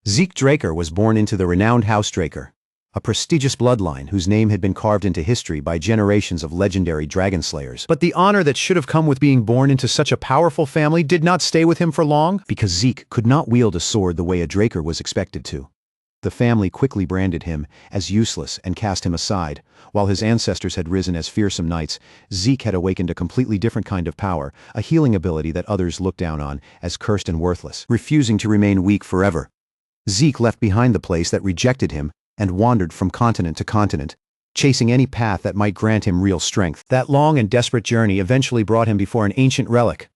Zeke Draker was born into the renowned House Draker, a prestigious bloodline whose name had been carved into history by generations of legendary Dragonslayers. But the honor that should have come with being born into such a powerful family did not stay with him for long, because Zeke could not wield a sword the way a Draker was expected to. The family quickly branded him as useless and cast him aside. While his ancestors had risen as fearsome knights, Zeke had awakened a completely different kind of power, a healing ability that others looked down on as cursed and worthless. Refusing to remain weak forever, Zeke left behind the place that rejected him and wandered from continent to continent, chasing any path that might grant him real strength. That long and desperate journey eventually brought him before an ancient relic,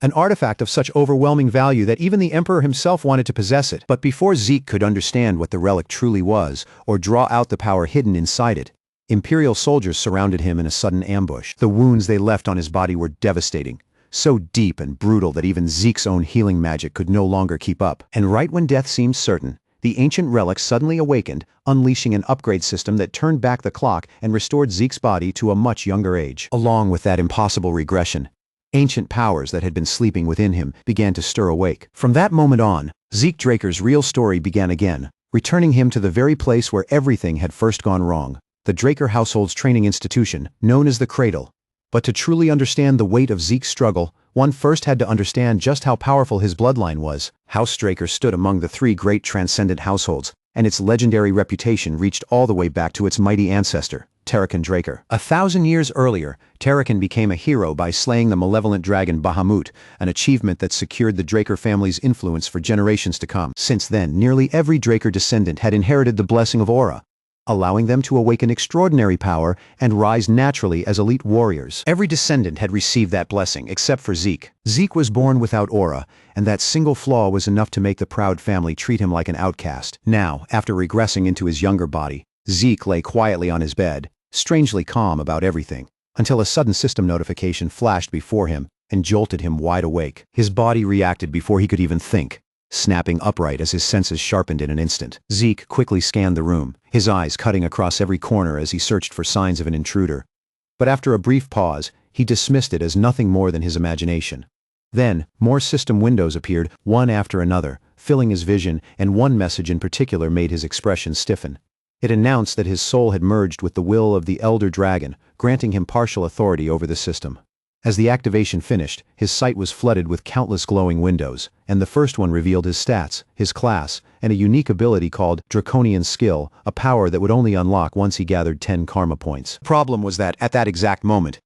an artifact of such overwhelming value that even the Emperor himself wanted to possess it. But before Zeke could understand what the relic truly was, or draw out the power hidden inside it, Imperial soldiers surrounded him in a sudden ambush. The wounds they left on his body were devastating, so deep and brutal that even Zeke's own healing magic could no longer keep up. And right when death seemed certain, the ancient relic suddenly awakened, unleashing an upgrade system that turned back the clock and restored Zeke's body to a much younger age. Along with that impossible regression, ancient powers that had been sleeping within him began to stir awake. From that moment on, Zeke Draker's real story began again, returning him to the very place where everything had first gone wrong, the Draker household's training institution, known as the Cradle. But to truly understand the weight of Zeke's struggle, one first had to understand just how powerful his bloodline was. House Draker stood among the three great transcendent households, and its legendary reputation reached all the way back to its mighty ancestor, Terrakin Draker. 1,000 years earlier, Terrakin became a hero by slaying the malevolent dragon Bahamut, an achievement that secured the Draker family's influence for generations to come. Since then, nearly every Draker descendant had inherited the blessing of Aura, allowing them to awaken extraordinary power and rise naturally as elite warriors. Every descendant had received that blessing, except for Zeke. Zeke was born without aura, and that single flaw was enough to make the proud family treat him like an outcast. Now, after regressing into his younger body, Zeke lay quietly on his bed, strangely calm about everything, until a sudden system notification flashed before him and jolted him wide awake. His body reacted before he could even think, snapping upright as his senses sharpened in an instant. Zeke quickly scanned the room, his eyes cutting across every corner as he searched for signs of an intruder. But after a brief pause, he dismissed it as nothing more than his imagination. Then, more system windows appeared, one after another, filling his vision, and one message in particular made his expression stiffen. It announced that his soul had merged with the will of the Elder Dragon, granting him partial authority over the system. As the activation finished, his sight was flooded with countless glowing windows, and the first one revealed his stats, his class, and a unique ability called Draconian Skill, a power that would only unlock once he gathered 10 karma points. The problem was that, at that exact moment,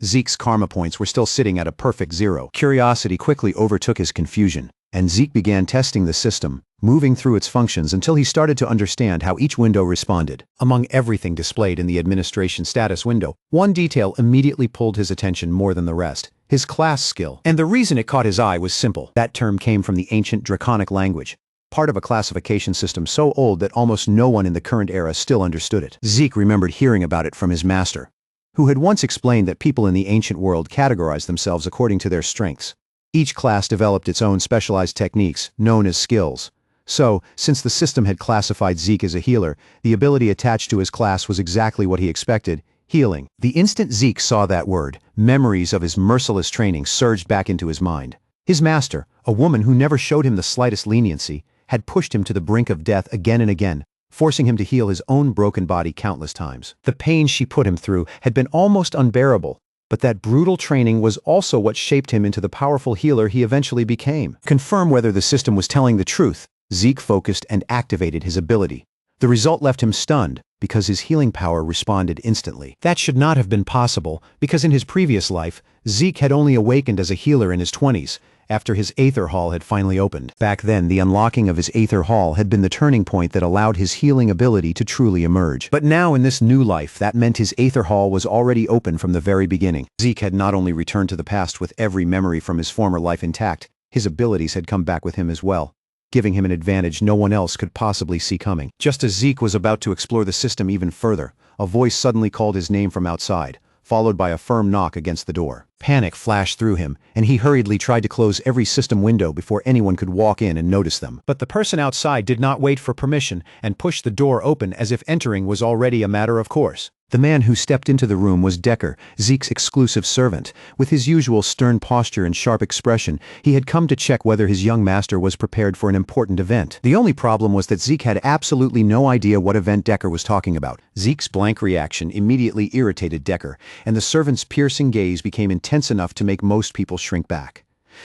Zeke's karma points were still sitting at a perfect 0. Curiosity quickly overtook his confusion, and Zeke began testing the system, moving through its functions until he started to understand how each window responded. Among everything displayed in the administration status window, one detail immediately pulled his attention more than the rest: his class skill. And the reason it caught his eye was simple. That term came from the ancient Draconic language, part of a classification system so old that almost no one in the current era still understood it. Zeke remembered hearing about it from his master, who had once explained that people in the ancient world categorized themselves according to their strengths. Each class developed its own specialized techniques, known as skills. So, since the system had classified Zeke as a healer, the ability attached to his class was exactly what he expected: healing. The instant Zeke saw that word, memories of his merciless training surged back into his mind. His master, a woman who never showed him the slightest leniency, had pushed him to the brink of death again and again, forcing him to heal his own broken body countless times. The pain she put him through had been almost unbearable, but that brutal training was also what shaped him into the powerful healer he eventually became. Confirm whether the system was telling the truth. Zeke focused and activated his ability. The result left him stunned, because his healing power responded instantly. That should not have been possible, because in his previous life, Zeke had only awakened as a healer in his 20s, after his Aether Hall had finally opened. Back then, the unlocking of his Aether Hall had been the turning point that allowed his healing ability to truly emerge. But now in this new life, that meant his Aether Hall was already open from the very beginning. Zeke had not only returned to the past with every memory from his former life intact, his abilities had come back with him as well, giving him an advantage no one else could possibly see coming. Just as Zeke was about to explore the system even further, a voice suddenly called his name from outside, followed by a firm knock against the door. Panic flashed through him, and he hurriedly tried to close every system window before anyone could walk in and notice them. But the person outside did not wait for permission and pushed the door open as if entering was already a matter of course. The man who stepped into the room was Decker, Zeke's exclusive servant. With his usual stern posture and sharp expression, he had come to check whether his young master was prepared for an important event. The only problem was that Zeke had absolutely no idea what event Decker was talking about. Zeke's blank reaction immediately irritated Decker, and the servant's piercing gaze became intense enough to make most people shrink back.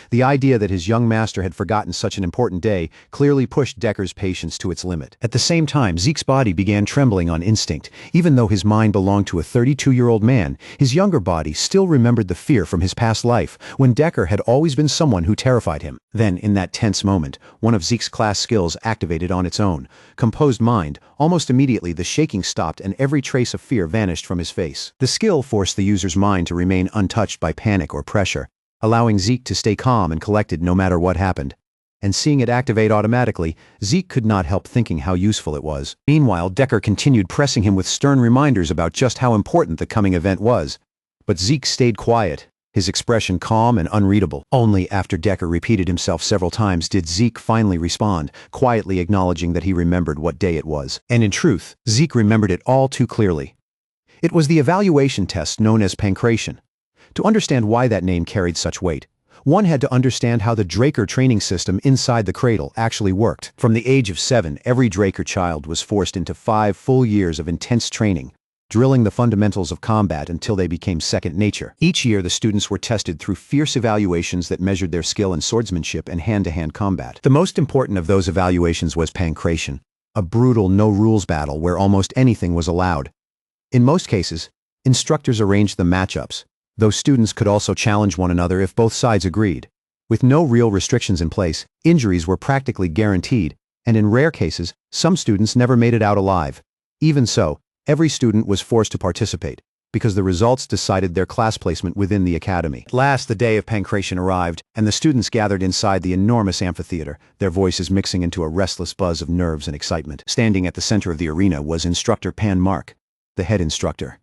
The idea that his young master had forgotten such an important day clearly pushed Decker's patience to its limit. At the same time, Zeke's body began trembling on instinct. Even though his mind belonged to a 32-year-old man, his younger body still remembered the fear from his past life, when Decker had always been someone who terrified him. Then, in that tense moment, one of Zeke's class skills activated on its own. Composed mind. Almost immediately, the shaking stopped and every trace of fear vanished from his face. The skill forced the user's mind to remain untouched by panic or pressure, allowing Zeke to stay calm and collected no matter what happened. And seeing it activate automatically, Zeke could not help thinking how useful it was. Meanwhile, Decker continued pressing him with stern reminders about just how important the coming event was. But Zeke stayed quiet, his expression calm and unreadable. Only after Decker repeated himself several times did Zeke finally respond, quietly acknowledging that he remembered what day it was. And in truth, Zeke remembered it all too clearly. It was the evaluation test known as pancreation. To understand why that name carried such weight, one had to understand how the Draker training system inside the cradle actually worked. From the age of 7, every Draker child was forced into 5 full years of intense training, drilling the fundamentals of combat until they became second nature. Each year, the students were tested through fierce evaluations that measured their skill in swordsmanship and hand-to-hand combat. The most important of those evaluations was pancreation, a brutal no-rules battle where almost anything was allowed. In most cases, instructors arranged the matchups, though students could also challenge one another if both sides agreed. With no real restrictions in place, injuries were practically guaranteed, and in rare cases, some students never made it out alive. Even so, every student was forced to participate, because the results decided their class placement within the academy. At last, the day of pancreation arrived, and the students gathered inside the enormous amphitheater, their voices mixing into a restless buzz of nerves and excitement. Standing at the center of the arena was Instructor Pan Mark, the head instructor.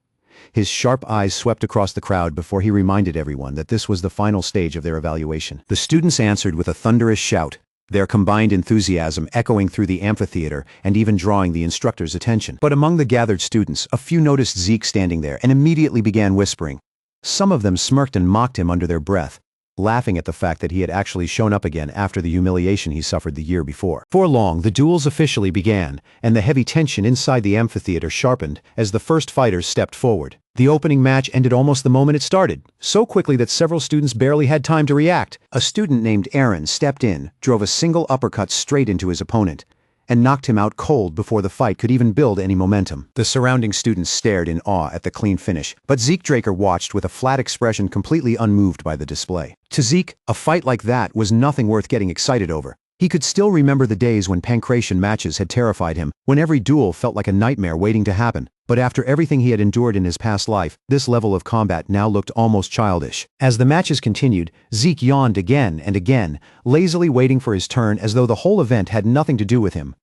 His sharp eyes swept across the crowd before he reminded everyone that this was the final stage of their evaluation. The students answered with a thunderous shout, their combined enthusiasm echoing through the amphitheater and even drawing the instructor's attention. But among the gathered students, a few noticed Zeke standing there and immediately began whispering. Some of them smirked and mocked him under their breath, laughing at the fact that he had actually shown up again after the humiliation he suffered the year before. For long, the duels officially began, and the heavy tension inside the amphitheater sharpened as the first fighters stepped forward. The opening match ended almost the moment it started, so quickly that several students barely had time to react. A student named Aaron stepped in, drove a single uppercut straight into his opponent, and knocked him out cold before the fight could even build any momentum. The surrounding students stared in awe at the clean finish, but Zeke Draker watched with a flat expression, completely unmoved by the display. To Zeke, a fight like that was nothing worth getting excited over. He could still remember the days when pancreation matches had terrified him, when every duel felt like a nightmare waiting to happen. But after everything he had endured in his past life, this level of combat now looked almost childish. As the matches continued, Zeke yawned again and again, lazily waiting for his turn as though the whole event had nothing to do with him.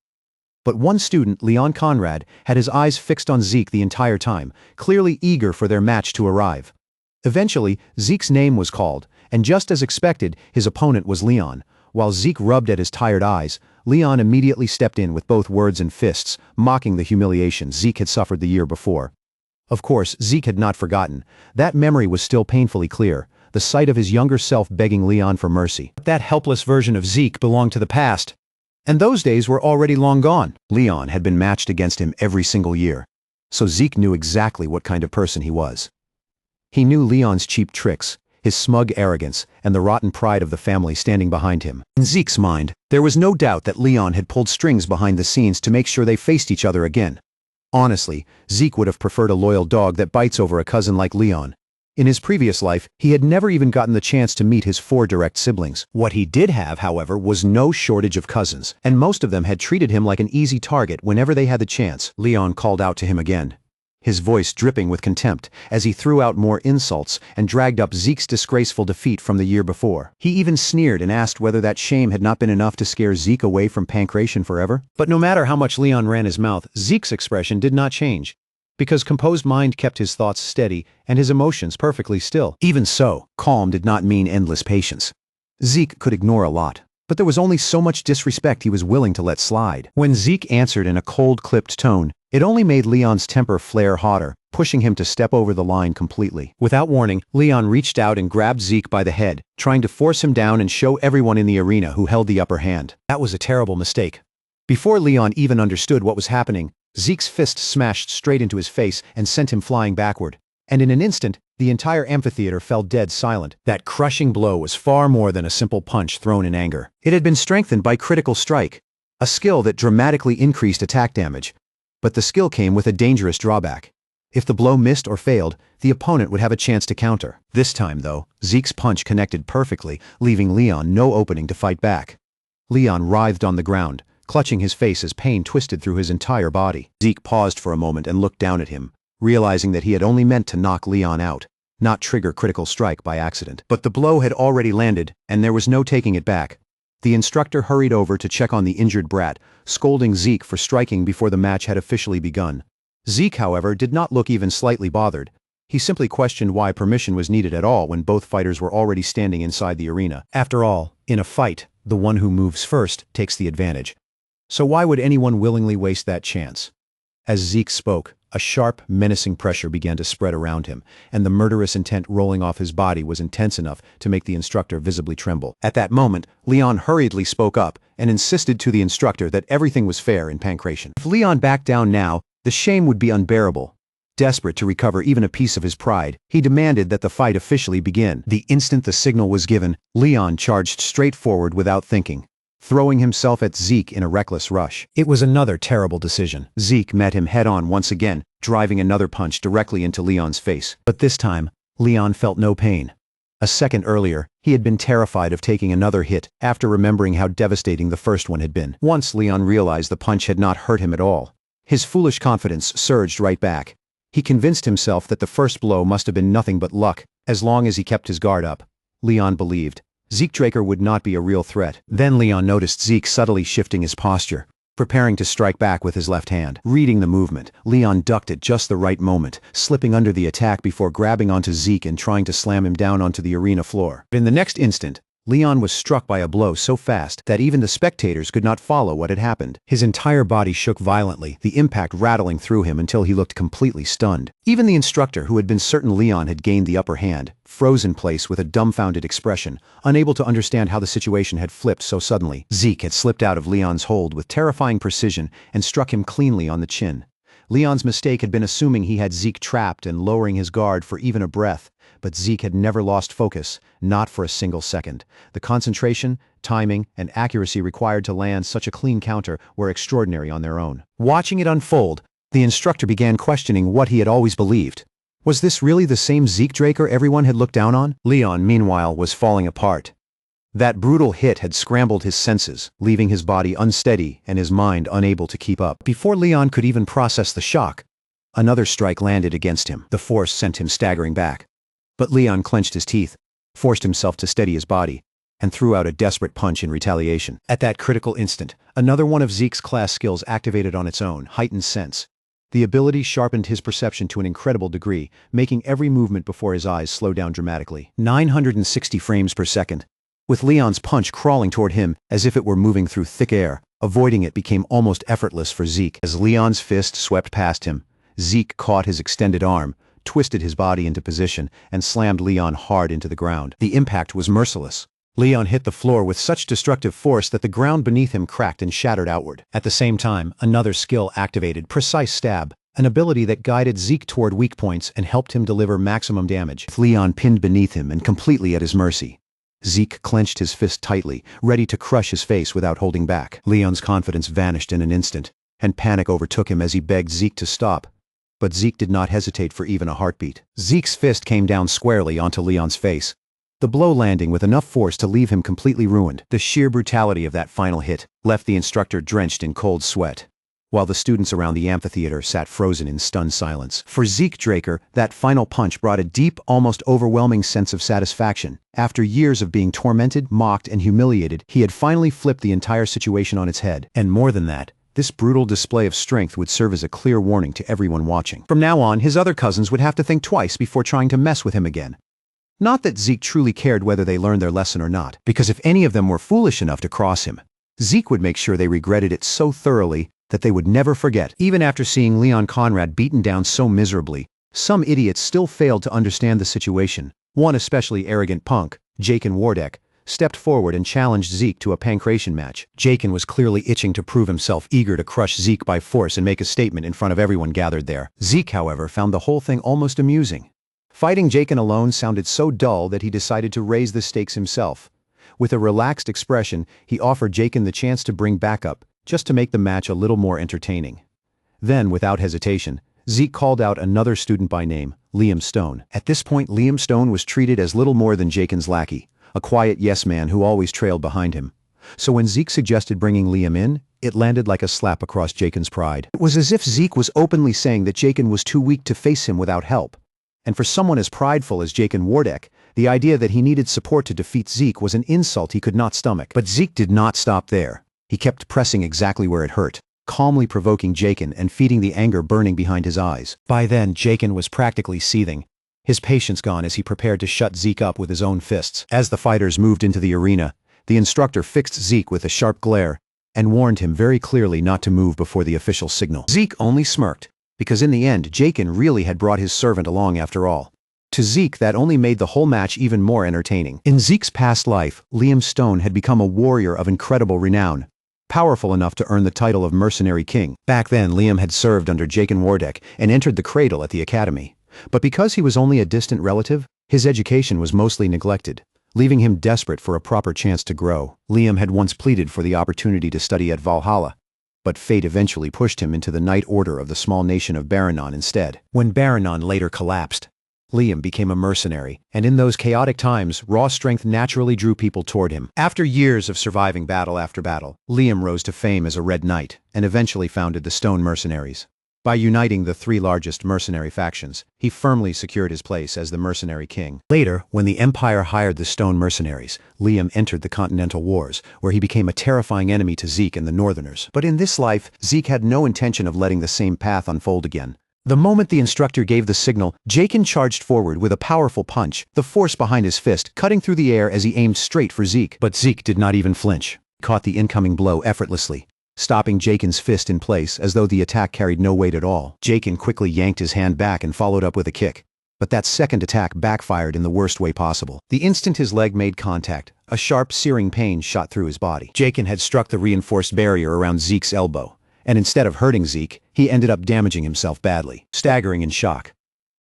But one student, Leon Conrad, had his eyes fixed on Zeke the entire time, clearly eager for their match to arrive. Eventually, Zeke's name was called, and just as expected, his opponent was Leon. While Zeke rubbed at his tired eyes, Leon immediately stepped in with both words and fists, mocking the humiliation Zeke had suffered the year before. Of course, Zeke had not forgotten. That memory was still painfully clear, the sight of his younger self begging Leon for mercy. But that helpless version of Zeke belonged to the past, and those days were already long gone. Leon had been matched against him every single year, so Zeke knew exactly what kind of person he was. He knew Leon's cheap tricks, his smug arrogance, and the rotten pride of the family standing behind him. In Zeke's mind, there was no doubt that Leon had pulled strings behind the scenes to make sure they faced each other again. Honestly, Zeke would have preferred a loyal dog that bites over a cousin like Leon. In his previous life, he had never even gotten the chance to meet his 4 direct siblings. What he did have, however, was no shortage of cousins, and most of them had treated him like an easy target whenever they had the chance. Leon called out to him again, his voice dripping with contempt as he threw out more insults and dragged up Zeke's disgraceful defeat from the year before. He even sneered and asked whether that shame had not been enough to scare Zeke away from pancreation forever. But no matter how much Leon ran his mouth, Zeke's expression did not change. because composed mind kept his thoughts steady and his emotions perfectly still. Even so, calm did not mean endless patience. Zeke could ignore a lot, but there was only so much disrespect he was willing to let slide. When Zeke answered in a cold, clipped tone, it only made Leon's temper flare hotter, pushing him to step over the line completely. Without warning, Leon reached out and grabbed Zeke by the head, trying to force him down and show everyone in the arena who held the upper hand. That was a terrible mistake. Before Leon even understood what was happening, Zeke's fist smashed straight into his face and sent him flying backward. And in an instant, the entire amphitheater fell dead silent. That crushing blow was far more than a simple punch thrown in anger. It had been strengthened by critical strike, a skill that dramatically increased attack damage. But the skill came with a dangerous drawback. If the blow missed or failed, the opponent would have a chance to counter. This time, though, Zeke's punch connected perfectly, leaving Leon no opening to fight back. Leon writhed on the ground, clutching his face as pain twisted through his entire body. Zeke paused for a moment and looked down at him, realizing that he had only meant to knock Leon out, not trigger critical strike by accident. But the blow had already landed, and there was no taking it back. The instructor hurried over to check on the injured brat, scolding Zeke for striking before the match had officially begun. Zeke, however, did not look even slightly bothered. He simply questioned why permission was needed at all when both fighters were already standing inside the arena. After all, in a fight, the one who moves first takes the advantage. So why would anyone willingly waste that chance? As Zeke spoke, a sharp, menacing pressure began to spread around him, and the murderous intent rolling off his body was intense enough to make the instructor visibly tremble. At that moment, Leon hurriedly spoke up and insisted to the instructor that everything was fair in pancration. If Leon backed down now, the shame would be unbearable. Desperate to recover even a piece of his pride, he demanded that the fight officially begin. The instant the signal was given, Leon charged straight forward without thinking, throwing himself at Zeke in a reckless rush. It was another terrible decision. Zeke met him head-on once again, driving another punch directly into Leon's face. But this time, Leon felt no pain. A second earlier, he had been terrified of taking another hit after remembering how devastating the first one had been. Once Leon realized the punch had not hurt him at all, his foolish confidence surged right back. He convinced himself that the first blow must have been nothing but luck, as long as he kept his guard up. Leon believed Zeke Draker would not be a real threat. Then Leon noticed Zeke subtly shifting his posture, preparing to strike back with his left hand. Reading the movement, Leon ducked at just the right moment, slipping under the attack before grabbing onto Zeke and trying to slam him down onto the arena floor. In the next instant, Leon was struck by a blow so fast that even the spectators could not follow what had happened. His entire body shook violently, the impact rattling through him until he looked completely stunned. Even the instructor, who had been certain Leon had gained the upper hand, froze in place with a dumbfounded expression, unable to understand how the situation had flipped so suddenly. Zeke had slipped out of Leon's hold with terrifying precision and struck him cleanly on the chin. Leon's mistake had been assuming he had Zeke trapped and lowering his guard for even a breath. But Zeke had never lost focus, not for a single second. The concentration, timing, and accuracy required to land such a clean counter were extraordinary on their own. Watching it unfold, the instructor began questioning what he had always believed. Was this really the same Zeke Draker everyone had looked down on? Leon, meanwhile, was falling apart. That brutal hit had scrambled his senses, leaving his body unsteady and his mind unable to keep up. Before Leon could even process the shock, another strike landed against him. The force sent him staggering back. But Leon clenched his teeth, forced himself to steady his body, and threw out a desperate punch in retaliation. At that critical instant, another one of Zeke's class skills activated on its own, heightened sense. The ability sharpened his perception to an incredible degree, making every movement before his eyes slow down dramatically. 960 frames per second. With Leon's punch crawling toward him as if it were moving through thick air, avoiding it became almost effortless for Zeke. As Leon's fist swept past him, Zeke caught his extended arm, twisted his body into position, and slammed Leon hard into the ground. The impact was merciless. Leon hit the floor with such destructive force that the ground beneath him cracked and shattered outward. At the same time, another skill activated, Precise Stab, an ability that guided Zeke toward weak points and helped him deliver maximum damage. With Leon pinned beneath him and completely at his mercy, Zeke clenched his fist tightly, ready to crush his face without holding back. Leon's confidence vanished in an instant, and panic overtook him as he begged Zeke to stop. But Zeke did not hesitate for even a heartbeat. Zeke's fist came down squarely onto Leon's face, the blow landing with enough force to leave him completely ruined. The sheer brutality of that final hit left the instructor drenched in cold sweat, while the students around the amphitheater sat frozen in stunned silence. For Zeke Draker, that final punch brought a deep, almost overwhelming sense of satisfaction. After years of being tormented, mocked, and humiliated, he had finally flipped the entire situation on its head. And more than that, This brutal display of strength would serve as a clear warning to everyone watching. From now on, his other cousins would have to think twice before trying to mess with him again. Not that Zeke truly cared whether they learned their lesson or not, because if any of them were foolish enough to cross him, Zeke would make sure they regretted it so thoroughly that they would never forget. Even after seeing Leon Conrad beaten down so miserably, some idiots still failed to understand the situation. One especially arrogant punk, Jaken Wardek, stepped forward and challenged Zeke to a pancration match. Jaken was clearly itching to prove himself, eager to crush Zeke by force and make a statement in front of everyone gathered there. Zeke, however, found the whole thing almost amusing. Fighting Jaken alone sounded so dull that he decided to raise the stakes himself. With a relaxed expression, he offered Jaken the chance to bring backup, just to make the match a little more entertaining. Then, without hesitation, Zeke called out another student by name, Liam Stone. At this point, Liam Stone was treated as little more than Jaken's lackey, a quiet yes-man who always trailed behind him. So when Zeke suggested bringing Liam in, it landed like a slap across Jaken's pride. It was as if Zeke was openly saying that Jaken was too weak to face him without help. And for someone as prideful as Jaken Wardek, the idea that he needed support to defeat Zeke was an insult he could not stomach. But Zeke did not stop there. He kept pressing exactly where it hurt, calmly provoking Jaken and feeding the anger burning behind his eyes. By then, Jaken was practically seething, his patience gone as he prepared to shut Zeke up with his own fists. As the fighters moved into the arena, the instructor fixed Zeke with a sharp glare and warned him very clearly not to move before the official signal. Zeke only smirked, because in the end, Jaken really had brought his servant along after all. To Zeke, that only made the whole match even more entertaining. In Zeke's past life, Liam Stone had become a warrior of incredible renown, powerful enough to earn the title of Mercenary King. Back then, Liam had served under Jaken Wardek and entered the cradle at the academy. But because he was only a distant relative, his education was mostly neglected, leaving him desperate for a proper chance to grow. Liam had once pleaded for the opportunity to study at Valhalla, but fate eventually pushed him into the Knight Order of the small nation of Baranon instead. When Baranon later collapsed, Liam became a mercenary, and in those chaotic times, raw strength naturally drew people toward him. After years of surviving battle after battle, Liam rose to fame as a Red Knight, and eventually founded the Stone Mercenaries. By uniting the three largest mercenary factions, he firmly secured his place as the Mercenary King. Later, when the Empire hired the Stone Mercenaries, Liam entered the Continental Wars, where he became a terrifying enemy to Zeke and the Northerners. But in this life, Zeke had no intention of letting the same path unfold again. The moment the instructor gave the signal, Jaken charged forward with a powerful punch, the force behind his fist cutting through the air as he aimed straight for Zeke. But Zeke did not even flinch. He caught the incoming blow effortlessly, stopping Jaken's fist in place as though the attack carried no weight at all. Jaken quickly yanked his hand back and followed up with a kick. But that second attack backfired in the worst way possible. The instant his leg made contact, a sharp, searing pain shot through his body. Jaken had struck the reinforced barrier around Zeke's elbow, and instead of hurting Zeke, he ended up damaging himself badly. Staggering in shock,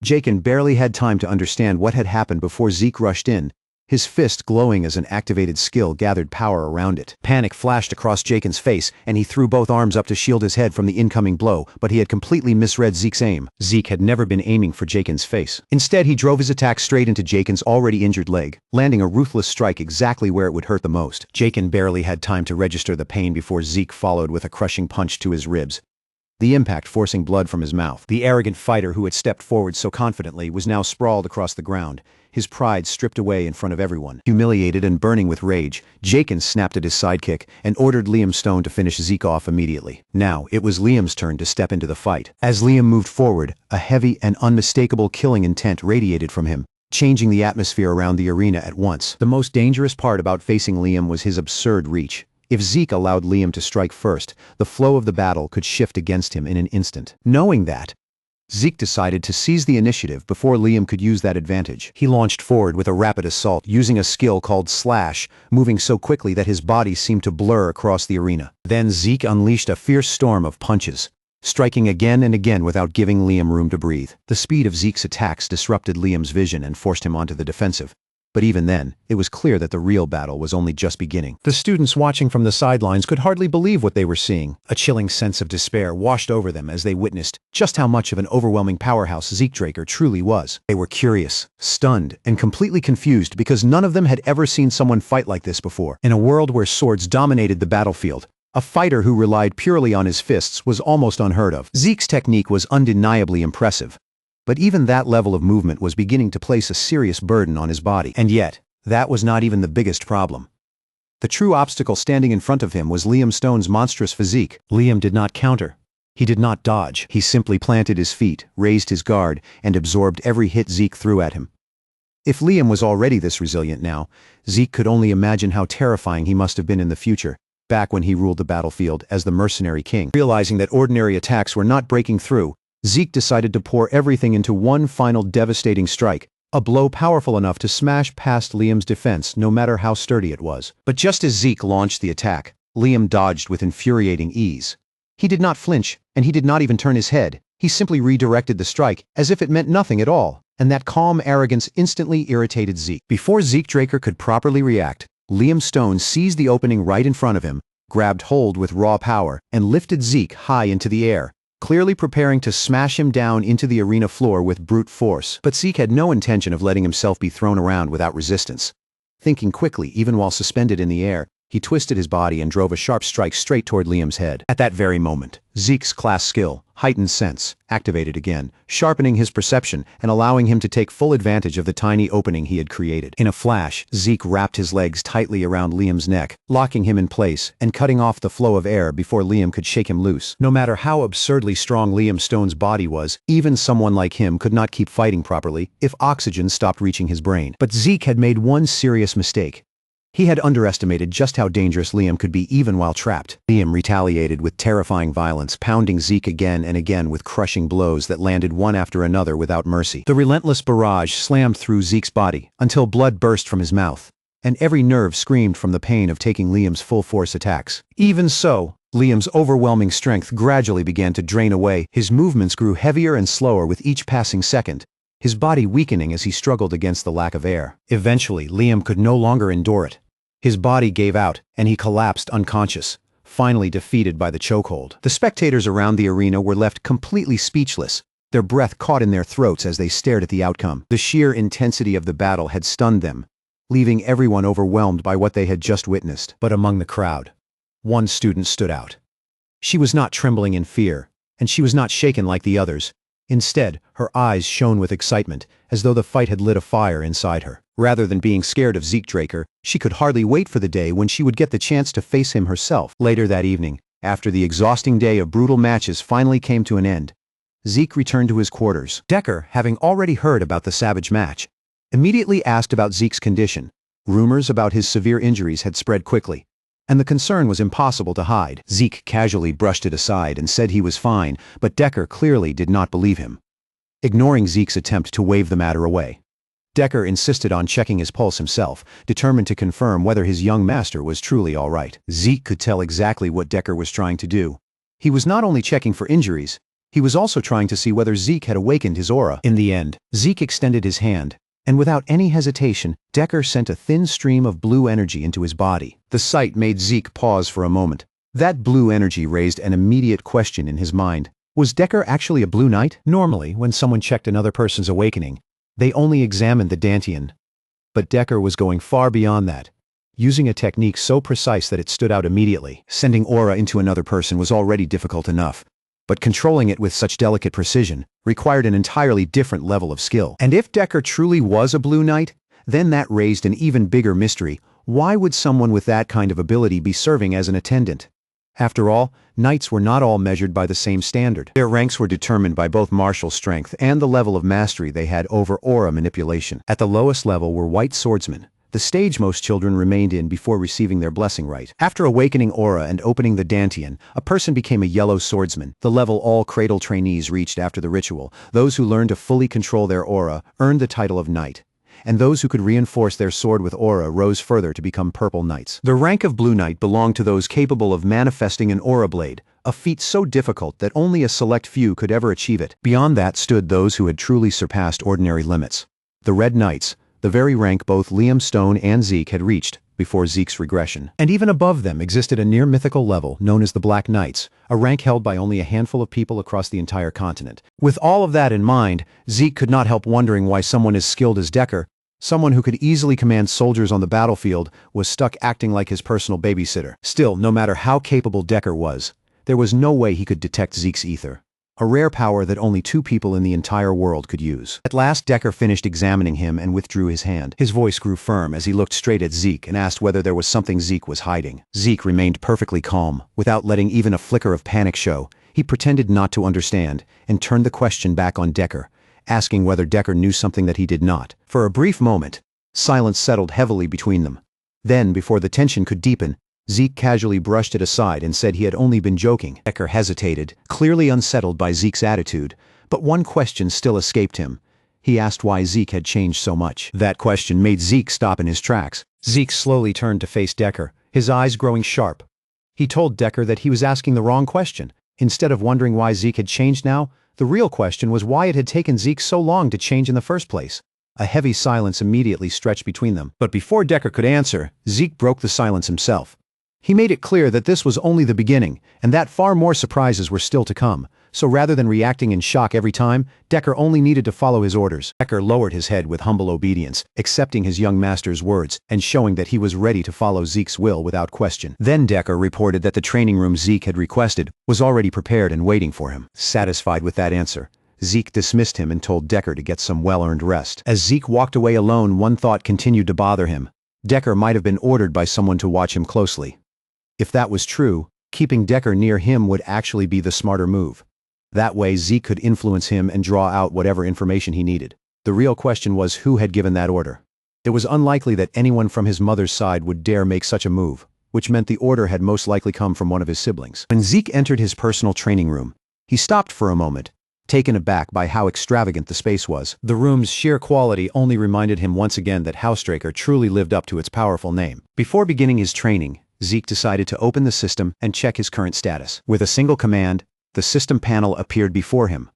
Jaken barely had time to understand what had happened before Zeke rushed in, his fist glowing as an activated skill gathered power around it. Panic flashed across Jaken's face, and he threw both arms up to shield his head from the incoming blow, but he had completely misread Zeke's aim. Zeke had never been aiming for Jaken's face. Instead, he drove his attack straight into Jaken's already injured leg, landing a ruthless strike exactly where it would hurt the most. Jaken barely had time to register the pain before Zeke followed with a crushing punch to his ribs, the impact forcing blood from his mouth. The arrogant fighter who had stepped forward so confidently was now sprawled across the ground, his pride stripped away in front of everyone. Humiliated and burning with rage, Jaken snapped at his sidekick and ordered Liam Stone to finish Zeke off immediately. Now, it was Liam's turn to step into the fight. As Liam moved forward, a heavy and unmistakable killing intent radiated from him, changing the atmosphere around the arena at once. The most dangerous part about facing Liam was his absurd reach. If Zeke allowed Liam to strike first, the flow of the battle could shift against him in an instant. Knowing that, Zeke decided to seize the initiative before Liam could use that advantage. He launched forward with a rapid assault, using a skill called Slash, moving so quickly that his body seemed to blur across the arena. Then Zeke unleashed a fierce storm of punches, striking again and again without giving Liam room to breathe. The speed of Zeke's attacks disrupted Liam's vision and forced him onto the defensive. But even then, it was clear that the real battle was only just beginning. The students watching from the sidelines could hardly believe what they were seeing. A chilling sense of despair washed over them as they witnessed just how much of an overwhelming powerhouse Zeke Draker truly was. They were curious, stunned, and completely confused because none of them had ever seen someone fight like this before. In a world where swords dominated the battlefield, a fighter who relied purely on his fists was almost unheard of. Zeke's technique was undeniably impressive, but even that level of movement was beginning to place a serious burden on his body. And yet, that was not even the biggest problem. The true obstacle standing in front of him was Liam Stone's monstrous physique. Liam did not counter. He did not dodge. He simply planted his feet, raised his guard, and absorbed every hit Zeke threw at him. If Liam was already this resilient now, Zeke could only imagine how terrifying he must have been in the future, back when he ruled the battlefield as the mercenary king. Realizing that ordinary attacks were not breaking through, Zeke decided to pour everything into one final devastating strike, a blow powerful enough to smash past Liam's defense no matter how sturdy it was. But just as Zeke launched the attack, Liam dodged with infuriating ease. He did not flinch, and he did not even turn his head. He simply redirected the strike as if it meant nothing at all, and that calm arrogance instantly irritated Zeke. Before Zeke Draker could properly react, Liam Stone seized the opening right in front of him, grabbed hold with raw power, and lifted Zeke high into the air, clearly preparing to smash him down into the arena floor with brute force. But Zeke had no intention of letting himself be thrown around without resistance. Thinking quickly, even while suspended in the air, he twisted his body and drove a sharp strike straight toward Liam's head. At that very moment, Zeke's class skill, heightened sense, activated again, sharpening his perception and allowing him to take full advantage of the tiny opening he had created. In a flash, Zeke wrapped his legs tightly around Liam's neck, locking him in place and cutting off the flow of air before Liam could shake him loose. No matter how absurdly strong Liam Stone's body was, even someone like him could not keep fighting properly if oxygen stopped reaching his brain. But Zeke had made one serious mistake. He had underestimated just how dangerous Liam could be even while trapped. Liam retaliated with terrifying violence, pounding Zeke again and again with crushing blows that landed one after another without mercy. The relentless barrage slammed through Zeke's body until blood burst from his mouth, and every nerve screamed from the pain of taking Liam's full-force attacks. Even so, Liam's overwhelming strength gradually began to drain away. His movements grew heavier and slower with each passing second, his body weakening as he struggled against the lack of air. Eventually, Liam could no longer endure it. His body gave out, and he collapsed unconscious, finally defeated by the chokehold. The spectators around the arena were left completely speechless, their breath caught in their throats as they stared at the outcome. The sheer intensity of the battle had stunned them, leaving everyone overwhelmed by what they had just witnessed. But among the crowd, one student stood out. She was not trembling in fear, and she was not shaken like the others. Instead, her eyes shone with excitement, as though the fight had lit a fire inside her. Rather than being scared of Zeke Draker, she could hardly wait for the day when she would get the chance to face him herself. Later that evening, after the exhausting day of brutal matches finally came to an end, Zeke returned to his quarters. Decker, having already heard about the savage match, immediately asked about Zeke's condition. Rumors about his severe injuries had spread quickly, and the concern was impossible to hide. Zeke casually brushed it aside and said he was fine, but Decker clearly did not believe him. Ignoring Zeke's attempt to wave the matter away, Decker insisted on checking his pulse himself, determined to confirm whether his young master was truly all right. Zeke could tell exactly what Decker was trying to do. He was not only checking for injuries, he was also trying to see whether Zeke had awakened his aura. In the end, Zeke extended his hand, and without any hesitation, Decker sent a thin stream of blue energy into his body. The sight made Zeke pause for a moment. That blue energy raised an immediate question in his mind. Was Decker actually a Blue Knight? Normally, when someone checked another person's awakening, they only examined the Dantian. But Decker was going far beyond that, using a technique so precise that it stood out immediately. Sending aura into another person was already difficult enough, but controlling it with such delicate precision required an entirely different level of skill. And if Decker truly was a Blue Knight, then that raised an even bigger mystery. Why would someone with that kind of ability be serving as an attendant? After all, knights were not all measured by the same standard. Their ranks were determined by both martial strength and the level of mastery they had over aura manipulation. At the lowest level were white swordsmen, the stage most children remained in before receiving their blessing rite. After awakening aura and opening the Dantian, a person became a yellow swordsman, the level all cradle trainees reached after the ritual. Those who learned to fully control their aura earned the title of knight, and those who could reinforce their sword with aura rose further to become purple knights. The rank of Blue Knight belonged to those capable of manifesting an aura blade, a feat so difficult that only a select few could ever achieve it. Beyond that stood those who had truly surpassed ordinary limits. The Red Knights, the very rank both Liam Stone and Zeke had reached before Zeke's regression. And even above them existed a near-mythical level known as the Black Knights, a rank held by only a handful of people across the entire continent. With all of that in mind, Zeke could not help wondering why someone as skilled as Decker, someone who could easily command soldiers on the battlefield, was stuck acting like his personal babysitter. Still, no matter how capable Decker was, there was no way he could detect Zeke's ether. a rare power that only 2 people in the entire world could use. At last Decker finished examining him and withdrew his hand. His voice grew firm as he looked straight at Zeke and asked whether there was something Zeke was hiding. Zeke remained perfectly calm, without letting even a flicker of panic show. He pretended not to understand, and turned the question back on Decker, asking whether Decker knew something that he did not. For a brief moment, silence settled heavily between them. Then, before the tension could deepen, Zeke casually brushed it aside and said he had only been joking. Decker hesitated, clearly unsettled by Zeke's attitude, but one question still escaped him. He asked why Zeke had changed so much. That question made Zeke stop in his tracks. Zeke slowly turned to face Decker, his eyes growing sharp. He told Decker that he was asking the wrong question. Instead of wondering why Zeke had changed now, the real question was why it had taken Zeke so long to change in the first place. A heavy silence immediately stretched between them. But before Decker could answer, Zeke broke the silence himself. He made it clear that this was only the beginning, and that far more surprises were still to come. So rather than reacting in shock every time, Decker only needed to follow his orders. Decker lowered his head with humble obedience, accepting his young master's words and showing that he was ready to follow Zeke's will without question. Then Decker reported that the training room Zeke had requested was already prepared and waiting for him. Satisfied with that answer, Zeke dismissed him and told Decker to get some well-earned rest. As Zeke walked away alone, one thought continued to bother him. Decker might have been ordered by someone to watch him closely. If that was true, keeping Decker near him would actually be the smarter move. That way Zeke could influence him and draw out whatever information he needed. The real question was who had given that order. It was unlikely that anyone from his mother's side would dare make such a move, which meant the order had most likely come from one of his siblings. When Zeke entered his personal training room, he stopped for a moment, taken aback by how extravagant the space was. The room's sheer quality only reminded him once again that Housestraker truly lived up to its powerful name. Before beginning his training, Zeke decided to open the system and check his current status. With a single command, the system panel appeared before him.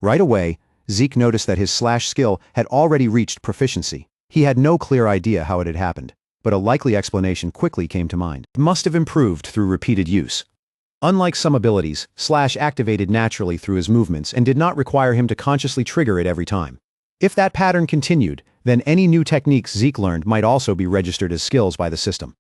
Right away, Zeke noticed that his slash skill had already reached proficiency. He had no clear idea how it had happened, but a likely explanation quickly came to mind. It must have improved through repeated use. Unlike some abilities, slash activated naturally through his movements and did not require him to consciously trigger it every time. If that pattern continued, then any new techniques Zeke learned might also be registered as skills by the system.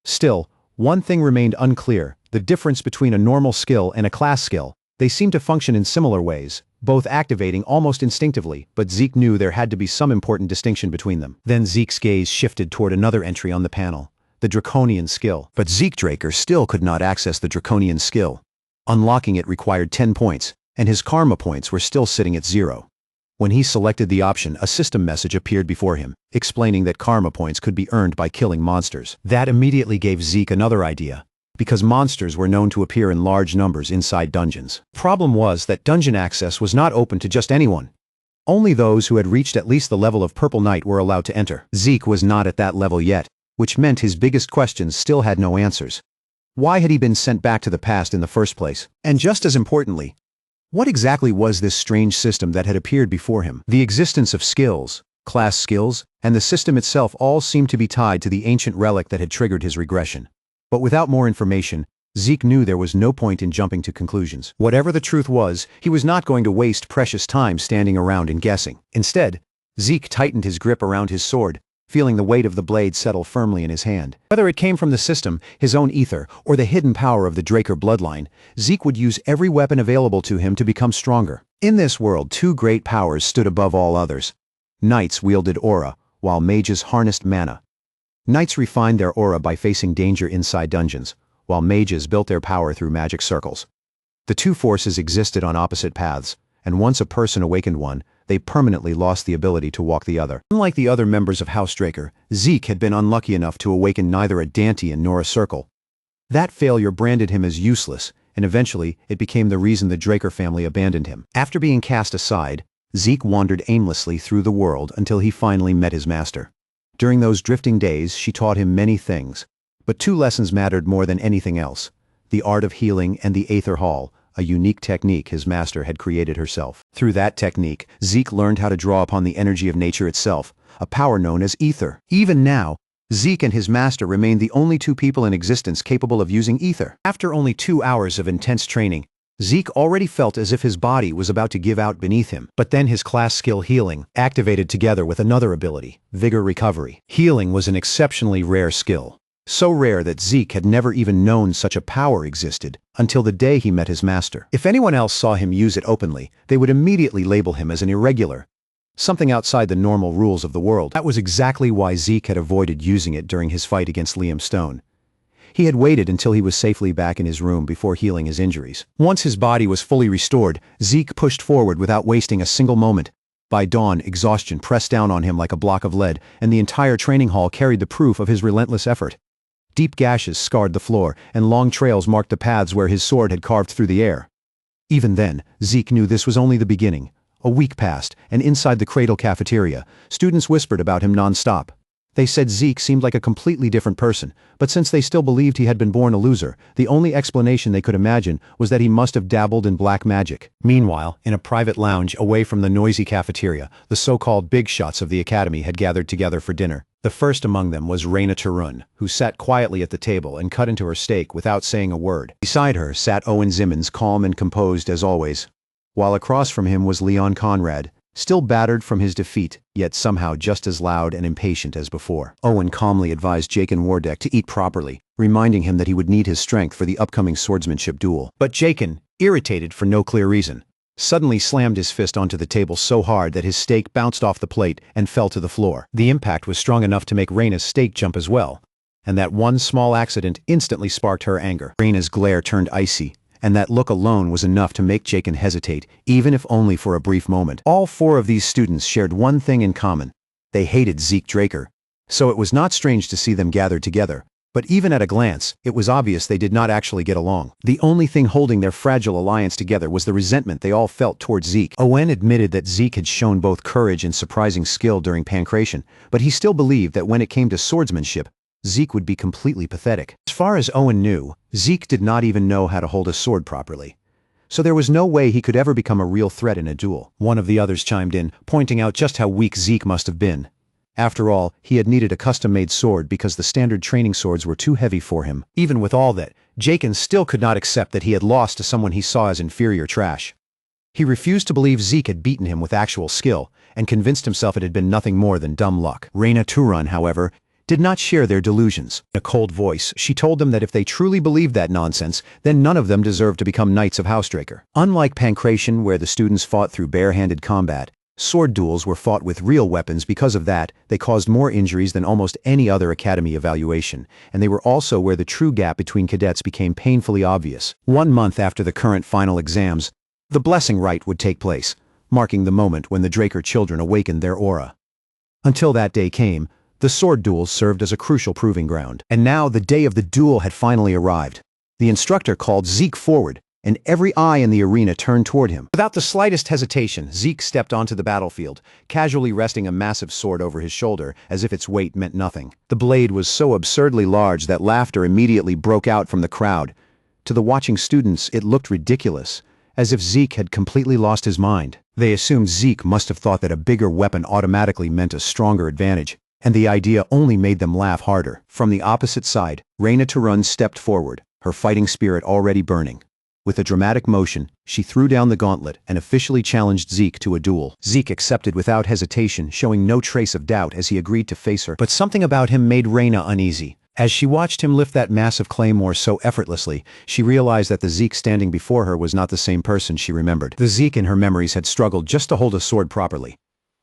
Still, one thing remained unclear: the difference between a normal skill and a class skill. They seemed to function in similar ways, both activating almost instinctively, but Zeke knew there had to be some important distinction between them. Then Zeke's gaze shifted toward another entry on the panel, the Draconian skill. But Zeke Draker still could not access the Draconian skill. Unlocking it required 10 points, and his karma points were still sitting at 0. When he selected the option, a system message appeared before him, explaining that karma points could be earned by killing monsters. That immediately gave Zeke another idea, because monsters were known to appear in large numbers inside dungeons. Problem was that dungeon access was not open to just anyone. Only those who had reached at least the level of Purple Knight were allowed to enter. Zeke was not at that level yet, which meant his biggest questions still had no answers. Why had he been sent back to the past in the first place? And just as importantly, what exactly was this strange system that had appeared before him? The existence of skills, class skills, and the system itself all seemed to be tied to the ancient relic that had triggered his regression. But without more information, Zeke knew there was no point in jumping to conclusions. Whatever the truth was, he was not going to waste precious time standing around and guessing. Instead, Zeke tightened his grip around his sword, feeling the weight of the blade settle firmly in his hand. Whether it came from the system, his own ether, or the hidden power of the Draker bloodline, Zeke would use every weapon available to him to become stronger. In this world, 2 great powers stood above all others. Knights wielded aura, while mages harnessed mana. Knights refined their aura by facing danger inside dungeons, while mages built their power through magic circles. The 2 forces existed on opposite paths, and once a person awakened one, they permanently lost the ability to walk the other. Unlike the other members of Housestraker, Zeke had been unlucky enough to awaken neither a Dantean nor a Circle. That failure branded him as useless, and eventually it became the reason the Draker family abandoned him. After being cast aside, Zeke wandered aimlessly through the world until he finally met his master. During those drifting days, she taught him many things, but 2 lessons mattered more than anything else: the art of healing and the Aether Hall, a unique technique his master had created herself. Through that technique, Zeke learned how to draw upon the energy of nature itself, a power known as ether. Even now, Zeke and his master remained the only 2 people in existence capable of using ether. After only 2 hours of intense training, Zeke already felt as if his body was about to give out beneath him. But then his class skill Healing activated together with another ability, Vigor Recovery. Healing was an exceptionally rare skill. So rare that Zeke had never even known such a power existed until the day he met his master. If anyone else saw him use it openly, they would immediately label him as an irregular, something outside the normal rules of the world. That was exactly why Zeke had avoided using it during his fight against Liam Stone. He had waited until he was safely back in his room before healing his injuries. Once his body was fully restored, Zeke pushed forward without wasting a single moment. By dawn, exhaustion pressed down on him like a block of lead, and the entire training hall carried the proof of his relentless effort. Deep gashes scarred the floor, and long trails marked the paths where his sword had carved through the air. Even then, Zeke knew this was only the beginning. A week passed, and inside the Cradle cafeteria, students whispered about him non-stop. They said Zeke seemed like a completely different person, but since they still believed he had been born a loser, the only explanation they could imagine was that he must have dabbled in black magic. Meanwhile, in a private lounge away from the noisy cafeteria, the so-called big shots of the academy had gathered together for dinner. The first among them was Reina Turun, who sat quietly at the table and cut into her steak without saying a word. Beside her sat Owen Zimmons, calm and composed as always, while across from him was Leon Conrad, still battered from his defeat, yet somehow just as loud and impatient as before. Owen calmly advised Jakin Wardeck to eat properly, reminding him that he would need his strength for the upcoming swordsmanship duel. But Jakin, irritated for no clear reason, suddenly slammed his fist onto the table so hard that his steak bounced off the plate and fell to the floor. The impact was strong enough to make Reina's steak jump as well, and that one small accident instantly sparked her anger. Reina's glare turned icy, and that look alone was enough to make Jakin hesitate, even if only for a brief moment. All four of these students shared one thing in common. They hated Zeke Draker. So it was not strange to see them gathered together. But even at a glance, it was obvious they did not actually get along. The only thing holding their fragile alliance together was the resentment they all felt towards Zeke. Owen admitted that Zeke had shown both courage and surprising skill during pancration, but he still believed that when it came to swordsmanship, Zeke would be completely pathetic. As far as Owen knew, Zeke did not even know how to hold a sword properly. So there was no way he could ever become a real threat in a duel. One of the others chimed in, pointing out just how weak Zeke must have been. After all, he had needed a custom-made sword because the standard training swords were too heavy for him. Even with all that, Jakin still could not accept that he had lost to someone he saw as inferior trash. He refused to believe Zeke had beaten him with actual skill, and convinced himself it had been nothing more than dumb luck. Reina Turun, however, did not share their delusions. In a cold voice, she told them that if they truly believed that nonsense, then none of them deserved to become Knights of Housedraker. Unlike pancration, where the students fought through bare-handed combat, sword duels were fought with real weapons. Because of that, they caused more injuries than almost any other academy evaluation, and they were also where the true gap between cadets became painfully obvious. 1 month after the current final exams, the blessing rite would take place, marking the moment when the Draker children awakened their aura. Until that day came, the sword duels served as a crucial proving ground. And now the day of the duel had finally arrived. The instructor called Zeke forward, and every eye in the arena turned toward him. Without the slightest hesitation, Zeke stepped onto the battlefield, casually resting a massive sword over his shoulder as if its weight meant nothing. The blade was so absurdly large that laughter immediately broke out from the crowd. To the watching students, it looked ridiculous, as if Zeke had completely lost his mind. They assumed Zeke must have thought that a bigger weapon automatically meant a stronger advantage, and the idea only made them laugh harder. From the opposite side, Reina Turun stepped forward, her fighting spirit already burning. With a dramatic motion, she threw down the gauntlet and officially challenged Zeke to a duel. Zeke accepted without hesitation, showing no trace of doubt as he agreed to face her. But something about him made Reina uneasy. As she watched him lift that massive claymore so effortlessly, she realized that the Zeke standing before her was not the same person she remembered. The Zeke in her memories had struggled just to hold a sword properly.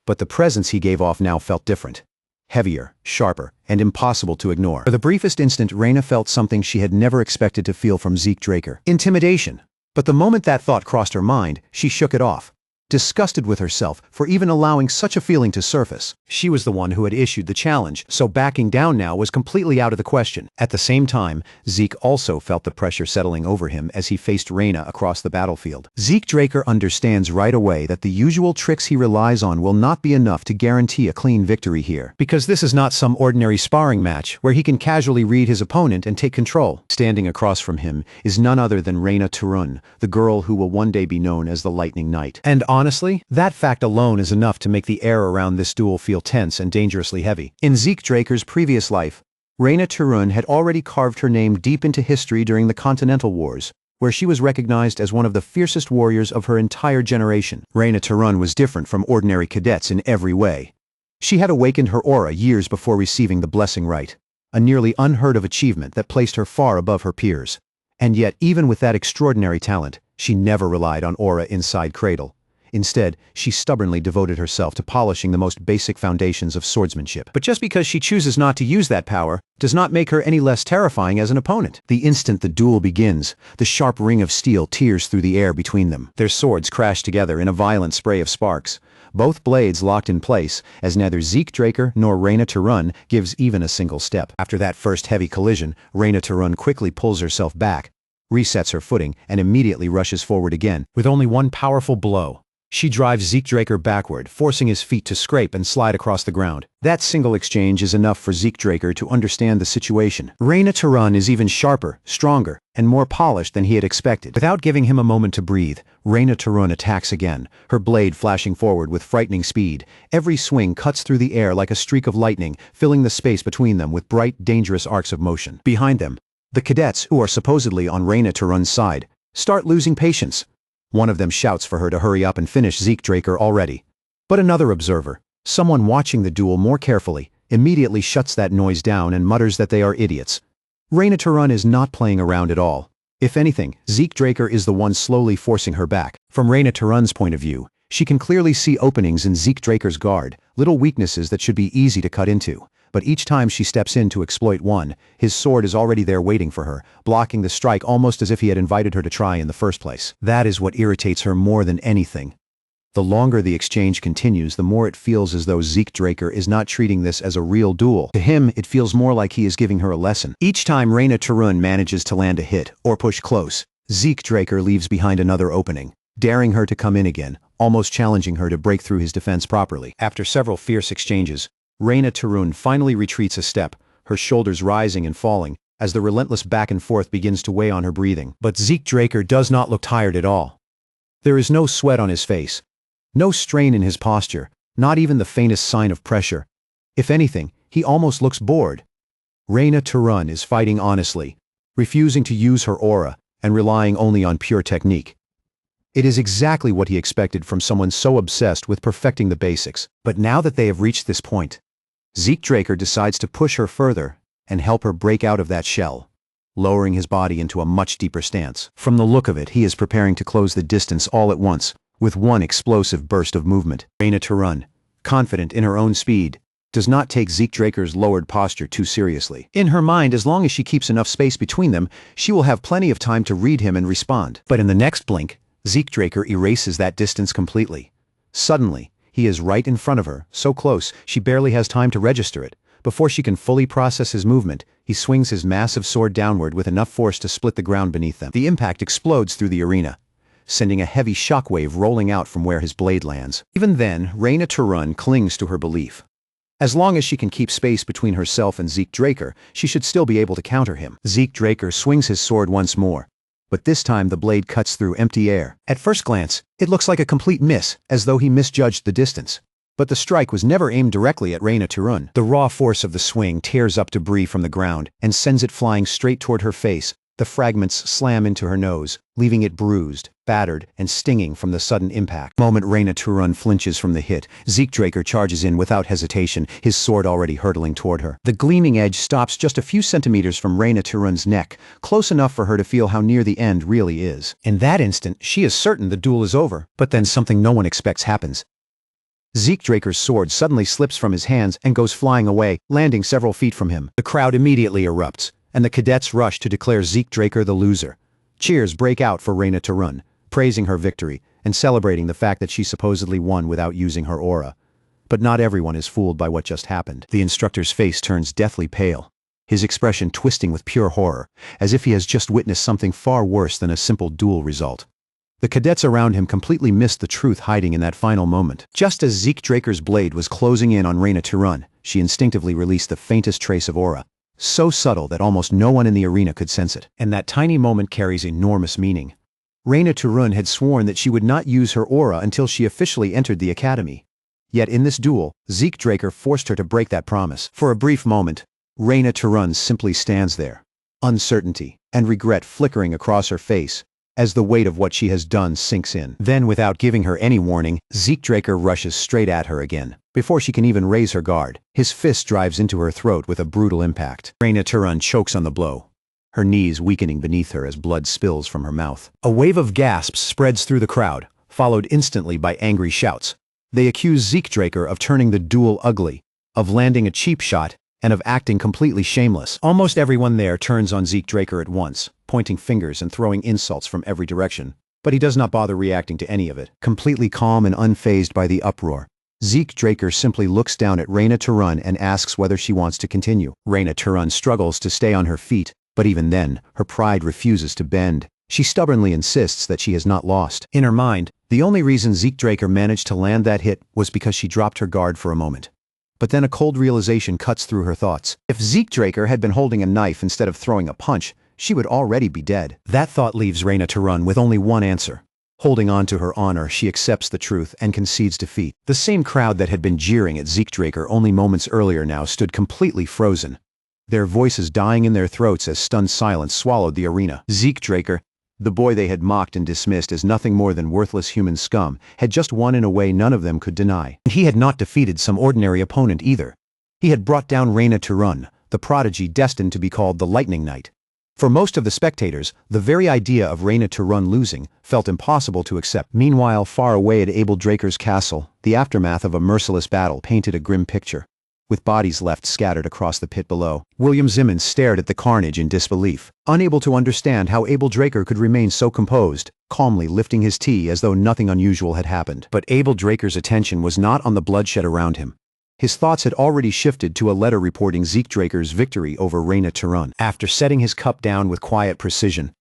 But the presence he gave off now felt different. Heavier, sharper, and impossible to ignore. For the briefest instant, Reina felt something she had never expected to feel from Zeke Draker. Intimidation. But the moment that thought crossed her mind, she shook it off, disgusted with herself for even allowing such a feeling to surface. She was the one who had issued the challenge, so backing down now was completely out of the question. At the same time, Zeke also felt the pressure settling over him as he faced Reina across the battlefield. Zeke Draker understands right away that the usual tricks he relies on will not be enough to guarantee a clean victory here, because this is not some ordinary sparring match where he can casually read his opponent and take control. Standing across from him is none other than Reina Turun, the girl who will one day be known as the Lightning Knight. And honestly, that fact alone is enough to make the air around this duel feel tense and dangerously heavy. In Zeke Draker's previous life, Reina Turun had already carved her name deep into history during the Continental Wars, where she was recognized as one of the fiercest warriors of her entire generation. Reina Turun was different from ordinary cadets in every way. She had awakened her aura years before receiving the blessing rite. a nearly unheard-of achievement that placed her far above her peers. And yet, even with that extraordinary talent, she never relied on aura inside Cradle. Instead, she stubbornly devoted herself to polishing the most basic foundations of swordsmanship. But just because she chooses not to use that power does not make her any less terrifying as an opponent. The instant the duel begins, the sharp ring of steel tears through the air between them. Their swords crash together in a violent spray of sparks, both blades locked in place, as neither Zeke Draker nor Reyna Tarun gives even a single step. After that first heavy collision, Reyna Tarun quickly pulls herself back, resets her footing, and immediately rushes forward again. With only one powerful blow, she drives Zeke Draker backward, forcing his feet to scrape and slide across the ground. That single exchange is enough for Zeke Draker to understand the situation. Reyna Tarun is even sharper, stronger, and more polished than he had expected. Without giving him a moment to breathe, Reyna Tarun attacks again, her blade flashing forward with frightening speed. Every swing cuts through the air like a streak of lightning, filling the space between them with bright, dangerous arcs of motion. Behind them, the cadets, who are supposedly on Reyna Tarun's side, start losing patience. One of them shouts for her to hurry up and finish Zeke Draker already. But another observer, someone watching the duel more carefully, immediately shuts that noise down and mutters that they are idiots. Reyna Tarun is not playing around at all. If anything, Zeke Draker is the one slowly forcing her back. From Reyna Tarun's point of view, she can clearly see openings in Zeke Draker's guard, little weaknesses that should be easy to cut into. But each time she steps in to exploit one, his sword is already there waiting for her, blocking the strike almost as if he had invited her to try in the first place. That is what irritates her more than anything. The longer the exchange continues, the more it feels as though Zeke Draker is not treating this as a real duel. To him, it feels more like he is giving her a lesson. Each time Reyna Tarun manages to land a hit, or push close, Zeke Draker leaves behind another opening, daring her to come in again, almost challenging her to break through his defense properly. After several fierce exchanges, Reyna Tarun finally retreats a step, her shoulders rising and falling, as the relentless back and forth begins to weigh on her breathing. But Zeke Draker does not look tired at all. There is no sweat on his face, no strain in his posture, not even the faintest sign of pressure. If anything, he almost looks bored. Reyna Tarun is fighting honestly, refusing to use her aura, and relying only on pure technique. It is exactly what he expected from someone so obsessed with perfecting the basics. But now that they have reached this point, Zeke Draker decides to push her further and help her break out of that shell, lowering his body into a much deeper stance. From the look of it, he is preparing to close the distance all at once, with one explosive burst of movement. Reyna Tarun, confident in her own speed, does not take Zeke Draker's lowered posture too seriously. In her mind, as long as she keeps enough space between them, she will have plenty of time to read him and respond. But in the next blink, Zeke Draker erases that distance completely. Suddenly, he is right in front of her, so close she barely has time to register it. Before she can fully process his movement, he swings his massive sword downward with enough force to split the ground beneath them. The impact explodes through the arena, sending a heavy shockwave rolling out from where his blade lands. Even then, Reyna Tarun clings to her belief. As long as she can keep space between herself and Zeke Draker, she should still be able to counter him. Zeke Draker swings his sword once more, but this time the blade cuts through empty air. At first glance, it looks like a complete miss, as though he misjudged the distance. But the strike was never aimed directly at Reyna Tarun. The raw force of the swing tears up debris from the ground and sends it flying straight toward her face. The fragments slam into her nose, leaving it bruised, battered, and stinging from the sudden impact. The moment Reyna Tarun flinches from the hit, Zeke Draker charges in without hesitation, his sword already hurtling toward her. The gleaming edge stops just a few centimeters from Reyna Tarun's neck, close enough for her to feel how near the end really is. In that instant, she is certain the duel is over, but then something no one expects happens. Zeke Draker's sword suddenly slips from his hands and goes flying away, landing several feet from him. The crowd immediately erupts, and the cadets rush to declare Zeke Draker the loser. Cheers break out for Reyna Tarun, praising her victory and celebrating the fact that she supposedly won without using her aura. But not everyone is fooled by what just happened. The instructor's face turns deathly pale, his expression twisting with pure horror, as if he has just witnessed something far worse than a simple duel result. The cadets around him completely missed the truth hiding in that final moment. Just as Zeke Draker's blade was closing in on Reyna Tarun, she instinctively released the faintest trace of aura, so subtle that almost no one in the arena could sense it. And that tiny moment carries enormous meaning. Reyna Tarun had sworn that she would not use her aura until she officially entered the academy. Yet in this duel, Zeke Draker forced her to break that promise. For a brief moment, Reyna Tarun simply stands there, uncertainty and regret flickering across her face, as the weight of what she has done sinks in. Then, without giving her any warning, Zeke Draker rushes straight at her again. Before she can even raise her guard, his fist drives into her throat with a brutal impact. Reina Turan chokes on the blow, her knees weakening beneath her as blood spills from her mouth. A wave of gasps spreads through the crowd, followed instantly by angry shouts. They accuse Zeke Draker of turning the duel ugly, of landing a cheap shot, and of acting completely shameless. Almost everyone there turns on Zeke Draker at once, pointing fingers and throwing insults from every direction. But he does not bother reacting to any of it. Completely calm and unfazed by the uproar, Zeke Draker simply looks down at Reina Turan and asks whether she wants to continue. Reina Turan struggles to stay on her feet, but even then, her pride refuses to bend. She stubbornly insists that she has not lost. In her mind, the only reason Zeke Draker managed to land that hit was because she dropped her guard for a moment. But then a cold realization cuts through her thoughts. If Zeke Draker had been holding a knife instead of throwing a punch, she would already be dead. That thought leaves Reina Turan with only one answer. Holding on to her honor, she accepts the truth and concedes defeat. The same crowd that had been jeering at Zeke Draker only moments earlier now stood completely frozen, their voices dying in their throats as stunned silence swallowed the arena. Zeke Draker, the boy they had mocked and dismissed as nothing more than worthless human scum, had just won in a way none of them could deny. And he had not defeated some ordinary opponent either. He had brought down Reina Turan, the prodigy destined to be called the Lightning Knight. For most of the spectators, the very idea of Reina Turan losing felt impossible to accept. Meanwhile, far away at Abel Draker's castle, the aftermath of a merciless battle painted a grim picture. With bodies left scattered across the pit below, William Zimmons stared at the carnage in disbelief, unable to understand how Abel Draker could remain so composed, calmly lifting his tea as though nothing unusual had happened. But Abel Draker's attention was not on the bloodshed around him. His thoughts had already shifted to a letter reporting Zeke Draker's victory over Reina Turan. After setting his cup down with quiet precision,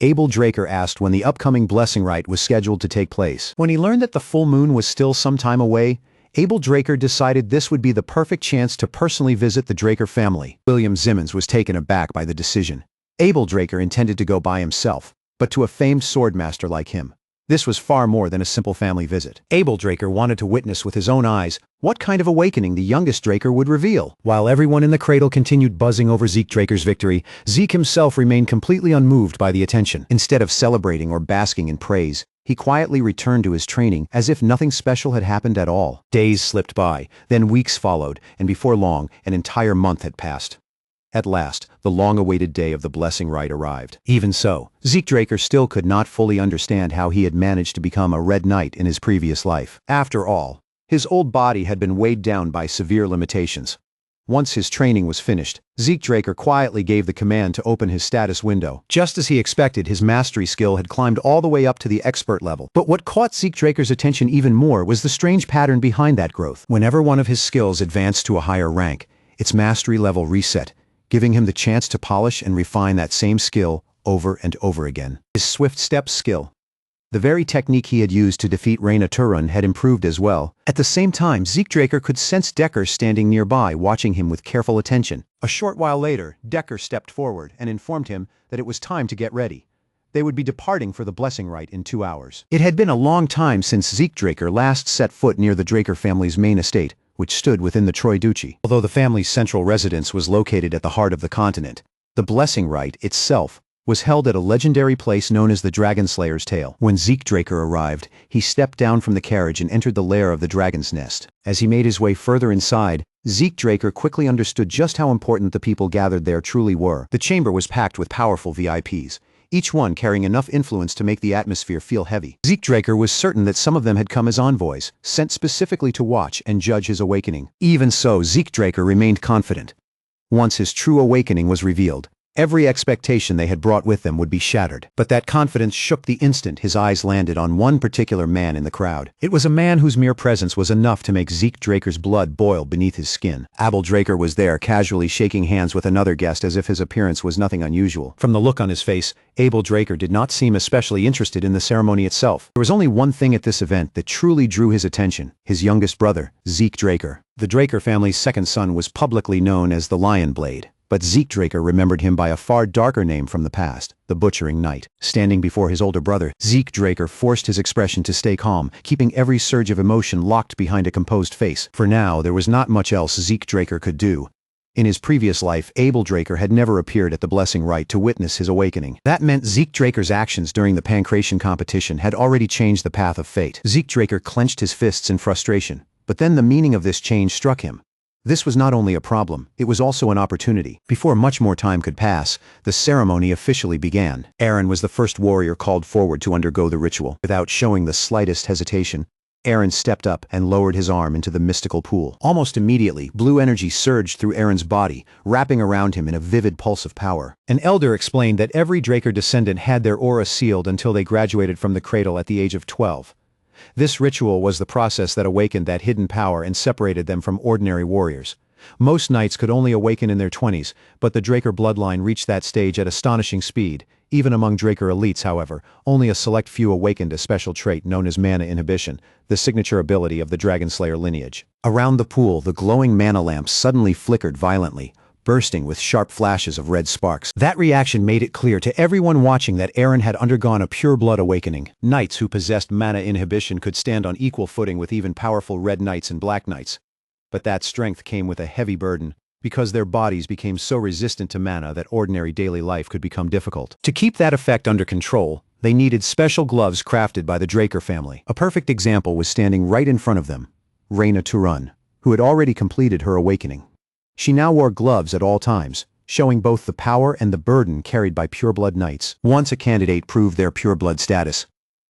Abel Draker asked when the upcoming blessing rite was scheduled to take place. When he learned that the full moon was still some time away, Abel Draker decided this would be the perfect chance to personally visit the Draker family. William Zimmons was taken aback by the decision. Abel Draker intended to go by himself, but to a famed swordmaster like him, this was far more than a simple family visit. Abel Draker wanted to witness with his own eyes what kind of awakening the youngest Draker would reveal. While everyone in the cradle continued buzzing over Zeke Draker's victory, Zeke himself remained completely unmoved by the attention. Instead of celebrating or basking in praise, he quietly returned to his training as if nothing special had happened at all. Days slipped by, then weeks followed, and before long, an entire month had passed. At last, the long-awaited day of the blessing rite arrived. Even so, Zeke Draker still could not fully understand how he had managed to become a Red Knight in his previous life. After all, his old body had been weighed down by severe limitations. Once his training was finished, Zeke Draker quietly gave the command to open his status window. Just as he expected, his mastery skill had climbed all the way up to the expert level. But what caught Zeke Draker's attention even more was the strange pattern behind that growth. Whenever one of his skills advanced to a higher rank, its mastery level reset, giving him the chance to polish and refine that same skill over and over again. His swift step skill, the very technique he had used to defeat Reina Turan, had improved as well. At the same time, Zeke Draker could sense Decker standing nearby, watching him with careful attention. A short while later, Decker stepped forward and informed him that it was time to get ready. They would be departing for the blessing rite in 2 hours. It had been a long time since Zeke Draker last set foot near the Draker family's main estate, which stood within the Troy Duchy. Although the family's central residence was located at the heart of the continent, the blessing rite itself was held at a legendary place known as the Dragonslayer's Tail. When Zeke Draker arrived, he stepped down from the carriage and entered the lair of the dragon's nest. As he made his way further inside, Zeke Draker quickly understood just how important the people gathered there truly were. The chamber was packed with powerful VIPs, each one carrying enough influence to make the atmosphere feel heavy. Zeke Draker was certain that some of them had come as envoys, sent specifically to watch and judge his awakening. Even so, Zeke Draker remained confident. Once his true awakening was revealed, every expectation they had brought with them would be shattered. But that confidence shook the instant his eyes landed on one particular man in the crowd. It was a man whose mere presence was enough to make Zeke Draker's blood boil beneath his skin. Abel Draker was there, casually shaking hands with another guest as if his appearance was nothing unusual. From the look on his face, Abel Draker did not seem especially interested in the ceremony itself. There was only one thing at this event that truly drew his attention: his youngest brother, Zeke Draker. The Draker family's second son was publicly known as the Lion Blade, but Zeke Draker remembered him by a far darker name from the past, the Butchering Knight. Standing before his older brother, Zeke Draker forced his expression to stay calm, keeping every surge of emotion locked behind a composed face. For now, there was not much else Zeke Draker could do. In his previous life, Abel Draker had never appeared at the Blessing Rite to witness his awakening. That meant Zeke Draker's actions during the Pancration competition had already changed the path of fate. Zeke Draker clenched his fists in frustration, but then the meaning of this change struck him. This was not only a problem, it was also an opportunity. Before much more time could pass, the ceremony officially began. Aaron was the first warrior called forward to undergo the ritual. Without showing the slightest hesitation, Aaron stepped up and lowered his arm into the mystical pool. Almost immediately, blue energy surged through Aaron's body, wrapping around him in a vivid pulse of power. An elder explained that every Draker descendant had their aura sealed until they graduated from the cradle at the age of 12. This ritual was the process that awakened that hidden power and separated them from ordinary warriors. Most knights could only awaken in their 20s, but the Draker bloodline reached that stage at astonishing speed. Even among Draker elites, however, only a select few awakened a special trait known as mana inhibition, the signature ability of the Dragonslayer lineage. Around the pool, the glowing mana lamps suddenly flickered violently, bursting with sharp flashes of red sparks. That reaction made it clear to everyone watching that Aaron had undergone a pure blood awakening. Knights who possessed mana inhibition could stand on equal footing with even powerful red knights and black knights. But that strength came with a heavy burden, because their bodies became so resistant to mana that ordinary daily life could become difficult. To keep that effect under control, they needed special gloves crafted by the Draker family. A perfect example was standing right in front of them, Reyna Turun, who had already completed her awakening. She now wore gloves at all times, showing both the power and the burden carried by pureblood knights. Once a candidate proved their pureblood status,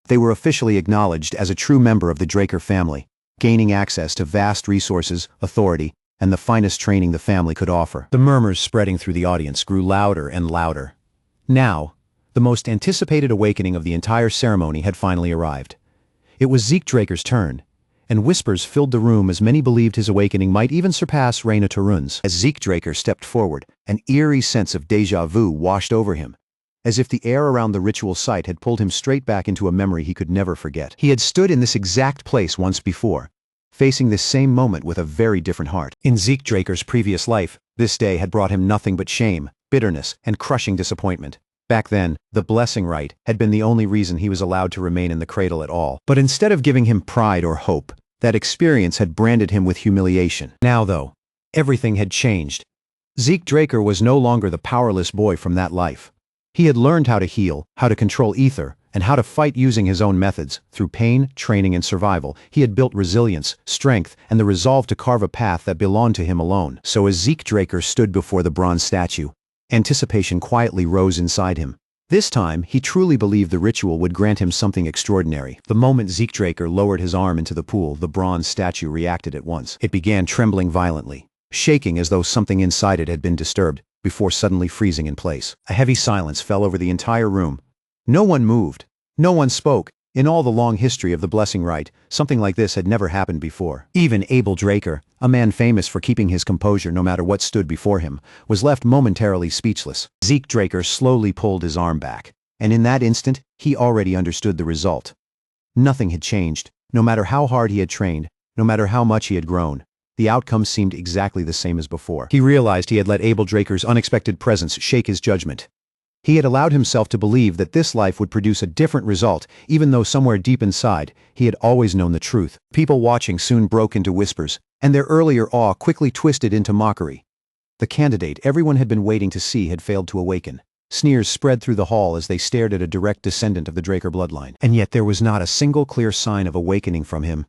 they were officially acknowledged as a true member of the Draker family, gaining access to vast resources, authority, and the finest training the family could offer. The murmurs spreading through the audience grew louder and louder. Now, the most anticipated awakening of the entire ceremony had finally arrived. It was Zeke Draker's turn, and whispers filled the room as many believed his awakening might even surpass Reyna Turun's. As Zeke Draker stepped forward, an eerie sense of déjà vu washed over him, as if the air around the ritual site had pulled him straight back into a memory he could never forget. He had stood in this exact place once before, facing this same moment with a very different heart. In Zeke Draker's previous life, this day had brought him nothing but shame, bitterness, and crushing disappointment. Back then, the Blessing Rite had been the only reason he was allowed to remain in the cradle at all. But instead of giving him pride or hope, that experience had branded him with humiliation. Now, though, everything had changed. Zeke Draker was no longer the powerless boy from that life. He had learned how to heal, how to control ether, and how to fight using his own methods. Through pain, training, and survival, he had built resilience, strength, and the resolve to carve a path that belonged to him alone. So as Zeke Draker stood before the bronze statue, anticipation quietly rose inside him. This time, he truly believed the ritual would grant him something extraordinary. The moment Zeke Draker lowered his arm into the pool, the bronze statue reacted at once. It began trembling violently, shaking as though something inside it had been disturbed, before suddenly freezing in place. A heavy silence fell over the entire room. No one moved. No one spoke. In all the long history of the Blessing Rite, something like this had never happened before. Even Abel Draker, a man famous for keeping his composure no matter what stood before him, was left momentarily speechless. Zeke Draker slowly pulled his arm back, and in that instant, he already understood the result. Nothing had changed. No matter how hard he had trained, no matter how much he had grown, the outcome seemed exactly the same as before. He realized he had let Abel Draker's unexpected presence shake his judgment. He had allowed himself to believe that this life would produce a different result, even though somewhere deep inside, he had always known the truth. People watching soon broke into whispers, and their earlier awe quickly twisted into mockery. The candidate everyone had been waiting to see had failed to awaken. Sneers spread through the hall as they stared at a direct descendant of the Draker bloodline. And yet there was not a single clear sign of awakening from him.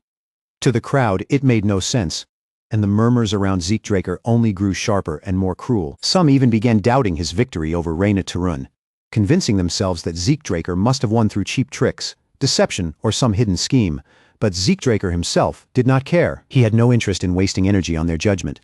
To the crowd, it made no sense, and the murmurs around Zeke Draker only grew sharper and more cruel. Some even began doubting his victory over Reyna Turun, convincing themselves that Zeke Draker must have won through cheap tricks, deception, or some hidden scheme. But Zeke Draker himself did not care. He had no interest in wasting energy on their judgment.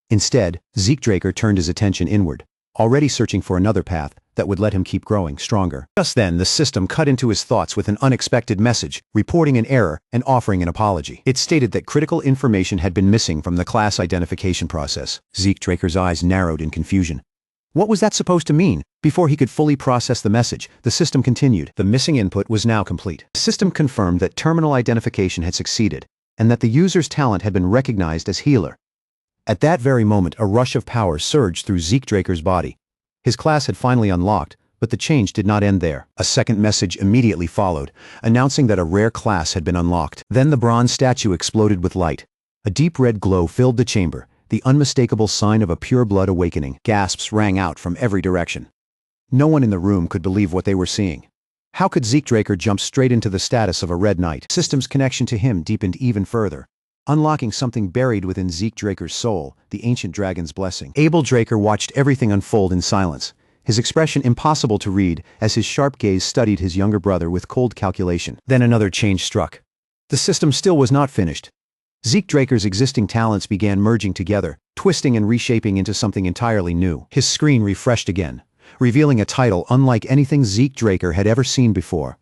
Instead, Zeke Draker turned his attention inward, already searching for another path that would let him keep growing stronger. Just then, the system cut into his thoughts with an unexpected message, reporting an error and offering an apology. It stated that critical information had been missing from the class identification process. Zeke Draker's eyes narrowed in confusion. What was that supposed to mean? Before he could fully process the message, the system continued. The missing input was now complete. The system confirmed that terminal identification had succeeded, and that the user's talent had been recognized as healer. At that very moment, a rush of power surged through Zeke Draker's body. His class had finally unlocked, but the change did not end there. A second message immediately followed, announcing that a rare class had been unlocked. Then the bronze statue exploded with light. A deep red glow filled the chamber, the unmistakable sign of a pure-blood awakening. Gasps rang out from every direction. No one in the room could believe what they were seeing. How could Zeke Draker jump straight into the status of a Red Knight? System's connection to him deepened even further, unlocking something buried within Zeke Draker's soul, the ancient dragon's blessing. Abel Draker watched everything unfold in silence, his expression impossible to read as his sharp gaze studied his younger brother with cold calculation. Then another change struck. The system still was not finished. Zeke Draker's existing talents began merging together, twisting and reshaping into something entirely new. His screen refreshed again, revealing a title unlike anything Zeke Draker had ever seen before.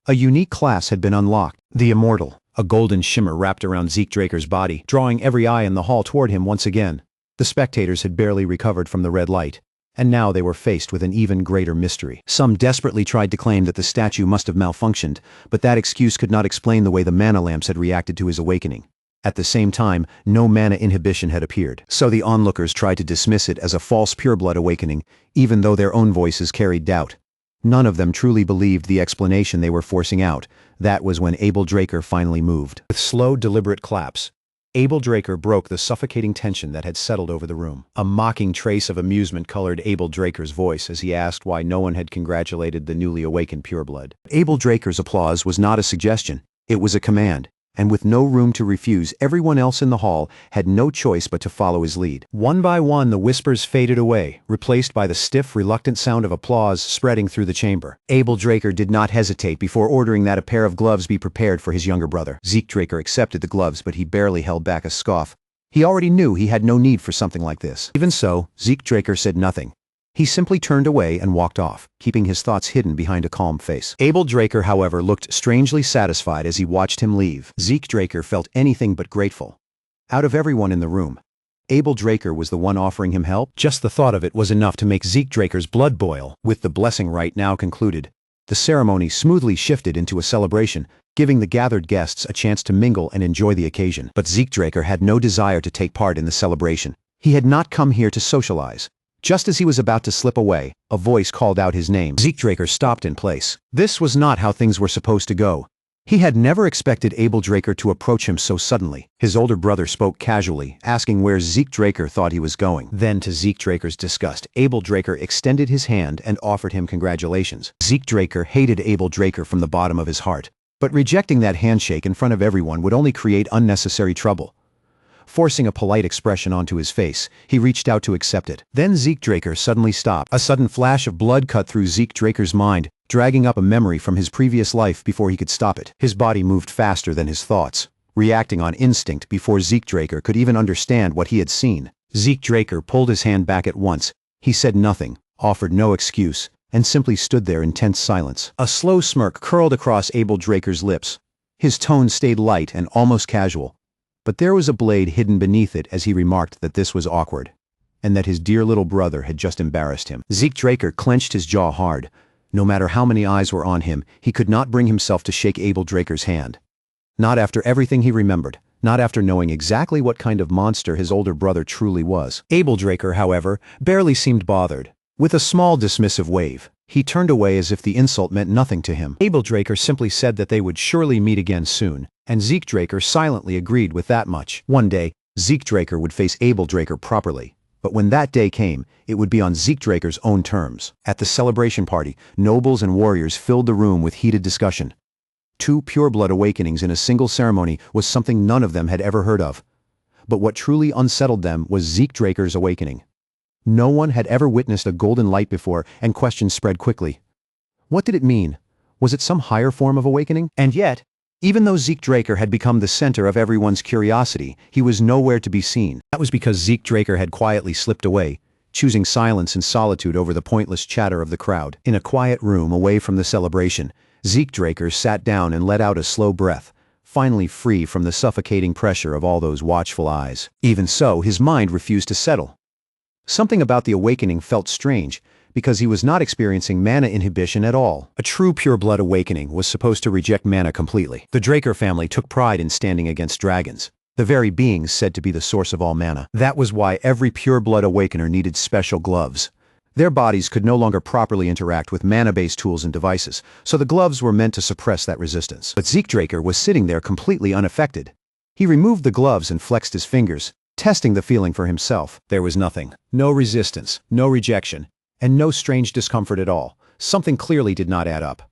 A unique class had been unlocked, the Immortal. A golden shimmer wrapped around Zeke Draker's body, drawing every eye in the hall toward him once again. The spectators had barely recovered from the red light, and now they were faced with an even greater mystery. Some desperately tried to claim that the statue must have malfunctioned, but that excuse could not explain the way the mana lamps had reacted to his awakening. At the same time, no mana inhibition had appeared, so the onlookers tried to dismiss it as a false pureblood awakening, even though their own voices carried doubt. None of them truly believed the explanation they were forcing out. That was when Abel Draker finally moved. With slow, deliberate claps, Abel Draker broke the suffocating tension that had settled over the room. A mocking trace of amusement colored Abel Draker's voice as he asked why no one had congratulated the newly awakened pureblood. Abel Draker's applause was not a suggestion, it was a command, and with no room to refuse, everyone else in the hall had no choice but to follow his lead. One by one, the whispers faded away, replaced by the stiff, reluctant sound of applause spreading through the chamber. Abel Draker did not hesitate before ordering that a pair of gloves be prepared for his younger brother. Zeke Draker accepted the gloves, but he barely held back a scoff. He already knew he had no need for something like this. Even so, Zeke Draker said nothing. He simply turned away and walked off, keeping his thoughts hidden behind a calm face. Abel Draker, however, looked strangely satisfied as he watched him leave. Zeke Draker felt anything but grateful. Out of everyone in the room, Abel Draker was the one offering him help. Just the thought of it was enough to make Zeke Draker's blood boil. With the blessing rite now concluded, the ceremony smoothly shifted into a celebration, giving the gathered guests a chance to mingle and enjoy the occasion. But Zeke Draker had no desire to take part in the celebration. He had not come here to socialize. Just as he was about to slip away, a voice called out his name. Zeke Draker stopped in place. This was not how things were supposed to go. He had never expected Abel Draker to approach him so suddenly. His older brother spoke casually, asking where Zeke Draker thought he was going. Then, to Zeke Draker's disgust, Abel Draker extended his hand and offered him congratulations. Zeke Draker hated Abel Draker from the bottom of his heart, but rejecting that handshake in front of everyone would only create unnecessary trouble. Forcing a polite expression onto his face, he reached out to accept it. Then Zeke Draker suddenly stopped. A sudden flash of blood cut through Zeke Draker's mind, dragging up a memory from his previous life before he could stop it. His body moved faster than his thoughts, reacting on instinct before Zeke Draker could even understand what he had seen. Zeke Draker pulled his hand back at once. He said nothing, offered no excuse, and simply stood there in tense silence. A slow smirk curled across Abel Draker's lips. His tone stayed light and almost casual. But there was a blade hidden beneath it as he remarked that this was awkward, and that his dear little brother had just embarrassed him. Zeke Draker clenched his jaw hard. No matter how many eyes were on him, he could not bring himself to shake Abel Draker's hand. Not after everything he remembered, not after knowing exactly what kind of monster his older brother truly was. Abel Draker, however, barely seemed bothered. With a small dismissive wave, he turned away as if the insult meant nothing to him. Abel Draker simply said that they would surely meet again soon, and Zeke Draker silently agreed with that much. One day, Zeke Draker would face Abel Draker properly, but when that day came, it would be on Zeke Draker's own terms. At the celebration party, nobles and warriors filled the room with heated discussion. 2 pureblood awakenings in a single ceremony was something none of them had ever heard of. But what truly unsettled them was Zeke Draker's awakening. No one had ever witnessed a golden light before, and questions spread quickly. What did it mean? Was it some higher form of awakening? And yet, even though Zeke Draker had become the center of everyone's curiosity, he was nowhere to be seen. That was because Zeke Draker had quietly slipped away, choosing silence and solitude over the pointless chatter of the crowd. In a quiet room away from the celebration, Zeke Draker sat down and let out a slow breath, finally free from the suffocating pressure of all those watchful eyes. Even so, his mind refused to settle. Something about the awakening felt strange, because he was not experiencing mana inhibition at all. A true pureblood awakening was supposed to reject mana completely. The Draker family took pride in standing against dragons, the very beings said to be the source of all mana. That was why every pureblood awakener needed special gloves. Their bodies could no longer properly interact with mana-based tools and devices, so the gloves were meant to suppress that resistance. But Zeke Draker was sitting there completely unaffected. He removed the gloves and flexed his fingers, Testing the feeling for himself, there was nothing. No resistance, no rejection, and no strange discomfort at all. Something clearly did not add up.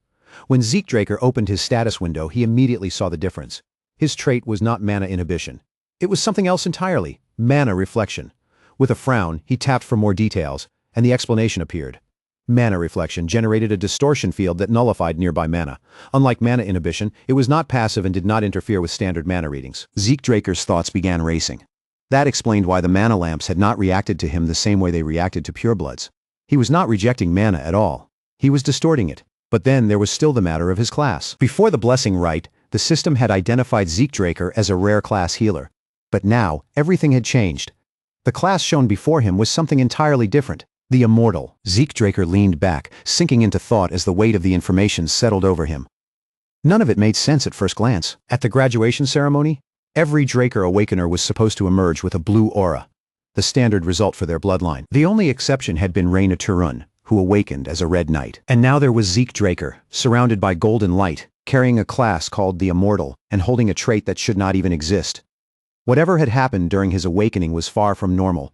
When Zeke Draker opened his status window, he immediately saw the difference. His trait was not mana inhibition. It was something else entirely, mana reflection. With a frown, he tapped for more details, and the explanation appeared. Mana reflection generated a distortion field that nullified nearby mana. Unlike mana inhibition, it was not passive and did not interfere with standard mana readings. Zeke Draker's thoughts began racing. That explained why the mana lamps had not reacted to him the same way they reacted to purebloods. He was not rejecting mana at all. He was distorting it. But then there was still the matter of his class. Before the blessing rite, the system had identified Zeke Draker as a rare class healer. But now, everything had changed. The class shown before him was something entirely different. The immortal. Zeke Draker leaned back, sinking into thought as the weight of the information settled over him. None of it made sense at first glance. At the graduation ceremony, every Draker Awakener was supposed to emerge with a blue aura, the standard result for their bloodline. The only exception had been Reyna Turun, who awakened as a Red Knight. And now there was Zeke Draker, surrounded by golden light, carrying a class called the Immortal, and holding a trait that should not even exist. Whatever had happened during his awakening was far from normal.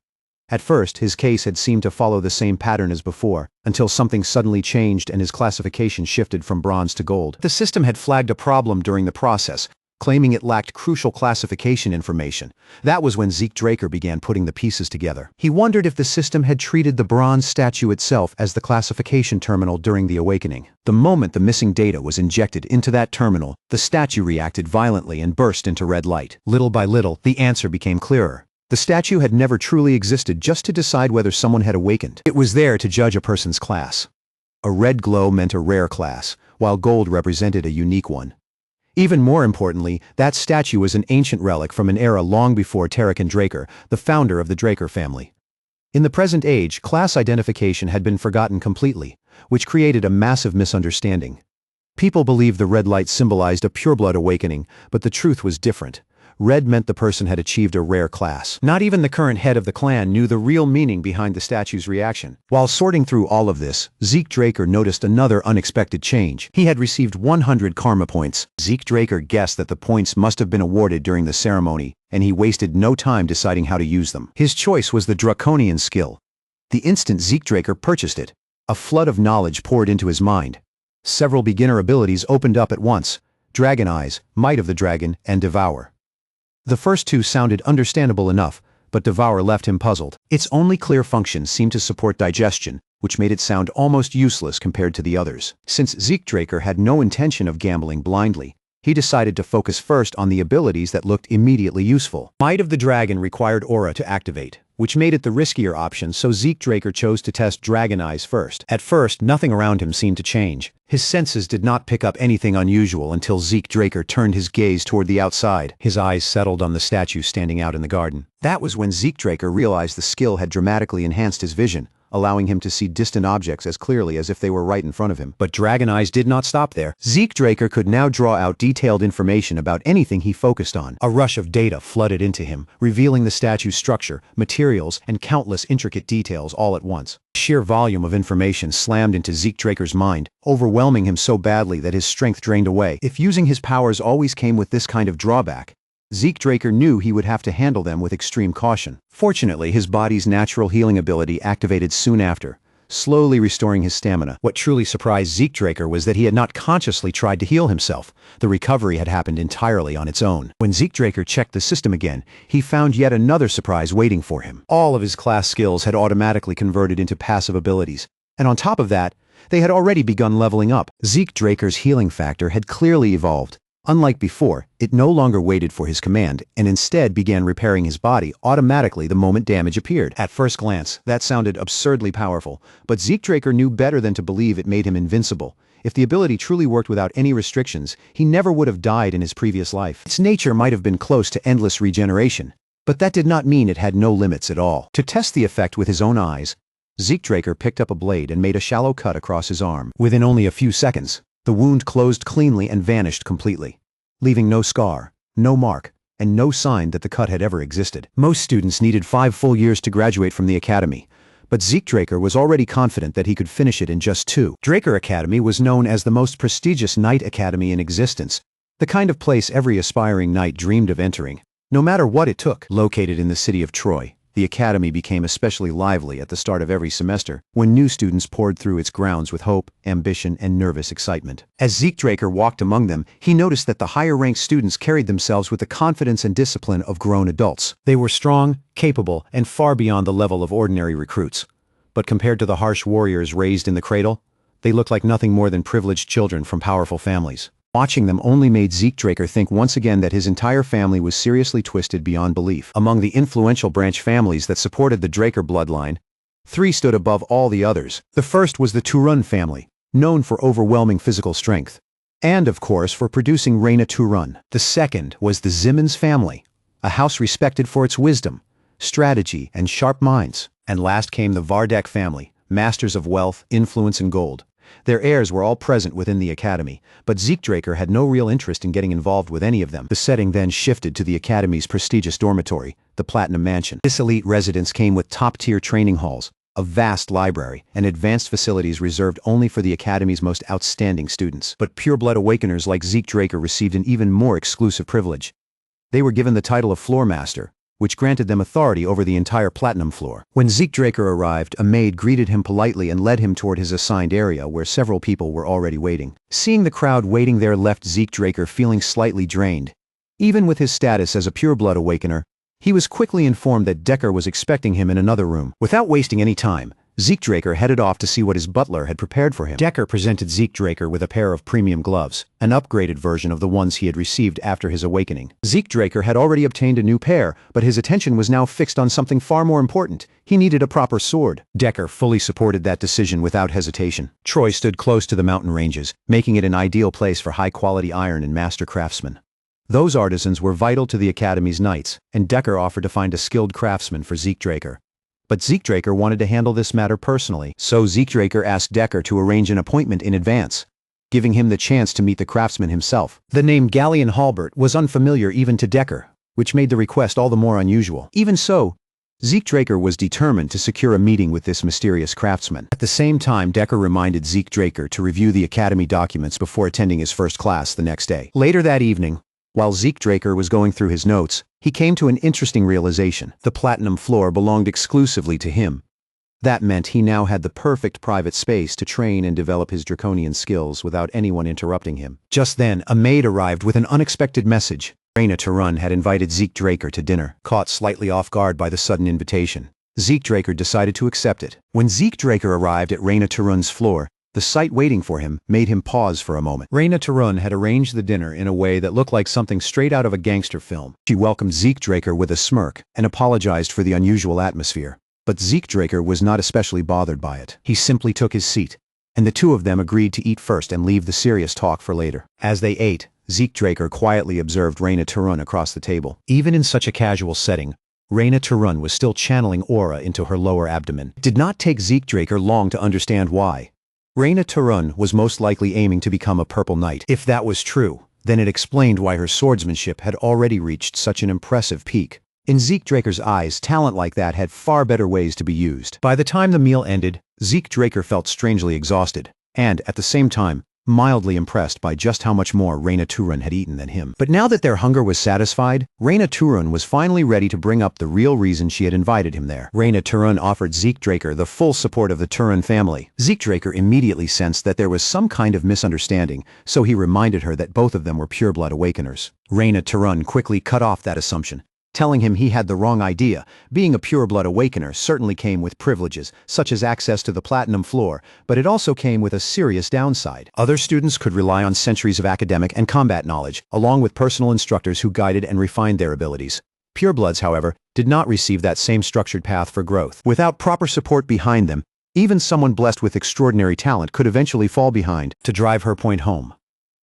At first, his case had seemed to follow the same pattern as before, until something suddenly changed and his classification shifted from bronze to gold. The system had flagged a problem during the process, claiming it lacked crucial classification information. That was when Zeke Draker began putting the pieces together. He wondered if the system had treated the bronze statue itself as the classification terminal during the awakening. The moment the missing data was injected into that terminal, the statue reacted violently and burst into red light. Little by little, the answer became clearer. The statue had never truly existed just to decide whether someone had awakened. It was there to judge a person's class. A red glow meant a rare class, while gold represented a unique one. Even more importantly, that statue was an ancient relic from an era long before Tarakan Draker, the founder of the Draker family. In the present age, class identification had been forgotten completely, which created a massive misunderstanding. People believed the red light symbolized a pureblood awakening, but the truth was different. Red meant the person had achieved a rare class. Not even the current head of the clan knew the real meaning behind the statue's reaction. While sorting through all of this, Zeke Draker noticed another unexpected change. He had received 100 karma points. Zeke Draker guessed that the points must have been awarded during the ceremony, and he wasted no time deciding how to use them. His choice was the Draconian skill. The instant Zeke Draker purchased it, a flood of knowledge poured into his mind. Several beginner abilities opened up at once: Dragon Eyes, Might of the Dragon, and Devour. The first two sounded understandable enough, but Devour left him puzzled. Its only clear function seemed to support digestion, which made it sound almost useless compared to the others. Since Zeke Draker had no intention of gambling blindly, he decided to focus first on the abilities that looked immediately useful. Might of the Dragon required aura to activate, which made it the riskier option, so Zeke Draker chose to test Dragon Eyes first. At first, nothing around him seemed to change. His senses did not pick up anything unusual until Zeke Draker turned his gaze toward the outside. His eyes settled on the statue standing out in the garden. That was when Zeke Draker realized the skill had dramatically enhanced his vision, allowing him to see distant objects as clearly as if they were right in front of him. But Dragon Eyes did not stop there. Zeke Draker could now draw out detailed information about anything he focused on. A rush of data flooded into him, revealing the statue's structure, materials, and countless intricate details all at once. The sheer volume of information slammed into Zeke Draker's mind, overwhelming him so badly that his strength drained away. If using his powers always came with this kind of drawback, Zeke Draker knew he would have to handle them with extreme caution. Fortunately, his body's natural healing ability activated soon after, slowly restoring his stamina. What truly surprised Zeke Draker was that he had not consciously tried to heal himself. The recovery had happened entirely on its own. When Zeke Draker checked the system again, he found yet another surprise waiting for him. All of his class skills had automatically converted into passive abilities, and on top of that, they had already begun leveling up. Zeke Draker's healing factor had clearly evolved. Unlike before, it no longer waited for his command, and instead began repairing his body automatically the moment damage appeared. At first glance, that sounded absurdly powerful, but Zeke Draker knew better than to believe it made him invincible. If the ability truly worked without any restrictions, he never would have died in his previous life. Its nature might have been close to endless regeneration, but that did not mean it had no limits at all. To test the effect with his own eyes, Zeke Draker picked up a blade and made a shallow cut across his arm. Within only a few seconds, the wound closed cleanly and vanished completely, leaving no scar, no mark, and no sign that the cut had ever existed. Most students needed 5 full years to graduate from the academy, but Zeke Draker was already confident that he could finish it in just 2. Draker Academy was known as the most prestigious knight academy in existence, the kind of place every aspiring knight dreamed of entering. no matter what it took. Located in the city of Troy, the academy became especially lively at the start of every semester, when new students poured through its grounds with hope, ambition, and nervous excitement. As Zeke Draker walked among them, he noticed that the higher-ranked students carried themselves with the confidence and discipline of grown adults. They were strong, capable, and far beyond the level of ordinary recruits. But compared to the harsh warriors raised in the cradle, they looked like nothing more than privileged children from powerful families. Watching them only made Zeke Draker think once again that his entire family was seriously twisted beyond belief. Among the influential branch families that supported the Draker bloodline, 3 stood above all the others. The first was the Turun family, known for overwhelming physical strength, and of course for producing Reina Turun. The second was the Zimmons family, a house respected for its wisdom, strategy, and sharp minds. And last came the Vardek family, masters of wealth, influence, and gold. Their heirs were all present within the academy, but Zeke Draker had no real interest in getting involved with any of them. The setting then shifted to the academy's prestigious dormitory, the Platinum Mansion. This elite residence came with top-tier training halls, a vast library, and advanced facilities reserved only for the academy's most outstanding students. But pure-blood awakeners like Zeke Draker received an even more exclusive privilege. They were given the title of Floor Master, which granted them authority over the entire platinum floor. When Zeke Draker arrived, a maid greeted him politely and led him toward his assigned area where several people were already waiting. Seeing the crowd waiting there left Zeke Draker feeling slightly drained. Even with his status as a pure-blood awakener, he was quickly informed that Decker was expecting him in another room. Without wasting any time, Zeke Draker headed off to see what his butler had prepared for him. Decker presented Zeke Draker with a pair of premium gloves, an upgraded version of the ones he had received after his awakening. Zeke Draker had already obtained a new pair, but his attention was now fixed on something far more important. He needed a proper sword. Decker fully supported that decision without hesitation. Troy stood close to the mountain ranges, making it an ideal place for high-quality iron and master craftsmen. Those artisans were vital to the Academy's knights, and Decker offered to find a skilled craftsman for Zeke Draker. But Zeke Draker wanted to handle this matter personally, so Zeke Draker asked Decker to arrange an appointment in advance, giving him the chance to meet the craftsman himself. The name Galleon Halbert was unfamiliar even to Decker, which made the request all the more unusual. Even so, Zeke Draker was determined to secure a meeting with this mysterious craftsman. At the same time, Decker reminded Zeke Draker to review the Academy documents before attending his first class the next day. Later that evening, while Zeke Draker was going through his notes, he came to an interesting realization. The platinum floor belonged exclusively to him. That meant he now had the perfect private space to train and develop his draconian skills without anyone interrupting him. Just then, a maid arrived with an unexpected message. Reina Turun had invited Zeke Draker to dinner. Caught slightly off guard by the sudden invitation, Zeke Draker decided to accept it. When Zeke Draker arrived at Reina Turun's floor, the sight waiting for him made him pause for a moment. Reina Turun had arranged the dinner in a way that looked like something straight out of a gangster film. She welcomed Zeke Draker with a smirk and apologized for the unusual atmosphere. But Zeke Draker was not especially bothered by it. He simply took his seat, and the two of them agreed to eat first and leave the serious talk for later. As they ate, Zeke Draker quietly observed Reina Turun across the table. Even in such a casual setting, Reina Turun was still channeling aura into her lower abdomen. It did not take Zeke Draker long to understand why. Reina Turun was most likely aiming to become a purple knight. If that was true, then it explained why her swordsmanship had already reached such an impressive peak. In Zeke Draker's eyes, talent like that had far better ways to be used. By the time the meal ended, Zeke Draker felt strangely exhausted, and, at the same time, mildly impressed by just how much more Reina Turun had eaten than him. But now that their hunger was satisfied, Reina Turun was finally ready to bring up the real reason she had invited him there. Reina Turun offered Zeke Draker the full support of the Turun family. Zeke Draker immediately sensed that there was some kind of misunderstanding, so he reminded her that both of them were pure-blood awakeners. Reina Turun quickly cut off that assumption, telling him he had the wrong idea. Being a pure-blood awakener certainly came with privileges, such as access to the platinum floor, but it also came with a serious downside. Other students could rely on centuries of academic and combat knowledge, along with personal instructors who guided and refined their abilities. Purebloods, however, did not receive that same structured path for growth. Without proper support behind them, even someone blessed with extraordinary talent could eventually fall behind. To drive her point home,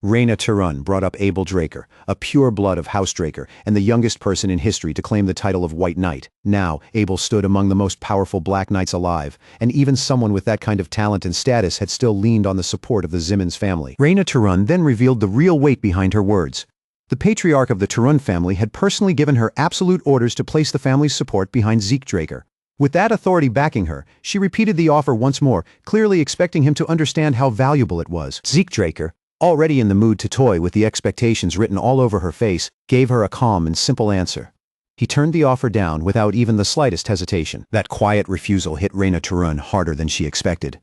Reina Turun brought up Abel Draker, a pure blood of House Draker and the youngest person in history to claim the title of White Knight. Now, Abel stood among the most powerful Black Knights alive, and even someone with that kind of talent and status had still leaned on the support of the Zimmons family. Reina Turun then revealed the real weight behind her words. The patriarch of the Turun family had personally given her absolute orders to place the family's support behind Zeke Draker. With that authority backing her, she repeated the offer once more, clearly expecting him to understand how valuable it was. Zeke Draker, already in the mood to toy with the expectations written all over her face, gave her a calm and simple answer. He turned the offer down without even the slightest hesitation. That quiet refusal hit Reina Tarun harder than she expected.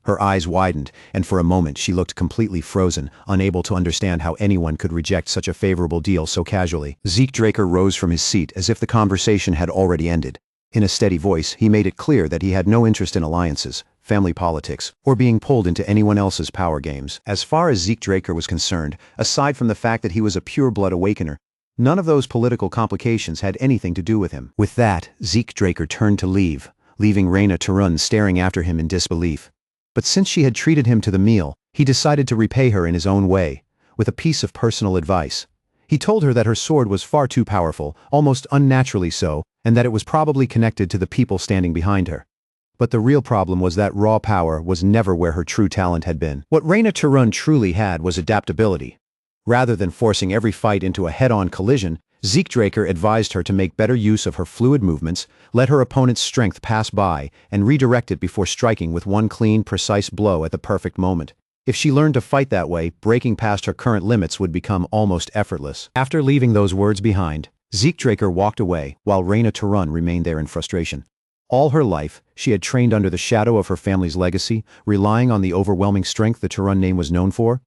Her eyes widened, and for a moment she looked completely frozen, unable to understand how anyone could reject such a favorable deal so casually. Zeke Draker rose from his seat as if the conversation had already ended. In a steady voice, he made it clear that he had no interest in alliances, family politics, or being pulled into anyone else's power games. As far as Zeke Draker was concerned, aside from the fact that he was a pure-blood awakener, none of those political complications had anything to do with him. With that, Zeke Draker turned to leave, leaving Reina Tarun staring after him in disbelief. But since she had treated him to the meal, he decided to repay her in his own way, with a piece of personal advice. He told her that her sword was far too powerful, almost unnaturally so, and that it was probably connected to the people standing behind her. But the real problem was that raw power was never where her true talent had been. What Reina Tarun truly had was adaptability. Rather than forcing every fight into a head-on collision, Zeke Draker advised her to make better use of her fluid movements, let her opponent's strength pass by, and redirect it before striking with one clean, precise blow at the perfect moment. If she learned to fight that way, breaking past her current limits would become almost effortless. After leaving those words behind, Zeke Draker walked away, while Reina Tarun remained there in frustration. All her life, she had trained under the shadow of her family's legacy, relying on the overwhelming strength the Tarun name was known for.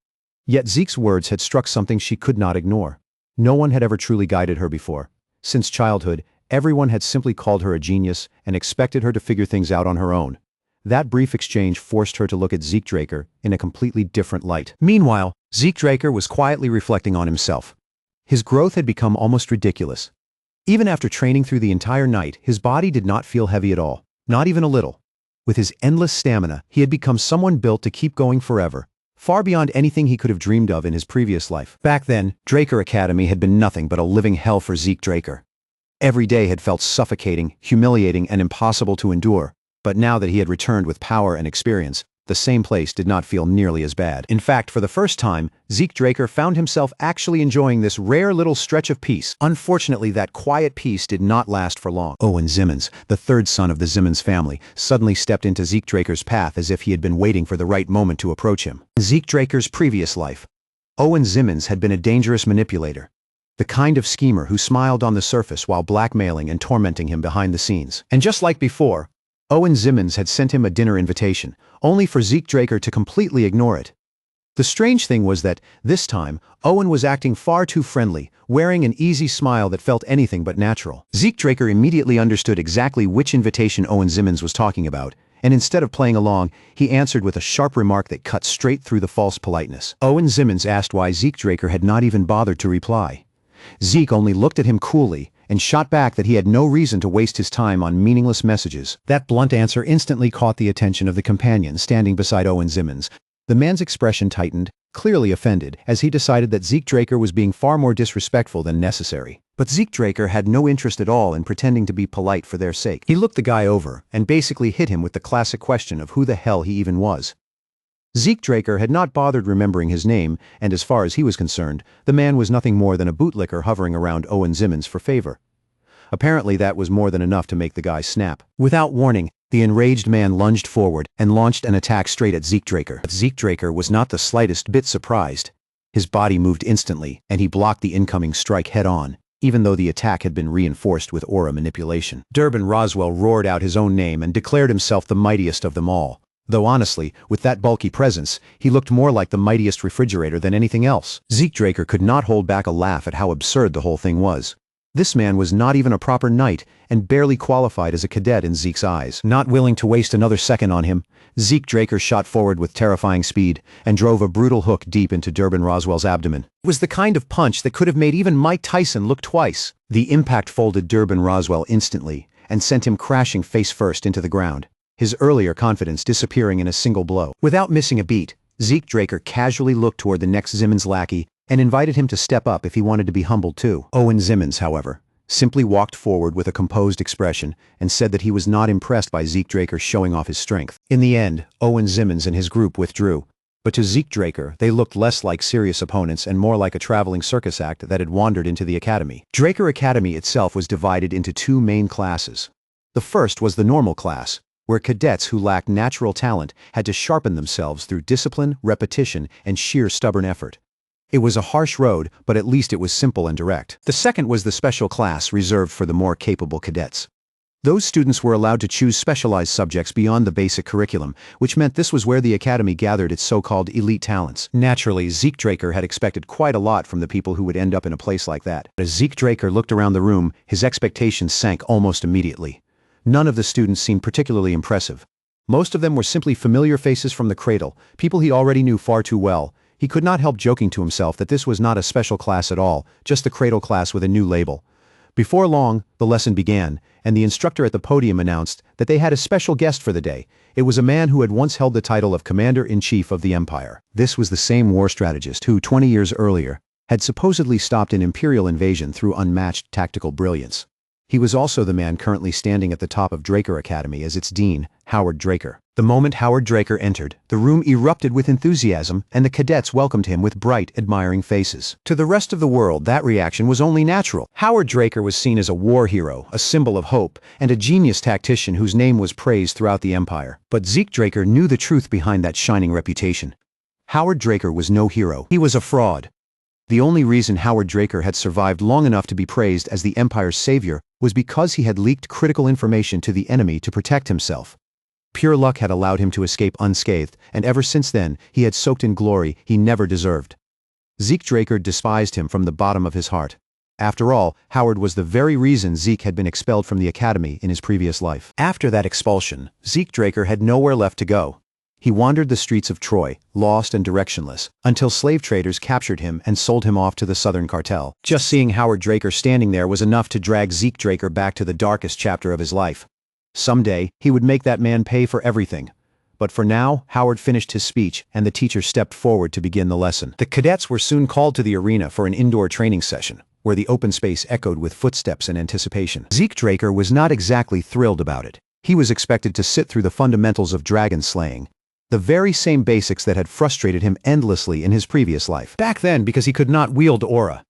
Yet Zeke's words had struck something she could not ignore. No one had ever truly guided her before. Since childhood, everyone had simply called her a genius and expected her to figure things out on her own. That brief exchange forced her to look at Zeke Draker in a completely different light. Meanwhile, Zeke Draker was quietly reflecting on himself. His growth had become almost ridiculous. Even after training through the entire night, his body did not feel heavy at all, not even a little. With his endless stamina, he had become someone built to keep going forever, far beyond anything he could have dreamed of in his previous life. Back then, Draker Academy had been nothing but a living hell for Zeke Draker. Every day had felt suffocating, humiliating, and impossible to endure, but now that he had returned with power and experience, the same place did not feel nearly as bad. In fact, for the first time, Zeke Draker found himself actually enjoying this rare little stretch of peace. Unfortunately, that quiet peace did not last for long. Owen Zimmons, the third son of the Zimmons family, suddenly stepped into Zeke Draker's path as if he had been waiting for the right moment to approach him. In Zeke Draker's previous life, Owen Zimmons had been a dangerous manipulator, the kind of schemer who smiled on the surface while blackmailing and tormenting him behind the scenes. And just like before, Owen Zimmons had sent him a dinner invitation, only for Zeke Draker to completely ignore it. The strange thing was that, this time, Owen was acting far too friendly, wearing an easy smile that felt anything but natural. Zeke Draker immediately understood exactly which invitation Owen Zimmons was talking about, and instead of playing along, he answered with a sharp remark that cut straight through the false politeness. Owen Zimmons asked why Zeke Draker had not even bothered to reply. Zeke only looked at him coolly, and shot back that he had no reason to waste his time on meaningless messages. That blunt answer instantly caught the attention of the companion standing beside Owen Zimmons. The man's expression tightened, clearly offended, as he decided that Zeke Draker was being far more disrespectful than necessary. But Zeke Draker had no interest at all in pretending to be polite for their sake. He looked the guy over, and basically hit him with the classic question of who the hell he even was. Zeke Draker had not bothered remembering his name, and as far as he was concerned, the man was nothing more than a bootlicker hovering around Owen Zimmons for favor. Apparently that was more than enough to make the guy snap. Without warning, the enraged man lunged forward and launched an attack straight at Zeke Draker. But Zeke Draker was not the slightest bit surprised. His body moved instantly, and he blocked the incoming strike head-on, even though the attack had been reinforced with aura manipulation. Durbin Roswell roared out his own name and declared himself the mightiest of them all. Though honestly, with that bulky presence, he looked more like the mightiest refrigerator than anything else. Zeke Draker could not hold back a laugh at how absurd the whole thing was. This man was not even a proper knight, and barely qualified as a cadet in Zeke's eyes. Not willing to waste another second on him, Zeke Draker shot forward with terrifying speed, and drove a brutal hook deep into Durbin Roswell's abdomen. It was the kind of punch that could have made even Mike Tyson look twice. The impact folded Durbin Roswell instantly, and sent him crashing face first into the ground, his earlier confidence disappearing in a single blow. Without missing a beat, Zeke Draker casually looked toward the next Zimmons lackey and invited him to step up if he wanted to be humbled too. Owen Zimmons, however, simply walked forward with a composed expression and said that he was not impressed by Zeke Draker showing off his strength. In the end, Owen Zimmons and his group withdrew, but to Zeke Draker, they looked less like serious opponents and more like a traveling circus act that had wandered into the academy. Draker Academy itself was divided into two main classes. The first was the normal class, where cadets who lacked natural talent had to sharpen themselves through discipline, repetition, and sheer stubborn effort. It was a harsh road, but at least it was simple and direct. The second was the special class reserved for the more capable cadets. Those students were allowed to choose specialized subjects beyond the basic curriculum, which meant this was where the academy gathered its so-called elite talents. Naturally, Zeke Draker had expected quite a lot from the people who would end up in a place like that. As Zeke Draker looked around the room, his expectations sank almost immediately. None of the students seemed particularly impressive. Most of them were simply familiar faces from the cradle, people he already knew far too well. He could not help joking to himself that this was not a special class at all, just the cradle class with a new label. Before long, the lesson began, and the instructor at the podium announced that they had a special guest for the day. It was a man who had once held the title of Commander-in-Chief of the Empire. This was the same war strategist who, 20 years earlier, had supposedly stopped an imperial invasion through unmatched tactical brilliance. He was also the man currently standing at the top of Draker Academy as its dean, Howard Draker. The moment Howard Draker entered, the room erupted with enthusiasm, and the cadets welcomed him with bright, admiring faces. To the rest of the world, that reaction was only natural. Howard Draker was seen as a war hero, a symbol of hope, and a genius tactician whose name was praised throughout the empire. But Zeke Draker knew the truth behind that shining reputation. Howard Draker was no hero. He was a fraud. The only reason Howard Draker had survived long enough to be praised as the Empire's savior was because he had leaked critical information to the enemy to protect himself. Pure luck had allowed him to escape unscathed, and ever since then, he had soaked in glory he never deserved. Zeke Draker despised him from the bottom of his heart. After all, Howard was the very reason Zeke had been expelled from the academy in his previous life. After that expulsion, Zeke Draker had nowhere left to go. He wandered the streets of Troy, lost and directionless, until slave traders captured him and sold him off to the Southern Cartel. Just seeing Howard Draker standing there was enough to drag Zeke Draker back to the darkest chapter of his life. Someday, he would make that man pay for everything. But for now, Howard finished his speech, and the teacher stepped forward to begin the lesson. The cadets were soon called to the arena for an indoor training session, where the open space echoed with footsteps and anticipation. Zeke Draker was not exactly thrilled about it. He was expected to sit through the fundamentals of dragon slaying, the very same basics that had frustrated him endlessly in his previous life. Back then, because he could not wield aura.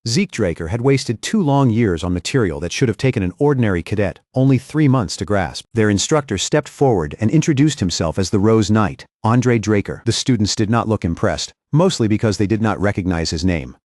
Zeke Draker had wasted 2 long years on material that should have taken an ordinary cadet only 3 months to grasp. Their instructor stepped forward and introduced himself as the Rose Knight, Andre Draker. The students did not look impressed, mostly because they did not recognize his name.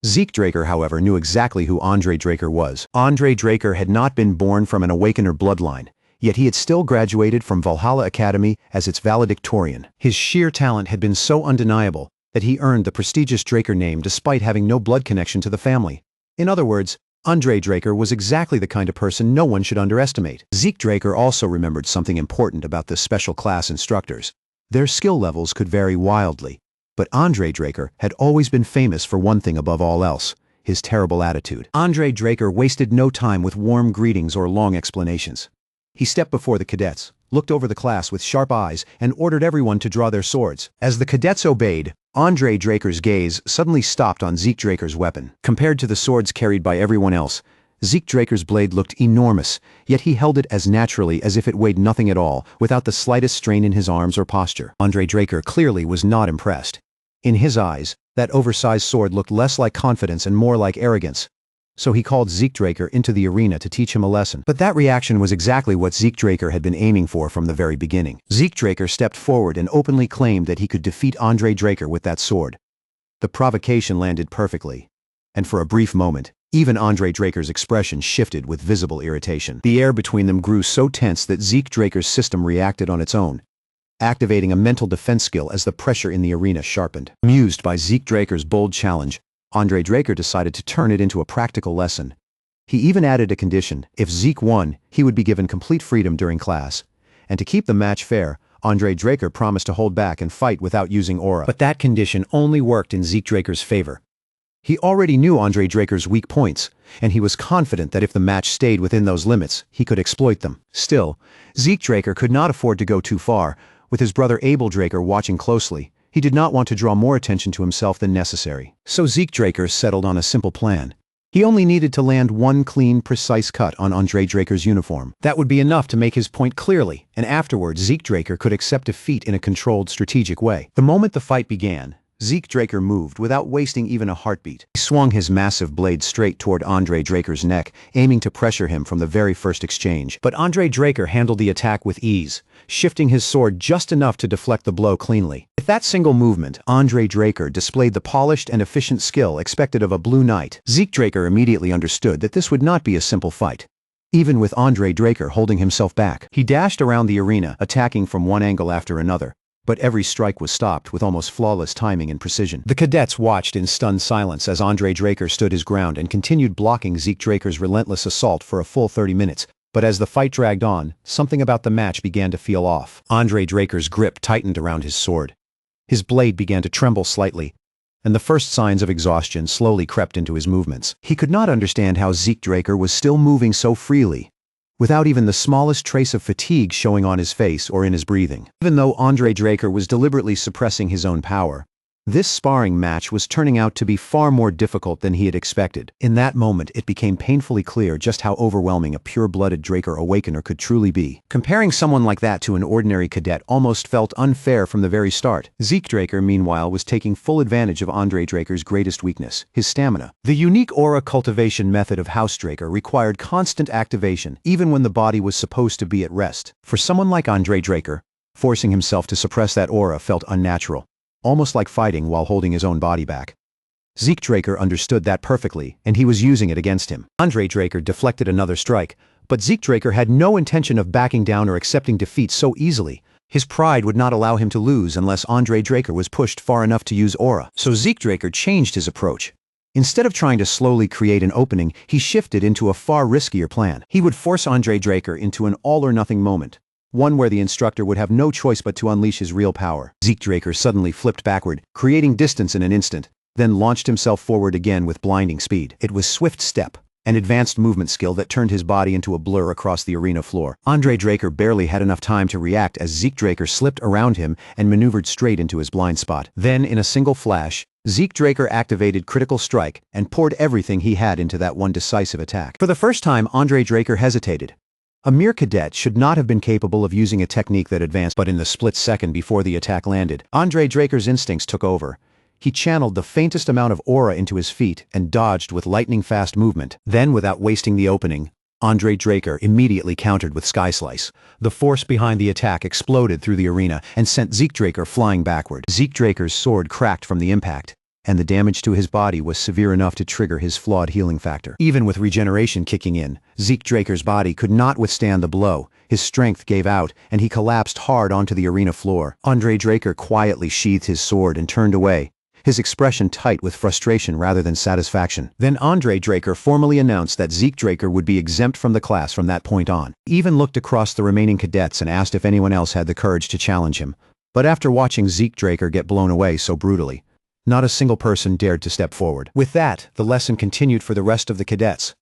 Zeke Draker, however, knew exactly who Andre Draker was. Andre Draker had not been born from an Awakener bloodline, yet he had still graduated from Valhalla Academy as its valedictorian. His sheer talent had been so undeniable that he earned the prestigious Draker name despite having no blood connection to the family. In other words, Andre Draker was exactly the kind of person no one should underestimate. Zeke Draker also remembered something important about the special class instructors. Their skill levels could vary wildly, but Andre Draker had always been famous for one thing above all else: his terrible attitude. Andre Draker wasted no time with warm greetings or long explanations. He stepped before the cadets, looked over the class with sharp eyes, and ordered everyone to draw their swords. As the cadets obeyed, Andre Draker's gaze suddenly stopped on Zeke Draker's weapon. Compared to the swords carried by everyone else, Zeke Draker's blade looked enormous, yet he held it as naturally as if it weighed nothing at all, without the slightest strain in his arms or posture. Andre Draker clearly was not impressed. In his eyes, that oversized sword looked less like confidence and more like arrogance. So he called Zeke Draker into the arena to teach him a lesson. But that reaction was exactly what Zeke Draker had been aiming for from the very beginning. Zeke Draker stepped forward and openly claimed that he could defeat Andre Draker with that sword. The provocation landed perfectly. And for a brief moment, even Andre Draker's expression shifted with visible irritation. The air between them grew so tense that Zeke Draker's system reacted on its own, activating a mental defense skill as the pressure in the arena sharpened. Amused by Zeke Draker's bold challenge, Andre Draker decided to turn it into a practical lesson. He even added a condition: if Zeke won, he would be given complete freedom during class. And to keep the match fair, Andre Draker promised to hold back and fight without using aura. But that condition only worked in Zeke Draker's favor. He already knew Andre Draker's weak points, and he was confident that if the match stayed within those limits, he could exploit them. Still, Zeke Draker could not afford to go too far. With his brother Abel Draker watching closely, he did not want to draw more attention to himself than necessary. So Zeke Draker settled on a simple plan. He only needed to land one clean, precise cut on Andre Draker's uniform. That would be enough to make his point clearly, and afterwards Zeke Draker could accept defeat in a controlled, strategic way. The moment the fight began, Zeke Draker moved without wasting even a heartbeat. He swung his massive blade straight toward Andre Draker's neck, aiming to pressure him from the very first exchange. But Andre Draker handled the attack with ease, shifting his sword just enough to deflect the blow cleanly. With that single movement, Andre Draker displayed the polished and efficient skill expected of a Blue Knight. Zeke Draker immediately understood that this would not be a simple fight. Even with Andre Draker holding himself back, he dashed around the arena, attacking from one angle after another. But every strike was stopped with almost flawless timing and precision. The cadets watched in stunned silence as Andre Draker stood his ground and continued blocking Zeke Draker's relentless assault for a full 30 minutes. But as the fight dragged on, something about the match began to feel off. Andre Draker's grip tightened around his sword. His blade began to tremble slightly, and the first signs of exhaustion slowly crept into his movements. He could not understand how Zeke Draker was still moving so freely, without even the smallest trace of fatigue showing on his face or in his breathing. Even though Andre Draker was deliberately suppressing his own power, this sparring match was turning out to be far more difficult than he had expected. In that moment, it became painfully clear just how overwhelming a pure-blooded Draker Awakener could truly be. Comparing someone like that to an ordinary cadet almost felt unfair from the very start. Zeke Draker, meanwhile, was taking full advantage of Andre Draker's greatest weakness, his stamina. The unique aura cultivation method of House Draker required constant activation, even when the body was supposed to be at rest. For someone like Andre Draker, forcing himself to suppress that aura felt unnatural, almost like fighting while holding his own body back. Zeke Draker understood that perfectly, and he was using it against him. Andre Draker deflected another strike, but Zeke Draker had no intention of backing down or accepting defeat so easily. His pride would not allow him to lose unless Andre Draker was pushed far enough to use aura. So Zeke Draker changed his approach. Instead of trying to slowly create an opening, he shifted into a far riskier plan. He would force Andre Draker into an all-or-nothing moment, one where the instructor would have no choice but to unleash his real power. Zeke Draker suddenly flipped backward, creating distance in an instant, then launched himself forward again with blinding speed. It was swift step, an advanced movement skill that turned his body into a blur across the arena floor. Andre Draker barely had enough time to react as Zeke Draker slipped around him and maneuvered straight into his blind spot. Then, in a single flash, Zeke Draker activated Critical Strike and poured everything he had into that one decisive attack. For the first time, Andre Draker hesitated. A mere cadet should not have been capable of using a technique that advanced, but in the split second before the attack landed, Andre Draker's instincts took over. He channeled the faintest amount of aura into his feet and dodged with lightning-fast movement. Then, without wasting the opening, Andre Draker immediately countered with Sky Slice. The force behind the attack exploded through the arena and sent Zeke Draker flying backward. Zeke Draker's sword cracked from the impact, and the damage to his body was severe enough to trigger his flawed healing factor. Even with regeneration kicking in, Zeke Draker's body could not withstand the blow. His strength gave out, and he collapsed hard onto the arena floor. Andre Draker quietly sheathed his sword and turned away, his expression tight with frustration rather than satisfaction. Then Andre Draker formally announced that Zeke Draker would be exempt from the class from that point on. He even looked across the remaining cadets and asked if anyone else had the courage to challenge him. But after watching Zeke Draker get blown away so brutally, not a single person dared to step forward. With that, the lesson continued for the rest of the cadets.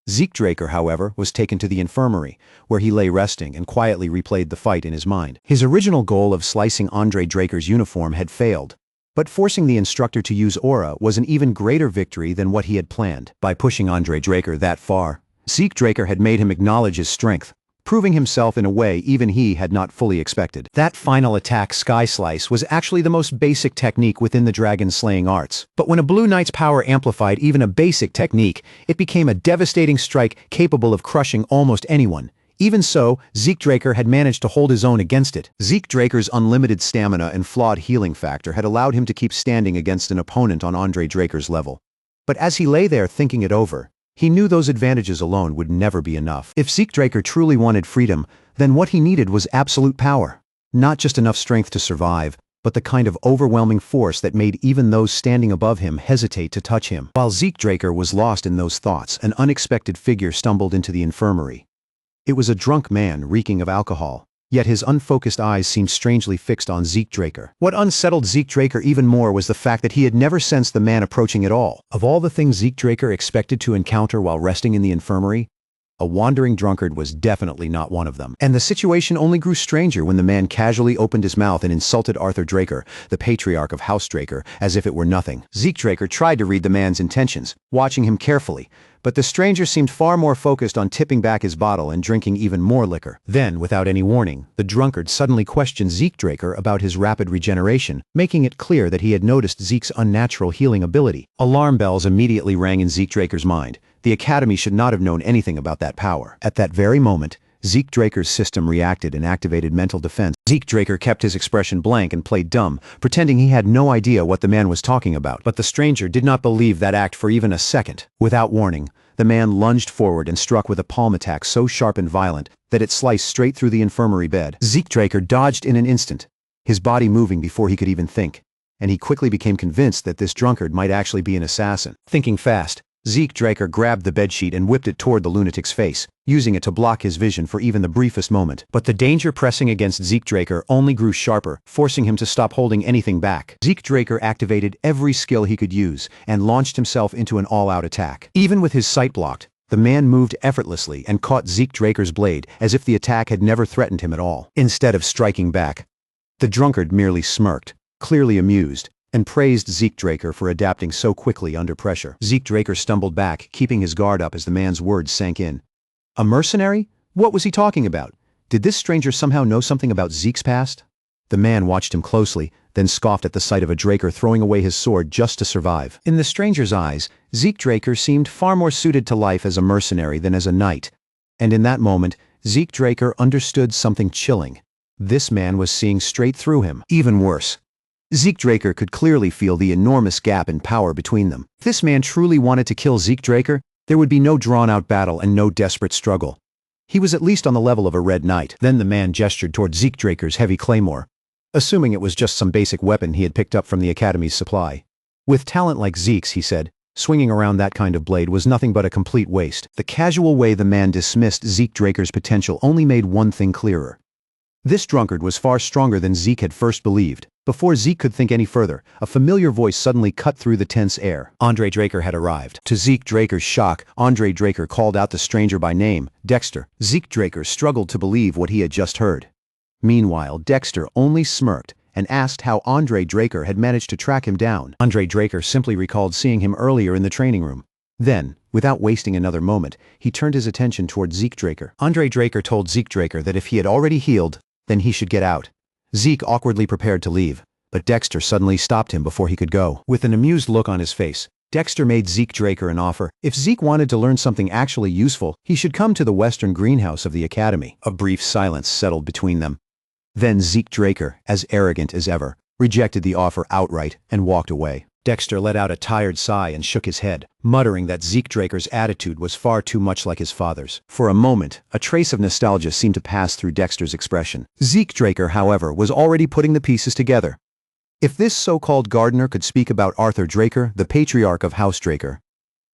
Zeke Draker, however, was taken to the infirmary, where he lay resting and quietly replayed the fight in his mind. His original goal of slicing Andre Draker's uniform had failed, but forcing the instructor to use aura was an even greater victory than what he had planned. By pushing Andre Draker that far, Zeke Draker had made him acknowledge his strength, proving himself in a way even he had not fully expected. That final attack, Sky Slice, was actually the most basic technique within the dragon-slaying arts. But when a Blue Knight's power amplified even a basic technique, it became a devastating strike capable of crushing almost anyone. Even so, Zeke Draker had managed to hold his own against it. Zeke Draker's unlimited stamina and flawed healing factor had allowed him to keep standing against an opponent on Andre Draker's level. But as he lay there thinking it over, he knew those advantages alone would never be enough. If Zeke Draker truly wanted freedom, then what he needed was absolute power. Not just enough strength to survive, but the kind of overwhelming force that made even those standing above him hesitate to touch him. While Zeke Draker was lost in those thoughts, an unexpected figure stumbled into the infirmary. It was a drunk man reeking of alcohol, yet his unfocused eyes seemed strangely fixed on Zeke Draker. What unsettled Zeke Draker even more was the fact that he had never sensed the man approaching at all. Of all the things Zeke Draker expected to encounter while resting in the infirmary, a wandering drunkard was definitely not one of them. And the situation only grew stranger when the man casually opened his mouth and insulted Arthur Draker, the patriarch of House Draker, as if it were nothing. Zeke Draker tried to read the man's intentions, watching him carefully, but the stranger seemed far more focused on tipping back his bottle and drinking even more liquor. Then, without any warning, the drunkard suddenly questioned Zeke Draker about his rapid regeneration, making it clear that he had noticed Zeke's unnatural healing ability. Alarm bells immediately rang in Zeke Draker's mind. The Academy should not have known anything about that power. At that very moment, Zeke Draker's system reacted and activated mental defense. Zeke Draker kept his expression blank and played dumb, pretending he had no idea what the man was talking about. But the stranger did not believe that act for even a second. Without warning, the man lunged forward and struck with a palm attack so sharp and violent that it sliced straight through the infirmary bed. Zeke Draker dodged in an instant, his body moving before he could even think, and he quickly became convinced that this drunkard might actually be an assassin. Thinking fast, Zeke Draker grabbed the bedsheet and whipped it toward the lunatic's face, using it to block his vision for even the briefest moment. But the danger pressing against Zeke Draker only grew sharper, forcing him to stop holding anything back. Zeke Draker activated every skill he could use and launched himself into an all-out attack. Even with his sight blocked, the man moved effortlessly and caught Zeke Draker's blade as if the attack had never threatened him at all. Instead of striking back, the drunkard merely smirked, clearly amused, and praised Zeke Draker for adapting so quickly under pressure. Zeke Draker stumbled back, keeping his guard up as the man's words sank in. A mercenary? What was he talking about? Did this stranger somehow know something about Zeke's past? The man watched him closely, then scoffed at the sight of a Draker throwing away his sword just to survive. In the stranger's eyes, Zeke Draker seemed far more suited to life as a mercenary than as a knight. And in that moment, Zeke Draker understood something chilling. This man was seeing straight through him. Even worse, Zeke Draker could clearly feel the enormous gap in power between them. If this man truly wanted to kill Zeke Draker, there would be no drawn-out battle and no desperate struggle. He was at least on the level of a red knight. Then the man gestured toward Zeke Draker's heavy claymore, assuming it was just some basic weapon he had picked up from the Academy's supply. With talent like Zeke's, he said, swinging around that kind of blade was nothing but a complete waste. The casual way the man dismissed Zeke Draker's potential only made one thing clearer. This drunkard was far stronger than Zeke had first believed. Before Zeke could think any further, a familiar voice suddenly cut through the tense air. Andre Draker had arrived. To Zeke Draker's shock, Andre Draker called out the stranger by name, Dexter. Zeke Draker struggled to believe what he had just heard. Meanwhile, Dexter only smirked and asked how Andre Draker had managed to track him down. Andre Draker simply recalled seeing him earlier in the training room. Then, without wasting another moment, he turned his attention toward Zeke Draker. Andre Draker told Zeke Draker that if he had already healed, then he should get out. Zeke awkwardly prepared to leave, but Dexter suddenly stopped him before he could go. With an amused look on his face, Dexter made Zeke Draker an offer. If Zeke wanted to learn something actually useful, he should come to the western greenhouse of the Academy. A brief silence settled between them. Then Zeke Draker, as arrogant as ever, rejected the offer outright and walked away. Dexter let out a tired sigh and shook his head, muttering that Zeke Draker's attitude was far too much like his father's. For a moment, a trace of nostalgia seemed to pass through Dexter's expression. Zeke Draker, however, was already putting the pieces together. If this so-called gardener could speak about Arthur Draker, the patriarch of House Draker,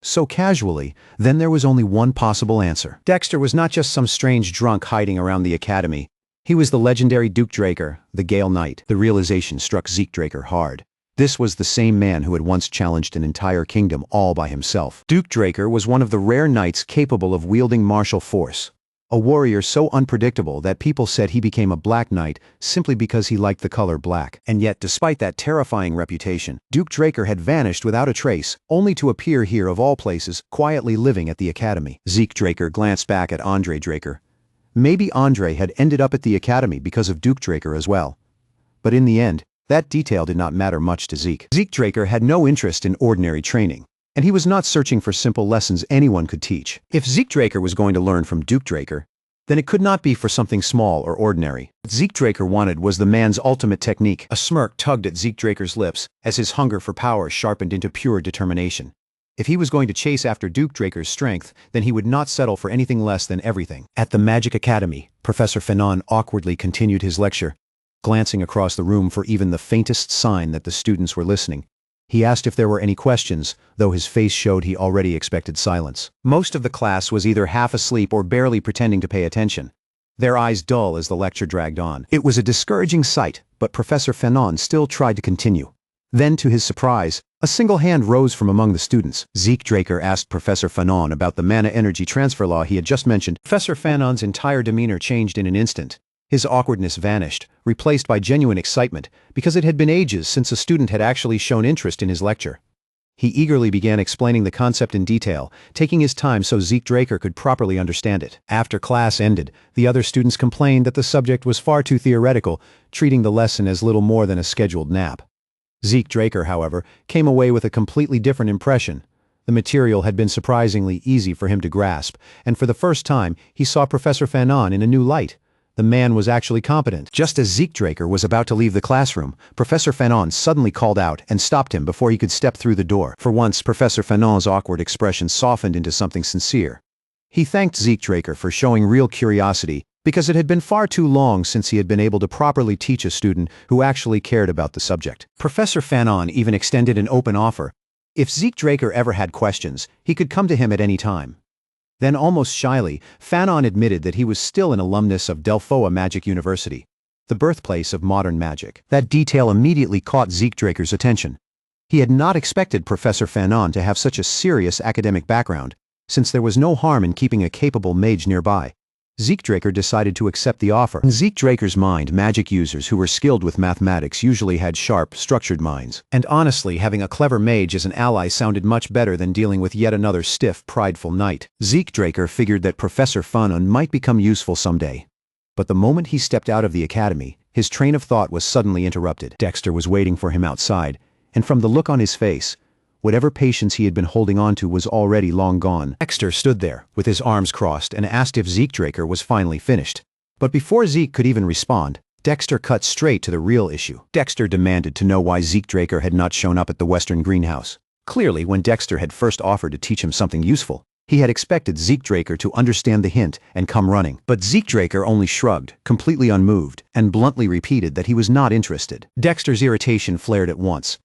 so casually, then there was only one possible answer. Dexter was not just some strange drunk hiding around the Academy. He was the legendary Duke Draker, the Gale Knight. The realization struck Zeke Draker hard. This was the same man who had once challenged an entire kingdom all by himself. Duke Draker was one of the rare knights capable of wielding martial force. A warrior so unpredictable that people said he became a black knight simply because he liked the color black. And yet, despite that terrifying reputation, Duke Draker had vanished without a trace, only to appear here of all places, quietly living at the Academy. Zeke Draker glanced back at Andre Draker. Maybe Andre had ended up at the Academy because of Duke Draker as well. But in the end, that detail did not matter much to Zeke. Zeke Draker had no interest in ordinary training, and he was not searching for simple lessons anyone could teach. If Zeke Draker was going to learn from Duke Draker, then it could not be for something small or ordinary. What Zeke Draker wanted was the man's ultimate technique. A smirk tugged at Zeke Draker's lips as his hunger for power sharpened into pure determination. If he was going to chase after Duke Draker's strength, then he would not settle for anything less than everything. At the Magic Academy, Professor Fanon awkwardly continued his lecture, glancing across the room for even the faintest sign that the students were listening. He asked if there were any questions, though his face showed he already expected silence. Most of the class was either half asleep or barely pretending to pay attention, their eyes dull as the lecture dragged on. It was a discouraging sight, but Professor Fanon still tried to continue. Then, to his surprise, a single hand rose from among the students. Zeke Draker asked Professor Fanon about the mana energy transfer law he had just mentioned. Professor Fanon's entire demeanor changed in an instant. His awkwardness vanished, replaced by genuine excitement, because it had been ages since a student had actually shown interest in his lecture. He eagerly began explaining the concept in detail, taking his time so Zeke Draker could properly understand it. After class ended, the other students complained that the subject was far too theoretical, treating the lesson as little more than a scheduled nap. Zeke Draker, however, came away with a completely different impression. The material had been surprisingly easy for him to grasp, and for the first time, he saw Professor Fanon in a new light. The man was actually competent. Just as Zeke Draker was about to leave the classroom, Professor Fanon suddenly called out and stopped him before he could step through the door. For once, Professor Fanon's awkward expression softened into something sincere. He thanked Zeke Draker for showing real curiosity, because it had been far too long since he had been able to properly teach a student who actually cared about the subject. Professor Fanon even extended an open offer. If Zeke Draker ever had questions, he could come to him at any time. Then, almost shyly, Fanon admitted that he was still an alumnus of Delphoa Magic University, the birthplace of modern magic. That detail immediately caught Zeke Draker's attention. He had not expected Professor Fanon to have such a serious academic background, since there was no harm in keeping a capable mage nearby. Zeke Draker decided to accept the offer. In Zeke Draker's mind, magic users who were skilled with mathematics usually had sharp, structured minds. And honestly, having a clever mage as an ally sounded much better than dealing with yet another stiff, prideful knight. Zeke Draker figured that Professor Fanon might become useful someday. But the moment he stepped out of the academy, his train of thought was suddenly interrupted. Dexter was waiting for him outside, and from the look on his face, whatever patience he had been holding on to was already long gone. Dexter stood there, with his arms crossed, and asked if Zeke Draker was finally finished. But before Zeke could even respond, Dexter cut straight to the real issue. Dexter demanded to know why Zeke Draker had not shown up at the Western Greenhouse. Clearly, when Dexter had first offered to teach him something useful, he had expected Zeke Draker to understand the hint and come running. But Zeke Draker only shrugged, completely unmoved, and bluntly repeated that he was not interested. Dexter's irritation flared at once.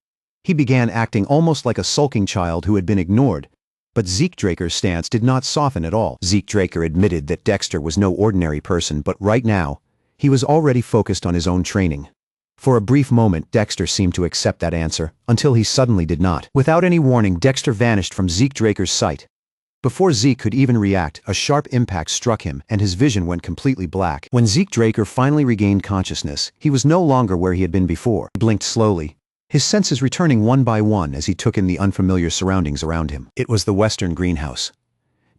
He began acting almost like a sulking child who had been ignored, but Zeke Draker's stance did not soften at all. Zeke Draker admitted that Dexter was no ordinary person, but right now, he was already focused on his own training. For a brief moment, Dexter seemed to accept that answer, until he suddenly did not. Without any warning, Dexter vanished from Zeke Draker's sight. Before Zeke could even react, a sharp impact struck him, and his vision went completely black. When Zeke Draker finally regained consciousness, he was no longer where he had been before. He blinked slowly, his senses returning one by one as he took in the unfamiliar surroundings around him. It was the Western Greenhouse.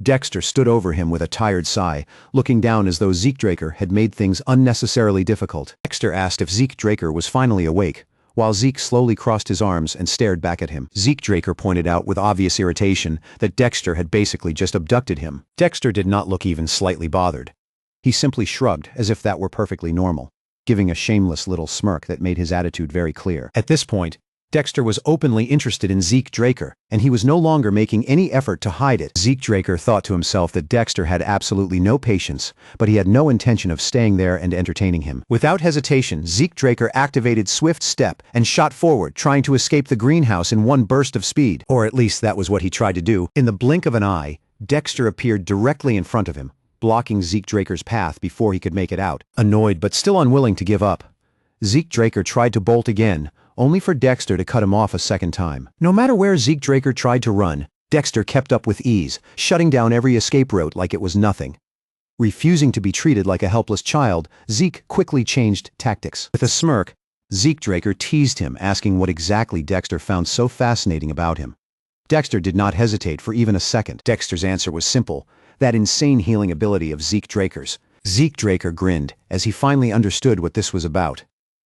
Dexter stood over him with a tired sigh, looking down as though Zeke Draker had made things unnecessarily difficult. Dexter asked if Zeke Draker was finally awake, while Zeke slowly crossed his arms and stared back at him. Zeke Draker pointed out with obvious irritation that Dexter had basically just abducted him. Dexter did not look even slightly bothered. He simply shrugged as if that were perfectly normal, giving a shameless little smirk that made his attitude very clear. At this point, Dexter was openly interested in Zeke Draker, and he was no longer making any effort to hide it. Zeke Draker thought to himself that Dexter had absolutely no patience, but he had no intention of staying there and entertaining him. Without hesitation, Zeke Draker activated Swift Step and shot forward, trying to escape the greenhouse in one burst of speed. Or at least that was what he tried to do. In the blink of an eye, Dexter appeared directly in front of him, blocking Zeke Draker's path before he could make it out. Annoyed but still unwilling to give up, Zeke Draker tried to bolt again, only for Dexter to cut him off a second time. No matter where Zeke Draker tried to run, Dexter kept up with ease, shutting down every escape route like it was nothing. Refusing to be treated like a helpless child, Zeke quickly changed tactics. With a smirk, Zeke Draker teased him, asking what exactly Dexter found so fascinating about him. Dexter did not hesitate for even a second. Dexter's answer was simple: that insane healing ability of Zeke Draker's. Zeke Draker grinned as he finally understood what this was about.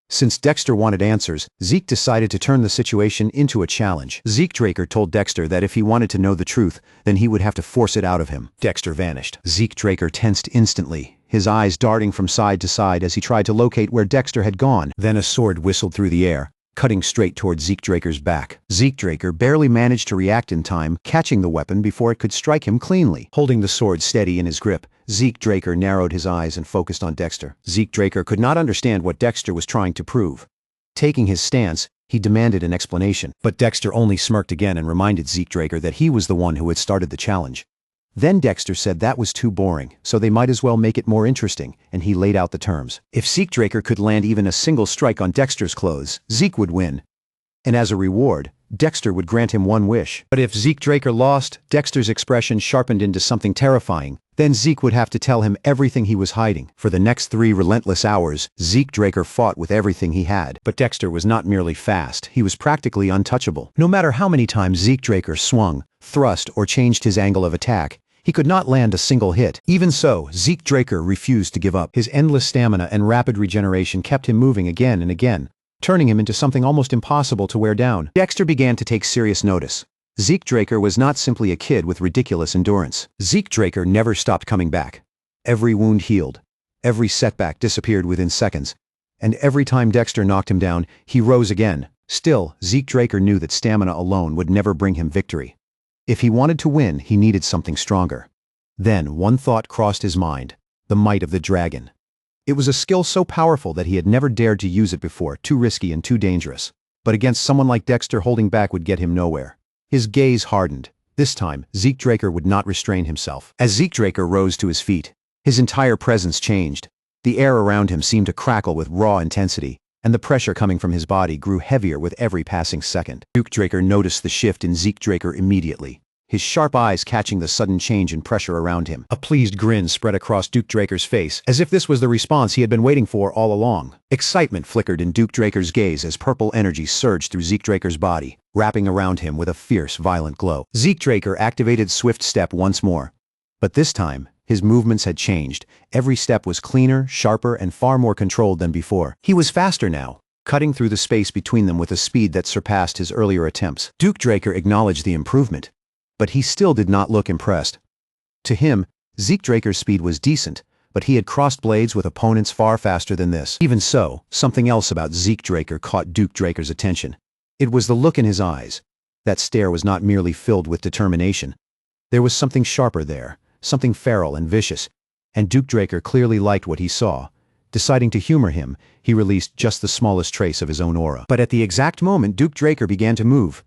Since Dexter wanted answers, Zeke decided to turn the situation into a challenge. Zeke Draker told Dexter that if he wanted to know the truth, then he would have to force it out of him. Dexter vanished. Zeke Draker tensed instantly, his eyes darting from side to side as he tried to locate where Dexter had gone. Then a sword whistled through the air, cutting straight toward Zeke Draker's back. Zeke Draker barely managed to react in time, catching the weapon before it could strike him cleanly. Holding the sword steady in his grip, Zeke Draker narrowed his eyes and focused on Dexter. Zeke Draker could not understand what Dexter was trying to prove. Taking his stance, he demanded an explanation. But Dexter only smirked again and reminded Zeke Draker that he was the one who had started the challenge. Then Dexter said that was too boring, so they might as well make it more interesting, and he laid out the terms. If Zeke Draker could land even a single strike on Dexter's clothes, Zeke would win. And as a reward, Dexter would grant him one wish. But if Zeke Draker lost, Dexter's expression sharpened into something terrifying. Then Zeke would have to tell him everything he was hiding. For the next 3 relentless hours, Zeke Draker fought with everything he had. But Dexter was not merely fast, he was practically untouchable. No matter how many times Zeke Draker swung, thrust, or changed his angle of attack, he could not land a single hit. Even so, Zeke Draker refused to give up. His endless stamina and rapid regeneration kept him moving again and again, turning him into something almost impossible to wear down. Dexter began to take serious notice. Zeke Draker was not simply a kid with ridiculous endurance. Zeke Draker never stopped coming back. Every wound healed. Every setback disappeared within seconds. And every time Dexter knocked him down, he rose again. Still, Zeke Draker knew that stamina alone would never bring him victory. If he wanted to win, he needed something stronger. Then, one thought crossed his mind: the might of the dragon. It was a skill so powerful that he had never dared to use it before, too risky and too dangerous. But against someone like Dexter, holding back would get him nowhere. His gaze hardened. This time, Zeke Draker would not restrain himself. As Zeke Draker rose to his feet, his entire presence changed. The air around him seemed to crackle with raw intensity, and the pressure coming from his body grew heavier with every passing second. Zeke Draker noticed the shift in Zeke Draker immediately, his sharp eyes catching the sudden change in pressure around him. A pleased grin spread across Duke Draker's face, as if this was the response he had been waiting for all along. Excitement flickered in Duke Draker's gaze as purple energy surged through Zeke Draker's body, wrapping around him with a fierce, violent glow. Zeke Draker activated Swift Step once more. But this time, his movements had changed. Every step was cleaner, sharper, and far more controlled than before. He was faster now, cutting through the space between them with a speed that surpassed his earlier attempts. Duke Draker acknowledged the improvement, but he still did not look impressed. To him, Zeke Draker's speed was decent, but he had crossed blades with opponents far faster than this. Even so, something else about Zeke Draker caught Duke Draker's attention. It was the look in his eyes. That stare was not merely filled with determination. There was something sharper there, something feral and vicious, and Duke Draker clearly liked what he saw. Deciding to humor him, he released just the smallest trace of his own aura. But at the exact moment Duke Draker began to move,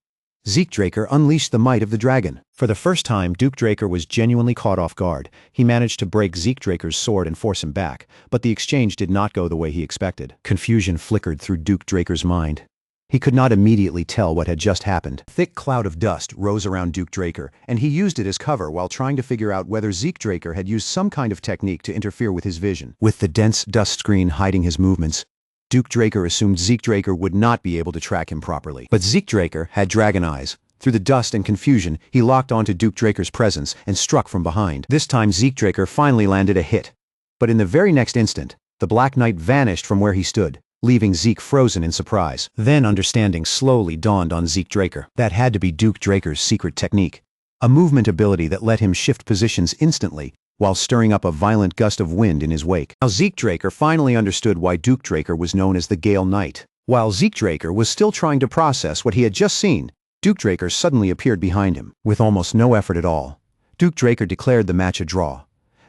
Zeke Draker unleashed the might of the dragon. For the first time, Duke Draker was genuinely caught off guard. He managed to break Zeke Draker's sword and force him back, but the exchange did not go the way he expected. Confusion flickered through Duke Draker's mind. He could not immediately tell what had just happened. A thick cloud of dust rose around Duke Draker, and he used it as cover while trying to figure out whether Zeke Draker had used some kind of technique to interfere with his vision. With the dense dust screen hiding his movements, Duke Draker assumed Zeke Draker would not be able to track him properly. But Zeke Draker had dragon eyes. Through the dust and confusion, he locked onto Duke Draker's presence and struck from behind. This time Zeke Draker finally landed a hit. But in the very next instant, the Black Knight vanished from where he stood, leaving Zeke frozen in surprise. Then understanding slowly dawned on Zeke Draker. That had to be Duke Draker's secret technique. A movement ability that let him shift positions instantly, while stirring up a violent gust of wind in his wake. Now Zeke Draker finally understood why Duke Draker was known as the Gale Knight. While Zeke Draker was still trying to process what he had just seen, Duke Draker suddenly appeared behind him. With almost no effort at all, Duke Draker declared the match a draw.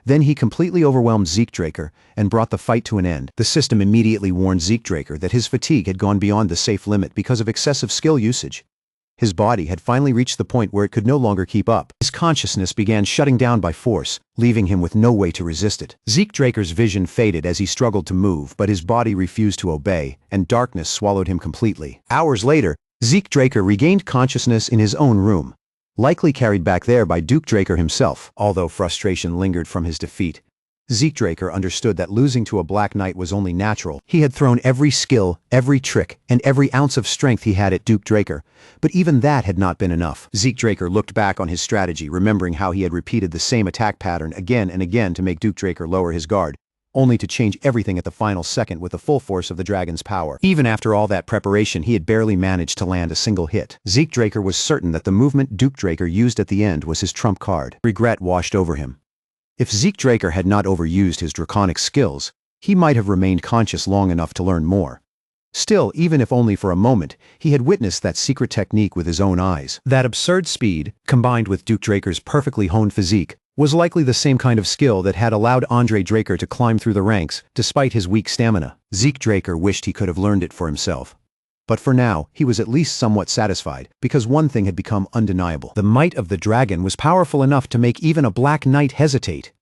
Then he completely overwhelmed Zeke Draker and brought the fight to an end. The system immediately warned Zeke Draker that his fatigue had gone beyond the safe limit because of excessive skill usage. His body had finally reached the point where it could no longer keep up. His consciousness began shutting down by force, leaving him with no way to resist it. Zeke Draker's vision faded as he struggled to move, but his body refused to obey, and darkness swallowed him completely. Hours later, Zeke Draker regained consciousness in his own room, likely carried back there by Duke Draker himself. Although frustration lingered from his defeat, Zeke Draker understood that losing to a Black Knight was only natural. He had thrown every skill, every trick, and every ounce of strength he had at Duke Draker, but even that had not been enough. Zeke Draker looked back on his strategy, remembering how he had repeated the same attack pattern again and again to make Duke Draker lower his guard, only to change everything at the final second with the full force of the dragon's power. Even after all that preparation, he had barely managed to land a single hit. Zeke Draker was certain that the movement Duke Draker used at the end was his trump card. Regret washed over him. If Zeke Draker had not overused his draconic skills, he might have remained conscious long enough to learn more. Still, even if only for a moment, he had witnessed that secret technique with his own eyes. That absurd speed, combined with Duke Draker's perfectly honed physique, was likely the same kind of skill that had allowed Andre Draker to climb through the ranks, despite his weak stamina. Zeke Draker wished he could have learned it for himself. But for now, he was at least somewhat satisfied, because one thing had become undeniable. The might of the dragon was powerful enough to make even a Black Knight hesitate.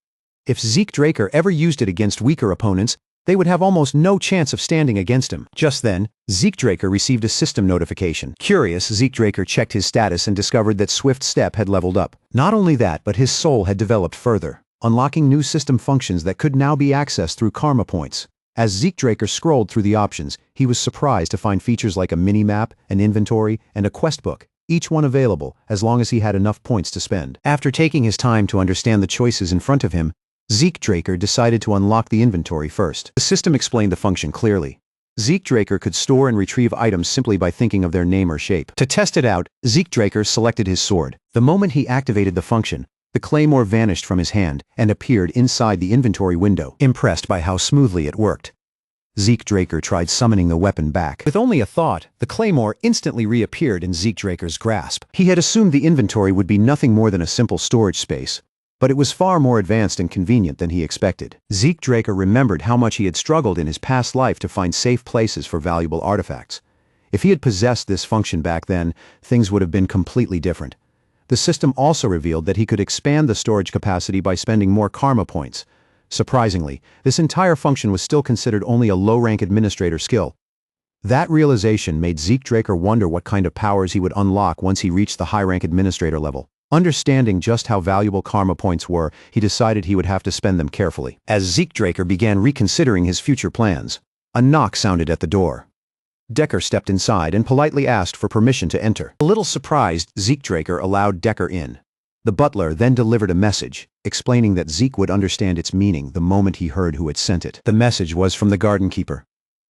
If Zeke Draker ever used it against weaker opponents, they would have almost no chance of standing against him. Just then, Zeke Draker received a system notification. Curious, Zeke Draker checked his status and discovered that Swift Step had leveled up. Not only that, but his soul had developed further, unlocking new system functions that could now be accessed through karma points. As Zeke Draker scrolled through the options, he was surprised to find features like a mini-map, an inventory, and a quest book, each one available as long as he had enough points to spend. After taking his time to understand the choices in front of him, Zeke Draker decided to unlock the inventory first. The system explained the function clearly. Zeke Draker could store and retrieve items simply by thinking of their name or shape. To test it out, Zeke Draker selected his sword. The moment he activated the function, the claymore vanished from his hand and appeared inside the inventory window. Impressed by how smoothly it worked, Zeke Draker tried summoning the weapon back. With only a thought, the claymore instantly reappeared in Zeke Draker's grasp. He had assumed the inventory would be nothing more than a simple storage space, but it was far more advanced and convenient than he expected. Zeke Draker remembered how much he had struggled in his past life to find safe places for valuable artifacts. If he had possessed this function back then, things would have been completely different. The system also revealed that he could expand the storage capacity by spending more karma points. Surprisingly, this entire function was still considered only a low-rank administrator skill. That realization made Zeke Draker wonder what kind of powers he would unlock once he reached the high-rank administrator level. Understanding just how valuable karma points were, he decided he would have to spend them carefully. As Zeke Draker began reconsidering his future plans, a knock sounded at the door. Decker stepped inside and politely asked for permission to enter. A little surprised, Zeke Draker allowed Decker in. The butler then delivered a message, explaining that Zeke would understand its meaning the moment he heard who had sent it. The message was from the garden keeper.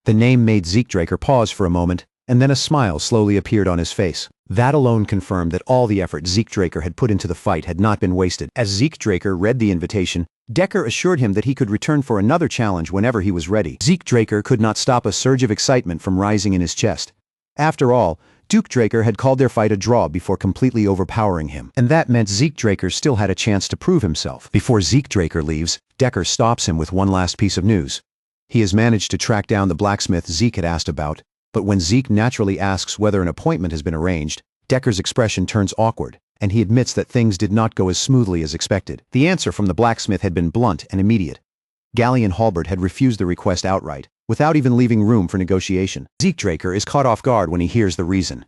The name made Zeke Draker pause for a moment, and then a smile slowly appeared on his face. That alone confirmed that all the effort Zeke Draker had put into the fight had not been wasted. As Zeke Draker read the invitation, Decker assured him that he could return for another challenge whenever he was ready. Zeke Draker could not stop a surge of excitement from rising in his chest. After all, Duke Draker had called their fight a draw before completely overpowering him, and that meant Zeke Draker still had a chance to prove himself. Before Zeke Draker leaves, Decker stops him with one last piece of news. He has managed to track down the blacksmith Zeke had asked about, but when Zeke naturally asks whether an appointment has been arranged, Decker's expression turns awkward, and he admits that things did not go as smoothly as expected. The answer from the blacksmith had been blunt and immediate. Galleon Halbert had refused the request outright, without even leaving room for negotiation. Zeke Draker is caught off guard when he hears the reason.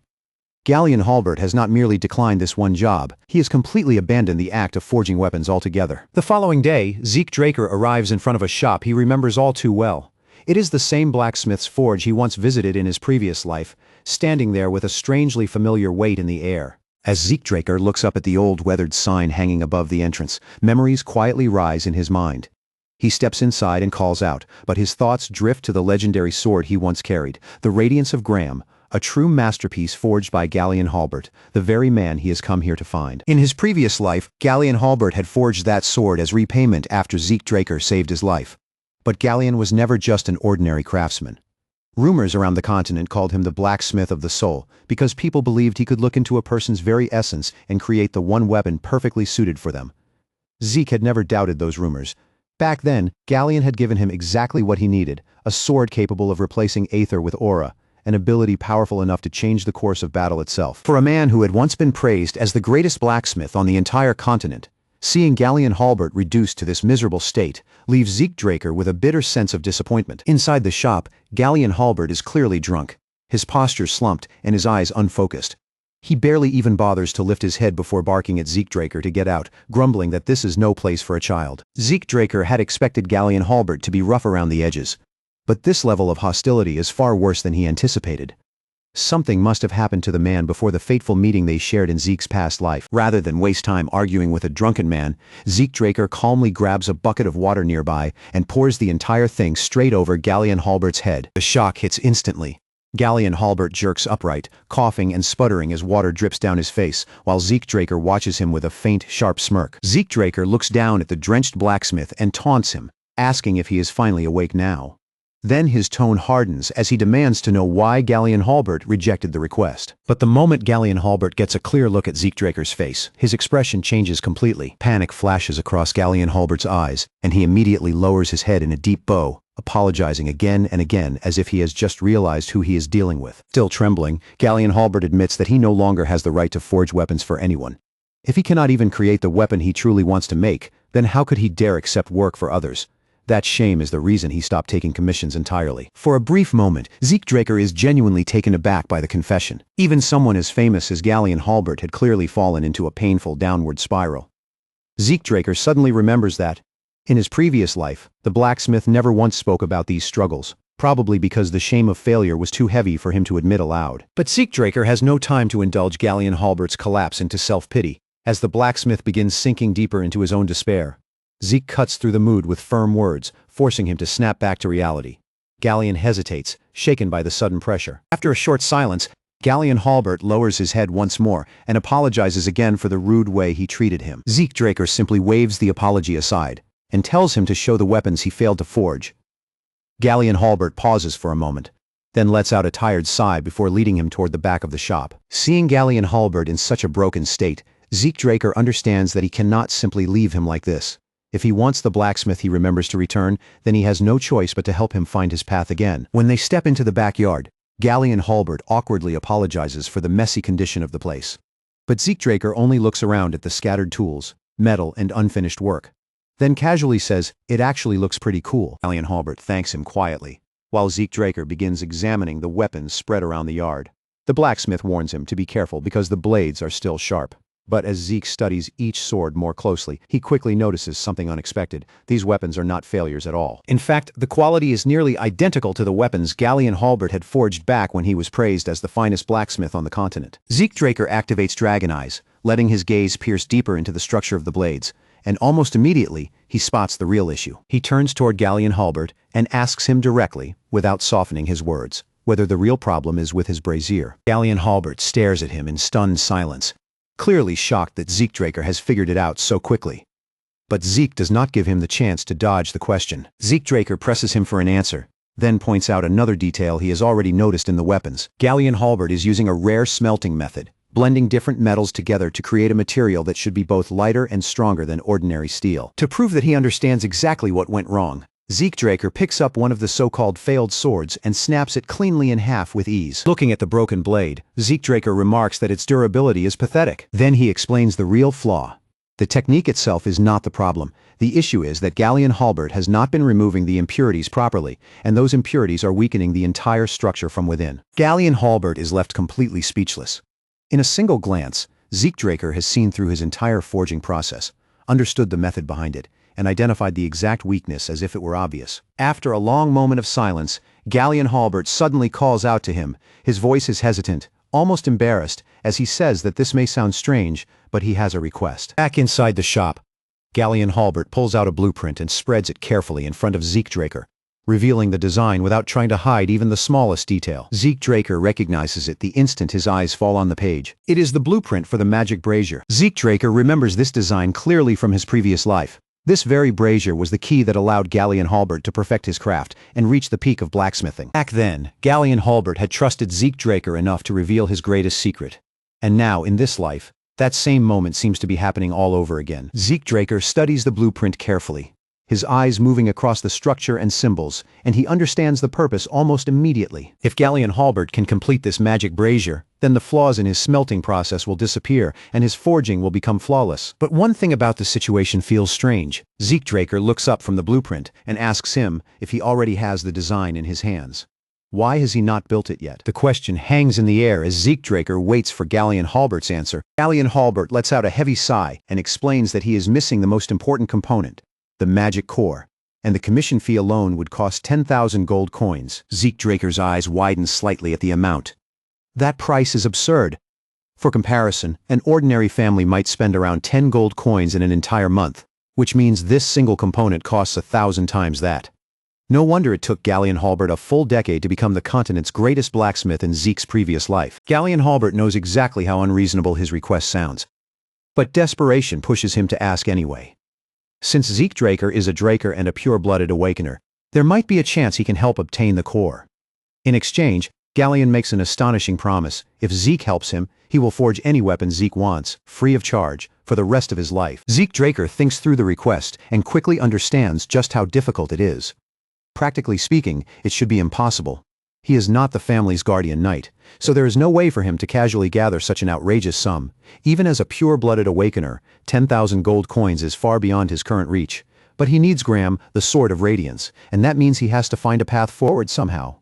Galleon Halbert has not merely declined this one job, he has completely abandoned the act of forging weapons altogether. The following day, Zeke Draker arrives in front of a shop he remembers all too well. It is the same blacksmith's forge he once visited in his previous life, standing there with a strangely familiar weight in the air. As Zeke Draker looks up at the old weathered sign hanging above the entrance, memories quietly rise in his mind. He steps inside and calls out, but his thoughts drift to the legendary sword he once carried, the Radiance of Graham, a true masterpiece forged by Galleon Halbert, the very man he has come here to find. In his previous life, Galleon Halbert had forged that sword as repayment after Zeke Draker saved his life. But Galleon was never just an ordinary craftsman. Rumors around the continent called him the blacksmith of the soul, because people believed he could look into a person's very essence and create the one weapon perfectly suited for them. Zeke had never doubted those rumors. Back then, Galleon had given him exactly what he needed, a sword capable of replacing Aether with aura, an ability powerful enough to change the course of battle itself. For a man who had once been praised as the greatest blacksmith on the entire continent, seeing Galleon Halbert reduced to this miserable state leaves Zeke Draker with a bitter sense of disappointment. Inside the shop, Galleon Halbert is clearly drunk, his posture slumped and his eyes unfocused. He barely even bothers to lift his head before barking at Zeke Draker to get out, grumbling that this is no place for a child. Zeke Draker had expected Galleon Halbert to be rough around the edges, but this level of hostility is far worse than he anticipated. Something must have happened to the man before the fateful meeting they shared in Zeke's past life. Rather than waste time arguing with a drunken man, Zeke Draker calmly grabs a bucket of water nearby and pours the entire thing straight over Galleon Halbert's head. The shock hits instantly. Galleon Halbert jerks upright, coughing and sputtering as water drips down his face, while Zeke Draker watches him with a faint, sharp smirk. Zeke Draker looks down at the drenched blacksmith and taunts him, asking if he is finally awake now. Then his tone hardens as he demands to know why Galleon Halbert rejected the request. But the moment Galleon Halbert gets a clear look at Zeke Draker's face, his expression changes completely. Panic flashes across Galleon Halbert's eyes, and he immediately lowers his head in a deep bow, apologizing again and again as if he has just realized who he is dealing with. Still trembling, Galleon Halbert admits that he no longer has the right to forge weapons for anyone. If he cannot even create the weapon he truly wants to make, then how could he dare accept work for others? That shame is the reason he stopped taking commissions entirely. For a brief moment, Zeke Draker is genuinely taken aback by the confession. Even someone as famous as Gallion Halbert had clearly fallen into a painful downward spiral. Zeke Draker suddenly remembers that, in his previous life, the blacksmith never once spoke about these struggles, probably because the shame of failure was too heavy for him to admit aloud. But Zeke Draker has no time to indulge Gallion Halbert's collapse into self-pity. As the blacksmith begins sinking deeper into his own despair, Zeke cuts through the mood with firm words, forcing him to snap back to reality. Gallion hesitates, shaken by the sudden pressure. After a short silence, Gallion Halbert lowers his head once more and apologizes again for the rude way he treated him. Zeke Draker simply waves the apology aside and tells him to show the weapons he failed to forge. Gallion Halbert pauses for a moment, then lets out a tired sigh before leading him toward the back of the shop. Seeing Gallion Halbert in such a broken state, Zeke Draker understands that he cannot simply leave him like this. If he wants the blacksmith he remembers to return, then he has no choice but to help him find his path again. When they step into the backyard, Gallion Halbert awkwardly apologizes for the messy condition of the place. But Zeke Draker only looks around at the scattered tools, metal, and unfinished work. Then casually says, "It actually looks pretty cool." Gallion Halbert thanks him quietly, while Zeke Draker begins examining the weapons spread around the yard. The blacksmith warns him to be careful because the blades are still sharp. But as Zeke studies each sword more closely, he quickly notices something unexpected. These weapons are not failures at all. In fact, the quality is nearly identical to the weapons Gallion Halbert had forged back when he was praised as the finest blacksmith on the continent. Zeke Draker activates Dragon Eyes, letting his gaze pierce deeper into the structure of the blades, and almost immediately, he spots the real issue. He turns toward Gallion Halbert and asks him directly, without softening his words, whether the real problem is with his brazier. Gallion Halbert stares at him in stunned silence, clearly shocked that Zeke Draker has figured it out so quickly. But Zeke does not give him the chance to dodge the question. Zeke Draker presses him for an answer, then points out another detail he has already noticed in the weapons. Gallion Halbert is using a rare smelting method, blending different metals together to create a material that should be both lighter and stronger than ordinary steel. To prove that he understands exactly what went wrong, Zeke Draker picks up one of the so-called failed swords and snaps it cleanly in half with ease. Looking at the broken blade, Zeke Draker remarks that its durability is pathetic. Then he explains the real flaw. The technique itself is not the problem. The issue is that Gallion Halbert has not been removing the impurities properly, and those impurities are weakening the entire structure from within. Gallion Halbert is left completely speechless. In a single glance, Zeke Draker has seen through his entire forging process, understood the method behind it, and identified the exact weakness as if it were obvious. After a long moment of silence, Gallion Halbert suddenly calls out to him. His voice is hesitant, almost embarrassed, as he says that this may sound strange, but he has a request. Back inside the shop, Gallion Halbert pulls out a blueprint and spreads it carefully in front of Zeke Draker, revealing the design without trying to hide even the smallest detail. Zeke Draker recognizes it the instant his eyes fall on the page. It is the blueprint for the magic brazier. Zeke Draker remembers this design clearly from his previous life. This very brazier was the key that allowed Gallion Halbert to perfect his craft and reach the peak of blacksmithing. Back then, Gallion Halbert had trusted Zeke Draker enough to reveal his greatest secret. And now, in this life, that same moment seems to be happening all over again. Zeke Draker studies the blueprint carefully, his eyes moving across the structure and symbols, and he understands the purpose almost immediately. If Gallion Halbert can complete this magic brazier, then the flaws in his smelting process will disappear and his forging will become flawless. But one thing about the situation feels strange. Zeke Draker looks up from the blueprint and asks him if he already has the design in his hands. Why has he not built it yet? The question hangs in the air as Zeke Draker waits for Gallion Halbert's answer. Gallion Halbert lets out a heavy sigh and explains that he is missing the most important component, the magic core, and the commission fee alone would cost 10,000 gold coins. Zeke Draker's eyes widen slightly at the amount. That price is absurd. For comparison, an ordinary family might spend around 10 gold coins in an entire month, which means this single component costs 1,000 times that. No wonder it took Gallion Halbert a full decade to become the continent's greatest blacksmith in Zeke's previous life. Gallion Halbert knows exactly how unreasonable his request sounds, but desperation pushes him to ask anyway. Since Zeke Draker is a Draker and a pure-blooded awakener, there might be a chance he can help obtain the core. In exchange, Gallion makes an astonishing promise. If Zeke helps him, he will forge any weapon Zeke wants, free of charge, for the rest of his life. Zeke Draker thinks through the request and quickly understands just how difficult it is. Practically speaking, it should be impossible. He is not the family's guardian knight, so there is no way for him to casually gather such an outrageous sum. Even as a pure-blooded awakener, 10,000 gold coins is far beyond his current reach. But he needs Graham, the Sword of Radiance, and that means he has to find a path forward somehow.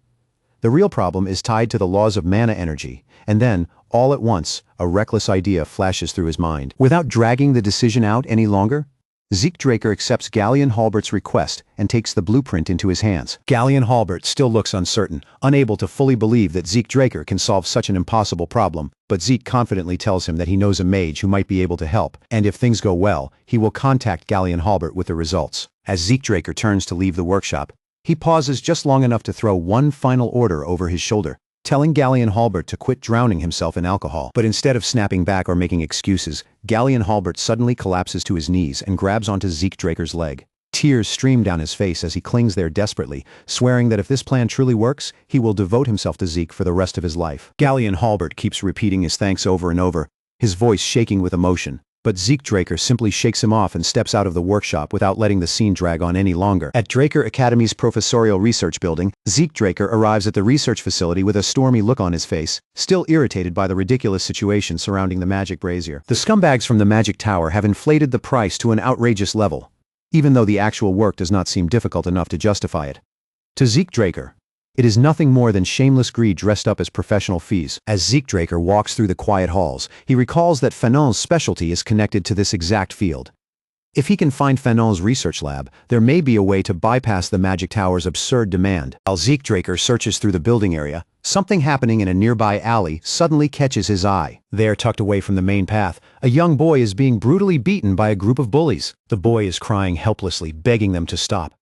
The real problem is tied to the laws of mana energy, and then, all at once, a reckless idea flashes through his mind. Without dragging the decision out any longer, Zeke Draker accepts Galleon Halbert's request and takes the blueprint into his hands. Galleon Halbert still looks uncertain, unable to fully believe that Zeke Draker can solve such an impossible problem, but Zeke confidently tells him that he knows a mage who might be able to help, and if things go well, he will contact Galleon Halbert with the results. As Zeke Draker turns to leave the workshop, he pauses just long enough to throw one final order over his shoulder, telling Galleon Halbert to quit drowning himself in alcohol. But instead of snapping back or making excuses, Galleon Halbert suddenly collapses to his knees and grabs onto Zeke Draker's leg. Tears stream down his face as he clings there desperately, swearing that if this plan truly works, he will devote himself to Zeke for the rest of his life. Galleon Halbert keeps repeating his thanks over and over, his voice shaking with emotion. But Zeke Draker simply shakes him off and steps out of the workshop without letting the scene drag on any longer. At Draker Academy's professorial research building, Zeke Draker arrives at the research facility with a stormy look on his face, still irritated by the ridiculous situation surrounding the magic brazier. The scumbags from the magic tower have inflated the price to an outrageous level, even though the actual work does not seem difficult enough to justify it. To Zeke Draker, it is nothing more than shameless greed dressed up as professional fees. As Zeke Draker walks through the quiet halls, he recalls that Fanon's specialty is connected to this exact field. If he can find Fanon's research lab, there may be a way to bypass the magic tower's absurd demand. While Zeke Draker searches through the building area, something happening in a nearby alley suddenly catches his eye. There, tucked away from the main path, a young boy is being brutally beaten by a group of bullies. The boy is crying helplessly, begging them to stop.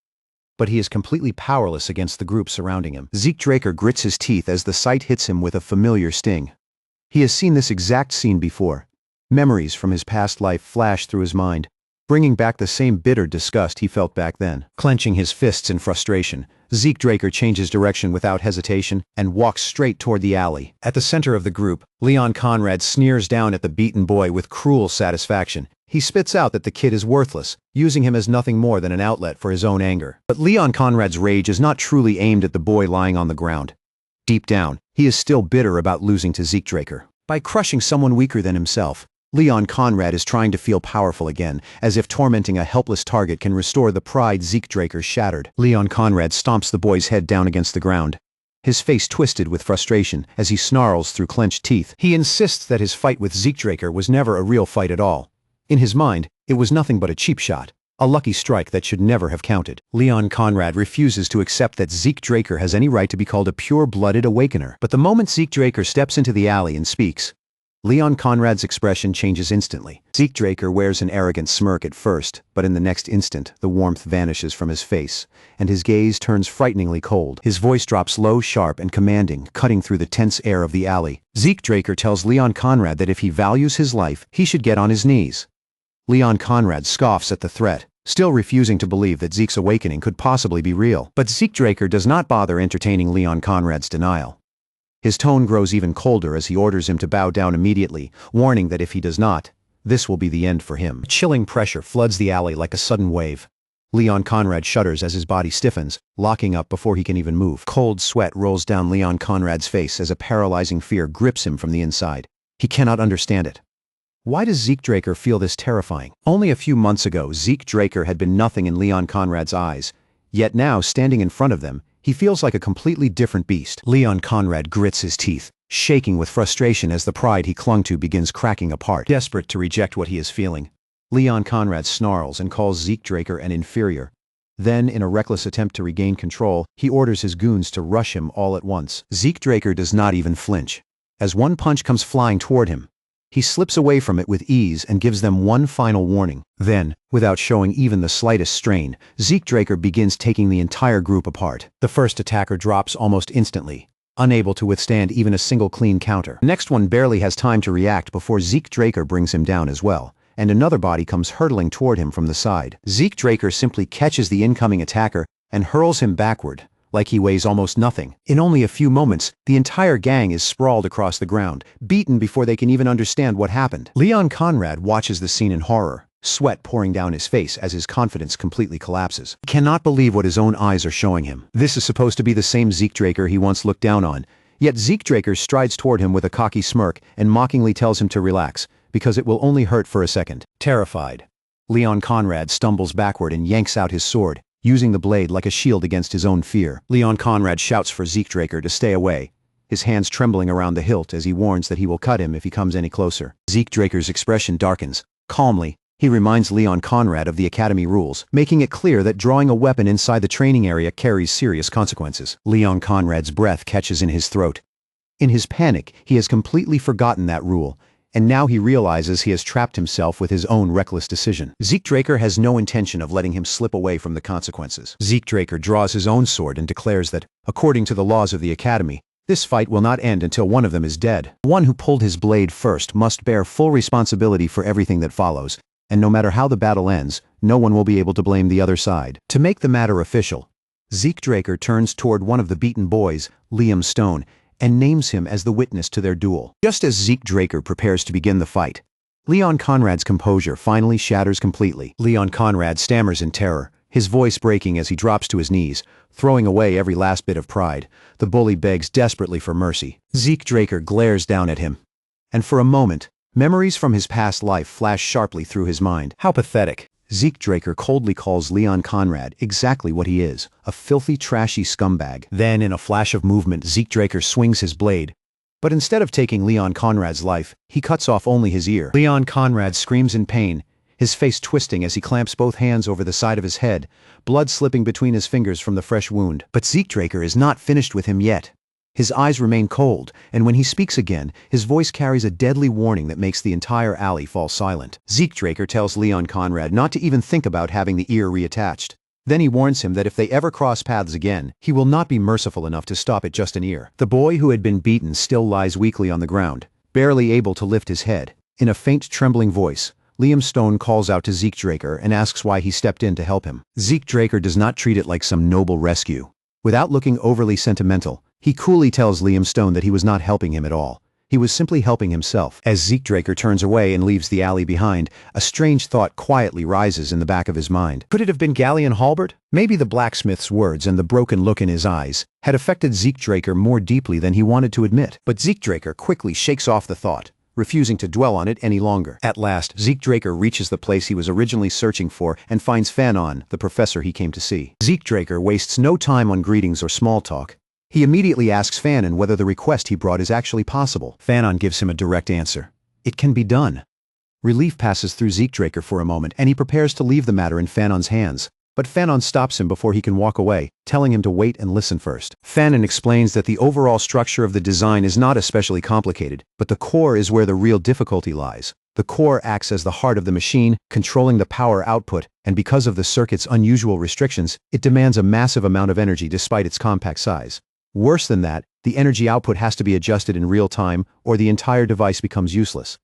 But he is completely powerless against the group surrounding him. Zeke Draker grits his teeth as the sight hits him with a familiar sting. He has seen this exact scene before. Memories from his past life flash through his mind, bringing back the same bitter disgust he felt back then. Clenching his fists in frustration, Zeke Draker changes direction without hesitation and walks straight toward the alley. At the center of the group, Leon Conrad sneers down at the beaten boy with cruel satisfaction. He spits out that the kid is worthless, using him as nothing more than an outlet for his own anger. But Leon Conrad's rage is not truly aimed at the boy lying on the ground. Deep down, he is still bitter about losing to Zeke Draker. By crushing someone weaker than himself, Leon Conrad is trying to feel powerful again, as if tormenting a helpless target can restore the pride Zeke Draker shattered. Leon Conrad stomps the boy's head down against the ground, his face twisted with frustration as he snarls through clenched teeth. He insists that his fight with Zeke Draker was never a real fight at all. In his mind, it was nothing but a cheap shot, a lucky strike that should never have counted. Leon Conrad refuses to accept that Zeke Draker has any right to be called a pure-blooded awakener. But the moment Zeke Draker steps into the alley and speaks, Leon Conrad's expression changes instantly. Zeke Draker wears an arrogant smirk at first, but in the next instant, the warmth vanishes from his face, and his gaze turns frighteningly cold. His voice drops low, sharp, and commanding, cutting through the tense air of the alley. Zeke Draker tells Leon Conrad that if he values his life, he should get on his knees. Leon Conrad scoffs at the threat, still refusing to believe that Zeke's awakening could possibly be real. But Zeke Draker does not bother entertaining Leon Conrad's denial. His tone grows even colder as he orders him to bow down immediately, warning that if he does not, this will be the end for him. Chilling pressure floods the alley like a sudden wave. Leon Conrad shudders as his body stiffens, locking up before he can even move. Cold sweat rolls down Leon Conrad's face as a paralyzing fear grips him from the inside. He cannot understand it. Why does Zeke Draker feel this terrifying? Only a few months ago, Zeke Draker had been nothing in Leon Conrad's eyes, yet now, standing in front of them, he feels like a completely different beast. Leon Conrad grits his teeth, shaking with frustration as the pride he clung to begins cracking apart. Desperate to reject what he is feeling, Leon Conrad snarls and calls Zeke Draker an inferior. Then, in a reckless attempt to regain control, he orders his goons to rush him all at once. Zeke Draker does not even flinch. As one punch comes flying toward him, he slips away from it with ease and gives them one final warning. Then, without showing even the slightest strain, Zeke Draker begins taking the entire group apart. The first attacker drops almost instantly, unable to withstand even a single clean counter. The next one barely has time to react before Zeke Draker brings him down as well, and another body comes hurtling toward him from the side. Zeke Draker simply catches the incoming attacker and hurls him backward, like he weighs almost nothing. In only a few moments, the entire gang is sprawled across the ground, beaten before they can even understand what happened. Leon Conrad watches the scene in horror, sweat pouring down his face as his confidence completely collapses. He cannot believe what his own eyes are showing him. This is supposed to be the same Zeke Draker he once looked down on, yet Zeke Draker strides toward him with a cocky smirk and mockingly tells him to relax, because it will only hurt for a second. Terrified, Leon Conrad stumbles backward and yanks out his sword, using the blade like a shield against his own fear. Leon Conrad shouts for Zeke Draker to stay away, his hands trembling around the hilt as he warns that he will cut him if he comes any closer. Zeke Draker's expression darkens. Calmly, he reminds Leon Conrad of the Academy rules, making it clear that drawing a weapon inside the training area carries serious consequences. Leon Conrad's breath catches in his throat. In his panic, he has completely forgotten that rule, and now he realizes he has trapped himself with his own reckless decision. Zeke Draker has no intention of letting him slip away from the consequences. Zeke Draker draws his own sword and declares that, according to the laws of the Academy, this fight will not end until one of them is dead. The one who pulled his blade first must bear full responsibility for everything that follows, and no matter how the battle ends, no one will be able to blame the other side. To make the matter official, Zeke Draker turns toward one of the beaten boys, Liam Stone, and names him as the witness to their duel. Just as Zeke Draker prepares to begin the fight, Leon Conrad's composure finally shatters completely. Leon Conrad stammers in terror, his voice breaking as he drops to his knees, throwing away every last bit of pride. The bully begs desperately for mercy. Zeke Draker glares down at him, and for a moment, memories from his past life flash sharply through his mind. How pathetic. Zeke Draker coldly calls Leon Conrad exactly what he is, a filthy, trashy scumbag. Then, in a flash of movement, Zeke Draker swings his blade. But instead of taking Leon Conrad's life, he cuts off only his ear. Leon Conrad screams in pain, his face twisting as he clamps both hands over the side of his head, blood slipping between his fingers from the fresh wound. But Zeke Draker is not finished with him yet. His eyes remain cold, and when he speaks again, his voice carries a deadly warning that makes the entire alley fall silent. Zeke Draker tells Leon Conrad not to even think about having the ear reattached. Then he warns him that if they ever cross paths again, he will not be merciful enough to stop at just an ear. The boy who had been beaten still lies weakly on the ground, barely able to lift his head. In a faint, trembling voice, Liam Stone calls out to Zeke Draker and asks why he stepped in to help him. Zeke Draker does not treat it like some noble rescue. Without looking overly sentimental, he coolly tells Liam Stone that he was not helping him at all. He was simply helping himself. As Zeke Draker turns away and leaves the alley behind, a strange thought quietly rises in the back of his mind. Could it have been Galleon Halbert? Maybe the blacksmith's words and the broken look in his eyes had affected Zeke Draker more deeply than he wanted to admit. But Zeke Draker quickly shakes off the thought, refusing to dwell on it any longer. At last, Zeke Draker reaches the place he was originally searching for and finds Fanon, the professor he came to see. Zeke Draker wastes no time on greetings or small talk. He immediately asks Fanon whether the request he brought is actually possible. Fanon gives him a direct answer. It can be done. Relief passes through Zeke Draker for a moment, and he prepares to leave the matter in Fanon's hands. But Fanon stops him before he can walk away, telling him to wait and listen first. Fanon explains that the overall structure of the design is not especially complicated, but the core is where the real difficulty lies. The core acts as the heart of the machine, controlling the power output, and because of the circuit's unusual restrictions, it demands a massive amount of energy despite its compact size. Worse than that, the energy output has to be adjusted in real time, or the entire device becomes useless.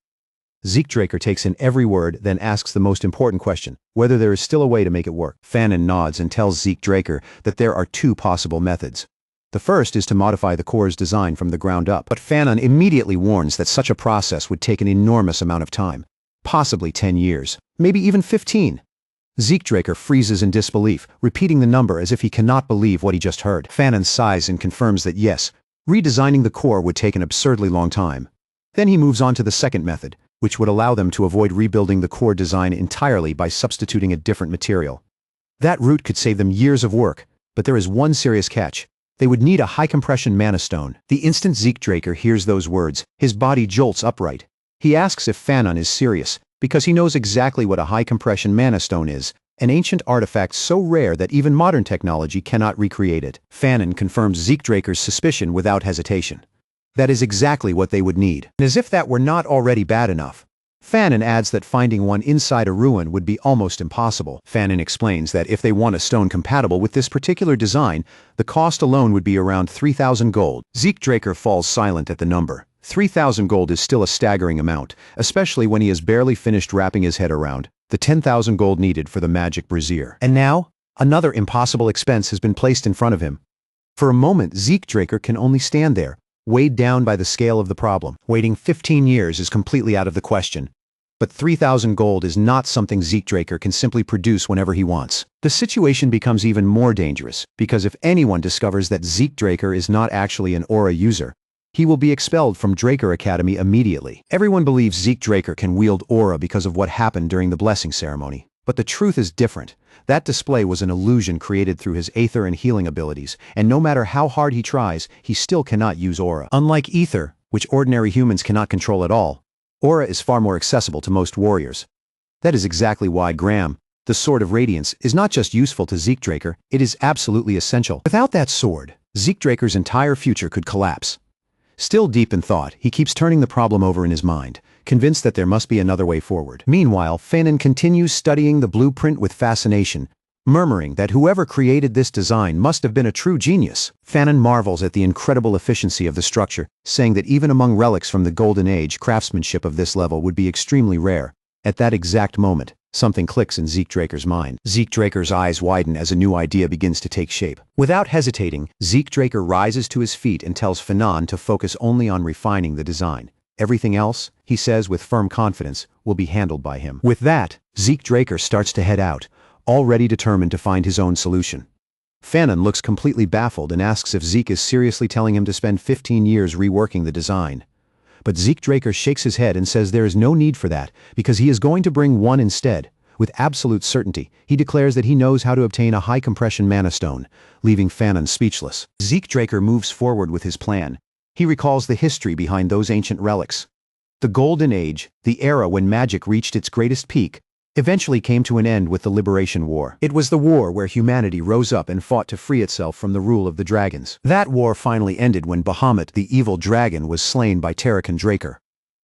Zeke Draker takes in every word, then asks the most important question, whether there is still a way to make it work. Fanon nods and tells Zeke Draker that there are two possible methods. The first is to modify the core's design from the ground up, but Fanon immediately warns that such a process would take an enormous amount of time, possibly 10 years, maybe even 15. Zeke Draker freezes in disbelief, repeating the number as if he cannot believe what he just heard. Fanon sighs and confirms that yes, redesigning the core would take an absurdly long time. Then he moves on to the second method, which would allow them to avoid rebuilding the core design entirely by substituting a different material. That route could save them years of work, but there is one serious catch. They would need a high-compression mana stone. The instant Zeke Draker hears those words, his body jolts upright. He asks if Fanon is serious, because he knows exactly what a high-compression mana stone is, an ancient artifact so rare that even modern technology cannot recreate it. Fanon confirms Zeke Draker's suspicion without hesitation. That is exactly what they would need. And as if that were not already bad enough, Fanon adds that finding one inside a ruin would be almost impossible. Fanon explains that if they want a stone compatible with this particular design, the cost alone would be around 3,000 gold. Zeke Draker falls silent at the number. 3,000 gold is still a staggering amount, especially when he has barely finished wrapping his head around the 10,000 gold needed for the magic brazier. And now, another impossible expense has been placed in front of him. For a moment, Zeke Draker can only stand there, weighed down by the scale of the problem. Waiting 15 years is completely out of the question. But 3,000 gold is not something Zeke Draker can simply produce whenever he wants. The situation becomes even more dangerous, because if anyone discovers that Zeke Draker is not actually an aura user, he will be expelled from Draker Academy immediately. Everyone believes Zeke Draker can wield aura because of what happened during the blessing ceremony. But the truth is different. That display was an illusion created through his aether and healing abilities, and no matter how hard he tries, he still cannot use aura. Unlike ether, which ordinary humans cannot control at all, aura is far more accessible to most warriors. That is exactly why Graham, the Sword of Radiance, is not just useful to Zeke Draker, it is absolutely essential. Without that sword, Zeke Draker's entire future could collapse. Still deep in thought, he keeps turning the problem over in his mind, convinced that there must be another way forward. Meanwhile, Fanon continues studying the blueprint with fascination, murmuring that whoever created this design must have been a true genius. Fanon marvels at the incredible efficiency of the structure, saying that even among relics from the Golden Age, craftsmanship of this level would be extremely rare. At that exact moment, something clicks in Zeke Draker's mind. Zeke Draker's eyes widen as a new idea begins to take shape. Without hesitating, Zeke Draker rises to his feet and tells Fanon to focus only on refining the design. Everything else, he says with firm confidence, will be handled by him. With that, Zeke Draker starts to head out, already determined to find his own solution. Fanon looks completely baffled and asks if Zeke is seriously telling him to spend 15 years reworking the design. But Zeke Draker shakes his head and says there is no need for that, because he is going to bring one instead. With absolute certainty, he declares that he knows how to obtain a high-compression mana stone, leaving Fanon speechless. Zeke Draker moves forward with his plan. He recalls the history behind those ancient relics. The Golden Age, the era when magic reached its greatest peak, eventually came to an end with the Liberation War. It was the war where humanity rose up and fought to free itself from the rule of the dragons. That war finally ended when Bahamut, the evil dragon, was slain by Terrakan Draker.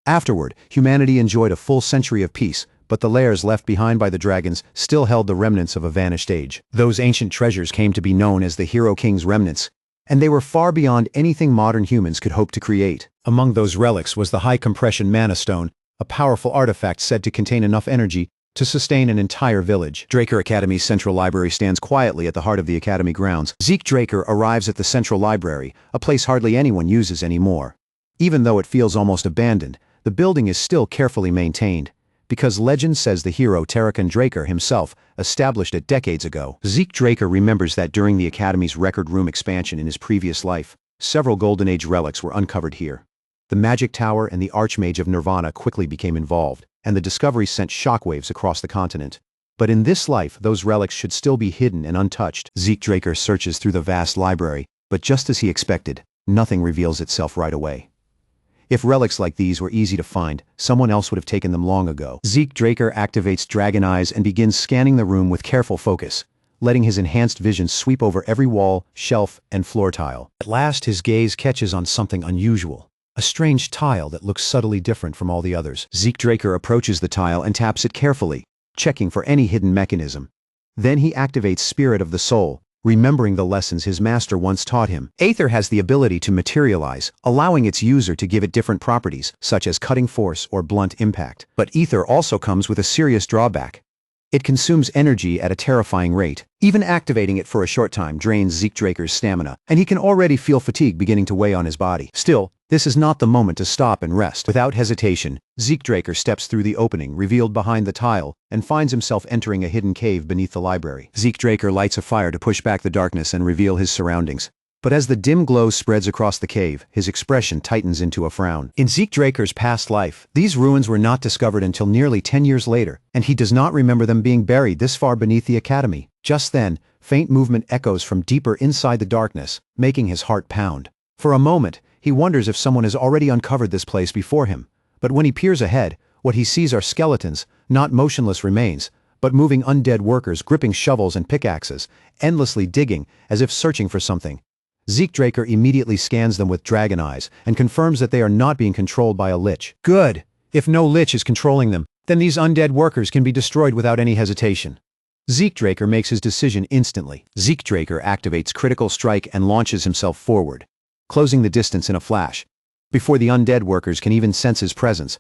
Afterward, humanity enjoyed a full century of peace, but the layers left behind by the dragons still held the remnants of a vanished age. Those ancient treasures came to be known as the Hero King's remnants, and they were far beyond anything modern humans could hope to create. Among those relics was the high-compression mana stone, a powerful artifact said to contain enough energy to sustain an entire village. Draker Academy's central library stands quietly at the heart of the academy grounds. Zeke Draker arrives at the central library, a place hardly anyone uses anymore. Even though it feels almost abandoned, the building is still carefully maintained, because legend says the hero Terrakan Draker himself established it decades ago. Zeke Draker remembers that during the Academy's record room expansion in his previous life, several Golden Age relics were uncovered here. The Magic Tower and the Archmage of Nirvana quickly became involved, and the discovery sent shockwaves across the continent. But in this life, those relics should still be hidden and untouched. Zeke Draker searches through the vast library, but just as he expected, nothing reveals itself right away. If relics like these were easy to find, someone else would have taken them long ago. Zeke Draker activates Dragon Eyes and begins scanning the room with careful focus, letting his enhanced vision sweep over every wall, shelf, and floor tile. At last, his gaze catches on something unusual. A strange tile that looks subtly different from all the others. Zeke Draker approaches the tile and taps it carefully, checking for any hidden mechanism. Then he activates Spirit of the Soul, remembering the lessons his master once taught him. Aether has the ability to materialize, allowing its user to give it different properties, such as cutting force or blunt impact. But Ether also comes with a serious drawback. It consumes energy at a terrifying rate. Even activating it for a short time drains Zeke Draker's stamina, and he can already feel fatigue beginning to weigh on his body. Still, this is not the moment to stop and rest. Without hesitation, Zeke Draker steps through the opening revealed behind the tile and finds himself entering a hidden cave beneath the library. Zeke Draker lights a fire to push back the darkness and reveal his surroundings. But as the dim glow spreads across the cave, his expression tightens into a frown. In Zeke Draker's past life, these ruins were not discovered until nearly 10 years later, and he does not remember them being buried this far beneath the academy. Just then, faint movement echoes from deeper inside the darkness, making his heart pound. For a moment, he wonders if someone has already uncovered this place before him. But when he peers ahead, what he sees are skeletons, not motionless remains, but moving undead workers gripping shovels and pickaxes, endlessly digging, as if searching for something. Zeke Draker immediately scans them with Dragon Eyes and confirms that they are not being controlled by a lich. Good! If no lich is controlling them, then these undead workers can be destroyed without any hesitation. Zeke Draker makes his decision instantly. Zeke Draker activates Critical Strike and launches himself forward, closing the distance in a flash. Before the undead workers can even sense his presence,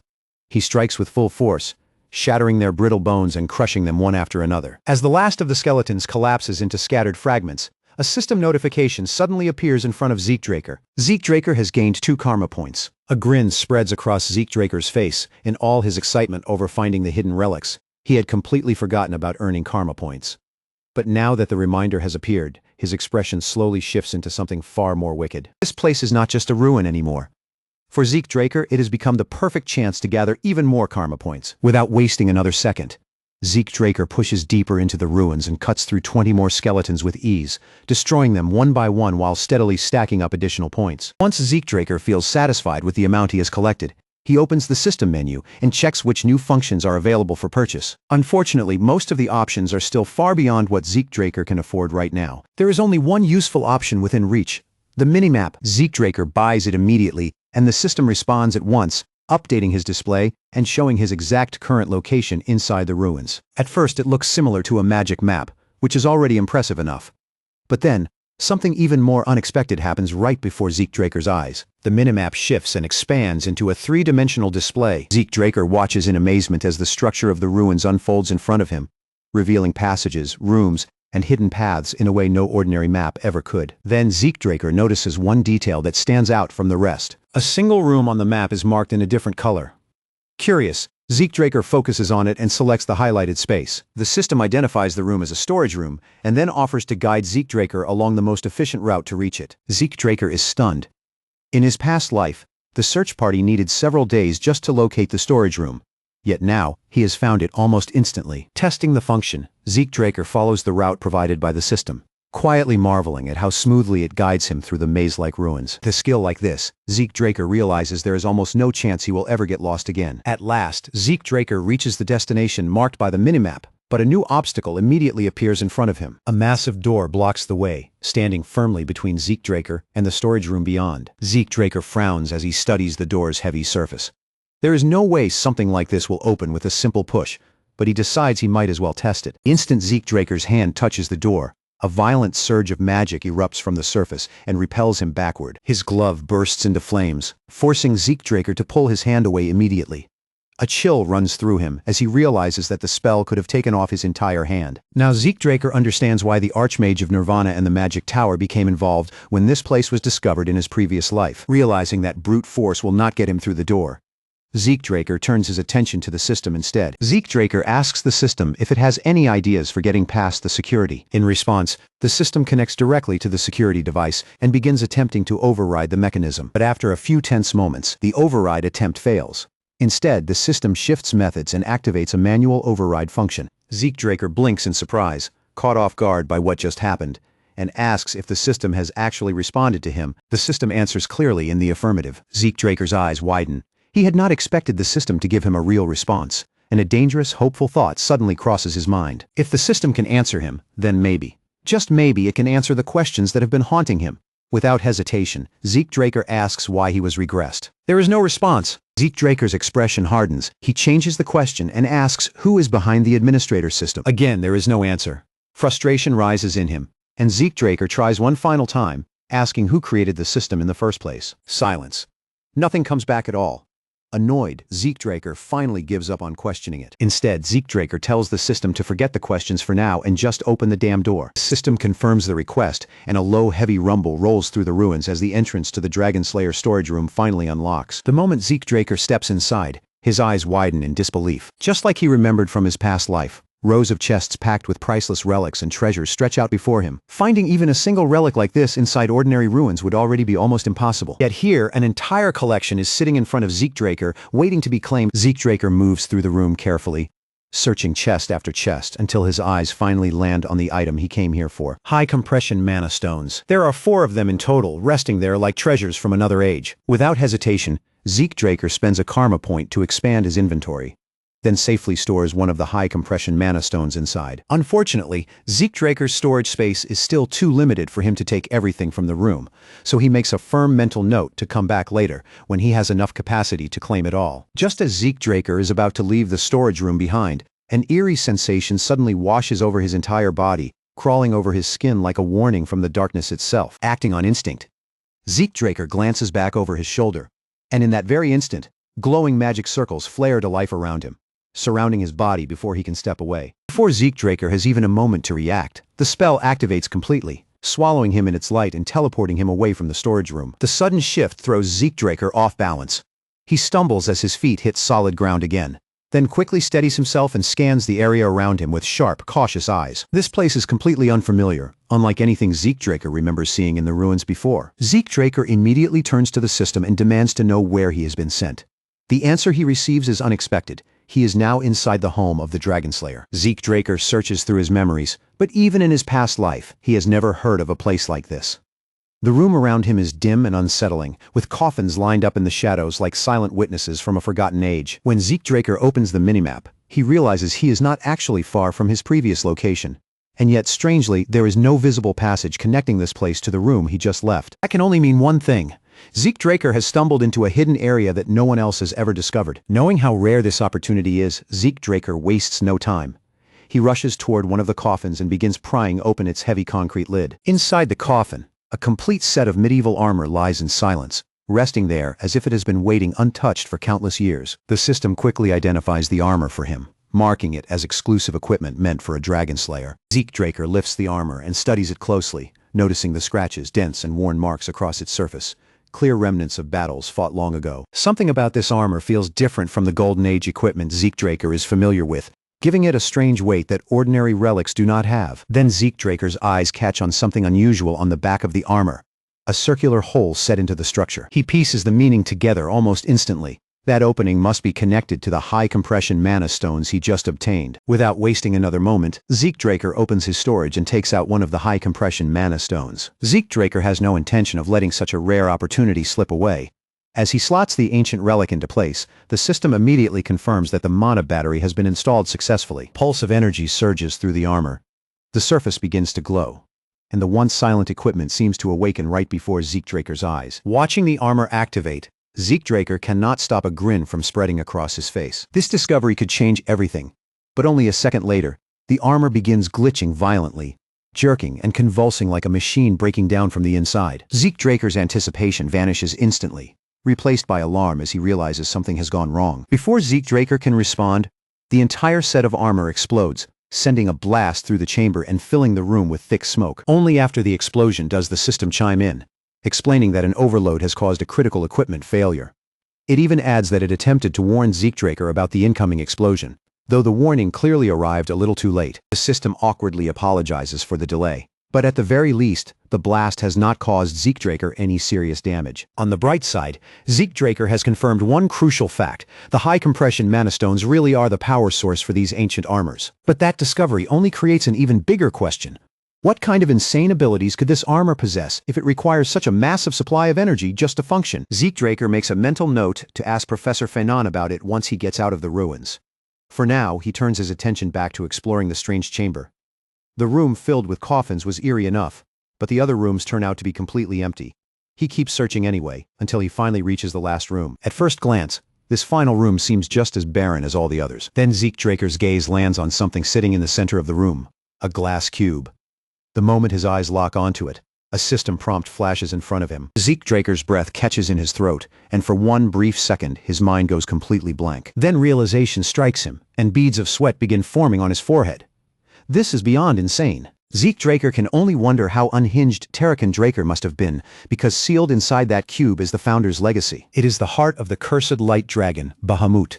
he strikes with full force, shattering their brittle bones and crushing them one after another. As the last of the skeletons collapses into scattered fragments, a system notification suddenly appears in front of Zeke Draker. Zeke Draker has gained 2 karma points. A grin spreads across Zeke Draker's face in all his excitement over finding the hidden relics. He had completely forgotten about earning karma points. But now that the reminder has appeared, his expression slowly shifts into something far more wicked. This place is not just a ruin anymore. For Zeke Draker, it has become the perfect chance to gather even more karma points, without wasting another second. Zeke Draker pushes deeper into the ruins and cuts through 20 more skeletons with ease, destroying them one by one while steadily stacking up additional points. Once Zeke Draker feels satisfied with the amount he has collected, he opens the system menu and checks which new functions are available for purchase. Unfortunately, most of the options are still far beyond what Zeke Draker can afford right now. There is only one useful option within reach: the minimap. Zeke Draker buys it immediately, and the system responds at once, updating his display and showing his exact current location inside the ruins. At first it looks similar to a magic map, which is already impressive enough. But then, something even more unexpected happens right before Zeke Draker's eyes. The minimap shifts and expands into a three-dimensional display. Zeke Draker watches in amazement as the structure of the ruins unfolds in front of him, revealing passages, rooms, and hidden paths in a way no ordinary map ever could. Then Zeke Draker notices one detail that stands out from the rest. A single room on the map is marked in a different color. Curious, Zeke Draker focuses on it and selects the highlighted space. The system identifies the room as a storage room and then offers to guide Zeke Draker along the most efficient route to reach it. Zeke Draker is stunned. In his past life, the search party needed several days just to locate the storage room. Yet now, he has found it almost instantly. Testing the function, Zeke Draker follows the route provided by the system, quietly marveling at how smoothly it guides him through the maze-like ruins. With a skill like this, Zeke Draker realizes there is almost no chance he will ever get lost again. At last, Zeke Draker reaches the destination marked by the minimap, but a new obstacle immediately appears in front of him. A massive door blocks the way, standing firmly between Zeke Draker and the storage room beyond. Zeke Draker frowns as he studies the door's heavy surface. There is no way something like this will open with a simple push, but he decides he might as well test it. Instant Zeke Draker's hand touches the door. A violent surge of magic erupts from the surface and repels him backward. His glove bursts into flames, forcing Zeke Draker to pull his hand away immediately. A chill runs through him as he realizes that the spell could have taken off his entire hand. Now Zeke Draker understands why the Archmage of Nirvana and the Magic Tower became involved when this place was discovered in his previous life. Realizing that brute force will not get him through the door, Zeke Draker turns his attention to the system instead. Zeke Draker asks the system if it has any ideas for getting past the security. In response, the system connects directly to the security device and begins attempting to override the mechanism. But after a few tense moments, the override attempt fails. Instead, the system shifts methods and activates a manual override function. Zeke Draker blinks in surprise, caught off guard by what just happened, and asks if the system has actually responded to him. The system answers clearly in the affirmative. Zeke Draker's eyes widen. He had not expected the system to give him a real response, and a dangerous, hopeful thought suddenly crosses his mind. If the system can answer him, then maybe, just maybe, it can answer the questions that have been haunting him. Without hesitation, Zeke Draker asks why he was regressed. There is no response. Zeke Draker's expression hardens. He changes the question and asks who is behind the administrator system. Again, there is no answer. Frustration rises in him, and Zeke Draker tries one final time, asking who created the system in the first place. Silence. Nothing comes back at all. Annoyed, Zeke Draker finally gives up on questioning it. Instead, Zeke Draker tells the system to forget the questions for now and just open the damn door. The system confirms the request, and a low, heavy rumble rolls through the ruins as the entrance to the Dragonslayer storage room finally unlocks. The moment Zeke Draker steps inside, his eyes widen in disbelief. Just like he remembered from his past life, rows of chests packed with priceless relics and treasures stretch out before him. Finding even a single relic like this inside ordinary ruins would already be almost impossible. Yet here, an entire collection is sitting in front of Zeke Draker, waiting to be claimed. Zeke Draker moves through the room carefully, searching chest after chest until his eyes finally land on the item he came here for. High-compression mana stones. There are 4 of them in total, resting there like treasures from another age. Without hesitation, Zeke Draker spends a karma point to expand his inventory, then safely stores one of the high-compression mana stones inside. Unfortunately, Zeke Draker's storage space is still too limited for him to take everything from the room, so he makes a firm mental note to come back later when he has enough capacity to claim it all. Just as Zeke Draker is about to leave the storage room behind, an eerie sensation suddenly washes over his entire body, crawling over his skin like a warning from the darkness itself. Acting on instinct, Zeke Draker glances back over his shoulder, and in that very instant, glowing magic circles flare to life around him, surrounding his body before he can step away. Before Zeke Draker has even a moment to react, the spell activates completely, swallowing him in its light and teleporting him away from the storage room. The sudden shift throws Zeke Draker off balance. He stumbles as his feet hit solid ground again, then quickly steadies himself and scans the area around him with sharp, cautious eyes. This place is completely unfamiliar, unlike anything Zeke Draker remembers seeing in the ruins before. Zeke Draker immediately turns to the system and demands to know where he has been sent. The answer he receives is unexpected. he is now inside the home of the Dragonslayer. Zeke Draker searches through his memories, but even in his past life, he has never heard of a place like this. The room around him is dim and unsettling, with coffins lined up in the shadows like silent witnesses from a forgotten age. When Zeke Draker opens the minimap, he realizes he is not actually far from his previous location. And yet, strangely, there is no visible passage connecting this place to the room he just left. That can only mean one thing. Zeke Draker has stumbled into a hidden area that no one else has ever discovered. Knowing how rare this opportunity is, Zeke Draker wastes no time. He rushes toward one of the coffins and begins prying open its heavy concrete lid. Inside the coffin, a complete set of medieval armor lies in silence, resting there as if it has been waiting untouched for countless years. The system quickly identifies the armor for him, marking it as exclusive equipment meant for a Dragonslayer. Zeke Draker lifts the armor and studies it closely, noticing the scratches, dents, and worn marks across its surface. Clear remnants of battles fought long ago. Something about this armor feels different from the Golden Age equipment Zeke Draker is familiar with, giving it a strange weight that ordinary relics do not have. Then Zeke Draker's eyes catch on something unusual on the back of the armor, a circular hole set into the structure. He pieces the meaning together almost instantly. That opening must be connected to the high-compression mana stones he just obtained. Without wasting another moment, Zeke Draker opens his storage and takes out one of the high-compression mana stones. Zeke Draker has no intention of letting such a rare opportunity slip away. As he slots the ancient relic into place, the system immediately confirms that the mana battery has been installed successfully. Pulse of energy surges through the armor. The surface begins to glow, and the once silent equipment seems to awaken right before Zeke Draker's eyes. Watching the armor activate, Zeke Draker cannot stop a grin from spreading across his face. This discovery could change everything, but only a second later, the armor begins glitching violently, jerking and convulsing like a machine breaking down from the inside. Zeke Draker's anticipation vanishes instantly, replaced by alarm as he realizes something has gone wrong. Before Zeke Draker can respond, the entire set of armor explodes, sending a blast through the chamber and filling the room with thick smoke. Only after the explosion does the system chime in, explaining that an overload has caused a critical equipment failure. It even adds that it attempted to warn Zeke Draker about the incoming explosion, though the warning clearly arrived a little too late. The system awkwardly apologizes for the delay, but at the very least, the blast has not caused Zeke Draker any serious damage. On the bright side, Zeke Draker has confirmed one crucial fact: the high-compression mana stones really are the power source for these ancient armors. But that discovery only creates an even bigger question. What kind of insane abilities could this armor possess if it requires such a massive supply of energy just to function? Zeke Draker makes a mental note to ask Professor Fanon about it once he gets out of the ruins. For now, he turns his attention back to exploring the strange chamber. The room filled with coffins was eerie enough, but the other rooms turn out to be completely empty. He keeps searching anyway, until he finally reaches the last room. At first glance, this final room seems just as barren as all the others. Then Zeke Draker's gaze lands on something sitting in the center of the room, a glass cube. The moment his eyes lock onto it, a system prompt flashes in front of him. Zeke Draker's breath catches in his throat, and for one brief second, his mind goes completely blank. Then realization strikes him, and beads of sweat begin forming on his forehead. This is beyond insane. Zeke Draker can only wonder how unhinged Terrakin Draker must have been, because sealed inside that cube is the founder's legacy. It is the heart of the cursed light dragon, Bahamut.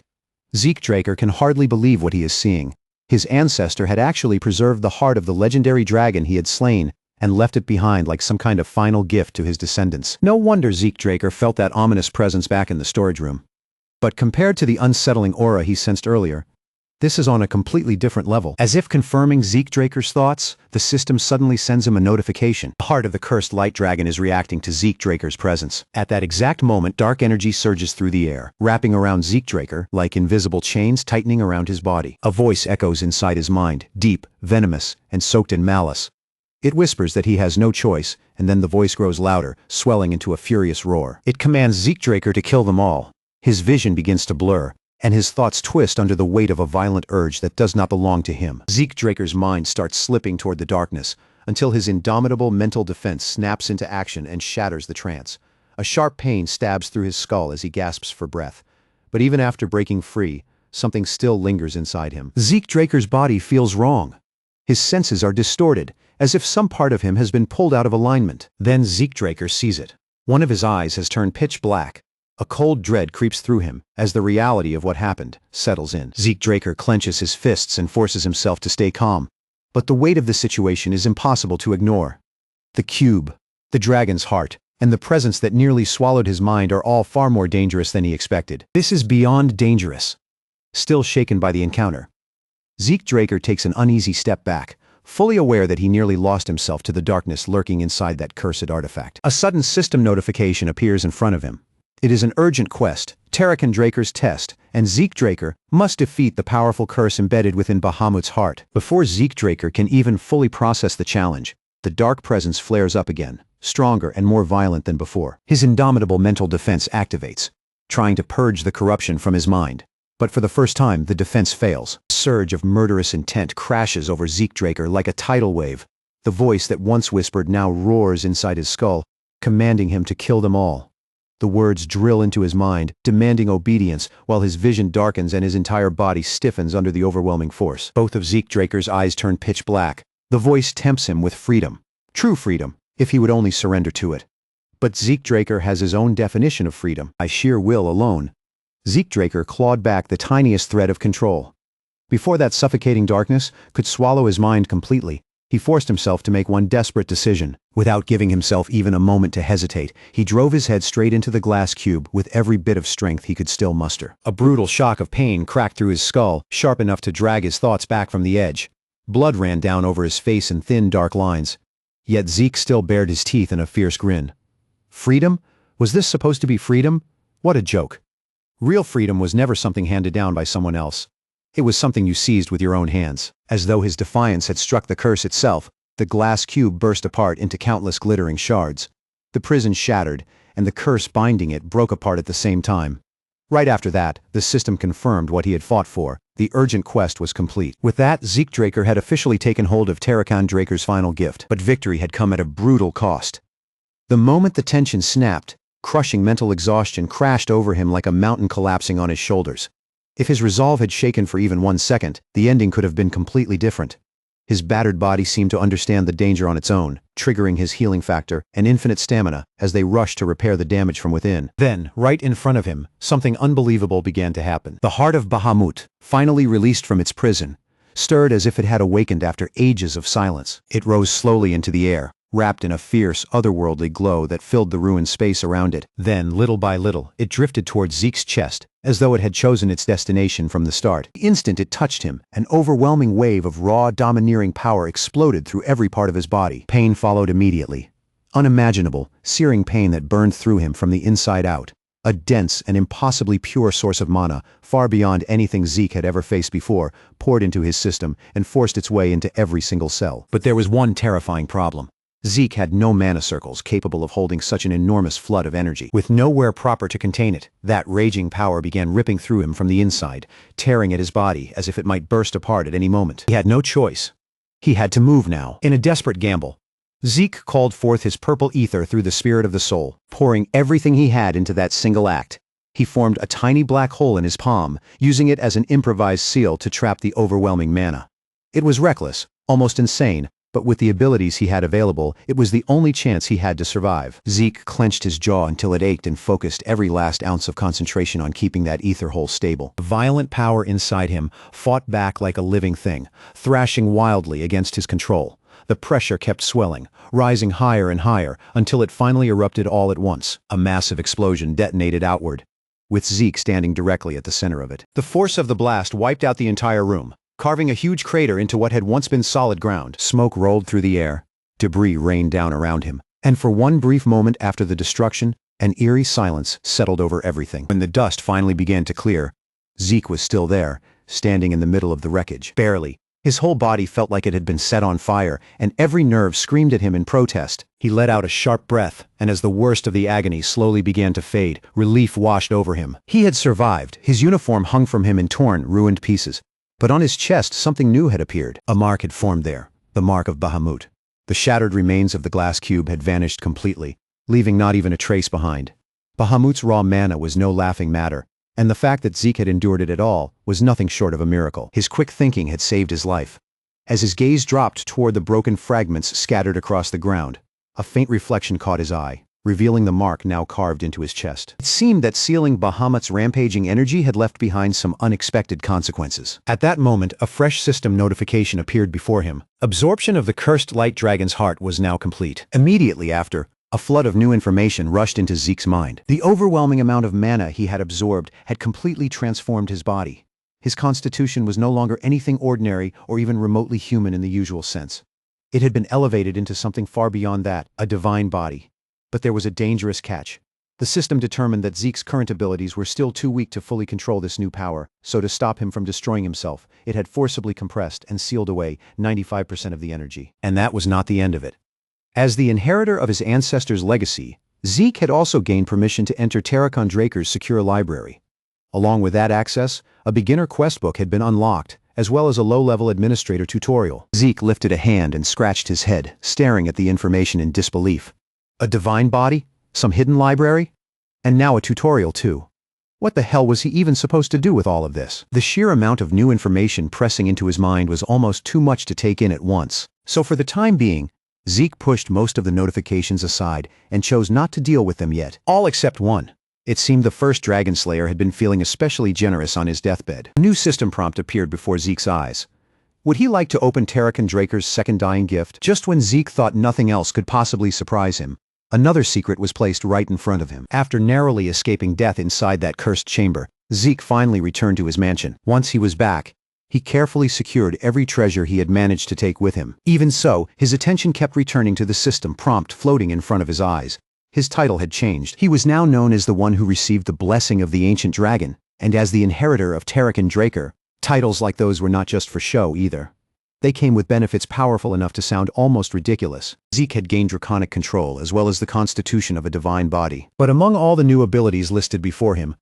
Zeke Draker can hardly believe what he is seeing. His ancestor had actually preserved the heart of the legendary dragon he had slain and left it behind like some kind of final gift to his descendants. No wonder Zeke Draker felt that ominous presence back in the storage room. But compared to the unsettling aura he sensed earlier, this is on a completely different level. As if confirming Zeke Draker's thoughts, the system suddenly sends him a notification. The heart of the cursed light dragon is reacting to Zeke Draker's presence. At that exact moment, dark energy surges through the air, wrapping around Zeke Draker like invisible chains tightening around his body. A voice echoes inside his mind, deep, venomous, and soaked in malice. It whispers that he has no choice, and then the voice grows louder, swelling into a furious roar. It commands Zeke Draker to kill them all. His vision begins to blur, and his thoughts twist under the weight of a violent urge that does not belong to him. Zeke Draker's mind starts slipping toward the darkness, until his indomitable mental defense snaps into action and shatters the trance. A sharp pain stabs through his skull as he gasps for breath. But even after breaking free, something still lingers inside him. Zeke Draker's body feels wrong. His senses are distorted, as if some part of him has been pulled out of alignment. Then Zeke Draker sees it. One of his eyes has turned pitch black. A cold dread creeps through him as the reality of what happened settles in. Zeke Draker clenches his fists and forces himself to stay calm. But the weight of the situation is impossible to ignore. The cube, the dragon's heart, and the presence that nearly swallowed his mind are all far more dangerous than he expected. This is beyond dangerous. still shaken by the encounter. Zeke Draker takes an uneasy step back, fully aware that he nearly lost himself to the darkness lurking inside that cursed artifact. A sudden system notification appears in front of him. It is an urgent quest, Terrakan Draker's test, and Zeke Draker must defeat the powerful curse embedded within Bahamut's heart. Before Zeke Draker can even fully process the challenge, the dark presence flares up again, stronger and more violent than before. His indomitable mental defense activates, trying to purge the corruption from his mind. But for the first time, the defense fails. A surge of murderous intent crashes over Zeke Draker like a tidal wave. The voice that once whispered now roars inside his skull, commanding him to kill them all. The words drill into his mind, demanding obedience, while his vision darkens and his entire body stiffens under the overwhelming force. Both of Zeke Draker's eyes turn pitch black. The voice tempts him with freedom. True freedom, if he would only surrender to it. But Zeke Draker has his own definition of freedom, by sheer will alone. Zeke Draker clawed back the tiniest thread of control. Before that suffocating darkness could swallow his mind completely, he forced himself to make one desperate decision. Without giving himself even a moment to hesitate, he drove his head straight into the glass cube with every bit of strength he could still muster. A brutal shock of pain cracked through his skull, sharp enough to drag his thoughts back from the edge. Blood ran down over his face in thin, dark lines. Yet Zeke still bared his teeth in a fierce grin. Freedom? Was this supposed to be freedom? What a joke. Real freedom was never something handed down by someone else. It was something you seized with your own hands. As though his defiance had struck the curse itself, the glass cube burst apart into countless glittering shards. The prison shattered, and the curse binding it broke apart at the same time. Right after that, the system confirmed what he had fought for. The urgent quest was complete. With that, Zeke Draker had officially taken hold of Terrakan Draker's final gift, but victory had come at a brutal cost. The moment the tension snapped, crushing mental exhaustion crashed over him like a mountain collapsing on his shoulders. If his resolve had shaken for even 1 second, the ending could have been completely different. His battered body seemed to understand the danger on its own, triggering his healing factor and infinite stamina as they rushed to repair the damage from within. Then, right in front of him, something unbelievable began to happen. The heart of Bahamut, finally released from its prison, stirred as if it had awakened after ages of silence. It rose slowly into the air, wrapped in a fierce, otherworldly glow that filled the ruined space around it. Then, little by little, it drifted towards Zeke's chest, as though it had chosen its destination from the start. The instant it touched him, an overwhelming wave of raw, domineering power exploded through every part of his body. Pain followed immediately. Unimaginable, searing pain that burned through him from the inside out. A dense and impossibly pure source of mana, far beyond anything Zeke had ever faced before, poured into his system and forced its way into every single cell. But there was one terrifying problem. Zeke had no mana circles capable of holding such an enormous flood of energy. With nowhere proper to contain it, that raging power began ripping through him from the inside, tearing at his body as if it might burst apart at any moment. He had no choice. He had to move now. In a desperate gamble, Zeke called forth his purple ether through the spirit of the soul, pouring everything he had into that single act. He formed a tiny black hole in his palm, using it as an improvised seal to trap the overwhelming mana. It was reckless, almost insane, but with the abilities he had available, it was the only chance he had to survive. Zeke clenched his jaw until it ached and focused every last ounce of concentration on keeping that ether hole stable. The violent power inside him fought back like a living thing, thrashing wildly against his control. The pressure kept swelling, rising higher and higher, until it finally erupted all at once. A massive explosion detonated outward, with Zeke standing directly at the center of it. The force of the blast wiped out the entire room, carving a huge crater into what had once been solid ground. Smoke rolled through the air, debris rained down around him, and for one brief moment after the destruction, an eerie silence settled over everything. When the dust finally began to clear, Zeke was still there, standing in the middle of the wreckage. Barely. His whole body felt like it had been set on fire, and every nerve screamed at him in protest. He let out a sharp breath, and as the worst of the agony slowly began to fade, relief washed over him. He had survived. His uniform hung from him in torn, ruined pieces. But on his chest, something new had appeared. A mark had formed there, the mark of Bahamut. The shattered remains of the glass cube had vanished completely, leaving not even a trace behind. Bahamut's raw mana was no laughing matter, and the fact that Zeke had endured it at all was nothing short of a miracle. His quick thinking had saved his life. As his gaze dropped toward the broken fragments scattered across the ground, a faint reflection caught his eye, revealing the mark now carved into his chest. It seemed that sealing Bahamut's rampaging energy had left behind some unexpected consequences. At that moment, a fresh system notification appeared before him. Absorption of the cursed light dragon's heart was now complete. Immediately after, a flood of new information rushed into Zeke's mind. The overwhelming amount of mana he had absorbed had completely transformed his body. His constitution was no longer anything ordinary or even remotely human in the usual sense. It had been elevated into something far beyond that, a divine body. But there was a dangerous catch. The system determined that Zeke's current abilities were still too weak to fully control this new power, so to stop him from destroying himself, it had forcibly compressed and sealed away 95% of the energy. And that was not the end of it. As the inheritor of his ancestors' legacy, Zeke had also gained permission to enter Tarakon Draker's secure library. Along with that access, a beginner quest book had been unlocked, as well as a low-level administrator tutorial. Zeke lifted a hand and scratched his head, staring at the information in disbelief. A divine body? Some hidden library? And now a tutorial too. What the hell was he even supposed to do with all of this? The sheer amount of new information pressing into his mind was almost too much to take in at once. So for the time being, Zeke pushed most of the notifications aside and chose not to deal with them yet. All except one. It seemed the first Dragonslayer had been feeling especially generous on his deathbed. A new system prompt appeared before Zeke's eyes. Would he like to open Tarakon Draker's second dying gift? Just when Zeke thought nothing else could possibly surprise him, another secret was placed right in front of him. After narrowly escaping death inside that cursed chamber, Zeke finally returned to his mansion. Once he was back, he carefully secured every treasure he had managed to take with him. Even so, his attention kept returning to the system prompt floating in front of his eyes. His title had changed. He was now known as the one who received the blessing of the ancient dragon, and as the inheritor of Tarakon Draker. Titles like those were not just for show either. They came with benefits powerful enough to sound almost ridiculous. Zeke had gained draconic control as well as the constitution of a divine body. But among all the new abilities listed before him,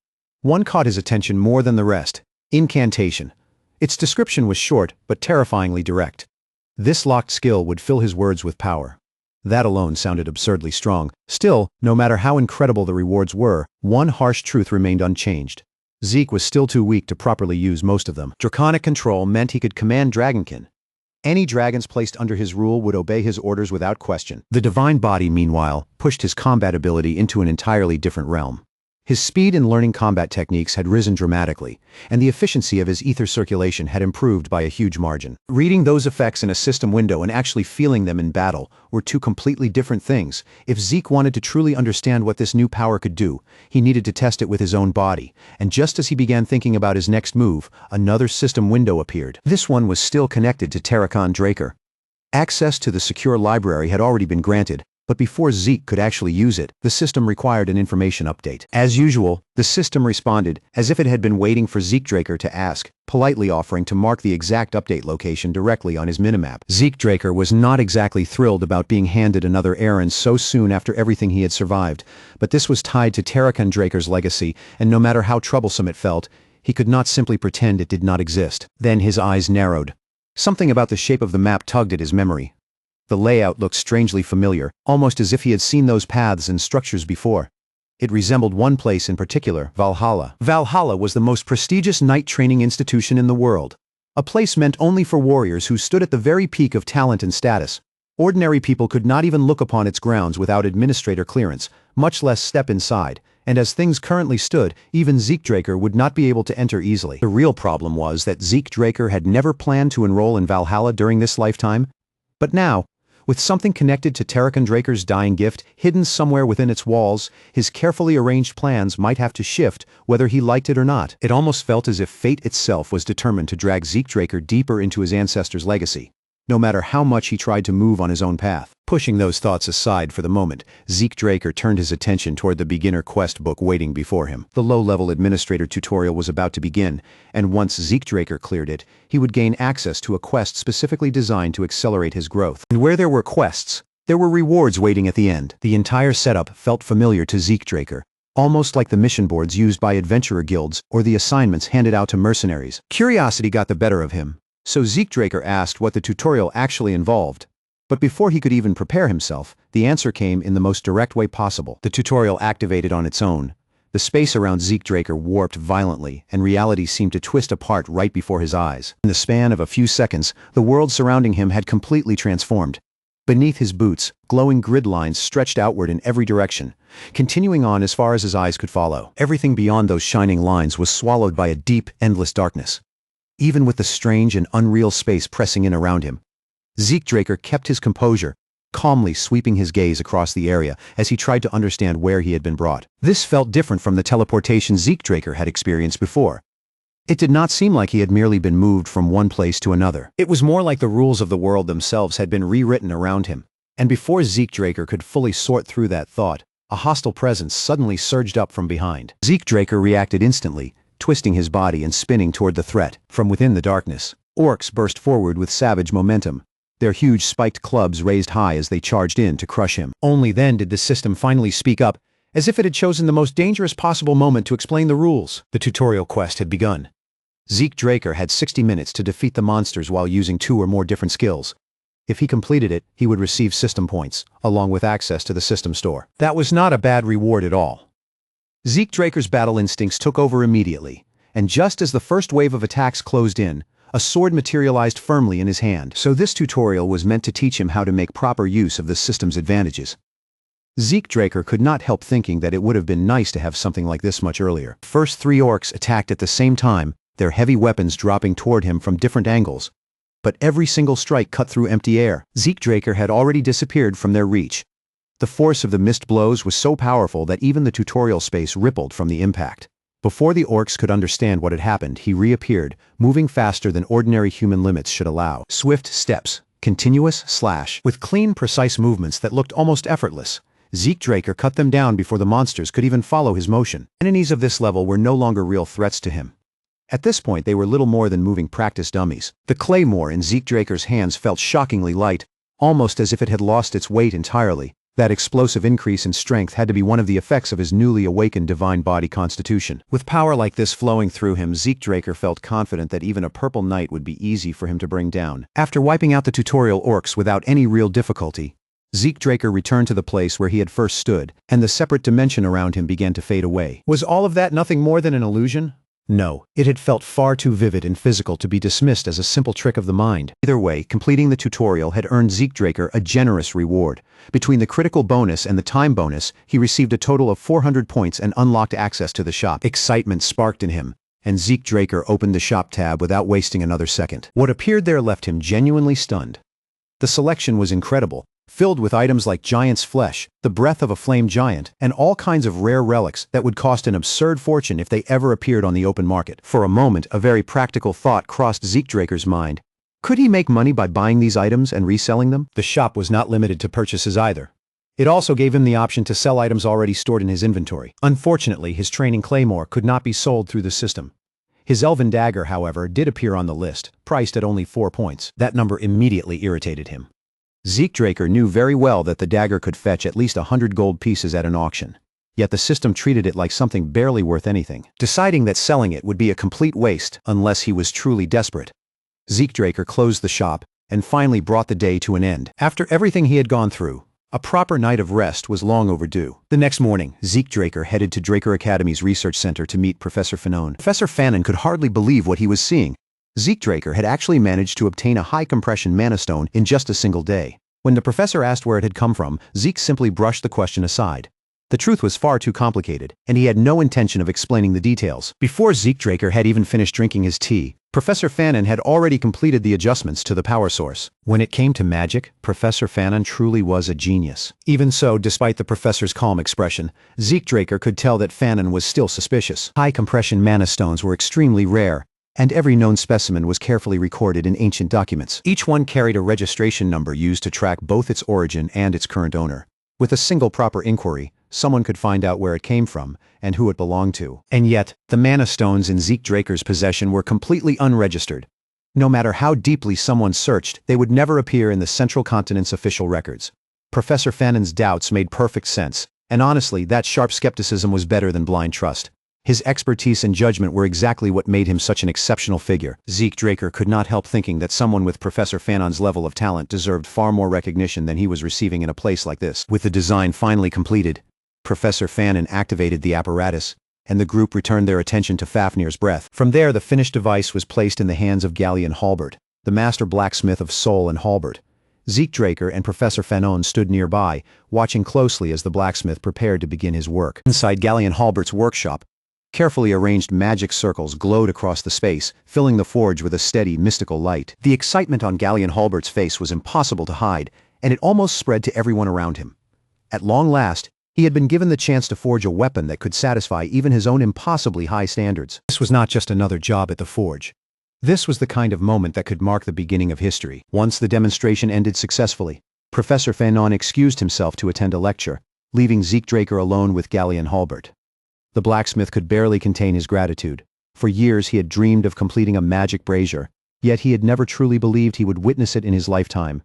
one caught his attention more than the rest: incantation. Its description was short but terrifyingly direct. This locked skill would fill his words with power. That alone sounded absurdly strong. Still, no matter how incredible the rewards were, one harsh truth remained unchanged. Zeke was still too weak to properly use most of them. Draconic control meant he could command Dragonkin. Any dragons placed under his rule would obey his orders without question. The divine body, meanwhile, pushed his combat ability into an entirely different realm. His speed in learning combat techniques had risen dramatically, and the efficiency of his ether circulation had improved by a huge margin. Reading those effects in a system window and actually feeling them in battle were two completely different things. If Zeke wanted to truly understand what this new power could do, he needed to test it with his own body, and just as he began thinking about his next move, another system window appeared. This one was still connected to Tarakon Draker. Access to the secure library had already been granted, but before Zeke could actually use it, the system required an information update. As usual, the system responded, as if it had been waiting for Zeke Draker to ask, politely offering to mark the exact update location directly on his minimap. Zeke Draker was not exactly thrilled about being handed another errand so soon after everything he had survived, but this was tied to Tarakon Draker's legacy, and no matter how troublesome it felt, he could not simply pretend it did not exist. Then his eyes narrowed. Something about the shape of the map tugged at his memory. The layout looked strangely familiar, almost as if he had seen those paths and structures before. It resembled one place in particular, Valhalla. Valhalla was the most prestigious knight training institution in the world. A place meant only for warriors who stood at the very peak of talent and status. Ordinary people could not even look upon its grounds without administrator clearance, much less step inside, and as things currently stood, even Zeke Draker would not be able to enter easily. The real problem was that Zeke Draker had never planned to enroll in Valhalla during this lifetime. But now, with something connected to Tarakon Draker's dying gift hidden somewhere within its walls, his carefully arranged plans might have to shift whether he liked it or not. It almost felt as if fate itself was determined to drag Zeke Draker deeper into his ancestors' legacy, no matter how much he tried to move on his own path. Pushing those thoughts aside for the moment, Zeke Draker turned his attention toward the beginner quest book waiting before him. The low-level administrator tutorial was about to begin, and once Zeke Draker cleared it, he would gain access to a quest specifically designed to accelerate his growth. And where there were quests, there were rewards waiting at the end. The entire setup felt familiar to Zeke Draker, almost like the mission boards used by adventurer guilds or the assignments handed out to mercenaries. Curiosity got the better of him, so Zeke Draker asked what the tutorial actually involved. But before he could even prepare himself, the answer came in the most direct way possible. The tutorial activated on its own. The space around Zeke Draker warped violently, and reality seemed to twist apart right before his eyes. In the span of a few seconds, the world surrounding him had completely transformed. Beneath his boots, glowing grid lines stretched outward in every direction, continuing on as far as his eyes could follow. Everything beyond those shining lines was swallowed by a deep, endless darkness. Even with the strange and unreal space pressing in around him, Zeke Draker kept his composure, calmly sweeping his gaze across the area as he tried to understand where he had been brought. This felt different from the teleportation Zeke Draker had experienced before. It did not seem like he had merely been moved from one place to another. It was more like the rules of the world themselves had been rewritten around him. And before Zeke Draker could fully sort through that thought, a hostile presence suddenly surged up from behind. Zeke Draker reacted instantly, twisting his body and spinning toward the threat. From within the darkness, orcs burst forward with savage momentum, their huge spiked clubs raised high as they charged in to crush him. Only then did the system finally speak up, as if it had chosen the most dangerous possible moment to explain the rules. The tutorial quest had begun. Zeke Draker had 60 minutes to defeat the monsters while using 2 or more different skills. If he completed it, he would receive system points, along with access to the system store. That was not a bad reward at all. Zeke Draker's battle instincts took over immediately, and just as the first wave of attacks closed in, a sword materialized firmly in his hand. So this tutorial was meant to teach him how to make proper use of the system's advantages. Zeke Draker could not help thinking that it would have been nice to have something like this much earlier. First 3 orcs attacked at the same time, their heavy weapons dropping toward him from different angles. But every single strike cut through empty air. Zeke Draker had already disappeared from their reach. The force of the missed blows was so powerful that even the tutorial space rippled from the impact. Before the orcs could understand what had happened, he reappeared, moving faster than ordinary human limits should allow. Swift steps, continuous slash, with clean, precise movements that looked almost effortless. Zeke Draker cut them down before the monsters could even follow his motion. Enemies of this level were no longer real threats to him. At this point, they were little more than moving practice dummies. The claymore in Zeke Draker's hands felt shockingly light, almost as if it had lost its weight entirely. That explosive increase in strength had to be one of the effects of his newly awakened divine body constitution. With power like this flowing through him, Zeke Draker felt confident that even a purple knight would be easy for him to bring down. After wiping out the tutorial orcs without any real difficulty, Zeke Draker returned to the place where he had first stood, and the separate dimension around him began to fade away. Was all of that nothing more than an illusion? No, it had felt far too vivid and physical to be dismissed as a simple trick of the mind. Either way, completing the tutorial had earned Zeke Draker a generous reward. Between the critical bonus and the time bonus, he received a total of 400 points and unlocked access to the shop. Excitement sparked in him, and Zeke Draker opened the shop tab without wasting another second. What appeared there left him genuinely stunned. The selection was incredible, filled with items like giant's flesh, the breath of a flame giant, and all kinds of rare relics that would cost an absurd fortune if they ever appeared on the open market. For a moment, a very practical thought crossed Zeke Draker's mind. Could he make money by buying these items and reselling them? The shop was not limited to purchases either. It also gave him the option to sell items already stored in his inventory. Unfortunately, his training claymore could not be sold through the system. His elven dagger, however, did appear on the list, priced at only 4 points. That number immediately irritated him. Zeke Draker knew very well that the dagger could fetch at least 100 gold pieces at an auction. Yet the system treated it like something barely worth anything, deciding that selling it would be a complete waste unless he was truly desperate. Zeke Draker closed the shop and finally brought the day to an end. After everything he had gone through, a proper night of rest was long overdue. The next morning, Zeke Draker headed to Draker Academy's research center to meet Professor Fanon. Professor Fanon could hardly believe what he was seeing. Zeke Draker had actually managed to obtain a high-compression mana stone in just a single day. When the professor asked where it had come from, Zeke simply brushed the question aside. The truth was far too complicated, and he had no intention of explaining the details. Before Zeke Draker had even finished drinking his tea, Professor Fanon had already completed the adjustments to the power source. When it came to magic, Professor Fanon truly was a genius. Even so, despite the professor's calm expression, Zeke Draker could tell that Fanon was still suspicious. High-compression mana stones were extremely rare, and every known specimen was carefully recorded in ancient documents. Each one carried a registration number used to track both its origin and its current owner. With a single proper inquiry, someone could find out where it came from and who it belonged to. And yet, the mana stones in Zeke Draker's possession were completely unregistered. No matter how deeply someone searched, they would never appear in the Central Continent's official records. Professor Fanon's doubts made perfect sense, and honestly, that sharp skepticism was better than blind trust. His expertise and judgment were exactly what made him such an exceptional figure. Zeke Draker could not help thinking that someone with Professor Fanon's level of talent deserved far more recognition than he was receiving in a place like this. With the design finally completed, Professor Fanon activated the apparatus, and the group returned their attention to Fafnir's breath. From there, the finished device was placed in the hands of Galleon Halbert, the master blacksmith of Sol and Halbert. Zeke Draker and Professor Fanon stood nearby, watching closely as the blacksmith prepared to begin his work. Inside Galleon Halbert's workshop, carefully arranged magic circles glowed across the space, filling the forge with a steady, mystical light. The excitement on Galleon Halbert's face was impossible to hide, and it almost spread to everyone around him. At long last, He had been given the chance to forge a weapon that could satisfy even his own impossibly high standards. This was not just another job at the forge. This was the kind of moment that could mark the beginning of history. Once the demonstration ended successfully, Professor Fanon excused himself to attend a lecture, leaving Zeke Draker alone with Galleon Halbert. The blacksmith could barely contain his gratitude. For years he had dreamed of completing a magic brazier, yet he had never truly believed he would witness it in his lifetime.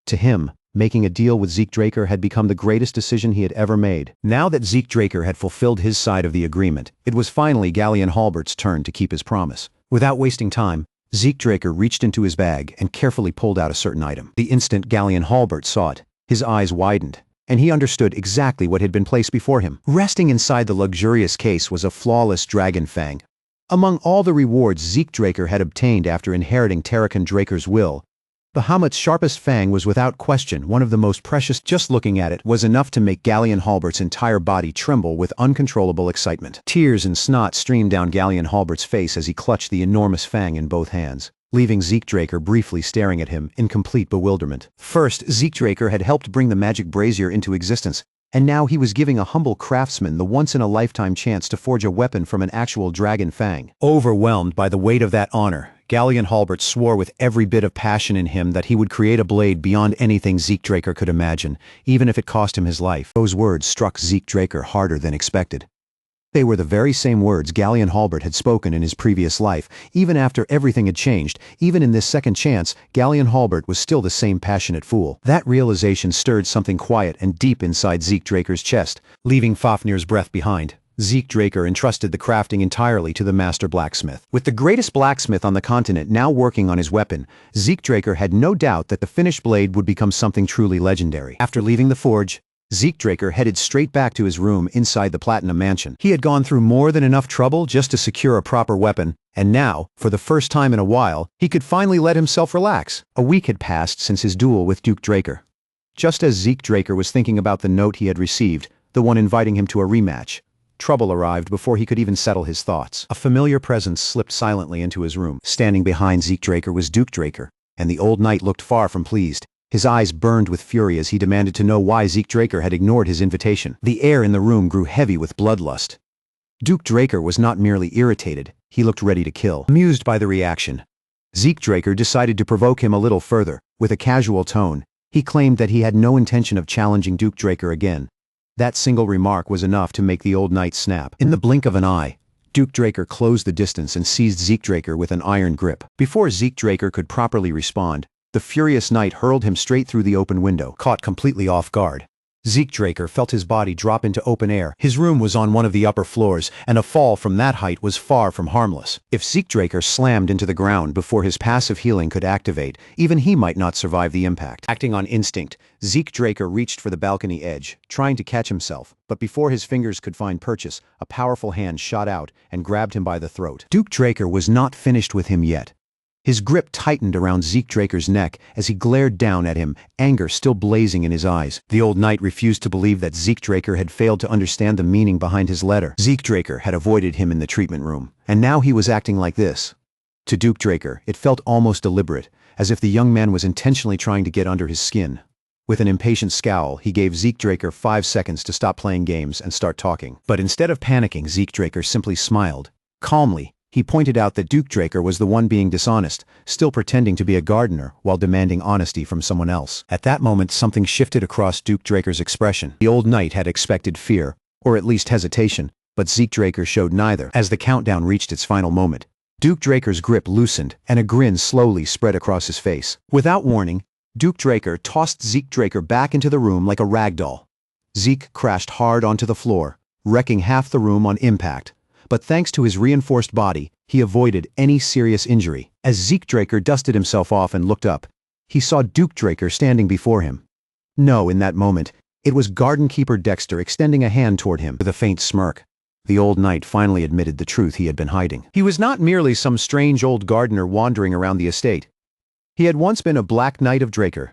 To him, making a deal with Zeke Draker had become the greatest decision he had ever made. Now that Zeke Draker had fulfilled his side of the agreement, it was finally Galleon Halbert's turn to keep his promise. Without wasting time, Zeke Draker reached into his bag and carefully pulled out a certain item. The instant Galleon Halbert saw it, his eyes widened, and he understood exactly what had been placed before him. Resting inside the luxurious case was a flawless dragon fang. Among all the rewards Zeke Draker had obtained after inheriting Terrakan Draker's will, the Hamut's sharpest fang was without question one of the most precious. Just looking at it was enough to make Galleon Halbert's entire body tremble with uncontrollable excitement. Tears and snot streamed down Galleon Halbert's face as he clutched the enormous fang in both hands, leaving Zeke Draker briefly staring at him in complete bewilderment. First, Zeke Draker had helped bring the magic brazier into existence, and now he was giving a humble craftsman the once-in-a-lifetime chance to forge a weapon from an actual dragon fang. Overwhelmed by the weight of that honor, Galleon Halbert swore with every bit of passion in him that he would create a blade beyond anything Zeke Draker could imagine, even if it cost him his life. Those words struck Zeke Draker harder than expected. They were the very same words Galleon Halbert had spoken in his previous life. Even after everything had changed, even in this second chance, Galleon Halbert was still the same passionate fool. That realization stirred something quiet and deep inside Zeke Draker's chest, leaving Fafnir's breath behind. Zeke Draker entrusted the crafting entirely to the master blacksmith. With the greatest blacksmith on the continent now working on his weapon, Zeke Draker had no doubt that the finished blade would become something truly legendary. After leaving the forge, Zeke Draker headed straight back to his room inside the Platinum Mansion. He had gone through more than enough trouble just to secure a proper weapon, and now, for the first time in a while, he could finally let himself relax. A week had passed since his duel with Duke Draker. Just as Zeke Draker was thinking about the note he had received, the one inviting him to a rematch, trouble arrived before he could even settle his thoughts. A familiar presence slipped silently into his room. Standing behind Zeke Draker was Duke Draker, and the old knight looked far from pleased. His eyes burned with fury as he demanded to know why Zeke Draker had ignored his invitation. The air in the room grew heavy with bloodlust. Duke Draker was not merely irritated, he looked ready to kill. Amused by the reaction, Zeke Draker decided to provoke him a little further. With a casual tone, he claimed that he had no intention of challenging Duke Draker again. That single remark was enough to make the old knight snap. In the blink of an eye, Duke Draker closed the distance and seized Zeke Draker with an iron grip. Before Zeke Draker could properly respond, the furious knight hurled him straight through the open window. Caught completely off guard, Zeke Draker felt his body drop into open air. His room was on one of the upper floors, and a fall from that height was far from harmless. If Zeke Draker slammed into the ground before his passive healing could activate, even he might not survive the impact. Acting on instinct, Zeke Draker reached for the balcony edge, trying to catch himself, but before his fingers could find purchase, a powerful hand shot out and grabbed him by the throat. Duke Draker was not finished with him yet. His grip tightened around Zeke Draker's neck as he glared down at him, anger still blazing in his eyes. The old knight refused to believe that Zeke Draker had failed to understand the meaning behind his letter. Zeke Draker had avoided him in the treatment room, and now he was acting like this. To Duke Draker, it felt almost deliberate, as if the young man was intentionally trying to get under his skin. With an impatient scowl, he gave Zeke Draker 5 seconds to stop playing games and start talking. But instead of panicking, Zeke Draker simply smiled. Calmly, he pointed out that Duke Draker was the one being dishonest, still pretending to be a gardener while demanding honesty from someone else. At that moment, something shifted across Duke Draker's expression. The old knight had expected fear, or at least hesitation, but Zeke Draker showed neither. As the countdown reached its final moment, Duke Draker's grip loosened, and a grin slowly spread across his face. Without warning, Duke Draker tossed Zeke Draker back into the room like a rag doll. Zeke crashed hard onto the floor, wrecking half the room on impact. But thanks to his reinforced body, he avoided any serious injury. As Zeke Draker dusted himself off and looked up, he saw Duke Draker standing before him. No, in that moment, it was Garden Keeper Dexter extending a hand toward him. With a faint smirk, the old knight finally admitted the truth he had been hiding. He was not merely some strange old gardener wandering around the estate. He had once been a Black Knight of Draker.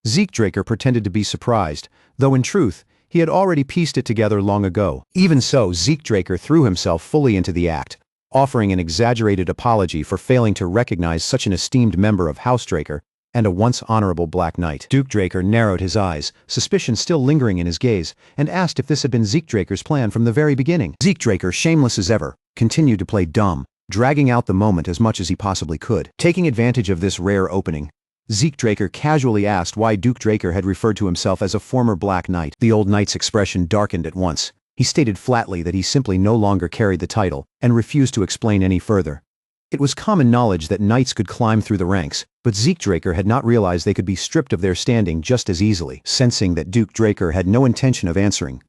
Zeke Draker pretended to be surprised, though in truth, he had already pieced it together long ago. Even so, Zeke Draker threw himself fully into the act, offering an exaggerated apology for failing to recognize such an esteemed member of House Draker and a once honorable Black Knight. Duke Draker narrowed his eyes, suspicion still lingering in his gaze, and asked if this had been Zeke Draker's plan from the very beginning. Zeke Draker, shameless as ever, continued to play dumb, dragging out the moment as much as he possibly could. Taking advantage of this rare opening, Zeke Draker casually asked why Duke Draker had referred to himself as a former Black Knight. The old knight's expression darkened at once. He stated flatly that he simply no longer carried the title, and refused to explain any further. It was common knowledge that knights could climb through the ranks, but Zeke Draker had not realized they could be stripped of their standing just as easily. Sensing that Duke Draker had no intention of answering,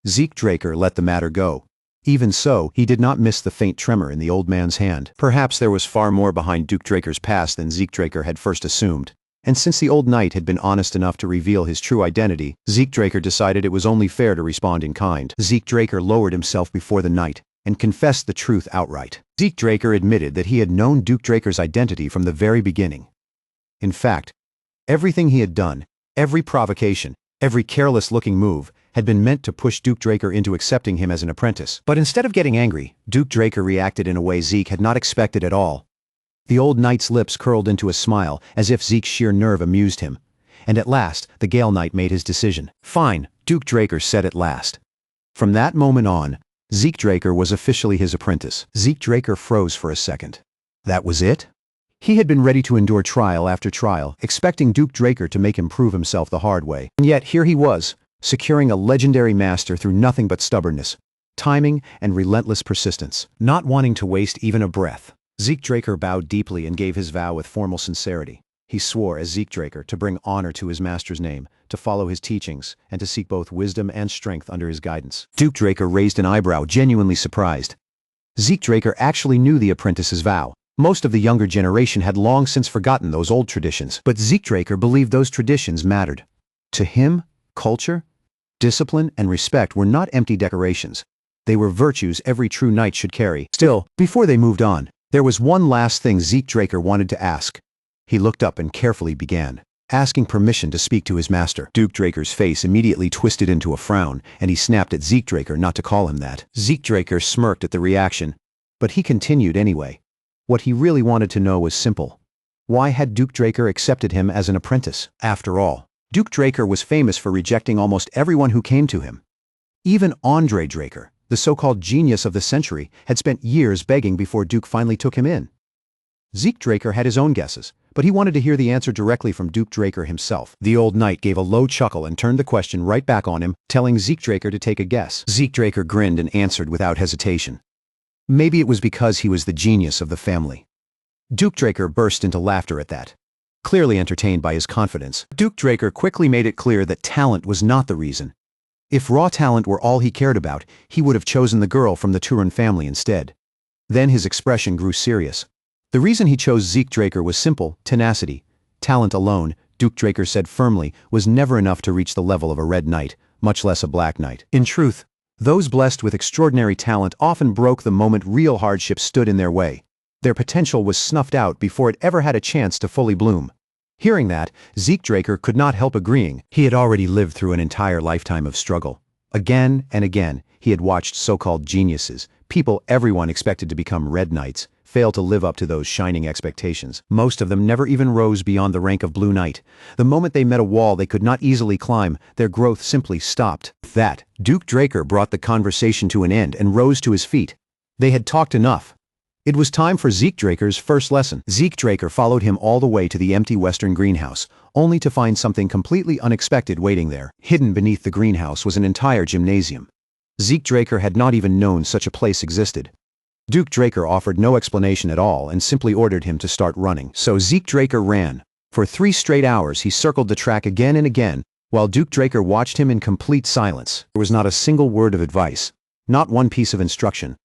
Zeke Draker let the matter go. Even so, he did not miss the faint tremor in the old man's hand. Perhaps there was far more behind Duke Draker's past than Zeke Draker had first assumed. And since the old knight had been honest enough to reveal his true identity, Zeke Draker decided it was only fair to respond in kind. Zeke Draker lowered himself before the knight and confessed the truth outright. Zeke Draker admitted that he had known Duke Draker's identity from the very beginning. In fact, everything he had done, every provocation, every careless-looking move, had been meant to push Duke Draker into accepting him as an apprentice. But instead of getting angry, Duke Draker reacted in a way Zeke had not expected at all. The old knight's lips curled into a smile, as if Zeke's sheer nerve amused him. And at last, the Gale Knight made his decision. "Fine," Duke Draker said at last. From that moment on, Zeke Draker was officially his apprentice. Zeke Draker froze for a second. That was it? He had been ready to endure trial after trial, expecting Duke Draker to make him prove himself the hard way. And yet here he was, securing a legendary master through nothing but stubbornness, timing, and relentless persistence, not wanting to waste even a breath. Zeke Draker bowed deeply and gave his vow with formal sincerity. He swore as Zeke Draker to bring honor to his master's name, to follow his teachings, and to seek both wisdom and strength under his guidance. Duke Draker raised an eyebrow, genuinely surprised. Zeke Draker actually knew the apprentice's vow. Most of the younger generation had long since forgotten those old traditions, but Zeke Draker believed those traditions mattered. To him, culture, discipline, and respect were not empty decorations. They were virtues every true knight should carry. Still, before they moved on, there was one last thing Zeke Draker wanted to ask. He looked up and carefully began, asking permission to speak to his master. Duke Draker's face immediately twisted into a frown, and he snapped at Zeke Draker not to call him that. Zeke Draker smirked at the reaction, but he continued anyway. What he really wanted to know was simple. Why had Duke Draker accepted him as an apprentice? After all, Duke Draker was famous for rejecting almost everyone who came to him. Even Andre Draker, the so-called genius of the century, had spent years begging before Duke finally took him in. Zeke Draker had his own guesses, but he wanted to hear the answer directly from Duke Draker himself. The old knight gave a low chuckle and turned the question right back on him, telling Zeke Draker to take a guess. Zeke Draker grinned and answered without hesitation. Maybe it was because he was the genius of the family. Duke Draker burst into laughter at that, clearly entertained by his confidence. Duke Draker quickly made it clear that talent was not the reason. If raw talent were all he cared about, he would have chosen the girl from the Turin family instead. Then his expression grew serious. The reason he chose Zeke Draker was simple: tenacity. Talent alone, Duke Draker said firmly, was never enough to reach the level of a Red Knight, much less a Black Knight. In truth, those blessed with extraordinary talent often broke the moment real hardship stood in their way. Their potential was snuffed out before it ever had a chance to fully bloom. Hearing that, Zeke Draker could not help agreeing. He had already lived through an entire lifetime of struggle. Again and again, he had watched so-called geniuses, people everyone expected to become Red Knights, fail to live up to those shining expectations. Most of them never even rose beyond the rank of Blue Knight. The moment they met a wall they could not easily climb, their growth simply stopped. With that, Duke Draker brought the conversation to an end and rose to his feet. They had talked enough. It was time for Zeke Draker's first lesson. Zeke Draker followed him all the way to the empty western greenhouse, only to find something completely unexpected waiting there. Hidden beneath the greenhouse was an entire gymnasium. Zeke Draker had not even known such a place existed. Duke Draker offered no explanation at all and simply ordered him to start running. So Zeke Draker ran. For 3 straight hours he circled the track again and again, while Duke Draker watched him in complete silence. There was not a single word of advice, not one piece of instruction.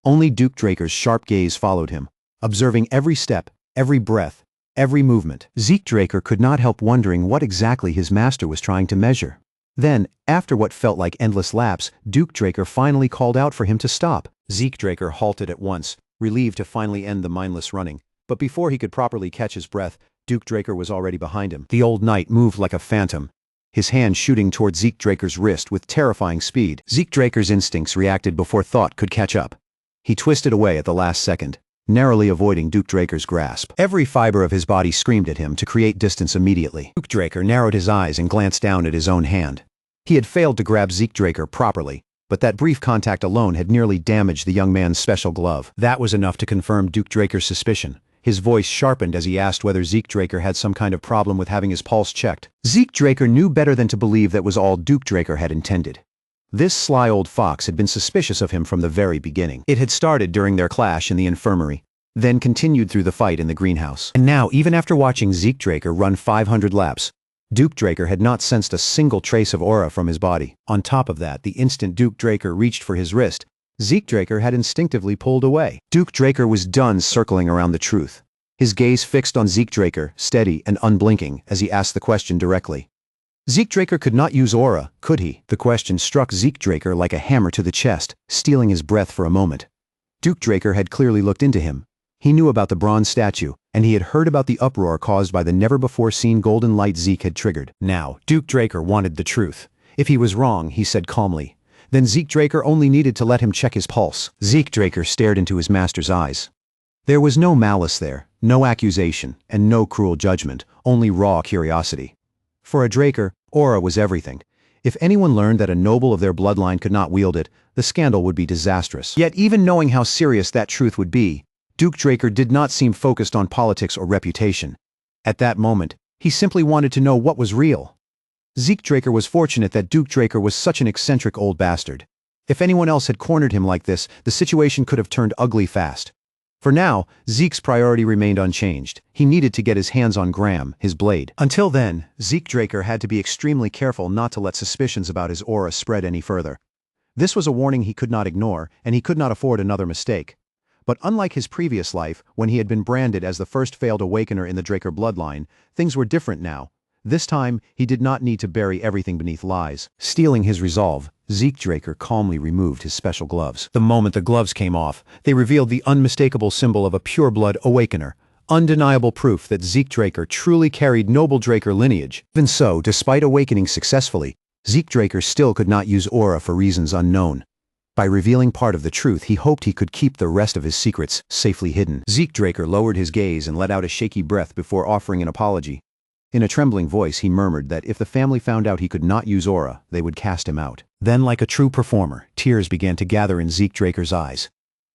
Only Duke Draker's sharp gaze followed him, observing every step, every breath, every movement. Zeke Draker could not help wondering what exactly his master was trying to measure. Then, after what felt like endless laps, Duke Draker finally called out for him to stop. Zeke Draker halted at once, relieved to finally end the mindless running. But before he could properly catch his breath, Duke Draker was already behind him. The old knight moved like a phantom, his hand shooting toward Zeke Draker's wrist with terrifying speed. Zeke Draker's instincts reacted before thought could catch up. He twisted away at the last second, narrowly avoiding Duke Draker's grasp. Every fiber of his body screamed at him to create distance immediately. Duke Draker narrowed his eyes and glanced down at his own hand. He had failed to grab Zeke Draker properly, but that brief contact alone had nearly damaged the young man's special glove. That was enough to confirm Duke Draker's suspicion. His voice sharpened as he asked whether Zeke Draker had some kind of problem with having his pulse checked. Zeke Draker knew better than to believe that was all Duke Draker had intended. This sly old fox had been suspicious of him from the very beginning. It had started during their clash in the infirmary, then continued through the fight in the greenhouse. And now, even after watching Zeke Draker run 500 laps, Duke Draker had not sensed a single trace of aura from his body. On top of that, the instant Duke Draker reached for his wrist, Zeke Draker had instinctively pulled away. Duke Draker was done circling around the truth. His gaze fixed on Zeke Draker, steady and unblinking, as he asked the question directly. Zeke Draker could not use aura, could he? The question struck Zeke Draker like a hammer to the chest, stealing his breath for a moment. Duke Draker had clearly looked into him. He knew about the bronze statue, and he had heard about the uproar caused by the never-before-seen golden light Zeke had triggered. Now, Duke Draker wanted the truth. If he was wrong, he said calmly, then Zeke Draker only needed to let him check his pulse. Zeke Draker stared into his master's eyes. There was no malice there, no accusation, and no cruel judgment, only raw curiosity. For a Draker, aura was everything. If anyone learned that a noble of their bloodline could not wield it, the scandal would be disastrous. Yet even knowing how serious that truth would be, Duke Draker did not seem focused on politics or reputation. At that moment, he simply wanted to know what was real. Zeke Draker was fortunate that Duke Draker was such an eccentric old bastard. If anyone else had cornered him like this, the situation could have turned ugly fast. For now, Zeke's priority remained unchanged. He needed to get his hands on Graham, his blade. Until then, Zeke Draker had to be extremely careful not to let suspicions about his aura spread any further. This was a warning he could not ignore, and he could not afford another mistake. But unlike his previous life, when he had been branded as the first failed awakener in the Draker bloodline, things were different now. This time, he did not need to bury everything beneath lies. Stealing his resolve, Zeke Draker calmly removed his special gloves. The moment the gloves came off, they revealed the unmistakable symbol of a pure-blood awakener, undeniable proof that Zeke Draker truly carried noble Draker lineage. Even so, despite awakening successfully, Zeke Draker still could not use aura for reasons unknown. By revealing part of the truth, he hoped he could keep the rest of his secrets safely hidden. Zeke Draker lowered his gaze and let out a shaky breath before offering an apology. In a trembling voice, he murmured that if the family found out he could not use aura, they would cast him out. Then, like a true performer, tears began to gather in Zeke Draker's eyes.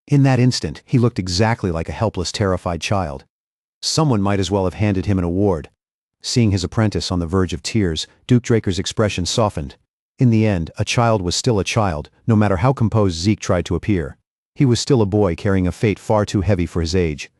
In that instant, he looked exactly like a helpless, terrified child. Someone might as well have handed him an award. Seeing his apprentice on the verge of tears, Duke Draker's expression softened. In the end, a child was still a child, no matter how composed Zeke tried to appear. He was still a boy carrying a fate far too heavy for his age.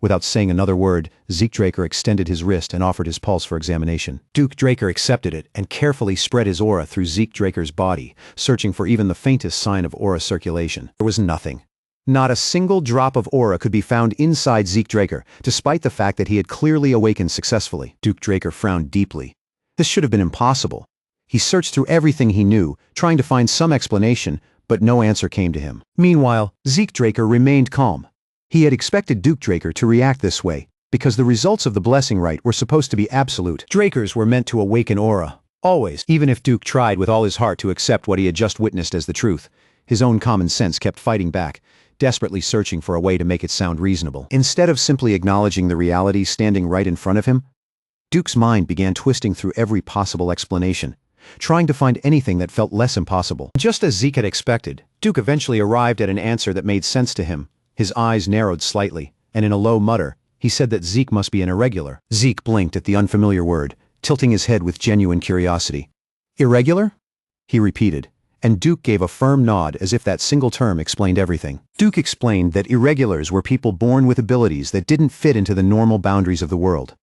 Without saying another word, Zeke Draker extended his wrist and offered his pulse for examination. Duke Draker accepted it and carefully spread his aura through Zeke Draker's body, searching for even the faintest sign of aura circulation. There was nothing. Not a single drop of aura could be found inside Zeke Draker, despite the fact that he had clearly awakened successfully. Duke Draker frowned deeply. This should have been impossible. He searched through everything he knew, trying to find some explanation, but no answer came to him. Meanwhile, Zeke Draker remained calm. He had expected Duke Draker to react this way, because the results of the blessing rite were supposed to be absolute. Drakers were meant to awaken aura, always, even if Duke tried with all his heart to accept what he had just witnessed as the truth. His own common sense kept fighting back, desperately searching for a way to make it sound reasonable. Instead of simply acknowledging the reality standing right in front of him, Duke's mind began twisting through every possible explanation, trying to find anything that felt less impossible. Just as Zeke had expected, Duke eventually arrived at an answer that made sense to him. His eyes narrowed slightly, and in a low mutter, he said that Zeke must be an irregular. Zeke blinked at the unfamiliar word, tilting his head with genuine curiosity. Irregular? He repeated, and Duke gave a firm nod as if that single term explained everything. Duke explained that irregulars were people born with abilities that didn't fit into the normal boundaries of the world.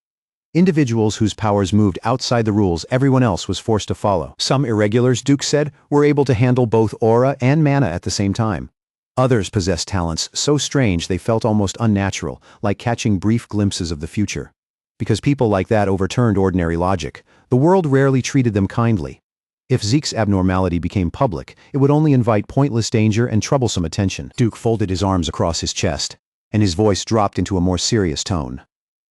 Individuals whose powers moved outside the rules everyone else was forced to follow. Some irregulars, Duke said, were able to handle both aura and mana at the same time. Others possessed talents so strange they felt almost unnatural, like catching brief glimpses of the future. Because people like that overturned ordinary logic, the world rarely treated them kindly. If Zeke's abnormality became public, it would only invite pointless danger and troublesome attention. Duke folded his arms across his chest, and his voice dropped into a more serious tone.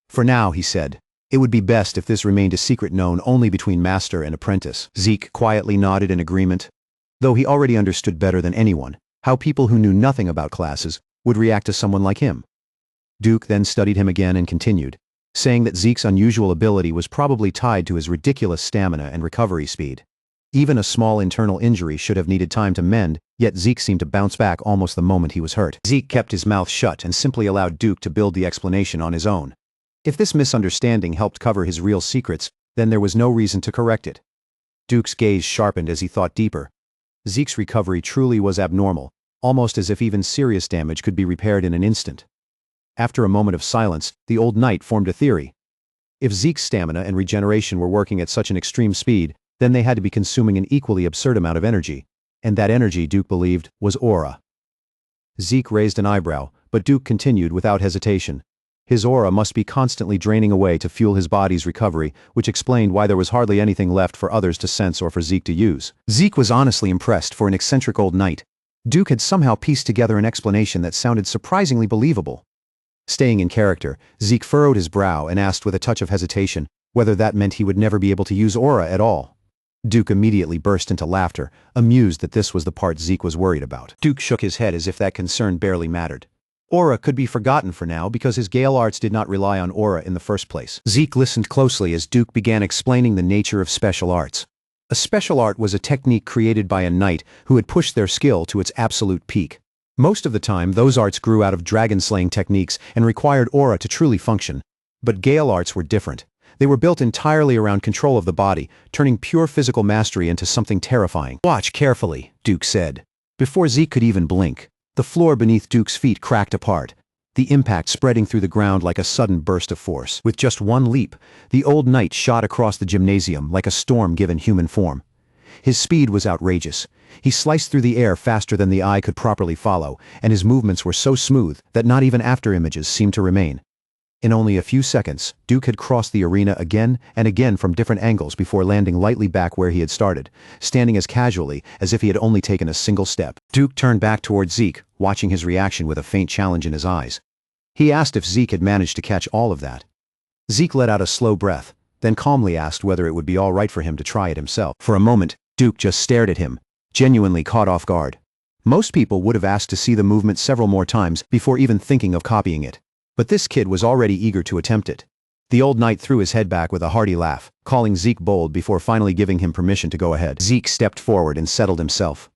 For now, he said, it would be best if this remained a secret known only between master and apprentice. Zeke quietly nodded in agreement, though he already understood better than anyone how people who knew nothing about classes would react to someone like him. Duke then studied him again and continued, saying that Zeke's unusual ability was probably tied to his ridiculous stamina and recovery speed. Even a small internal injury should have needed time to mend, yet Zeke seemed to bounce back almost the moment he was hurt. Zeke kept his mouth shut and simply allowed Duke to build the explanation on his own. If this misunderstanding helped cover his real secrets, then there was no reason to correct it. Duke's gaze sharpened as he thought deeper. Zeke's recovery truly was abnormal, almost as if even serious damage could be repaired in an instant. After a moment of silence, the old knight formed a theory. If Zeke's stamina and regeneration were working at such an extreme speed, then they had to be consuming an equally absurd amount of energy, and that energy, Duke believed, was aura. Zeke raised an eyebrow, but Duke continued without hesitation. His aura must be constantly draining away to fuel his body's recovery, which explained why there was hardly anything left for others to sense or for Zeke to use. Zeke was honestly impressed for an eccentric old knight. Duke had somehow pieced together an explanation that sounded surprisingly believable. Staying in character, Zeke furrowed his brow and asked with a touch of hesitation whether that meant he would never be able to use aura at all. Duke immediately burst into laughter, amused that this was the part Zeke was worried about. Duke shook his head as if that concern barely mattered. Aura could be forgotten for now because his Gale arts did not rely on aura in the first place. Zeke listened closely as Duke began explaining the nature of special arts. A special art was a technique created by a knight who had pushed their skill to its absolute peak. Most of the time, those arts grew out of dragon-slaying techniques and required aura to truly function. But Gale arts were different. They were built entirely around control of the body, turning pure physical mastery into something terrifying. "Watch carefully," Duke said. Before Zeke could even blink, the floor beneath Duke's feet cracked apart, the impact spreading through the ground like a sudden burst of force. With just one leap, the old knight shot across the gymnasium like a storm given human form. His speed was outrageous. He sliced through the air faster than the eye could properly follow, and his movements were so smooth that not even after-images seemed to remain. In only a few seconds, Duke had crossed the arena again and again from different angles before landing lightly back where he had started, standing as casually as if he had only taken a single step. Duke turned back toward Zeke, watching his reaction with a faint challenge in his eyes. He asked if Zeke had managed to catch all of that. Zeke let out a slow breath, then calmly asked whether it would be all right for him to try it himself. For a moment, Duke just stared at him, genuinely caught off guard. Most people would have asked to see the movement several more times before even thinking of copying it. But this kid was already eager to attempt it. The old knight threw his head back with a hearty laugh, calling Zeke bold before finally giving him permission to go ahead. Zeke stepped forward and settled himself.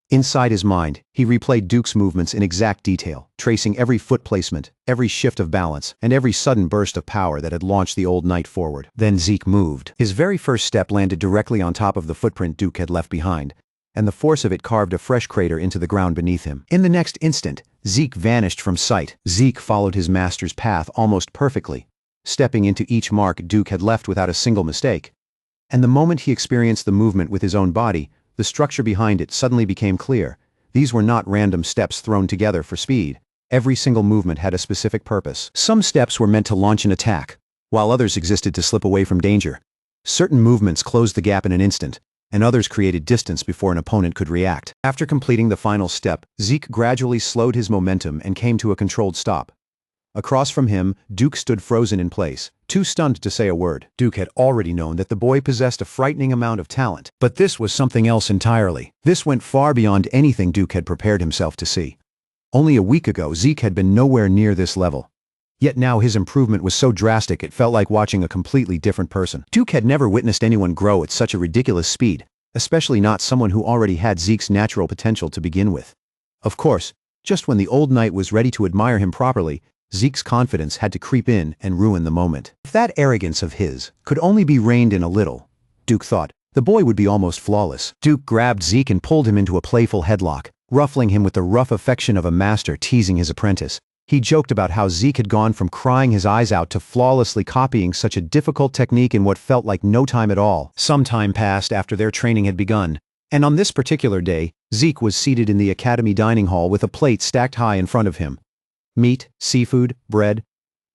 Inside his mind, he replayed Duke's movements in exact detail, tracing every foot placement, every shift of balance, and every sudden burst of power that had launched the old knight forward. Then Zeke moved. His very first step landed directly on top of the footprint Duke had left behind, and the force of it carved a fresh crater into the ground beneath him. In the next instant, Zeke vanished from sight. Zeke followed his master's path almost perfectly, stepping into each mark Duke had left without a single mistake. And the moment he experienced the movement with his own body, the structure behind it suddenly became clear. These were not random steps thrown together for speed. Every single movement had a specific purpose. Some steps were meant to launch an attack, while others existed to slip away from danger. Certain movements closed the gap in an instant, and others created distance before an opponent could react. After completing the final step, Zeke gradually slowed his momentum and came to a controlled stop. Across from him, Duke stood frozen in place, too stunned to say a word. Duke had already known that the boy possessed a frightening amount of talent, but this was something else entirely. This went far beyond anything Duke had prepared himself to see. Only a week ago, Zeke had been nowhere near this level. Yet now his improvement was so drastic it felt like watching a completely different person. Duke had never witnessed anyone grow at such a ridiculous speed, especially not someone who already had Zeke's natural potential to begin with. Of course, just when the old knight was ready to admire him properly, Zeke's confidence had to creep in and ruin the moment. If that arrogance of his could only be reined in a little, Duke thought, the boy would be almost flawless. Duke grabbed Zeke and pulled him into a playful headlock, ruffling him with the rough affection of a master teasing his apprentice. He joked about how Zeke had gone from crying his eyes out to flawlessly copying such a difficult technique in what felt like no time at all. Some time passed after their training had begun, and on this particular day, Zeke was seated in the academy dining hall with a plate stacked high in front of him. Meat, seafood, bread,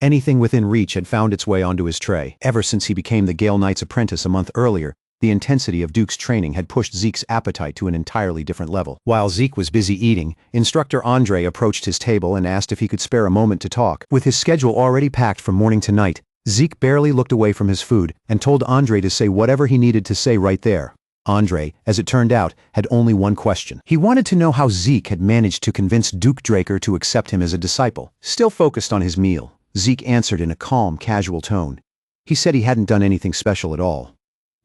anything within reach had found its way onto his tray. Ever since he became the Gale Knight's apprentice a month earlier, the intensity of Duke's training had pushed Zeke's appetite to an entirely different level. While Zeke was busy eating, Instructor Andre approached his table and asked if he could spare a moment to talk. With his schedule already packed from morning to night, Zeke barely looked away from his food and told Andre to say whatever he needed to say right there. Andre, as it turned out, had only one question. He wanted to know how Zeke had managed to convince Duke Draker to accept him as a disciple. Still focused on his meal, Zeke answered in a calm, casual tone. He said he hadn't done anything special at all.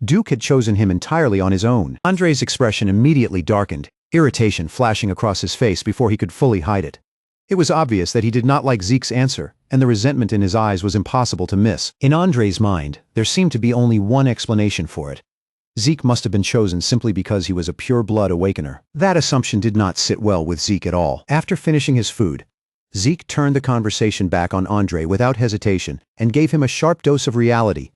Duke had chosen him entirely on his own. Andre's expression immediately darkened, irritation flashing across his face before he could fully hide it. It was obvious that he did not like Zeke's answer, and the resentment in his eyes was impossible to miss. In Andre's mind, there seemed to be only one explanation for it. Zeke must have been chosen simply because he was a pure-blood awakener. That assumption did not sit well with Zeke at all. After finishing his food, Zeke turned the conversation back on Andre without hesitation and gave him a sharp dose of reality.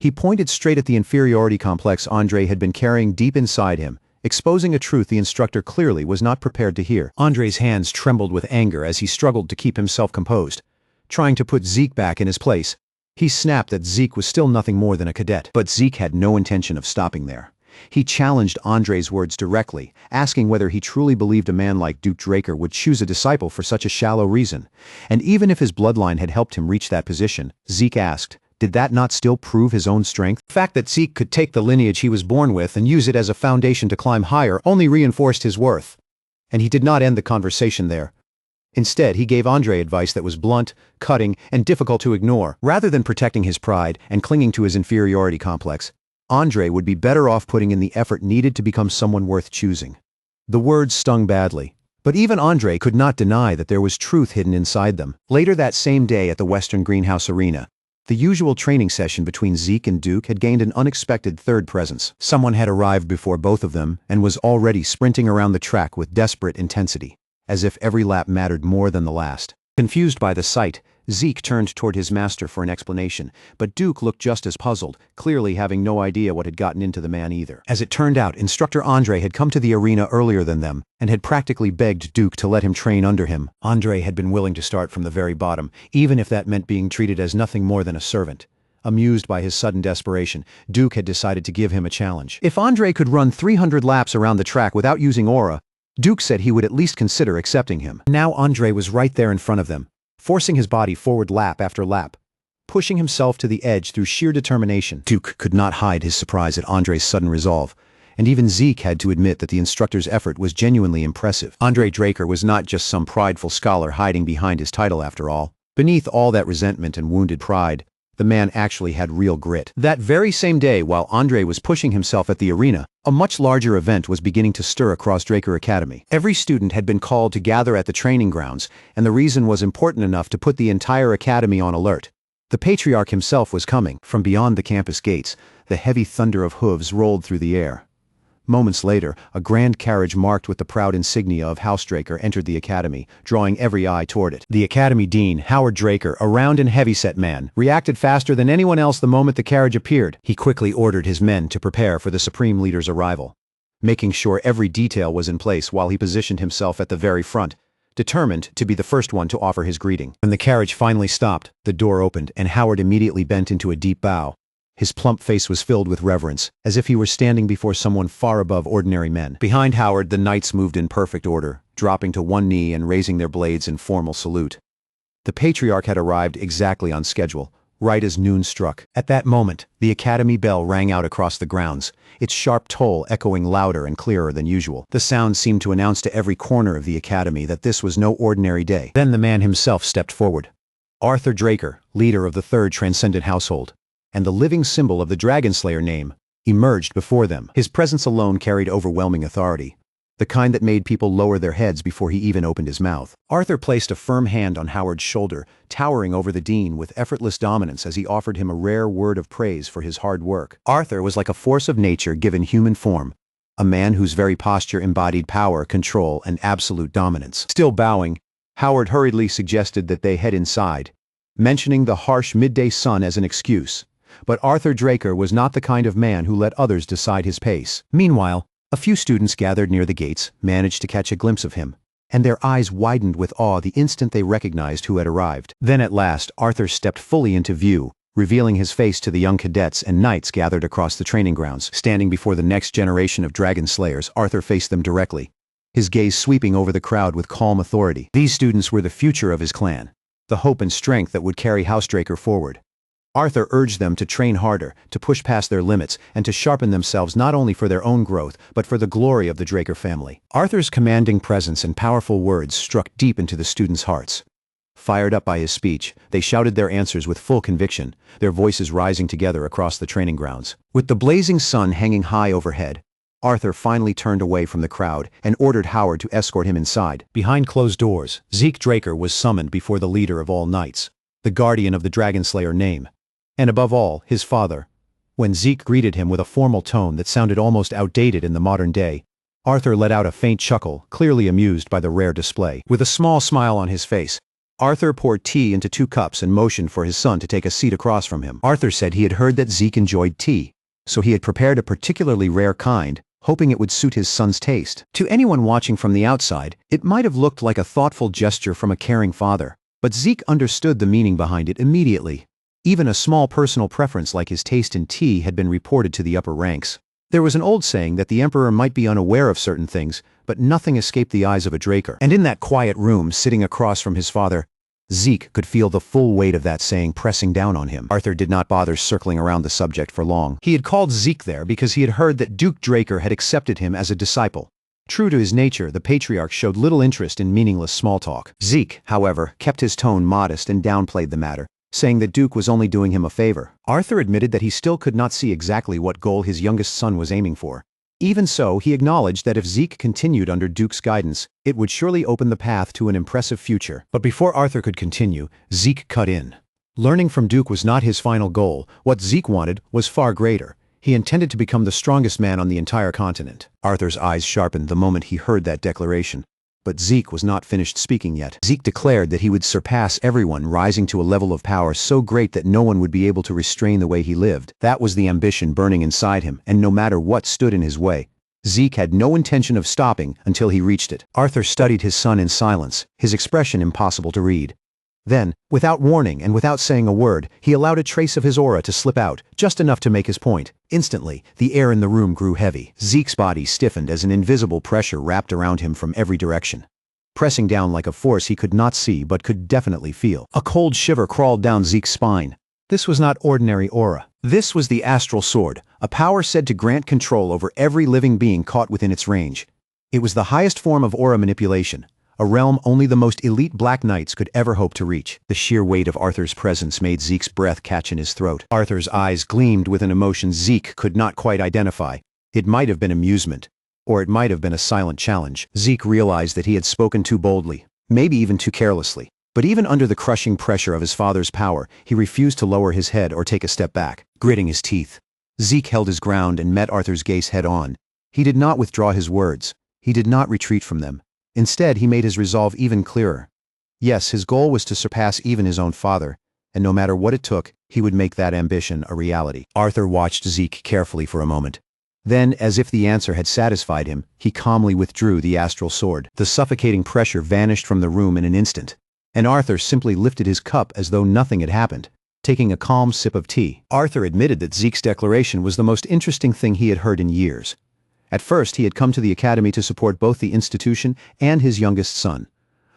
He pointed straight at the inferiority complex Andre had been carrying deep inside him, exposing a truth the instructor clearly was not prepared to hear. Andre's hands trembled with anger as he struggled to keep himself composed, trying to put Zeke back in his place. He snapped that Zeke was still nothing more than a cadet, but Zeke had no intention of stopping there. He challenged Andre's words directly, asking whether he truly believed a man like Duke Draker would choose a disciple for such a shallow reason. And even if his bloodline had helped him reach that position, Zeke asked, did that not still prove his own strength? The fact that Zeke could take the lineage he was born with and use it as a foundation to climb higher only reinforced his worth. And he did not end the conversation there. Instead, he gave Andre advice that was blunt, cutting, and difficult to ignore. Rather than protecting his pride and clinging to his inferiority complex, Andre would be better off putting in the effort needed to become someone worth choosing. The words stung badly, but even Andre could not deny that there was truth hidden inside them. Later that same day at the Western Greenhouse Arena, the usual training session between Zeke and Duke had gained an unexpected third presence. Someone had arrived before both of them and was already sprinting around the track with desperate intensity, as if every lap mattered more than the last. Confused by the sight, Zeke turned toward his master for an explanation, but Duke looked just as puzzled, clearly having no idea what had gotten into the man either. As it turned out, Instructor Andre had come to the arena earlier than them, and had practically begged Duke to let him train under him. Andre had been willing to start from the very bottom, even if that meant being treated as nothing more than a servant. Amused by his sudden desperation, Duke had decided to give him a challenge. If Andre could run 300 laps around the track without using aura, Duke said he would at least consider accepting him. Now Andre was right there in front of them, forcing his body forward lap after lap, pushing himself to the edge through sheer determination. Duke could not hide his surprise at Andre's sudden resolve, and even Zeke had to admit that the instructor's effort was genuinely impressive. Andre Draker was not just some prideful scholar hiding behind his title after all. Beneath all that resentment and wounded pride, the man actually had real grit. That very same day, while Andre was pushing himself at the arena, a much larger event was beginning to stir across Draker Academy. Every student had been called to gather at the training grounds, and the reason was important enough to put the entire academy on alert. The patriarch himself was coming. From beyond the campus gates, the heavy thunder of hooves rolled through the air. Moments later, a grand carriage marked with the proud insignia of House Draker entered the academy, drawing every eye toward it. The academy dean, Howard Draker, a round and heavy-set man, reacted faster than anyone else the moment the carriage appeared. He quickly ordered his men to prepare for the supreme leader's arrival, making sure every detail was in place while he positioned himself at the very front, determined to be the first one to offer his greeting. When the carriage finally stopped, the door opened and Howard immediately bent into a deep bow. His plump face was filled with reverence, as if he were standing before someone far above ordinary men. Behind Howard, the knights moved in perfect order, dropping to one knee and raising their blades in formal salute. The patriarch had arrived exactly on schedule, right as noon struck. At that moment, the academy bell rang out across the grounds, its sharp toll echoing louder and clearer than usual. The sound seemed to announce to every corner of the academy that this was no ordinary day. Then the man himself stepped forward. Arthur Draker, leader of the Third Transcendent Household, and the living symbol of the Dragonslayer name, emerged before them. His presence alone carried overwhelming authority, the kind that made people lower their heads before he even opened his mouth. Arthur placed a firm hand on Howard's shoulder, towering over the dean with effortless dominance as he offered him a rare word of praise for his hard work. Arthur was like a force of nature given human form, a man whose very posture embodied power, control, and absolute dominance. Still bowing, Howard hurriedly suggested that they head inside, mentioning the harsh midday sun as an excuse. But Arthur Draker was not the kind of man who let others decide his pace. Meanwhile, a few students gathered near the gates managed to catch a glimpse of him, and their eyes widened with awe the instant they recognized who had arrived. Then at last, Arthur stepped fully into view, revealing his face to the young cadets and knights gathered across the training grounds. Standing before the next generation of Dragonslayers, Arthur faced them directly, his gaze sweeping over the crowd with calm authority. These students were the future of his clan, the hope and strength that would carry House Draker forward. Arthur urged them to train harder, to push past their limits, and to sharpen themselves not only for their own growth, but for the glory of the Draker family. Arthur's commanding presence and powerful words struck deep into the students' hearts. Fired up by his speech, they shouted their answers with full conviction, their voices rising together across the training grounds. With the blazing sun hanging high overhead, Arthur finally turned away from the crowd and ordered Howard to escort him inside. Behind closed doors, Zeke Draker was summoned before the leader of all knights, the guardian of the Dragonslayer name, and above all, his father. When Zeke greeted him with a formal tone that sounded almost outdated in the modern day, Arthur let out a faint chuckle, clearly amused by the rare display. With a small smile on his face, Arthur poured tea into 2 cups and motioned for his son to take a seat across from him. Arthur said he had heard that Zeke enjoyed tea, so he had prepared a particularly rare kind, hoping it would suit his son's taste. To anyone watching from the outside, it might have looked like a thoughtful gesture from a caring father, but Zeke understood the meaning behind it immediately. Even a small personal preference like his taste in tea had been reported to the upper ranks. There was an old saying that the emperor might be unaware of certain things, but nothing escaped the eyes of a Draker. And in that quiet room, sitting across from his father, Zeke could feel the full weight of that saying pressing down on him. Arthur did not bother circling around the subject for long. He had called Zeke there because he had heard that Duke Draker had accepted him as a disciple. True to his nature, the patriarch showed little interest in meaningless small talk. Zeke, however, kept his tone modest and downplayed the matter, saying that Duke was only doing him a favor. Arthur admitted that he still could not see exactly what goal his youngest son was aiming for. Even so, he acknowledged that if Zeke continued under Duke's guidance, it would surely open the path to an impressive future. But before Arthur could continue, Zeke cut in. Learning from Duke was not his final goal. What Zeke wanted was far greater. He intended to become the strongest man on the entire continent. Arthur's eyes sharpened the moment he heard that declaration. But Zeke was not finished speaking yet. Zeke declared that he would surpass everyone, rising to a level of power so great that no one would be able to restrain the way he lived. That was the ambition burning inside him, and no matter what stood in his way, Zeke had no intention of stopping until he reached it. Arthur studied his son in silence, his expression impossible to read. Then, without warning and without saying a word, he allowed a trace of his aura to slip out, just enough to make his point. Instantly, the air in the room grew heavy. Zeke's body stiffened as an invisible pressure wrapped around him from every direction, pressing down like a force he could not see but could definitely feel. A cold shiver crawled down Zeke's spine. This was not ordinary aura. This was the Astral Sword, a power said to grant control over every living being caught within its range. It was the highest form of aura manipulation, a realm only the most elite Black Knights could ever hope to reach. The sheer weight of Arthur's presence made Zeke's breath catch in his throat. Arthur's eyes gleamed with an emotion Zeke could not quite identify. It might have been amusement, or it might have been a silent challenge. Zeke realized that he had spoken too boldly, maybe even too carelessly. But even under the crushing pressure of his father's power, he refused to lower his head or take a step back. Gritting his teeth, Zeke held his ground and met Arthur's gaze head-on. He did not withdraw his words. He did not retreat from them. Instead, he made his resolve even clearer. Yes, his goal was to surpass even his own father, and no matter what it took, he would make that ambition a reality. Arthur watched Zeke carefully for a moment. Then, as if the answer had satisfied him, he calmly withdrew the Astral Sword. The suffocating pressure vanished from the room in an instant, and Arthur simply lifted his cup as though nothing had happened, taking a calm sip of tea. Arthur admitted that Zeke's declaration was the most interesting thing he had heard in years. At first, he had come to the academy to support both the institution and his youngest son.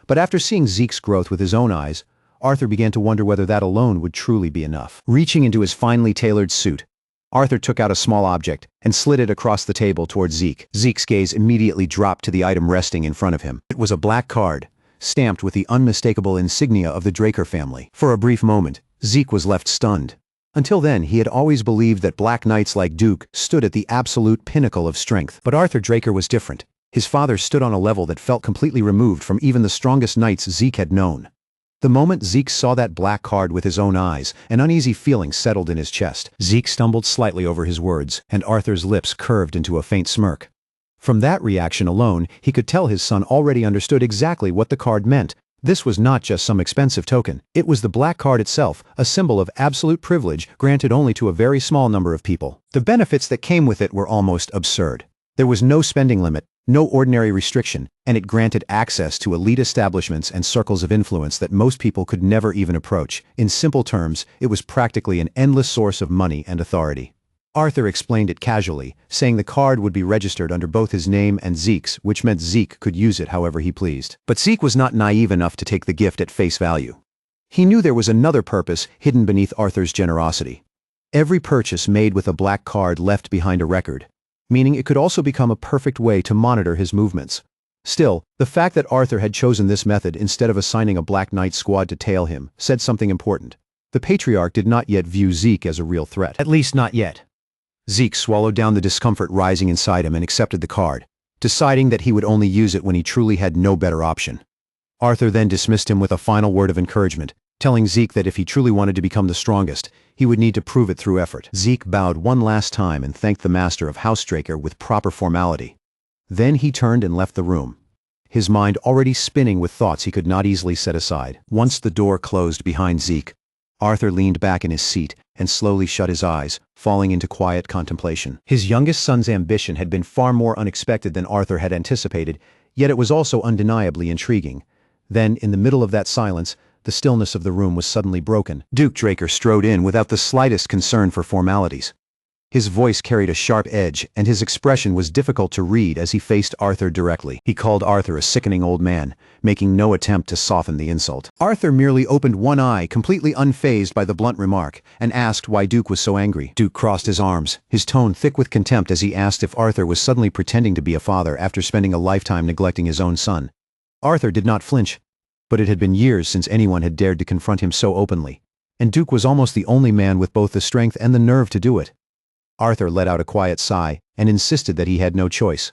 But after seeing Zeke's growth with his own eyes, Arthur began to wonder whether that alone would truly be enough. Reaching into his finely tailored suit, Arthur took out a small object and slid it across the table towards Zeke. Zeke's gaze immediately dropped to the item resting in front of him. It was a black card, stamped with the unmistakable insignia of the Draker family. For a brief moment, Zeke was left stunned. Until then, he had always believed that Black Knights like Duke stood at the absolute pinnacle of strength. But Arthur Draker was different. His father stood on a level that felt completely removed from even the strongest knights Zeke had known. The moment Zeke saw that black card with his own eyes, an uneasy feeling settled in his chest. Zeke stumbled slightly over his words, and Arthur's lips curved into a faint smirk. From that reaction alone, he could tell his son already understood exactly what the card meant. This was not just some expensive token. It was the black card itself, a symbol of absolute privilege granted only to a very small number of people. The benefits that came with it were almost absurd. There was no spending limit, no ordinary restriction, and it granted access to elite establishments and circles of influence that most people could never even approach. In simple terms, it was practically an endless source of money and authority. Arthur explained it casually, saying the card would be registered under both his name and Zeke's, which meant Zeke could use it however he pleased. But Zeke was not naive enough to take the gift at face value. He knew there was another purpose hidden beneath Arthur's generosity. Every purchase made with a black card left behind a record, meaning it could also become a perfect way to monitor his movements. Still, the fact that Arthur had chosen this method instead of assigning a Black Knight squad to tail him said something important. The Patriarch did not yet view Zeke as a real threat. At least not yet. Zeke swallowed down the discomfort rising inside him and accepted the card, deciding that he would only use it when he truly had no better option. Arthur then dismissed him with a final word of encouragement, telling Zeke that if he truly wanted to become the strongest, he would need to prove it through effort. Zeke bowed one last time and thanked the master of Housestraker with proper formality. Then he turned and left the room, his mind already spinning with thoughts he could not easily set aside. Once the door closed behind Zeke, Arthur leaned back in his seat and slowly shut his eyes, falling into quiet contemplation. His youngest son's ambition had been far more unexpected than Arthur had anticipated, yet it was also undeniably intriguing. Then, in the middle of that silence, the stillness of the room was suddenly broken. Duke Draker strode in without the slightest concern for formalities. His voice carried a sharp edge, and his expression was difficult to read as he faced Arthur directly. He called Arthur a sickening old man, making no attempt to soften the insult. Arthur merely opened one eye, completely unfazed by the blunt remark, and asked why Duke was so angry. Duke crossed his arms, his tone thick with contempt as he asked if Arthur was suddenly pretending to be a father after spending a lifetime neglecting his own son. Arthur did not flinch, but it had been years since anyone had dared to confront him so openly, and Duke was almost the only man with both the strength and the nerve to do it. Arthur let out a quiet sigh and insisted that he had no choice.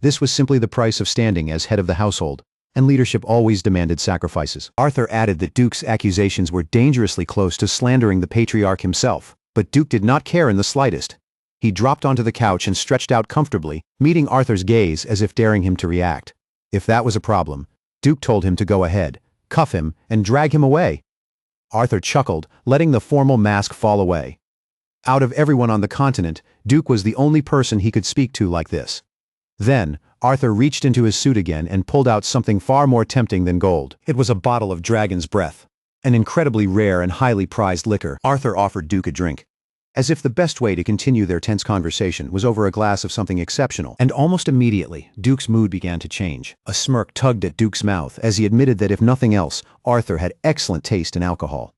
This was simply the price of standing as head of the household, and leadership always demanded sacrifices. Arthur added that Duke's accusations were dangerously close to slandering the Patriarch himself, but Duke did not care in the slightest. He dropped onto the couch and stretched out comfortably, meeting Arthur's gaze as if daring him to react. If that was a problem, Duke told him to go ahead, cuff him, and drag him away. Arthur chuckled, letting the formal mask fall away. Out of everyone on the continent, Duke was the only person he could speak to like this. Then, Arthur reached into his suit again and pulled out something far more tempting than gold. It was a bottle of dragon's breath, an incredibly rare and highly prized liquor. Arthur offered Duke a drink, as if the best way to continue their tense conversation was over a glass of something exceptional. And almost immediately, Duke's mood began to change. A smirk tugged at Duke's mouth as he admitted that if nothing else, Arthur had excellent taste in alcohol.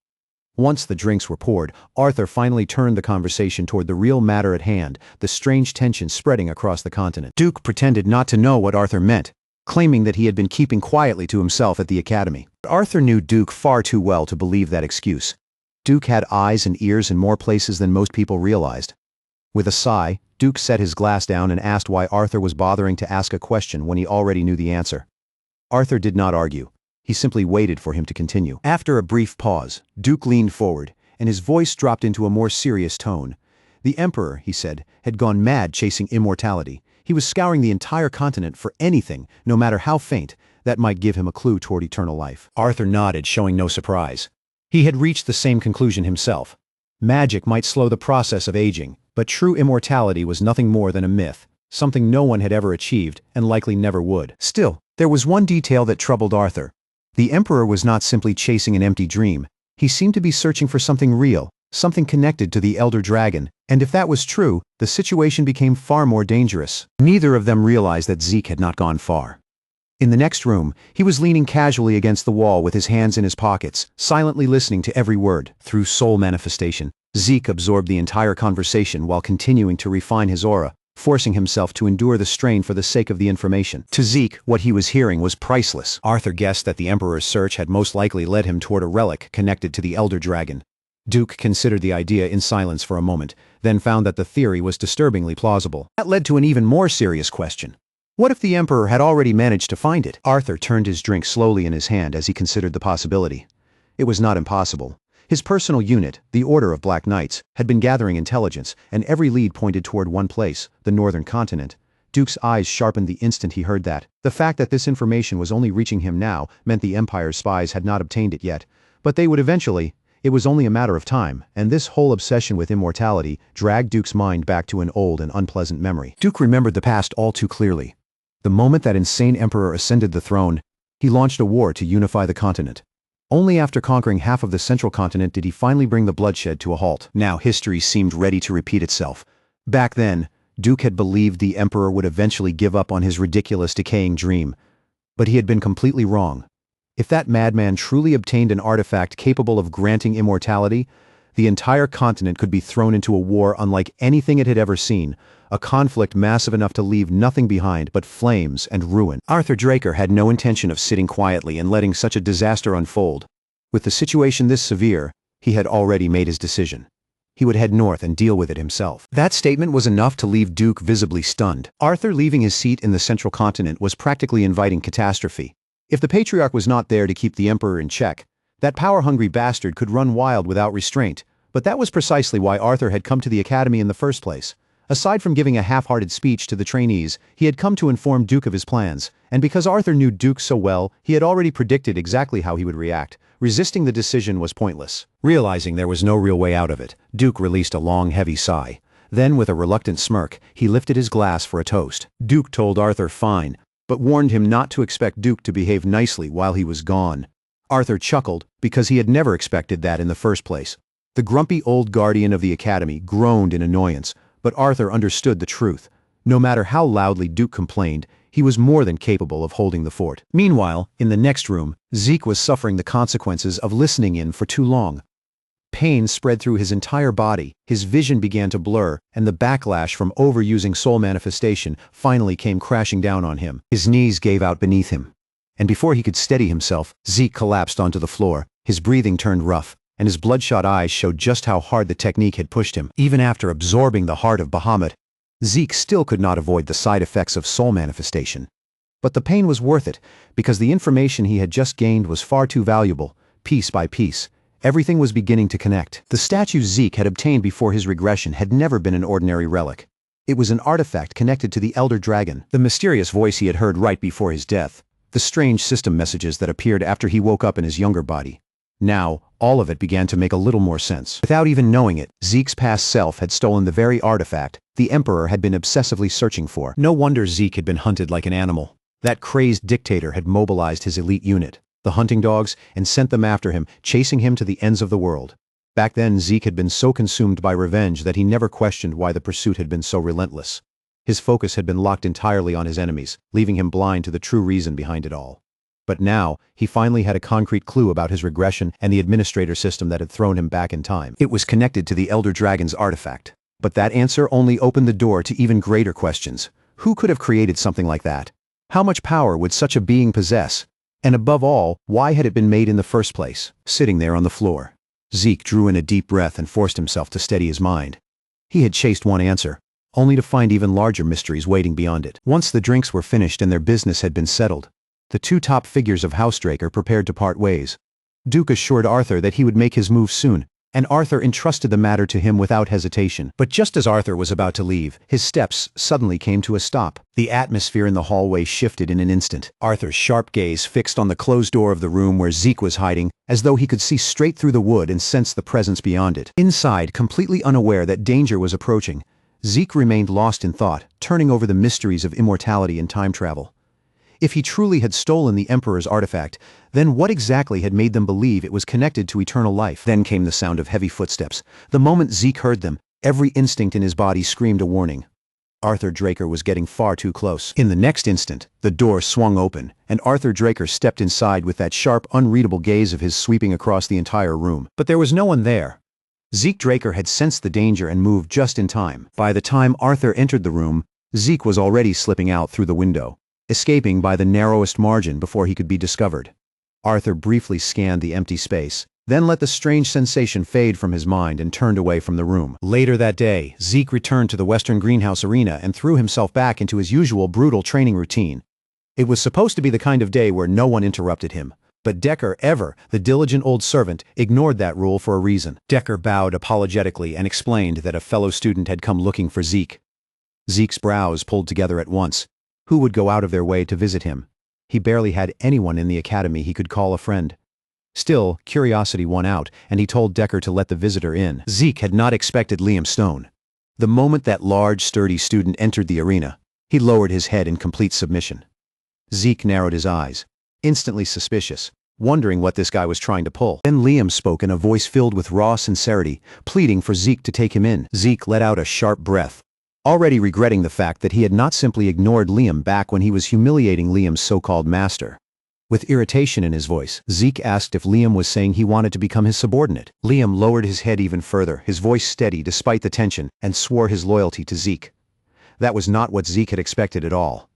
Once the drinks were poured, Arthur finally turned the conversation toward the real matter at hand, the strange tension spreading across the continent. Duke pretended not to know what Arthur meant, claiming that he had been keeping quietly to himself at the academy. But Arthur knew Duke far too well to believe that excuse. Duke had eyes and ears in more places than most people realized. With a sigh, Duke set his glass down and asked why Arthur was bothering to ask a question when he already knew the answer. Arthur did not argue. He simply waited for him to continue. After a brief pause, Duke leaned forward, and his voice dropped into a more serious tone. The Emperor, he said, had gone mad chasing immortality. He was scouring the entire continent for anything, no matter how faint, that might give him a clue toward eternal life. Arthur nodded, showing no surprise. He had reached the same conclusion himself. Magic might slow the process of aging, but true immortality was nothing more than a myth, something no one had ever achieved and likely never would. Still, there was one detail that troubled Arthur. The Emperor was not simply chasing an empty dream. He seemed to be searching for something real, something connected to the Elder Dragon, and if that was true, the situation became far more dangerous. Neither of them realized that Zeke had not gone far. In the next room, he was leaning casually against the wall with his hands in his pockets, silently listening to every word. Through soul manifestation, Zeke absorbed the entire conversation while continuing to refine his aura, forcing himself to endure the strain for the sake of the information. To Zeke, what he was hearing was priceless. Arthur guessed that the Emperor's search had most likely led him toward a relic connected to the Elder Dragon. Duke considered the idea in silence for a moment, then found that the theory was disturbingly plausible. That led to an even more serious question. What if the Emperor had already managed to find it? Arthur turned his drink slowly in his hand as he considered the possibility. It was not impossible. His personal unit, the Order of Black Knights, had been gathering intelligence, and every lead pointed toward one place, the northern continent. Duke's eyes sharpened the instant he heard that. The fact that this information was only reaching him now meant the Empire's spies had not obtained it yet. But they would eventually. It was only a matter of time, and this whole obsession with immortality dragged Duke's mind back to an old and unpleasant memory. Duke remembered the past all too clearly. The moment that insane emperor ascended the throne, he launched a war to unify the continent. Only after conquering half of the central continent did he finally bring the bloodshed to a halt. Now history seemed ready to repeat itself. Back then, Duke had believed the emperor would eventually give up on his ridiculous decaying dream. But he had been completely wrong. If that madman truly obtained an artifact capable of granting immortality, the entire continent could be thrown into a war unlike anything it had ever seen, a conflict massive enough to leave nothing behind but flames and ruin. Arthur Draker had no intention of sitting quietly and letting such a disaster unfold. With the situation this severe, he had already made his decision. He would head north and deal with it himself. That statement was enough to leave Duke visibly stunned. Arthur leaving his seat in the central continent was practically inviting catastrophe. If the Patriarch was not there to keep the Emperor in check, that power-hungry bastard could run wild without restraint. But that was precisely why Arthur had come to the academy in the first place. Aside from giving a half-hearted speech to the trainees, he had come to inform Duke of his plans, and because Arthur knew Duke so well, he had already predicted exactly how he would react. Resisting the decision was pointless. Realizing there was no real way out of it, Duke released a long, heavy sigh. Then, with a reluctant smirk, he lifted his glass for a toast. Duke told Arthur fine, but warned him not to expect Duke to behave nicely while he was gone. Arthur chuckled, because he had never expected that in the first place. The grumpy old guardian of the academy groaned in annoyance, but Arthur understood the truth. No matter how loudly Duke complained, he was more than capable of holding the fort. Meanwhile, in the next room, Zeke was suffering the consequences of listening in for too long. Pain spread through his entire body, his vision began to blur, and the backlash from overusing soul manifestation finally came crashing down on him. His knees gave out beneath him. And before he could steady himself, Zeke collapsed onto the floor. His breathing turned rough, and his bloodshot eyes showed just how hard the technique had pushed him. Even after absorbing the heart of Bahamut, Zeke still could not avoid the side effects of soul manifestation. But the pain was worth it, because the information he had just gained was far too valuable. Piece by piece, everything was beginning to connect. The statue Zeke had obtained before his regression had never been an ordinary relic. It was an artifact connected to the Elder Dragon, the mysterious voice he had heard right before his death, the strange system messages that appeared after he woke up in his younger body. Now, all of it began to make a little more sense. Without even knowing it, Zeke's past self had stolen the very artifact the Emperor had been obsessively searching for. No wonder Zeke had been hunted like an animal. That crazed dictator had mobilized his elite unit, the hunting dogs, and sent them after him, chasing him to the ends of the world. Back then, Zeke had been so consumed by revenge that he never questioned why the pursuit had been so relentless. His focus had been locked entirely on his enemies, leaving him blind to the true reason behind it all. But now, he finally had a concrete clue about his regression and the administrator system that had thrown him back in time. It was connected to the Elder Dragon's artifact. But that answer only opened the door to even greater questions. Who could have created something like that? How much power would such a being possess? And above all, why had it been made in the first place? Sitting there on the floor, Zeke drew in a deep breath and forced himself to steady his mind. He had chased one answer, only to find even larger mysteries waiting beyond it. Once the drinks were finished and their business had been settled, the two top figures of House Draker prepared to part ways. Duke assured Arthur that he would make his move soon, and Arthur entrusted the matter to him without hesitation. But just as Arthur was about to leave, his steps suddenly came to a stop. The atmosphere in the hallway shifted in an instant. Arthur's sharp gaze fixed on the closed door of the room where Zeke was hiding, as though he could see straight through the wood and sense the presence beyond it. Inside, completely unaware that danger was approaching, Zeke remained lost in thought, turning over the mysteries of immortality and time travel. If he truly had stolen the Emperor's artifact, then what exactly had made them believe it was connected to eternal life? Then came the sound of heavy footsteps. The moment Zeke heard them, every instinct in his body screamed a warning. Arthur Draker was getting far too close. In the next instant, the door swung open, and Arthur Draker stepped inside with that sharp, unreadable gaze of his sweeping across the entire room. But there was no one there. Zeke Draker had sensed the danger and moved just in time. By the time Arthur entered the room, Zeke was already slipping out through the window, escaping by the narrowest margin before he could be discovered. Arthur briefly scanned the empty space, then let the strange sensation fade from his mind and turned away from the room. Later that day, Zeke returned to the Western Greenhouse Arena and threw himself back into his usual brutal training routine. It was supposed to be the kind of day where no one interrupted him. But Decker, the diligent old servant, ignored that rule for a reason. Decker bowed apologetically and explained that a fellow student had come looking for Zeke. Zeke's brows pulled together at once. Who would go out of their way to visit him? He barely had anyone in the academy he could call a friend. Still, curiosity won out, and he told Decker to let the visitor in. Zeke had not expected Liam Stone. The moment that large, sturdy student entered the arena, he lowered his head in complete submission. Zeke narrowed his eyes, instantly suspicious, wondering what this guy was trying to pull. Then Liam spoke in a voice filled with raw sincerity, pleading for Zeke to take him in. Zeke let out a sharp breath, already regretting the fact that he had not simply ignored Liam back when he was humiliating Liam's so-called master. With irritation in his voice, Zeke asked if Liam was saying he wanted to become his subordinate. Liam lowered his head even further, his voice steady despite the tension, and swore his loyalty to Zeke. That was not what Zeke had expected at all.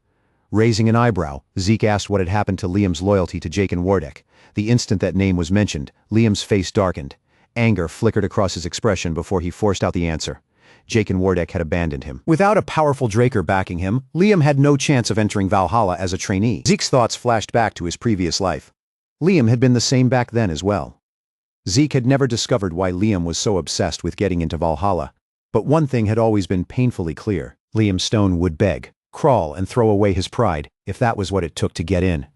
Raising an eyebrow, Zeke asked what had happened to Liam's loyalty to Jake and Wardek. The instant that name was mentioned, Liam's face darkened. Anger flickered across his expression before he forced out the answer. Jake and Wardek had abandoned him. Without a powerful Draker backing him, Liam had no chance of entering Valhalla as a trainee. Zeke's thoughts flashed back to his previous life. Liam had been the same back then as well. Zeke had never discovered why Liam was so obsessed with getting into Valhalla. But one thing had always been painfully clear. Liam Stone would beg, crawl, and throw away his pride, if that was what it took to get in.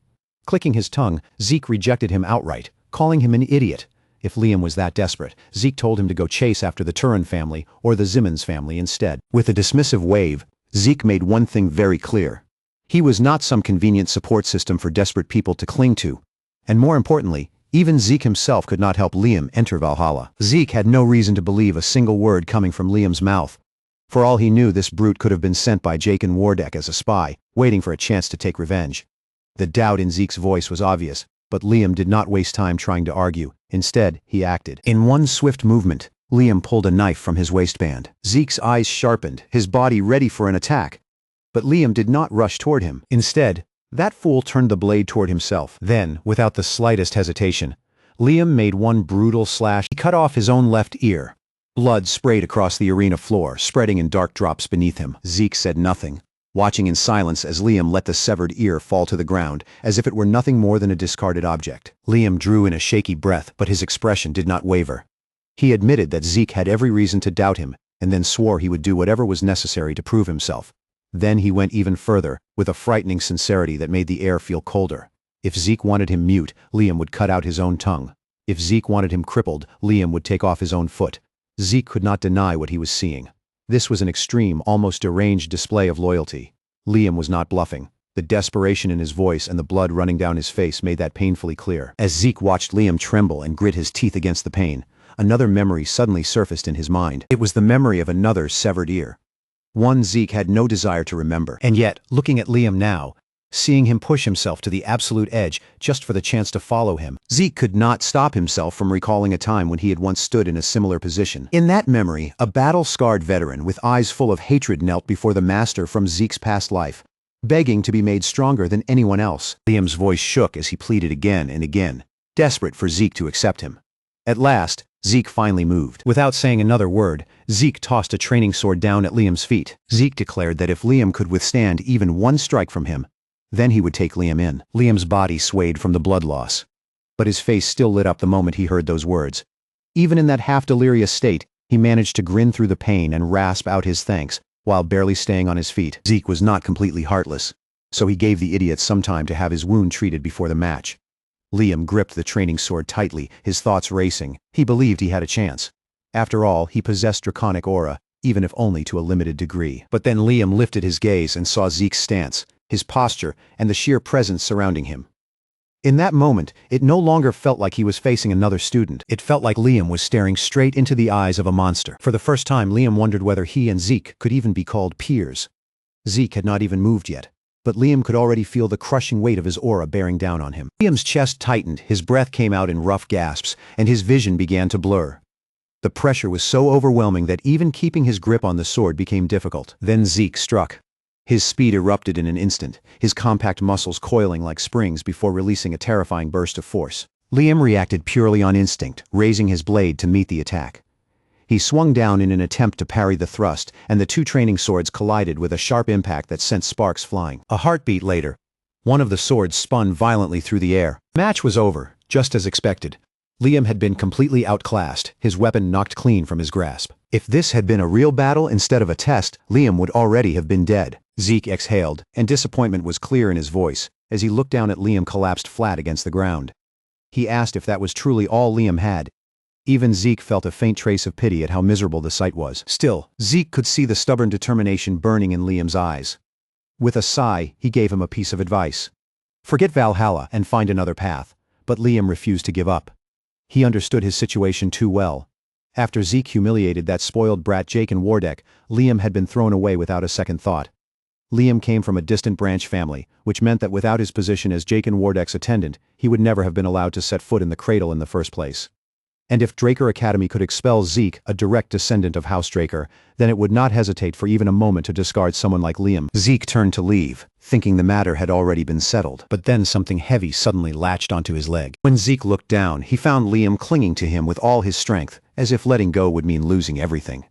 Clicking his tongue, Zeke rejected him outright, calling him an idiot. If Liam was that desperate, Zeke told him to go chase after the Turin family or the Zimmons family instead. With a dismissive wave, Zeke made one thing very clear. He was not some convenient support system for desperate people to cling to. And more importantly, even Zeke himself could not help Liam enter Valhalla. Zeke had no reason to believe a single word coming from Liam's mouth. For all he knew, this brute could have been sent by Jake and Wardek as a spy, waiting for a chance to take revenge. The doubt in Zeke's voice was obvious, but Liam did not waste time trying to argue. Instead, he acted. In one swift movement, Liam pulled a knife from his waistband. Zeke's eyes sharpened, his body ready for an attack. But Liam did not rush toward him. Instead, that fool turned the blade toward himself. Then, without the slightest hesitation, Liam made one brutal slash. He cut off his own left ear. Blood sprayed across the arena floor, spreading in dark drops beneath him. Zeke said nothing, watching in silence as Liam let the severed ear fall to the ground, as if it were nothing more than a discarded object. Liam drew in a shaky breath, but his expression did not waver. He admitted that Zeke had every reason to doubt him, and then swore he would do whatever was necessary to prove himself. Then he went even further, with a frightening sincerity that made the air feel colder. If Zeke wanted him mute, Liam would cut out his own tongue. If Zeke wanted him crippled, Liam would take off his own foot. Zeke could not deny what he was seeing. This was an extreme, almost deranged display of loyalty. Liam was not bluffing. The desperation in his voice and the blood running down his face made that painfully clear. As Zeke watched Liam tremble and grit his teeth against the pain, another memory suddenly surfaced in his mind. It was the memory of another severed ear. One Zeke had no desire to remember. And yet, looking at Liam now, seeing him push himself to the absolute edge just for the chance to follow him, Zeke could not stop himself from recalling a time when he had once stood in a similar position. In that memory, a battle-scarred veteran with eyes full of hatred knelt before the master from Zeke's past life, begging to be made stronger than anyone else. Liam's voice shook as he pleaded again and again, desperate for Zeke to accept him. At last, Zeke finally moved. Without saying another word, Zeke tossed a training sword down at Liam's feet. Zeke declared that if Liam could withstand even one strike from him, then he would take Liam in. Liam's body swayed from the blood loss, but his face still lit up the moment he heard those words. Even in that half-delirious state, he managed to grin through the pain and rasp out his thanks, while barely staying on his feet. Zeke was not completely heartless, so he gave the idiot some time to have his wound treated before the match. Liam gripped the training sword tightly, his thoughts racing. He believed he had a chance. After all, he possessed draconic aura, even if only to a limited degree. But then Liam lifted his gaze and saw Zeke's stance, his posture, and the sheer presence surrounding him. In that moment, it no longer felt like he was facing another student. It felt like Liam was staring straight into the eyes of a monster. For the first time, Liam wondered whether he and Zeke could even be called peers. Zeke had not even moved yet, but Liam could already feel the crushing weight of his aura bearing down on him. Liam's chest tightened, his breath came out in rough gasps, and his vision began to blur. The pressure was so overwhelming that even keeping his grip on the sword became difficult. Then Zeke struck. His speed erupted in an instant, his compact muscles coiling like springs before releasing a terrifying burst of force. Liam reacted purely on instinct, raising his blade to meet the attack. He swung down in an attempt to parry the thrust, and the two training swords collided with a sharp impact that sent sparks flying. A heartbeat later, one of the swords spun violently through the air. The match was over, just as expected. Liam had been completely outclassed, his weapon knocked clean from his grasp. If this had been a real battle instead of a test, Liam would already have been dead. Zeke exhaled, and disappointment was clear in his voice, as he looked down at Liam collapsed flat against the ground. He asked if that was truly all Liam had. Even Zeke felt a faint trace of pity at how miserable the sight was. Still, Zeke could see the stubborn determination burning in Liam's eyes. With a sigh, he gave him a piece of advice. Forget Valhalla and find another path. But Liam refused to give up. He understood his situation too well. After Zeke humiliated that spoiled brat Jake and Wardek, Liam had been thrown away without a second thought. Liam came from a distant branch family, which meant that without his position as Jake and Wardek's attendant, he would never have been allowed to set foot in the cradle in the first place. And if Draker Academy could expel Zeke, a direct descendant of House Draker, then it would not hesitate for even a moment to discard someone like Liam. Zeke turned to leave, thinking the matter had already been settled, but then something heavy suddenly latched onto his leg. When Zeke looked down, he found Liam clinging to him with all his strength, as if letting go would mean losing everything.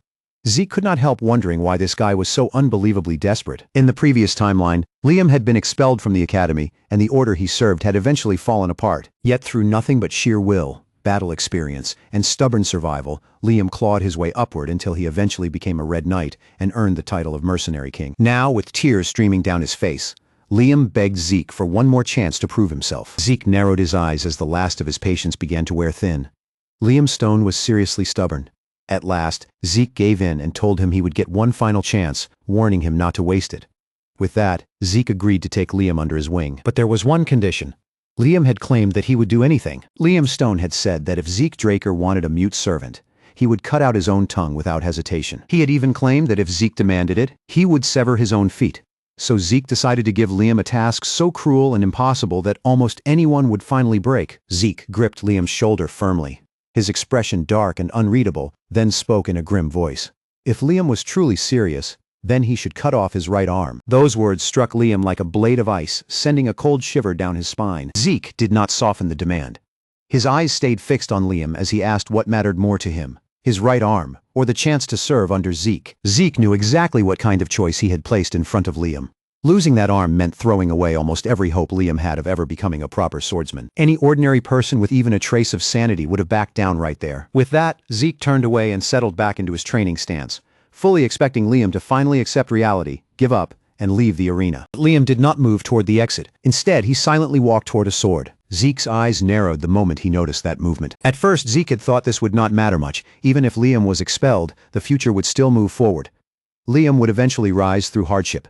Zeke could not help wondering why this guy was so unbelievably desperate. In the previous timeline, Liam had been expelled from the academy, and the order he served had eventually fallen apart. Yet through nothing but sheer will, battle experience, and stubborn survival, Liam clawed his way upward until he eventually became a Red Knight and earned the title of Mercenary King. Now, with tears streaming down his face, Liam begged Zeke for one more chance to prove himself. Zeke narrowed his eyes as the last of his patience began to wear thin. Liam Stone was seriously stubborn. At last, Zeke gave in and told him he would get one final chance, warning him not to waste it. With that, Zeke agreed to take Liam under his wing. But there was one condition. Liam had claimed that he would do anything. Liam Stone had said that if Zeke Draker wanted a mute servant, he would cut out his own tongue without hesitation. He had even claimed that if Zeke demanded it, he would sever his own feet. So Zeke decided to give Liam a task so cruel and impossible that almost anyone would finally break. Zeke gripped Liam's shoulder firmly, his expression dark and unreadable, then spoke in a grim voice. If Liam was truly serious, then he should cut off his right arm. Those words struck Liam like a blade of ice, sending a cold shiver down his spine. Zeke did not soften the demand. His eyes stayed fixed on Liam as he asked what mattered more to him, his right arm, or the chance to serve under Zeke. Zeke knew exactly what kind of choice he had placed in front of Liam. Losing that arm meant throwing away almost every hope Liam had of ever becoming a proper swordsman. Any ordinary person with even a trace of sanity would have backed down right there. With that, Zeke turned away and settled back into his training stance, fully expecting Liam to finally accept reality, give up, and leave the arena. But Liam did not move toward the exit. Instead, he silently walked toward a sword. Zeke's eyes narrowed the moment he noticed that movement. At first, Zeke had thought this would not matter much. Even if Liam was expelled, the future would still move forward. Liam would eventually rise through hardship,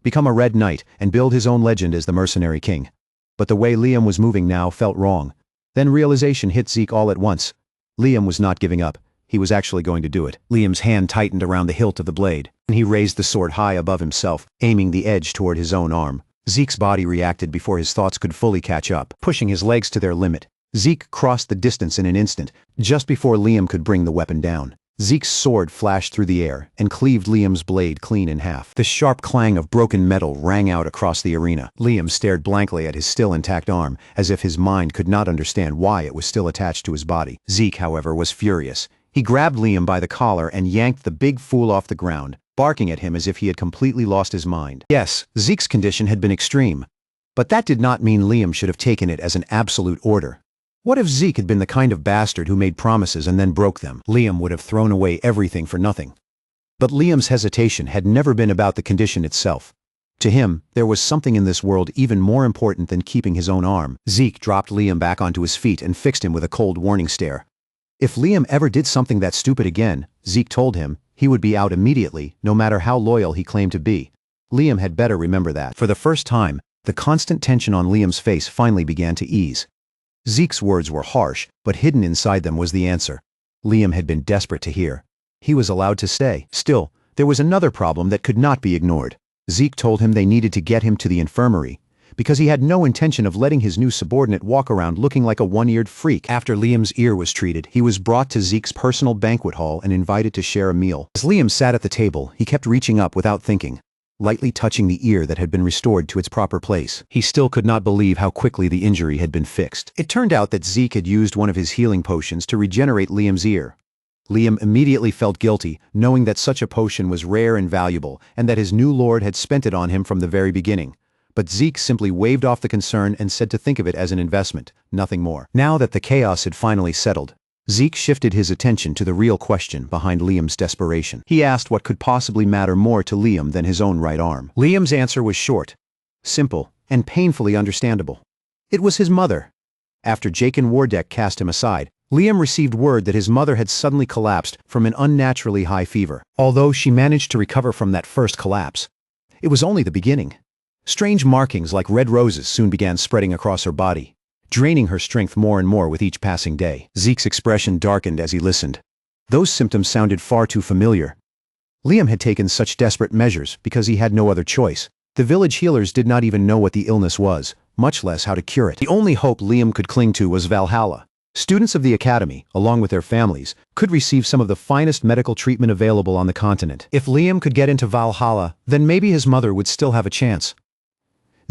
become a Red Knight, and build his own legend as the Mercenary King. But the way Liam was moving now felt wrong. Then realization hit Zeke all at once. Liam was not giving up. He was actually going to do it. Liam's hand tightened around the hilt of the blade, and he raised the sword high above himself, aiming the edge toward his own arm. Zeke's body reacted before his thoughts could fully catch up. Pushing his legs to their limit, Zeke crossed the distance in an instant, just before Liam could bring the weapon down. Zeke's sword flashed through the air and cleaved Liam's blade clean in half. The sharp clang of broken metal rang out across the arena. Liam stared blankly at his still intact arm, as if his mind could not understand why it was still attached to his body. Zeke, however, was furious. He grabbed Liam by the collar and yanked the big fool off the ground, barking at him as if he had completely lost his mind. Yes, Zeke's condition had been extreme, but that did not mean Liam should have taken it as an absolute order. What if Zeke had been the kind of bastard who made promises and then broke them? Liam would have thrown away everything for nothing. But Liam's hesitation had never been about the condition itself. To him, there was something in this world even more important than keeping his own arm. Zeke dropped Liam back onto his feet and fixed him with a cold warning stare. If Liam ever did something that stupid again, Zeke told him, he would be out immediately, no matter how loyal he claimed to be. Liam had better remember that. For the first time, the constant tension on Liam's face finally began to ease. Zeke's words were harsh, but hidden inside them was the answer. Liam had been desperate to hear. He was allowed to stay. Still, there was another problem that could not be ignored. Zeke told him they needed to get him to the infirmary, because he had no intention of letting his new subordinate walk around looking like a one-eared freak. After Liam's ear was treated, he was brought to Zeke's personal banquet hall and invited to share a meal. As Liam sat at the table, he kept reaching up without thinking, lightly touching the ear that had been restored to its proper place. He still could not believe how quickly the injury had been fixed. It turned out that Zeke had used one of his healing potions to regenerate Liam's ear. Liam immediately felt guilty, knowing that such a potion was rare and valuable, and that his new lord had spent it on him from the very beginning. But Zeke simply waved off the concern and said to think of it as an investment, nothing more. Now that the chaos had finally settled, Zeke shifted his attention to the real question behind Liam's desperation. He asked what could possibly matter more to Liam than his own right arm. Liam's answer was short, simple, and painfully understandable. It was his mother. After Jake and Wardek cast him aside, Liam received word that his mother had suddenly collapsed from an unnaturally high fever. Although she managed to recover from that first collapse, it was only the beginning. Strange markings like red roses soon began spreading across her body, draining her strength more and more with each passing day. Zeke's expression darkened as he listened. Those symptoms sounded far too familiar. Liam had taken such desperate measures because he had no other choice. The village healers did not even know what the illness was, much less how to cure it. The only hope Liam could cling to was Valhalla. Students of the academy, along with their families, could receive some of the finest medical treatment available on the continent. If Liam could get into Valhalla, then maybe his mother would still have a chance.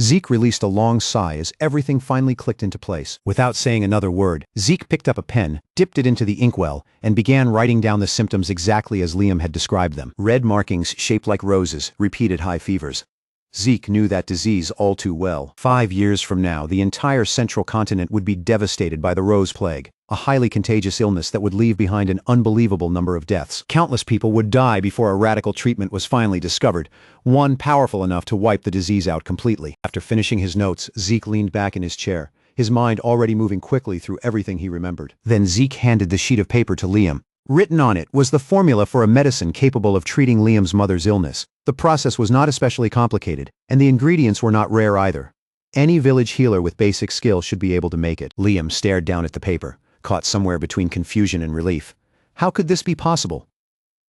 Zeke released a long sigh as everything finally clicked into place. Without saying another word, Zeke picked up a pen, dipped it into the inkwell, and began writing down the symptoms exactly as Liam had described them. Red markings shaped like roses, repeated high fevers. Zeke knew that disease all too well. 5 years from now, the entire central continent would be devastated by the Rose Plague, a highly contagious illness that would leave behind an unbelievable number of deaths. Countless people would die before a radical treatment was finally discovered, one powerful enough to wipe the disease out completely. After finishing his notes, Zeke leaned back in his chair, his mind already moving quickly through everything he remembered. Then Zeke handed the sheet of paper to Liam. Written on it was the formula for a medicine capable of treating Liam's mother's illness. The process was not especially complicated, and the ingredients were not rare either. Any village healer with basic skill should be able to make it. Liam stared down at the paper, caught somewhere between confusion and relief. How could this be possible?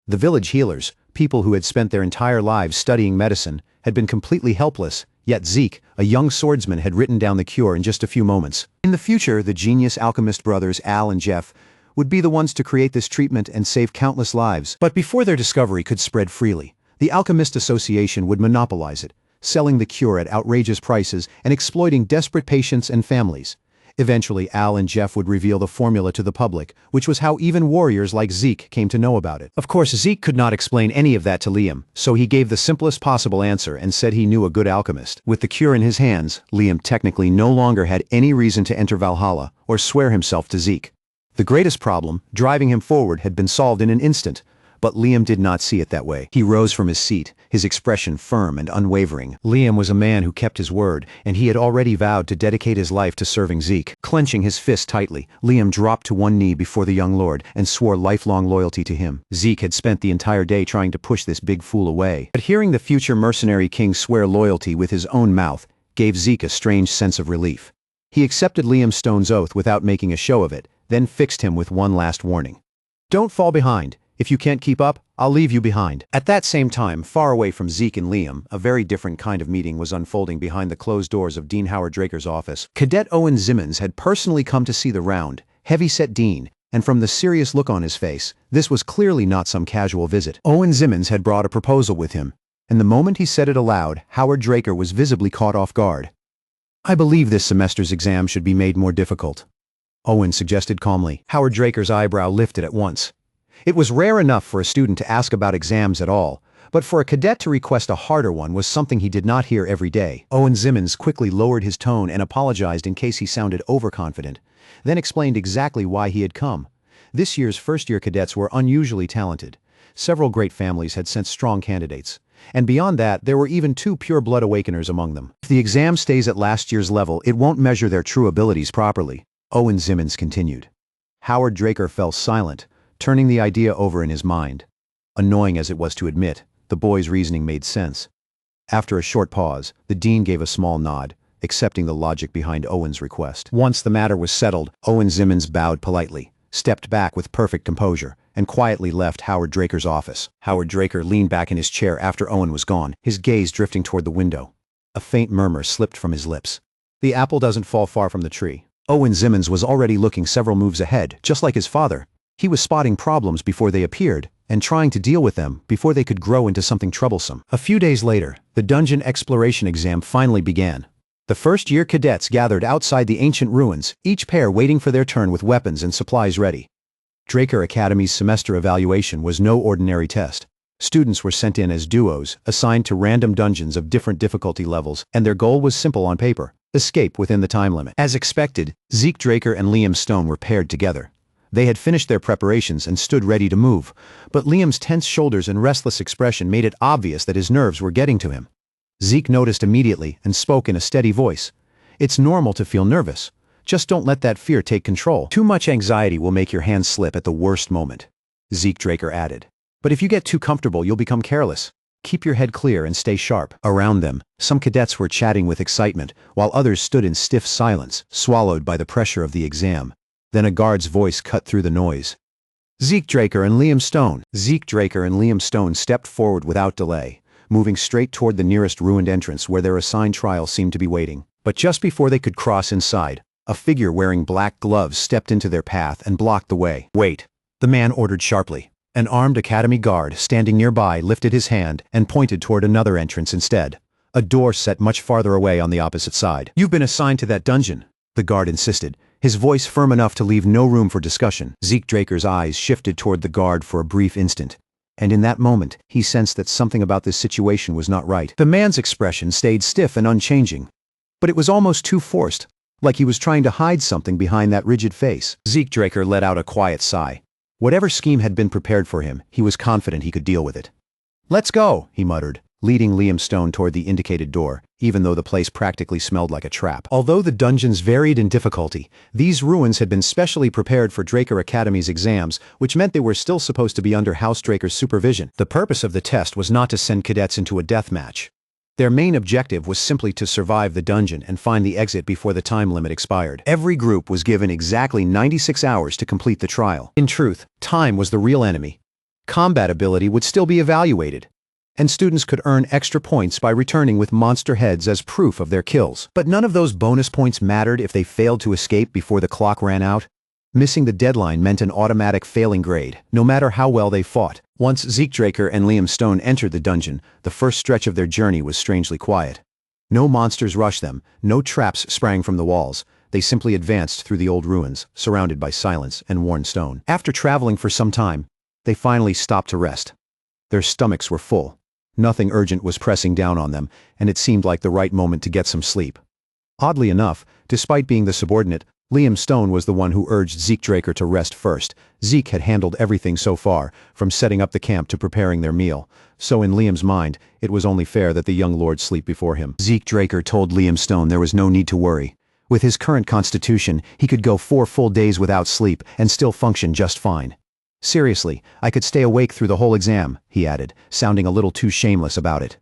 The village healers, people who had spent their entire lives studying medicine, had been completely helpless, yet Zeke, a young swordsman, had written down the cure in just a few moments. In the future, the genius alchemist brothers Al and Jeff would be the ones to create this treatment and save countless lives. But before their discovery could spread freely, the Alchemist Association would monopolize it, selling the cure at outrageous prices and exploiting desperate patients and families. Eventually, Al and Jeff would reveal the formula to the public, which was how even warriors like Zeke came to know about it. Of course, Zeke could not explain any of that to Liam, so he gave the simplest possible answer and said he knew a good alchemist. With the cure in his hands, Liam technically no longer had any reason to enter Valhalla or swear himself to Zeke. The greatest problem, driving him forward, had been solved in an instant, but Liam did not see it that way. He rose from his seat, his expression firm and unwavering. Liam was a man who kept his word, and he had already vowed to dedicate his life to serving Zeke. Clenching his fist tightly, Liam dropped to one knee before the young lord and swore lifelong loyalty to him. Zeke had spent the entire day trying to push this big fool away, but hearing the future mercenary king swear loyalty with his own mouth gave Zeke a strange sense of relief. He accepted Liam Stone's oath without making a show of it, then fixed him with one last warning. Don't fall behind. If you can't keep up, I'll leave you behind. At that same time, far away from Zeke and Liam, a very different kind of meeting was unfolding behind the closed doors of Dean Howard Draker's office. Cadet Owen Zimmons had personally come to see the round, heavy-set Dean, and from the serious look on his face, this was clearly not some casual visit. Owen Zimmons had brought a proposal with him, and the moment he said it aloud, Howard Draker was visibly caught off guard. I believe this semester's exam should be made more difficult, Owen suggested calmly. Howard Draker's eyebrow lifted at once. It was rare enough for a student to ask about exams at all, but for a cadet to request a harder one was something he did not hear every day. Owen Zimmons quickly lowered his tone and apologized in case he sounded overconfident, then explained exactly why he had come. This year's first-year cadets were unusually talented. Several great families had sent strong candidates. And beyond that, there were even 2 pure-blood awakeners among them. If the exam stays at last year's level, it won't measure their true abilities properly, Owen Zimmons continued. Howard Draker fell silent, turning the idea over in his mind. Annoying as it was to admit, the boy's reasoning made sense. After a short pause, the dean gave a small nod, accepting the logic behind Owen's request. Once the matter was settled, Owen Zimmons bowed politely, stepped back with perfect composure, and quietly left Howard Draker's office. Howard Draker leaned back in his chair after Owen was gone, his gaze drifting toward the window. A faint murmur slipped from his lips. The apple doesn't fall far from the tree. Owen Zimmons was already looking several moves ahead, just like his father. He was spotting problems before they appeared, and trying to deal with them before they could grow into something troublesome. A few days later, the dungeon exploration exam finally began. The first-year cadets gathered outside the ancient ruins, each pair waiting for their turn with weapons and supplies ready. Draker Academy's semester evaluation was no ordinary test. Students were sent in as duos, assigned to random dungeons of different difficulty levels, and their goal was simple on paper: escape within the time limit. As expected, Zeke Draker and Liam Stone were paired together. They had finished their preparations and stood ready to move, but Liam's tense shoulders and restless expression made it obvious that his nerves were getting to him. Zeke noticed immediately and spoke in a steady voice. It's normal to feel nervous. Just don't let that fear take control. Too much anxiety will make your hands slip at the worst moment, Zeke Draker added. But if you get too comfortable, you'll become careless. Keep your head clear and stay sharp. Around them, some cadets were chatting with excitement, while others stood in stiff silence, swallowed by the pressure of the exam. Then a guard's voice cut through the noise. Zeke Draker and Liam Stone. Zeke Draker and Liam Stone stepped forward without delay, moving straight toward the nearest ruined entrance where their assigned trial seemed to be waiting. But just before they could cross inside, a figure wearing black gloves stepped into their path and blocked the way. "Wait," the man ordered sharply. An armed academy guard standing nearby lifted his hand and pointed toward another entrance instead, a door set much farther away on the opposite side. "You've been assigned to that dungeon," the guard insisted, his voice firm enough to leave no room for discussion. Zeke Draker's eyes shifted toward the guard for a brief instant, and in that moment, he sensed that something about this situation was not right. The man's expression stayed stiff and unchanging, but it was almost too forced, like he was trying to hide something behind that rigid face. Zeke Draker let out a quiet sigh. Whatever scheme had been prepared for him, he was confident he could deal with it. "Let's go," he muttered, leading Liam Stone toward the indicated door, even though the place practically smelled like a trap. Although the dungeons varied in difficulty, these ruins had been specially prepared for Draker Academy's exams, which meant they were still supposed to be under House Draker's supervision. The purpose of the test was not to send cadets into a death match. Their main objective was simply to survive the dungeon and find the exit before the time limit expired. Every group was given exactly 96 hours to complete the trial. In truth, time was the real enemy. Combat ability would still be evaluated, and students could earn extra points by returning with monster heads as proof of their kills. But none of those bonus points mattered if they failed to escape before the clock ran out. Missing the deadline meant an automatic failing grade, no matter how well they fought. Once Zeke Draker and Liam Stone entered the dungeon, the first stretch of their journey was strangely quiet. No monsters rushed them, no traps sprang from the walls. They simply advanced through the old ruins, surrounded by silence and worn stone. After traveling for some time, they finally stopped to rest. Their stomachs were full. Nothing urgent was pressing down on them, and it seemed like the right moment to get some sleep. Oddly enough, despite being the subordinate, Liam Stone was the one who urged Zeke Draker to rest first. Zeke had handled everything so far, from setting up the camp to preparing their meal, so in Liam's mind, it was only fair that the young lord sleep before him. Zeke Draker told Liam Stone there was no need to worry. With his current constitution, he could go 4 full days without sleep and still function just fine. "Seriously, I could stay awake through the whole exam," he added, sounding a little too shameless about it.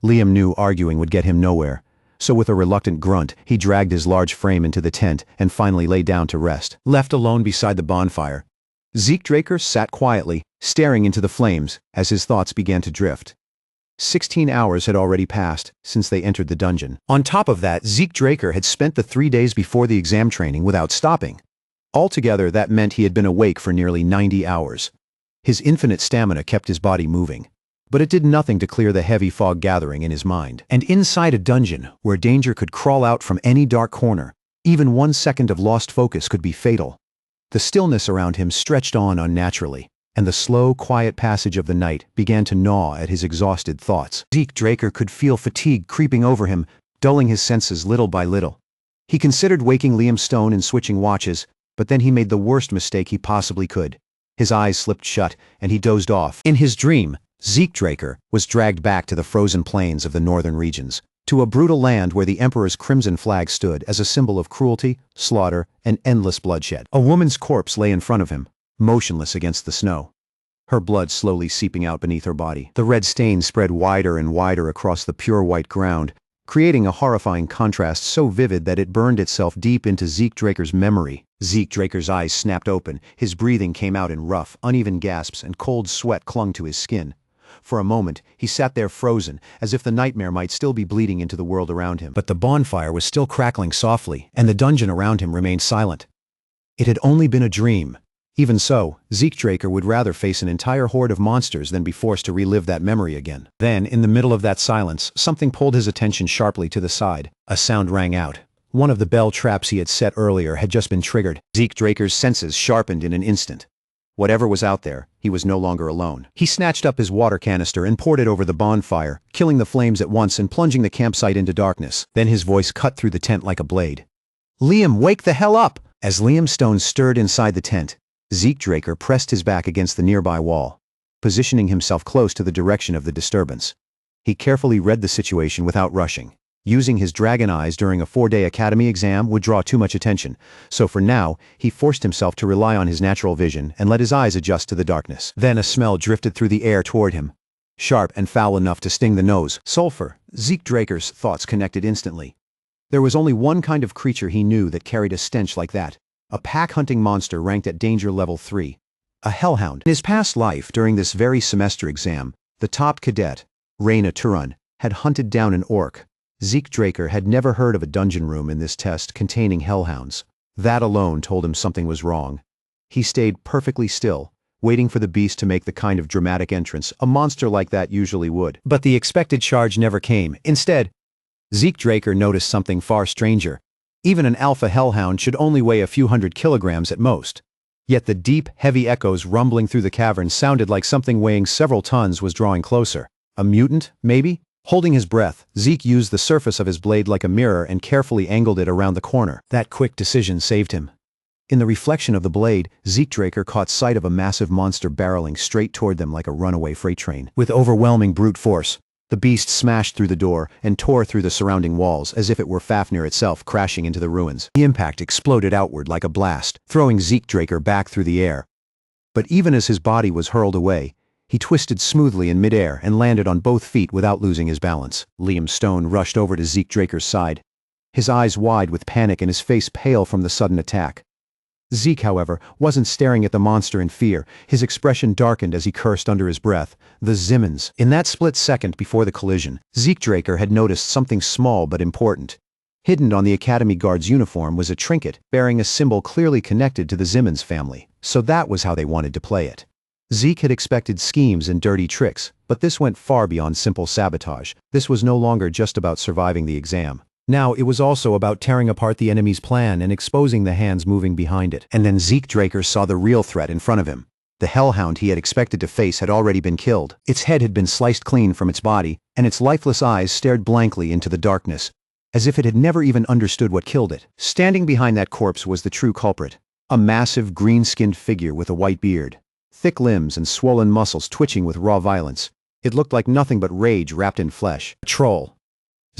Liam knew arguing would get him nowhere, so with a reluctant grunt, he dragged his large frame into the tent and finally lay down to rest. Left alone beside the bonfire, Zeke Draker sat quietly, staring into the flames as his thoughts began to drift. 16 hours had already passed since they entered the dungeon. On top of that, Zeke Draker had spent the 3 days before the exam training without stopping. Altogether, that meant he had been awake for nearly 90 hours. His infinite stamina kept his body moving, but it did nothing to clear the heavy fog gathering in his mind. And inside a dungeon, where danger could crawl out from any dark corner, even 1 second of lost focus could be fatal. The stillness around him stretched on unnaturally, and the slow, quiet passage of the night began to gnaw at his exhausted thoughts. Zeke Draker could feel fatigue creeping over him, dulling his senses little by little. He considered waking Liam Stone and switching watches, but then he made the worst mistake he possibly could. His eyes slipped shut, and he dozed off. In his dream, Zeke Draker was dragged back to the frozen plains of the northern regions, to a brutal land where the Emperor's crimson flag stood as a symbol of cruelty, slaughter, and endless bloodshed. A woman's corpse lay in front of him, motionless against the snow, her blood slowly seeping out beneath her body. The red stain spread wider and wider across the pure white ground, creating a horrifying contrast so vivid that it burned itself deep into Zeke Draker's memory. Zeke Draker's eyes snapped open, his breathing came out in rough, uneven gasps, and cold sweat clung to his skin. For a moment, he sat there frozen, as if the nightmare might still be bleeding into the world around him. But the bonfire was still crackling softly, and the dungeon around him remained silent. It had only been a dream. Even so, Zeke Draker would rather face an entire horde of monsters than be forced to relive that memory again. Then, in the middle of that silence, something pulled his attention sharply to the side. A sound rang out. One of the bell traps he had set earlier had just been triggered. Zeke Draker's senses sharpened in an instant. Whatever was out there, he was no longer alone. He snatched up his water canister and poured it over the bonfire, killing the flames at once and plunging the campsite into darkness. Then his voice cut through the tent like a blade. "Liam, wake the hell up!" As Liam Stone stirred inside the tent, Zeke Draker pressed his back against the nearby wall, positioning himself close to the direction of the disturbance. He carefully read the situation without rushing. Using his dragon eyes during a 4-day academy exam would draw too much attention, so for now, he forced himself to rely on his natural vision and let his eyes adjust to the darkness. Then a smell drifted through the air toward him, sharp and foul enough to sting the nose. Sulfur. Zeke Draker's thoughts connected instantly. There was only one kind of creature he knew that carried a stench like that. A pack-hunting monster ranked at danger level 3. A hellhound. In his past life, during this very semester exam, the top cadet, Raina Turan, had hunted down an orc. Zeke Draker had never heard of a dungeon room in this test containing hellhounds. That alone told him something was wrong. He stayed perfectly still, waiting for the beast to make the kind of dramatic entrance a monster like that usually would. But the expected charge never came. Instead, Zeke Draker noticed something far stranger. Even an alpha hellhound should only weigh a few hundred kilograms at most. Yet the deep, heavy echoes rumbling through the cavern sounded like something weighing several tons was drawing closer. A mutant, maybe? Holding his breath, Zeke used the surface of his blade like a mirror and carefully angled it around the corner. That quick decision saved him. In the reflection of the blade, Zeke Draker caught sight of a massive monster barreling straight toward them like a runaway freight train. With overwhelming brute force, the beast smashed through the door and tore through the surrounding walls as if it were Fafnir itself crashing into the ruins. The impact exploded outward like a blast, throwing Zeke Draker back through the air. But even as his body was hurled away, he twisted smoothly in midair and landed on both feet without losing his balance. Liam Stone rushed over to Zeke Draker's side, his eyes wide with panic and his face pale from the sudden attack. Zeke, however, wasn't staring at the monster in fear. His expression darkened as he cursed under his breath. The Zimmons. In that split second before the collision, Zeke Draker had noticed something small but important. Hidden on the Academy Guard's uniform was a trinket bearing a symbol clearly connected to the Zimmons family. So that was how they wanted to play it. Zeke had expected schemes and dirty tricks, but this went far beyond simple sabotage. This was no longer just about surviving the exam. Now it was also about tearing apart the enemy's plan and exposing the hands moving behind it. And then Zeke Draker saw the real threat in front of him. The hellhound he had expected to face had already been killed. Its head had been sliced clean from its body, and its lifeless eyes stared blankly into the darkness, as if it had never even understood what killed it. Standing behind that corpse was the true culprit, a massive green-skinned figure with a white beard, thick limbs and swollen muscles twitching with raw violence. It looked like nothing but rage wrapped in flesh. A troll.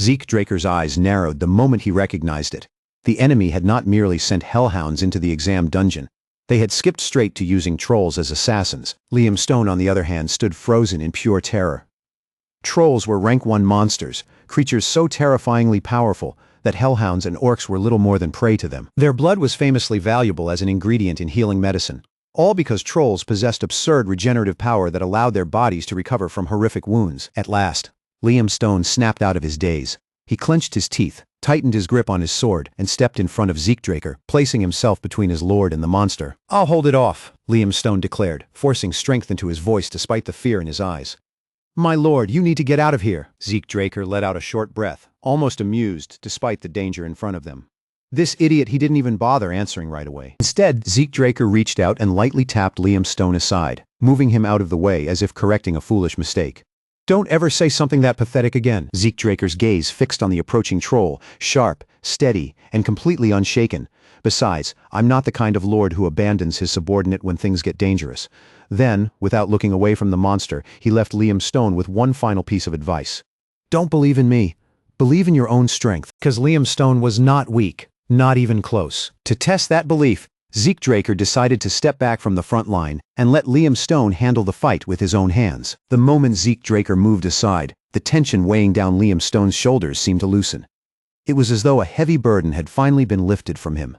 Zeke Draker's eyes narrowed the moment he recognized it. The enemy had not merely sent hellhounds into the exam dungeon. They had skipped straight to using trolls as assassins. Liam Stone, on the other hand, stood frozen in pure terror. Trolls were rank 1 monsters, creatures so terrifyingly powerful that hellhounds and orcs were little more than prey to them. Their blood was famously valuable as an ingredient in healing medicine, all because trolls possessed absurd regenerative power that allowed their bodies to recover from horrific wounds. At last, Liam Stone snapped out of his daze. He clenched his teeth, tightened his grip on his sword, and stepped in front of Zeke Draker, placing himself between his lord and the monster. "I'll hold it off," Liam Stone declared, forcing strength into his voice despite the fear in his eyes. "My lord, you need to get out of here." Zeke Draker let out a short breath, almost amused despite the danger in front of them. This idiot, he didn't even bother answering right away. Instead, Zeke Draker reached out and lightly tapped Liam Stone aside, moving him out of the way as if correcting a foolish mistake. "Don't ever say something that pathetic again." Zeke Draker's gaze fixed on the approaching troll, sharp, steady, and completely unshaken. "Besides, I'm not the kind of lord who abandons his subordinate when things get dangerous." Then, without looking away from the monster, he left Liam Stone with one final piece of advice. "Don't believe in me. Believe in your own strength." Because Liam Stone was not weak, not even close. To test that belief, Zeke Draker decided to step back from the front line and let Liam Stone handle the fight with his own hands. The moment Zeke Draker moved aside, the tension weighing down Liam Stone's shoulders seemed to loosen. It was as though a heavy burden had finally been lifted from him.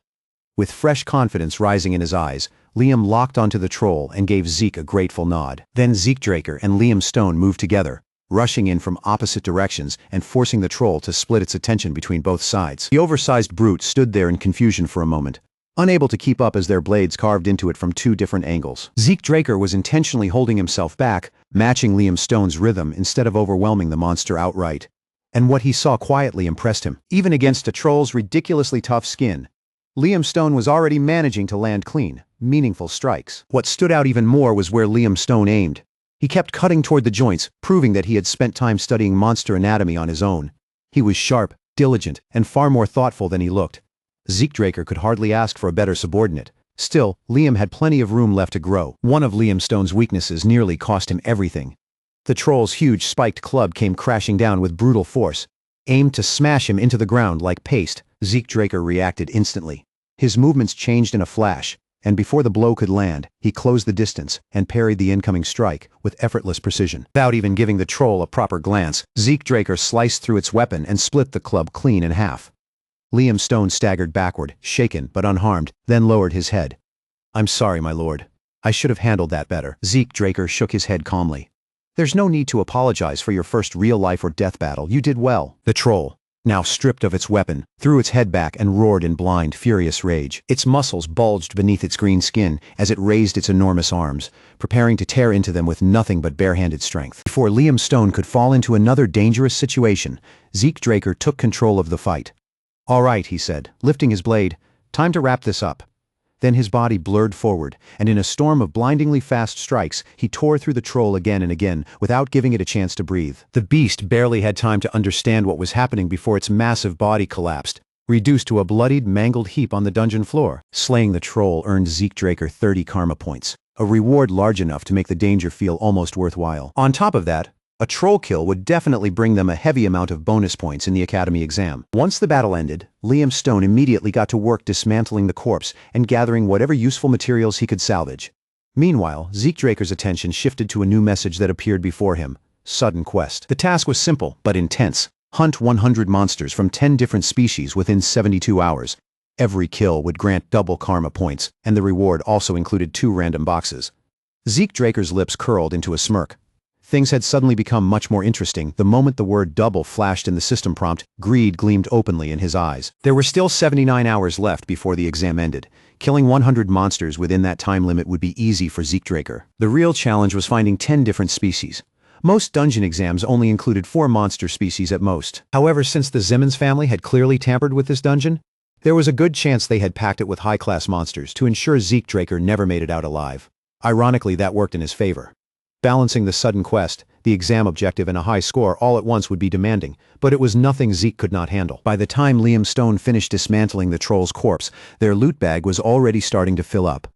With fresh confidence rising in his eyes, Liam locked onto the troll and gave Zeke a grateful nod. Then Zeke Draker and Liam Stone moved together, rushing in from opposite directions and forcing the troll to split its attention between both sides. The oversized brute stood there in confusion for a moment, unable to keep up as their blades carved into it from 2 different angles. Zeke Draker was intentionally holding himself back, matching Liam Stone's rhythm instead of overwhelming the monster outright. And what he saw quietly impressed him. Even against a troll's ridiculously tough skin, Liam Stone was already managing to land clean, meaningful strikes. What stood out even more was where Liam Stone aimed. He kept cutting toward the joints, proving that he had spent time studying monster anatomy on his own. He was sharp, diligent, and far more thoughtful than he looked. Zeke Draker could hardly ask for a better subordinate. Still, Liam had plenty of room left to grow. One of Liam Stone's weaknesses nearly cost him everything. The troll's huge spiked club came crashing down with brutal force. Aimed to smash him into the ground like paste, Zeke Draker reacted instantly. His movements changed in a flash, and before the blow could land, he closed the distance and parried the incoming strike with effortless precision. Without even giving the troll a proper glance, Zeke Draker sliced through its weapon and split the club clean in half. Liam Stone staggered backward, shaken but unharmed, then lowered his head. "I'm sorry, my lord. I should have handled that better." Zeke Draker shook his head calmly. There's no need to apologize for your first real life or death battle. You did well. The troll, now stripped of its weapon, threw its head back and roared in blind, furious rage. Its muscles bulged beneath its green skin as it raised its enormous arms, preparing to tear into them with nothing but barehanded strength. Before Liam Stone could fall into another dangerous situation, Zeke Draker took control of the fight. "All right," he said, lifting his blade. "Time to wrap this up." Then his body blurred forward, and in a storm of blindingly fast strikes, he tore through the troll again and again, without giving it a chance to breathe. The beast barely had time to understand what was happening before its massive body collapsed, reduced to a bloodied, mangled heap on the dungeon floor. Slaying the troll earned Zeke Draker 30 karma points, a reward large enough to make the danger feel almost worthwhile. On top of that, a troll kill would definitely bring them a heavy amount of bonus points in the academy exam. Once the battle ended, Liam Stone immediately got to work dismantling the corpse and gathering whatever useful materials he could salvage. Meanwhile, Zeke Draker's attention shifted to a new message that appeared before him: sudden quest. The task was simple, but intense. Hunt 100 monsters from 10 different species within 72 hours. Every kill would grant double karma points, and the reward also included 2 random boxes. Zeke Draker's lips curled into a smirk. Things had suddenly become much more interesting the moment the word double flashed in the system prompt. Greed gleamed openly in his eyes. There were still 79 hours left before the exam ended. Killing 100 monsters within that time limit would be easy for Zeke Draker. The real challenge was finding 10 different species. Most dungeon exams only included 4 monster species at most. However, since the Simmons family had clearly tampered with this dungeon, there was a good chance they had packed it with high-class monsters to ensure Zeke Draker never made it out alive. Ironically, that worked in his favor. Balancing the sudden quest, the exam objective, and a high score all at once would be demanding, but it was nothing Zeke could not handle. By the time Liam Stone finished dismantling the troll's corpse, their loot bag was already starting to fill up.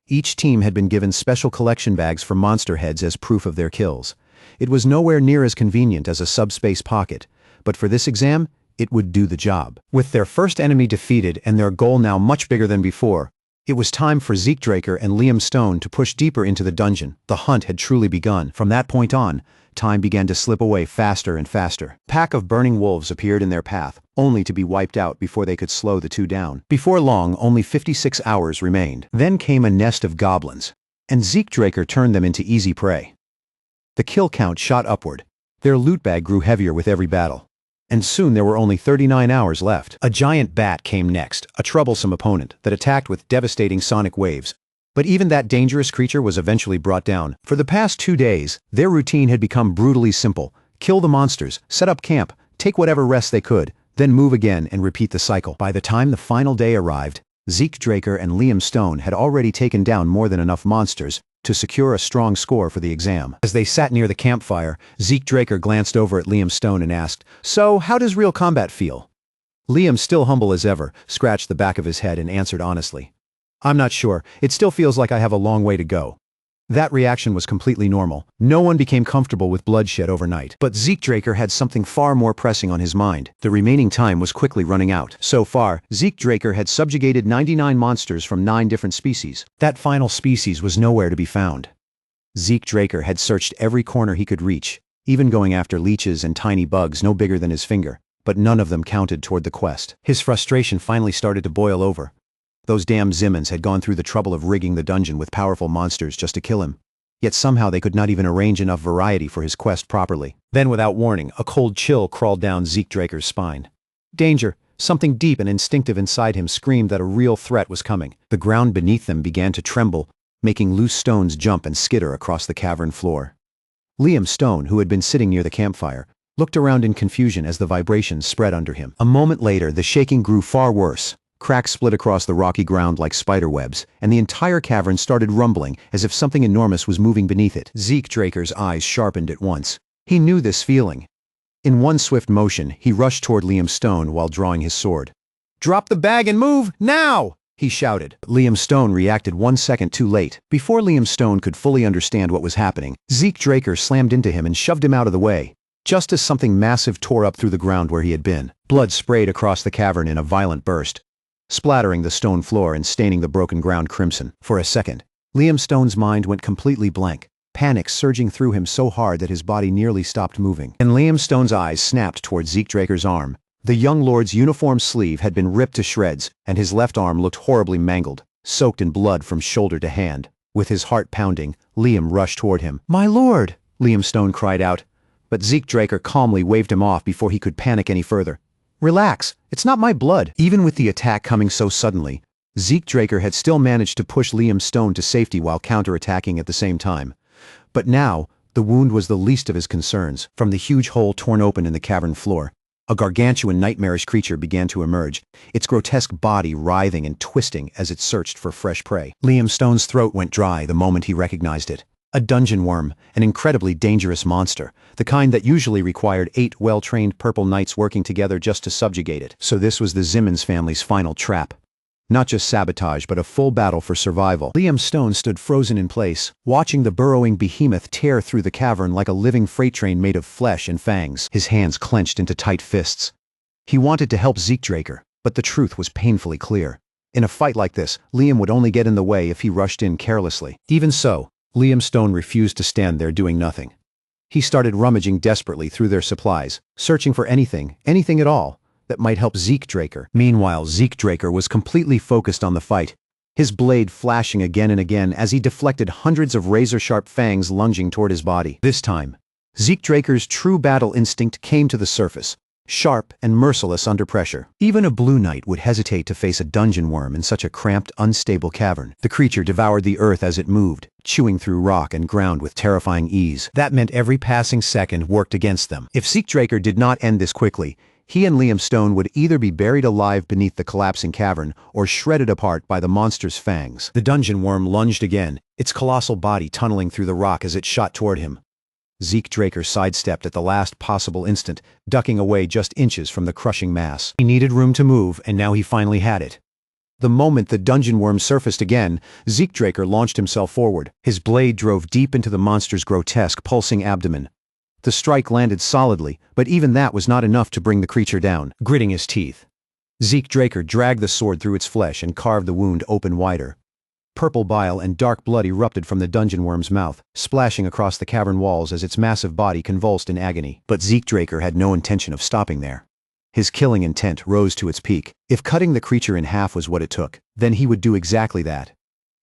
Each team had been given special collection bags for monster heads as proof of their kills. It was nowhere near as convenient as a subspace pocket, but for this exam, it would do the job. With their first enemy defeated and their goal now much bigger than before, it was time for Zeke Draker and Liam Stone to push deeper into the dungeon. The hunt had truly begun. From that point on, time began to slip away faster and faster. A pack of burning wolves appeared in their path, only to be wiped out before they could slow the two down. Before long, only 56 hours remained. Then came a nest of goblins, and Zeke Draker turned them into easy prey. The kill count shot upward. Their loot bag grew heavier with every battle. And soon there were only 39 hours left. A giant bat came next, a troublesome opponent that attacked with devastating sonic waves. But even that dangerous creature was eventually brought down. For the past 2 days, their routine had become brutally simple. Kill the monsters, set up camp, take whatever rest they could, then move again and repeat the cycle. By the time the final day arrived, Zeke Draker and Liam Stone had already taken down more than enough monsters to secure a strong score for the exam. As they sat near the campfire, Zeke Draker glanced over at Liam Stone and asked, "So, how does real combat feel?" Liam, still humble as ever, scratched the back of his head and answered honestly, "I'm not sure. It still feels like I have a long way to go." That reaction was completely normal. No one became comfortable with bloodshed overnight. But Zeke Draker had something far more pressing on his mind. The remaining time was quickly running out. So far, Zeke Draker had subjugated 99 monsters from 9 different species. That final species was nowhere to be found. Zeke Draker had searched every corner he could reach, even going after leeches and tiny bugs no bigger than his finger, but none of them counted toward the quest. His frustration finally started to boil over. Those damn Simmons had gone through the trouble of rigging the dungeon with powerful monsters just to kill him. Yet somehow they could not even arrange enough variety for his quest properly. Then, without warning, a cold chill crawled down Zeke Draker's spine. Danger! Something deep and instinctive inside him screamed that a real threat was coming. The ground beneath them began to tremble, making loose stones jump and skitter across the cavern floor. Liam Stone, who had been sitting near the campfire, looked around in confusion as the vibrations spread under him. A moment later, the shaking grew far worse. Cracks split across the rocky ground like spider webs, and the entire cavern started rumbling as if something enormous was moving beneath it. Zeke Draker's eyes sharpened at once. He knew this feeling. In one swift motion, he rushed toward Liam Stone while drawing his sword. "Drop the bag and move, now!" he shouted. Liam Stone reacted 1 second too late. Before Liam Stone could fully understand what was happening, Zeke Draker slammed into him and shoved him out of the way. Just as something massive tore up through the ground where he had been, blood sprayed across the cavern in a violent burst, splattering the stone floor and staining the broken ground crimson. For a second, Liam Stone's mind went completely blank, panic surging through him so hard that his body nearly stopped moving. And Liam Stone's eyes snapped toward Zeke Draker's arm. The young lord's uniform sleeve had been ripped to shreds, and his left arm looked horribly mangled, soaked in blood from shoulder to hand. With his heart pounding, Liam rushed toward him. "My lord!" Liam Stone cried out, but Zeke Draker calmly waved him off before he could panic any further. Relax, it's not my blood. Even with the attack coming so suddenly, Zeke Draker had still managed to push Liam Stone to safety while counterattacking at the same time. But now, the wound was the least of his concerns. From the huge hole torn open in the cavern floor, a gargantuan nightmarish creature began to emerge, its grotesque body writhing and twisting as it searched for fresh prey. Liam Stone's throat went dry the moment he recognized it. A dungeon worm, an incredibly dangerous monster, the kind that usually required 8 well-trained purple knights working together just to subjugate it. So this was the Simmons family's final trap. Not just sabotage, but a full battle for survival. Liam Stone stood frozen in place, watching the burrowing behemoth tear through the cavern like a living freight train made of flesh and fangs, his hands clenched into tight fists. He wanted to help Zeke Draker, but the truth was painfully clear. In a fight like this, Liam would only get in the way if he rushed in carelessly. Even so, Liam Stone refused to stand there doing nothing. He started rummaging desperately through their supplies, searching for anything at all, that might help Zeke Draker. Meanwhile, Zeke Draker was completely focused on the fight, his blade flashing again and again as he deflected hundreds of razor-sharp fangs lunging toward his body. This time, Zeke Draker's true battle instinct came to the surface, sharp and merciless under pressure. Even a blue knight would hesitate to face a dungeon worm in such a cramped, unstable cavern. The creature devoured the earth as it moved, chewing through rock and ground with terrifying ease. That meant every passing second worked against them. If Zeke Draker did not end this quickly, he and Liam Stone would either be buried alive beneath the collapsing cavern or shredded apart by the monster's fangs. The dungeon worm lunged again, its colossal body tunneling through the rock as it shot toward him. Zeke Draker sidestepped at the last possible instant, ducking away just inches from the crushing mass. He needed room to move, and now he finally had it. The moment the dungeon worm surfaced again, Zeke Draker launched himself forward. His blade drove deep into the monster's grotesque, pulsing abdomen. The strike landed solidly, but even that was not enough to bring the creature down. Gritting his teeth, Zeke Draker dragged the sword through its flesh and carved the wound open wider. Purple bile and dark blood erupted from the dungeon worm's mouth, splashing across the cavern walls as its massive body convulsed in agony. But Zeke Draker had no intention of stopping there. His killing intent rose to its peak. If cutting the creature in half was what it took, then he would do exactly that.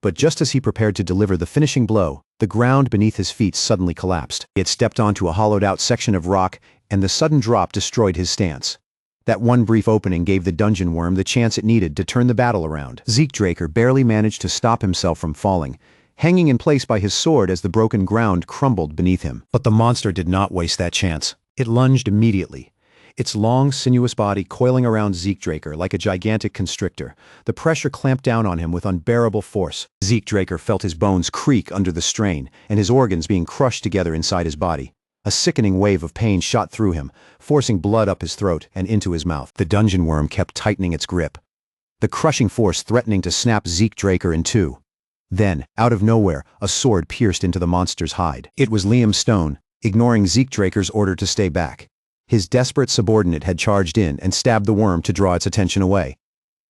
But just as he prepared to deliver the finishing blow, the ground beneath his feet suddenly collapsed. He had stepped onto a hollowed-out section of rock, and the sudden drop destroyed his stance. That one brief opening gave the dungeon worm the chance it needed to turn the battle around. Zeke Draker barely managed to stop himself from falling, hanging in place by his sword as the broken ground crumbled beneath him. But the monster did not waste that chance. It lunged immediately, its long, sinuous body coiling around Zeke Draker like a gigantic constrictor. The pressure clamped down on him with unbearable force. Zeke Draker felt his bones creak under the strain, and his organs being crushed together inside his body. A sickening wave of pain shot through him, forcing blood up his throat and into his mouth. The dungeon worm kept tightening its grip, the crushing force threatening to snap Zeke Draker in two. Then, out of nowhere, a sword pierced into the monster's hide. It was Liam Stone, ignoring Zeke Draker's order to stay back. His desperate subordinate had charged in and stabbed the worm to draw its attention away.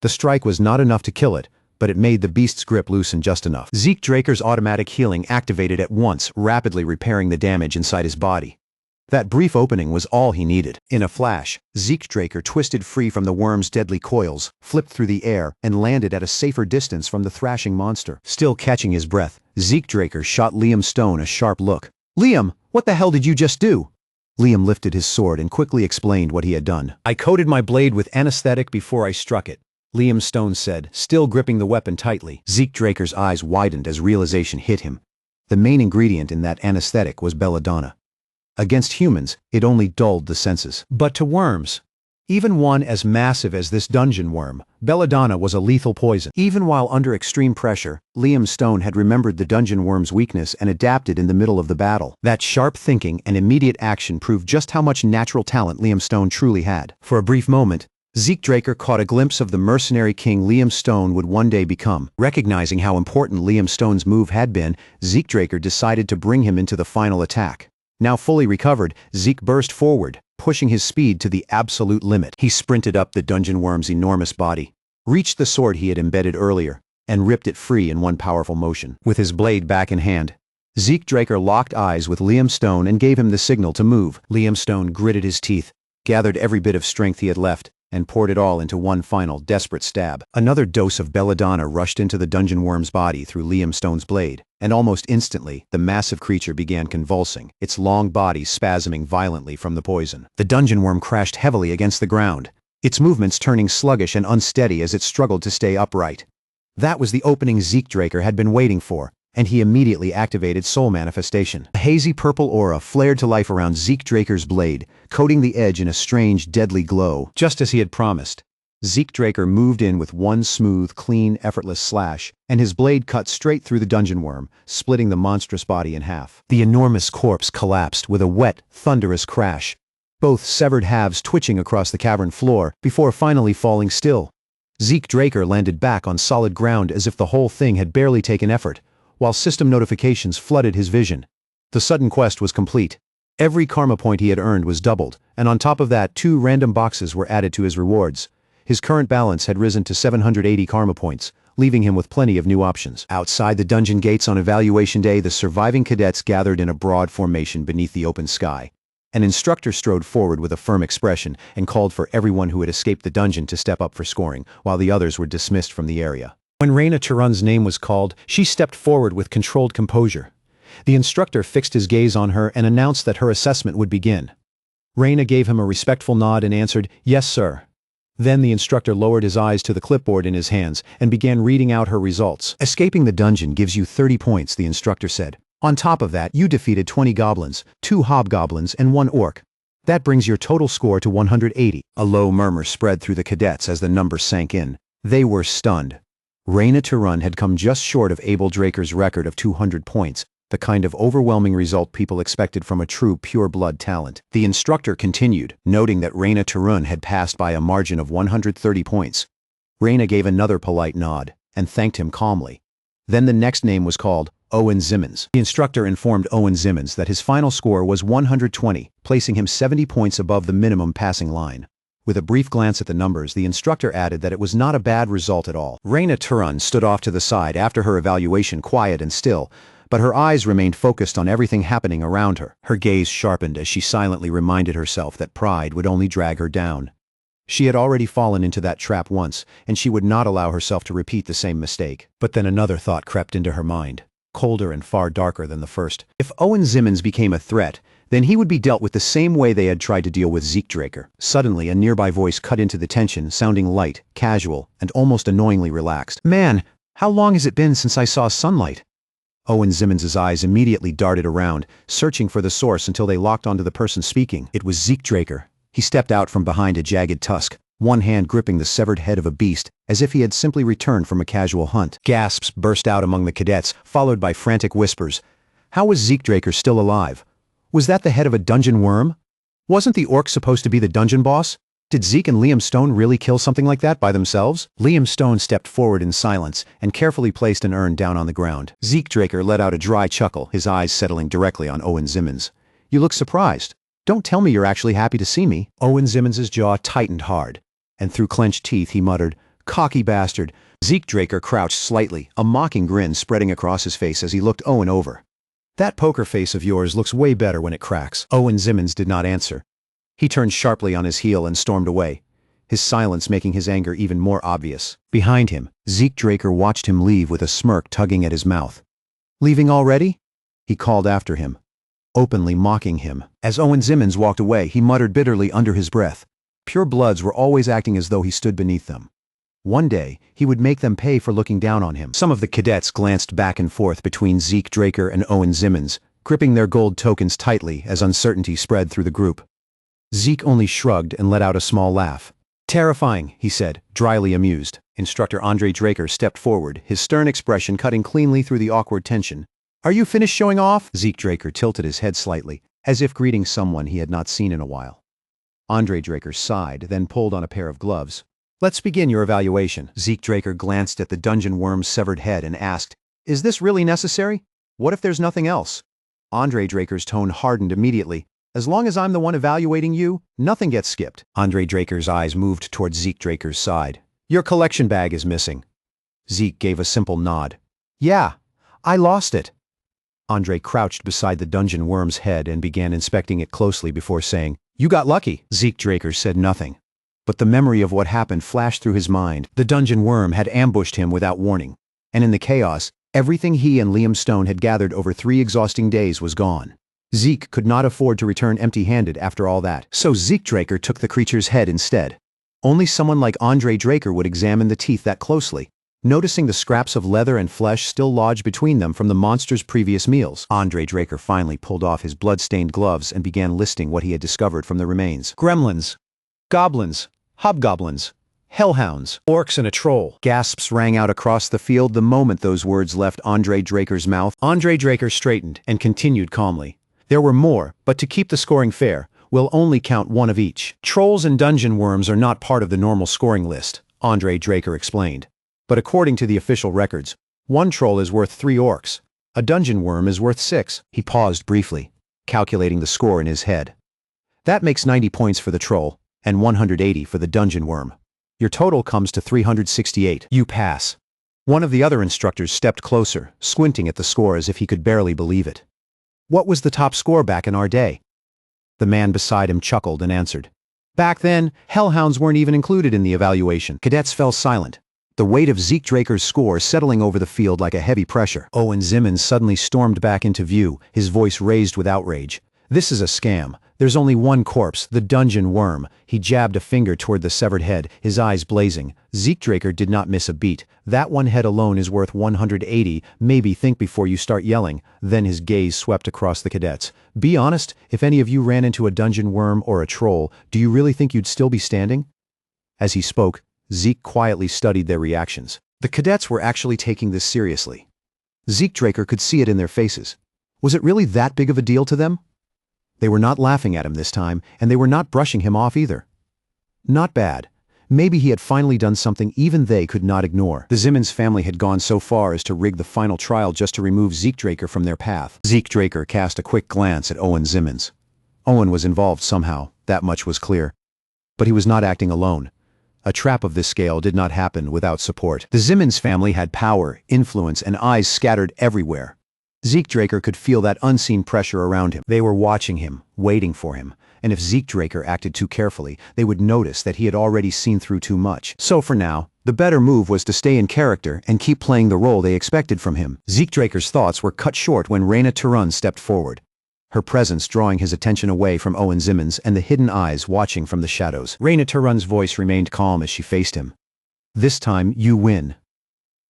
The strike was not enough to kill it, but it made the beast's grip loosen just enough. Zeke Draker's automatic healing activated at once, rapidly repairing the damage inside his body. That brief opening was all he needed. In a flash, Zeke Draker twisted free from the worm's deadly coils, flipped through the air, and landed at a safer distance from the thrashing monster. Still catching his breath, Zeke Draker shot Liam Stone a sharp look. "Liam, what the hell did you just do?" Liam lifted his sword and quickly explained what he had done. "I coated my blade with anesthetic before I struck it," Liam Stone said, still gripping the weapon tightly. Zeke Draker's eyes widened as realization hit him. The main ingredient in that anesthetic was belladonna. Against humans, it only dulled the senses. But to worms, even one as massive as this dungeon worm, belladonna was a lethal poison. Even while under extreme pressure, Liam Stone had remembered the dungeon worm's weakness and adapted in the middle of the battle. That sharp thinking and immediate action proved just how much natural talent Liam Stone truly had. For a brief moment, Zeke Draker caught a glimpse of the mercenary king Liam Stone would one day become. Recognizing how important Liam Stone's move had been, Zeke Draker decided to bring him into the final attack. Now fully recovered, Zeke burst forward, pushing his speed to the absolute limit. He sprinted up the dungeon worm's enormous body, reached the sword he had embedded earlier, and ripped it free in one powerful motion. With his blade back in hand, Zeke Draker locked eyes with Liam Stone and gave him the signal to move. Liam Stone gritted his teeth, gathered every bit of strength he had left, and poured it all into one final, desperate stab. Another dose of belladonna rushed into the dungeon worm's body through Liam Stone's blade, and almost instantly, the massive creature began convulsing, its long body spasming violently from the poison. The dungeon worm crashed heavily against the ground, its movements turning sluggish and unsteady as it struggled to stay upright. That was the opening Zeke Draker had been waiting for, and he immediately activated Soul Manifestation. A hazy purple aura flared to life around Zeke Draker's blade, coating the edge in a strange, deadly glow. Just as he had promised, Zeke Draker moved in with one smooth, clean, effortless slash, and his blade cut straight through the dungeon worm, splitting the monstrous body in half. The enormous corpse collapsed with a wet, thunderous crash, both severed halves twitching across the cavern floor before finally falling still. Zeke Draker landed back on solid ground as if the whole thing had barely taken effort, while system notifications flooded his vision. The sudden quest was complete. Every karma point he had earned was doubled, and on top of that 2 random boxes were added to his rewards. His current balance had risen to 780 karma points, leaving him with plenty of new options. Outside the dungeon gates on evaluation day, the surviving cadets gathered in a broad formation beneath the open sky. An instructor strode forward with a firm expression and called for everyone who had escaped the dungeon to step up for scoring, while the others were dismissed from the area. When Reina Turun's name was called, she stepped forward with controlled composure. The instructor fixed his gaze on her and announced that her assessment would begin. Reina gave him a respectful nod and answered, "Yes, sir." Then the instructor lowered his eyes to the clipboard in his hands and began reading out her results. "Escaping the dungeon gives you 30 points," the instructor said. "On top of that, you defeated 20 goblins, 2 hobgoblins, and 1 orc. That brings your total score to 180. A low murmur spread through the cadets as the number sank in. They were stunned. Reina Turun had come just short of Abel Draker's record of 200 points, the kind of overwhelming result people expected from a true pure-blood talent. The instructor continued, noting that Reina Turun had passed by a margin of 130 points. Reina gave another polite nod and thanked him calmly. Then the next name was called, Owen Zimmons. The instructor informed Owen Zimmons that his final score was 120, placing him 70 points above the minimum passing line. With a brief glance at the numbers, the instructor added that it was not a bad result at all. Reina Turun stood off to the side after her evaluation, quiet and still, but her eyes remained focused on everything happening around her. Her gaze sharpened as she silently reminded herself that pride would only drag her down. She had already fallen into that trap once, and she would not allow herself to repeat the same mistake. But then another thought crept into her mind, colder and far darker than the first. If Owen Zimmons became a threat, then he would be dealt with the same way they had tried to deal with Zeke Draker. Suddenly, a nearby voice cut into the tension, sounding light, casual, and almost annoyingly relaxed. "Man, how long has it been since I saw sunlight?" Owen Zimmons' eyes immediately darted around, searching for the source until they locked onto the person speaking. It was Zeke Draker. He stepped out from behind a jagged tusk, one hand gripping the severed head of a beast, as if he had simply returned from a casual hunt. Gasps burst out among the cadets, followed by frantic whispers. How was Zeke Draker still alive? Was that the head of a dungeon worm? Wasn't the orc supposed to be the dungeon boss? Did Zeke and Liam Stone really kill something like that by themselves? Liam Stone stepped forward in silence and carefully placed an urn down on the ground. Zeke Draker let out a dry chuckle, his eyes settling directly on Owen Zimmons. "You look surprised. Don't tell me you're actually happy to see me." Owen Zimmons' jaw tightened hard, and through clenched teeth he muttered, "Cocky bastard." Zeke Draker crouched slightly, a mocking grin spreading across his face as he looked Owen over. "That poker face of yours looks way better when it cracks." Owen Zimmons did not answer. He turned sharply on his heel and stormed away, his silence making his anger even more obvious. Behind him, Zeke Draker watched him leave with a smirk tugging at his mouth. "Leaving already?" he called after him, openly mocking him. As Owen Zimmons walked away, he muttered bitterly under his breath. Pure bloods were always acting as though he stood beneath them. One day, he would make them pay for looking down on him. Some of the cadets glanced back and forth between Zeke Draker and Owen Zimmons, gripping their gold tokens tightly as uncertainty spread through the group. Zeke only shrugged and let out a small laugh. "Terrifying," he said, dryly amused. Instructor Andre Draker stepped forward, his stern expression cutting cleanly through the awkward tension. "Are you finished showing off?" Zeke Draker tilted his head slightly, as if greeting someone he had not seen in a while. Andre Draker sighed, then pulled on a pair of gloves. "Let's begin your evaluation." Zeke Draker glanced at the dungeon worm's severed head and asked, "Is this really necessary? What if there's nothing else?" Andre Draker's tone hardened immediately. "As long as I'm the one evaluating you, nothing gets skipped." Andre Draker's eyes moved toward Zeke Draker's side. "Your collection bag is missing." Zeke gave a simple nod. "Yeah, I lost it." Andre crouched beside the dungeon worm's head and began inspecting it closely before saying, "You got lucky." Zeke Draker said nothing. But the memory of what happened flashed through his mind. The dungeon worm had ambushed him without warning. And in the chaos, everything he and Liam Stone had gathered over 3 exhausting days was gone. Zeke could not afford to return empty-handed after all that. So Zeke Draker took the creature's head instead. Only someone like Andre Draker would examine the teeth that closely, noticing the scraps of leather and flesh still lodged between them from the monster's previous meals. Andre Draker finally pulled off his blood-stained gloves and began listing what he had discovered from the remains. Gremlins, goblins, hobgoblins, hellhounds, orcs and a troll. Gasps rang out across the field the moment those words left Andre Draker's mouth. Andre Draker straightened and continued calmly. There were more, but to keep the scoring fair, we'll only count one of each. Trolls and dungeon worms are not part of the normal scoring list, Andre Draker explained. But according to the official records, 1 troll is worth 3 orcs. A dungeon worm is worth 6. He paused briefly, calculating the score in his head. That makes 90 points for the troll, and 180 for the dungeon worm. Your total comes to 368. You pass. One of the other instructors stepped closer, squinting at the score as if he could barely believe it. What was the top score back in our day? The man beside him chuckled and answered. Back then, hellhounds weren't even included in the evaluation. Cadets fell silent, the weight of Zeke Draker's score settling over the field like a heavy pressure. Owen Zimmons suddenly stormed back into view, his voice raised with outrage. This is a scam. There's only one corpse, the dungeon worm. He jabbed a finger toward the severed head, his eyes blazing. Zeke Draker did not miss a beat. That one head alone is worth 180. Maybe think before you start yelling. Then his gaze swept across the cadets. Be honest, if any of you ran into a dungeon worm or a troll, do you really think you'd still be standing? As he spoke, Zeke quietly studied their reactions. The cadets were actually taking this seriously. Zeke Draker could see it in their faces. Was it really that big of a deal to them? They were not laughing at him this time, and they were not brushing him off either. Not bad. Maybe he had finally done something even they could not ignore. The Zimmons family had gone so far as to rig the final trial just to remove Zeke Draker from their path. Zeke Draker cast a quick glance at Owen Zimmons. Owen was involved somehow, that much was clear. But he was not acting alone. A trap of this scale did not happen without support. The Zimmons family had power, influence, and eyes scattered everywhere. Zeke Draker could feel that unseen pressure around him. They were watching him, waiting for him, and if Zeke Draker acted too carefully, they would notice that he had already seen through too much. So for now, the better move was to stay in character and keep playing the role they expected from him. Zeke Draker's thoughts were cut short when Raina Turun stepped forward, her presence drawing his attention away from Owen Zimmons and the hidden eyes watching from the shadows. Raina Turun's voice remained calm as she faced him. This time, you win.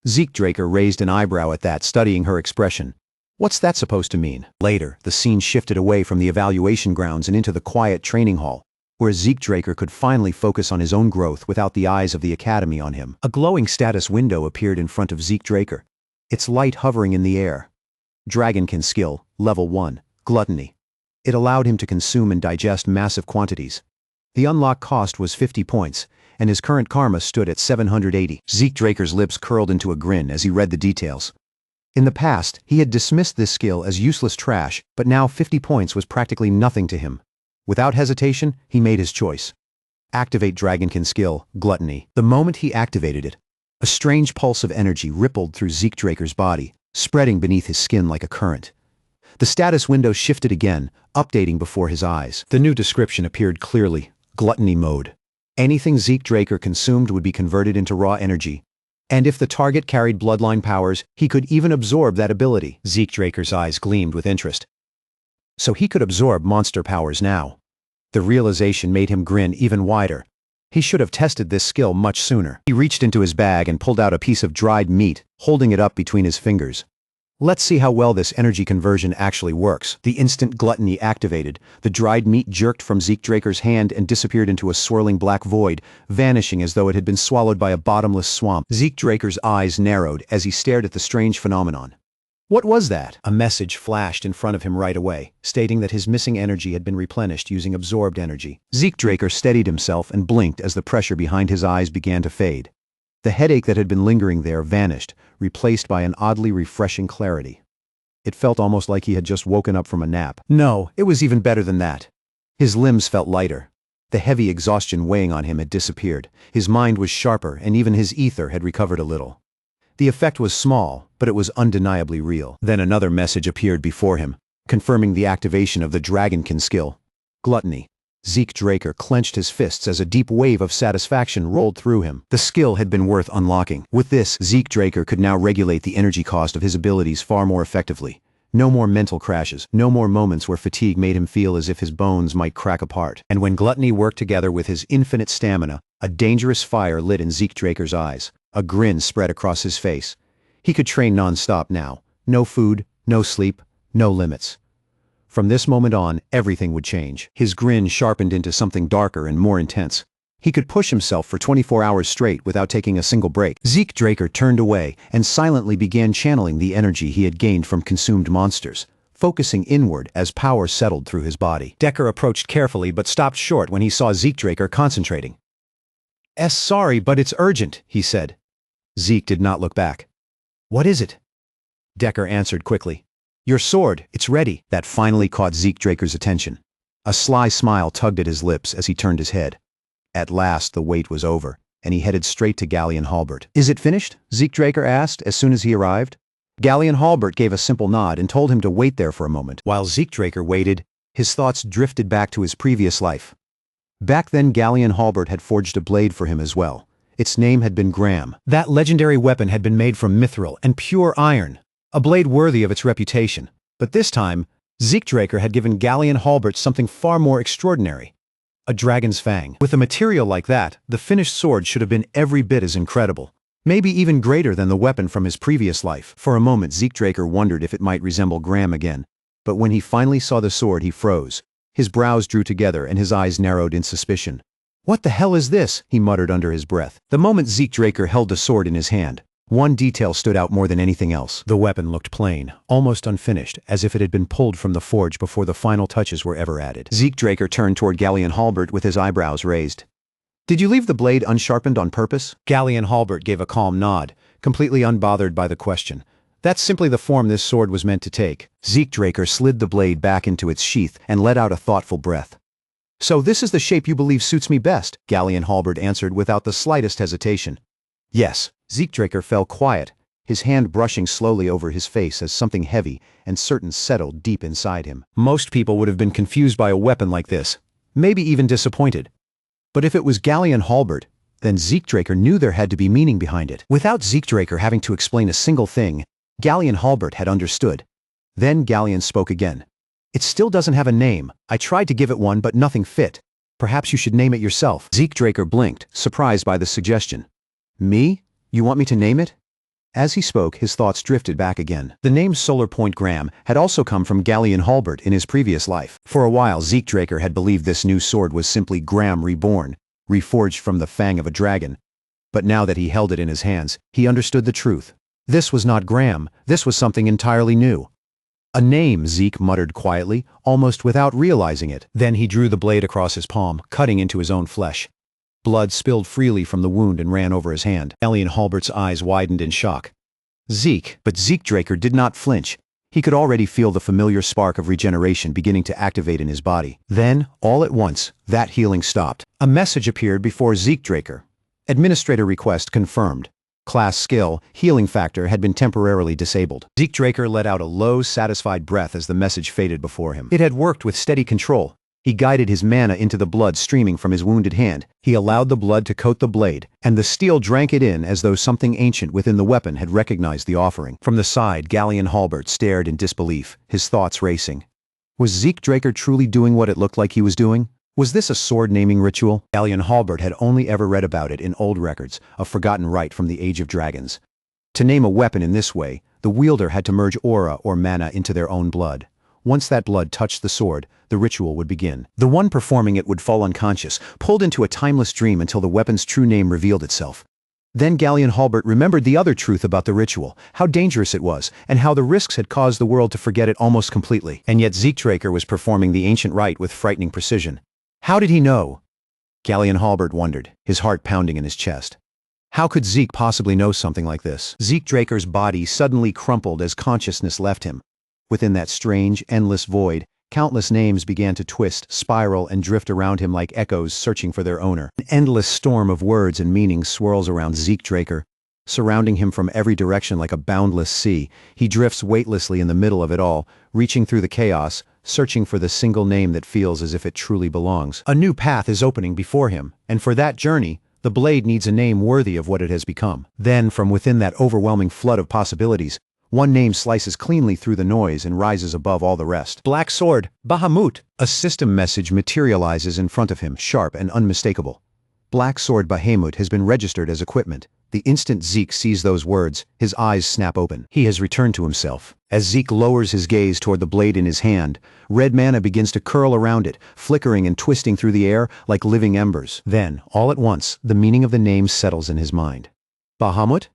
Zeke Draker raised an eyebrow at that, studying her expression. What's that supposed to mean? Later, the scene shifted away from the evaluation grounds and into the quiet training hall, where Zeke Draker could finally focus on his own growth without the eyes of the academy on him. A glowing status window appeared in front of Zeke Draker, its light hovering in the air. Dragonkin skill, level 1, gluttony. It allowed him to consume and digest massive quantities. The unlock cost was 50 points, and his current karma stood at 780. Zeke Draker's lips curled into a grin as he read the details. In the past, he had dismissed this skill as useless trash, but now 50 points was practically nothing to him. Without hesitation, he made his choice. Activate Dragonkin skill, Gluttony. The moment he activated it, a strange pulse of energy rippled through Zeke Draker's body, spreading beneath his skin like a current. The status window shifted again, updating before his eyes. The new description appeared clearly, Gluttony mode. Anything Zeke Draker consumed would be converted into raw energy. And if the target carried bloodline powers, he could even absorb that ability. Zeke Draker's eyes gleamed with interest. So he could absorb monster powers now. The realization made him grin even wider. He should have tested this skill much sooner. He reached into his bag and pulled out a piece of dried meat, holding it up between his fingers. Let's see how well this energy conversion actually works. The instant Gluttony activated, the dried meat jerked from Zeke Draker's hand and disappeared into a swirling black void, vanishing as though it had been swallowed by a bottomless swamp. Zeke Draker's eyes narrowed as he stared at the strange phenomenon. What was that? A message flashed in front of him right away, stating that his missing energy had been replenished using absorbed energy. Zeke Draker steadied himself and blinked as the pressure behind his eyes began to fade. The headache that had been lingering there vanished, replaced by an oddly refreshing clarity. It felt almost like he had just woken up from a nap. No, it was even better than that. His limbs felt lighter. The heavy exhaustion weighing on him had disappeared. His mind was sharper, and even his ether had recovered a little. The effect was small, but it was undeniably real. Then another message appeared before him, confirming the activation of the Dragonkin skill. Gluttony. Zeke Draker clenched his fists as a deep wave of satisfaction rolled through him. The skill had been worth unlocking. With this, Zeke Draker could now regulate the energy cost of his abilities far more effectively. No more mental crashes, no more moments where fatigue made him feel as if his bones might crack apart. And when gluttony worked together with his infinite stamina, a dangerous fire lit in Zeke Draker's eyes. A grin spread across his face. He could train non-stop now. No food, no sleep, no limits. From this moment on, everything would change. His grin sharpened into something darker and more intense. He could push himself for 24 hours straight without taking a single break. Zeke Draker turned away and silently began channeling the energy he had gained from consumed monsters, focusing inward as power settled through his body. Decker approached carefully but stopped short when he saw Zeke Draker concentrating. Sorry, but it's urgent," he said. Zeke did not look back. "What is it?" Decker answered quickly. "Your sword, it's ready." That finally caught Zeke Draker's attention. A sly smile tugged at his lips as he turned his head. At last the wait was over, and he headed straight to Galleon Halbert. "Is it finished?" Zeke Draker asked as soon as he arrived. Galleon Halbert gave a simple nod and told him to wait there for a moment. While Zeke Draker waited, his thoughts drifted back to his previous life. Back then Galleon Halbert had forged a blade for him as well. Its name had been Graham. That legendary weapon had been made from mithril and pure iron, a blade worthy of its reputation. But this time, Zeke Draker had given Galleon Halbert something far more extraordinary. A dragon's fang. With a material like that, the finished sword should have been every bit as incredible. Maybe even greater than the weapon from his previous life. For a moment Zeke Draker wondered if it might resemble Graham again. But when he finally saw the sword he froze. His brows drew together and his eyes narrowed in suspicion. "What the hell is this?" he muttered under his breath. The moment Zeke Draker held the sword in his hand, one detail stood out more than anything else. The weapon looked plain, almost unfinished, as if it had been pulled from the forge before the final touches were ever added. Zeke Draker turned toward Galleon Halbert with his eyebrows raised. "Did you leave the blade unsharpened on purpose?" Galleon Halbert gave a calm nod, completely unbothered by the question. "That's simply the form this sword was meant to take." Zeke Draker slid the blade back into its sheath and let out a thoughtful breath. "So this is the shape you believe suits me best?" Galleon Halbert answered without the slightest hesitation. "Yes." Zeke Draker fell quiet, his hand brushing slowly over his face as something heavy and certain settled deep inside him. Most people would have been confused by a weapon like this, maybe even disappointed. But if it was Galleon Halbert, then Zeke Draker knew there had to be meaning behind it. Without Zeke Draker having to explain a single thing, Galleon Halbert had understood. Then Galleon spoke again. "It still doesn't have a name. I tried to give it one but nothing fit. Perhaps you should name it yourself." Zeke Draker blinked, surprised by the suggestion. "Me? You want me to name it?" As he spoke, his thoughts drifted back again. The name Solar Point Graham had also come from Galleon Halbert in his previous life. For a while Zeke Draker had believed this new sword was simply Graham reborn, reforged from the fang of a dragon. But now that he held it in his hands, he understood the truth. This was not Graham, this was something entirely new. "A name," Zeke muttered quietly, almost without realizing it. Then he drew the blade across his palm, cutting into his own flesh. Blood spilled freely from the wound and ran over his hand. Galleon Halbert's eyes widened in shock. But Zeke Draker did not flinch. He could already feel the familiar spark of regeneration beginning to activate in his body. Then, all at once, that healing stopped. A message appeared before Zeke Draker. Administrator request confirmed. Class skill, healing factor had been temporarily disabled. Zeke Draker let out a low, satisfied breath as the message faded before him. It had worked with steady control. He guided his mana into the blood streaming from his wounded hand. He allowed the blood to coat the blade, and the steel drank it in as though something ancient within the weapon had recognized the offering. From the side, Galleon Halbert stared in disbelief, his thoughts racing. Was Zeke Draker truly doing what it looked like he was doing? Was this a sword-naming ritual? Galleon Halbert had only ever read about it in old records, a forgotten rite from the Age of Dragons. To name a weapon in this way, the wielder had to merge aura or mana into their own blood. Once that blood touched the sword, the ritual would begin. The one performing it would fall unconscious, pulled into a timeless dream until the weapon's true name revealed itself. Then Galleon Halbert remembered the other truth about the ritual, how dangerous it was, and how the risks had caused the world to forget it almost completely. And yet Zeke Draker was performing the ancient rite with frightening precision. How did he know? Galleon Halbert wondered, his heart pounding in his chest. How could Zeke possibly know something like this? Zeke Draker's body suddenly crumpled as consciousness left him. Within that strange, endless void, countless names began to twist, spiral, and drift around him like echoes searching for their owner. An endless storm of words and meanings swirls around Zeke Draker. Surrounding him from every direction like a boundless sea, he drifts weightlessly in the middle of it all, reaching through the chaos, searching for the single name that feels as if it truly belongs. A new path is opening before him, and for that journey, the blade needs a name worthy of what it has become. Then, from within that overwhelming flood of possibilities, one name slices cleanly through the noise and rises above all the rest. Black Sword, Bahamut. A system message materializes in front of him, sharp and unmistakable. Black Sword Bahamut has been registered as equipment. The instant Zeke sees those words, his eyes snap open. He has returned to himself. As Zeke lowers his gaze toward the blade in his hand, red mana begins to curl around it, flickering and twisting through the air like living embers. Then, all at once, the meaning of the name settles in his mind. Bahamut?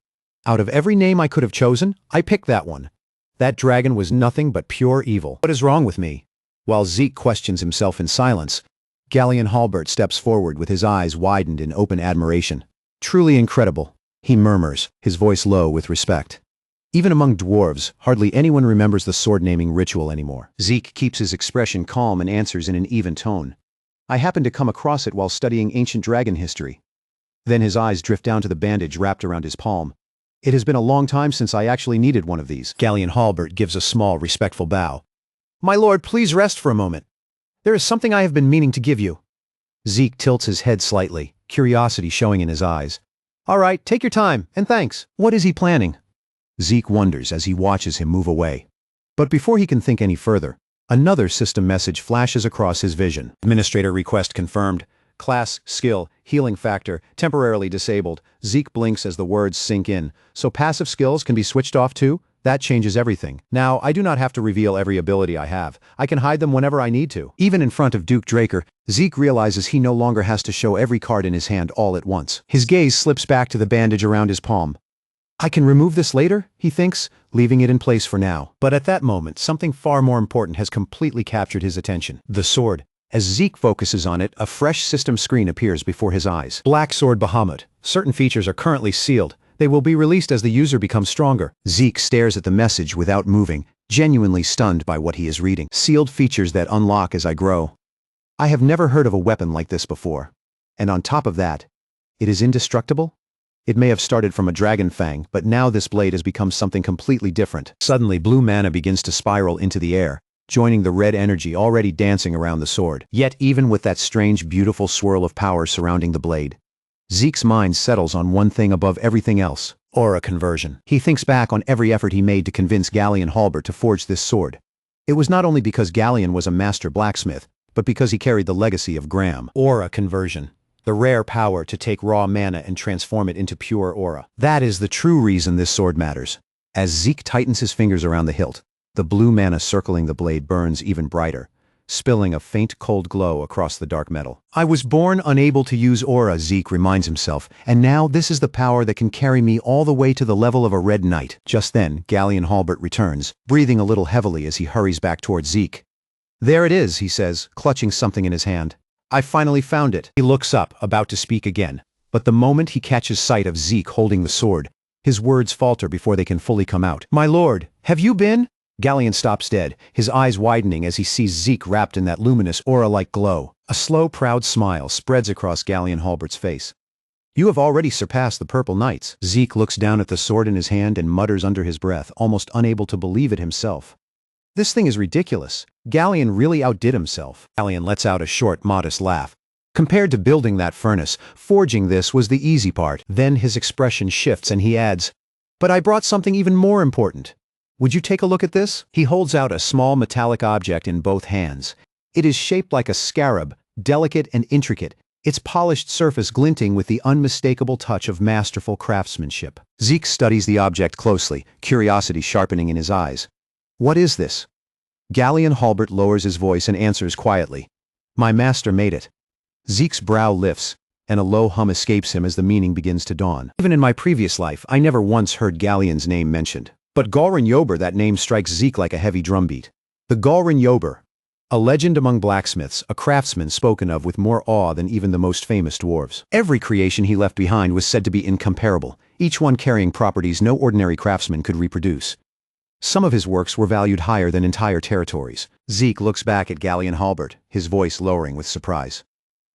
Out of every name I could have chosen, I picked that one. That dragon was nothing but pure evil. What is wrong with me? While Zeke questions himself in silence, Galleon Halbert steps forward with his eyes widened in open admiration. Truly incredible, he murmurs, his voice low with respect. Even among dwarves, hardly anyone remembers the sword-naming ritual anymore. Zeke keeps his expression calm and answers in an even tone. I happened to come across it while studying ancient dragon history. Then his eyes drift down to the bandage wrapped around his palm. It has been a long time since I actually needed one of these. Galleon Halbert gives a small, respectful bow. My lord, please rest for a moment. There is something I have been meaning to give you. Zeke tilts his head slightly, curiosity showing in his eyes. All right, take your time, and thanks. What is he planning? Zeke wonders as he watches him move away. But before he can think any further, another system message flashes across his vision. Administrator request confirmed. Class, skill, healing factor, temporarily disabled. Zeke blinks as the words sink in. So passive skills can be switched off too? That changes everything. Now, I do not have to reveal every ability I have. I can hide them whenever I need to. Even in front of Duke Draker, Zeke realizes he no longer has to show every card in his hand all at once. His gaze slips back to the bandage around his palm. I can remove this later, he thinks, leaving it in place for now. But at that moment, something far more important has completely captured his attention. The sword. As Zeke focuses on it, a fresh system screen appears before his eyes. Black Sword Bahamut. Certain features are currently sealed. They will be released as the user becomes stronger. Zeke stares at the message without moving, genuinely stunned by what he is reading. Sealed features that unlock as I grow. I have never heard of a weapon like this before. And on top of that, it is indestructible? It may have started from a dragon fang, but now this blade has become something completely different. Suddenly, blue mana begins to spiral into the air, joining the red energy already dancing around the sword. Yet even with that strange, beautiful swirl of power surrounding the blade, Zeke's mind settles on one thing above everything else: aura conversion. He thinks back on every effort he made to convince Galleon Halbert to forge this sword. It was not only because Galleon was a master blacksmith, but because he carried the legacy of Graham. Aura conversion. The rare power to take raw mana and transform it into pure aura. That is the true reason this sword matters. As Zeke tightens his fingers around the hilt, the blue mana circling the blade burns even brighter, spilling a faint cold glow across the dark metal. I was born unable to use aura, Zeke reminds himself, and now this is the power that can carry me all the way to the level of a red knight. Just then, Galleon Halbert returns, breathing a little heavily as he hurries back towards Zeke. There it is, he says, clutching something in his hand. I finally found it. He looks up, about to speak again, but the moment he catches sight of Zeke holding the sword, his words falter before they can fully come out. My lord, have you been? Galleon stops dead, his eyes widening as he sees Zeke wrapped in that luminous aura-like glow. A slow, proud smile spreads across Galleon Halbert's face. You have already surpassed the Purple Knights. Zeke looks down at the sword in his hand and mutters under his breath, almost unable to believe it himself. This thing is ridiculous. Galleon really outdid himself. Galleon lets out a short, modest laugh. Compared to building that furnace, forging this was the easy part. Then his expression shifts and he adds, but I brought something even more important. Would you take a look at this? He holds out a small metallic object in both hands. It is shaped like a scarab, delicate and intricate, its polished surface glinting with the unmistakable touch of masterful craftsmanship. Zeke studies the object closely, curiosity sharpening in his eyes. What is this? Galleon Halbert lowers his voice and answers quietly. My master made it. Zeke's brow lifts, and a low hum escapes him as the meaning begins to dawn. Even in my previous life, I never once heard Galleon's name mentioned. But Galrin Yober, that name strikes Zeke like a heavy drumbeat. The Galrin Yober, a legend among blacksmiths, a craftsman spoken of with more awe than even the most famous dwarves. Every creation he left behind was said to be incomparable, each one carrying properties no ordinary craftsman could reproduce. Some of his works were valued higher than entire territories. Zeke looks back at Galleon Halbert, his voice lowering with surprise.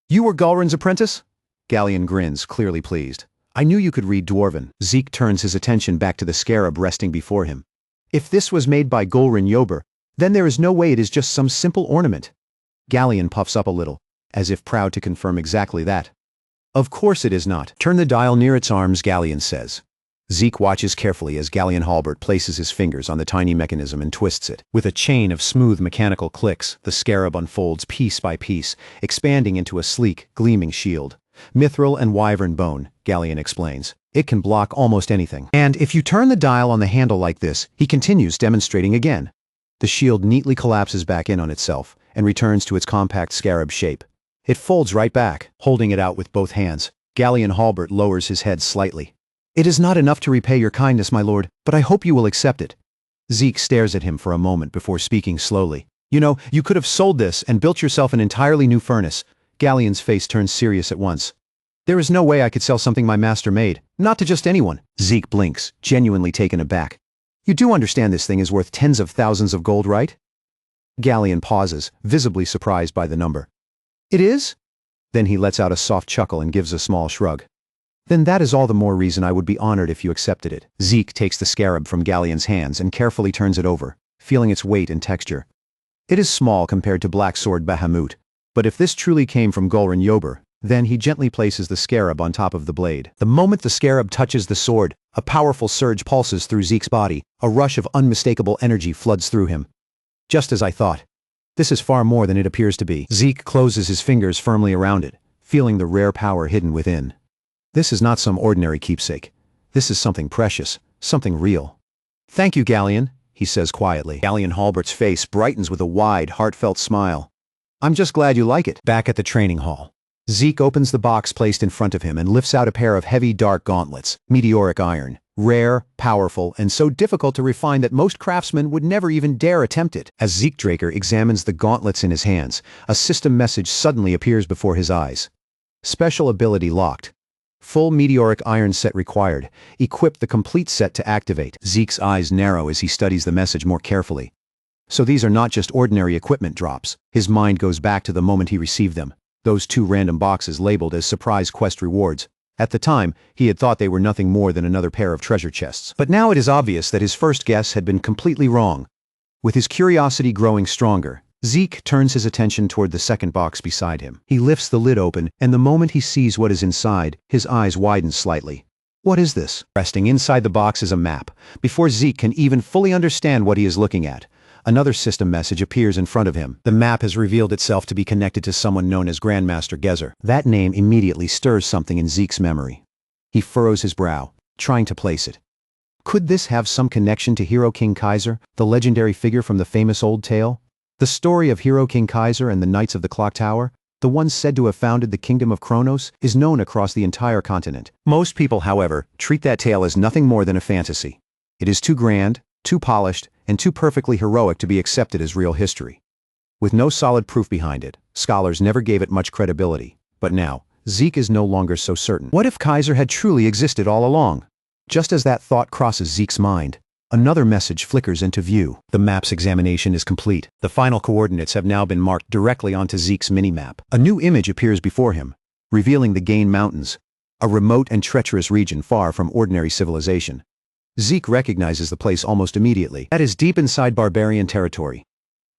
You were Galrin's apprentice? Galleon grins, clearly pleased. I knew you could read Dwarven. Zeke turns his attention back to the scarab resting before him. If this was made by Galrin Yober, Then there is no way it is just some simple ornament. Galleon puffs up a little, as if proud to confirm exactly that. Of course it is not. Turn the dial near its arms, Galleon says. Zeke watches carefully as Galleon Halbert places his fingers on the tiny mechanism and twists it. With a chain of smooth mechanical clicks, the scarab unfolds piece by piece, expanding into a sleek, gleaming shield. Mithril and wyvern bone, Galleon explains. It can block almost anything. And if you turn the dial on the handle like this, he continues, demonstrating again. The shield neatly collapses back in on itself and returns to its compact scarab shape. It folds right back, holding it out with both hands. Galleon Halbert lowers his head slightly. It is not enough to repay your kindness, my lord, but I hope you will accept it. Zeke stares at him for a moment before speaking slowly. You know, you could have sold this and built yourself an entirely new furnace. Galleon's face turns serious at once. There is no way I could sell something my master made, not to just anyone. Zeke blinks, genuinely taken aback. You do understand this thing is worth tens of thousands of gold, right? Galleon pauses, visibly surprised by the number. It is? Then he lets out a soft chuckle and gives a small shrug. Then that is all the more reason I would be honored if you accepted it. Zeke takes the scarab from Galleon's hands and carefully turns it over, feeling its weight and texture. It is small compared to Black Sword Bahamut, but if this truly came from Gulren Yober, then he gently places the scarab on top of the blade. The moment the scarab touches the sword, a powerful surge pulses through Zeke's body, a rush of unmistakable energy floods through him. Just as I thought. This is far more than it appears to be. Zeke closes his fingers firmly around it, feeling the rare power hidden within. This is not some ordinary keepsake. This is something precious, something real. Thank you, Galleon, he says quietly. Galleon Halbert's face brightens with a wide, heartfelt smile. I'm just glad you like it. Back at the training hall, Zeke opens the box placed in front of him and lifts out a pair of heavy, dark gauntlets, meteoric iron, rare, powerful, and so difficult to refine that most craftsmen would never even dare attempt it. As Zeke Draker examines the gauntlets in his hands, a system message suddenly appears before his eyes. Special ability locked. Full meteoric iron set required. Equip the complete set to activate. Zeke's eyes narrow as he studies the message more carefully. So these are not just ordinary equipment drops. His mind goes back to the moment he received them. Those 2 random boxes labeled as surprise quest rewards. At the time, he had thought they were nothing more than another pair of treasure chests. But now it is obvious that his first guess had been completely wrong. With his curiosity growing stronger, Zeke turns his attention toward the second box beside him. He lifts the lid open, and the moment he sees what is inside, his eyes widen slightly. What is this? Resting inside the box is a map. Before Zeke can even fully understand what he is looking at, another system message appears in front of him. The map has revealed itself to be connected to someone known as Grandmaster Gezer. That name immediately stirs something in Zeke's memory. He furrows his brow, trying to place it. Could this have some connection to Hero King Kaiser, the legendary figure from the famous old tale? The story of Hero King Kaiser and the Knights of the Clock Tower, the one said to have founded the Kingdom of Kronos, is known across the entire continent. Most people, however, treat that tale as nothing more than a fantasy. It is too grand, too polished, and too perfectly heroic to be accepted as real history. With no solid proof behind it, scholars never gave it much credibility. But now, Zeke is no longer so certain. What if Kaiser had truly existed all along? Just as that thought crosses Zeke's mind, another message flickers into view. The map's examination is complete. The final coordinates have now been marked directly onto Zeke's mini-map. A new image appears before him, revealing the Gain Mountains, a remote and treacherous region far from ordinary civilization. Zeke recognizes the place almost immediately. That is deep inside barbarian territory.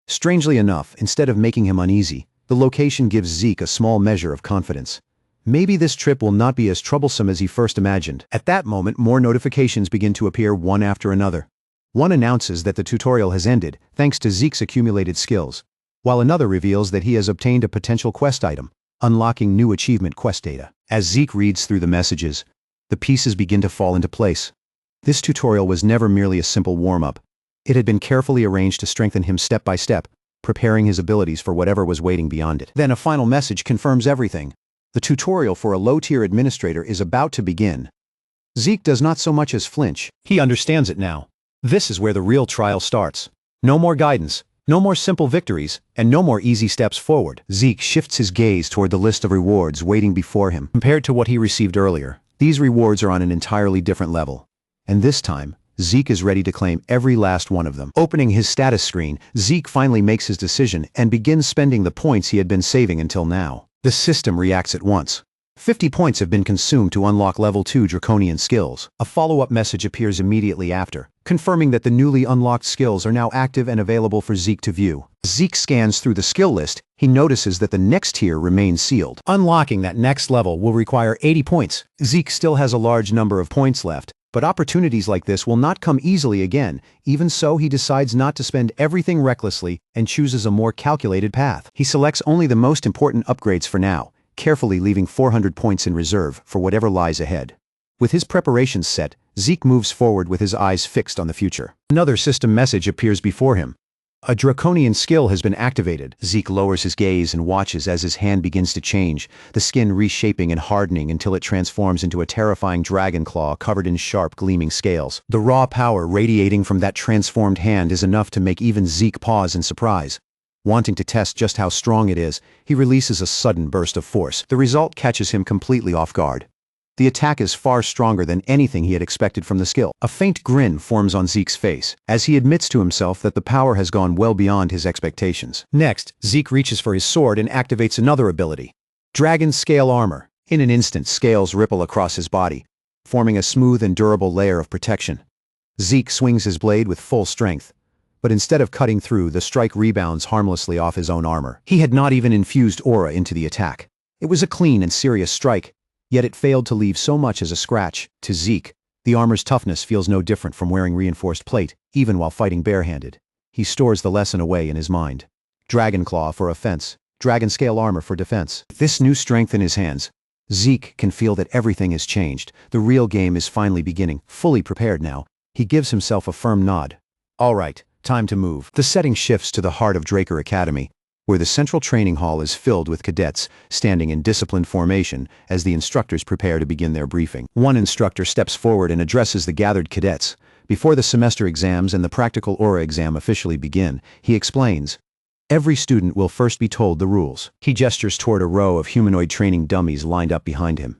Strangely enough, instead of making him uneasy, the location gives Zeke a small measure of confidence. Maybe this trip will not be as troublesome as he first imagined. At that moment, more notifications begin to appear one after another. One announces that the tutorial has ended, thanks to Zeke's accumulated skills, while another reveals that he has obtained a potential quest item, unlocking new achievement quest data. As Zeke reads through the messages, the pieces begin to fall into place. This tutorial was never merely a simple warm-up. It had been carefully arranged to strengthen him step by step, preparing his abilities for whatever was waiting beyond it. Then a final message confirms everything. The tutorial for a low-tier administrator is about to begin. Zeke does not so much as flinch. He understands it now. This is where the real trial starts. No more guidance, no more simple victories, and no more easy steps forward. Zeke shifts his gaze toward the list of rewards waiting before him. Compared to what he received earlier, these rewards are on an entirely different level. And this time, Zeke is ready to claim every last one of them. Opening his status screen, Zeke finally makes his decision and begins spending the points he had been saving until now. The system reacts at once. 50 points have been consumed to unlock level 2 draconian skills. A follow-up message appears immediately after, confirming that the newly unlocked skills are now active and available for Zeke to view. As Zeke scans through the skill list, he notices that the next tier remains sealed. Unlocking that next level will require 80 points. Zeke still has a large number of points left, but opportunities like this will not come easily again. Even so, he decides not to spend everything recklessly and chooses a more calculated path. He selects only the most important upgrades for now, carefully leaving 400 points in reserve for whatever lies ahead. With his preparations set, Zeke moves forward with his eyes fixed on the future. Another system message appears before him. A draconian skill has been activated. Zeke lowers his gaze and watches as his hand begins to change, the skin reshaping and hardening until it transforms into a terrifying dragon claw covered in sharp, gleaming scales. The raw power radiating from that transformed hand is enough to make even Zeke pause in surprise. Wanting to test just how strong it is, he releases a sudden burst of force. The result catches him completely off guard. The attack is far stronger than anything he had expected from the skill. A faint grin forms on Zeke's face, as he admits to himself that the power has gone well beyond his expectations. Next, Zeke reaches for his sword and activates another ability. Dragon Scale Armor. In an instant, scales ripple across his body, forming a smooth and durable layer of protection. Zeke swings his blade with full strength, but instead of cutting through, the strike rebounds harmlessly off his own armor. He had not even infused aura into the attack. It was a clean and serious strike, yet it failed to leave so much as a scratch. To Zeke, the armor's toughness feels no different from wearing reinforced plate, even while fighting barehanded. He stores the lesson away in his mind. Dragon Claw for offense, Dragon Scale Armor for defense. With this new strength in his hands, Zeke can feel that everything has changed. The real game is finally beginning. Fully prepared now, he gives himself a firm nod. All right, time to move. The setting shifts to the heart of Draker Academy, where the central training hall is filled with cadets standing in disciplined formation as the instructors prepare to begin their briefing. One instructor steps forward and addresses the gathered cadets. Before the semester exams and the practical aura exam officially begin, he explains, "Every student will first be told the rules." He gestures toward a row of humanoid training dummies lined up behind him.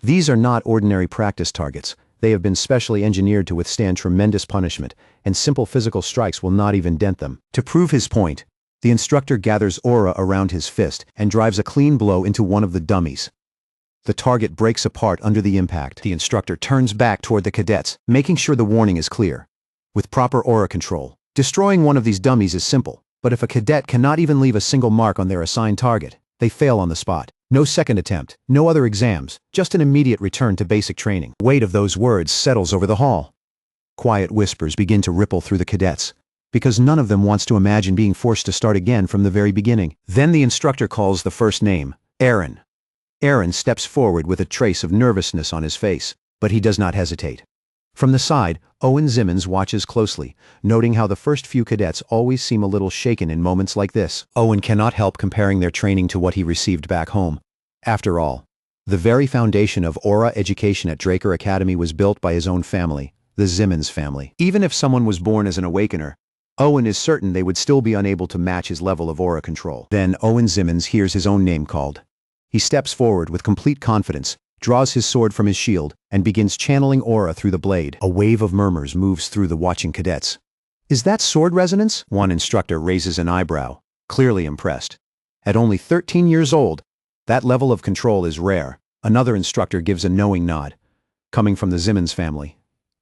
These are not ordinary practice targets. They have been specially engineered to withstand tremendous punishment, and simple physical strikes will not even dent them. To prove his point, the instructor gathers aura around his fist and drives a clean blow into one of the dummies. The target breaks apart under the impact. The instructor turns back toward the cadets, making sure the warning is clear. With proper aura control, destroying one of these dummies is simple, but if a cadet cannot even leave a single mark on their assigned target, they fail on the spot. No second attempt, no other exams, just an immediate return to basic training. The weight of those words settles over the hall. Quiet whispers begin to ripple through the cadets, because none of them wants to imagine being forced to start again from the very beginning. Then the instructor calls the first name, Aaron. Aaron steps forward with a trace of nervousness on his face, but he does not hesitate. From the side, Owen Zimmons watches closely, noting how the first few cadets always seem a little shaken in moments like this. Owen cannot help comparing their training to what he received back home. After all, the very foundation of aura education at Draker Academy was built by his own family, the Zimmons family. Even if someone was born as an awakener, Owen is certain they would still be unable to match his level of aura control. Then Owen Zimmons hears his own name called. He steps forward with complete confidence, draws his sword from his shield, and begins channeling aura through the blade. A wave of murmurs moves through the watching cadets. "Is that sword resonance?" One instructor raises an eyebrow, clearly impressed. At only 13 years old, that level of control is rare. Another instructor gives a knowing nod. Coming from the Zimmons family,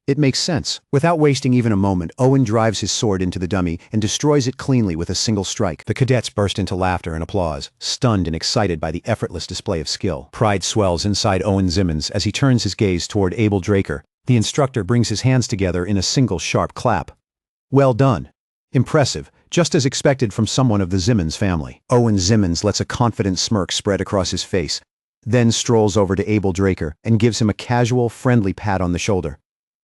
it makes sense. Without wasting even a moment, Owen drives his sword into the dummy and destroys it cleanly with a single strike. The cadets burst into laughter and applause, stunned and excited by the effortless display of skill. Pride swells inside Owen Zimmons as he turns his gaze toward Abel Draker. The instructor brings his hands together in a single sharp clap. Well done. Impressive, just as expected from someone of the Zimmons family. Owen Zimmons lets a confident smirk spread across his face, then strolls over to Abel Draker and gives him a casual, friendly pat on the shoulder.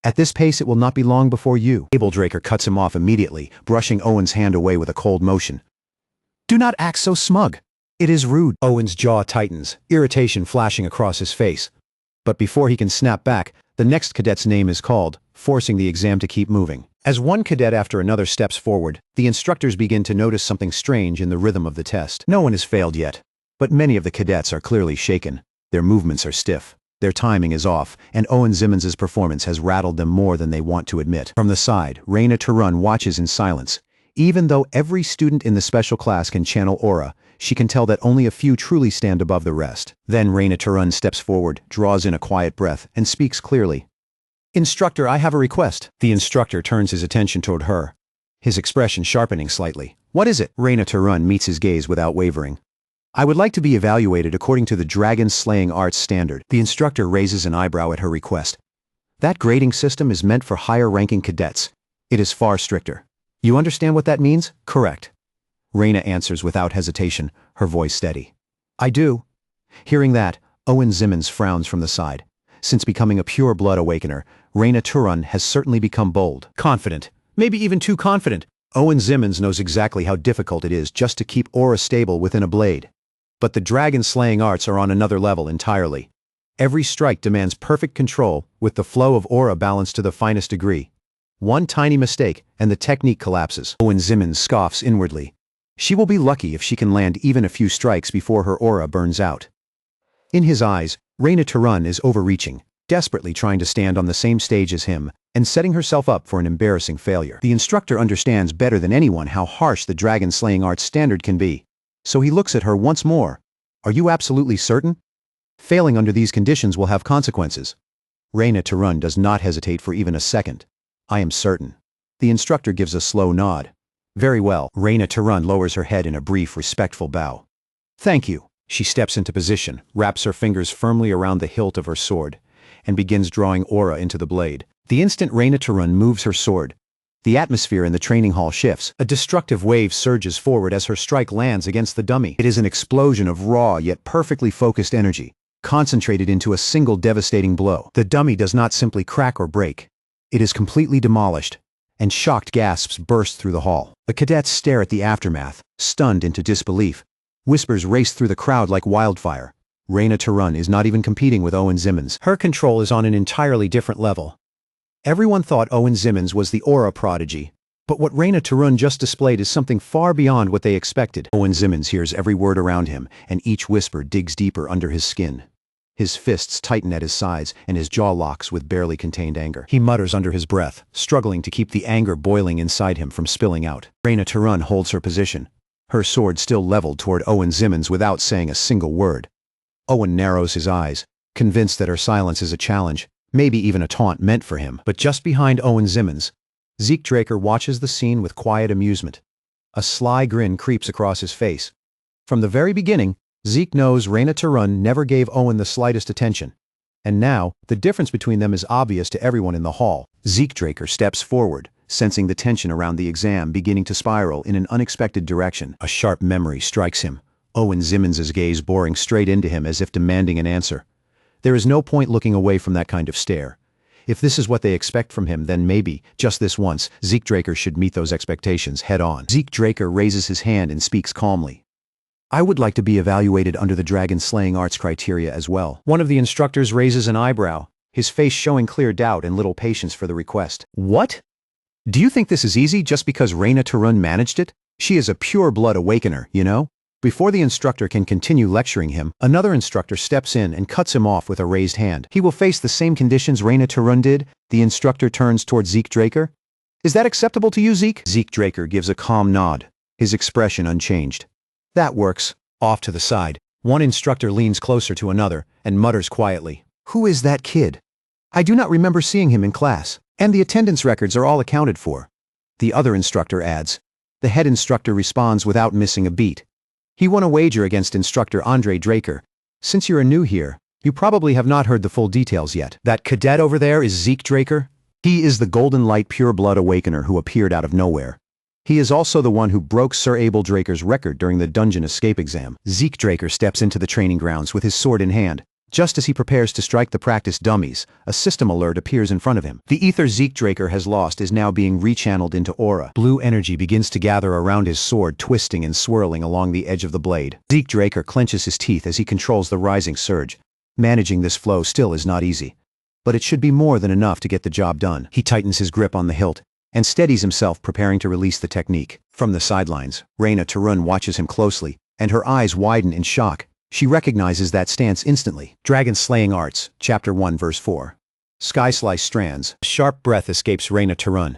"At this pace it will not be long before you." Abel Draker cuts him off immediately, brushing Owen's hand away with a cold motion. "Do not act so smug. It is rude." Owen's jaw tightens, irritation flashing across his face. But before he can snap back, the next cadet's name is called, forcing the exam to keep moving. As one cadet after another steps forward, the instructors begin to notice something strange in the rhythm of the test. No one has failed yet, but many of the cadets are clearly shaken. Their movements are stiff. Their timing is off, and Owen Zimmons' performance has rattled them more than they want to admit. From the side, Raina Tarun watches in silence. Even though every student in the special class can channel aura, she can tell that only a few truly stand above the rest. Then Raina Tarun steps forward, draws in a quiet breath, and speaks clearly. Instructor, I have a request. The instructor turns his attention toward her, his expression sharpening slightly. What is it? Reina-Turun meets his gaze without wavering. I would like to be evaluated according to the dragon-slaying arts standard. The instructor raises an eyebrow at her request. That grading system is meant for higher-ranking cadets. It is far stricter. You understand what that means? Correct. Reina answers without hesitation, her voice steady. I do. Hearing that, Owen Zimmons frowns from the side. Since becoming a pure-blood awakener, Reina-Turun has certainly become bold, confident, maybe even too confident. Owen Zimmons knows exactly how difficult it is just to keep aura stable within a blade. But the dragon-slaying arts are on another level entirely. Every strike demands perfect control, with the flow of aura balanced to the finest degree. One tiny mistake, and the technique collapses. Owen Zimmons scoffs inwardly. She will be lucky if she can land even a few strikes before her aura burns out. In his eyes, Reina-Turun is overreaching, desperately trying to stand on the same stage as him, and setting herself up for an embarrassing failure. The instructor understands better than anyone how harsh the dragon-slaying arts standard can be. So he looks at her once more. Are you absolutely certain? Failing under these conditions will have consequences. Reina-Turun does not hesitate for even a second. I am certain. The instructor gives a slow nod. Very well. Reina-Turun lowers her head in a brief, respectful bow. Thank you. She steps into position, wraps her fingers firmly around the hilt of her sword, and begins drawing aura into the blade. The instant Reina-Turun moves her sword, the atmosphere in the training hall shifts. A destructive wave surges forward as her strike lands against the dummy. It is an explosion of raw yet perfectly focused energy, concentrated into a single devastating blow. The dummy does not simply crack or break. It is completely demolished, and shocked gasps burst through the hall. The cadets stare at the aftermath, stunned into disbelief. Whispers race through the crowd like wildfire. Reina-Turun is not even competing with Owen Zimmons. Her control is on an entirely different level. Everyone thought Owen Zimmons was the aura prodigy, but what Reina-Turun just displayed is something far beyond what they expected. Owen Zimmons hears every word around him, and each whisper digs deeper under his skin. His fists tighten at his sides, and his jaw locks with barely contained anger. He mutters under his breath, struggling to keep the anger boiling inside him from spilling out. Reina-Turun holds her position, her sword still leveled toward Owen Zimmons without saying a single word. Owen narrows his eyes, convinced that her silence is a challenge, maybe even a taunt meant for him. But just behind Owen Zimmons, Zeke Draker watches the scene with quiet amusement. A sly grin creeps across his face. From the very beginning, Zeke knows Reina-Turun never gave Owen the slightest attention. And now, the difference between them is obvious to everyone in the hall. Zeke Draker steps forward, sensing the tension around the exam beginning to spiral in an unexpected direction. A sharp memory strikes him, Owen Zimmons' gaze boring straight into him as if demanding an answer. There is no point looking away from that kind of stare. If this is what they expect from him, then maybe, just this once, Zeke Draker should meet those expectations head-on. Zeke Draker raises his hand and speaks calmly. I would like to be evaluated under the dragon-slaying arts criteria as well. One of the instructors raises an eyebrow, his face showing clear doubt and little patience for the request. What? Do you think this is easy just because Reina-Turun managed it? She is a pure-blood awakener, you know? Before the instructor can continue lecturing him, another instructor steps in and cuts him off with a raised hand. He will face the same conditions Reina-Turun did. The instructor turns toward Zeke Draker. Is that acceptable to you, Zeke? Zeke Draker gives a calm nod, his expression unchanged. That works. Off to the side, one instructor leans closer to another and mutters quietly. Who is that kid? I do not remember seeing him in class, and the attendance records are all accounted for. The other instructor adds. The head instructor responds without missing a beat. He won a wager against instructor Andre Draker. Since you're new here, you probably have not heard the full details yet. That cadet over there is Zeke Draker. He is the Golden Light Pure Blood Awakener who appeared out of nowhere. He is also the one who broke Sir Abel Draker's record during the dungeon escape exam. Zeke Draker steps into the training grounds with his sword in hand. Just as he prepares to strike the practice dummies, a system alert appears in front of him. The ether Zeke Draker has lost is now being rechanneled into aura. Blue energy begins to gather around his sword, twisting and swirling along the edge of the blade. Zeke Draker clenches his teeth as he controls the rising surge. Managing this flow still is not easy. But it should be more than enough to get the job done. He tightens his grip on the hilt and steadies himself, preparing to release the technique. From the sidelines, Reina-Turun watches him closely, and her eyes widen in shock. She recognizes that stance instantly. Dragon-slaying arts, Chapter 1, Verse 4. Sky-slice strands. A sharp breath escapes Reina-Turun.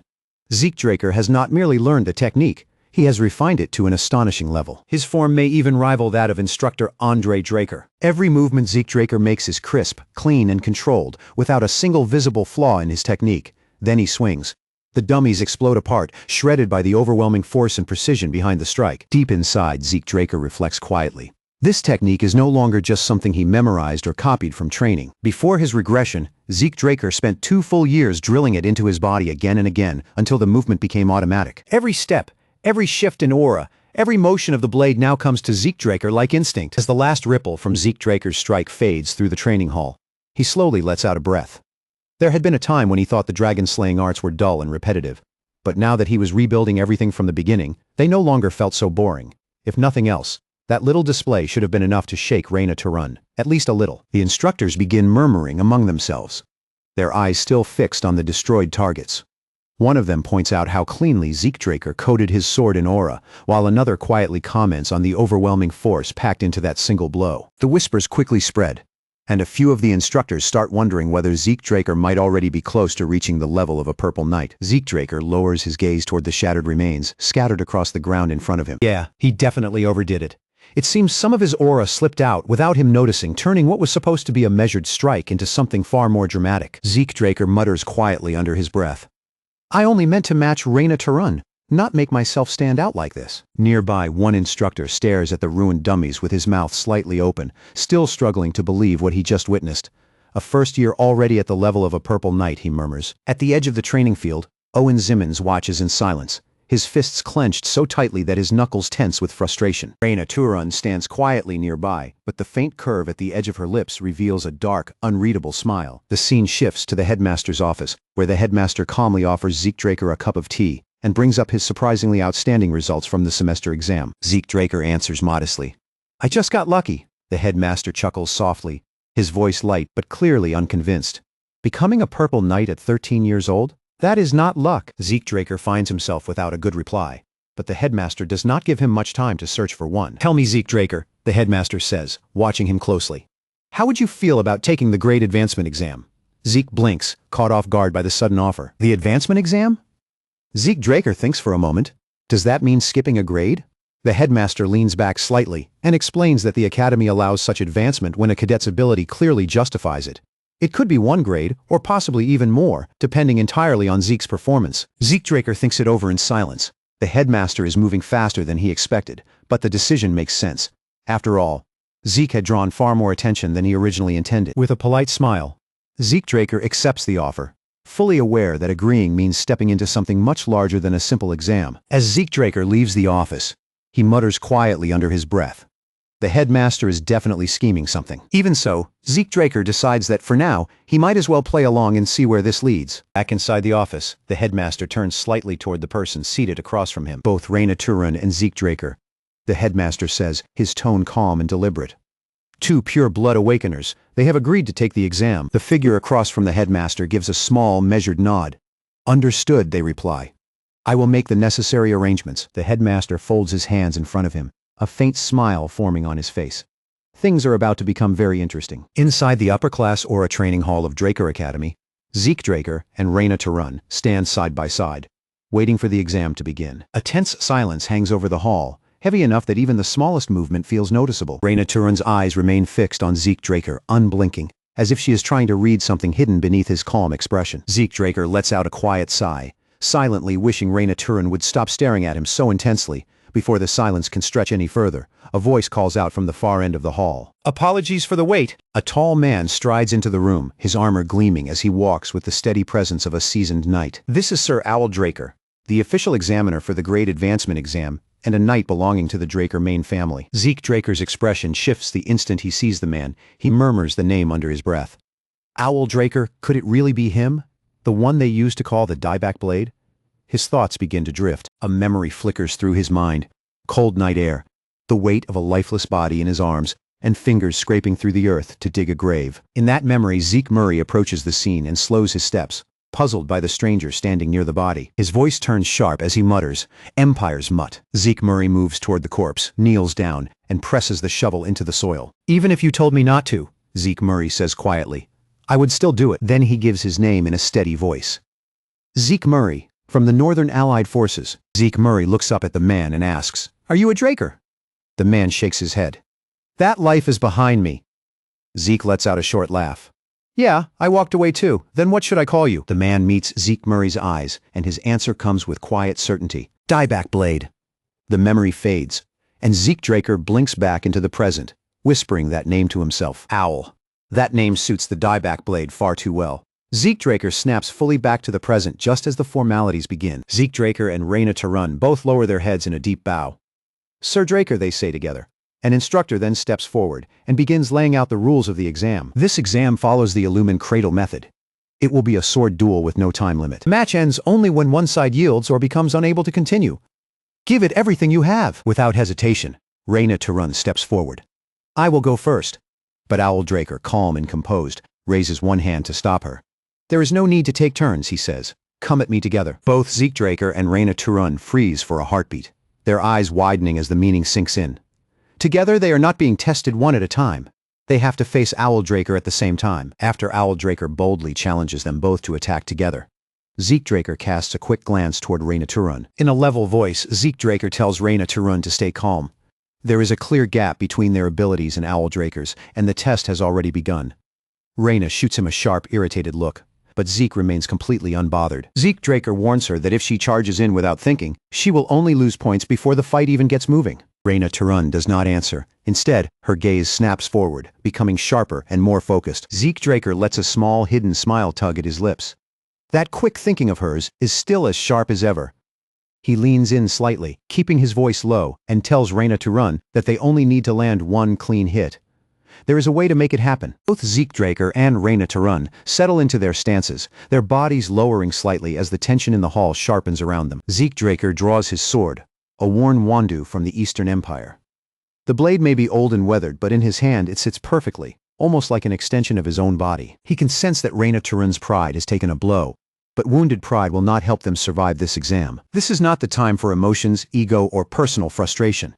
Zeke Draker has not merely learned the technique, He has refined it to an astonishing level. His form may even rival that of instructor Andre Draker. Every movement Zeke Draker makes is crisp, clean, and controlled, without a single visible flaw in his technique. Then he swings. The dummies explode apart, shredded by the overwhelming force and precision behind the strike. Deep inside, Zeke Draker reflects quietly. This technique is no longer just something he memorized or copied from training. Before his regression, Zeke Draker spent 2 full years drilling it into his body again and again until the movement became automatic. Every step, every shift in aura, every motion of the blade now comes to Zeke Draker like instinct. As the last ripple from Zeke Draker's strike fades through the training hall, he slowly lets out a breath. There had been a time when he thought the dragon-slaying arts were dull and repetitive, but now that he was rebuilding everything from the beginning, they no longer felt so boring. If nothing else, that little display should have been enough to shake Reina to run, at least a little. The instructors begin murmuring among themselves, their eyes still fixed on the destroyed targets. One of them points out how cleanly Zeke Draker coated his sword in aura, while another quietly comments on the overwhelming force packed into that single blow. The whispers quickly spread, and a few of the instructors start wondering whether Zeke Draker might already be close to reaching the level of a purple knight. Zeke Draker lowers his gaze toward the shattered remains, scattered across the ground in front of him. Yeah, he definitely overdid it. It seems some of his aura slipped out without him noticing, turning what was supposed to be a measured strike into something far more dramatic. Zeke Draker mutters quietly under his breath. I only meant to match Reina to run, not make myself stand out like this. Nearby, one instructor stares at the ruined dummies with his mouth slightly open, still struggling to believe what he just witnessed. A first year already at the level of a purple knight, he murmurs. At the edge of the training field, Owen Zimmons watches in silence, his fists clenched so tightly that his knuckles tense with frustration. Reina Turun stands quietly nearby, but the faint curve at the edge of her lips reveals a dark, unreadable smile. The scene shifts to the headmaster's office, where the headmaster calmly offers Zeke Draker a cup of tea and brings up his surprisingly outstanding results from the semester exam. Zeke Draker answers modestly. I just got lucky. The headmaster chuckles softly, his voice light but clearly unconvinced. Becoming a purple knight at 13 years old? That is not luck. Zeke Draker finds himself without a good reply, but the headmaster does not give him much time to search for one. Tell me, Zeke Draker, the headmaster says, watching him closely. How would you feel about taking the grade advancement exam? Zeke blinks, caught off guard by the sudden offer. The advancement exam? Zeke Draker thinks for a moment. Does that mean skipping a grade? The headmaster leans back slightly and explains that the academy allows such advancement when a cadet's ability clearly justifies it. It could be 1 grade, or possibly even more, depending entirely on Zeke's performance. Zeke Draker thinks it over in silence. The headmaster is moving faster than he expected, but the decision makes sense. After all, Zeke had drawn far more attention than he originally intended. With a polite smile, Zeke Draker accepts the offer, fully aware that agreeing means stepping into something much larger than a simple exam. As Zeke Draker leaves the office, he mutters quietly under his breath. The headmaster is definitely scheming something. Even so, Zeke Draker decides that for now, he might as well play along and see where this leads. Back inside the office, the headmaster turns slightly toward the person seated across from him. Both Reina Turun and Zeke Draker, the headmaster says, his tone calm and deliberate. 2 pure-blood awakeners, they have agreed to take the exam. The figure across from the headmaster gives a small, measured nod. Understood, they reply. I will make the necessary arrangements. The headmaster folds his hands in front of him, a faint smile forming on his face. Things are about to become very interesting. Inside the upper-class aura training hall of Draker Academy, Zeke Draker and Reina Turun stand side by side, waiting for the exam to begin. A tense silence hangs over the hall, heavy enough that even the smallest movement feels noticeable. Reina Turun's eyes remain fixed on Zeke Draker, unblinking, as if she is trying to read something hidden beneath his calm expression. Zeke Draker lets out a quiet sigh, silently wishing Reina Turun would stop staring at him so intensely. Before the silence can stretch any further, a voice calls out from the far end of the hall. Apologies for the wait. A tall man strides into the room, his armor gleaming as he walks with the steady presence of a seasoned knight. This is Sir Owl Draker, the official examiner for the grade advancement exam, and a knight belonging to the Draker main family. Zeke Draker's expression shifts the instant he sees the man. He murmurs the name under his breath. Owl Draker, could it really be him? The one they used to call the dieback blade? His thoughts begin to drift. A memory flickers through his mind. Cold night air, the weight of a lifeless body in his arms, and fingers scraping through the earth to dig a grave. In that memory, Zeke Murray approaches the scene and slows his steps, puzzled by the stranger standing near the body. His voice turns sharp as he mutters, Empire's mutt. Zeke Murray moves toward the corpse, kneels down, and presses the shovel into the soil. Even if you told me not to, Zeke Murray says quietly, I would still do it. Then he gives his name in a steady voice. Zeke Murray, From the Northern Allied Forces. Zeke Murray looks up at the man and asks, "Are you a Draker?" The man shakes his head. "That life is behind me." Zeke lets out a short laugh. "Yeah, I walked away too. Then what should I call you?" The man meets Zeke Murray's eyes, and his answer comes with quiet certainty. "Dieback Blade." The memory fades, and Zeke Draker blinks back into the present, whispering that name to himself. Owl. That name suits the Dieback Blade far too well. Zeke Draker snaps fully back to the present just as the formalities begin. Zeke Draker and Reyna Tarun both lower their heads in a deep bow. "Sir Draker," they say together. An instructor then steps forward and begins laying out the rules of the exam. This exam follows the Illumin Cradle method. It will be a sword duel with no time limit. The match ends only when one side yields or becomes unable to continue. Give it everything you have. Without hesitation, Reyna Tarun steps forward. "I will go first." But Owl Draker, calm and composed, raises one hand to stop her. "There is no need to take turns," he says. "Come at me together." Both Zeke Draker and Reyna Tarun freeze for a heartbeat, their eyes widening as the meaning sinks in. Together, they are not being tested one at a time. They have to face Owl Draker at the same time, after Owl Draker boldly challenges them both to attack together. Zeke Draker casts a quick glance toward Reyna Tarun. In a level voice, Zeke Draker tells Reyna Tarun to stay calm. There is a clear gap between their abilities and Owl Draker's, and the test has already begun. Reyna shoots him a sharp, irritated look, but Zeke remains completely unbothered. Zeke Draker warns her that if she charges in without thinking, she will only lose points before the fight even gets moving. Reyna Tarun does not answer. Instead, her gaze snaps forward, becoming sharper and more focused. Zeke Draker lets a small, hidden smile tug at his lips. That quick thinking of hers is still as sharp as ever. He leans in slightly, keeping his voice low, and tells Reyna Tarun that they only need to land one clean hit. There is a way to make it happen. Both Zeke Draker and Reyna Tarun settle into their stances, their bodies lowering slightly as the tension in the hall sharpens around them. Zeke Draker draws his sword, a worn wandu from the Eastern Empire. The blade may be old and weathered, but in his hand it sits perfectly, almost like an extension of his own body. He can sense that Reyna Tarun's pride has taken a blow, but wounded pride will not help them survive this exam. This is not the time for emotions, ego, or personal frustration.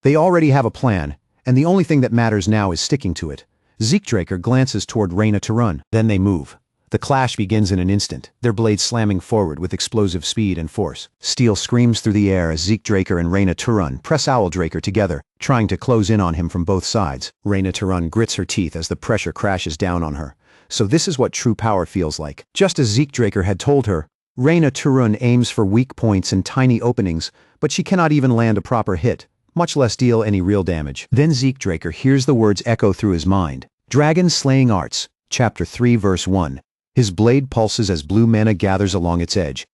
They already have a plan, and the only thing that matters now is sticking to it. Zeke Draker glances toward Reyna Tarun. Then they move. The clash begins in an instant, their blades slamming forward with explosive speed and force. Steel screams through the air as Zeke Draker and Reyna Tarun press Owl Draker together, trying to close in on him from both sides. Reyna Tarun grits her teeth as the pressure crashes down on her. So this is what true power feels like. Just as Zeke Draker had told her, Reyna Tarun aims for weak points and tiny openings, but she cannot even land a proper hit, much less deal any real damage. Then Zeke Draker hears the words echo through his mind. Dragon Slaying Arts, Chapter 3 Verse 1. His blade pulses as blue mana gathers along its edge.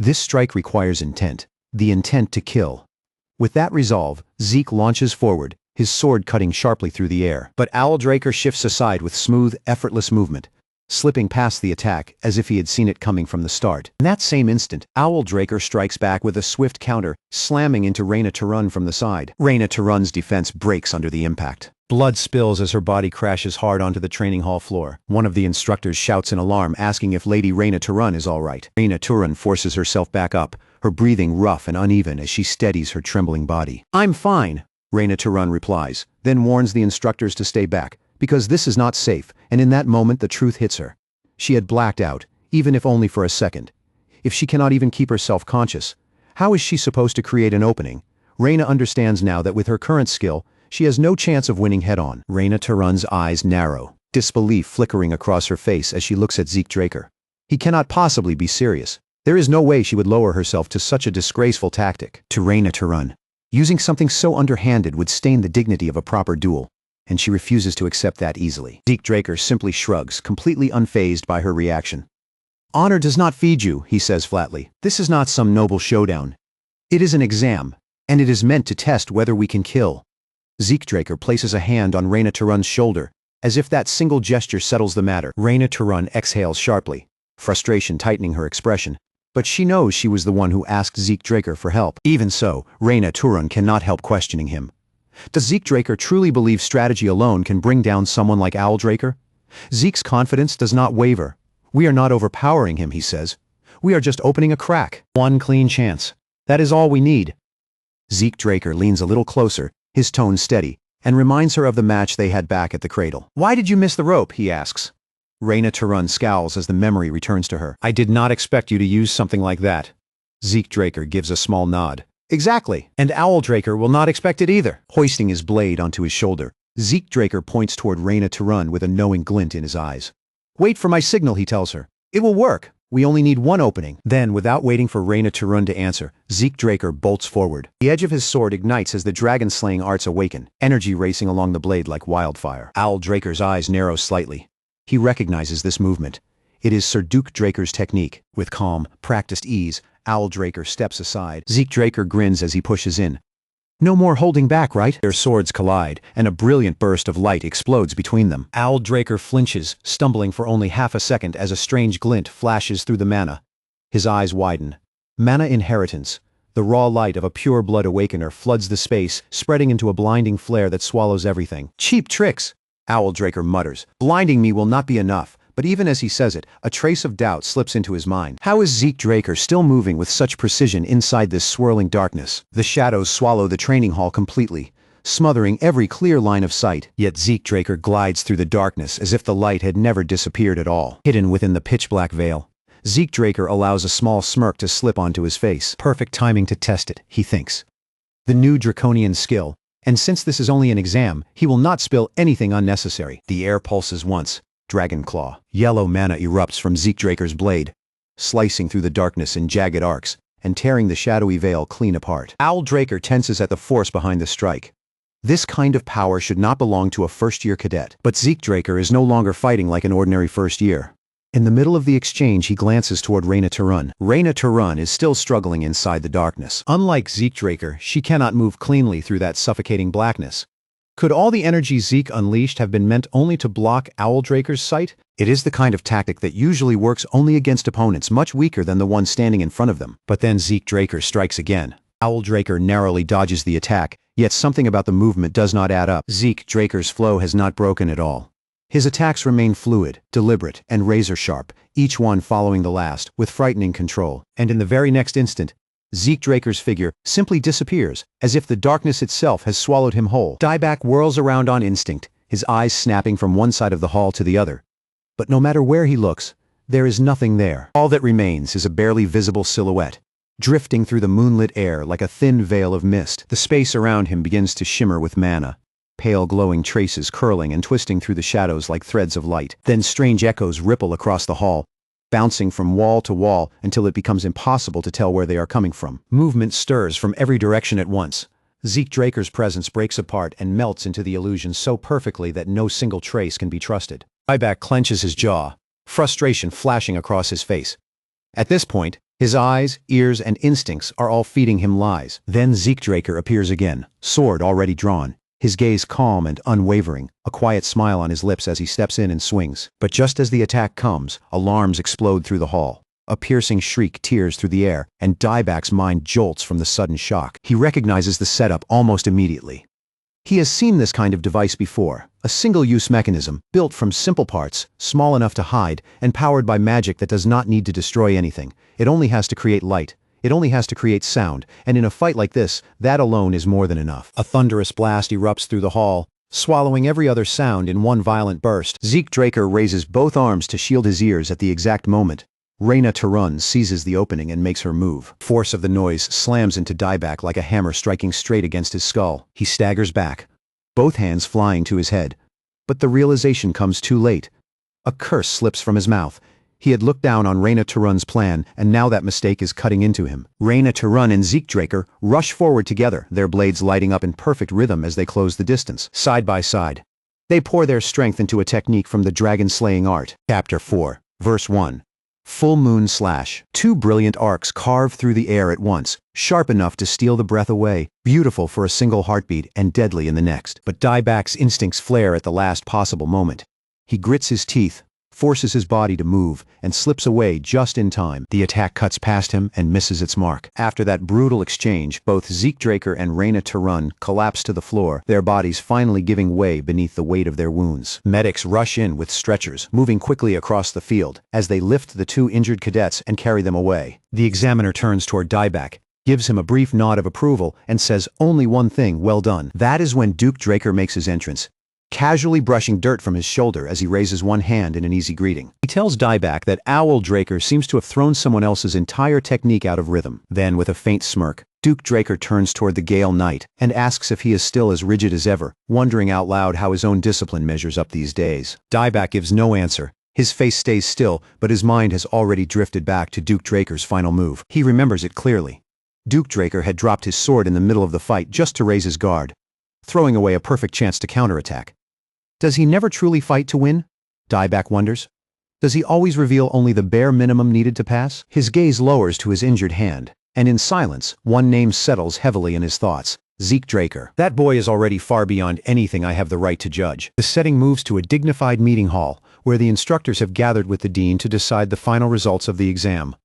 This strike requires intent, the intent to kill. With that resolve, Zeke launches forward, his sword cutting sharply through the air. But Owl Draker shifts aside with smooth, effortless movement, slipping past the attack as if he had seen it coming from the start. In that same instant, Owl Draker strikes back with a swift counter, slamming into Reyna Tarun from the side. Reyna Tarun's defense breaks under the impact. Blood spills as her body crashes hard onto the training hall floor. One of the instructors shouts in alarm, asking if Lady Reyna Tarun is all right. Reyna Tarun forces herself back up, her breathing rough and uneven as she steadies her trembling body. "I'm fine," Reyna Tarun replies, then warns the instructors to stay back, because this is not safe, and in that moment the truth hits her. She had blacked out, even if only for a second. If she cannot even keep herself conscious, how is she supposed to create an opening? Reyna understands now that with her current skill, she has no chance of winning head-on. Reyna Tarun's eyes narrow, disbelief flickering across her face as she looks at Zeke Draker. He cannot possibly be serious. There is no way she would lower herself to such a disgraceful tactic. To Reyna Tarun, using something so underhanded would stain the dignity of a proper duel, and she refuses to accept that easily. Zeke Draker simply shrugs, completely unfazed by her reaction. "Honor does not feed you," he says flatly. "This is not some noble showdown. It is an exam, and it is meant to test whether we can kill." Zeke Draker places a hand on Reyna Tarun's shoulder, as if that single gesture settles the matter. Reyna Tarun exhales sharply, frustration tightening her expression, but she knows she was the one who asked Zeke Draker for help. Even so, Reyna Tarun cannot help questioning him. Does Zeke Draker truly believe strategy alone can bring down someone like Owl Draker? Zeke's confidence does not waver. "We are not overpowering him," he says. "We are just opening a crack. One clean chance. That is all we need." Zeke Draker leans a little closer, his tone steady, and reminds her of the match they had back at the cradle. "Why did you miss the rope?" he asks. Reyna Tarun scowls as the memory returns to her. "I did not expect you to use something like that." Zeke Draker gives a small nod. Exactly. And Owl Draker will not expect it either. Hoisting his blade onto his shoulder, Zeke Draker points toward Reyna to run with a knowing glint in his eyes. Wait for my signal, he tells her. It will work. We only need one opening. Then, without waiting for Reyna to run to answer, Zeke Draker bolts forward. The edge of his sword ignites as the dragon-slaying arts awaken, energy racing along the blade like wildfire. Owl Draker's eyes narrow slightly. He recognizes this movement. It is Sir Duke Draker's technique. With calm, practiced ease, Owl Draker steps aside. Zeke Draker grins as he pushes in. No more holding back, right? Their swords collide, and a brilliant burst of light explodes between them. Owl Draker flinches, stumbling for only half a second as a strange glint flashes through the mana. His eyes widen. Mana inheritance. The raw light of a pure-blood awakener floods the space, spreading into a blinding flare that swallows everything. Cheap tricks! Owl Draker mutters. Blinding me will not be enough. But even as he says it, a trace of doubt slips into his mind. How is Zeke Draker still moving with such precision inside this swirling darkness? The shadows swallow the training hall completely, smothering every clear line of sight. Yet Zeke Draker glides through the darkness as if the light had never disappeared at all. Hidden within the pitch-black veil, Zeke Draker allows a small smirk to slip onto his face. Perfect timing to test it, he thinks. The new draconian skill, and since this is only an exam, he will not spill anything unnecessary. The air pulses once. Dragon Claw. Yellow mana erupts from Zeke Draker's blade, slicing through the darkness in jagged arcs, and tearing the shadowy veil clean apart. Owl Draker tenses at the force behind the strike. This kind of power should not belong to a first-year cadet. But Zeke Draker is no longer fighting like an ordinary first year. In the middle of the exchange, he glances toward Reyna to run. Reyna to run is still struggling inside the darkness. Unlike Zeke Draker, she cannot move cleanly through that suffocating blackness. Could all the energy Zeke unleashed have been meant only to block Owl Draker's sight? It is the kind of tactic that usually works only against opponents much weaker than the one standing in front of them. But then Zeke Draker strikes again. Owl Draker narrowly dodges the attack, yet something about the movement does not add up. Zeke Draker's flow has not broken at all. His attacks remain fluid, deliberate, and razor-sharp, each one following the last, with frightening control. And in the very next instant, Zeke Draker's figure simply disappears, as if the darkness itself has swallowed him whole. Dieback whirls around on instinct, his eyes snapping from one side of the hall to the other. But no matter where he looks, there is nothing there. All that remains is a barely visible silhouette, drifting through the moonlit air like a thin veil of mist. The space around him begins to shimmer with mana, pale glowing traces curling and twisting through the shadows like threads of light. Then strange echoes ripple across the hall, bouncing from wall to wall until it becomes impossible to tell where they are coming from. Movement stirs from every direction at once. Zeke Draker's presence breaks apart and melts into the illusion so perfectly that no single trace can be trusted. Dieback clenches his jaw, frustration flashing across his face. At this point, his eyes, ears, and instincts are all feeding him lies. Then Zeke Draker appears again, sword already drawn. His gaze calm and unwavering, a quiet smile on his lips as he steps in and swings. But just as the attack comes, alarms explode through the hall. A piercing shriek tears through the air, and Dieback's mind jolts from the sudden shock. He recognizes the setup almost immediately. He has seen this kind of device before, a single-use mechanism, built from simple parts, small enough to hide, and powered by magic that does not need to destroy anything. It only has to create light. It only has to create sound, and in a fight like this, that alone is more than enough. A thunderous blast erupts through the hall, swallowing every other sound in one violent burst. Zeke Draker raises both arms to shield his ears at the exact moment. Reyna to run seizes the opening and makes her move. Force of the noise slams into Dieback like a hammer striking straight against his skull. He staggers back, both hands flying to his head. But the realization comes too late. A curse slips from his mouth. He had looked down on Reyna to run's plan, and now that mistake is cutting into him. Reyna to run and Zeke Draker rush forward together, their blades lighting up in perfect rhythm as they close the distance. Side by side, they pour their strength into a technique from the dragon-slaying art. Chapter 4, Verse 1. Full Moon Slash. Two brilliant arcs carve through the air at once, sharp enough to steal the breath away, beautiful for a single heartbeat and deadly in the next. But Dieback's instincts flare at the last possible moment. He grits his teeth, forces his body to move, and slips away just in time. The attack cuts past him and misses its mark. After that brutal exchange, both Zeke Draker and Reyna to run collapse to the floor, their bodies finally giving way beneath the weight of their wounds. Medics rush in with stretchers, moving quickly across the field, as they lift the two injured cadets and carry them away. The examiner turns toward Dieback, gives him a brief nod of approval, and says only one thing: well done. That is when Duke Draker makes his entrance, casually brushing dirt from his shoulder as he raises one hand in an easy greeting. He tells Dieback that Owl Draker seems to have thrown someone else's entire technique out of rhythm. Then, with a faint smirk, Duke Draker turns toward the Gale Knight and asks if he is still as rigid as ever, wondering out loud how his own discipline measures up these days. Dieback gives no answer. His face stays still, but his mind has already drifted back to Duke Draker's final move. He remembers it clearly. Duke Draker had dropped his sword in the middle of the fight just to raise his guard, throwing away a perfect chance to counterattack. Does he never truly fight to win? Dieback wonders. Does he always reveal only the bare minimum needed to pass? His gaze lowers to his injured hand, and in silence, one name settles heavily in his thoughts. Zeke Draker. That boy is already far beyond anything I have the right to judge. The setting moves to a dignified meeting hall, where the instructors have gathered with the dean to decide the final results of the exam.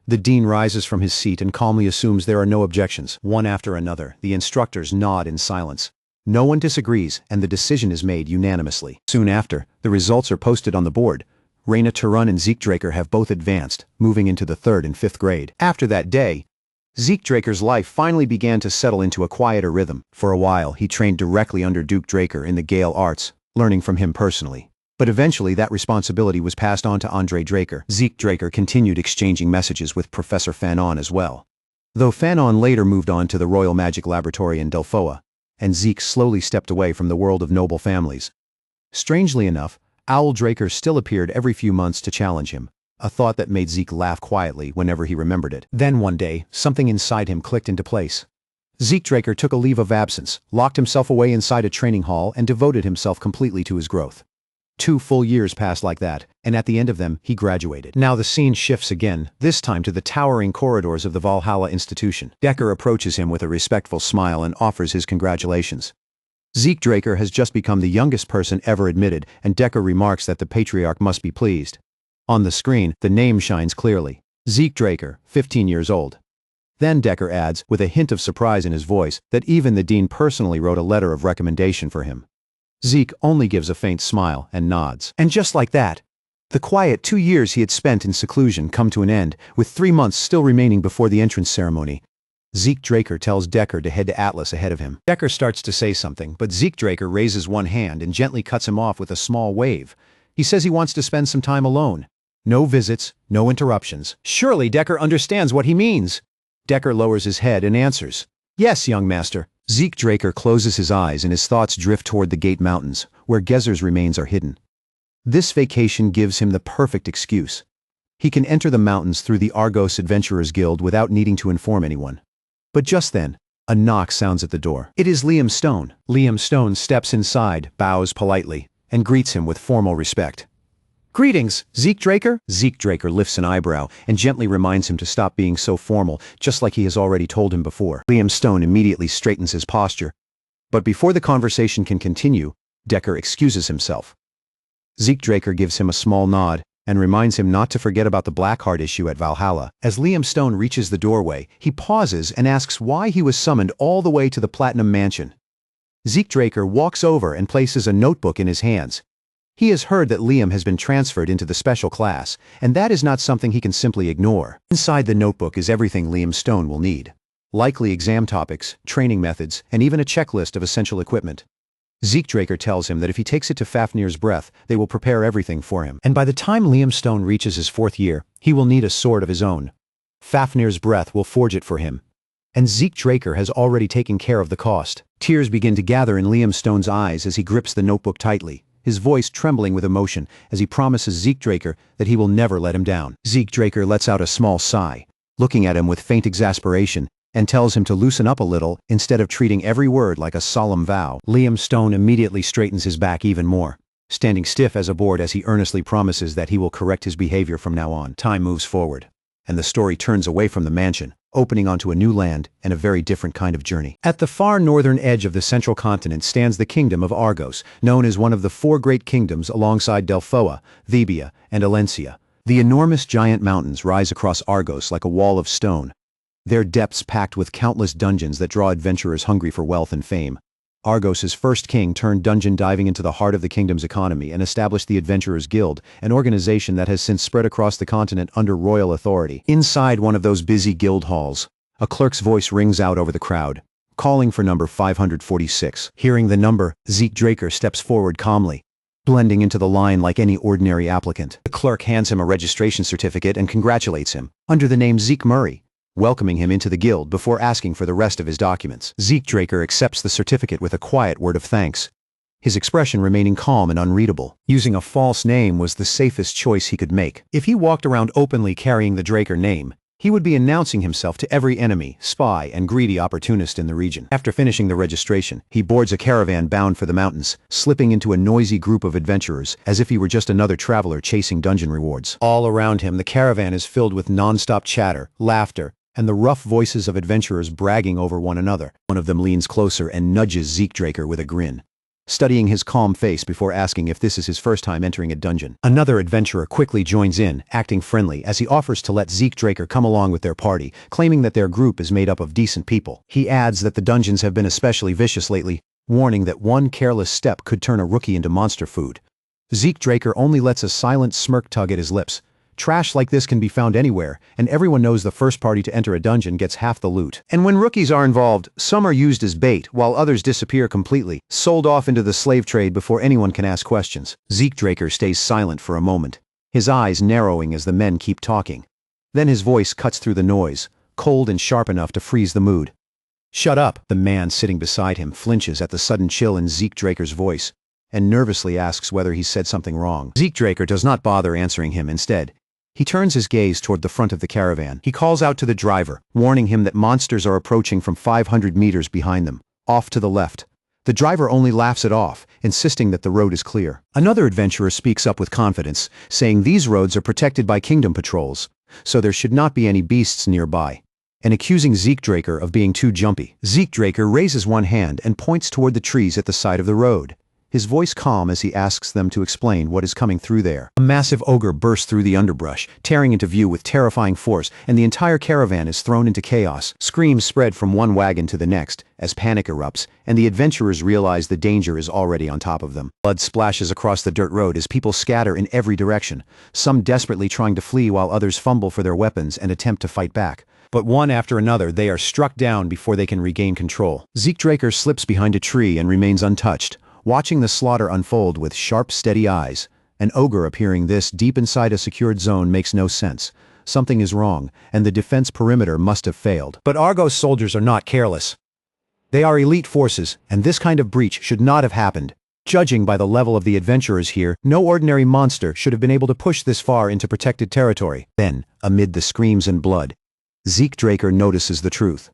The dean rises from his seat and calmly assumes there are no objections. One after another, the instructors nod in silence. No one disagrees, and the decision is made unanimously. Soon after, the results are posted on the board. Raina Turun and Zeke Draker have both advanced, moving into the 3rd and 5th grade. After that day, Zeke Draker's life finally began to settle into a quieter rhythm. For a while, he trained directly under Duke Draker in the Gale Arts, learning from him personally. But eventually that responsibility was passed on to Andre Draker. Zeke Draker continued exchanging messages with Professor Fanon as well. Though Fanon later moved on to the Royal Magic Laboratory in Delphoa, and Zeke slowly stepped away from the world of noble families. Strangely enough, Owl Draker still appeared every few months to challenge him, a thought that made Zeke laugh quietly whenever he remembered it. Then one day, something inside him clicked into place. Zeke Draker took a leave of absence, locked himself away inside a training hall, and devoted himself completely to his growth. 2 full years passed like that, and at the end of them, he graduated. Now the scene shifts again, this time to the towering corridors of the Valhalla Institution. Decker approaches him with a respectful smile and offers his congratulations. Zeke Draker has just become the youngest person ever admitted, and Decker remarks that the Patriarch must be pleased. On the screen, the name shines clearly. Zeke Draker, 15 years old. Then Decker adds, with a hint of surprise in his voice, that even the dean personally wrote a letter of recommendation for him. Zeke only gives a faint smile and nods. And just like that, the quiet 2 years he had spent in seclusion come to an end, with 3 months still remaining before the entrance ceremony. Zeke Draker tells Decker to head to Atlas ahead of him. Decker starts to say something, but Zeke Draker raises one hand and gently cuts him off with a small wave. He says he wants to spend some time alone. No visits, no interruptions. Surely Decker understands what he means. Decker lowers his head and answers, "Yes, young master." Zeke Draker closes his eyes and his thoughts drift toward the Gate Mountains, where Gezer's remains are hidden. This vacation gives him the perfect excuse. He can enter the mountains through the Argos Adventurers Guild without needing to inform anyone. But just then, a knock sounds at the door. It is Liam Stone. Liam Stone steps inside, bows politely, and greets him with formal respect. "Greetings, Zeke Draker?" Zeke Draker lifts an eyebrow and gently reminds him to stop being so formal, just like he has already told him before. Liam Stone immediately straightens his posture. But before the conversation can continue, Decker excuses himself. Zeke Draker gives him a small nod and reminds him not to forget about the Blackheart issue at Valhalla. As Liam Stone reaches the doorway, he pauses and asks why he was summoned all the way to the Platinum Mansion. Zeke Draker walks over and places a notebook in his hands. He has heard that Liam has been transferred into the special class, and that is not something he can simply ignore. Inside the notebook is everything Liam Stone will need. Likely exam topics, training methods, and even a checklist of essential equipment. Zeke Draker tells him that if he takes it to Fafnir's Breath, they will prepare everything for him. And by the time Liam Stone reaches his 4th year, he will need a sword of his own. Fafnir's Breath will forge it for him. And Zeke Draker has already taken care of the cost. Tears begin to gather in Liam Stone's eyes as he grips the notebook tightly, his voice trembling with emotion as he promises Zeke Draker that he will never let him down. Zeke Draker lets out a small sigh, looking at him with faint exasperation, and tells him to loosen up a little instead of treating every word like a solemn vow. Liam Stone immediately straightens his back even more, standing stiff as a board as he earnestly promises that he will correct his behavior from now on. Time moves forward, and the story turns away from the mansion, opening onto a new land and a very different kind of journey. At the far northern edge of the central continent stands the kingdom of Argos, known as one of the 4 great kingdoms alongside Delphoa, Thebia, and Alencia. The enormous giant mountains rise across Argos like a wall of stone, their depths packed with countless dungeons that draw adventurers hungry for wealth and fame. Argos's first king turned dungeon diving into the heart of the kingdom's economy and established the Adventurers Guild, an organization that has since spread across the continent under royal authority. Inside one of those busy guild halls, a clerk's voice rings out over the crowd. calling for number 546. Hearing the number, Zeke Draker steps forward calmly, blending into the line like any ordinary applicant. The clerk hands him a registration certificate and congratulates him, under the name Zeke Murray, welcoming him into the guild before asking for the rest of his documents. Zeke Draker accepts the certificate with a quiet word of thanks, his expression remaining calm and unreadable. Using a false name was the safest choice he could make. If he walked around openly carrying the Draker name, he would be announcing himself to every enemy, spy, and greedy opportunist in the region. After finishing the registration, he boards a caravan bound for the mountains, slipping into a noisy group of adventurers as if he were just another traveler chasing dungeon rewards. All around him, the caravan is filled with non-stop chatter, laughter, and the rough voices of adventurers bragging over one another. One of them leans closer and nudges Zeke Draker with a grin, studying his calm face before asking if this is his first time entering a dungeon. Another adventurer quickly joins in, acting friendly, as he offers to let Zeke Draker come along with their party, claiming that their group is made up of decent people. He adds that the dungeons have been especially vicious lately, warning that one careless step could turn a rookie into monster food. Zeke Draker only lets a silent smirk tug at his lips. Trash like this can be found anywhere, and everyone knows the first party to enter a dungeon gets half the loot. And when rookies are involved, some are used as bait, while others disappear completely, sold off into the slave trade before anyone can ask questions. Zeke Draker stays silent for a moment, his eyes narrowing as the men keep talking. Then his voice cuts through the noise, cold and sharp enough to freeze the mood. "Shut up!" The man sitting beside him flinches at the sudden chill in Zeke Draker's voice, and nervously asks whether he said something wrong. Zeke Draker does not bother answering him. Instead, he turns his gaze toward the front of the caravan. He calls out to the driver, warning him that monsters are approaching from 500 meters behind them, off to the left. The driver only laughs it off, insisting that the road is clear. Another adventurer speaks up with confidence, saying these roads are protected by kingdom patrols, so there should not be any beasts nearby, and accusing Zeke Draker of being too jumpy. Zeke Draker raises one hand and points toward the trees at the side of the road, his voice calm as he asks them to explain what is coming through there. A massive ogre bursts through the underbrush, tearing into view with terrifying force, and the entire caravan is thrown into chaos. Screams spread from one wagon to the next as panic erupts, and the adventurers realize the danger is already on top of them. Blood splashes across the dirt road as people scatter in every direction, some desperately trying to flee while others fumble for their weapons and attempt to fight back. But one after another, they are struck down before they can regain control. Zeke Draker slips behind a tree and remains untouched, watching the slaughter unfold with sharp, steady eyes. An ogre appearing this deep inside a secured zone makes no sense. Something is wrong, and the defense perimeter must have failed. But Argos soldiers are not careless. They are elite forces, and this kind of breach should not have happened. Judging by the level of the adventurers here, no ordinary monster should have been able to push this far into protected territory. Then, amid the screams and blood, Zeke Draker notices the truth.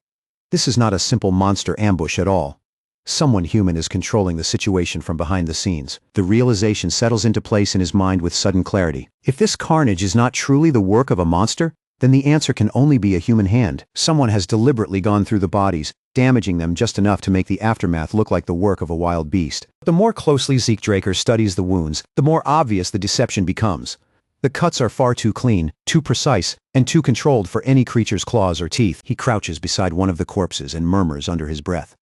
This is not a simple monster ambush at all. Someone human is controlling the situation from behind the scenes. The realization settles into place in his mind with sudden clarity. If this carnage is not truly the work of a monster, then the answer can only be a human hand. Someone has deliberately gone through the bodies, damaging them just enough to make the aftermath look like the work of a wild beast. The more closely Zeke Draker studies the wounds, the more obvious the deception becomes. The cuts are far too clean, too precise, and too controlled for any creature's claws or teeth. He crouches beside one of the corpses and murmurs under his breath.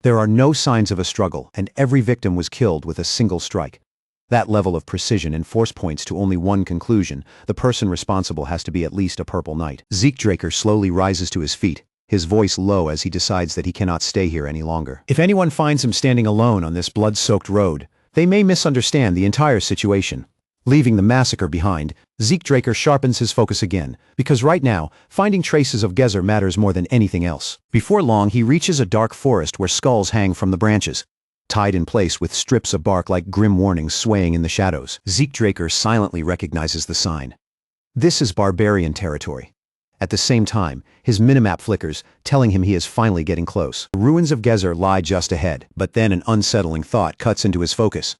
There are no signs of a struggle, and every victim was killed with a single strike. That level of precision and force points to only one conclusion: the person responsible has to be at least a purple knight. Zeke Draker slowly rises to his feet, his voice low as he decides that he cannot stay here any longer. If anyone finds him standing alone on this blood-soaked road, they may misunderstand the entire situation. Leaving the massacre behind, Zeke Draker sharpens his focus again, because right now, finding traces of Gezer matters more than anything else. Before long, he reaches a dark forest where skulls hang from the branches, tied in place with strips of bark like grim warnings swaying in the shadows. Zeke Draker silently recognizes the sign. This is barbarian territory. At the same time, his minimap flickers, telling him he is finally getting close. The ruins of Gezer lie just ahead, but then an unsettling thought cuts into his focus.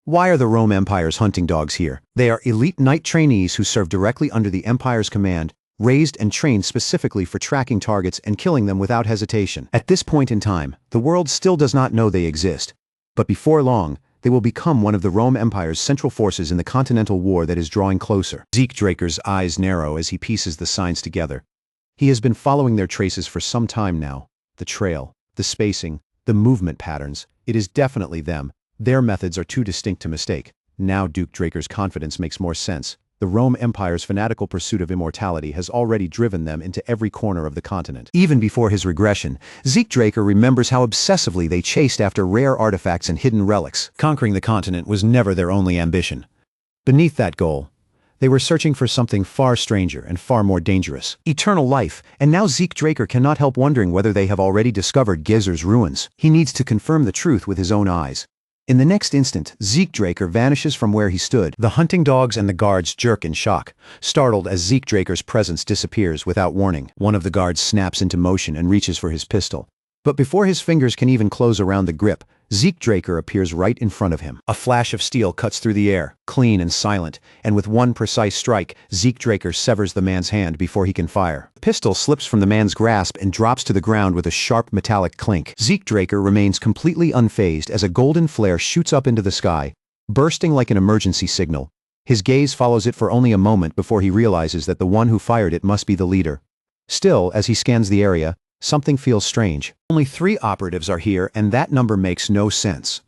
Why are the Rome Empire's hunting dogs here? They are elite knight trainees who serve directly under the Empire's command, raised and trained specifically for tracking targets and killing them without hesitation. At this point in time, the world still does not know they exist. But before long, they will become one of the Rome Empire's central forces in the continental war that is drawing closer. Zeke Draker's eyes narrow as he pieces the signs together. He has been following their traces for some time now. The trail, the spacing, the movement patterns. It is definitely them. Their methods are too distinct to mistake. Now Duke Draker's confidence makes more sense. The Rome Empire's fanatical pursuit of immortality has already driven them into every corner of the continent. Even before his regression, Zeke Draker remembers how obsessively they chased after rare artifacts and hidden relics. Conquering the continent was never their only ambition. Beneath that goal, they were searching for something far stranger and far more dangerous. Eternal life, and now Zeke Draker cannot help wondering whether they have already discovered Gezer's ruins. He needs to confirm the truth with his own eyes. In the next instant, Zeke Draker vanishes from where he stood. The hunting dogs and the guards jerk in shock, startled as Zeke Draker's presence disappears without warning. One of the guards snaps into motion and reaches for his pistol. But before his fingers can even close around the grip, Zeke Draker appears right in front of him. A flash of steel cuts through the air, clean and silent, and with one precise strike, Zeke Draker severs the man's hand before he can fire. The pistol slips from the man's grasp and drops to the ground with a sharp metallic clink. Zeke Draker remains completely unfazed as a golden flare shoots up into the sky, bursting like an emergency signal. His gaze follows it for only a moment before he realizes that the one who fired it must be the leader. Still, as he scans the area, something feels strange. Only 3 operatives are here, and that number makes no sense.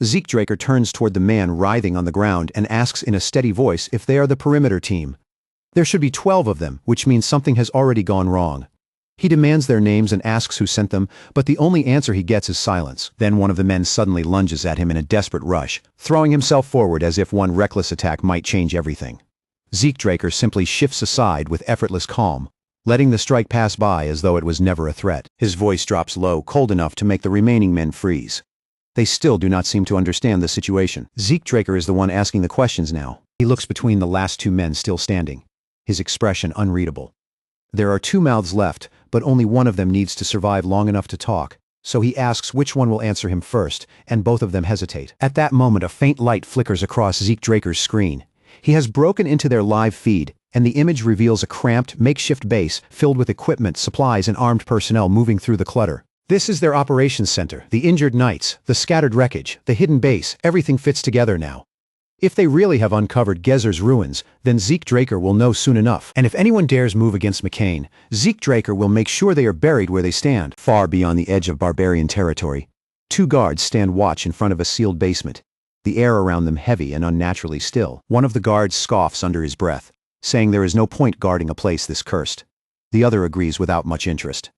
Zeke Draker turns toward the man writhing on the ground and asks in a steady voice if they are the perimeter team. There should be 12 of them, which means something has already gone wrong. He demands their names and asks who sent them, but the only answer he gets is silence. Then one of the men suddenly lunges at him in a desperate rush, throwing himself forward as if one reckless attack might change everything. Zeke Draker simply shifts aside with effortless calm, letting the strike pass by as though it was never a threat. His voice drops low, cold enough to make the remaining men freeze. They still do not seem to understand the situation. Zeke Draker is the one asking the questions now. He looks between the last 2 men still standing, his expression unreadable. There are 2 mouths left, but only one of them needs to survive long enough to talk, so he asks which one will answer him first, and both of them hesitate. At that moment, a faint light flickers across Zeke Draker's screen. He has broken into their live feed, and the image reveals a cramped, makeshift base filled with equipment, supplies, and armed personnel moving through the clutter. This is their operations center, the injured knights, the scattered wreckage, the hidden base. Everything fits together now. If they really have uncovered Gezer's ruins, then Zeke Draker will know soon enough. And if anyone dares move against McCain, Zeke Draker will make sure they are buried where they stand, far beyond the edge of barbarian territory. 2 guards stand watch in front of a sealed basement, the air around them heavy and unnaturally still. One of the guards scoffs under his breath, saying there is no point guarding a place this cursed. The other agrees without much interest.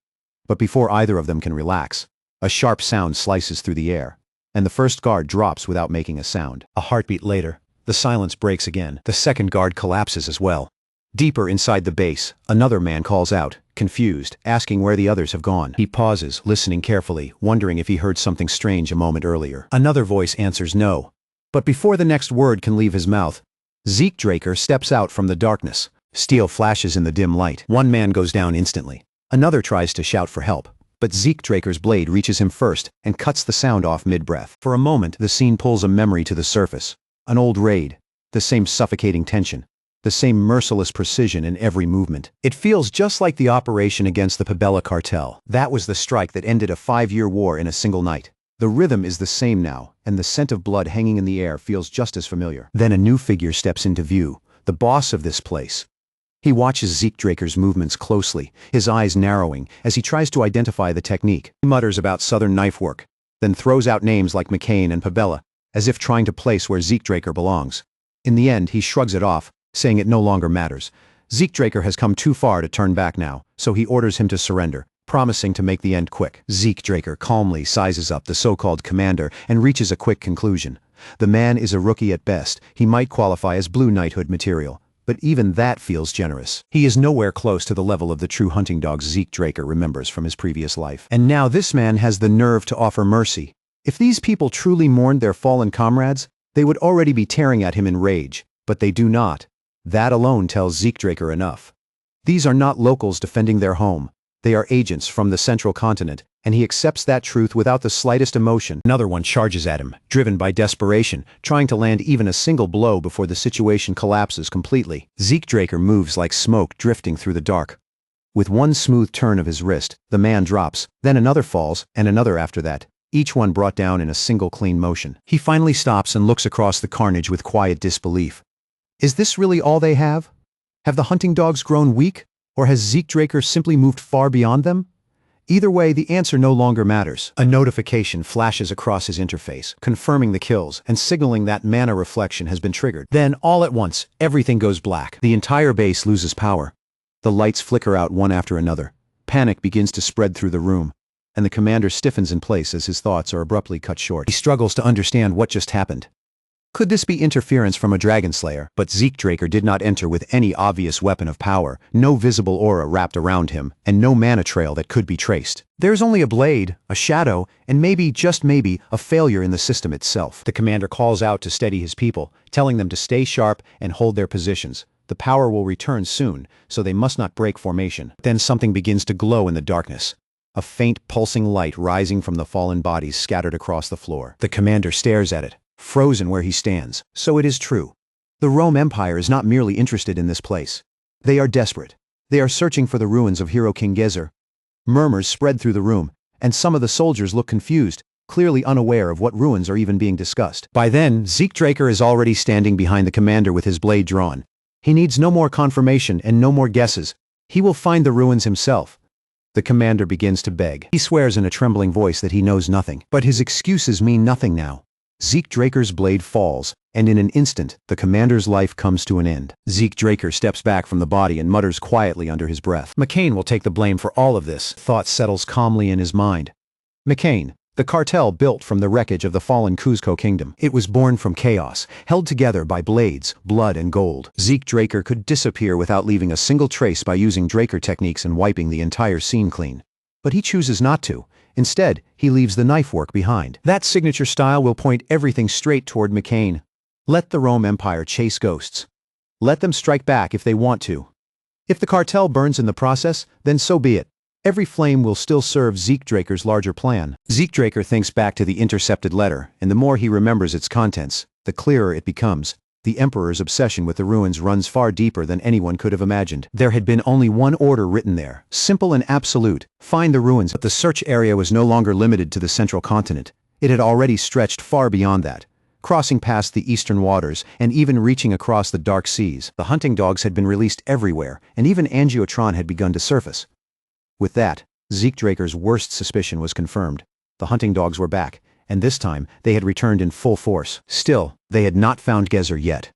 But before either of them can relax, a sharp sound slices through the air, and the first guard drops without making a sound. A heartbeat later, the silence breaks again. The second guard collapses as well. Deeper inside the base, another man calls out, confused, asking where the others have gone. He pauses, listening carefully, wondering if he heard something strange a moment earlier. Another voice answers no. But before the next word can leave his mouth, Zeke Draker steps out from the darkness. Steel flashes in the dim light. One man goes down instantly. Another tries to shout for help, but Zeke Draker's blade reaches him first and cuts the sound off mid-breath. For a moment, the scene pulls a memory to the surface. An old raid, the same suffocating tension, the same merciless precision in every movement. It feels just like the operation against the Pabella cartel. That was the strike that ended a 5-year war in a single night. The rhythm is the same now, and the scent of blood hanging in the air feels just as familiar. Then a new figure steps into view, the boss of this place. He watches Zeke Draker's movements closely, his eyes narrowing as he tries to identify the technique. He mutters about southern knife work, then throws out names like McCain and Pabella, as if trying to place where Zeke Draker belongs. In the end, he shrugs it off, saying it no longer matters. Zeke Draker has come too far to turn back now, so he orders him to surrender, promising to make the end quick. Zeke Draker calmly sizes up the so-called commander and reaches a quick conclusion. The man is a rookie at best. He might qualify as blue knighthood material, but even that feels generous. He is nowhere close to the level of the true hunting dog Zeke Draker remembers from his previous life. And now this man has the nerve to offer mercy. If these people truly mourned their fallen comrades, they would already be tearing at him in rage, but they do not. That alone tells Zeke Draker enough. These are not locals defending their home. They are agents from the central continent, and he accepts that truth without the slightest emotion. Another one charges at him, driven by desperation, trying to land even a single blow before the situation collapses completely. Zeke Draker moves like smoke drifting through the dark. With one smooth turn of his wrist, the man drops, then another falls, and another after that, each one brought down in a single clean motion. He finally stops and looks across the carnage with quiet disbelief. Is this really all they have? Have the hunting dogs grown weak? Or has Zeke Draker simply moved far beyond them? Either way, the answer no longer matters. A notification flashes across his interface, confirming the kills and signaling that mana reflection has been triggered. Then, all at once, everything goes black. The entire base loses power. The lights flicker out one after another. Panic begins to spread through the room, and the commander stiffens in place as his thoughts are abruptly cut short. He struggles to understand what just happened. Could this be interference from a Dragonslayer? But Draker did not enter with any obvious weapon of power, no visible aura wrapped around him, and no mana trail that could be traced. There's only a blade, a shadow, and maybe, just maybe, a failure in the system itself. The commander calls out to steady his people, telling them to stay sharp and hold their positions. The power will return soon, so they must not break formation. Then something begins to glow in the darkness. A faint, pulsing light rising from the fallen bodies scattered across the floor. The commander stares at it, frozen where he stands. So it is true. The Rome Empire is not merely interested in this place. They are desperate. They are searching for the ruins of Hero King Gezer. Murmurs spread through the room, and some of the soldiers look confused, clearly unaware of what ruins are even being discussed. By then, Draker is already standing behind the commander with his blade drawn. He needs no more confirmation and no more guesses. He will find the ruins himself. The commander begins to beg. He swears in a trembling voice that he knows nothing. But his excuses mean nothing now. Draker's blade falls, and in an instant, the commander's life comes to an end. Draker steps back from the body and mutters quietly under his breath. McCain will take the blame for all of this. Thought settles calmly in his mind. McCain, the cartel built from the wreckage of the fallen Cuzco kingdom. It was born from chaos, held together by blades, blood, and gold. Draker could disappear without leaving a single trace by using Draker techniques and wiping the entire scene clean. But he chooses not to. Instead, he leaves the knife work behind. That signature style will point everything straight toward McCain. Let the Rome Empire chase ghosts. Let them strike back if they want to. If the cartel burns in the process, then so be it. Every flame will still serve Draker's larger plan. Draker thinks back to the intercepted letter, and the more he remembers its contents, the clearer it becomes. The Emperor's obsession with the ruins runs far deeper than anyone could have imagined. There had been only one order written there, simple and absolute: find the ruins. But the search area was no longer limited to the central continent. It had already stretched far beyond that, crossing past the eastern waters and even reaching across the dark seas. The hunting dogs had been released everywhere, and even Angiotron had begun to surface. With that, Draker's worst suspicion was confirmed. The hunting dogs were back, and this time they had returned in full force. Still, they had not found Gezer yet.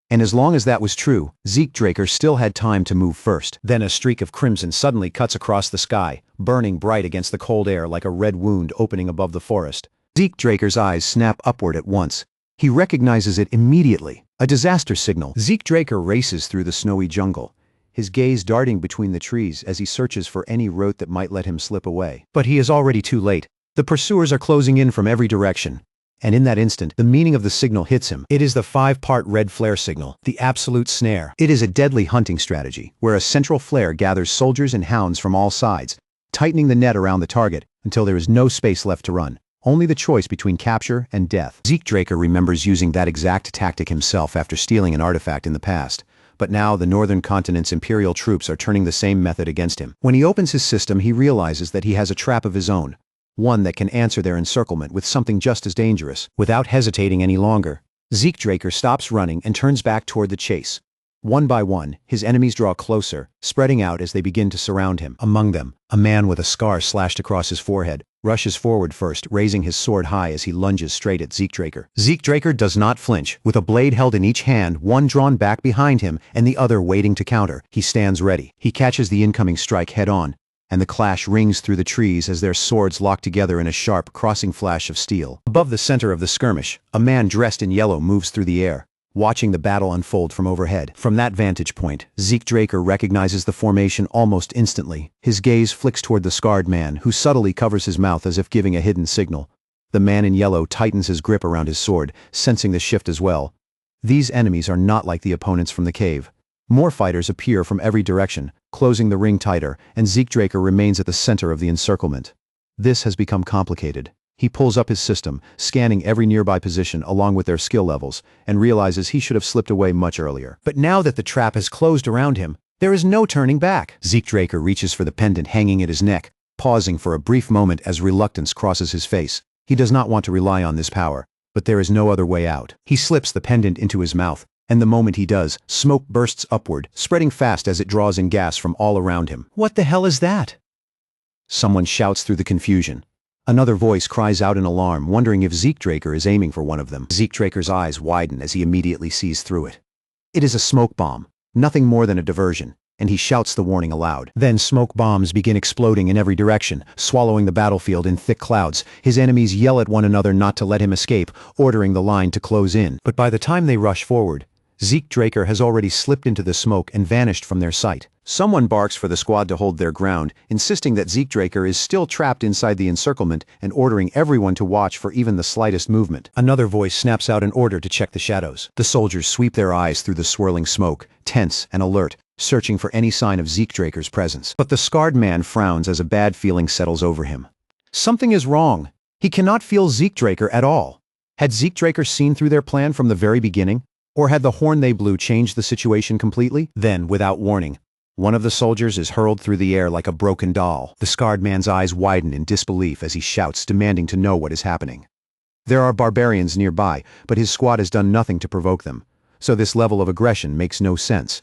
And as long as that was true, Draker still had time to move first. Then a streak of crimson suddenly cuts across the sky, burning bright against the cold air like a red wound opening above the forest. Draker's eyes snap upward at once. He recognizes it immediately. A disaster signal. Draker races through the snowy jungle, his gaze darting between the trees as he searches for any route that might let him slip away. But he is already too late. The pursuers are closing in from every direction. And in that instant, the meaning of the signal hits him. It is the 5-part red flare signal, the absolute snare. It is a deadly hunting strategy, where a central flare gathers soldiers and hounds from all sides, tightening the net around the target until there is no space left to run. Only the choice between capture and death. Draker remembers using that exact tactic himself after stealing an artifact in the past. But now the northern continent's imperial troops are turning the same method against him. When he opens his system, he realizes that he has a trap of his own. One that can answer their encirclement with something just as dangerous. Without hesitating any longer, Draker stops running and turns back toward the chase. One by one, his enemies draw closer, spreading out as they begin to surround him. Among them, a man with a scar slashed across his forehead rushes forward first, raising his sword high as he lunges straight at Draker. Draker does not flinch, with a blade held in each hand, one drawn back behind him and the other waiting to counter. He stands ready. He catches the incoming strike head-on, and the clash rings through the trees as their swords lock together in a sharp, crossing flash of steel. Above the center of the skirmish, a man dressed in yellow moves through the air, watching the battle unfold from overhead. From that vantage point, Draker recognizes the formation almost instantly. His gaze flicks toward the scarred man, who subtly covers his mouth as if giving a hidden signal. The man in yellow tightens his grip around his sword, sensing the shift as well. These enemies are not like the opponents from the cave. More fighters appear from every direction, closing the ring tighter, and Draker remains at the center of the encirclement. This has become complicated. He pulls up his system, scanning every nearby position along with their skill levels, and realizes he should have slipped away much earlier. But now that the trap has closed around him, there is no turning back. Draker reaches for the pendant hanging at his neck, pausing for a brief moment as reluctance crosses his face. He does not want to rely on this power, but there is no other way out. He slips the pendant into his mouth, and the moment he does, smoke bursts upward, spreading fast as it draws in gas from all around him. What the hell is that? Someone shouts through the confusion. Another voice cries out in alarm, wondering if Draker is aiming for one of them. Draker's eyes widen as he immediately sees through it. It is a smoke bomb, nothing more than a diversion, and he shouts the warning aloud. Then smoke bombs begin exploding in every direction, swallowing the battlefield in thick clouds. His enemies yell at one another not to let him escape, ordering the line to close in. But by the time they rush forward, Draker has already slipped into the smoke and vanished from their sight. Someone barks for the squad to hold their ground, insisting that Draker is still trapped inside the encirclement and ordering everyone to watch for even the slightest movement. Another voice snaps out an order to check the shadows. The soldiers sweep their eyes through the swirling smoke, tense and alert, searching for any sign of Draker's presence. But the scarred man frowns as a bad feeling settles over him. Something is wrong. He cannot feel Draker at all. Had Draker seen through their plan from the very beginning? Or had the horn they blew changed the situation completely? Then, without warning, one of the soldiers is hurled through the air like a broken doll. The scarred man's eyes widen in disbelief as he shouts, demanding to know what is happening. There are barbarians nearby, but his squad has done nothing to provoke them, so this level of aggression makes no sense.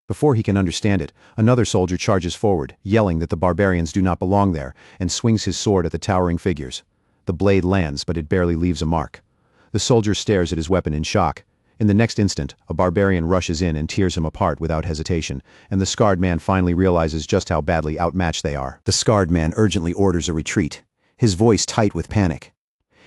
Before he can understand it, another soldier charges forward, yelling that the barbarians do not belong there, and swings his sword at the towering figures. The blade lands, but it barely leaves a mark. The soldier stares at his weapon in shock. In the next instant, a barbarian rushes in and tears him apart without hesitation, and the scarred man finally realizes just how badly outmatched they are. The scarred man urgently orders a retreat, his voice tight with panic.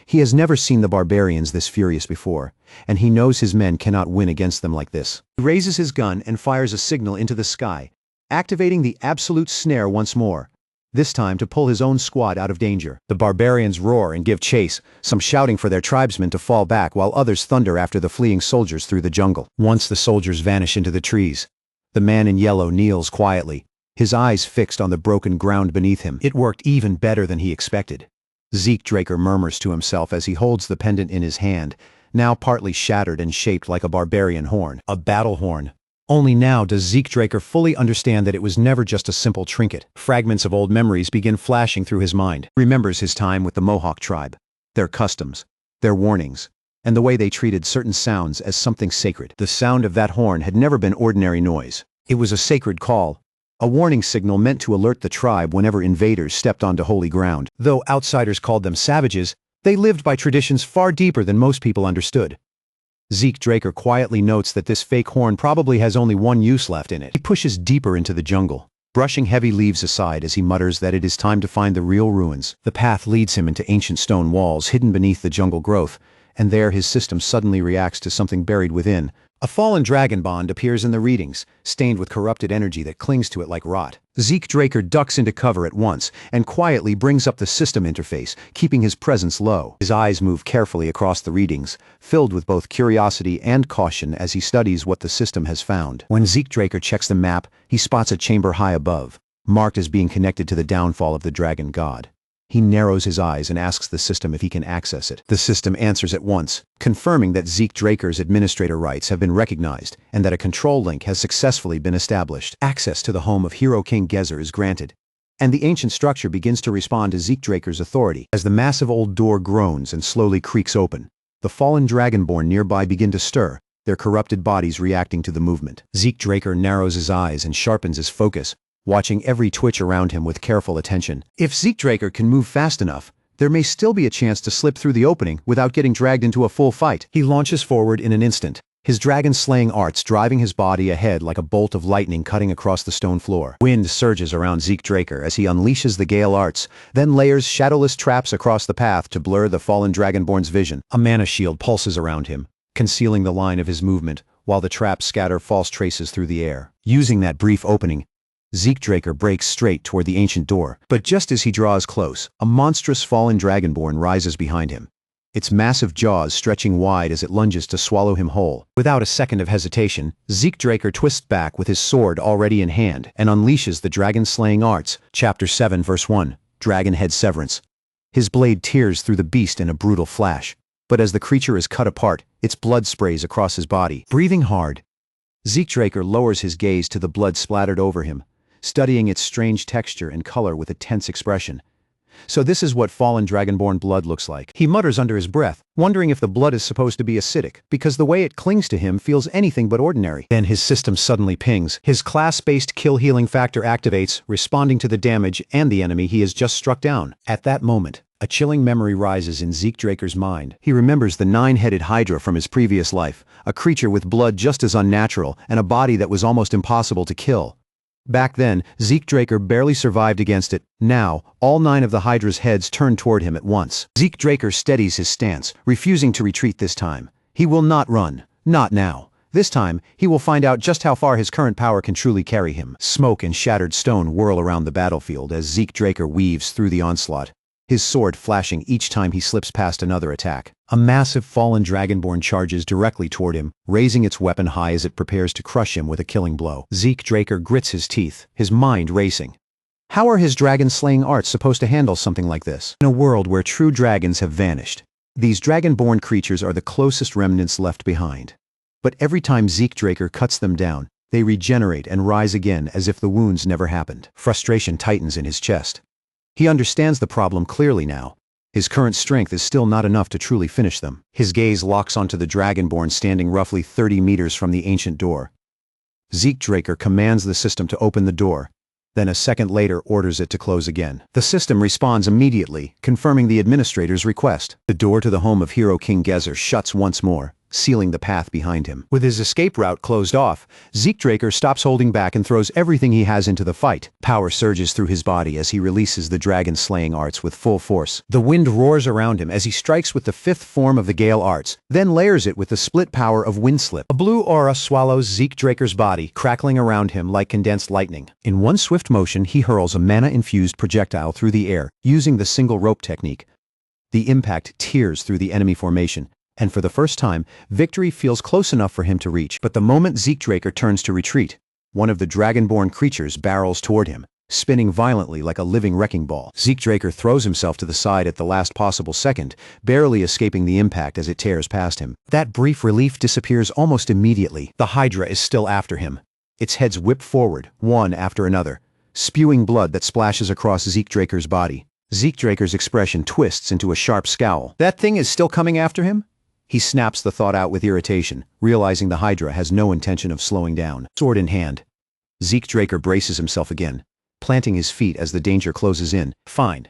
He has never seen the barbarians this furious before, and he knows his men cannot win against them like this. He raises his gun and fires a signal into the sky, activating the absolute snare once more, this time to pull his own squad out of danger. The barbarians roar and give chase, some shouting for their tribesmen to fall back while others thunder after the fleeing soldiers through the jungle. Once the soldiers vanish into the trees, the man in yellow kneels quietly, his eyes fixed on the broken ground beneath him. It worked even better than he expected. Draker murmurs to himself as he holds the pendant in his hand, now partly shattered and shaped like a barbarian horn. A battle horn. Only now does Draker fully understand that it was never just a simple trinket. Fragments of old memories begin flashing through his mind. He remembers his time with the Mohawk tribe, their customs, their warnings, and the way they treated certain sounds as something sacred. The sound of that horn had never been ordinary noise. It was a sacred call, a warning signal meant to alert the tribe whenever invaders stepped onto holy ground. Though outsiders called them savages, they lived by traditions far deeper than most people understood. Draker quietly notes that this fake horn probably has only one use left in it. He pushes deeper into the jungle, brushing heavy leaves aside as he mutters that it is time to find the real ruins. The path leads him into ancient stone walls hidden beneath the jungle growth, and there his system suddenly reacts to something buried within. A fallen dragon bond appears in the readings, stained with corrupted energy that clings to it like rot. Draker ducks into cover at once and quietly brings up the system interface, keeping his presence low. His eyes move carefully across the readings, filled with both curiosity and caution as he studies what the system has found. When Draker checks the map, he spots a chamber high above, marked as being connected to the downfall of the dragon god. He narrows his eyes and asks the system if he can access it. The system answers at once, confirming that Draker's administrator rights have been recognized and that a control link has successfully been established. Access to the home of Hero King Gezer is granted, and the ancient structure begins to respond to Draker's authority. As the massive old door groans and slowly creaks open, the fallen dragonborn nearby begin to stir, their corrupted bodies reacting to the movement. Draker narrows his eyes and sharpens his focus, watching every twitch around him with careful attention. If Draker can move fast enough, there may still be a chance to slip through the opening without getting dragged into a full fight. He launches forward in an instant, his dragon-slaying arts driving his body ahead like a bolt of lightning cutting across the stone floor. Wind surges around Draker as he unleashes the gale arts, then layers shadowless traps across the path to blur the fallen dragonborn's vision. A mana shield pulses around him, concealing the line of his movement, while the traps scatter false traces through the air. Using that brief opening, Draker breaks straight toward the ancient door, but just as he draws close, a monstrous fallen dragonborn rises behind him, its massive jaws stretching wide as it lunges to swallow him whole. Without a second of hesitation, Draker twists back with his sword already in hand and unleashes the dragon-slaying arts. Chapter 7 Verse 1, Dragon Head Severance. His blade tears through the beast in a brutal flash, but as the creature is cut apart, its blood sprays across his body. Breathing hard, Draker lowers his gaze to the blood splattered over him, studying its strange texture and color with a tense expression. So this is what fallen dragonborn blood looks like. He mutters under his breath, wondering if the blood is supposed to be acidic, because the way it clings to him feels anything but ordinary. Then his system suddenly pings. His class-based kill healing factor activates, responding to the damage and the enemy he has just struck down. At that moment, a chilling memory rises in Zeke Draker's mind. He remembers the 9-headed Hydra from his previous life, a creature with blood just as unnatural and a body that was almost impossible to kill. Back then, Zeke Draker barely survived against it. Now, all 9 of the Hydra's heads turn toward him at once. Zeke Draker steadies his stance, refusing to retreat this time. He will not run. Not now. This time, he will find out just how far his current power can truly carry him. Smoke and shattered stone whirl around the battlefield as Zeke Draker weaves through the onslaught, his sword flashing each time he slips past another attack. A massive fallen dragonborn charges directly toward him, raising its weapon high as it prepares to crush him with a killing blow. Zeke Draker grits his teeth, his mind racing. How are his dragon-slaying arts supposed to handle something like this? In a world where true dragons have vanished, these dragonborn creatures are the closest remnants left behind. But every time Zeke Draker cuts them down, they regenerate and rise again as if the wounds never happened. Frustration tightens in his chest. He understands the problem clearly now. His current strength is still not enough to truly finish them. His gaze locks onto the dragonborn standing roughly 30 meters from the ancient door. Zeke Draker commands the system to open the door, then a second later orders it to close again. The system responds immediately, confirming the administrator's request. The door to the home of Hero King Gezer shuts once more, sealing the path behind him. With his escape route closed off, Zeke Draker stops holding back and throws everything he has into the fight. Power surges through his body as he releases the dragon-slaying arts with full force. The wind roars around him as he strikes with the 5th form of the Gale arts, then layers it with the split power of Windslip. A blue aura swallows Zeke Draker's body, crackling around him like condensed lightning. In one swift motion, he hurls a mana-infused projectile through the air, using the single rope technique. The impact tears through the enemy formation, and for the first time, victory feels close enough for him to reach. But the moment Zeke Draker turns to retreat, one of the dragonborn creatures barrels toward him, spinning violently like a living wrecking ball. Zeke Draker throws himself to the side at the last possible second, barely escaping the impact as it tears past him. That brief relief disappears almost immediately. The Hydra is still after him. Its heads whip forward, one after another, spewing blood that splashes across Zeke Draker's body. Zeke Draker's expression twists into a sharp scowl. That thing is still coming after him? He snaps the thought out with irritation, realizing the Hydra has no intention of slowing down. Sword in hand, Zeke Draker braces himself again, planting his feet as the danger closes in. Fine.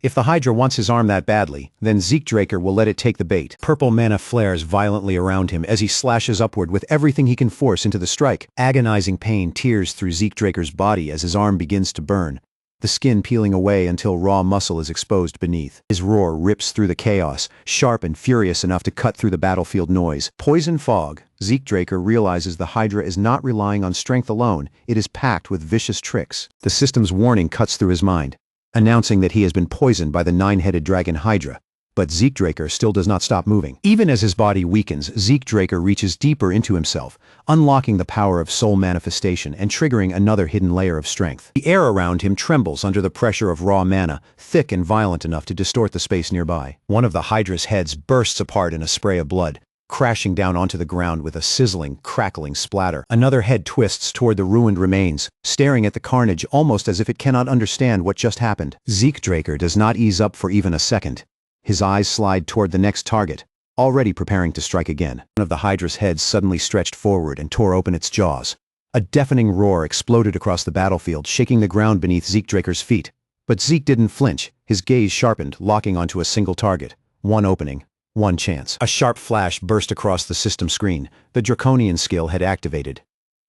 If the Hydra wants his arm that badly, then Zeke Draker will let it take the bait. Purple mana flares violently around him as he slashes upward with everything he can force into the strike. Agonizing pain tears through Zeke Draker's body as his arm begins to burn, the skin peeling away until raw muscle is exposed beneath. His roar rips through the chaos, sharp and furious enough to cut through the battlefield noise. Poison fog. Zeke Draker realizes the Hydra is not relying on strength alone, it is packed with vicious tricks. The system's warning cuts through his mind, announcing that he has been poisoned by the 9-headed dragon Hydra. But Zeke Draker still does not stop moving. Even as his body weakens, Zeke Draker reaches deeper into himself, unlocking the power of soul manifestation and triggering another hidden layer of strength. The air around him trembles under the pressure of raw mana, thick and violent enough to distort the space nearby. One of the Hydra's heads bursts apart in a spray of blood, crashing down onto the ground with a sizzling, crackling splatter. Another head twists toward the ruined remains, staring at the carnage almost as if it cannot understand what just happened. Zeke Draker does not ease up for even a second. His eyes slide toward the next target, already preparing to strike again. One of the Hydra's heads suddenly stretched forward and tore open its jaws. A deafening roar exploded across the battlefield, shaking the ground beneath Zeke Draker's feet. But Zeke didn't flinch, his gaze sharpened, locking onto a single target. One opening, one chance. A sharp flash burst across the system screen. The Draconian skill had activated.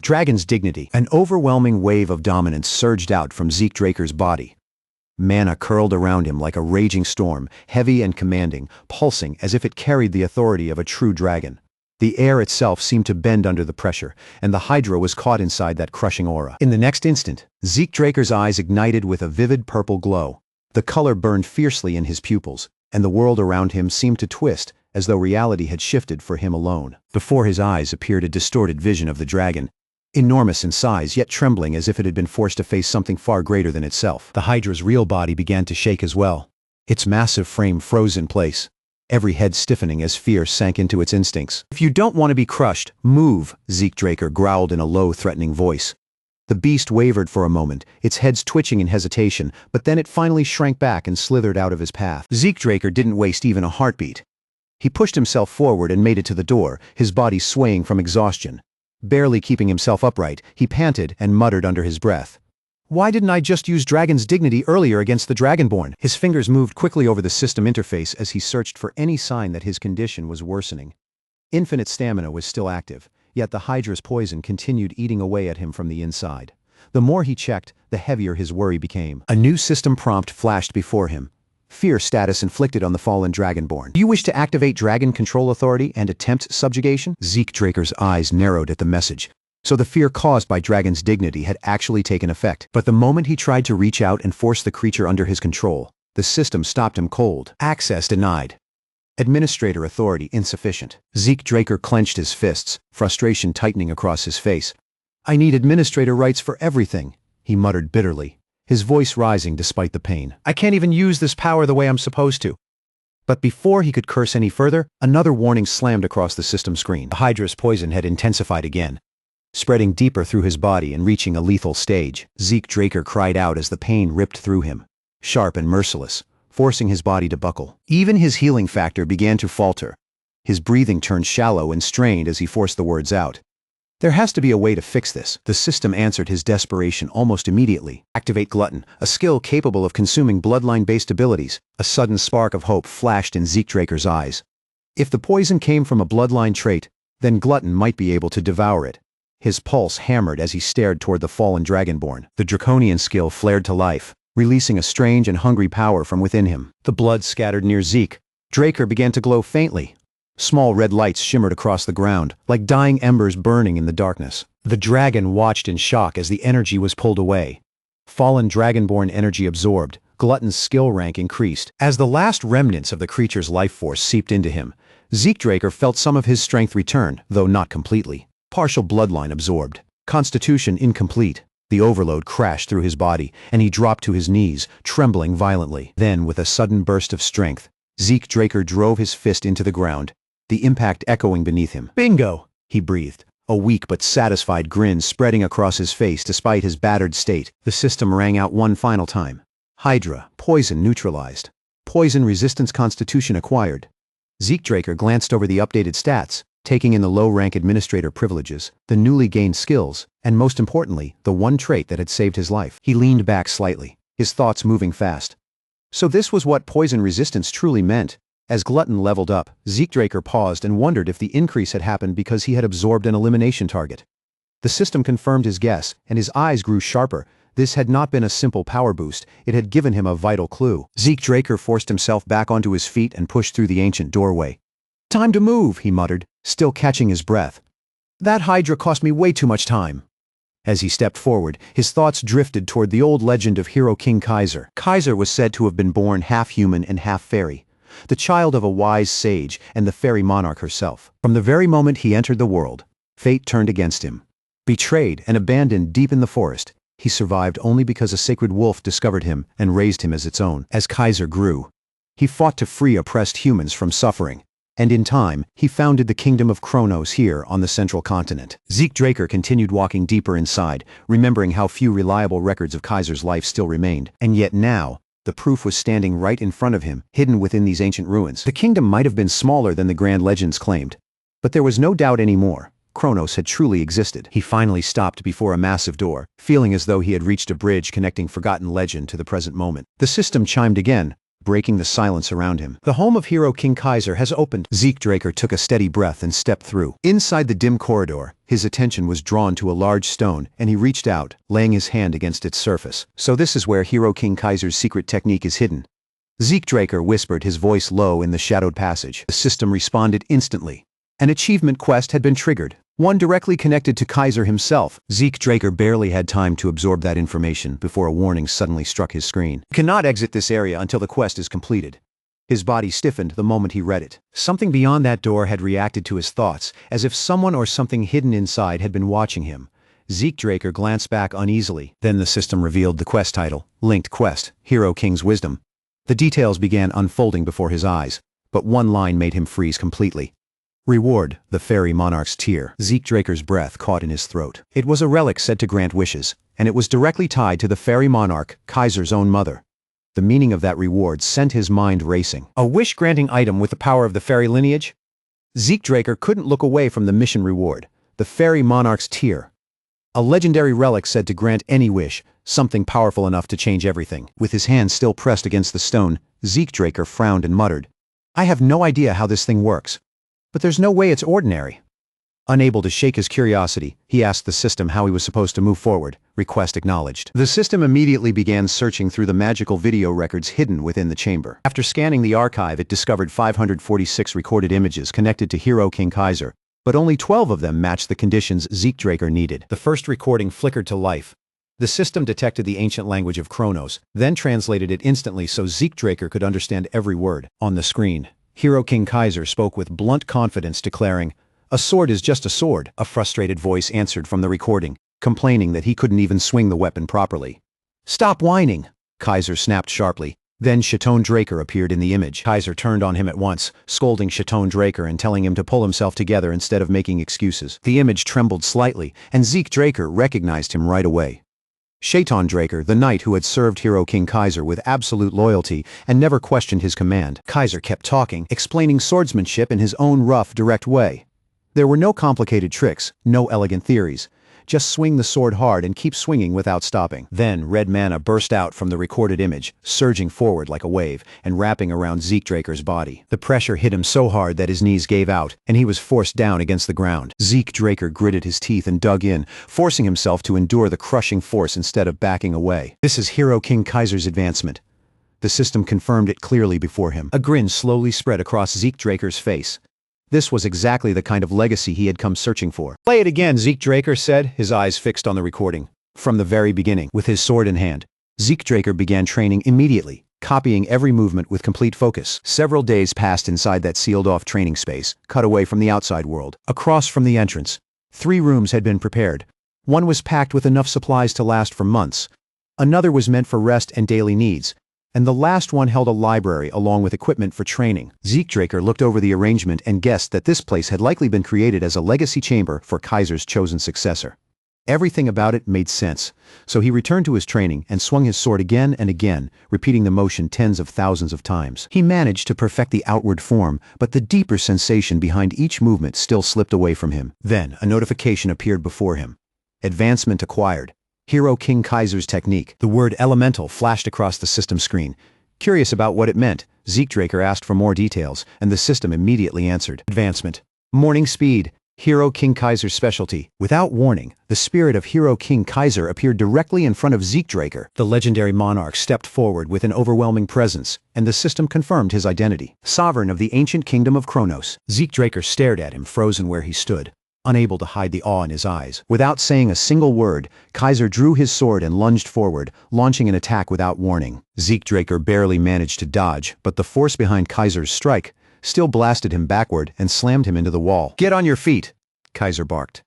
Dragon's Dignity. An overwhelming wave of dominance surged out from Zeke Draker's body. Mana curled around him like a raging storm, heavy and commanding, pulsing as if it carried the authority of a true dragon. The air itself seemed to bend under the pressure, and the Hydra was caught inside that crushing aura. In the next instant, Zeke Draker's eyes ignited with a vivid purple glow. The color burned fiercely in his pupils, and the world around him seemed to twist, as though reality had shifted for him alone. Before his eyes appeared a distorted vision of the dragon, enormous in size, yet trembling as if it had been forced to face something far greater than itself. The Hydra's real body began to shake as well. Its massive frame froze in place, every head stiffening as fear sank into its instincts. If you don't want to be crushed, move, Zeke Draker growled in a low, threatening voice. The beast wavered for a moment, its head twitching in hesitation, but then it finally shrank back and slithered out of his path. Zeke Draker didn't waste even a heartbeat. He pushed himself forward and made it to the door, his body swaying from exhaustion. Barely keeping himself upright, he panted and muttered under his breath. Why didn't I just use Dragon's dignity earlier against the Dragonborn? His fingers moved quickly over the system interface as he searched for any sign that his condition was worsening. Infinite stamina was still active, yet the Hydra's poison continued eating away at him from the inside. The more he checked, the heavier his worry became. A new system prompt flashed before him. Fear status inflicted on the fallen Dragonborn. Do you wish to activate Dragon Control Authority and attempt subjugation? Zeke Draker's eyes narrowed at the message. So the fear caused by Dragon's dignity had actually taken effect. But the moment he tried to reach out and force the creature under his control, the system stopped him cold. Access denied. Administrator authority insufficient. Zeke Draker clenched his fists, frustration tightening across his face. I need administrator rights for everything, he muttered bitterly, his voice rising despite the pain. I can't even use this power the way I'm supposed to. But before he could curse any further, another warning slammed across the system screen. The Hydra's poison had intensified again, spreading deeper through his body and reaching a lethal stage. Zeke Draker cried out as the pain ripped through him, sharp and merciless, forcing his body to buckle. Even his healing factor began to falter. His breathing turned shallow and strained as he forced the words out. There has to be a way to fix this. The system answered his desperation almost immediately. Activate Glutton, a skill capable of consuming bloodline-based abilities. A sudden spark of hope flashed in Zeke Draker's eyes. If the poison came from a bloodline trait, then Glutton might be able to devour it. His pulse hammered as he stared toward the fallen Dragonborn. The draconian skill flared to life, releasing a strange and hungry power from within him. The blood scattered near Zeke. Draker began to glow faintly. Small red lights shimmered across the ground, like dying embers burning in the darkness. The dragon watched in shock as the energy was pulled away. Fallen Dragonborn energy absorbed, Glutton's skill rank increased. As the last remnants of the creature's life force seeped into him, Zeke Draker felt some of his strength return, though not completely. Partial bloodline absorbed. Constitution incomplete. The overload crashed through his body, and he dropped to his knees, trembling violently. Then, with a sudden burst of strength, Zeke Draker drove his fist into the ground, the impact echoing beneath him. Bingo! He breathed, a weak but satisfied grin spreading across his face despite his battered state. The system rang out one final time. Hydra, poison neutralized. Poison resistance constitution acquired. Zeke Draker glanced over the updated stats, taking in the low-rank administrator privileges, the newly gained skills, and most importantly, the one trait that had saved his life. He leaned back slightly, his thoughts moving fast. So this was what poison resistance truly meant. As Glutton leveled up, Zeke Draker paused and wondered if the increase had happened because he had absorbed an elimination target. The system confirmed his guess, and his eyes grew sharper. This had not been a simple power boost, it had given him a vital clue. Zeke Draker forced himself back onto his feet and pushed through the ancient doorway. Time to move, he muttered, still catching his breath. That Hydra cost me way too much time. As he stepped forward, his thoughts drifted toward the old legend of hero King Kaiser. Kaiser was said to have been born half human and half fairy, the child of a wise sage and the fairy monarch herself. From the very moment he entered the world, fate turned against him. Betrayed and abandoned deep in the forest, he survived only because a sacred wolf discovered him and raised him as its own. As Kaiser grew, he fought to free oppressed humans from suffering, and in time, he founded the kingdom of Kronos here on the central continent. Zeke Draker continued walking deeper inside, remembering how few reliable records of Kaiser's life still remained. And yet now, the proof was standing right in front of him, hidden within these ancient ruins. The kingdom might have been smaller than the grand legends claimed, but there was no doubt anymore. Kronos had truly existed. He finally stopped before a massive door, feeling as though he had reached a bridge connecting forgotten legend to the present moment. The system chimed again, breaking the silence around him. The home of hero King Kaiser has opened. Zeke Draker took a steady breath and stepped through. Inside the dim corridor, his attention was drawn to a large stone, and he reached out, laying his hand against its surface. So this is where hero King Kaiser's secret technique is hidden. Zeke Draker whispered, his voice low in the shadowed passage. The system responded instantly. An achievement quest had been triggered, one directly connected to Kaiser himself. Zeke Draker barely had time to absorb that information before a warning suddenly struck his screen. You cannot exit this area until the quest is completed. His body stiffened the moment he read it. Something beyond that door had reacted to his thoughts, as if someone or something hidden inside had been watching him. Zeke Draker glanced back uneasily. Then the system revealed the quest title, Linked Quest, Hero King's Wisdom. The details began unfolding before his eyes, but one line made him freeze completely. Reward, the fairy monarch's tear. Zeke Draker's breath caught in his throat. It was a relic said to grant wishes, and it was directly tied to the fairy monarch, Kaiser's own mother. The meaning of that reward sent his mind racing. A wish-granting item with the power of the fairy lineage? Zeke Draker couldn't look away from the mission reward, the fairy monarch's tear. A legendary relic said to grant any wish, something powerful enough to change everything. With his hand still pressed against the stone, Zeke Draker frowned and muttered, "I have no idea how this thing works. But there's no way it's ordinary." Unable to shake his curiosity, he asked the system how he was supposed to move forward. Request acknowledged. The system immediately began searching through the magical video records hidden within the chamber. After scanning the archive, it discovered 546 recorded images connected to Hero King Kaiser, but only 12 of them matched the conditions Zeke Draker needed. The first recording flickered to life. The system detected the ancient language of Kronos, then translated it instantly so Zeke Draker could understand every word. On the screen, Hero King Kaiser spoke with blunt confidence, declaring, "A sword is just a sword." A frustrated voice answered from the recording, complaining that he couldn't even swing the weapon properly. "Stop whining!" Kaiser snapped sharply. Then Chaton Draker appeared in the image. Kaiser turned on him at once, scolding Chaton Draker and telling him to pull himself together instead of making excuses. The image trembled slightly, and Zeke Draker recognized him right away. Chaton Draker, the knight who had served Hero King Kaiser with absolute loyalty and never questioned his command. Kaiser kept talking, explaining swordsmanship in his own rough, direct way. There were no complicated tricks, no elegant theories. Just swing the sword hard and keep swinging without stopping. Then red mana burst out from the recorded image, surging forward like a wave and wrapping around Zeke Draker's body. The pressure hit him so hard that his knees gave out, and he was forced down against the ground. Zeke Draker gritted his teeth and dug in, forcing himself to endure the crushing force instead of backing away. This is Hero King Kaiser's advancement. The system confirmed it clearly before him. A grin slowly spread across Zeke Draker's face. This was exactly the kind of legacy he had come searching for. "Play it again," Zeke Draker said, his eyes fixed on the recording. From the very beginning, with his sword in hand, Zeke Draker began training immediately, copying every movement with complete focus. Several days passed inside that sealed-off training space, cut away from the outside world. Across from the entrance, 3 rooms had been prepared. One was packed with enough supplies to last for months. Another was meant for rest and daily needs. And the last one held a library along with equipment for training. Zeke Draker looked over the arrangement and guessed that this place had likely been created as a legacy chamber for Kaiser's chosen successor. Everything about it made sense, so he returned to his training and swung his sword again and again, repeating the motion tens of thousands of times. He managed to perfect the outward form, but the deeper sensation behind each movement still slipped away from him. Then a notification appeared before him. Advancement acquired. Hero King Kaiser's technique. The word elemental flashed across the system screen. Curious about what it meant, Zeke Draker asked for more details, and the system immediately answered. Advancement. Morning speed. Hero King Kaiser's specialty. Without warning, the spirit of Hero King Kaiser appeared directly in front of Zeke Draker. The legendary monarch stepped forward with an overwhelming presence, and the system confirmed his identity. Sovereign of the ancient kingdom of Kronos. Zeke Draker stared at him, frozen where he stood, unable to hide the awe in his eyes. Without saying a single word, Kaiser drew his sword and lunged forward, launching an attack without warning. Zeke Draker barely managed to dodge, but the force behind Kaiser's strike still blasted him backward and slammed him into the wall. "Get on your feet!" Kaiser barked.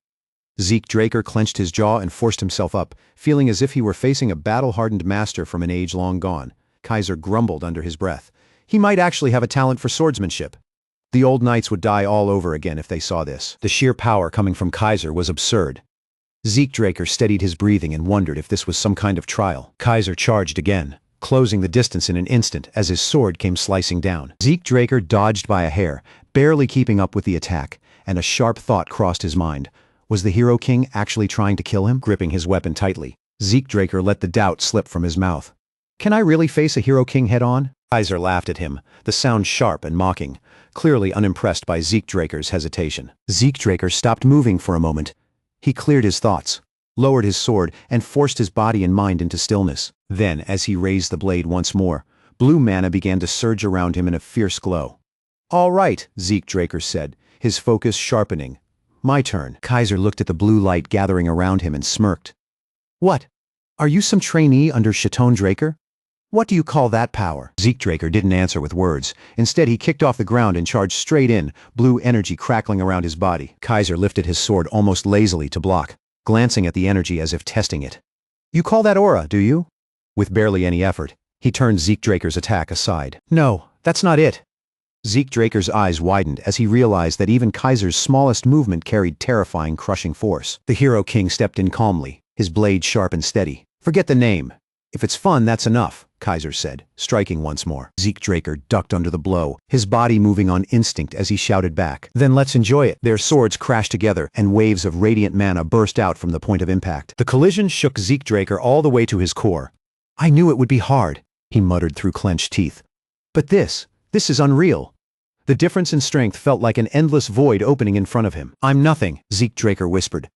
Zeke Draker clenched his jaw and forced himself up, feeling as if he were facing a battle-hardened master from an age long gone. Kaiser grumbled under his breath. He might actually have a talent for swordsmanship. The old knights would die all over again if they saw this. The sheer power coming from Kaiser was absurd. Zeke Draker steadied his breathing and wondered if this was some kind of trial. Kaiser charged again, closing the distance in an instant as his sword came slicing down. Zeke Draker dodged by a hair, barely keeping up with the attack, and a sharp thought crossed his mind. Was the Hero King actually trying to kill him? Gripping his weapon tightly, Zeke Draker let the doubt slip from his mouth. "Can I really face a Hero King head-on?" Kaiser laughed at him, the sound sharp and mocking, clearly unimpressed by Zeke Draker's hesitation. Zeke Draker stopped moving for a moment. He cleared his thoughts, lowered his sword, and forced his body and mind into stillness. Then, as he raised the blade once more, blue mana began to surge around him in a fierce glow. "All right," Zeke Draker said, his focus sharpening. "My turn." Kaiser looked at the blue light gathering around him and smirked. "What? Are you some trainee under Chaton Draker? What do you call that power?" Zeke Draker didn't answer with words. Instead, he kicked off the ground and charged straight in, blue energy crackling around his body. Kaiser lifted his sword almost lazily to block, glancing at the energy as if testing it. "You call that aura, do you?" With barely any effort, he turned Zeke Draker's attack aside. "No, that's not it." Zeke Draker's eyes widened as he realized that even Kaiser's smallest movement carried terrifying, crushing force. The Hero King stepped in calmly, his blade sharp and steady. "Forget the name. If it's fun, that's enough," Kaiser said, striking once more. Zeke Draker ducked under the blow, his body moving on instinct as he shouted back. "Then let's enjoy it." Their swords crashed together, and waves of radiant mana burst out from the point of impact. The collision shook Zeke Draker all the way to his core. "I knew it would be hard," he muttered through clenched teeth. "But this is unreal." The difference in strength felt like an endless void opening in front of him. "I'm nothing," Zeke Draker whispered,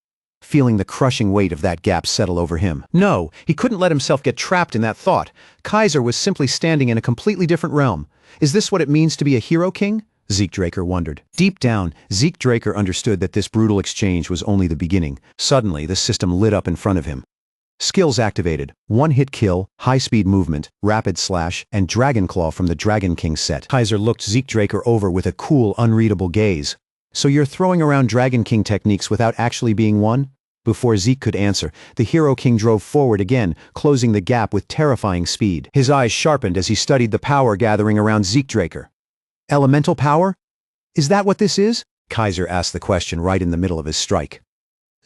feeling the crushing weight of that gap settle over him. No, he couldn't let himself get trapped in that thought. Kaiser was simply standing in a completely different realm. Is this what it means to be a Hero King? Zeke Draker wondered. Deep down, Zeke Draker understood that this brutal exchange was only the beginning. Suddenly, the system lit up in front of him. Skills activated: one-hit kill, high-speed movement, rapid slash, and Dragon Claw from the Dragon King set. Kaiser looked Zeke Draker over with a cool, unreadable gaze. "So you're throwing around Dragon King techniques without actually being one?" Before Zeke could answer, the Hero King drove forward again, closing the gap with terrifying speed. His eyes sharpened as he studied the power gathering around Zeke Draker. "Elemental power? Is that what this is?" Kaiser asked the question right in the middle of his strike.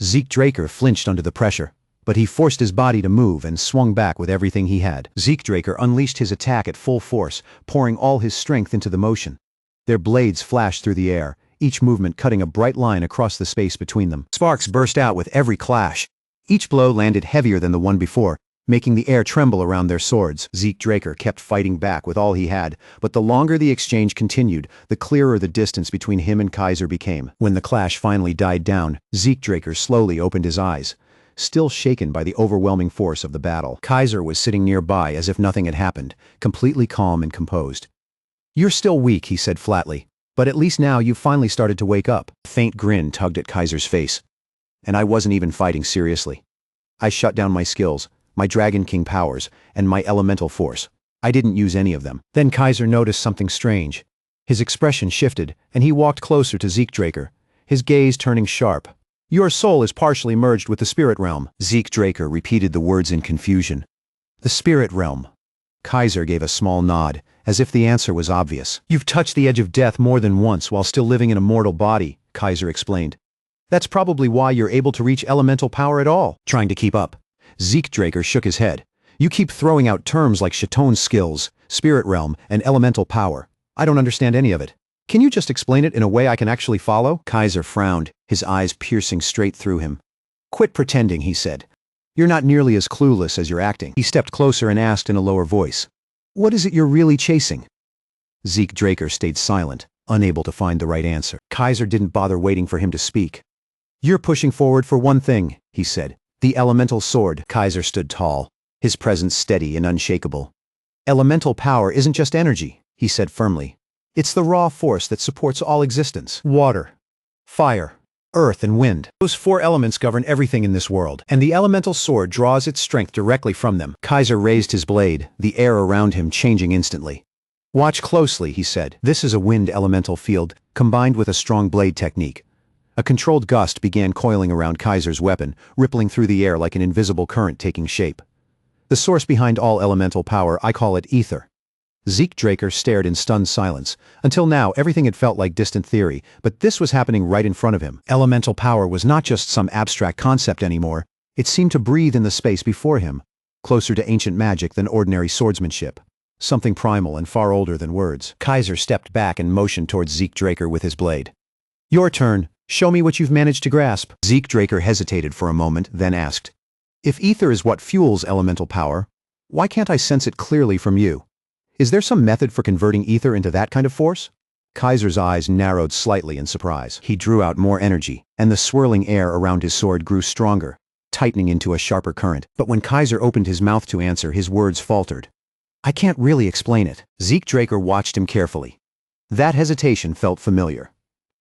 Zeke Draker flinched under the pressure, but he forced his body to move and swung back with everything he had. Zeke Draker unleashed his attack at full force, pouring all his strength into the motion. Their blades flashed through the air, each movement cutting a bright line across the space between them. Sparks burst out with every clash. Each blow landed heavier than the one before, making the air tremble around their swords. Zeke Draker kept fighting back with all he had, but the longer the exchange continued, the clearer the distance between him and Kaiser became. When the clash finally died down, Zeke Draker slowly opened his eyes, still shaken by the overwhelming force of the battle. Kaiser was sitting nearby as if nothing had happened, completely calm and composed. "You're still weak," he said flatly, "but at least now you've finally started to wake up." A faint grin tugged at Kaiser's face. "And I wasn't even fighting seriously. I shut down my skills, my Dragon King powers, and my elemental force. I didn't use any of them." Then Kaiser noticed something strange. His expression shifted, and he walked closer to Zeke Draker, his gaze turning sharp. "Your soul is partially merged with the spirit realm." Zeke Draker repeated the words in confusion. "The spirit realm." Kaiser gave a small nod, as if the answer was obvious. "You've touched the edge of death more than once while still living in a mortal body," Kaiser explained. "That's probably why you're able to reach elemental power at all." Trying to keep up, Zeke Draker shook his head. "You keep throwing out terms like Chaton's skills, spirit realm, and elemental power. I don't understand any of it. Can you just explain it in a way I can actually follow?" Kaiser frowned, his eyes piercing straight through him. "Quit pretending," he said. "You're not nearly as clueless as you're acting." He stepped closer and asked in a lower voice, "What is it you're really chasing?" Zeke Draker stayed silent, unable to find the right answer. Kaiser didn't bother waiting for him to speak. "You're pushing forward for one thing," he said. "The elemental sword." Kaiser stood tall, his presence steady and unshakable. "Elemental power isn't just energy," he said firmly. "It's the raw force that supports all existence. Water, fire, earth, and wind. Those four elements govern everything in this world, and the elemental sword draws its strength directly from them." Kaiser raised his blade, the air around him changing instantly. "Watch closely," he said. "This is a wind elemental field, combined with a strong blade technique." A controlled gust began coiling around Kaiser's weapon, rippling through the air like an invisible current taking shape. "The source behind all elemental power, I call it ether." Zeke Draker stared in stunned silence. Until now, everything had felt like distant theory, but this was happening right in front of him. Elemental power was not just some abstract concept anymore. It seemed to breathe in the space before him, closer to ancient magic than ordinary swordsmanship. Something primal and far older than words. Kaiser stepped back and motioned towards Zeke Draker with his blade. "Your turn. Show me what you've managed to grasp." Zeke Draker hesitated for a moment, then asked, "If ether is what fuels elemental power, why can't I sense it clearly from you? Is there some method for converting ether into that kind of force?" Kaiser's eyes narrowed slightly in surprise. He drew out more energy, and the swirling air around his sword grew stronger, tightening into a sharper current. But when Kaiser opened his mouth to answer, his words faltered. "I can't really explain it." Zeke Draker watched him carefully. That hesitation felt familiar.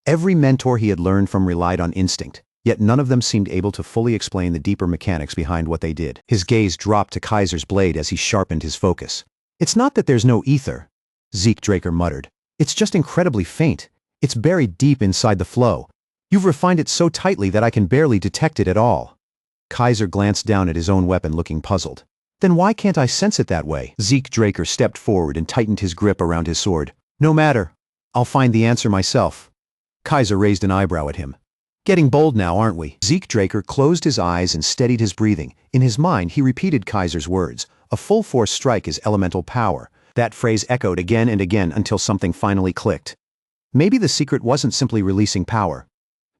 Every mentor he had learned from relied on instinct, yet none of them seemed able to fully explain the deeper mechanics behind what they did. His gaze dropped to Kaiser's blade as he sharpened his focus. "It's not that there's no ether," Zeke Draker muttered. "It's just incredibly faint. It's buried deep inside the flow. You've refined it so tightly that I can barely detect it at all." Kaiser glanced down at his own weapon, looking puzzled. "Then why can't I sense it that way?" Zeke Draker stepped forward and tightened his grip around his sword. "No matter. I'll find the answer myself. Kaiser raised an eyebrow at him. Getting bold now, aren't we? Zeke Draker closed his eyes and steadied his breathing. In his mind, he repeated Kaiser's words. A full-force strike is elemental power. That phrase echoed again and again until something finally clicked. Maybe the secret wasn't simply releasing power.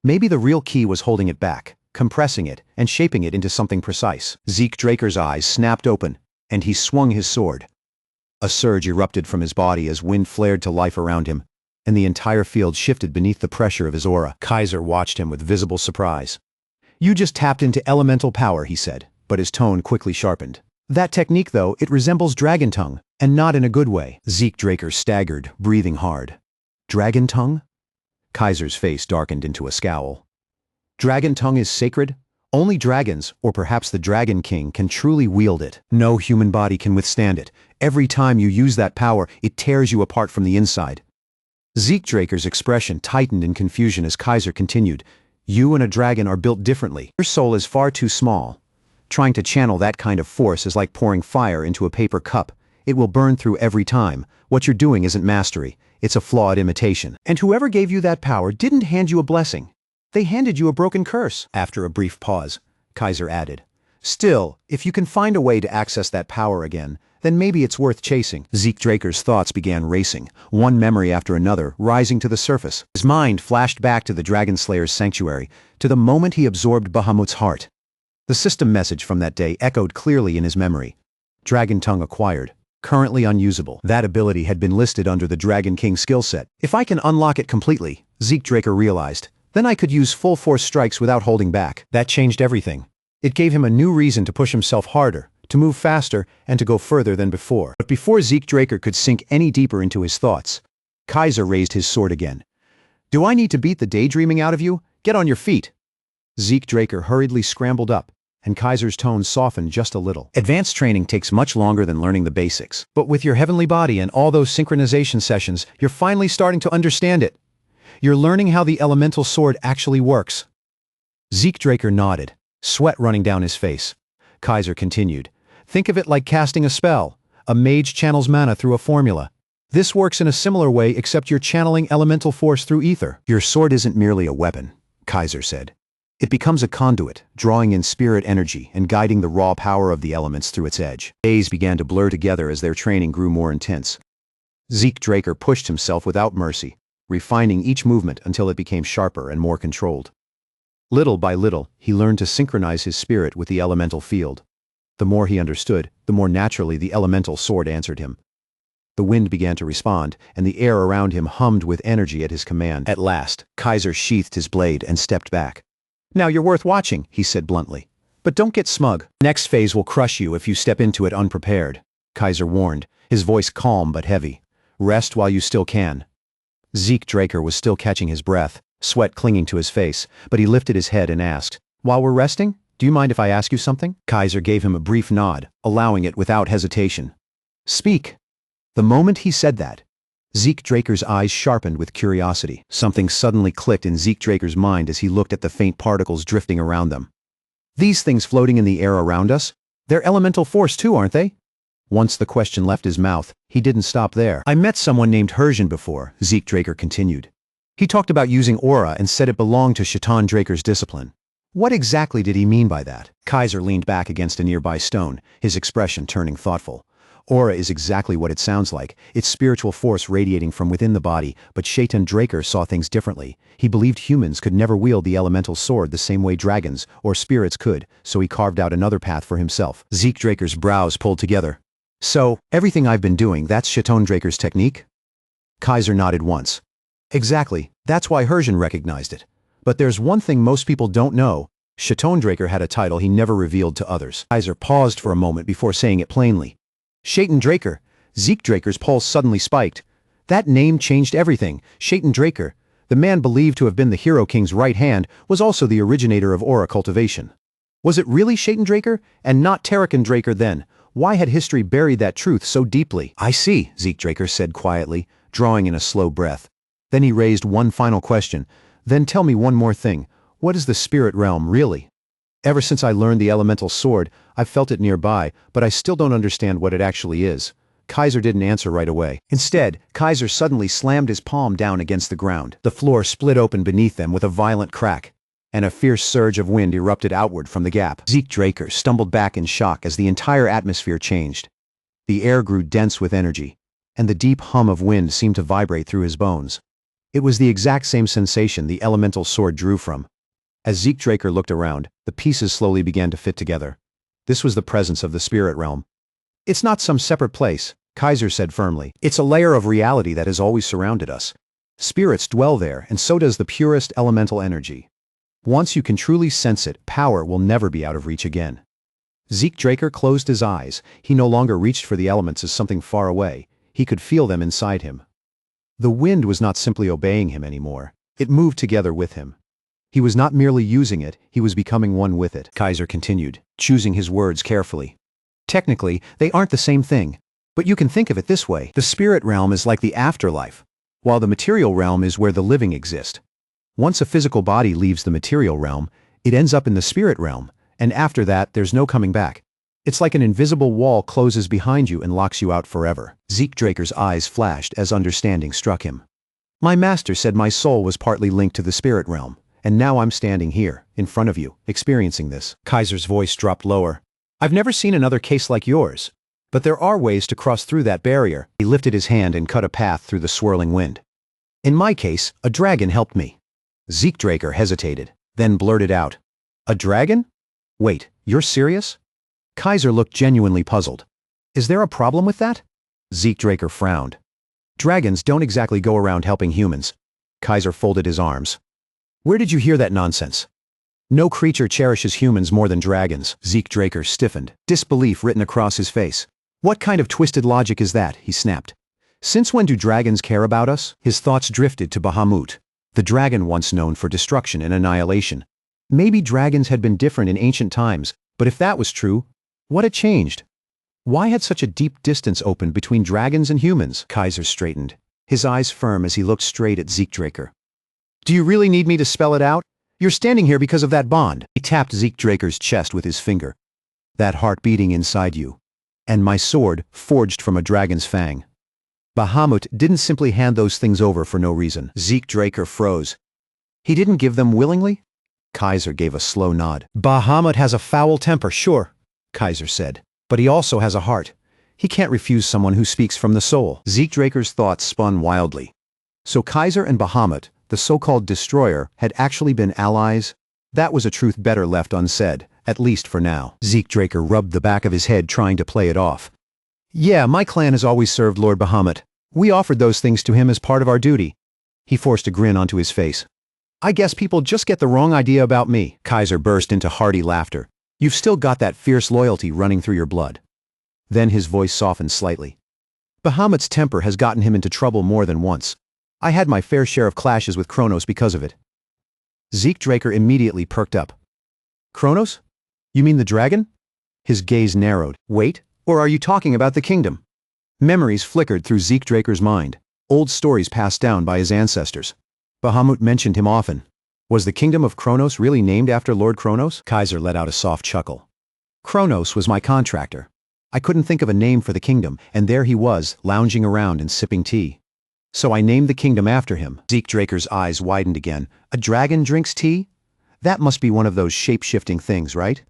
Maybe the real key was holding it back, compressing it, and shaping it into something precise. Zeke Draker's eyes snapped open, and he swung his sword. A surge erupted from his body as wind flared to life around him, and the entire field shifted beneath the pressure of his aura. Kaiser watched him with visible surprise. You just tapped into elemental power, he said, but his tone quickly sharpened. That technique, though, it resembles Dragon Tongue, and not in a good way. Zeke Draker staggered, breathing hard. Dragon Tongue? Kaiser's face darkened into a scowl. Dragon Tongue is sacred? Only dragons, or perhaps the Dragon King, can truly wield it. No human body can withstand it. Every time you use that power, it tears you apart from the inside. Zeke Draker's expression tightened in confusion as Kaiser continued. You and a dragon are built differently. Your soul is far too small. Trying to channel that kind of force is like pouring fire into a paper cup. It will burn through every time. What you're doing isn't mastery. It's a flawed imitation. And whoever gave you that power didn't hand you a blessing. They handed you a broken curse. After a brief pause, Kaiser added, Still, if you can find a way to access that power again, then maybe it's worth chasing. Zeke Draker's thoughts began racing, one memory after another rising to the surface. His mind flashed back to the Dragonslayer's sanctuary, to the moment he absorbed Bahamut's heart. The system message from that day echoed clearly in his memory. Dragon Tongue acquired. Currently unusable. That ability had been listed under the Dragon King skill set. If I can unlock it completely, Zeke Draker realized, then I could use full-force strikes without holding back. That changed everything. It gave him a new reason to push himself harder, to move faster, and to go further than before. But before Zeke Draker could sink any deeper into his thoughts, Kaiser raised his sword again. Do I need to beat the daydreaming out of you? Get on your feet. Zeke Draker hurriedly scrambled up, and Kaiser's tone softened just a little. Advanced training takes much longer than learning the basics. But with your heavenly body and all those synchronization sessions, you're finally starting to understand it. You're learning how the elemental sword actually works. Zeke Draker nodded, sweat running down his face. Kaiser continued. Think of it like casting a spell. A mage channels mana through a formula. This works in a similar way, except you're channeling elemental force through ether. Your sword isn't merely a weapon, Kaiser said. It becomes a conduit, drawing in spirit energy and guiding the raw power of the elements through its edge. Days began to blur together as their training grew more intense. Zeke Draker pushed himself without mercy, refining each movement until it became sharper and more controlled. Little by little, he learned to synchronize his spirit with the elemental field. The more he understood, the more naturally the elemental sword answered him. The wind began to respond, and the air around him hummed with energy at his command. At last, Kaiser sheathed his blade and stepped back. Now you're worth watching, he said bluntly. But don't get smug. Next phase will crush you if you step into it unprepared, Kaiser warned, his voice calm but heavy. Rest while you still can. Zeke Draker was still catching his breath, sweat clinging to his face, but he lifted his head and asked, While we're resting, do you mind if I ask you something? Kaiser gave him a brief nod, allowing it without hesitation. Speak. The moment he said that, Zeke Draker's eyes sharpened with curiosity. Something suddenly clicked in Zeke Draker's mind as he looked at the faint particles drifting around them. These things floating in the air around us? They're elemental force too, aren't they? Once the question left his mouth, he didn't stop there. I met someone named Regression before, Zeke Draker continued. He talked about using aura and said it belonged to Shaitan Draker's discipline. What exactly did he mean by that? Kaiser leaned back against a nearby stone, his expression turning thoughtful. Aura is exactly what it sounds like. It's spiritual force radiating from within the body, but Shaitan Draker saw things differently. He believed humans could never wield the elemental sword the same way dragons or spirits could, so he carved out another path for himself. Zeke Draker's brows pulled together. So, everything I've been doing, that's Shaitan Draker's technique? Kaiser nodded once. Exactly, that's why Regression recognized it. But there's one thing most people don't know. Shaitan Draker had a title he never revealed to others. Kaiser paused for a moment before saying it plainly. Shaitan Draker. Zeke Draker's pulse suddenly spiked. That name changed everything. Shaitan Draker, the man believed to have been the Hero King's right hand, was also the originator of aura cultivation. Was it really Shaitan Draker, and not Terrakin Draker then? Why had history buried that truth so deeply? I see, Zeke Draker said quietly, drawing in a slow breath. Then he raised one final question. Then tell me one more thing. What is the spirit realm, really? Ever since I learned the elemental sword, I've felt it nearby, but I still don't understand what it actually is. Kaiser didn't answer right away. Instead, Kaiser suddenly slammed his palm down against the ground. The floor split open beneath them with a violent crack, and a fierce surge of wind erupted outward from the gap. Zeke Draker stumbled back in shock as the entire atmosphere changed. The air grew dense with energy, and the deep hum of wind seemed to vibrate through his bones. It was the exact same sensation the elemental sword drew from. As Zeke Draker looked around, the pieces slowly began to fit together. This was the presence of the spirit realm. It's not some separate place, Kaiser said firmly. It's a layer of reality that has always surrounded us. Spirits dwell there, and so does the purest elemental energy. Once you can truly sense it, power will never be out of reach again. Zeke Draker closed his eyes. He no longer reached for the elements as something far away. He could feel them inside him. The wind was not simply obeying him anymore. It moved together with him. He was not merely using it, he was becoming one with it. Kaiser continued, choosing his words carefully. Technically, they aren't the same thing, but you can think of it this way. The spirit realm is like the afterlife, while the material realm is where the living exist. Once a physical body leaves the material realm, it ends up in the spirit realm, and after that, there's no coming back. It's like an invisible wall closes behind you and locks you out forever. Zeke Draker's eyes flashed as understanding struck him. My master said my soul was partly linked to the spirit realm, and now I'm standing here, in front of you, experiencing this. Kaiser's voice dropped lower. I've never seen another case like yours, but there are ways to cross through that barrier. He lifted his hand and cut a path through the swirling wind. In my case, a dragon helped me. Zeke Draker hesitated, then blurted out. A dragon? Wait, you're serious? Kaiser looked genuinely puzzled. Is there a problem with that? Zeke Draker frowned. Dragons don't exactly go around helping humans. Kaiser folded his arms. Where did you hear that nonsense? No creature cherishes humans more than dragons. Zeke Draker stiffened, disbelief written across his face. What kind of twisted logic is that? He snapped. Since when do dragons care about us? His thoughts drifted to Bahamut, the dragon once known for destruction and annihilation. Maybe dragons had been different in ancient times, but if that was true, what had changed? Why had such a deep distance opened between dragons and humans? Kaiser straightened, his eyes firm as he looked straight at Zeke Draker. Do you really need me to spell it out? You're standing here because of that bond. He tapped Zeke Draker's chest with his finger. That heart beating inside you. And my sword, forged from a dragon's fang. Bahamut didn't simply hand those things over for no reason. Zeke Draker froze. He didn't give them willingly? Kaiser gave a slow nod. Bahamut has a foul temper, sure, Kaiser said. But he also has a heart. He can't refuse someone who speaks from the soul. Zeke Draker's thoughts spun wildly. So Kaiser and Bahamut, the so-called destroyer, had actually been allies? That was a truth better left unsaid, at least for now. Zeke Draker rubbed the back of his head trying to play it off. Yeah, my clan has always served Lord Bahamut. We offered those things to him as part of our duty. He forced a grin onto his face. I guess people just get the wrong idea about me. Kaiser burst into hearty laughter. You've still got that fierce loyalty running through your blood. Then his voice softened slightly. Bahamut's temper has gotten him into trouble more than once. I had my fair share of clashes with Kronos because of it. Zeke Draker immediately perked up. Kronos? You mean the dragon? His gaze narrowed. Wait, or are you talking about the kingdom? Memories flickered through Zeke Draker's mind. Old stories passed down by his ancestors. Bahamut mentioned him often. Was the kingdom of Kronos really named after Lord Kronos? Kaiser let out a soft chuckle. Kronos was my contractor. I couldn't think of a name for the kingdom, and there he was, lounging around and sipping tea. So I named the kingdom after him. Zeke Draker's eyes widened again. A dragon drinks tea? That must be one of those shape-shifting things, right?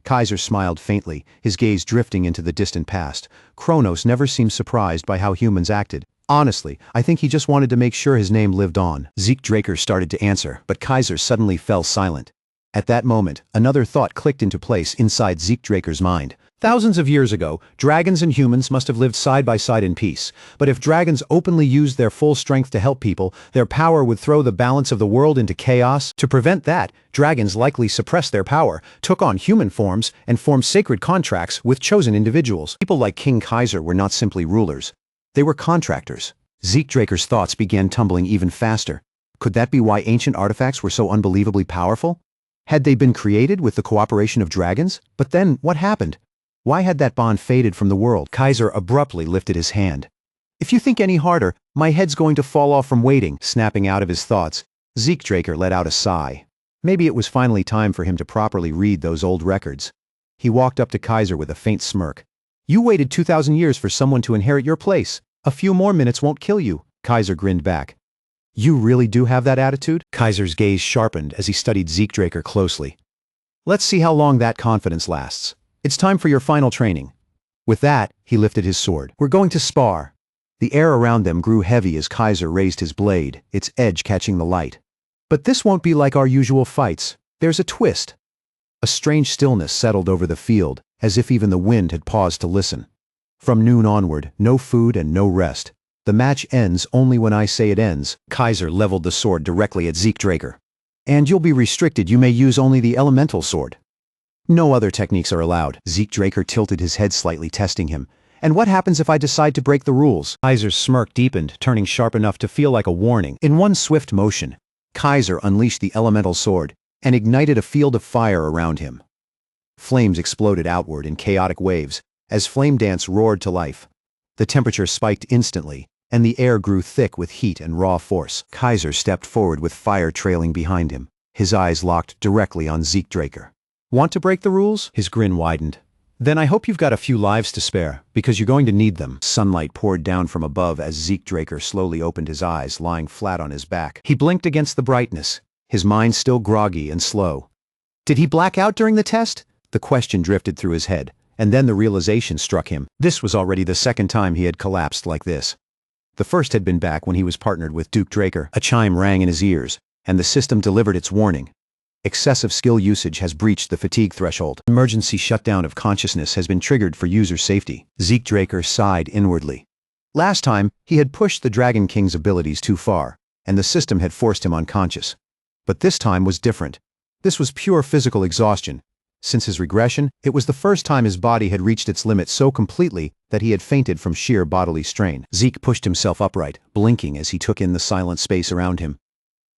Kaiser smiled faintly, his gaze drifting into the distant past. Kronos never seemed surprised by how humans acted. Honestly, I think he just wanted to make sure his name lived on. Zeke Draker started to answer, but Kaiser suddenly fell silent. At that moment, another thought clicked into place inside Zeke Draker's mind. Thousands of years ago, dragons and humans must have lived side by side in peace. But if dragons openly used their full strength to help people, their power would throw the balance of the world into chaos. To prevent that, dragons likely suppressed their power, took on human forms, and formed sacred contracts with chosen individuals. People like King Kaiser were not simply rulers. They were contractors. Zeke Draker's thoughts began tumbling even faster. Could that be why ancient artifacts were so unbelievably powerful? Had they been created with the cooperation of dragons? But then, what happened? Why had that bond faded from the world? Kaiser abruptly lifted his hand. If you think any harder, my head's going to fall off from waiting. Snapping out of his thoughts, Zeke Draker let out a sigh. Maybe it was finally time for him to properly read those old records. He walked up to Kaiser with a faint smirk. You waited 2,000 years for someone to inherit your place. A few more minutes won't kill you, Kaiser grinned back. You really do have that attitude? Kaiser's gaze sharpened as he studied Zeke Draker closely. Let's see how long that confidence lasts. It's time for your final training. With that, he lifted his sword. We're going to spar. The air around them grew heavy as Kaiser raised his blade, its edge catching the light. But this won't be like our usual fights. There's a twist. A strange stillness settled over the field, as if even the wind had paused to listen. From noon onward, no food and no rest. The match ends only when I say it ends. Kaiser leveled the sword directly at Zeke Draker. And you'll be restricted. You may use only the elemental sword. No other techniques are allowed. Zeke Draker tilted his head slightly, testing him. And what happens if I decide to break the rules? Kaiser's smirk deepened, turning sharp enough to feel like a warning. In one swift motion, Kaiser unleashed the elemental sword and ignited a field of fire around him. Flames exploded outward in chaotic waves as Flame Dance roared to life. The temperature spiked instantly, and the air grew thick with heat and raw force. Kaiser stepped forward with fire trailing behind him, his eyes locked directly on Zeke Draker. Want to break the rules? His grin widened. Then I hope you've got a few lives to spare, because you're going to need them. Sunlight poured down from above as Zeke Draker slowly opened his eyes, lying flat on his back. He blinked against the brightness, his mind still groggy and slow. Did he black out during the test? The question drifted through his head, and then the realization struck him. This was already the second time he had collapsed like this. The first had been back when he was partnered with Duke Draker. A chime rang in his ears, and the system delivered its warning. Excessive skill usage has breached the fatigue threshold. Emergency shutdown of consciousness has been triggered for user safety. Zeke Draker sighed inwardly. Last time, he had pushed the Dragon King's abilities too far, and the system had forced him unconscious. But this time was different. This was pure physical exhaustion. Since his regression, it was the first time his body had reached its limit so completely that he had fainted from sheer bodily strain. Zeke pushed himself upright, blinking as he took in the silent space around him.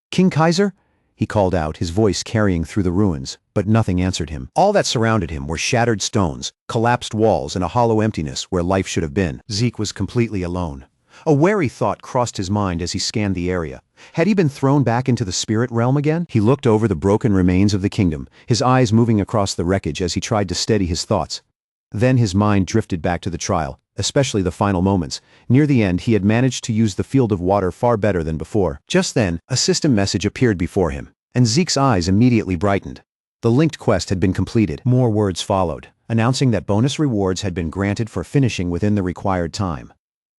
King Kaiser? He called out, his voice carrying through the ruins, but nothing answered him. All that surrounded him were shattered stones, collapsed walls, and a hollow emptiness where life should have been. Zeke was completely alone. A wary thought crossed his mind as he scanned the area. Had he been thrown back into the spirit realm again? He looked over the broken remains of the kingdom, his eyes moving across the wreckage as he tried to steady his thoughts. Then his mind drifted back to the trial, especially the final moments. Near the end, he had managed to use the field of water far better than before. Just then, a system message appeared before him, and Zeke's eyes immediately brightened. The linked quest had been completed. More words followed, announcing that bonus rewards had been granted for finishing within the required time.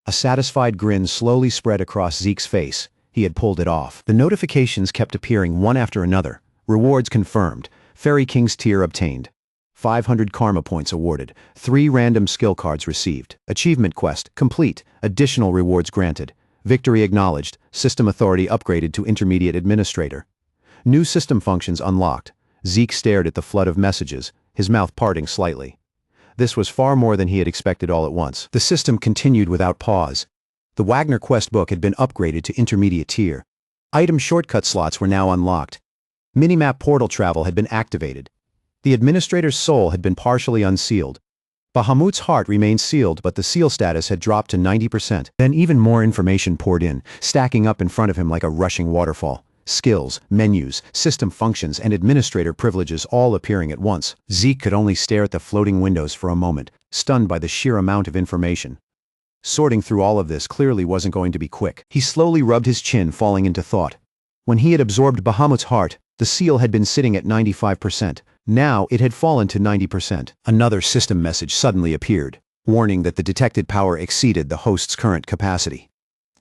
A satisfied grin slowly spread across Zeke's face. He had pulled it off. The notifications kept appearing one after another. Rewards confirmed. Fairy King's tier obtained. 500 karma points awarded. 3 random skill cards received. Achievement quest complete. Additional rewards granted. Victory acknowledged. System authority upgraded to intermediate administrator. New system functions unlocked. Zeke stared at the flood of messages, his mouth parting slightly. This was far more than he had expected all at once. The system continued without pause. The Wagner quest book had been upgraded to intermediate tier. Item shortcut slots were now unlocked. Minimap portal travel had been activated. The administrator's soul had been partially unsealed. Bahamut's heart remained sealed, but the seal status had dropped to 90%. Then even more information poured in, stacking up in front of him like a rushing waterfall. Skills, menus, system functions, and administrator privileges all appearing at once. Zeke could only stare at the floating windows for a moment, stunned by the sheer amount of information. Sorting through all of this clearly wasn't going to be quick. He slowly rubbed his chin, falling into thought. When he had absorbed Bahamut's heart, the seal had been sitting at 95%. Now it had fallen to 90%. Another system message suddenly appeared, warning that the detected power exceeded the host's current capacity.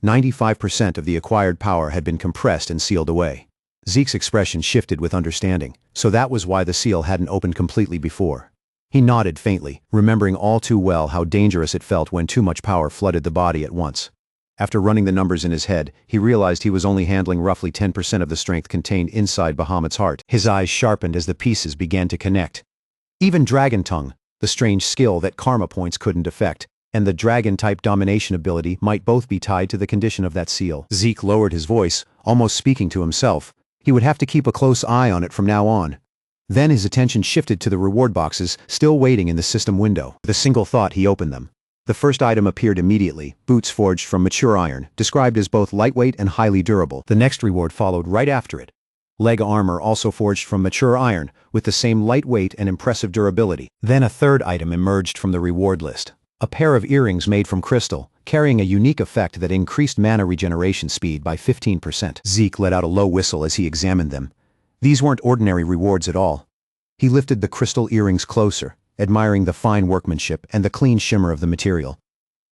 95% of the acquired power had been compressed and sealed away. Zeke's expression shifted with understanding, so that was why the seal hadn't opened completely before. He nodded faintly, remembering all too well how dangerous it felt when too much power flooded the body at once. After running the numbers in his head, he realized he was only handling roughly 10% of the strength contained inside Bahamut's heart. His eyes sharpened as the pieces began to connect. Even Dragon Tongue, the strange skill that karma points couldn't affect, and the dragon-type domination ability might both be tied to the condition of that seal. Zeke lowered his voice, almost speaking to himself. He would have to keep a close eye on it from now on. Then his attention shifted to the reward boxes, still waiting in the system window. With a single thought, he opened them. The first item appeared immediately, boots forged from mature iron, described as both lightweight and highly durable. The next reward followed right after it. Leg armor also forged from mature iron, with the same lightweight and impressive durability. Then a third item emerged from the reward list. A pair of earrings made from crystal, carrying a unique effect that increased mana regeneration speed by 15%. Zeke let out a low whistle as he examined them. These weren't ordinary rewards at all. He lifted the crystal earrings closer, admiring the fine workmanship and the clean shimmer of the material.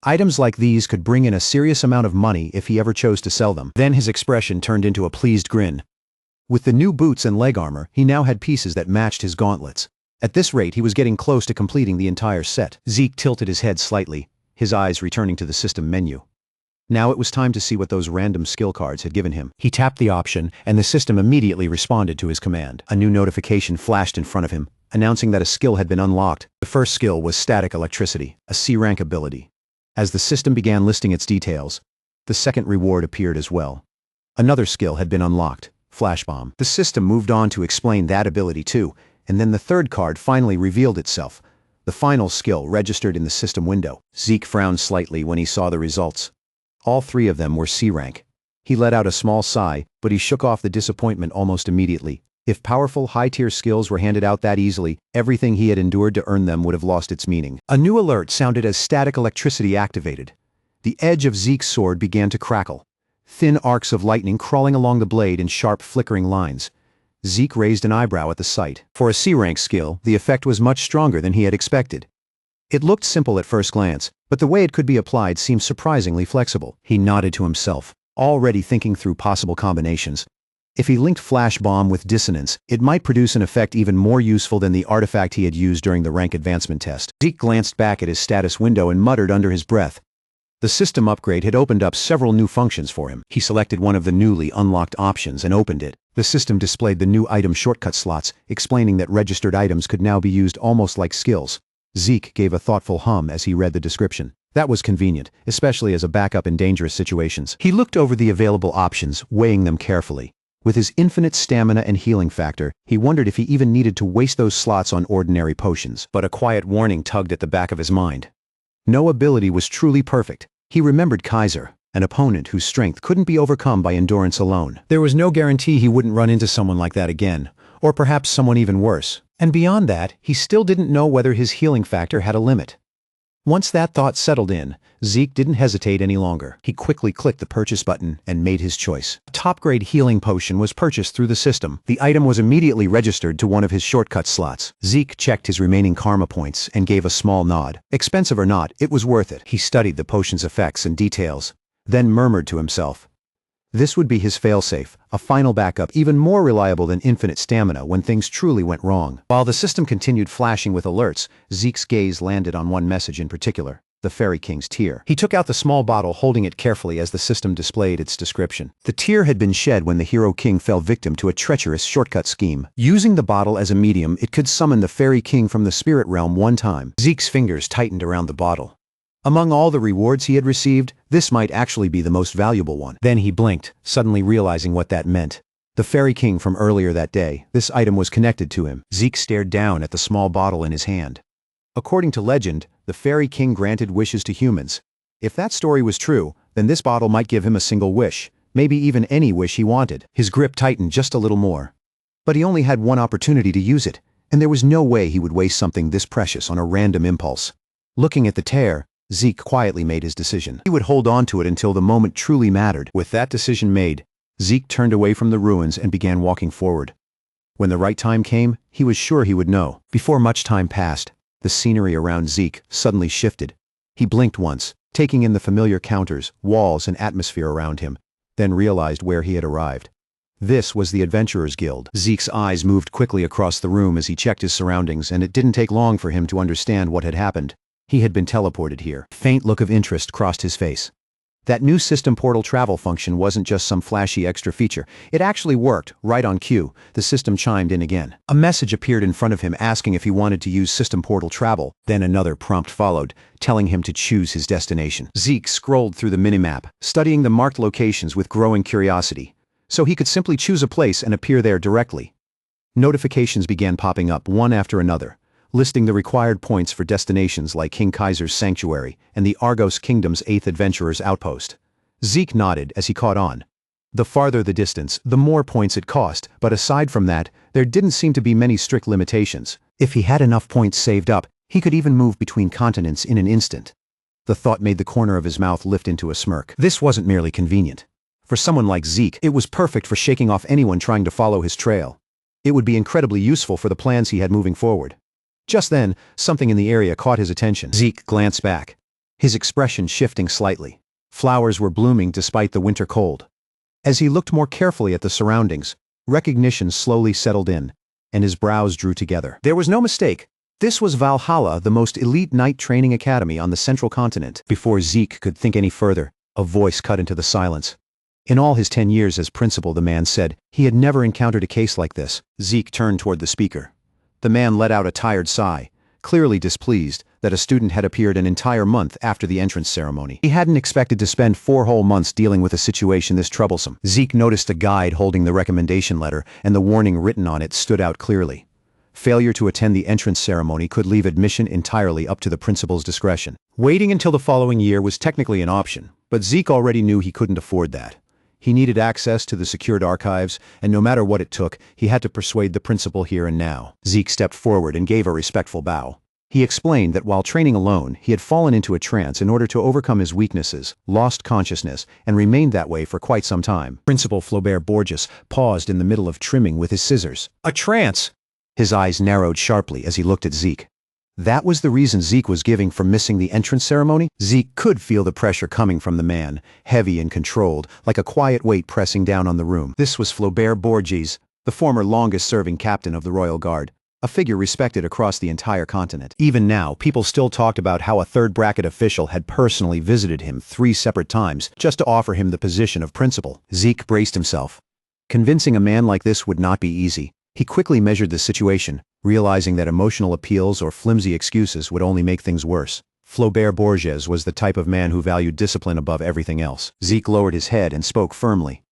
Items like these could bring in a serious amount of money if he ever chose to sell them. Then his expression turned into a pleased grin. With the new boots and leg armor, he now had pieces that matched his gauntlets. At this rate, he was getting close to completing the entire set. Zeke tilted his head slightly, his eyes returning to the system menu. Now it was time to see what those random skill cards had given him. He tapped the option, and the system immediately responded to his command. A new notification flashed in front of him, announcing that a skill had been unlocked. The first skill was Static Electricity, a C-rank ability. As the system began listing its details, the second reward appeared as well. Another skill had been unlocked, Flash Bomb. The system moved on to explain that ability too, and then the third card finally revealed itself. The final skill registered in the system window. Zeke frowned slightly when he saw the results. All three of them were C-rank. He let out a small sigh, but he shook off the disappointment almost immediately. If powerful, high-tier skills were handed out that easily, everything he had endured to earn them would have lost its meaning. A new alert sounded as Static Electricity activated. The edge of Zeke's sword began to crackle, thin arcs of lightning crawling along the blade in sharp, flickering lines. Zeke raised an eyebrow at the sight. For a C-rank skill, the effect was much stronger than he had expected. It looked simple at first glance, but the way it could be applied seemed surprisingly flexible. He nodded to himself, already thinking through possible combinations. If he linked Flash Bomb with Dissonance, it might produce an effect even more useful than the artifact he had used during the rank advancement test. Zeke glanced back at his status window and muttered under his breath. The system upgrade had opened up several new functions for him. He selected one of the newly unlocked options and opened it. The system displayed the new item shortcut slots, explaining that registered items could now be used almost like skills. Zeke gave a thoughtful hum as he read the description. That was convenient, especially as a backup in dangerous situations. He looked over the available options, weighing them carefully. With his infinite stamina and healing factor, he wondered if he even needed to waste those slots on ordinary potions. But a quiet warning tugged at the back of his mind. No ability was truly perfect. He remembered Kaiser, an opponent whose strength couldn't be overcome by endurance alone. There was no guarantee he wouldn't run into someone like that again, or perhaps someone even worse. And beyond that, he still didn't know whether his healing factor had a limit. Once that thought settled in, Zeke didn't hesitate any longer. He quickly clicked the purchase button and made his choice. A top-grade healing potion was purchased through the system. The item was immediately registered to one of his shortcut slots. Zeke checked his remaining karma points and gave a small nod. Expensive or not, it was worth it. He studied the potion's effects and details, then murmured to himself. This would be his failsafe, a final backup even more reliable than infinite stamina when things truly went wrong. While the system continued flashing with alerts, Zeke's gaze landed on one message in particular, the Fairy King's tear. He took out the small bottle, holding it carefully as the system displayed its description. The tear had been shed when the Hero King fell victim to a treacherous shortcut scheme. Using the bottle as a medium, it could summon the Fairy King from the spirit realm one time. Zeke's fingers tightened around the bottle. Among all the rewards he had received, this might actually be the most valuable one. Then he blinked, suddenly realizing what that meant. The Fairy King from earlier that day, this item was connected to him. Zeke stared down at the small bottle in his hand. According to legend, the Fairy King granted wishes to humans. If that story was true, then this bottle might give him a single wish, maybe even any wish he wanted. His grip tightened just a little more. But he only had one opportunity to use it, and there was no way he would waste something this precious on a random impulse. Looking at the tear, Zeke quietly made his decision. He would hold on to it until the moment truly mattered. With that decision made, Zeke turned away from the ruins and began walking forward. When the right time came, he was sure he would know. Before much time passed, the scenery around Zeke suddenly shifted. He blinked once, taking in the familiar counters, walls, and atmosphere around him, then realized where he had arrived. This was the Adventurers Guild. Zeke's eyes moved quickly across the room as he checked his surroundings, and it didn't take long for him to understand what had happened. He had been teleported here. A faint look of interest crossed his face. That new system portal travel function wasn't just some flashy extra feature. It actually worked, right on cue. The system chimed in again. A message appeared in front of him asking if he wanted to use system portal travel. Then another prompt followed, telling him to choose his destination. Zeke scrolled through the minimap, studying the marked locations with growing curiosity, so he could simply choose a place and appear there directly. Notifications began popping up one after another, listing the required points for destinations like King Kaiser's Sanctuary and the Argos Kingdom's 8th Adventurer's Outpost. Zeke nodded as he caught on. The farther the distance, the more points it cost, but aside from that, there didn't seem to be many strict limitations. If he had enough points saved up, He could even move between continents in an instant. The thought made the corner of his mouth lift into a smirk. This wasn't merely convenient. For someone like Zeke, it was perfect for shaking off anyone trying to follow his trail. It would be incredibly useful for the plans he had moving forward. Just then, something in the area caught his attention. Zeke glanced back, his expression shifting slightly. Flowers were blooming despite the winter cold. As he looked more carefully at the surroundings, recognition slowly settled in, and his brows drew together. There was no mistake. This was Valhalla, the most elite knight training academy on the central continent. Before Zeke could think any further, a voice cut into the silence. In all his 10 years as principal, the man said, he had never encountered a case like this. Zeke turned toward the speaker. The man let out a tired sigh, clearly displeased that a student had appeared an entire month after the entrance ceremony. He hadn't expected to spend 4 whole months dealing with a situation this troublesome. Zeke noticed a guide holding the recommendation letter, and the warning written on it stood out clearly. Failure to attend the entrance ceremony could leave admission entirely up to the principal's discretion. Waiting until the following year was technically an option, but Zeke already knew he couldn't afford that. He needed access to the secured archives, and no matter what it took, he had to persuade the principal here and now. Zeke stepped forward and gave a respectful bow. He explained that while training alone, he had fallen into a trance in order to overcome his weaknesses, lost consciousness, and remained that way for quite some time. Principal Flaubert Borges paused in the middle of trimming with his scissors. A trance! His eyes narrowed sharply as he looked at Zeke. That was the reason Zeke was giving for missing the entrance ceremony? Zeke could feel the pressure coming from the man, heavy and controlled, like a quiet weight pressing down on the room. This was Flaubert Borges, the former longest-serving captain of the Royal Guard, a figure respected across the entire continent. Even now, people still talked about how a third-bracket official had personally visited him 3 separate times just to offer him the position of principal. Zeke braced himself. Convincing a man like this would not be easy. He quickly measured the situation, realizing that emotional appeals or flimsy excuses would only make things worse. Flaubert Borges was the type of man who valued discipline above everything else. Zeke lowered his head and spoke firmly.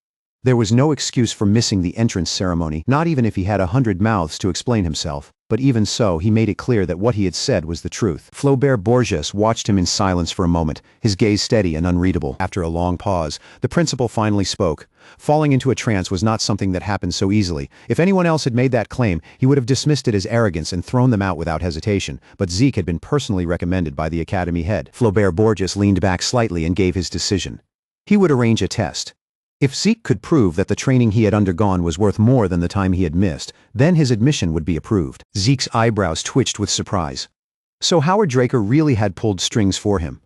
There was no excuse for missing the entrance ceremony, not even if he had 100 mouths to explain himself. But even so, he made it clear that what he had said was the truth. Flaubert Borges watched him in silence for a moment, his gaze steady and unreadable. After a long pause, the principal finally spoke. Falling into a trance was not something that happened so easily. If anyone else had made that claim, he would have dismissed it as arrogance and thrown them out without hesitation. But Zeke had been personally recommended by the academy head. Flaubert Borges leaned back slightly and gave his decision. He would arrange a test. If Zeke could prove that the training he had undergone was worth more than the time he had missed, then his admission would be approved. Zeke's eyebrows twitched with surprise. So Howard Draker really had pulled strings for him.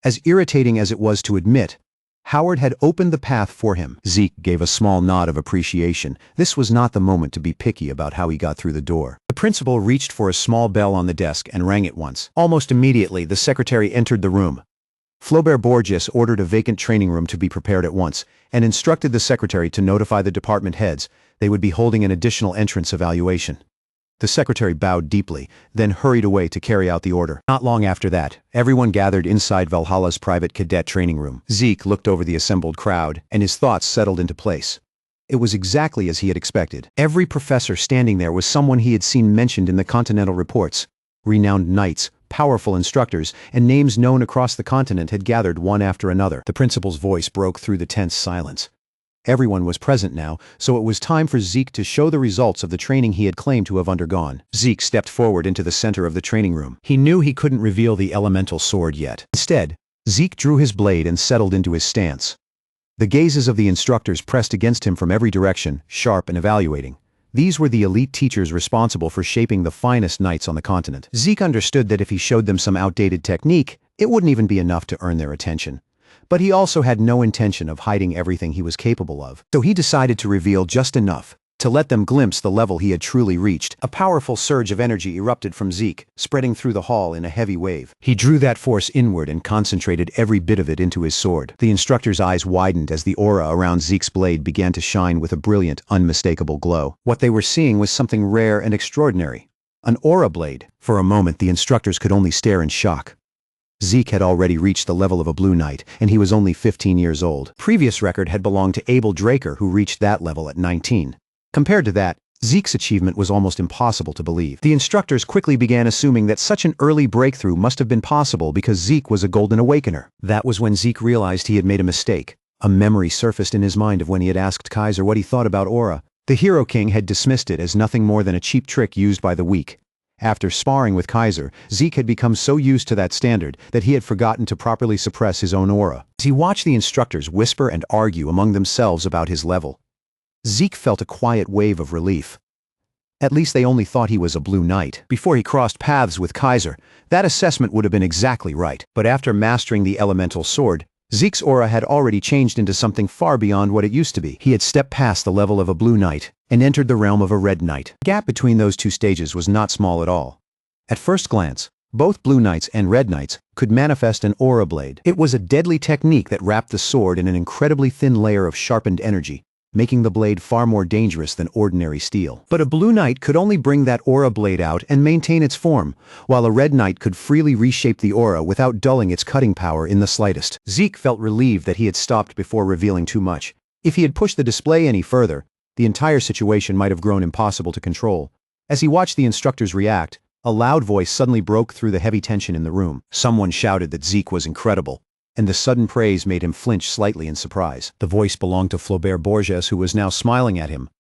As irritating as it was to admit, Howard had opened the path for him. Zeke gave a small nod of appreciation. This was not the moment to be picky about how he got through the door. The principal reached for a small bell on the desk and rang it once. Almost immediately, the secretary entered the room. Flaubert Borges ordered a vacant training room to be prepared at once, and instructed the secretary to notify the department heads they would be holding an additional entrance evaluation. The secretary bowed deeply, then hurried away to carry out the order. Not long after that, everyone gathered inside Valhalla's private cadet training room. Zeke looked over the assembled crowd, and his thoughts settled into place. It was exactly as he had expected. Every professor standing there was someone he had seen mentioned in the Continental reports. Renowned knights, powerful instructors, and names known across the continent had gathered one after another. The principal's voice broke through the tense silence. Everyone was present now, so it was time for Zeke to show the results of the training he had claimed to have undergone. Zeke stepped forward into the center of the training room. He knew he couldn't reveal the elemental sword yet. Instead, Zeke drew his blade and settled into his stance. The gazes of the instructors pressed against him from every direction, sharp and evaluating. These were the elite teachers responsible for shaping the finest knights on the continent. Zeke understood that if he showed them some outdated technique, it wouldn't even be enough to earn their attention. But he also had no intention of hiding everything he was capable of. So he decided to reveal just enough to let them glimpse the level he had truly reached. A powerful surge of energy erupted from Zeke, spreading through the hall in a heavy wave. He drew that force inward and concentrated every bit of it into his sword. The instructor's eyes widened as the aura around Zeke's blade began to shine with a brilliant, unmistakable glow. What they were seeing was something rare and extraordinary. An aura blade. For a moment, the instructors could only stare in shock. Zeke had already reached the level of a Blue Knight, and he was only 15 years old. Previous record had belonged to Abel Draker, who reached that level at 19. Compared to that, Zeke's achievement was almost impossible to believe. The instructors quickly began assuming that such an early breakthrough must have been possible because Zeke was a Golden Awakener. That was when Zeke realized he had made a mistake. A memory surfaced in his mind of when he had asked Kaiser what he thought about aura. The Hero King had dismissed it as nothing more than a cheap trick used by the weak. After sparring with Kaiser, Zeke had become so used to that standard that he had forgotten to properly suppress his own aura. As he watched the instructors whisper and argue among themselves about his level, Zeke felt a quiet wave of relief. At least they only thought he was a blue knight. Before he crossed paths with Kaiser, that assessment would have been exactly right. But after mastering the elemental sword, Zeke's aura had already changed into something far beyond what it used to be. He had stepped past the level of a blue knight and entered the realm of a red knight. The gap between those two stages was not small at all. At first glance, both blue knights and red knights could manifest an aura blade. It was a deadly technique that wrapped the sword in an incredibly thin layer of sharpened energy, making the blade far more dangerous than ordinary steel. But a blue knight could only bring that aura blade out and maintain its form, while a red knight could freely reshape the aura without dulling its cutting power in the slightest. Zeke felt relieved that he had stopped before revealing too much. If he had pushed the display any further, the entire situation might have grown impossible to control. As he watched the instructors react, a loud voice suddenly broke through the heavy tension in the room. Someone shouted that Zeke was incredible, and the sudden praise made him flinch slightly in surprise. The voice belonged to Flaubert Borges, who was now smiling at him.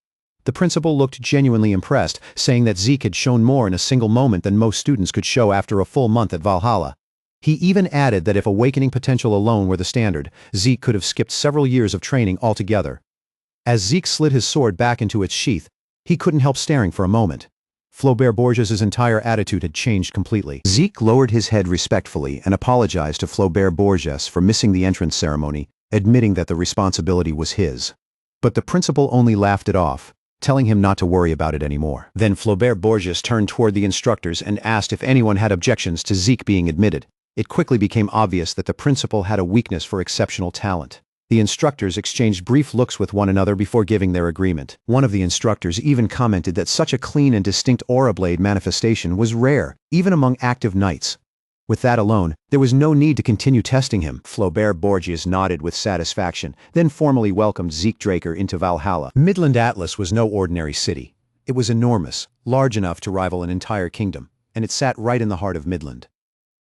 The principal looked genuinely impressed, saying that Zeke had shown more in a single moment than most students could show after a full month at Valhalla. He even added that if awakening potential alone were the standard, Zeke could have skipped several years of training altogether. As Zeke slid his sword back into its sheath, he couldn't help staring for a moment. Flaubert Borges's entire attitude had changed completely. Zeke lowered his head respectfully and apologized to Flaubert Borges for missing the entrance ceremony, admitting that the responsibility was his. But the principal only laughed it off, telling him not to worry about it anymore. Then Flaubert Borges turned toward the instructors and asked if anyone had objections to Zeke being admitted. It quickly became obvious that the principal had a weakness for exceptional talent. The instructors exchanged brief looks with one another before giving their agreement. One of the instructors even commented that such a clean and distinct aura blade manifestation was rare, even among active knights. With that alone, there was no need to continue testing him. Flaubert Borges nodded with satisfaction, then formally welcomed Zeke Draker into Valhalla. Midland Atlas was no ordinary city. It was enormous, large enough to rival an entire kingdom, and it sat right in the heart of Midland.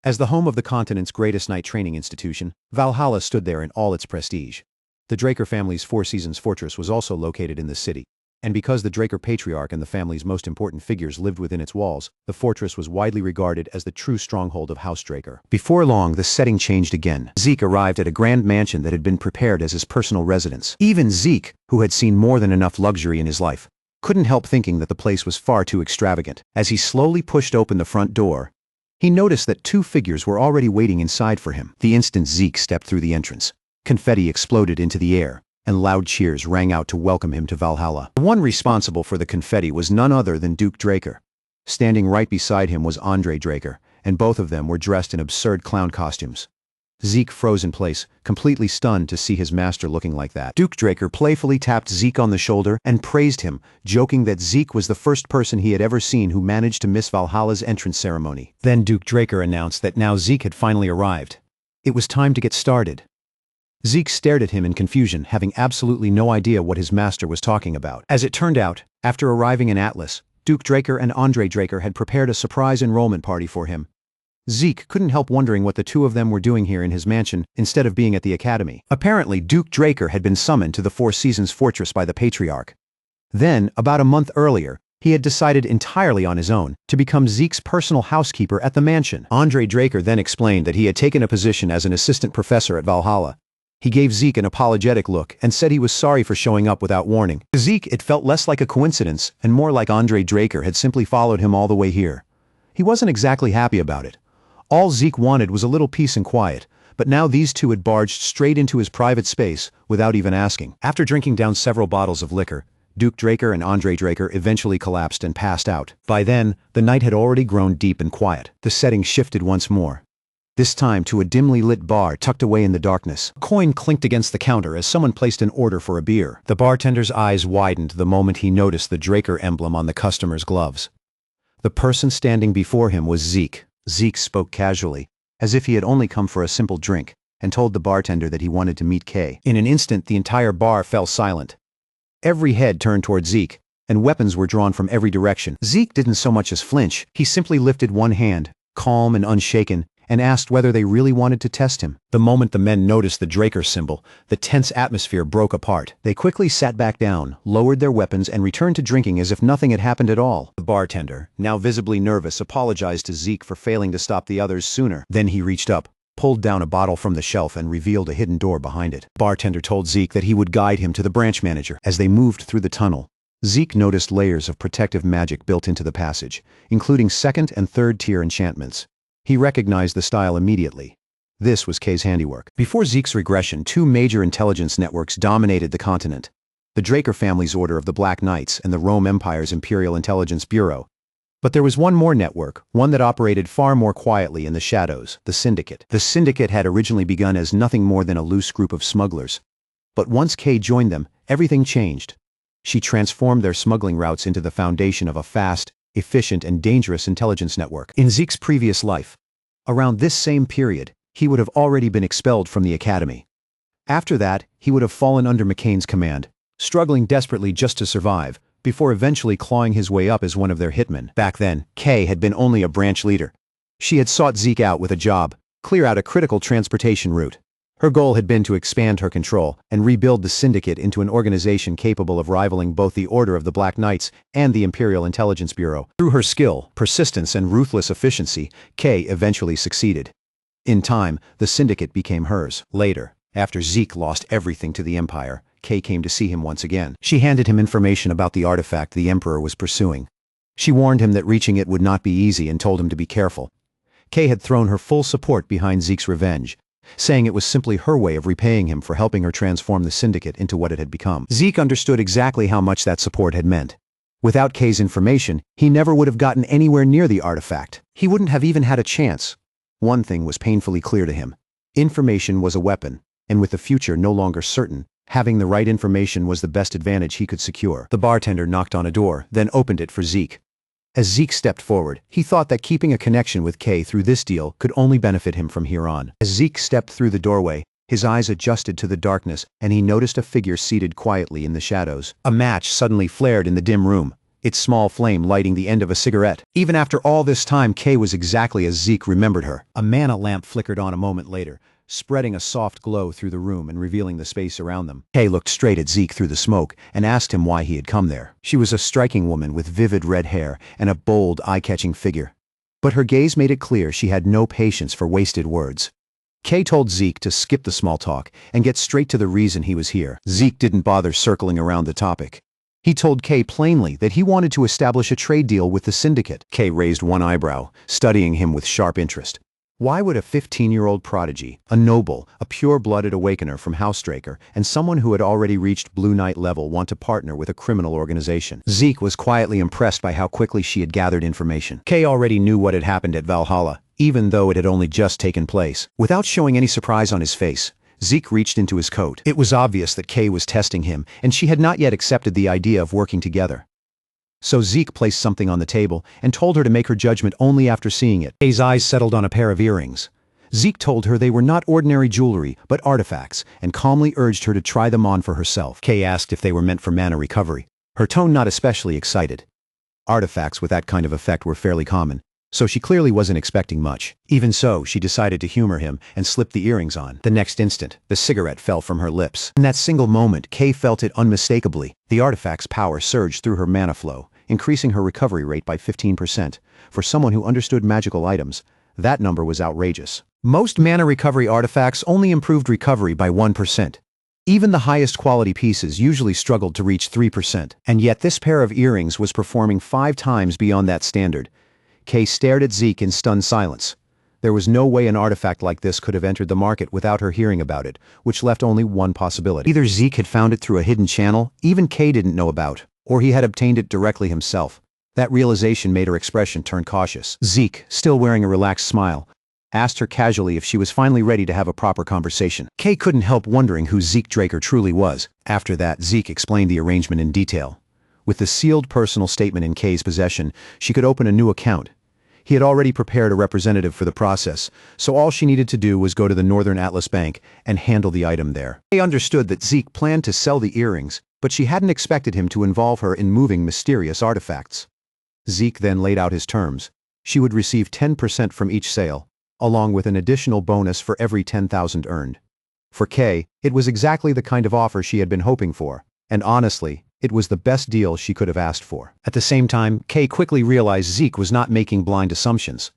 As the home of the continent's greatest knight training institution, Valhalla stood there in all its prestige. The Draker family's Four Seasons fortress was also located in the city, and because the Draker patriarch and the family's most important figures lived within its walls, the fortress was widely regarded as the true stronghold of House Draker. Before long, the setting changed again. Zeke arrived at a grand mansion that had been prepared as his personal residence. Even Zeke, who had seen more than enough luxury in his life, couldn't help thinking that the place was far too extravagant. As he slowly pushed open the front door, he noticed that two figures were already waiting inside for him. The instant Zeke stepped through the entrance, confetti exploded into the air, and loud cheers rang out to welcome him to Valhalla. The one responsible for the confetti was none other than Duke Draker. Standing right beside him was Andre Draker, and both of them were dressed in absurd clown costumes. Zeke froze in place, completely stunned to see his master looking like that. Duke Draker playfully tapped Zeke on the shoulder and praised him, joking that Zeke was the first person he had ever seen who managed to miss Valhalla's entrance ceremony. Then Duke Draker announced that now Zeke had finally arrived. It was time to get started. Zeke stared at him in confusion, having absolutely no idea what his master was talking about. As it turned out, after arriving in Atlas, Duke Draker and Andre Draker had prepared a surprise enrollment party for him. Zeke couldn't help wondering what the two of them were doing here in his mansion instead of being at the academy. Apparently, Duke Draker had been summoned to the Four Seasons fortress by the patriarch. Then, about a month earlier, he had decided entirely on his own to become Zeke's personal housekeeper at the mansion. Andre Draker then explained that he had taken a position as an assistant professor at Valhalla. He gave Zeke an apologetic look and said he was sorry for showing up without warning. To Zeke, it felt less like a coincidence and more like Andre Draker had simply followed him all the way here. He wasn't exactly happy about it. All Zeke wanted was a little peace and quiet, but now these two had barged straight into his private space without even asking. After drinking down several bottles of liquor, Duke Draker and Andre Draker eventually collapsed and passed out. By then, the night had already grown deep and quiet. The setting shifted once more, this time to a dimly lit bar tucked away in the darkness. A coin clinked against the counter as someone placed an order for a beer. The bartender's eyes widened the moment he noticed the Draker emblem on the customer's gloves. The person standing before him was Zeke. Zeke spoke casually, as if he had only come for a simple drink, and told the bartender that he wanted to meet Kay. In an instant, the entire bar fell silent. Every head turned toward Zeke, and weapons were drawn from every direction. Zeke didn't so much as flinch. He simply lifted one hand, calm and unshaken, and asked whether they really wanted to test him. The moment the men noticed the Draker symbol, the tense atmosphere broke apart. They quickly sat back down, lowered their weapons, and returned to drinking as if nothing had happened at all. The bartender, now visibly nervous, apologized to Zeke for failing to stop the others sooner. Then he reached up, pulled down a bottle from the shelf, and revealed a hidden door behind it. The bartender told Zeke that he would guide him to the branch manager. As they moved through the tunnel, Zeke noticed layers of protective magic built into the passage, including second and third tier enchantments. He recognized the style immediately. This was Kay's handiwork. Before Zeke's regression, two major intelligence networks dominated the continent: the Draker family's Order of the Black Knights and the Rome Empire's Imperial Intelligence Bureau. But there was one more network, one that operated far more quietly in the shadows: the Syndicate. The Syndicate had originally begun as nothing more than a loose group of smugglers. But once Kay joined them, everything changed. She transformed their smuggling routes into the foundation of a fast, efficient, and dangerous intelligence network. In Zeke's previous life, around this same period, he would have already been expelled from the academy. After that, he would have fallen under McCain's command, struggling desperately just to survive, before eventually clawing his way up as one of their hitmen. Back then, Kay had been only a branch leader. She had sought Zeke out with a job: clear out a critical transportation route. Her goal had been to expand her control and rebuild the Syndicate into an organization capable of rivaling both the Order of the Black Knights and the Imperial Intelligence Bureau. Through her skill, persistence, and ruthless efficiency, Kay eventually succeeded. In time, the Syndicate became hers. Later, after Zeke lost everything to the Empire, Kay came to see him once again. She handed him information about the artifact the Emperor was pursuing. She warned him that reaching it would not be easy and told him to be careful. Kay had thrown her full support behind Zeke's revenge, saying it was simply her way of repaying him for helping her transform the Syndicate into what it had become. Zeke understood exactly how much that support had meant. Without Kay's information, he never would have gotten anywhere near the artifact. He wouldn't have even had a chance. One thing was painfully clear to him: information was a weapon, and with the future no longer certain, having the right information was the best advantage he could secure. The bartender knocked on a door, then opened it for Zeke. As Zeke stepped forward, he thought that keeping a connection with Kay through this deal could only benefit him from here on. As Zeke stepped through the doorway, his eyes adjusted to the darkness, and he noticed a figure seated quietly in the shadows. A match suddenly flared in the dim room, its small flame lighting the end of a cigarette. Even after all this time, Kay was exactly as Zeke remembered her. A mana lamp flickered on a moment later, spreading a soft glow through the room and revealing the space around them. Kay looked straight at Zeke through the smoke and asked him why he had come there. She was a striking woman with vivid red hair and a bold, eye-catching figure. But her gaze made it clear she had no patience for wasted words. Kay told Zeke to skip the small talk and get straight to the reason he was here. Zeke didn't bother circling around the topic. He told Kay plainly that he wanted to establish a trade deal with the Syndicate. Kay raised one eyebrow, studying him with sharp interest. Why would a 15-year-old prodigy, a noble, a pure-blooded awakener from House Draker, and someone who had already reached Blue Knight level want to partner with a criminal organization? Zeke was quietly impressed by how quickly she had gathered information. Kay already knew what had happened at Valhalla, even though it had only just taken place. Without showing any surprise on his face, Zeke reached into his coat. It was obvious that Kay was testing him, and she had not yet accepted the idea of working together. So Zeke placed something on the table and told her to make her judgment only after seeing it. Kay's eyes settled on a pair of earrings. Zeke told her they were not ordinary jewelry, but artifacts, and calmly urged her to try them on for herself. Kay asked if they were meant for mana recovery, her tone not especially excited. Artifacts with that kind of effect were fairly common, so she clearly wasn't expecting much. Even so, she decided to humor him and slipped the earrings on. The next instant, the cigarette fell from her lips. In that single moment, Kay felt it unmistakably. The artifact's power surged through her mana flow, increasing her recovery rate by 15%. For someone who understood magical items, that number was outrageous. Most mana recovery artifacts only improved recovery by 1%. Even the highest quality pieces usually struggled to reach 3%. And yet this pair of earrings was performing 5 times beyond that standard. Kay stared at Zeke in stunned silence. There was no way an artifact like this could have entered the market without her hearing about it, which left only one possibility. Either Zeke had found it through a hidden channel even Kay didn't know about, or he had obtained it directly himself. That realization made her expression turn cautious. Zeke, still wearing a relaxed smile, asked her casually if she was finally ready to have a proper conversation. Kay couldn't help wondering who Zeke Draker truly was. After that, Zeke explained the arrangement in detail. With the sealed personal statement in Kay's possession, she could open a new account. He had already prepared a representative for the process, so all she needed to do was go to the Northern Atlas Bank and handle the item there. Kay understood that Zeke planned to sell the earrings, but she hadn't expected him to involve her in moving mysterious artifacts. Zeke then laid out his terms. She would receive 10% from each sale, along with an additional bonus for every 10,000 earned. For Kay, it was exactly the kind of offer she had been hoping for, and honestly, it was the best deal she could have asked for. At the same time, Kay quickly realized Zeke was not making blind assumptions.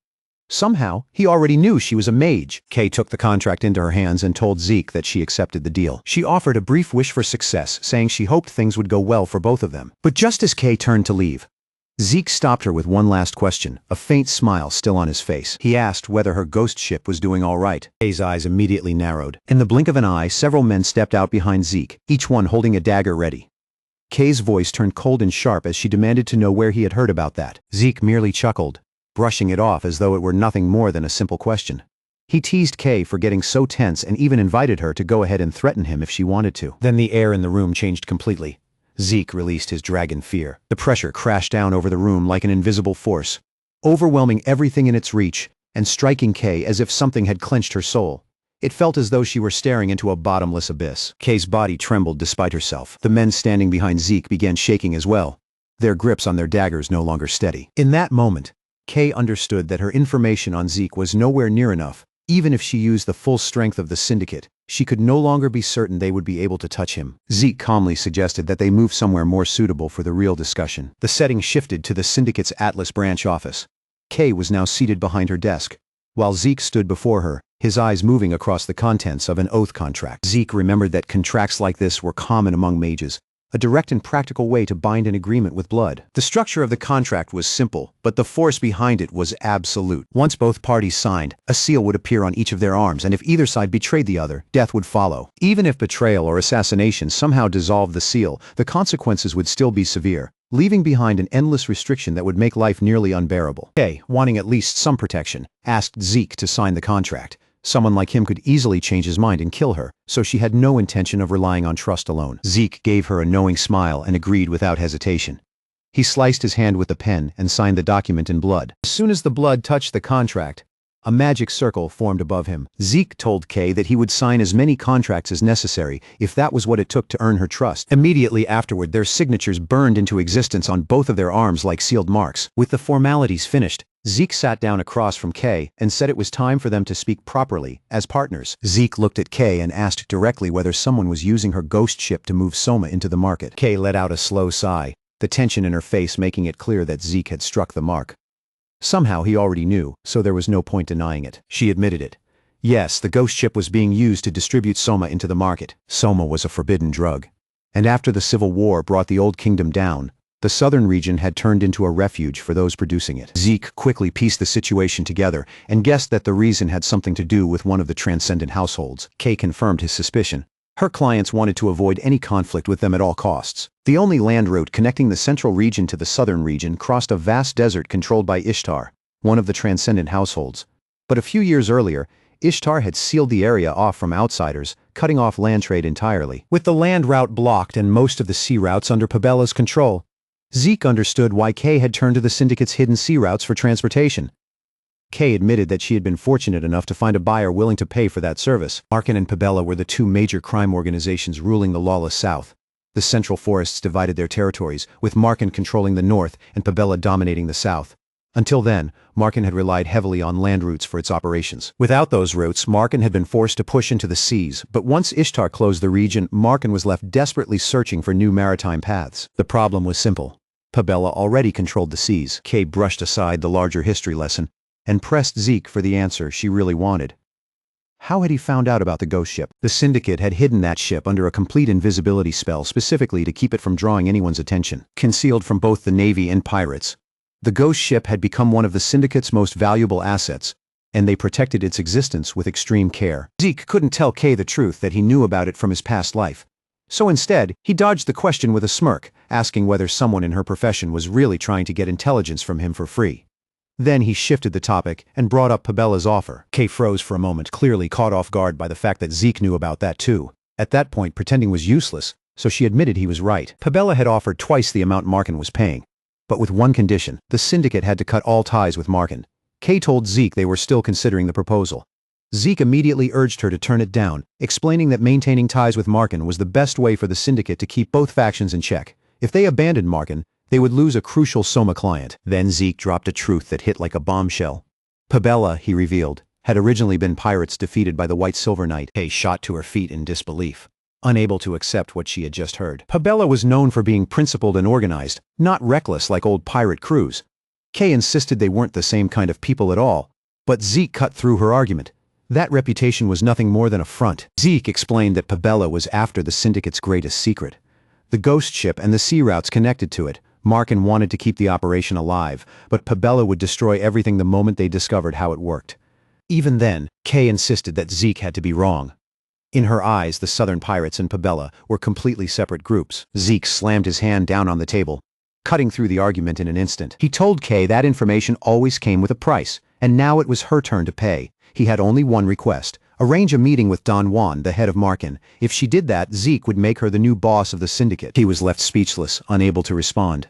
Somehow, he already knew she was a mage. Kay took the contract into her hands and told Zeke that she accepted the deal. She offered a brief wish for success, saying she hoped things would go well for both of them. But just as Kay turned to leave, Zeke stopped her with one last question, a faint smile still on his face. He asked whether her ghost ship was doing all right. Kay's eyes immediately narrowed. In the blink of an eye, several men stepped out behind Zeke, each one holding a dagger ready. Kay's voice turned cold and sharp as she demanded to know where he had heard about that. Zeke merely chuckled, brushing it off as though it were nothing more than a simple question. He teased Kay for getting so tense and even invited her to go ahead and threaten him if she wanted to. Then the air in the room changed completely. Zeke released his dragon fear. The pressure crashed down over the room like an invisible force, overwhelming everything in its reach and striking Kay as if something had clenched her soul. It felt as though she were staring into a bottomless abyss. Kay's body trembled despite herself. The men standing behind Zeke began shaking as well, their grips on their daggers no longer steady. In that moment, Kay understood that her information on Zeke was nowhere near enough. Even if she used the full strength of the syndicate, she could no longer be certain they would be able to touch him. Zeke calmly suggested that they move somewhere more suitable for the real discussion. The setting shifted to the syndicate's Atlas branch office. Kay was now seated behind her desk, while Zeke stood before her, his eyes moving across the contents of an oath contract. Zeke remembered that contracts like this were common among mages, a direct and practical way to bind an agreement with blood. The structure of the contract was simple, but the force behind it was absolute. Once both parties signed, a seal would appear on each of their arms, and if either side betrayed the other, death would follow. Even if betrayal or assassination somehow dissolved the seal, the consequences would still be severe, leaving behind an endless restriction that would make life nearly unbearable. Kay, wanting at least some protection, asked Zeke to sign the contract. Someone like him could easily change his mind and kill her, so she had no intention of relying on trust alone. Zeke gave her a knowing smile and agreed without hesitation. He sliced his hand with the pen and signed the document in blood. As soon as the blood touched the contract, a magic circle formed above him. Zeke told Kay that he would sign as many contracts as necessary if that was what it took to earn her trust. Immediately afterward, their signatures burned into existence on both of their arms like sealed marks. With the formalities finished, Zeke sat down across from Kay and said it was time for them to speak properly, as partners. Zeke looked at Kay and asked directly whether someone was using her ghost ship to move Soma into the market. Kay let out a slow sigh, the tension in her face making it clear that Zeke had struck the mark. Somehow he already knew, so there was no point denying it. She admitted it. Yes, the ghost ship was being used to distribute Soma into the market. Soma was a forbidden drug. And after the Civil War brought the Old Kingdom down, the southern region had turned into a refuge for those producing it. Zeke quickly pieced the situation together and guessed that the reason had something to do with one of the transcendent households. Kay confirmed his suspicion. Her clients wanted to avoid any conflict with them at all costs. The only land route connecting the central region to the southern region crossed a vast desert controlled by Ishtar, one of the transcendent households. But a few years earlier, Ishtar had sealed the area off from outsiders, cutting off land trade entirely. With the land route blocked and most of the sea routes under Peerless control, Zeke understood why Kay had turned to the syndicate's hidden sea routes for transportation. Kay admitted that she had been fortunate enough to find a buyer willing to pay for that service. Markin and Peerless were the two major crime organizations ruling the lawless South. The Central Forests divided their territories, with Markin controlling the north and Peerless dominating the south. Until then, Markin had relied heavily on land routes for its operations. Without those routes, Markin had been forced to push into the seas, but once Ishtar closed the region, Markin was left desperately searching for new maritime paths. The problem was simple. Peerless already controlled the seas. Kay brushed aside the larger history lesson and pressed Zeke for the answer she really wanted. How had he found out about the ghost ship? The syndicate had hidden that ship under a complete invisibility spell specifically to keep it from drawing anyone's attention. Concealed from both the Navy and pirates, the ghost ship had become one of the syndicate's most valuable assets, and they protected its existence with extreme care. Zeke couldn't tell Kay the truth that he knew about it from his past life. So instead, he dodged the question with a smirk, asking whether someone in her profession was really trying to get intelligence from him for free. Then he shifted the topic and brought up Peerless' offer. Kay froze for a moment, clearly caught off guard by the fact that Zeke knew about that too. At that point, pretending was useless, so she admitted he was right. Peerless had offered twice the amount Markin was paying. But with one condition, the syndicate had to cut all ties with Markin. Kay told Zeke they were still considering the proposal. Zeke immediately urged her to turn it down, explaining that maintaining ties with Markin was the best way for the syndicate to keep both factions in check. If they abandoned Markin, they would lose a crucial Soma client. Then Zeke dropped a truth that hit like a bombshell. Peerless, he revealed, had originally been pirates defeated by the White Silver Knight. Kay shot to her feet in disbelief, unable to accept what she had just heard. Pabella was known for being principled and organized, not reckless like old pirate crews. Kay insisted they weren't the same kind of people at all, but Zeke cut through her argument. That reputation was nothing more than a front. Zeke explained that Pabella was after the Syndicate's greatest secret, the ghost ship and the sea routes connected to it. Markin wanted to keep the operation alive, but Pabella would destroy everything the moment they discovered how it worked. Even then, Kay insisted that Zeke had to be wrong. In her eyes, the Southern Pirates and Pabella were completely separate groups. Zeke slammed his hand down on the table, cutting through the argument in an instant. He told Kay that information always came with a price, and now it was her turn to pay. He had only one request: arrange a meeting with Don Juan, the head of Markin. If she did that, Zeke would make her the new boss of the Syndicate. He was left speechless, unable to respond.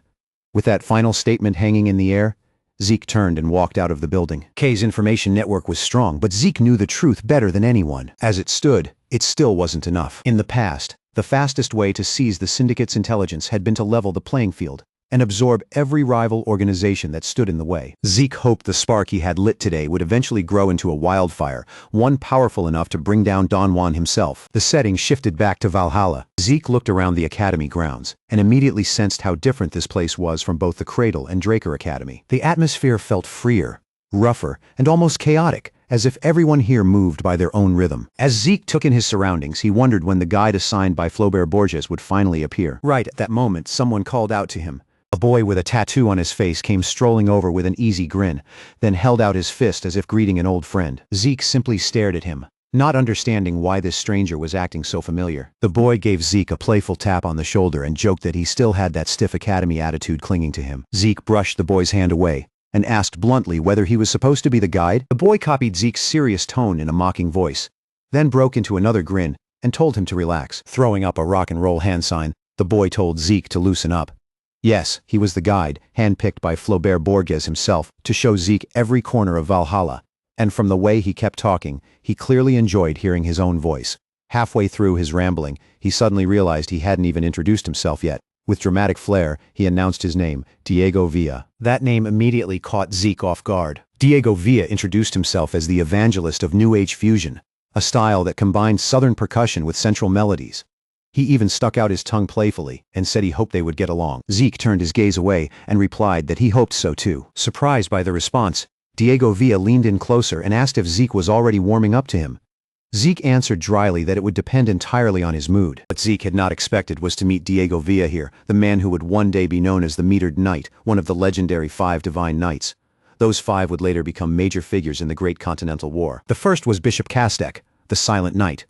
With that final statement hanging in the air, Zeke turned and walked out of the building. Kay's information network was strong, but Zeke knew the truth better than anyone. As it stood, it still wasn't enough. In the past, the fastest way to seize the Syndicate's intelligence had been to level the playing field and absorb every rival organization that stood in the way. Zeke hoped the spark he had lit today would eventually grow into a wildfire, one powerful enough to bring down Don Juan himself. The setting shifted back to Valhalla. Zeke looked around the academy grounds and immediately sensed how different this place was from both the Cradle and Draker Academy. The atmosphere felt freer, rougher, and almost chaotic, as if everyone here moved by their own rhythm. As Zeke took in his surroundings, he wondered when the guide assigned by Flaubert Borges would finally appear. Right at that moment, someone called out to him. A boy with a tattoo on his face came strolling over with an easy grin, then held out his fist as if greeting an old friend. Zeke simply stared at him, not understanding why this stranger was acting so familiar. The boy gave Zeke a playful tap on the shoulder and joked that he still had that stiff academy attitude clinging to him. Zeke brushed the boy's hand away and asked bluntly whether he was supposed to be the guide. The boy copied Zeke's serious tone in a mocking voice, then broke into another grin and told him to relax. Throwing up a rock and roll hand sign, the boy told Zeke to loosen up. Yes, he was the guide, handpicked by Flaubert Borges himself, to show Zeke every corner of Valhalla, and from the way he kept talking, he clearly enjoyed hearing his own voice. Halfway through his rambling, he suddenly realized he hadn't even introduced himself yet. With dramatic flair, he announced his name, Diego Villa. That name immediately caught Zeke off guard. Diego Villa introduced himself as the evangelist of New Age fusion, a style that combined Southern percussion with central melodies. He even stuck out his tongue playfully and said he hoped they would get along. Zeke turned his gaze away and replied that he hoped so too. Surprised by the response, Diego Villa leaned in closer and asked if Zeke was already warming up to him. Zeke answered dryly that it would depend entirely on his mood. What Zeke had not expected was to meet Diego Villa here, the man who would one day be known as the Metered Knight, one of the legendary 5 Divine Knights. Those 5 would later become major figures in the Great Continental War. The first was Bishop Kastek, the Silent Knight.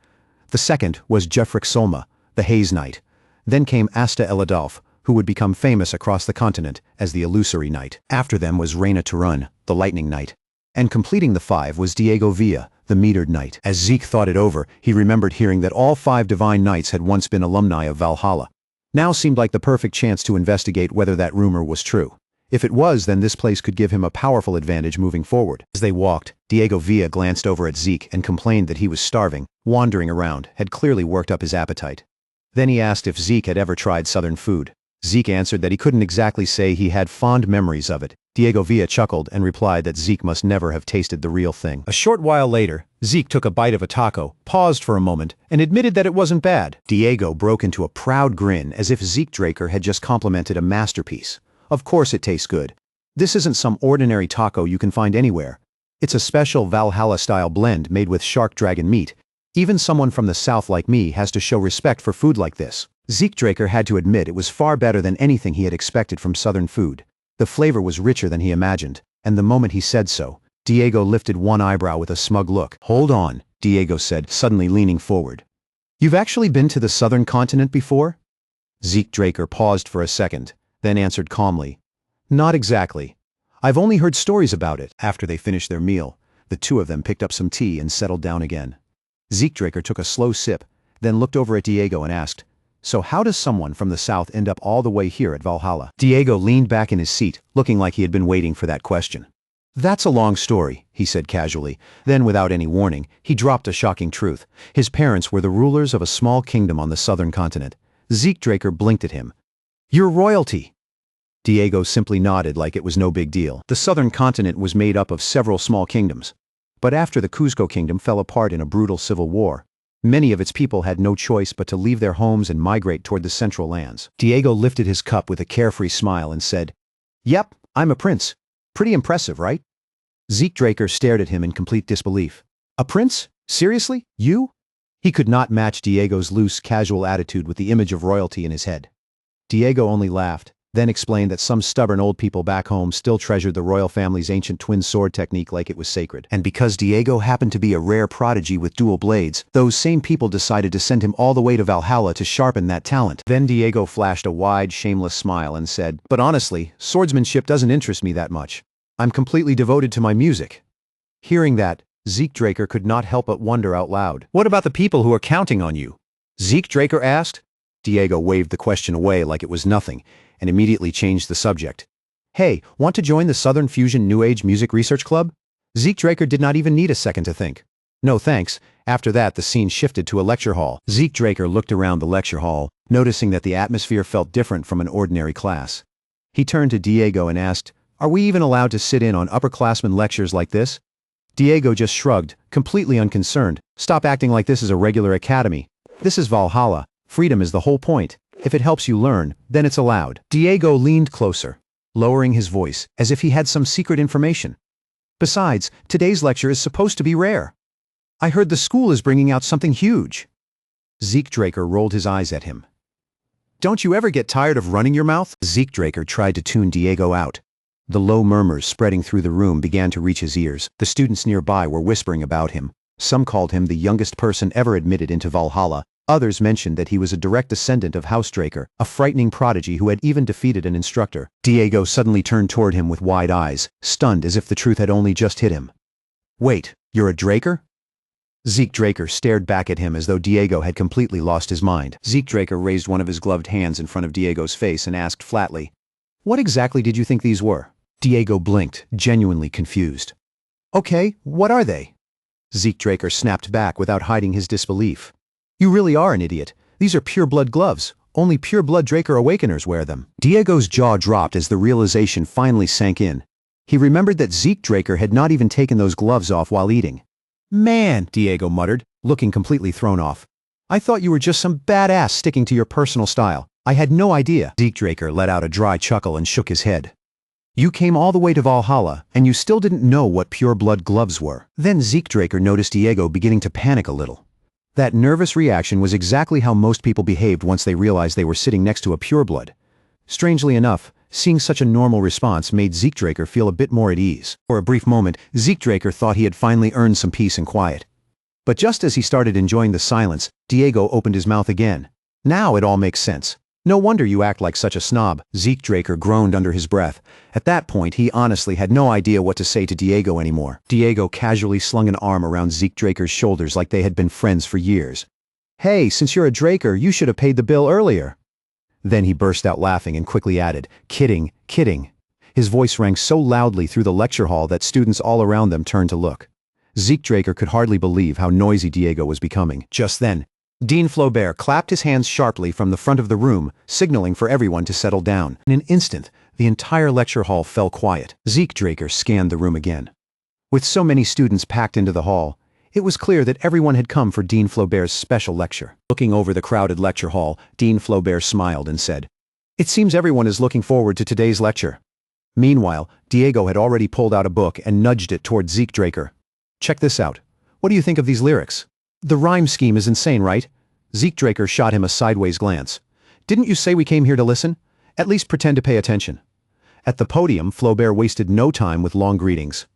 The second was Jeffrick Solma, the Haze Knight. Then came Asta Eladolf, who would become famous across the continent as the Illusory Knight. After them was Reyna Turun, the Lightning Knight. And completing the 5 was Diego Villa, the Metered Knight. As Zeke thought it over, he remembered hearing that all 5 Divine Knights had once been alumni of Valhalla. Now seemed like the perfect chance to investigate whether that rumor was true. If it was, then this place could give him a powerful advantage moving forward. As they walked, Diego Villa glanced over at Zeke and complained that he was starving. Wandering around had clearly worked up his appetite. Then he asked if Zeke had ever tried Southern food. Zeke answered that he couldn't exactly say he had fond memories of it. Diego Villa chuckled and replied that Zeke must never have tasted the real thing. A short while later, Zeke took a bite of a taco, paused for a moment, and admitted that it wasn't bad. Diego broke into a proud grin as if Zeke Draker had just complimented a masterpiece. Of course it tastes good. This isn't some ordinary taco you can find anywhere. It's a special Valhalla-style blend made with shark dragon meat. Even someone from the South like me has to show respect for food like this. Zeke Draker had to admit it was far better than anything he had expected from Southern food. The flavor was richer than he imagined, and the moment he said so, Diego lifted one eyebrow with a smug look. "Hold on," Diego said, suddenly leaning forward. "You've actually been to the Southern continent before?" Zeke Draker paused for a second, then answered calmly, "Not exactly. I've only heard stories about it." After they finished their meal, the two of them picked up some tea and settled down again. Zeke Draker took a slow sip, then looked over at Diego and asked, "So how does someone from the South end up all the way here at Valhalla?" Diego leaned back in his seat, looking like he had been waiting for that question. "That's a long story," he said casually. Then, without any warning, he dropped a shocking truth. His parents were the rulers of a small kingdom on the southern continent. Zeke Draker blinked at him. "You're royalty." Diego simply nodded like it was no big deal. The southern continent was made up of several small kingdoms. But after the Cuzco kingdom fell apart in a brutal civil war, many of its people had no choice but to leave their homes and migrate toward the central lands. Diego lifted his cup with a carefree smile and said, "Yep, I'm a prince. Pretty impressive, right?" Zeke Draker stared at him in complete disbelief. "A prince? Seriously? You?" He could not match Diego's loose, casual attitude with the image of royalty in his head. Diego only laughed, then explained that some stubborn old people back home still treasured the royal family's ancient twin sword technique like it was sacred. And because Diego happened to be a rare prodigy with dual blades, those same people decided to send him all the way to Valhalla to sharpen that talent. Then Diego flashed a wide, shameless smile and said, "But honestly, swordsmanship doesn't interest me that much. I'm completely devoted to my music." Hearing that, Zeke Draker could not help but wonder out loud. "What about the people who are counting on you?" Zeke Draker asked. Diego waved the question away like it was nothing, and immediately changed the subject. "Hey, want to join the Southern Fusion New Age Music Research Club?" Zeke Draker did not even need a second to think. "No thanks." After that, the scene shifted to a lecture hall. Zeke Draker looked around the lecture hall, noticing that the atmosphere felt different from an ordinary class. He turned to Diego and asked, "Are we even allowed to sit in on upperclassmen lectures like this?" Diego just shrugged, completely unconcerned. "Stop acting like this is a regular academy. This is Valhalla. Freedom is the whole point. If it helps you learn, then it's allowed." Diego leaned closer, lowering his voice, as if he had some secret information. "Besides, today's lecture is supposed to be rare. I heard the school is bringing out something huge." Zeke Draker rolled his eyes at him. "Don't you ever get tired of running your mouth?" Zeke Draker tried to tune Diego out. The low murmurs spreading through the room began to reach his ears. The students nearby were whispering about him. Some called him the youngest person ever admitted into Valhalla. Others mentioned that he was a direct descendant of House Draker, a frightening prodigy who had even defeated an instructor. Diego suddenly turned toward him with wide eyes, stunned as if the truth had only just hit him. "Wait, you're a Draker?" Zeke Draker stared back at him as though Diego had completely lost his mind. Zeke Draker raised one of his gloved hands in front of Diego's face and asked flatly, "What exactly did you think these were?" Diego blinked, genuinely confused. "Okay, what are they?" Zeke Draker snapped back without hiding his disbelief. "You really are an idiot. These are pure-blood gloves. Only pure-blood Draker Awakeners wear them." Diego's jaw dropped as the realization finally sank in. He remembered that Zeke Draker had not even taken those gloves off while eating. "Man," Diego muttered, looking completely thrown off. "I thought you were just some badass sticking to your personal style. I had no idea." Zeke Draker let out a dry chuckle and shook his head. "You came all the way to Valhalla, and you still didn't know what pure-blood gloves were." Then Zeke Draker noticed Diego beginning to panic a little. That nervous reaction was exactly how most people behaved once they realized they were sitting next to a pureblood. Strangely enough, seeing such a normal response made Zeke Draker feel a bit more at ease. For a brief moment, Zeke Draker thought he had finally earned some peace and quiet. But just as he started enjoying the silence, Diego opened his mouth again. "Now it all makes sense. No wonder you act like such a snob." Zeke Draker groaned under his breath. At that point, he honestly had no idea what to say to Diego anymore. Diego casually slung an arm around Zeke Draker's shoulders like they had been friends for years. "Hey, since you're a Draker, you should have paid the bill earlier." Then he burst out laughing and quickly added, "Kidding, kidding." His voice rang so loudly through the lecture hall that students all around them turned to look. Zeke Draker could hardly believe how noisy Diego was becoming. Just then, Dean Flaubert clapped his hands sharply from the front of the room, signaling for everyone to settle down. In an instant, the entire lecture hall fell quiet. Zeke Draker scanned the room again. With so many students packed into the hall, it was clear that everyone had come for Dean Flaubert's special lecture. Looking over the crowded lecture hall, Dean Flaubert smiled and said, "It seems everyone is looking forward to today's lecture." Meanwhile, Diego had already pulled out a book and nudged it toward Zeke Draker. "Check this out. What do you think of these lyrics? The rhyme scheme is insane, right?" Zeke Draker shot him a sideways glance. "Didn't you say we came here to listen? At least pretend to pay attention." At the podium, Flaubert wasted no time with long greetings.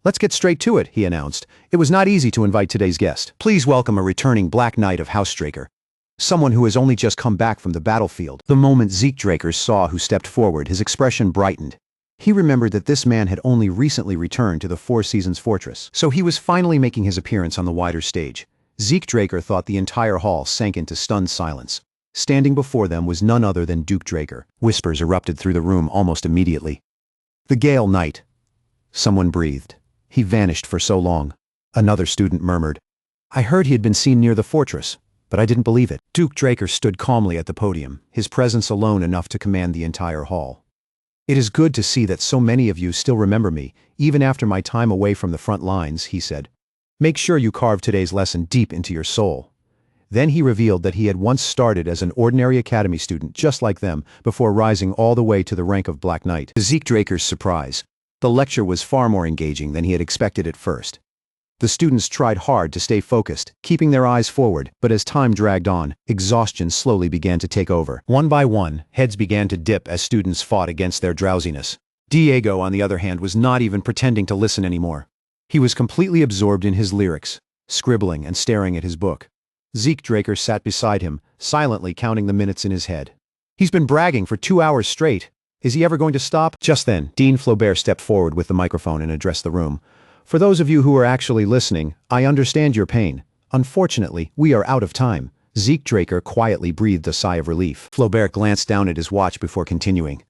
"Let's get straight to it," he announced. "It was not easy to invite today's guest. Please welcome a returning Black Knight of House Draker. Someone who has only just come back from the battlefield." The moment Zeke Draker saw who stepped forward, his expression brightened. He remembered that this man had only recently returned to the Four Seasons Fortress, so he was finally making his appearance on the wider stage. Zeke Draker thought the entire hall sank into stunned silence. Standing before them was none other than Duke Draker. Whispers erupted through the room almost immediately. "The Gale Knight." Someone breathed. "He vanished for so long." Another student murmured, "I heard he had been seen near the fortress, but I didn't believe it." Duke Draker stood calmly at the podium, his presence alone enough to command the entire hall. "It is good to see that so many of you still remember me, even after my time away from the front lines, he said. Make sure you carve today's lesson deep into your soul. Then he revealed that he had once started as an ordinary academy student just like them before rising all the way to the rank of Black Knight. To Zeke Draker's surprise, the lecture was far more engaging than he had expected at first. The students tried hard to stay focused, keeping their eyes forward, but as time dragged on, exhaustion slowly began to take over. One by one, heads began to dip as students fought against their drowsiness. Diego, on the other hand, was not even pretending to listen anymore. He was completely absorbed in his lyrics, scribbling and staring at his book. Zeke Draker sat beside him, silently counting the minutes in his head. He's been bragging for 2 hours straight. Is he ever going to stop? Just then, Dean Flaubert stepped forward with the microphone and addressed the room. For those of you who are actually listening, I understand your pain. Unfortunately, we are out of time. Zeke Draker quietly breathed a sigh of relief. Flaubert glanced down at his watch before continuing.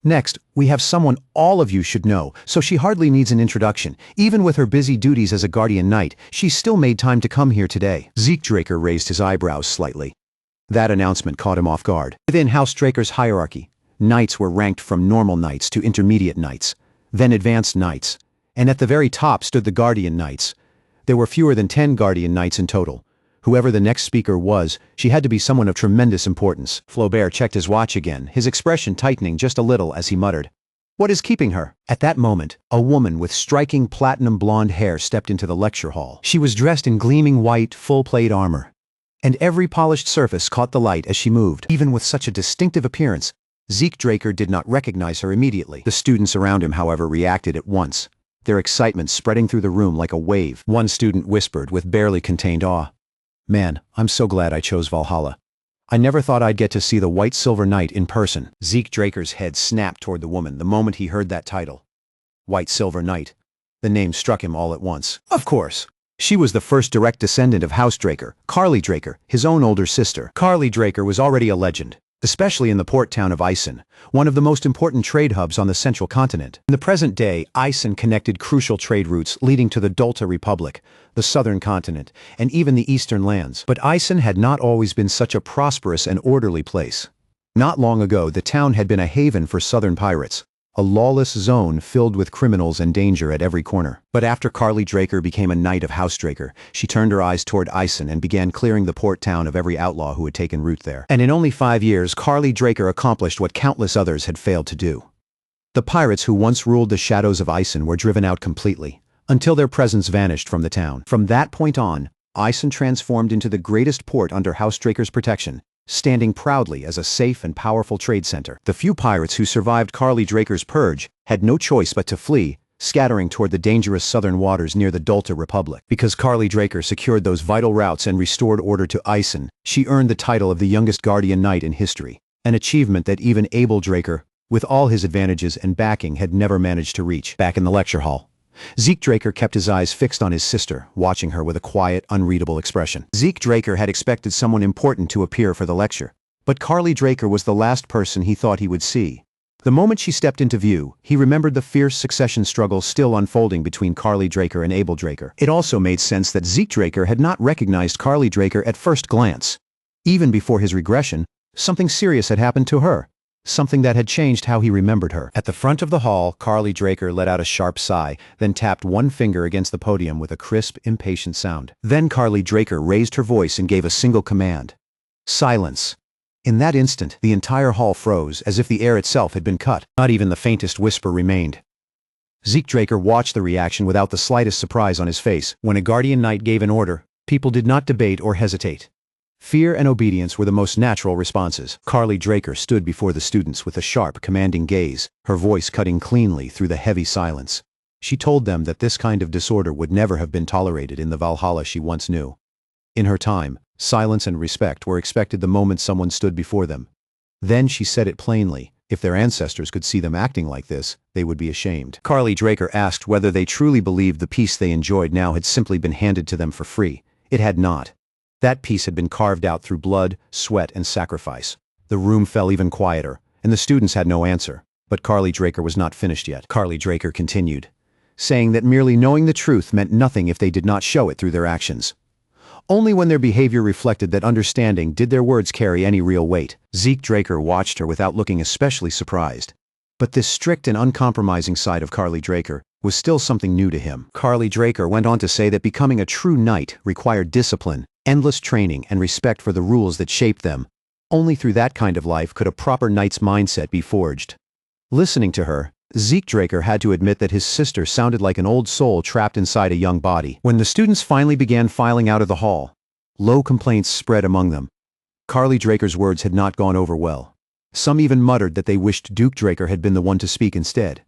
Next, we have someone all of you should know, so she hardly needs an introduction. Even with her busy duties as a guardian knight, she still made time to come here today. Zeke Draker raised his eyebrows slightly. That announcement caught him off guard. Within House Draker's hierarchy, knights were ranked from normal knights to intermediate knights, then advanced knights, and at the very top stood the guardian knights. There were fewer than 10 guardian knights in total. Whoever the next speaker was, she had to be someone of tremendous importance. Flaubert checked his watch again, his expression tightening just a little as he muttered, "What is keeping her?" At that moment, a woman with striking platinum blonde hair stepped into the lecture hall. She was dressed in gleaming white, full-plate armor, and every polished surface caught the light as she moved. Even with such a distinctive appearance, Zeke Draker did not recognize her immediately. The students around him, however, reacted at once, their excitement spreading through the room like a wave. One student whispered with barely contained awe, "Man, I'm so glad I chose Valhalla. I never thought I'd get to see the White Silver Knight in person." Zeke Draker's head snapped toward the woman the moment he heard that title. White Silver Knight. The name struck him all at once. Of course. She was the first direct descendant of House Draker, Carly Draker, his own older sister. Carly Draker was already a legend, especially in the port town of Isen, one of the most important trade hubs on the central continent. In the present day, Isen connected crucial trade routes leading to the Dolta Republic, the southern continent, and even the eastern lands. But Isen had not always been such a prosperous and orderly place. Not long ago, the town had been a haven for southern pirates, a lawless zone filled with criminals and danger at every corner. But after Carly Draker became a knight of House Draker, she turned her eyes toward Isen and began clearing the port town of every outlaw who had taken root there. And in only 5 years, Carly Draker accomplished what countless others had failed to do. The pirates who once ruled the shadows of Isen were driven out completely, until their presence vanished from the town. From that point on, Isen transformed into the greatest port under House Draker's protection, standing proudly as a safe and powerful trade center. The few pirates who survived Carly Draker's purge had no choice but to flee, scattering toward the dangerous southern waters near the Dolta Republic. Because Carly Draker secured those vital routes and restored order to Isen, she earned the title of the youngest guardian knight in history, an achievement that even Abel Draker, with all his advantages and backing, had never managed to reach. Back in the lecture hall, Zeke Draker kept his eyes fixed on his sister, watching her with a quiet, unreadable expression. Zeke Draker had expected someone important to appear for the lecture, but Carly Draker was the last person he thought he would see. The moment she stepped into view, he remembered the fierce succession struggle still unfolding between Carly Draker and Abel Draker. It also made sense that Zeke Draker had not recognized Carly Draker at first glance. Even before his regression, something serious had happened to her. Something that had changed how he remembered her. At the front of the hall, Carly Draker let out a sharp sigh, then tapped one finger against the podium with a crisp, impatient sound. Then Carly Draker raised her voice and gave a single command. Silence. In that instant, the entire hall froze, as if the air itself had been cut. Not even the faintest whisper remained. Zeke Draker watched the reaction without the slightest surprise on his face. When a guardian knight gave an order, people did not debate or hesitate. Fear and obedience were the most natural responses. Carly Draker stood before the students with a sharp, commanding gaze, her voice cutting cleanly through the heavy silence. She told them that this kind of disorder would never have been tolerated in the Valhalla she once knew. In her time, silence and respect were expected the moment someone stood before them. Then she said it plainly. If their ancestors could see them acting like this, they would be ashamed. Carly Draker asked whether they truly believed the peace they enjoyed now had simply been handed to them for free. It had not. That peace had been carved out through blood, sweat, and sacrifice. The room fell even quieter, and the students had no answer. But Carly Draker was not finished yet. Carly Draker continued, saying that merely knowing the truth meant nothing if they did not show it through their actions. Only when their behavior reflected that understanding did their words carry any real weight. Zeke Draker watched her without looking especially surprised. But this strict and uncompromising side of Carly Draker was still something new to him. Carly Draker went on to say that becoming a true knight required discipline, endless training, and respect for the rules that shaped them. Only through that kind of life could a proper knight's mindset be forged. Listening to her, Zeke Draker had to admit that his sister sounded like an old soul trapped inside a young body. When the students finally began filing out of the hall, low complaints spread among them. Carly Draker's words had not gone over well. Some even muttered that they wished Duke Draker had been the one to speak instead.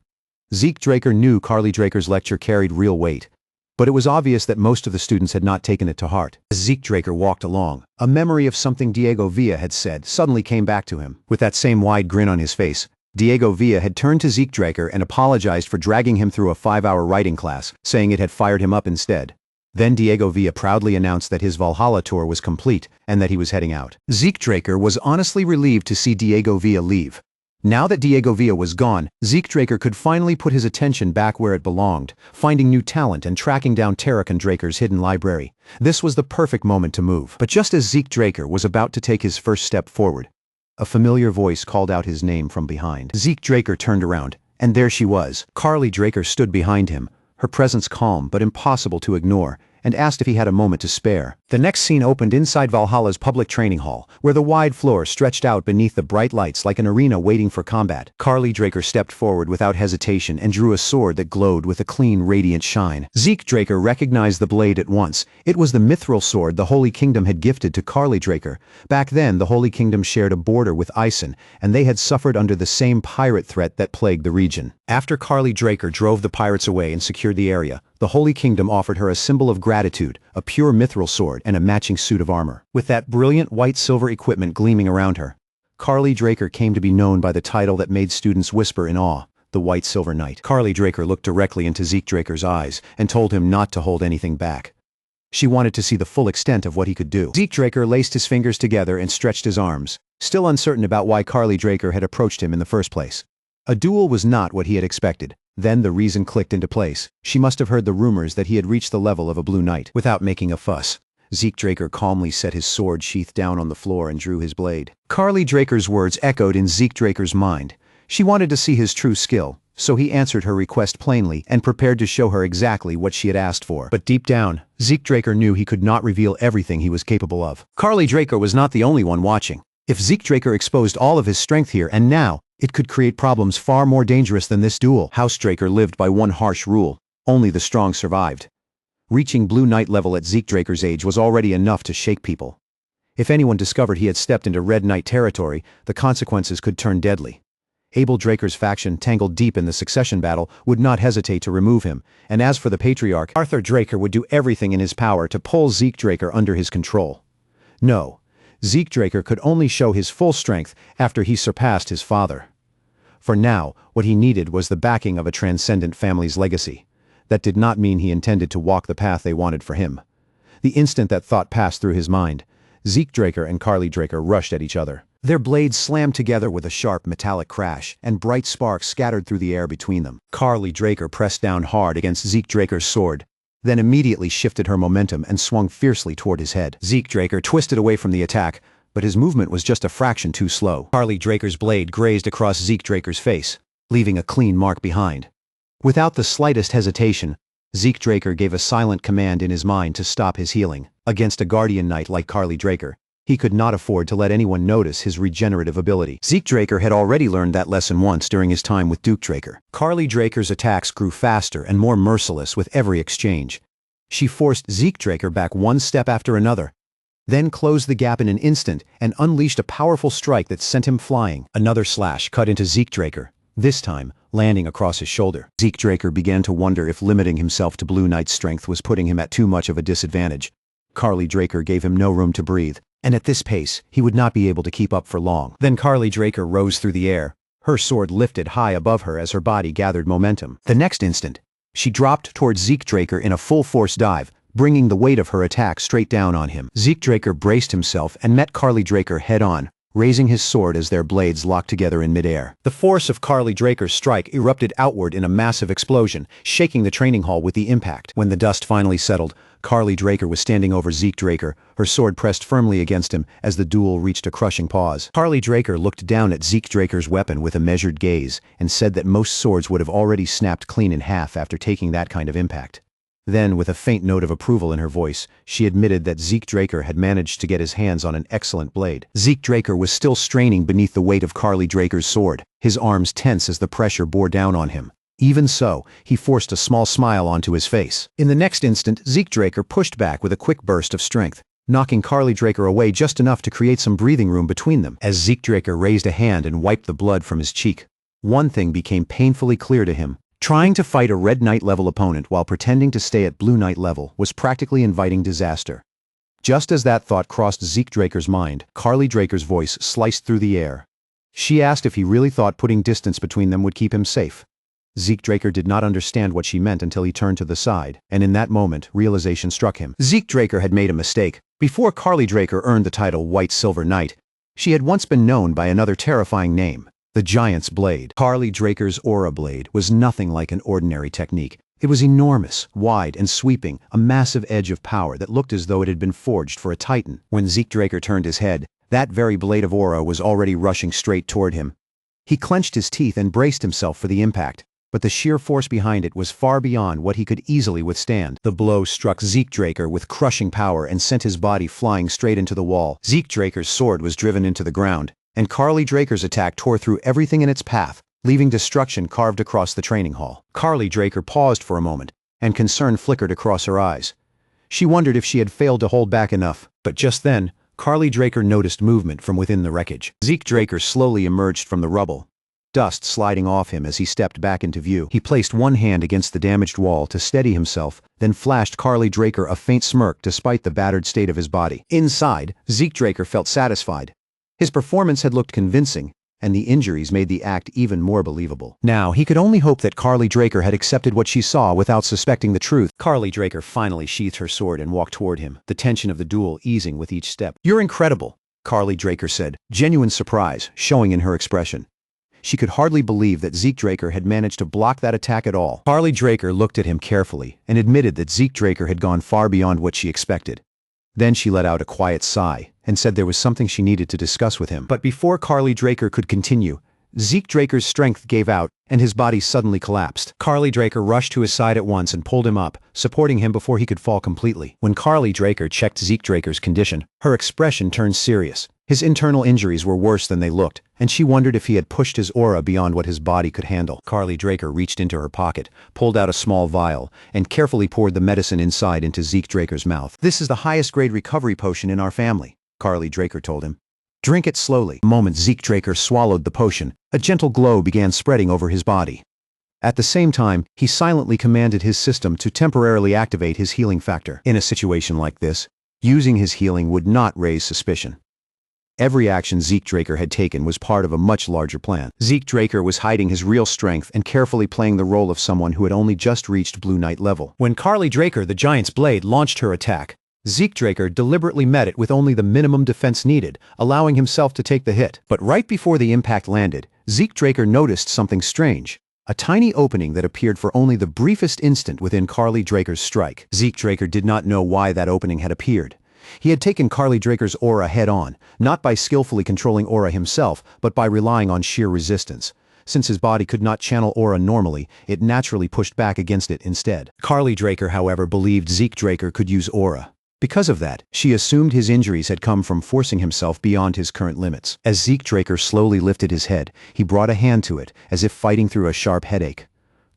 Zeke Draker knew Carly Draker's lecture carried real weight, but it was obvious that most of the students had not taken it to heart. As Zeke Draker walked along, a memory of something Diego Villa had said suddenly came back to him. With that same wide grin on his face, Diego Villa had turned to Zeke Draker and apologized for dragging him through a 5-hour writing class, saying it had fired him up instead. Then Diego Villa proudly announced that his Valhalla tour was complete and that he was heading out. Zeke Draker was honestly relieved to see Diego Villa leave. Now that Diego Villa was gone, Zeke Draker could finally put his attention back where it belonged, finding new talent and tracking down Tarakan Draker's hidden library. This was the perfect moment to move. But just as Zeke Draker was about to take his first step forward, a familiar voice called out his name from behind. Zeke Draker turned around, and there she was. Carly Draker stood behind him, her presence calm but impossible to ignore, and asked if he had a moment to spare. The next scene opened inside Valhalla's public training hall, where the wide floor stretched out beneath the bright lights like an arena waiting for combat. Carly Draker stepped forward without hesitation and drew a sword that glowed with a clean, radiant shine. Zeke Draker recognized the blade at once. It was the mithril sword the Holy Kingdom had gifted to Carly Draker. Back then, the Holy Kingdom shared a border with Isen, and they had suffered under the same pirate threat that plagued the region. After Carly Draker drove the pirates away and secured the area, the Holy Kingdom offered her a symbol of gratitude, a pure mithril sword, and a matching suit of armor. With that brilliant white-silver equipment gleaming around her, Carly Draker came to be known by the title that made students whisper in awe, the White Silver Knight. Carly Draker looked directly into Zeke Draker's eyes and told him not to hold anything back. She wanted to see the full extent of what he could do. Zeke Draker laced his fingers together and stretched his arms, still uncertain about why Carly Draker had approached him in the first place. A duel was not what he had expected. Then the reason clicked into place. She must have heard the rumors that he had reached the level of a blue knight. Without making a fuss, Zeke Draker calmly set his sword sheath down on the floor and drew his blade. Carly Draker's words echoed in Zeke Draker's mind. She wanted to see his true skill, so he answered her request plainly and prepared to show her exactly what she had asked for. But deep down, Zeke Draker knew he could not reveal everything he was capable of. Carly Draker was not the only one watching. If Zeke Draker exposed all of his strength here and now, it could create problems far more dangerous than this duel. House Draker lived by one harsh rule: only the strong survived. Reaching Blue Knight level at Zeke Draker's age was already enough to shake people. If anyone discovered he had stepped into Red Knight territory, the consequences could turn deadly. Abel Draker's faction, tangled deep in the succession battle, would not hesitate to remove him, and as for the Patriarch, Arthur Draker would do everything in his power to pull Zeke Draker under his control. No. Zeke Draker could only show his full strength after he surpassed his father. For now, what he needed was the backing of a transcendent family's legacy. That did not mean he intended to walk the path they wanted for him. The instant that thought passed through his mind, Zeke Draker and Carly Draker rushed at each other. Their blades slammed together with a sharp metallic crash, and bright sparks scattered through the air between them. Carly Draker pressed down hard against Zeke Draker's sword, then immediately shifted her momentum and swung fiercely toward his head. Zeke Draker twisted away from the attack, but his movement was just a fraction too slow. Carly Draker's blade grazed across Zeke Draker's face, leaving a clean mark behind. Without the slightest hesitation, Zeke Draker gave a silent command in his mind to stop his healing. Against a guardian knight like Carly Draker, he could not afford to let anyone notice his regenerative ability. Zeke Draker had already learned that lesson once during his time with Duke Draker. Carly Draker's attacks grew faster and more merciless with every exchange. She forced Zeke Draker back one step after another, then closed the gap in an instant and unleashed a powerful strike that sent him flying. Another slash cut into Zeke Draker, this time landing across his shoulder. Zeke Draker began to wonder if limiting himself to Blue Knight's strength was putting him at too much of a disadvantage. Carly Draker gave him no room to breathe, and at this pace, he would not be able to keep up for long. Then Carly Draker rose through the air, her sword lifted high above her as her body gathered momentum. The next instant, she dropped towards Zeke Draker in a full-force dive, bringing the weight of her attack straight down on him. Zeke Draker braced himself and met Carly Draker head-on, raising his sword as their blades locked together in midair. The force of Carly Draker's strike erupted outward in a massive explosion, shaking the training hall with the impact. When the dust finally settled, Carly Draker was standing over Zeke Draker, her sword pressed firmly against him as the duel reached a crushing pause. Carly Draker looked down at Zeke Draker's weapon with a measured gaze and said that most swords would have already snapped clean in half after taking that kind of impact. Then, with a faint note of approval in her voice, she admitted that Zeke Draker had managed to get his hands on an excellent blade. Zeke Draker was still straining beneath the weight of Carly Draker's sword, his arms tense as the pressure bore down on him. Even so, he forced a small smile onto his face. In the next instant, Zeke Draker pushed back with a quick burst of strength, knocking Carly Draker away just enough to create some breathing room between them. As Zeke Draker raised a hand and wiped the blood from his cheek, one thing became painfully clear to him. Trying to fight a Red Knight level opponent while pretending to stay at Blue Knight level was practically inviting disaster. Just as that thought crossed Zeke Draker's mind, Carly Draker's voice sliced through the air. She asked if he really thought putting distance between them would keep him safe. Zeke Draker did not understand what she meant until he turned to the side, and in that moment, realization struck him. Zeke Draker had made a mistake. Before Carly Draker earned the title White Silver Knight, she had once been known by another terrifying name, the Giant's Blade. Carly Draker's Aura Blade was nothing like an ordinary technique. It was enormous, wide, and sweeping, a massive edge of power that looked as though it had been forged for a titan. When Zeke Draker turned his head, that very blade of aura was already rushing straight toward him. He clenched his teeth and braced himself for the impact, but the sheer force behind it was far beyond what he could easily withstand. The blow struck Zeke Draker with crushing power and sent his body flying straight into the wall. Zeke Draker's sword was driven into the ground, and Carly Draker's attack tore through everything in its path, leaving destruction carved across the training hall. Carly Draker paused for a moment, and concern flickered across her eyes. She wondered if she had failed to hold back enough, but just then, Carly Draker noticed movement from within the wreckage. Zeke Draker slowly emerged from the rubble, dust sliding off him as he stepped back into view. He placed one hand against the damaged wall to steady himself, then flashed Carly Draker a faint smirk despite the battered state of his body. Inside, Zeke Draker felt satisfied. His performance had looked convincing, and the injuries made the act even more believable. Now, he could only hope that Carly Draker had accepted what she saw without suspecting the truth. Carly Draker finally sheathed her sword and walked toward him, the tension of the duel easing with each step. "You're incredible," Carly Draker said, genuine surprise showing in her expression. She could hardly believe that Zeke Draker had managed to block that attack at all. Carly Draker looked at him carefully and admitted that Zeke Draker had gone far beyond what she expected. Then she let out a quiet sigh and said there was something she needed to discuss with him. But before Carly Draker could continue, Zeke Draker's strength gave out and his body suddenly collapsed. Carly Draker rushed to his side at once and pulled him up, supporting him before he could fall completely. When Carly Draker checked Zeke Draker's condition, her expression turned serious. His internal injuries were worse than they looked, and she wondered if he had pushed his aura beyond what his body could handle. Carly Draker reached into her pocket, pulled out a small vial, and carefully poured the medicine inside into Zeke Draker's mouth. "This is the highest grade recovery potion in our family," Carly Draker told him. "Drink it slowly." The moment Zeke Draker swallowed the potion, a gentle glow began spreading over his body. At the same time, he silently commanded his system to temporarily activate his healing factor. In a situation like this, using his healing would not raise suspicion. Every action Zeke Draker had taken was part of a much larger plan. Zeke Draker was hiding his real strength and carefully playing the role of someone who had only just reached Blue Knight level. When Carly Draker, the Giant's Blade, launched her attack, Zeke Draker deliberately met it with only the minimum defense needed, allowing himself to take the hit. But right before the impact landed, Zeke Draker noticed something strange. A tiny opening that appeared for only the briefest instant within Carly Draker's strike. Zeke Draker did not know why that opening had appeared. He had taken Carly Draker's aura head-on, not by skillfully controlling aura himself, but by relying on sheer resistance. Since his body could not channel aura normally, it naturally pushed back against it instead. Carly Draker, however, believed Zeke Draker could use aura. Because of that, she assumed his injuries had come from forcing himself beyond his current limits. As Zeke Draker slowly lifted his head, he brought a hand to it, as if fighting through a sharp headache.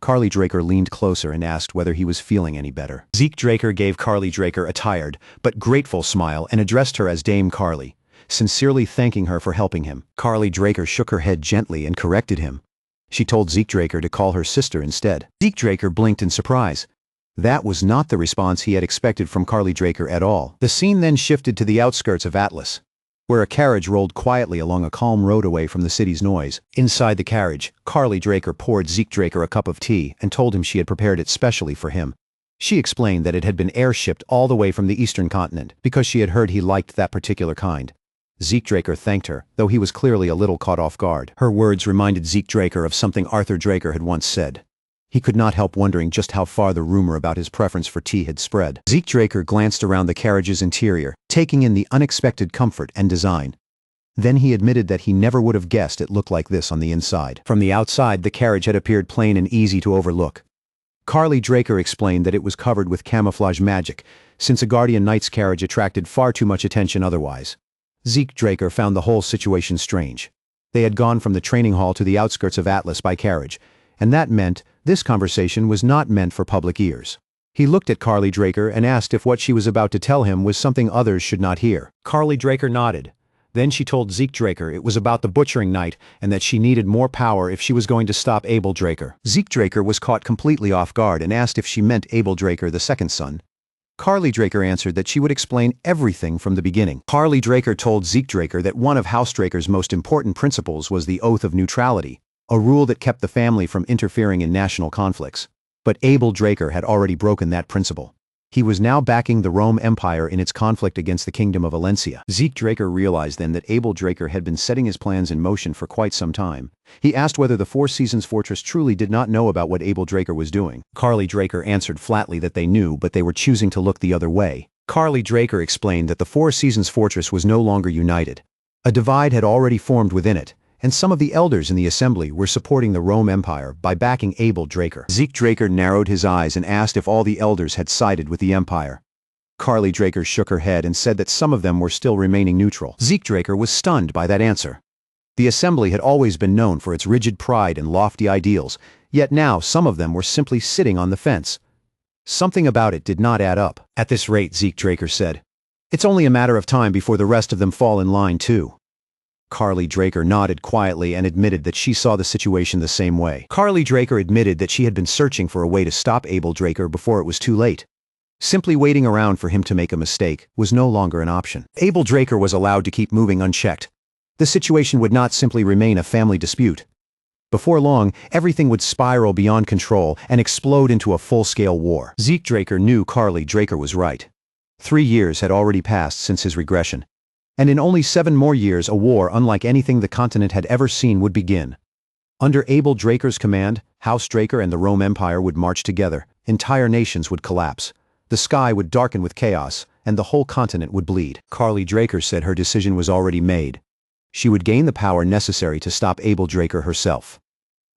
Carly Draker leaned closer and asked whether he was feeling any better. Zeke Draker gave Carly Draker a tired, but grateful smile and addressed her as Dame Carly, sincerely thanking her for helping him. Carly Draker shook her head gently and corrected him. She told Zeke Draker to call her sister instead. Zeke Draker blinked in surprise. That was not the response he had expected from Carly Draker at all. The scene then shifted to the outskirts of Atlas, where a carriage rolled quietly along a calm road away from the city's noise. Inside the carriage, Carly Draker poured Zeke Draker a cup of tea and told him she had prepared it specially for him. She explained that it had been airshipped all the way from the eastern continent because she had heard he liked that particular kind. Zeke Draker thanked her, though he was clearly a little caught off guard. Her words reminded Zeke Draker of something Arthur Draker had once said. He could not help wondering just how far the rumor about his preference for tea had spread. Zeke Draker glanced around the carriage's interior, taking in the unexpected comfort and design. Then he admitted that he never would have guessed it looked like this on the inside. From the outside, the carriage had appeared plain and easy to overlook. Carly Draker explained that it was covered with camouflage magic, since a Guardian Knight's carriage attracted far too much attention otherwise. Zeke Draker found the whole situation strange. They had gone from the training hall to the outskirts of Atlas by carriage, and that meant this conversation was not meant for public ears. He looked at Carly Draker and asked if what she was about to tell him was something others should not hear. Carly Draker nodded. Then she told Zeke Draker it was about the Butchering Knight and that she needed more power if she was going to stop Abel Draker. Zeke Draker was caught completely off guard and asked if she meant Abel Draker, the second son. Carly Draker answered that she would explain everything from the beginning. Carly Draker told Zeke Draker that one of House Draker's most important principles was the Oath of Neutrality, a rule that kept the family from interfering in national conflicts. But Abel Draker had already broken that principle. He was now backing the Rome Empire in its conflict against the Kingdom of Valencia. Zeke Draker realized then that Abel Draker had been setting his plans in motion for quite some time. He asked whether the Four Seasons Fortress truly did not know about what Abel Draker was doing. Carly Draker answered flatly that they knew, but they were choosing to look the other way. Carly Draker explained that the Four Seasons Fortress was no longer united. A divide had already formed within it, and some of the elders in the assembly were supporting the Rome Empire by backing Abel Draker. Zeke Draker narrowed his eyes and asked if all the elders had sided with the Empire. Carly Draker shook her head and said that some of them were still remaining neutral. Zeke Draker was stunned by that answer. The assembly had always been known for its rigid pride and lofty ideals, yet now some of them were simply sitting on the fence. Something about it did not add up. At this rate, Zeke Draker said, it's only a matter of time before the rest of them fall in line too. Carly Draker nodded quietly and admitted that she saw the situation the same way. Carly Draker admitted that she had been searching for a way to stop Abel Draker before it was too late. Simply waiting around for him to make a mistake was no longer an option. Abel Draker was allowed to keep moving unchecked. The situation would not simply remain a family dispute. Before long, everything would spiral beyond control and explode into a full-scale war. Zeke Draker knew Carly Draker was right. 3 years had already passed since his regression. And in only 7 more years a war unlike anything the continent had ever seen would begin. Under Abel Draker's command, House Draker and the Rome Empire would march together, entire nations would collapse, the sky would darken with chaos, and the whole continent would bleed. Carly Draker said her decision was already made. She would gain the power necessary to stop Abel Draker herself.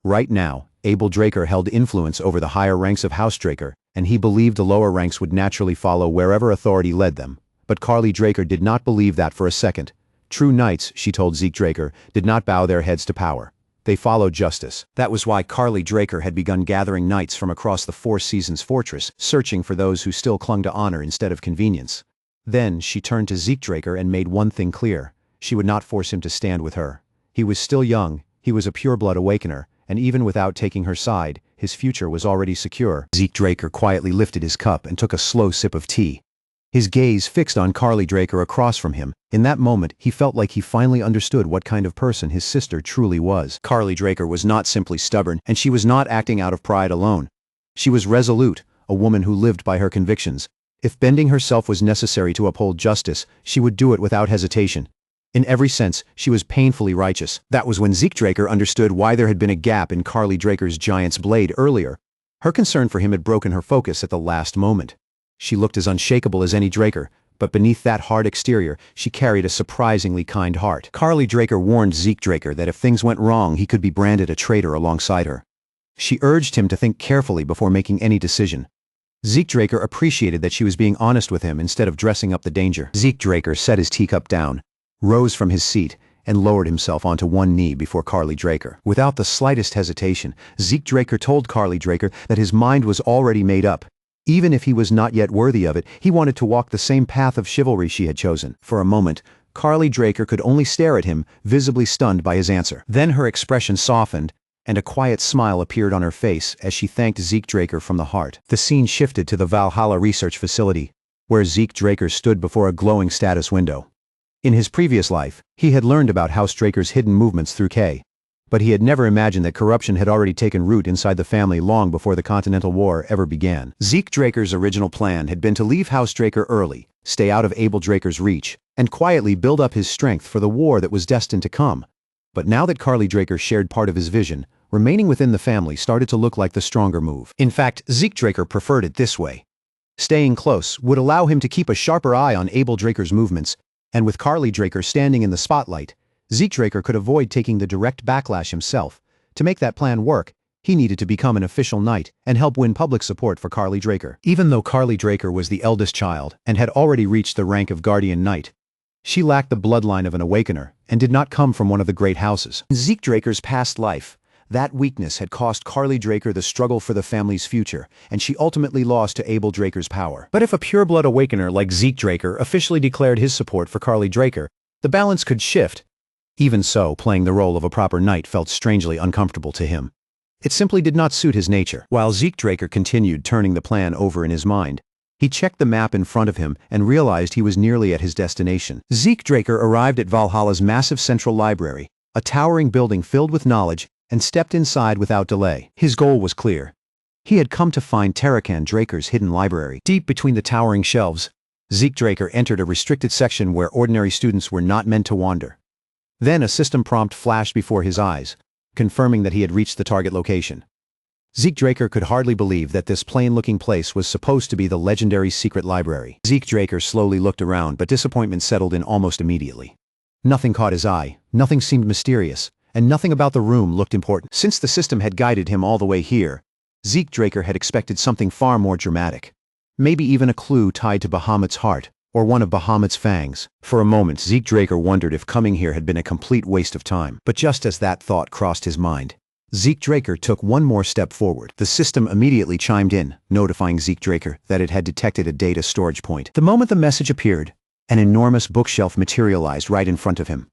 Right now, Abel Draker held influence over the higher ranks of House Draker, and he believed the lower ranks would naturally follow wherever authority led them. But Carly Draker did not believe that for a second. True knights, she told Zeke Draker, did not bow their heads to power. They followed justice. That was why Carly Draker had begun gathering knights from across the Four Seasons Fortress, searching for those who still clung to honor instead of convenience. Then she turned to Zeke Draker and made one thing clear. She would not force him to stand with her. He was still young, he was a pureblood awakener, and even without taking her side, his future was already secure. Zeke Draker quietly lifted his cup and took a slow sip of tea. His gaze fixed on Carly Draker across from him. In that moment, he felt like he finally understood what kind of person his sister truly was. Carly Draker was not simply stubborn, and she was not acting out of pride alone. She was resolute, a woman who lived by her convictions. If bending herself was necessary to uphold justice, she would do it without hesitation. In every sense, she was painfully righteous. That was when Zeke Draker understood why there had been a gap in Carly Draker's giant's blade earlier. Her concern for him had broken her focus at the last moment. She looked as unshakable as any Draker, but beneath that hard exterior, she carried a surprisingly kind heart. Carly Draker warned Zeke Draker that if things went wrong, he could be branded a traitor alongside her. She urged him to think carefully before making any decision. Zeke Draker appreciated that she was being honest with him instead of dressing up the danger. Zeke Draker set his teacup down, rose from his seat, and lowered himself onto one knee before Carly Draker. Without the slightest hesitation, Zeke Draker told Carly Draker that his mind was already made up. Even if he was not yet worthy of it, he wanted to walk the same path of chivalry she had chosen. For a moment, Carly Draker could only stare at him, visibly stunned by his answer. Then her expression softened, and a quiet smile appeared on her face as she thanked Zeke Draker from the heart. The scene shifted to the Valhalla research facility, where Zeke Draker stood before a glowing status window. In his previous life, he had learned about House Draker's hidden movements through K. But he had never imagined that corruption had already taken root inside the family long before the Continental War ever began. Zeke Draker's original plan had been to leave House Draker early, stay out of Abel Draker's reach, and quietly build up his strength for the war that was destined to come. But now that Carly Draker shared part of his vision, remaining within the family started to look like the stronger move. In fact, Zeke Draker preferred it this way. Staying close would allow him to keep a sharper eye on Abel Draker's movements, and with Carly Draker standing in the spotlight, Zeke Draker could avoid taking the direct backlash himself. To make that plan work, he needed to become an official knight and help win public support for Carly Draker. Even though Carly Draker was the eldest child and had already reached the rank of guardian knight, she lacked the bloodline of an awakener and did not come from one of the great houses. In Zeke Draker's past life, that weakness had cost Carly Draker the struggle for the family's future, and she ultimately lost to Abel Draker's power. But if a pureblood awakener like Zeke Draker officially declared his support for Carly Draker, the balance could shift. Even so, playing the role of a proper knight felt strangely uncomfortable to him. It simply did not suit his nature. While Zeke Draker continued turning the plan over in his mind, he checked the map in front of him and realized he was nearly at his destination. Zeke Draker arrived at Valhalla's massive central library, a towering building filled with knowledge, and stepped inside without delay. His goal was clear. He had come to find Tarakan Draker's hidden library. Deep between the towering shelves, Zeke Draker entered a restricted section where ordinary students were not meant to wander. Then a system prompt flashed before his eyes, confirming that he had reached the target location. Zeke Draker could hardly believe that this plain-looking place was supposed to be the legendary secret library. Zeke Draker slowly looked around, but disappointment settled in almost immediately. Nothing caught his eye, nothing seemed mysterious, and nothing about the room looked important. Since the system had guided him all the way here, Zeke Draker had expected something far more dramatic. Maybe even a clue tied to Bahamut's heart, or one of Bahamut's fangs. For a moment, Zeke Draker wondered if coming here had been a complete waste of time. But just as that thought crossed his mind, Zeke Draker took one more step forward. The system immediately chimed in, notifying Zeke Draker that it had detected a data storage point. The moment the message appeared, an enormous bookshelf materialized right in front of him.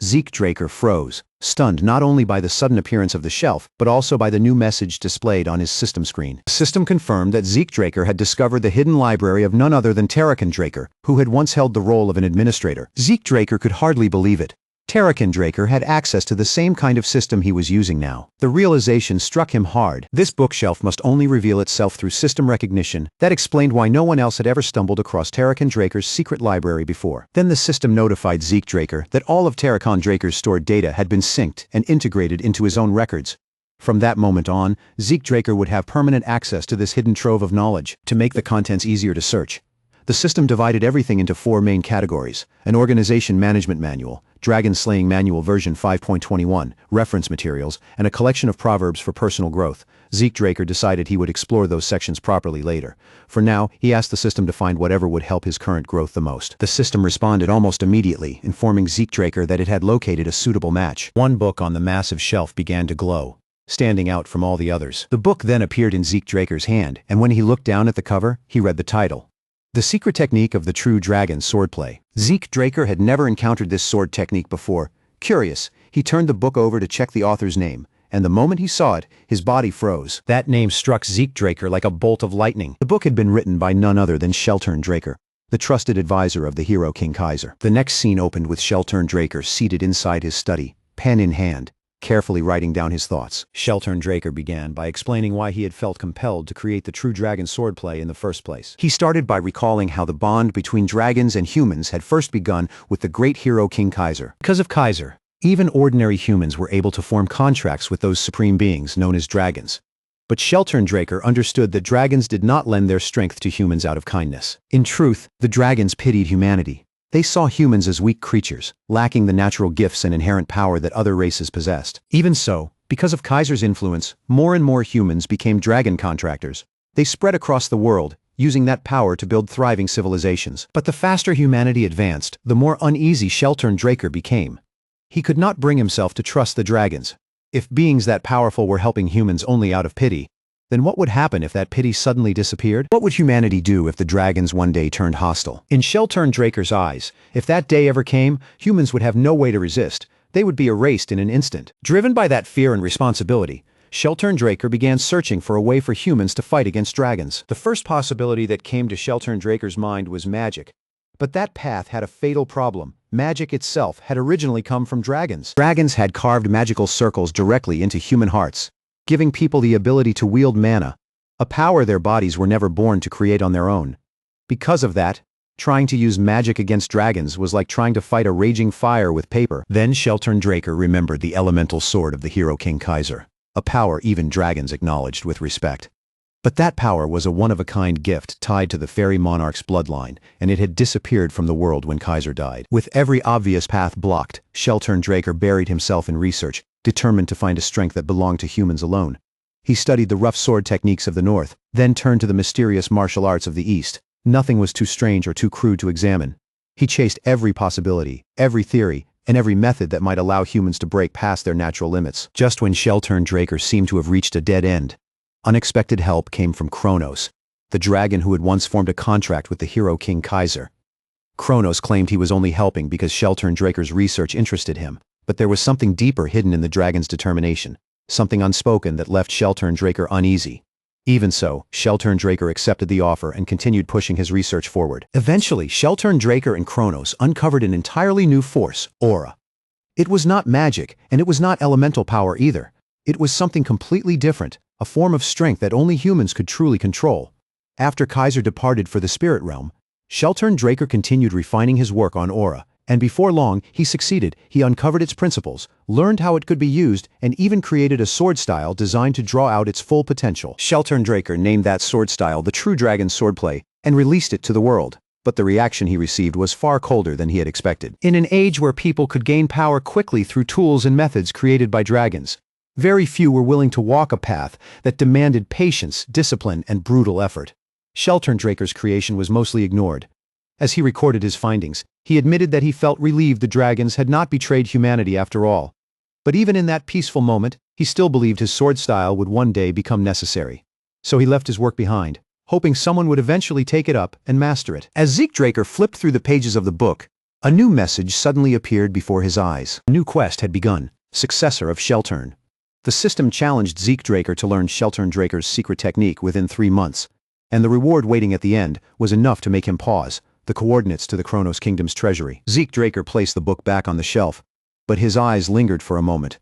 Zeke Draker froze, stunned not only by the sudden appearance of the shelf, but also by the new message displayed on his system screen. The system confirmed that Zeke Draker had discovered the hidden library of none other than Tarakan Draker, who had once held the role of an administrator. Zeke Draker could hardly believe it. Tarakan Draker had access to the same kind of system he was using now. The realization struck him hard. This bookshelf must only reveal itself through system recognition. That explained why no one else had ever stumbled across Tarakan Draker's secret library before. Then the system notified Zeke Draker that all of Tarakan Draker's stored data had been synced and integrated into his own records. From that moment on, Zeke Draker would have permanent access to this hidden trove of knowledge. To make the contents easier to search, the system divided everything into 4 main categories: an organization management manual, dragon slaying manual version 5.21, reference materials, and a collection of proverbs for personal growth. Zeke Draker decided he would explore those sections properly later. For now, he asked the system to find whatever would help his current growth the most. The system responded almost immediately, informing Zeke Draker that it had located a suitable match. One book on the massive shelf began to glow, standing out from all the others. The book then appeared in Zeke Draker's hand, and when he looked down at the cover, he read the title: The Secret Technique of the True Dragon Swordplay. Zeke Draker had never encountered this sword technique before. Curious, he turned the book over to check the author's name, and the moment he saw it, his body froze. That name struck Zeke Draker like a bolt of lightning. The book had been written by none other than Sheltern Draker, the trusted advisor of the hero King Kaiser. The next scene opened with Sheltern Draker seated inside his study, pen in hand, carefully writing down his thoughts. Sheltern Draker began by explaining why he had felt compelled to create the True Dragon Swordplay in the first place. He started by recalling how the bond between dragons and humans had first begun with the great hero King Kaiser. Because of Kaiser, even ordinary humans were able to form contracts with those supreme beings known as dragons. But Sheltern Draker understood that dragons did not lend their strength to humans out of kindness. In truth, the dragons pitied humanity. They saw humans as weak creatures, lacking the natural gifts and inherent power that other races possessed. Even so, because of Kaiser's influence, more and more humans became dragon contractors. They spread across the world, using that power to build thriving civilizations. But the faster humanity advanced, the more uneasy Sheltern Draker became. He could not bring himself to trust the dragons. If beings that powerful were helping humans only out of pity, then what would happen if that pity suddenly disappeared? What would humanity do if the dragons one day turned hostile? In Sheltern Draker's eyes, if that day ever came, humans would have no way to resist. They would be erased in an instant. Driven by that fear and responsibility, Sheltern Draker began searching for a way for humans to fight against dragons. The first possibility that came to Sheltern Draker's mind was magic. But that path had a fatal problem. Magic itself had originally come from dragons. Dragons had carved magical circles directly into human hearts, giving people the ability to wield mana, a power their bodies were never born to create on their own. Because of that, trying to use magic against dragons was like trying to fight a raging fire with paper. Then Sheltern Draker remembered the elemental sword of the hero King Kaiser, a power even dragons acknowledged with respect. But that power was a one-of-a-kind gift tied to the fairy monarch's bloodline, and it had disappeared from the world when Kaiser died. With every obvious path blocked, Sheltern Draker buried himself in research, determined to find a strength that belonged to humans alone. He studied the rough sword techniques of the North, then turned to the mysterious martial arts of the East. Nothing was too strange or too crude to examine. He chased every possibility, every theory, and every method that might allow humans to break past their natural limits. Just when Sheltern Draker seemed to have reached a dead end, unexpected help came from Kronos, the dragon who had once formed a contract with the hero King Kaiser. Kronos claimed he was only helping because Sheltern Draker's research interested him, but there was something deeper hidden in the dragon's determination, something unspoken that left Sheltern Draker uneasy. Even so, Sheltern Draker accepted the offer and continued pushing his research forward. Eventually, Sheltern Draker and Kronos uncovered an entirely new force, aura. It was not magic, and it was not elemental power either. It was something completely different, a form of strength that only humans could truly control. After Kaiser departed for the spirit realm, Sheltern Draker continued refining his work on aura, and before long, he succeeded. He uncovered its principles, learned how it could be used, and even created a sword style designed to draw out its full potential. Sheltern Draker named that sword style the True Dragon Swordplay and released it to the world, but the reaction he received was far colder than he had expected. In an age where people could gain power quickly through tools and methods created by dragons, very few were willing to walk a path that demanded patience, discipline, and brutal effort. Sheltern Draker's creation was mostly ignored. As he recorded his findings, he admitted that he felt relieved the dragons had not betrayed humanity after all. But even in that peaceful moment, he still believed his sword style would one day become necessary. So he left his work behind, hoping someone would eventually take it up and master it. As Zeke Draker flipped through the pages of the book, a new message suddenly appeared before his eyes. A new quest had begun, successor of Sheltern. The system challenged Zeke Draker to learn Sheltern Draker's secret technique within 3 months, and the reward waiting at the end was enough to make him pause. The coordinates to the Kronos Kingdom's treasury. Zeke Draker placed the book back on the shelf, but his eyes lingered for a moment.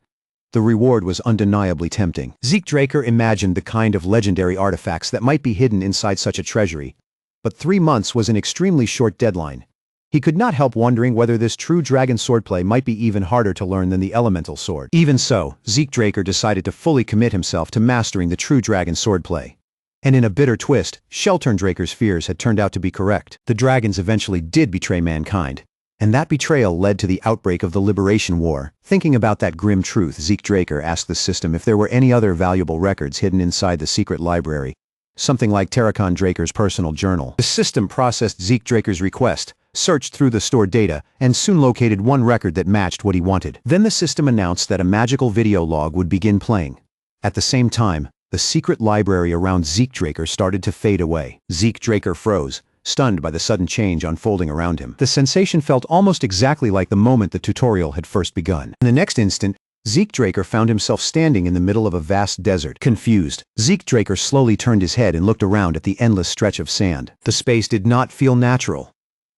The reward was undeniably tempting. Zeke Draker imagined the kind of legendary artifacts that might be hidden inside such a treasury, but 3 months was an extremely short deadline. He could not help wondering whether this true dragon swordplay might be even harder to learn than the elemental sword. Even so, Zeke Draker decided to fully commit himself to mastering the true dragon swordplay. And in a bitter twist, Sheltern Draker's fears had turned out to be correct. The dragons eventually did betray mankind, and that betrayal led to the outbreak of the Liberation War. Thinking about that grim truth, Zeke Draker asked the system if there were any other valuable records hidden inside the secret library, something like Terracon Draker's personal journal. The system processed Zeke Draker's request, searched through the stored data, and soon located one record that matched what he wanted. Then the system announced that a magical video log would begin playing. At the same time, the secret library around Zeke Draker started to fade away. Zeke Draker froze, stunned by the sudden change unfolding around him. The sensation felt almost exactly like the moment the tutorial had first begun. In the next instant, Zeke Draker found himself standing in the middle of a vast desert. Confused, Zeke Draker slowly turned his head and looked around at the endless stretch of sand. The space did not feel natural.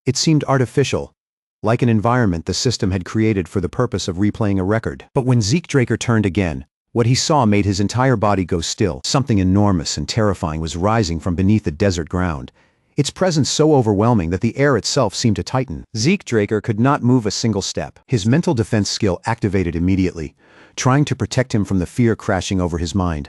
It seemed artificial, like an environment the system had created for the purpose of replaying a record. But when Zeke Draker turned again, what he saw made his entire body go still. Something enormous and terrifying was rising from beneath the desert ground, its presence so overwhelming that the air itself seemed to tighten. Zeke Draker could not move a single step. His mental defense skill activated immediately, trying to protect him from the fear crashing over his mind.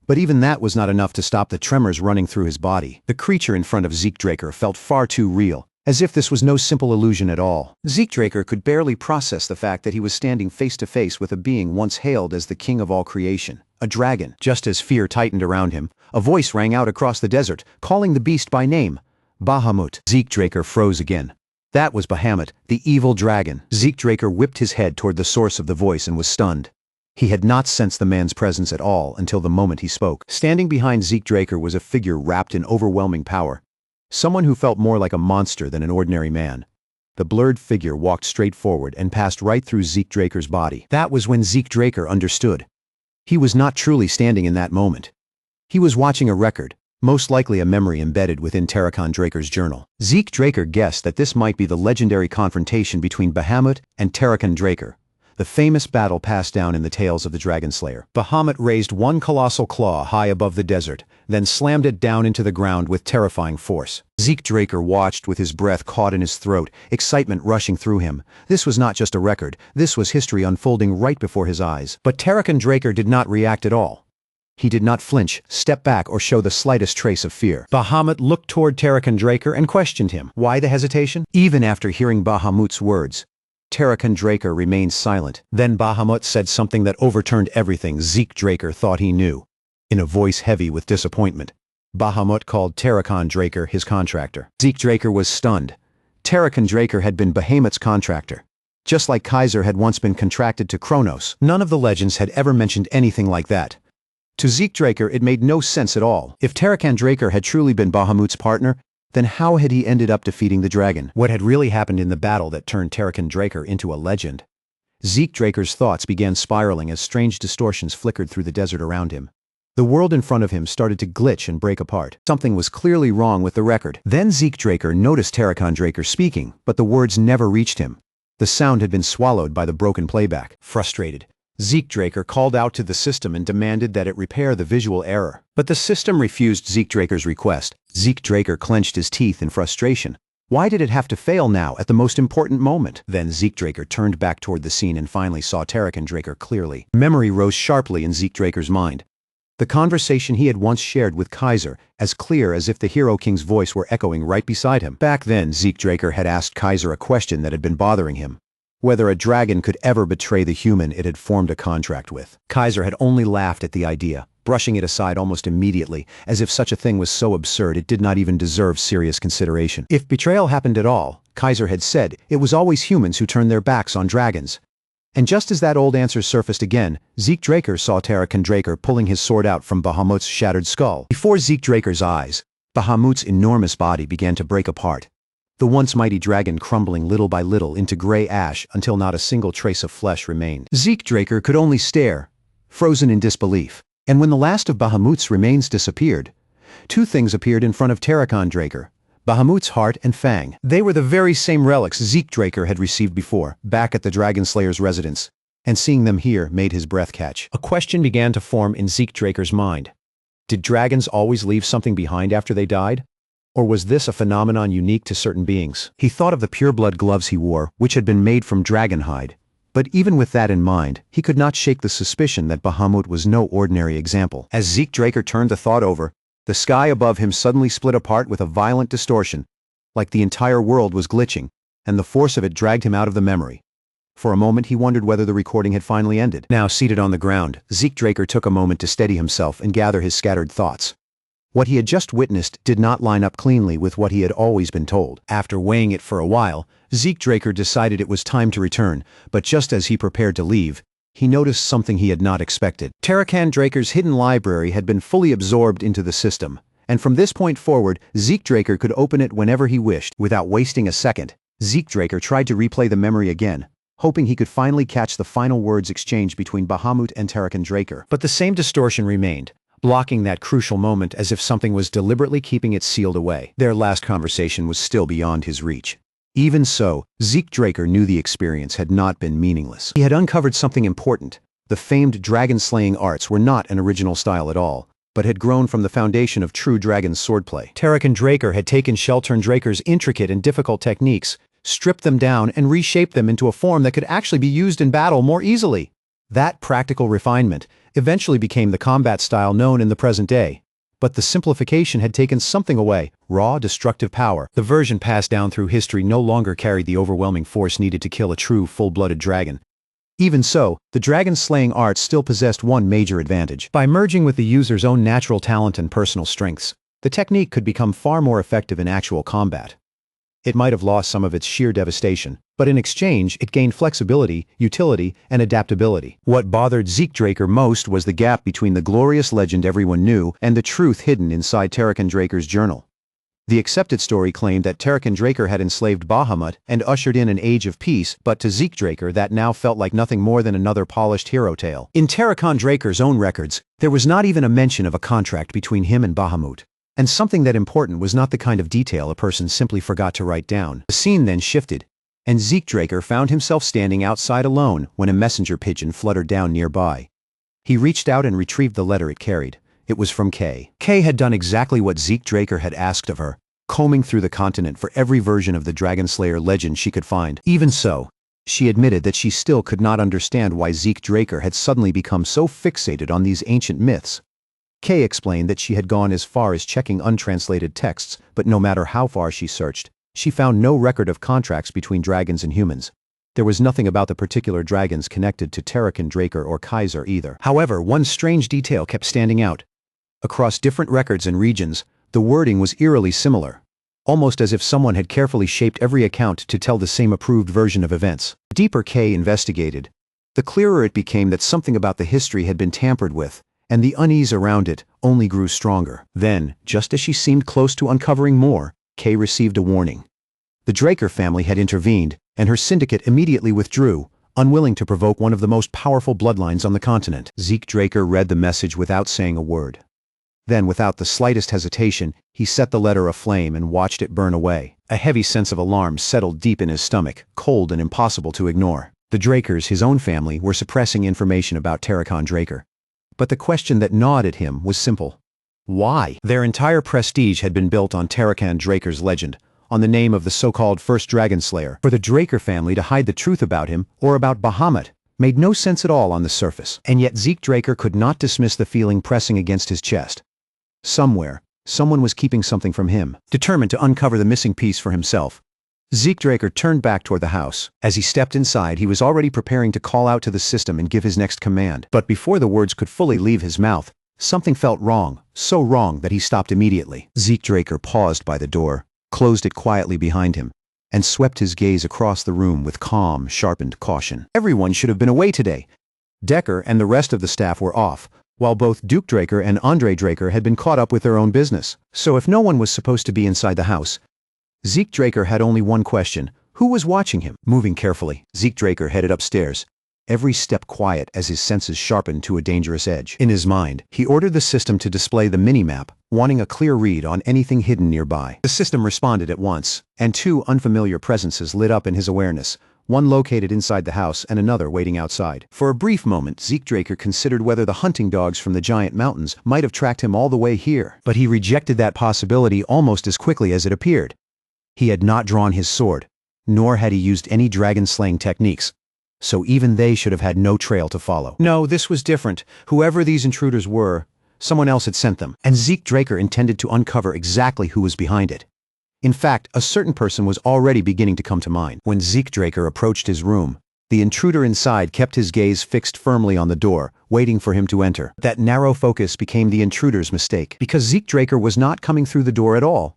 But even that was not enough to stop the tremors running through his body. The creature in front of Zeke Draker felt far too real, as if this was no simple illusion at all. Zeke Draker could barely process the fact that he was standing face to face with a being once hailed as the king of all creation, a dragon. Just as fear tightened around him, a voice rang out across the desert, calling the beast by name, Bahamut. Zeke Draker froze again. That was Bahamut, the evil dragon. Zeke Draker whipped his head toward the source of the voice and was stunned. He had not sensed the man's presence at all until the moment he spoke. Standing behind Zeke Draker was a figure wrapped in overwhelming power. Someone who felt more like a monster than an ordinary man. The blurred figure walked straight forward and passed right through Zeke Draker's body. That was when Zeke Draker understood. He was not truly standing in that moment. He was watching a record, most likely a memory embedded within Tarakhan Draker's journal. Zeke Draker guessed that this might be the legendary confrontation between Bahamut and Tarakhan Draker, the famous battle passed down in the tales of the Dragonslayer. Bahamut raised one colossal claw high above the desert, then slammed it down into the ground with terrifying force. Zeke Draker watched with his breath caught in his throat, excitement rushing through him. This was not just a record, this was history unfolding right before his eyes. But Tarakhan Draker did not react at all. He did not flinch, step back, or show the slightest trace of fear. Bahamut looked toward Tarakhan Draker and questioned him. Why the hesitation? Even after hearing Bahamut's words, Tarakhan Draker remained silent. Then Bahamut said something that overturned everything Zeke Draker thought he knew. In a voice heavy with disappointment, Bahamut called Tarakhan Draker his contractor. Zeke Draker was stunned. Tarakhan Draker had been Bahamut's contractor. Just like Kaiser had once been contracted to Kronos, none of the legends had ever mentioned anything like that. To Zeke Draker, it made no sense at all. If Tarakhan Draker had truly been Bahamut's partner, then how had he ended up defeating the dragon? What had really happened in the battle that turned Tarakhan Draker into a legend? Zeke Draker's thoughts began spiraling as strange distortions flickered through the desert around him. The world in front of him started to glitch and break apart. Something was clearly wrong with the record. Then Zeke Draker noticed Tarakhan Draker speaking, but the words never reached him. The sound had been swallowed by the broken playback. Frustrated, Zeke Draker called out to the system and demanded that it repair the visual error. But the system refused Zeke Draker's request. Zeke Draker clenched his teeth in frustration. Why did it have to fail now at the most important moment? Then Zeke Draker turned back toward the scene and finally saw Tarakhan Draker clearly. Memory rose sharply in Zeke Draker's mind. The conversation he had once shared with Kaiser, as clear as if the Hero King's voice were echoing right beside him. Back then, Zeke Draker had asked Kaiser a question that had been bothering him. Whether a dragon could ever betray the human it had formed a contract with. Kaiser had only laughed at the idea, brushing it aside almost immediately, as if such a thing was so absurd it did not even deserve serious consideration. If betrayal happened at all, Kaiser had said, it was always humans who turned their backs on dragons. And just as that old answer surfaced again, Zeke Draker saw Tarakhan Draker pulling his sword out from Bahamut's shattered skull. Before Zeke Draker's eyes, Bahamut's enormous body began to break apart. The once mighty dragon crumbling little by little into gray ash until not a single trace of flesh remained. Zeke Draker could only stare, frozen in disbelief. And when the last of Bahamut's remains disappeared, two things appeared in front of Tarakhan Draker: Bahamut's heart and fang. They were the very same relics Zeke Draker had received before, back at the Dragonslayer's residence. And seeing them here made his breath catch. A question began to form in Zeke Draker's mind. Did dragons always leave something behind after they died? Or was this a phenomenon unique to certain beings? He thought of the pureblood gloves he wore, which had been made from dragon hide. But even with that in mind, he could not shake the suspicion that Bahamut was no ordinary example. As Zeke Draker turned the thought over, the sky above him suddenly split apart with a violent distortion, like the entire world was glitching, and the force of it dragged him out of the memory. For a moment he wondered whether the recording had finally ended. Now seated on the ground, Zeke Draker took a moment to steady himself and gather his scattered thoughts. What he had just witnessed did not line up cleanly with what he had always been told. After weighing it for a while, Zeke Draker decided it was time to return, but just as he prepared to leave, he noticed something he had not expected. Tarakhan Draker's hidden library had been fully absorbed into the system, and from this point forward, Zeke Draker could open it whenever he wished. Without wasting a second, Zeke Draker tried to replay the memory again, hoping he could finally catch the final words exchanged between Bahamut and Tarakhan Draker. But the same distortion remained, blocking that crucial moment as if something was deliberately keeping it sealed away. Their last conversation was still beyond his reach. Even so, Zeke Draker knew the experience had not been meaningless. He had uncovered something important. The famed dragon-slaying arts were not an original style at all, but had grown from the foundation of true dragon swordplay. Tarakhan Draker had taken Sheltern Draker's intricate and difficult techniques, stripped them down, and reshaped them into a form that could actually be used in battle more easily. That practical refinement eventually became the combat style known in the present day. But the simplification had taken something away: raw, destructive power. The version passed down through history no longer carried the overwhelming force needed to kill a true, full-blooded dragon. Even so, the dragon-slaying arts still possessed one major advantage. By merging with the user's own natural talent and personal strengths, the technique could become far more effective in actual combat. It might have lost some of its sheer devastation, but in exchange it gained flexibility, utility, and adaptability. What bothered Zeke Draker most was the gap between the glorious legend everyone knew and the truth hidden inside Tarakhan Draker's journal. The accepted story claimed that Tarakhan Draker had enslaved Bahamut and ushered in an age of peace, but to Zeke Draker that now felt like nothing more than another polished hero tale. In Tarakhan Draker's own records, there was not even a mention of a contract between him and Bahamut. And something that important was not the kind of detail a person simply forgot to write down. The scene then shifted, and Zeke Draker found himself standing outside alone when a messenger pigeon fluttered down nearby. He reached out and retrieved the letter it carried. It was from Kay. Kay had done exactly what Zeke Draker had asked of her, combing through the continent for every version of the Dragonslayer legend she could find. Even so, she admitted that she still could not understand why Zeke Draker had suddenly become so fixated on these ancient myths. Kay explained that she had gone as far as checking untranslated texts, but no matter how far she searched, she found no record of contracts between dragons and humans. There was nothing about the particular dragons connected to Terrakin Draker or Kaiser either. However, one strange detail kept standing out. Across different records and regions, the wording was eerily similar, almost as if someone had carefully shaped every account to tell the same approved version of events. The deeper Kay investigated, the clearer it became that something about the history had been tampered with, and the unease around it only grew stronger. Then, just as she seemed close to uncovering more, Kay received a warning. The Draker family had intervened, and her syndicate immediately withdrew, unwilling to provoke one of the most powerful bloodlines on the continent. Zeke Draker read the message without saying a word. Then, without the slightest hesitation, he set the letter aflame and watched it burn away. A heavy sense of alarm settled deep in his stomach, cold and impossible to ignore. The Drakers, his own family, were suppressing information about Terrakin Draker. But the question that gnawed at him was simple. Why? Their entire prestige had been built on Terrakin Draker's legend, on the name of the so-called first Dragonslayer. For the Draker family to hide the truth about him, or about Bahamut, made no sense at all on the surface. And yet Zeke Draker could not dismiss the feeling pressing against his chest. Somewhere, someone was keeping something from him. Determined to uncover the missing piece for himself, Zeke Draker turned back toward the house. As he stepped inside, he was already preparing to call out to the system and give his next command. But before the words could fully leave his mouth, something felt wrong, so wrong that he stopped immediately. Zeke Draker paused by the door, closed it quietly behind him, and swept his gaze across the room with calm, sharpened caution. Everyone should have been away today. Decker and the rest of the staff were off, while both Duke Draker and Andre Draker had been caught up with their own business. So if no one was supposed to be inside the house, Zeke Draker had only one question: who was watching him? Moving carefully, Zeke Draker headed upstairs, every step quiet as his senses sharpened to a dangerous edge. In his mind, he ordered the system to display the mini-map, wanting a clear read on anything hidden nearby. The system responded at once, and two unfamiliar presences lit up in his awareness, one located inside the house and another waiting outside. For a brief moment, Zeke Draker considered whether the hunting dogs from the giant mountains might have tracked him all the way here. But he rejected that possibility almost as quickly as it appeared. He had not drawn his sword, nor had he used any dragon-slaying techniques, so even they should have had no trail to follow. No, this was different. Whoever these intruders were, someone else had sent them, and Zeke Draker intended to uncover exactly who was behind it. In fact, a certain person was already beginning to come to mind. When Zeke Draker approached his room, the intruder inside kept his gaze fixed firmly on the door, waiting for him to enter. That narrow focus became the intruder's mistake, because Zeke Draker was not coming through the door at all.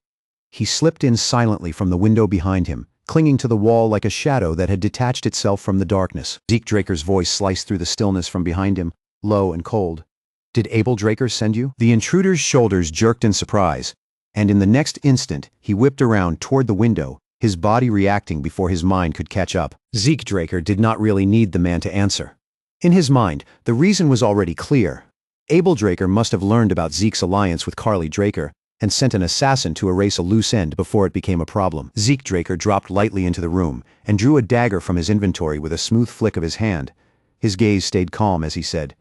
He slipped in silently from the window behind him, clinging to the wall like a shadow that had detached itself from the darkness. Zeke Draker's voice sliced through the stillness from behind him, low and cold. "Did Abel Draker send you?" The intruder's shoulders jerked in surprise, and in the next instant, he whipped around toward the window, his body reacting before his mind could catch up. Zeke Draker did not really need the man to answer. In his mind, the reason was already clear. Abel Draker must have learned about Zeke's alliance with Carly Draker and sent an assassin to erase a loose end before it became a problem. Zeke Draker dropped lightly into the room and drew a dagger from his inventory with a smooth flick of his hand. His gaze stayed calm as he said,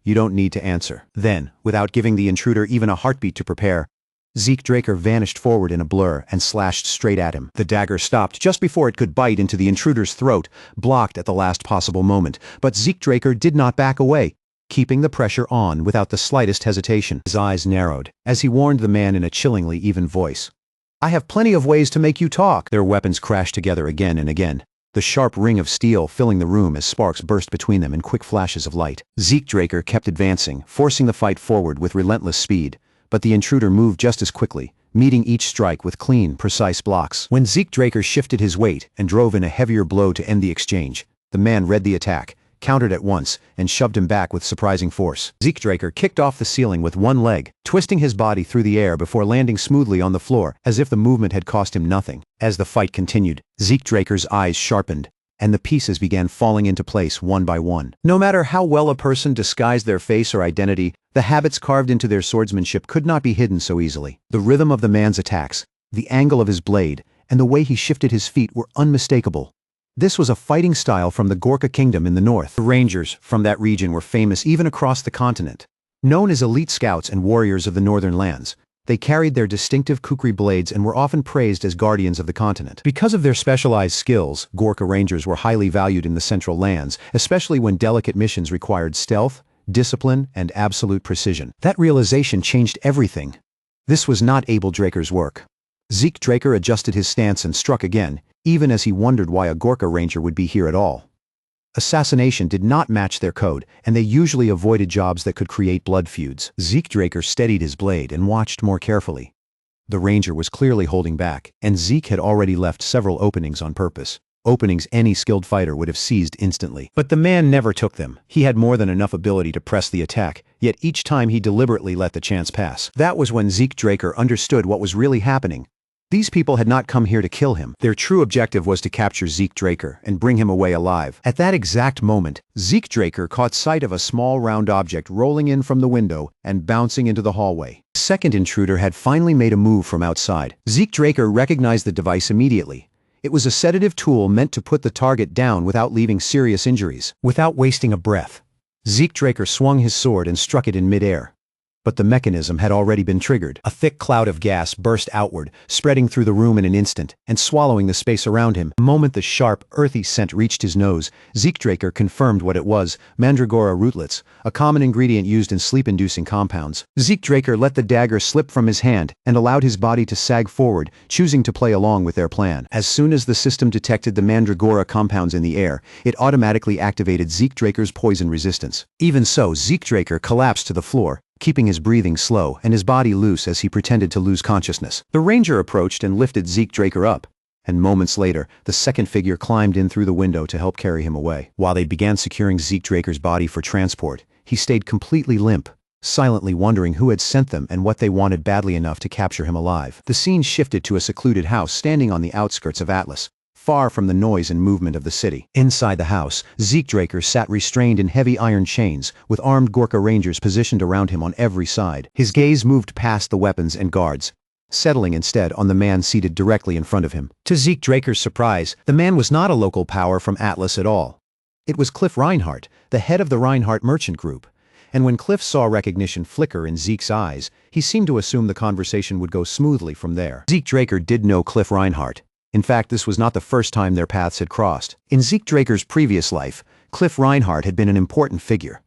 "You don't need to answer." Then, without giving the intruder even a heartbeat to prepare, Zeke Draker vanished forward in a blur and slashed straight at him. The dagger stopped just before it could bite into the intruder's throat, blocked at the last possible moment, but Zeke Draker did not back away, keeping the pressure on without the slightest hesitation. His eyes narrowed as he warned the man in a chillingly even voice. "I have plenty of ways to make you talk." Their weapons crashed together again and again, the sharp ring of steel filling the room as sparks burst between them in quick flashes of light. Zeke Draker kept advancing, forcing the fight forward with relentless speed, but the intruder moved just as quickly, meeting each strike with clean, precise blocks. When Zeke Draker shifted his weight and drove in a heavier blow to end the exchange, the man read the attack, countered at once, and shoved him back with surprising force. Zeke Draker kicked off the ceiling with one leg, twisting his body through the air before landing smoothly on the floor, as if the movement had cost him nothing. As the fight continued, Zeke Draker's eyes sharpened, and the pieces began falling into place one by one. No matter how well a person disguised their face or identity, the habits carved into their swordsmanship could not be hidden so easily. The rhythm of the man's attacks, the angle of his blade, and the way he shifted his feet were unmistakable. This was a fighting style from the Gorkha kingdom in the north. The rangers from that region were famous even across the continent. Known as elite scouts and warriors of the northern lands, they carried their distinctive kukri blades and were often praised as guardians of the continent. Because of their specialized skills, Gorkha rangers were highly valued in the central lands, especially when delicate missions required stealth, discipline, and absolute precision. That realization changed everything. This was not Abel Draker's work. Zeke Draker adjusted his stance and struck again, even as he wondered why a Gorkha ranger would be here at all. Assassination did not match their code, and they usually avoided jobs that could create blood feuds. Zeke Draker steadied his blade and watched more carefully. The ranger was clearly holding back, and Zeke had already left several openings on purpose. Openings any skilled fighter would have seized instantly. But the man never took them. He had more than enough ability to press the attack, yet each time he deliberately let the chance pass. That was when Zeke Draker understood what was really happening. These people had not come here to kill him. Their true objective was to capture Zeke Draker and bring him away alive. At that exact moment, Zeke Draker caught sight of a small round object rolling in from the window and bouncing into the hallway. The second intruder had finally made a move from outside. Zeke Draker recognized the device immediately. It was a sedative tool meant to put the target down without leaving serious injuries. Without wasting a breath, Zeke Draker swung his sword and struck it in midair. But the mechanism had already been triggered. A thick cloud of gas burst outward, spreading through the room in an instant, and swallowing the space around him. The moment the sharp, earthy scent reached his nose, Zeke Draker confirmed what it was: mandragora rootlets, a common ingredient used in sleep-inducing compounds. Zeke Draker let the dagger slip from his hand and allowed his body to sag forward, choosing to play along with their plan. As soon as the system detected the mandragora compounds in the air, it automatically activated Zeke Draker's poison resistance. Even so, Zeke Draker collapsed to the floor, keeping his breathing slow and his body loose as he pretended to lose consciousness. The ranger approached and lifted Zeke Draker up, and moments later, the second figure climbed in through the window to help carry him away. While they began securing Zeke Draker's body for transport, he stayed completely limp, silently wondering who had sent them and what they wanted badly enough to capture him alive. The scene shifted to a secluded house standing on the outskirts of Atlas, far from the noise and movement of the city. Inside the house, Zeke Draker sat restrained in heavy iron chains, with armed Gorkha rangers positioned around him on every side. His gaze moved past the weapons and guards, settling instead on the man seated directly in front of him. To Zeke Draker's surprise, the man was not a local power from Atlas at all. It was Cliff Reinhardt, the head of the Reinhardt Merchant Group. And when Cliff saw recognition flicker in Zeke's eyes, he seemed to assume the conversation would go smoothly from there. Zeke Draker did know Cliff Reinhardt. In fact, this was not the first time their paths had crossed. In Zeke Draker's previous life, Cliff Reinhardt had been an important figure.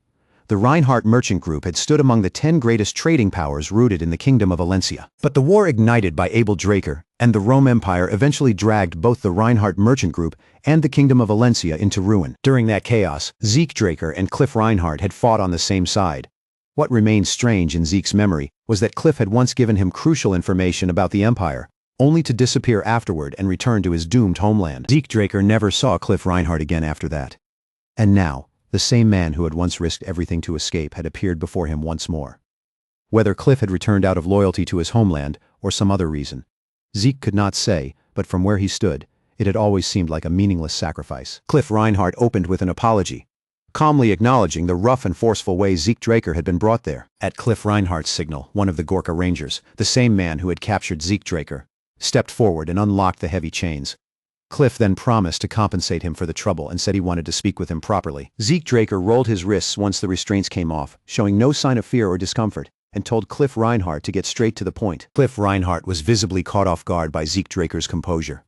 The Reinhardt Merchant Group had stood among the 10 greatest trading powers rooted in the Kingdom of Valencia. But the war ignited by Abel Draker and the Rome Empire eventually dragged both the Reinhardt Merchant Group and the Kingdom of Valencia into ruin. During that chaos, Zeke Draker and Cliff Reinhardt had fought on the same side. What remained strange in Zeke's memory was that Cliff had once given him crucial information about the Empire, only to disappear afterward and return to his doomed homeland. Zeke Draker never saw Cliff Reinhardt again after that. And now, the same man who had once risked everything to escape had appeared before him once more. Whether Cliff had returned out of loyalty to his homeland or some other reason, Zeke could not say, but from where he stood, it had always seemed like a meaningless sacrifice. Cliff Reinhardt opened with an apology, calmly acknowledging the rough and forceful way Zeke Draker had been brought there. At Cliff Reinhardt's signal, one of the Gorkha Rangers, the same man who had captured Zeke Draker, stepped forward and unlocked the heavy chains. Cliff then promised to compensate him for the trouble and said he wanted to speak with him properly. Zeke Draker rolled his wrists once the restraints came off, showing no sign of fear or discomfort, and told Cliff Reinhardt to get straight to the point. Cliff Reinhardt was visibly caught off guard by Zeke Draker's composure.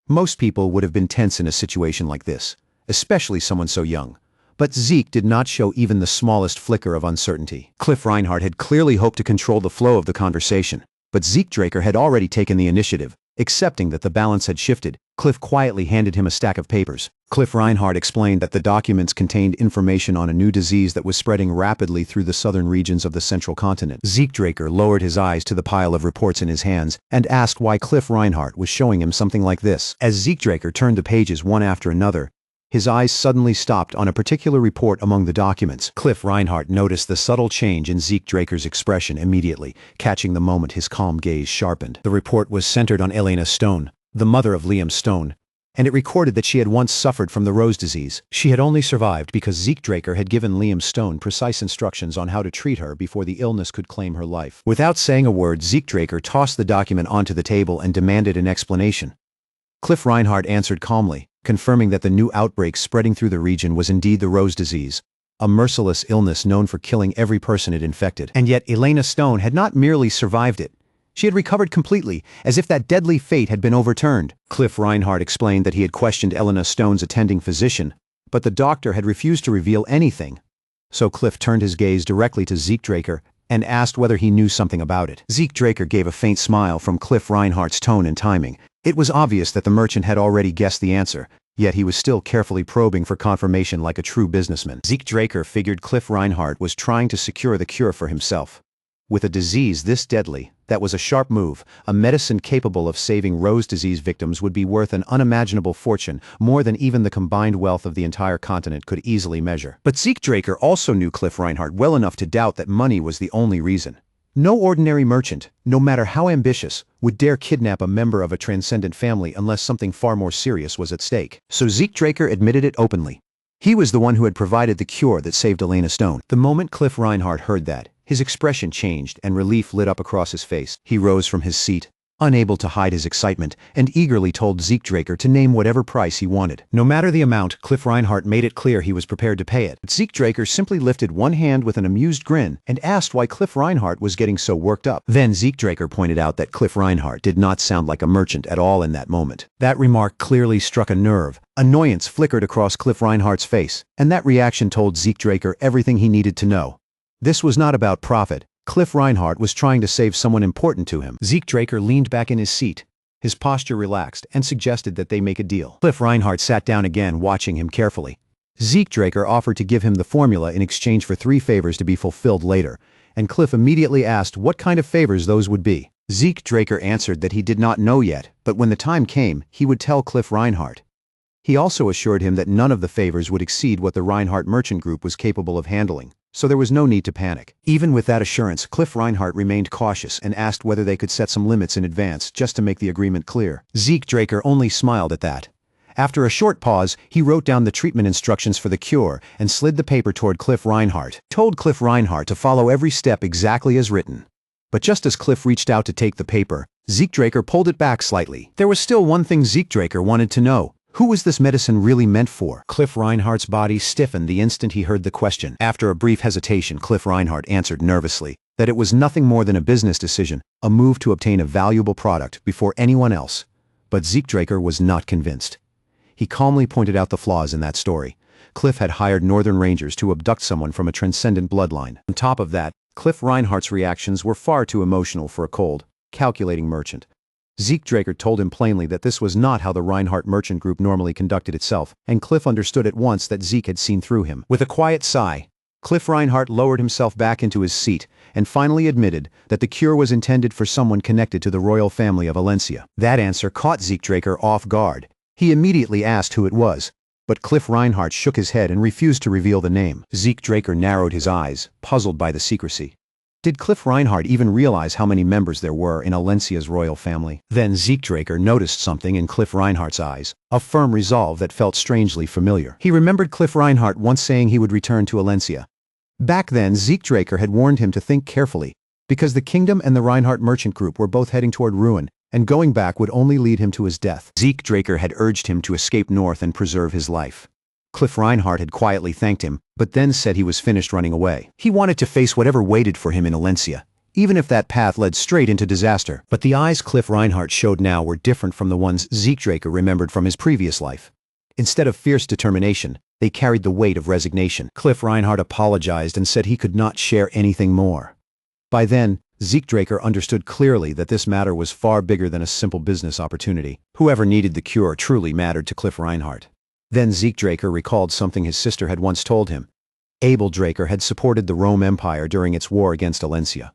Most people would have been tense in a situation like this, especially someone so young. But Zeke did not show even the smallest flicker of uncertainty. Cliff Reinhardt had clearly hoped to control the flow of the conversation, but Zeke Draker had already taken the initiative. Accepting that the balance had shifted, Cliff quietly handed him a stack of papers. Cliff Reinhardt explained that the documents contained information on a new disease that was spreading rapidly through the southern regions of the central continent. Zeke Draker lowered his eyes to the pile of reports in his hands and asked why Cliff Reinhardt was showing him something like this. As Zeke Draker turned the pages one after another, his eyes suddenly stopped on a particular report among the documents. Cliff Reinhardt noticed the subtle change in Zeke Draker's expression immediately, catching the moment his calm gaze sharpened. The report was centered on Elena Stone, the mother of Liam Stone, and it recorded that she had once suffered from the rose disease. She had only survived because Zeke Draker had given Liam Stone precise instructions on how to treat her before the illness could claim her life. Without saying a word, Zeke Draker tossed the document onto the table and demanded an explanation. Cliff Reinhardt answered calmly, confirming that the new outbreak spreading through the region was indeed the rose disease, a merciless illness known for killing every person it infected. And yet Elena Stone had not merely survived it. She had recovered completely, as if that deadly fate had been overturned. Cliff Reinhardt explained that he had questioned Elena Stone's attending physician, but the doctor had refused to reveal anything. So Cliff turned his gaze directly to Zeke Draker and asked whether he knew something about it. Zeke Draker gave a faint smile from Cliff Reinhardt's tone and timing. It was obvious that the merchant had already guessed the answer, yet he was still carefully probing for confirmation like a true businessman. Zeke Draker figured Cliff Reinhardt was trying to secure the cure for himself. With a disease this deadly, that was a sharp move. A medicine capable of saving rose disease victims would be worth an unimaginable fortune, more than even the combined wealth of the entire continent could easily measure. But Zeke Draker also knew Cliff Reinhardt well enough to doubt that money was the only reason. No ordinary merchant, no matter how ambitious, would dare kidnap a member of a transcendent family unless something far more serious was at stake. So Zeke Draker admitted it openly. He was the one who had provided the cure that saved Elena Stone. The moment Cliff Reinhardt heard that, his expression changed and relief lit up across his face. He rose from his seat, unable to hide his excitement, and eagerly told Zeke Draker to name whatever price he wanted. No matter the amount, Cliff Reinhardt made it clear he was prepared to pay it. But Zeke Draker simply lifted one hand with an amused grin and asked why Cliff Reinhardt was getting so worked up. Then Zeke Draker pointed out that Cliff Reinhardt did not sound like a merchant at all in that moment. That remark clearly struck a nerve. Annoyance flickered across Cliff Reinhardt's face, and that reaction told Zeke Draker everything he needed to know. This was not about profit. Cliff Reinhardt was trying to save someone important to him. Zeke Draker leaned back in his seat, his posture relaxed, and suggested that they make a deal. Cliff Reinhardt sat down again, watching him carefully. Zeke Draker offered to give him the formula in exchange for 3 favors to be fulfilled later, and Cliff immediately asked what kind of favors those would be. Zeke Draker answered that he did not know yet, but when the time came, he would tell Cliff Reinhardt. He also assured him that none of the favors would exceed what the Reinhardt Merchant Group was capable of handling, so there was no need to panic. Even with that assurance, Cliff Reinhardt remained cautious and asked whether they could set some limits in advance just to make the agreement clear. Zeke Draker only smiled at that. After a short pause, he wrote down the treatment instructions for the cure and slid the paper toward Cliff Reinhardt, told Cliff Reinhardt to follow every step exactly as written. But just as Cliff reached out to take the paper, Zeke Draker pulled it back slightly. There was still one thing Zeke Draker wanted to know. Who was this medicine really meant for? Cliff Reinhardt's body stiffened the instant he heard the question. After a brief hesitation, Cliff Reinhardt answered nervously that it was nothing more than a business decision, a move to obtain a valuable product before anyone else. But Zeke Draker was not convinced. He calmly pointed out the flaws in that story. Cliff had hired Northern Rangers to abduct someone from a transcendent bloodline. On top of that, Cliff Reinhardt's reactions were far too emotional for a cold, calculating merchant. Zeke Draker told him plainly that this was not how the Reinhardt Merchant Group normally conducted itself, and Cliff understood at once that Zeke had seen through him. With a quiet sigh, Cliff Reinhardt lowered himself back into his seat and finally admitted that the cure was intended for someone connected to the royal family of Valencia. That answer caught Zeke Draker off guard. He immediately asked who it was, but Cliff Reinhardt shook his head and refused to reveal the name. Zeke Draker narrowed his eyes, puzzled by the secrecy. Did Cliff Reinhardt even realize how many members there were in Valencia's royal family? Then Zeke Draker noticed something in Cliff Reinhardt's eyes, a firm resolve that felt strangely familiar. He remembered Cliff Reinhardt once saying he would return to Valencia. Back then, Zeke Draker had warned him to think carefully, because the kingdom and the Reinhardt Merchant Group were both heading toward ruin, and going back would only lead him to his death. Zeke Draker had urged him to escape north and preserve his life. Cliff Reinhardt had quietly thanked him, but then said he was finished running away. He wanted to face whatever waited for him in Valencia, even if that path led straight into disaster. But the eyes Cliff Reinhardt showed now were different from the ones Zeke Draker remembered from his previous life. Instead of fierce determination, they carried the weight of resignation. Cliff Reinhardt apologized and said he could not share anything more. By then, Zeke Draker understood clearly that this matter was far bigger than a simple business opportunity. Whoever needed the cure truly mattered to Cliff Reinhardt. Then Zeke Draker recalled something his sister had once told him. Abel Draker had supported the Rome Empire during its war against Valencia.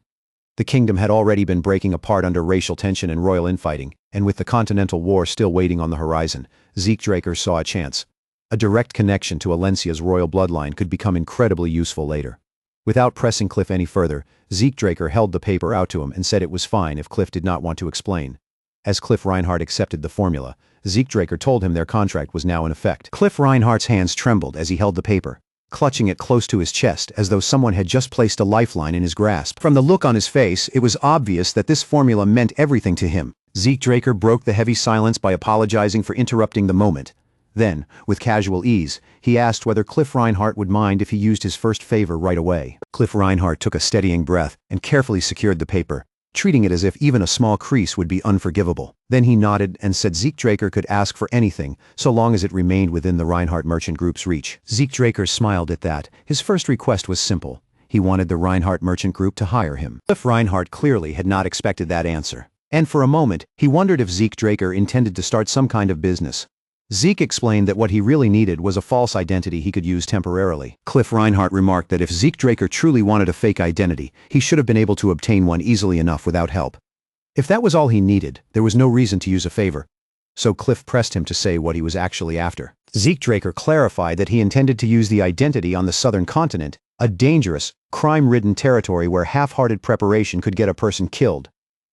The kingdom had already been breaking apart under racial tension and royal infighting, and with the Continental War still waiting on the horizon, Zeke Draker saw a chance. A direct connection to Valencia's royal bloodline could become incredibly useful later. Without pressing Cliff any further, Zeke Draker held the paper out to him and said it was fine if Cliff did not want to explain. As Cliff Reinhardt accepted the formula, Zeke Draker told him their contract was now in effect. Cliff Reinhardt's hands trembled as he held the paper, clutching it close to his chest as though someone had just placed a lifeline in his grasp. From the look on his face, it was obvious that this formula meant everything to him. Zeke Draker broke the heavy silence by apologizing for interrupting the moment. Then, with casual ease, he asked whether Cliff Reinhardt would mind if he used his first favor right away. Cliff Reinhardt took a steadying breath and carefully secured the paper, treating it as if even a small crease would be unforgivable. Then he nodded and said Zeke Draker could ask for anything, so long as it remained within the Reinhardt Merchant Group's reach. Zeke Draker smiled at that. His first request was simple. He wanted the Reinhardt Merchant Group to hire him. Cliff Reinhardt clearly had not expected that answer. And for a moment, he wondered if Zeke Draker intended to start some kind of business. Zeke explained that what he really needed was a false identity he could use temporarily. Cliff Reinhardt remarked that if Zeke Draker truly wanted a fake identity, he should have been able to obtain one easily enough without help. If that was all he needed, there was no reason to use a favor. So Cliff pressed him to say what he was actually after. Zeke Draker clarified that he intended to use the identity on the southern continent, a dangerous, crime-ridden territory where half-hearted preparation could get a person killed.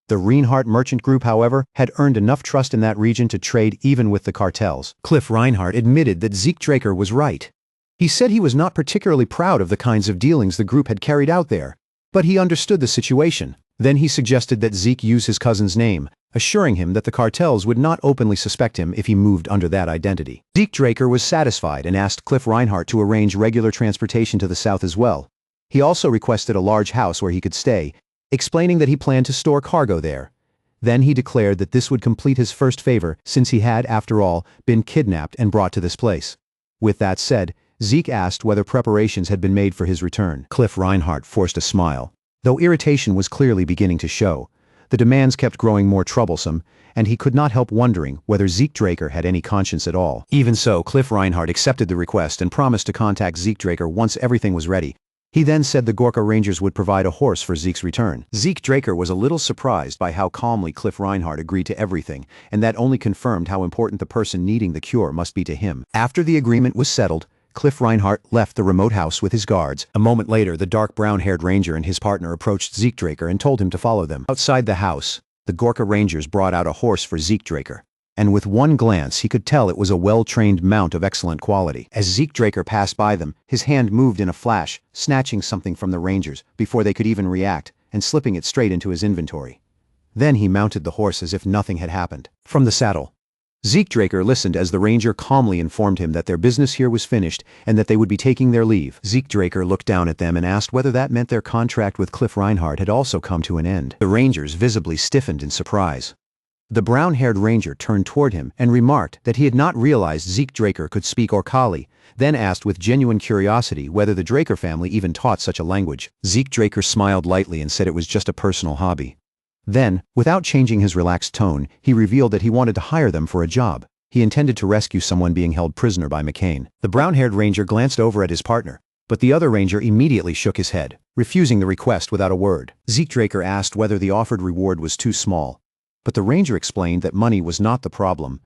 The Reinhardt Merchant Group, however, had earned enough trust in that region to trade even with the cartels. Cliff Reinhardt admitted that Zeke Draker was right. He said he was not particularly proud of the kinds of dealings the group had carried out there, but he understood the situation. Then he suggested that Zeke use his cousin's name, assuring him that the cartels would not openly suspect him if he moved under that identity. Zeke Draker was satisfied and asked Cliff Reinhardt to arrange regular transportation to the south as well. He also requested a large house where he could stay, explaining that he planned to store cargo there. Then he declared that this would complete his first favor since he had, after all, been kidnapped and brought to this place. With that said, Zeke asked whether preparations had been made for his return. Cliff Reinhardt forced a smile. Though irritation was clearly beginning to show, the demands kept growing more troublesome, and he could not help wondering whether Zeke Draker had any conscience at all. Even so, Cliff Reinhardt accepted the request and promised to contact Zeke Draker once everything was ready. He then said the Gorka Rangers would provide a horse for Zeke's return. Zeke Draker was a little surprised by how calmly Cliff Reinhardt agreed to everything, and that only confirmed how important the person needing the cure must be to him. After the agreement was settled, Cliff Reinhardt left the remote house with his guards. A moment later, the dark brown-haired ranger and his partner approached Zeke Draker and told him to follow them. Outside the house, the Gorka Rangers brought out a horse for Zeke Draker, and with one glance he could tell it was a well-trained mount of excellent quality. As Zeke Draker passed by them, his hand moved in a flash, snatching something from the Rangers before they could even react, and slipping it straight into his inventory. Then he mounted the horse as if nothing had happened. From the saddle, Zeke Draker listened as the Ranger calmly informed him that their business here was finished and that they would be taking their leave. Zeke Draker looked down at them and asked whether that meant their contract with Cliff Reinhardt had also come to an end. The Rangers visibly stiffened in surprise. The brown-haired ranger turned toward him and remarked that he had not realized Zeke Draker could speak Orkali, then asked with genuine curiosity whether the Draker family even taught such a language. Zeke Draker smiled lightly and said it was just a personal hobby. Then, without changing his relaxed tone, he revealed that he wanted to hire them for a job. He intended to rescue someone being held prisoner by McCain. The brown-haired ranger glanced over at his partner, but the other ranger immediately shook his head, refusing the request without a word. Zeke Draker asked whether the offered reward was too small, but the ranger explained that money was not the problem.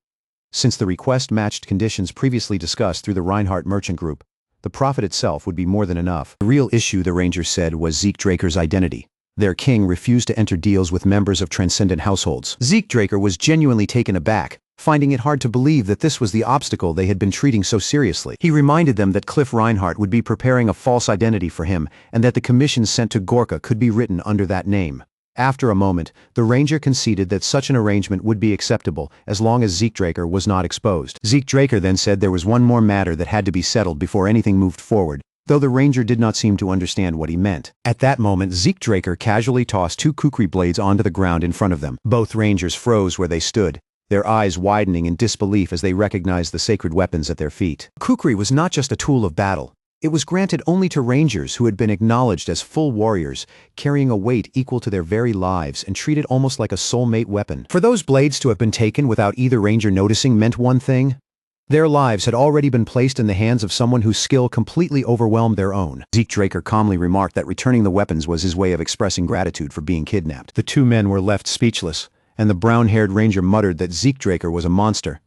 Since the request matched conditions previously discussed through the Reinhardt Merchant Group, the profit itself would be more than enough. The real issue, the ranger said, was Zeke Draker's identity. Their king refused to enter deals with members of transcendent households. Zeke Draker was genuinely taken aback, finding it hard to believe that this was the obstacle they had been treating so seriously. He reminded them that Cliff Reinhardt would be preparing a false identity for him and that the commissions sent to Gorka could be written under that name. After a moment, the ranger conceded that such an arrangement would be acceptable as long as Zeke Draker was not exposed. Zeke Draker then said there was one more matter that had to be settled before anything moved forward, though the ranger did not seem to understand what he meant. At that moment, Zeke Draker casually tossed two kukri blades onto the ground in front of them. Both rangers froze where they stood, their eyes widening in disbelief as they recognized the sacred weapons at their feet. Kukri was not just a tool of battle. It was granted only to rangers who had been acknowledged as full warriors, carrying a weight equal to their very lives and treated almost like a soulmate weapon. For those blades to have been taken without either ranger noticing meant one thing: their lives had already been placed in the hands of someone whose skill completely overwhelmed their own. Zeke Draker calmly remarked that returning the weapons was his way of expressing gratitude for being kidnapped. The two men were left speechless, and the brown-haired ranger muttered that Zeke Draker was a monster.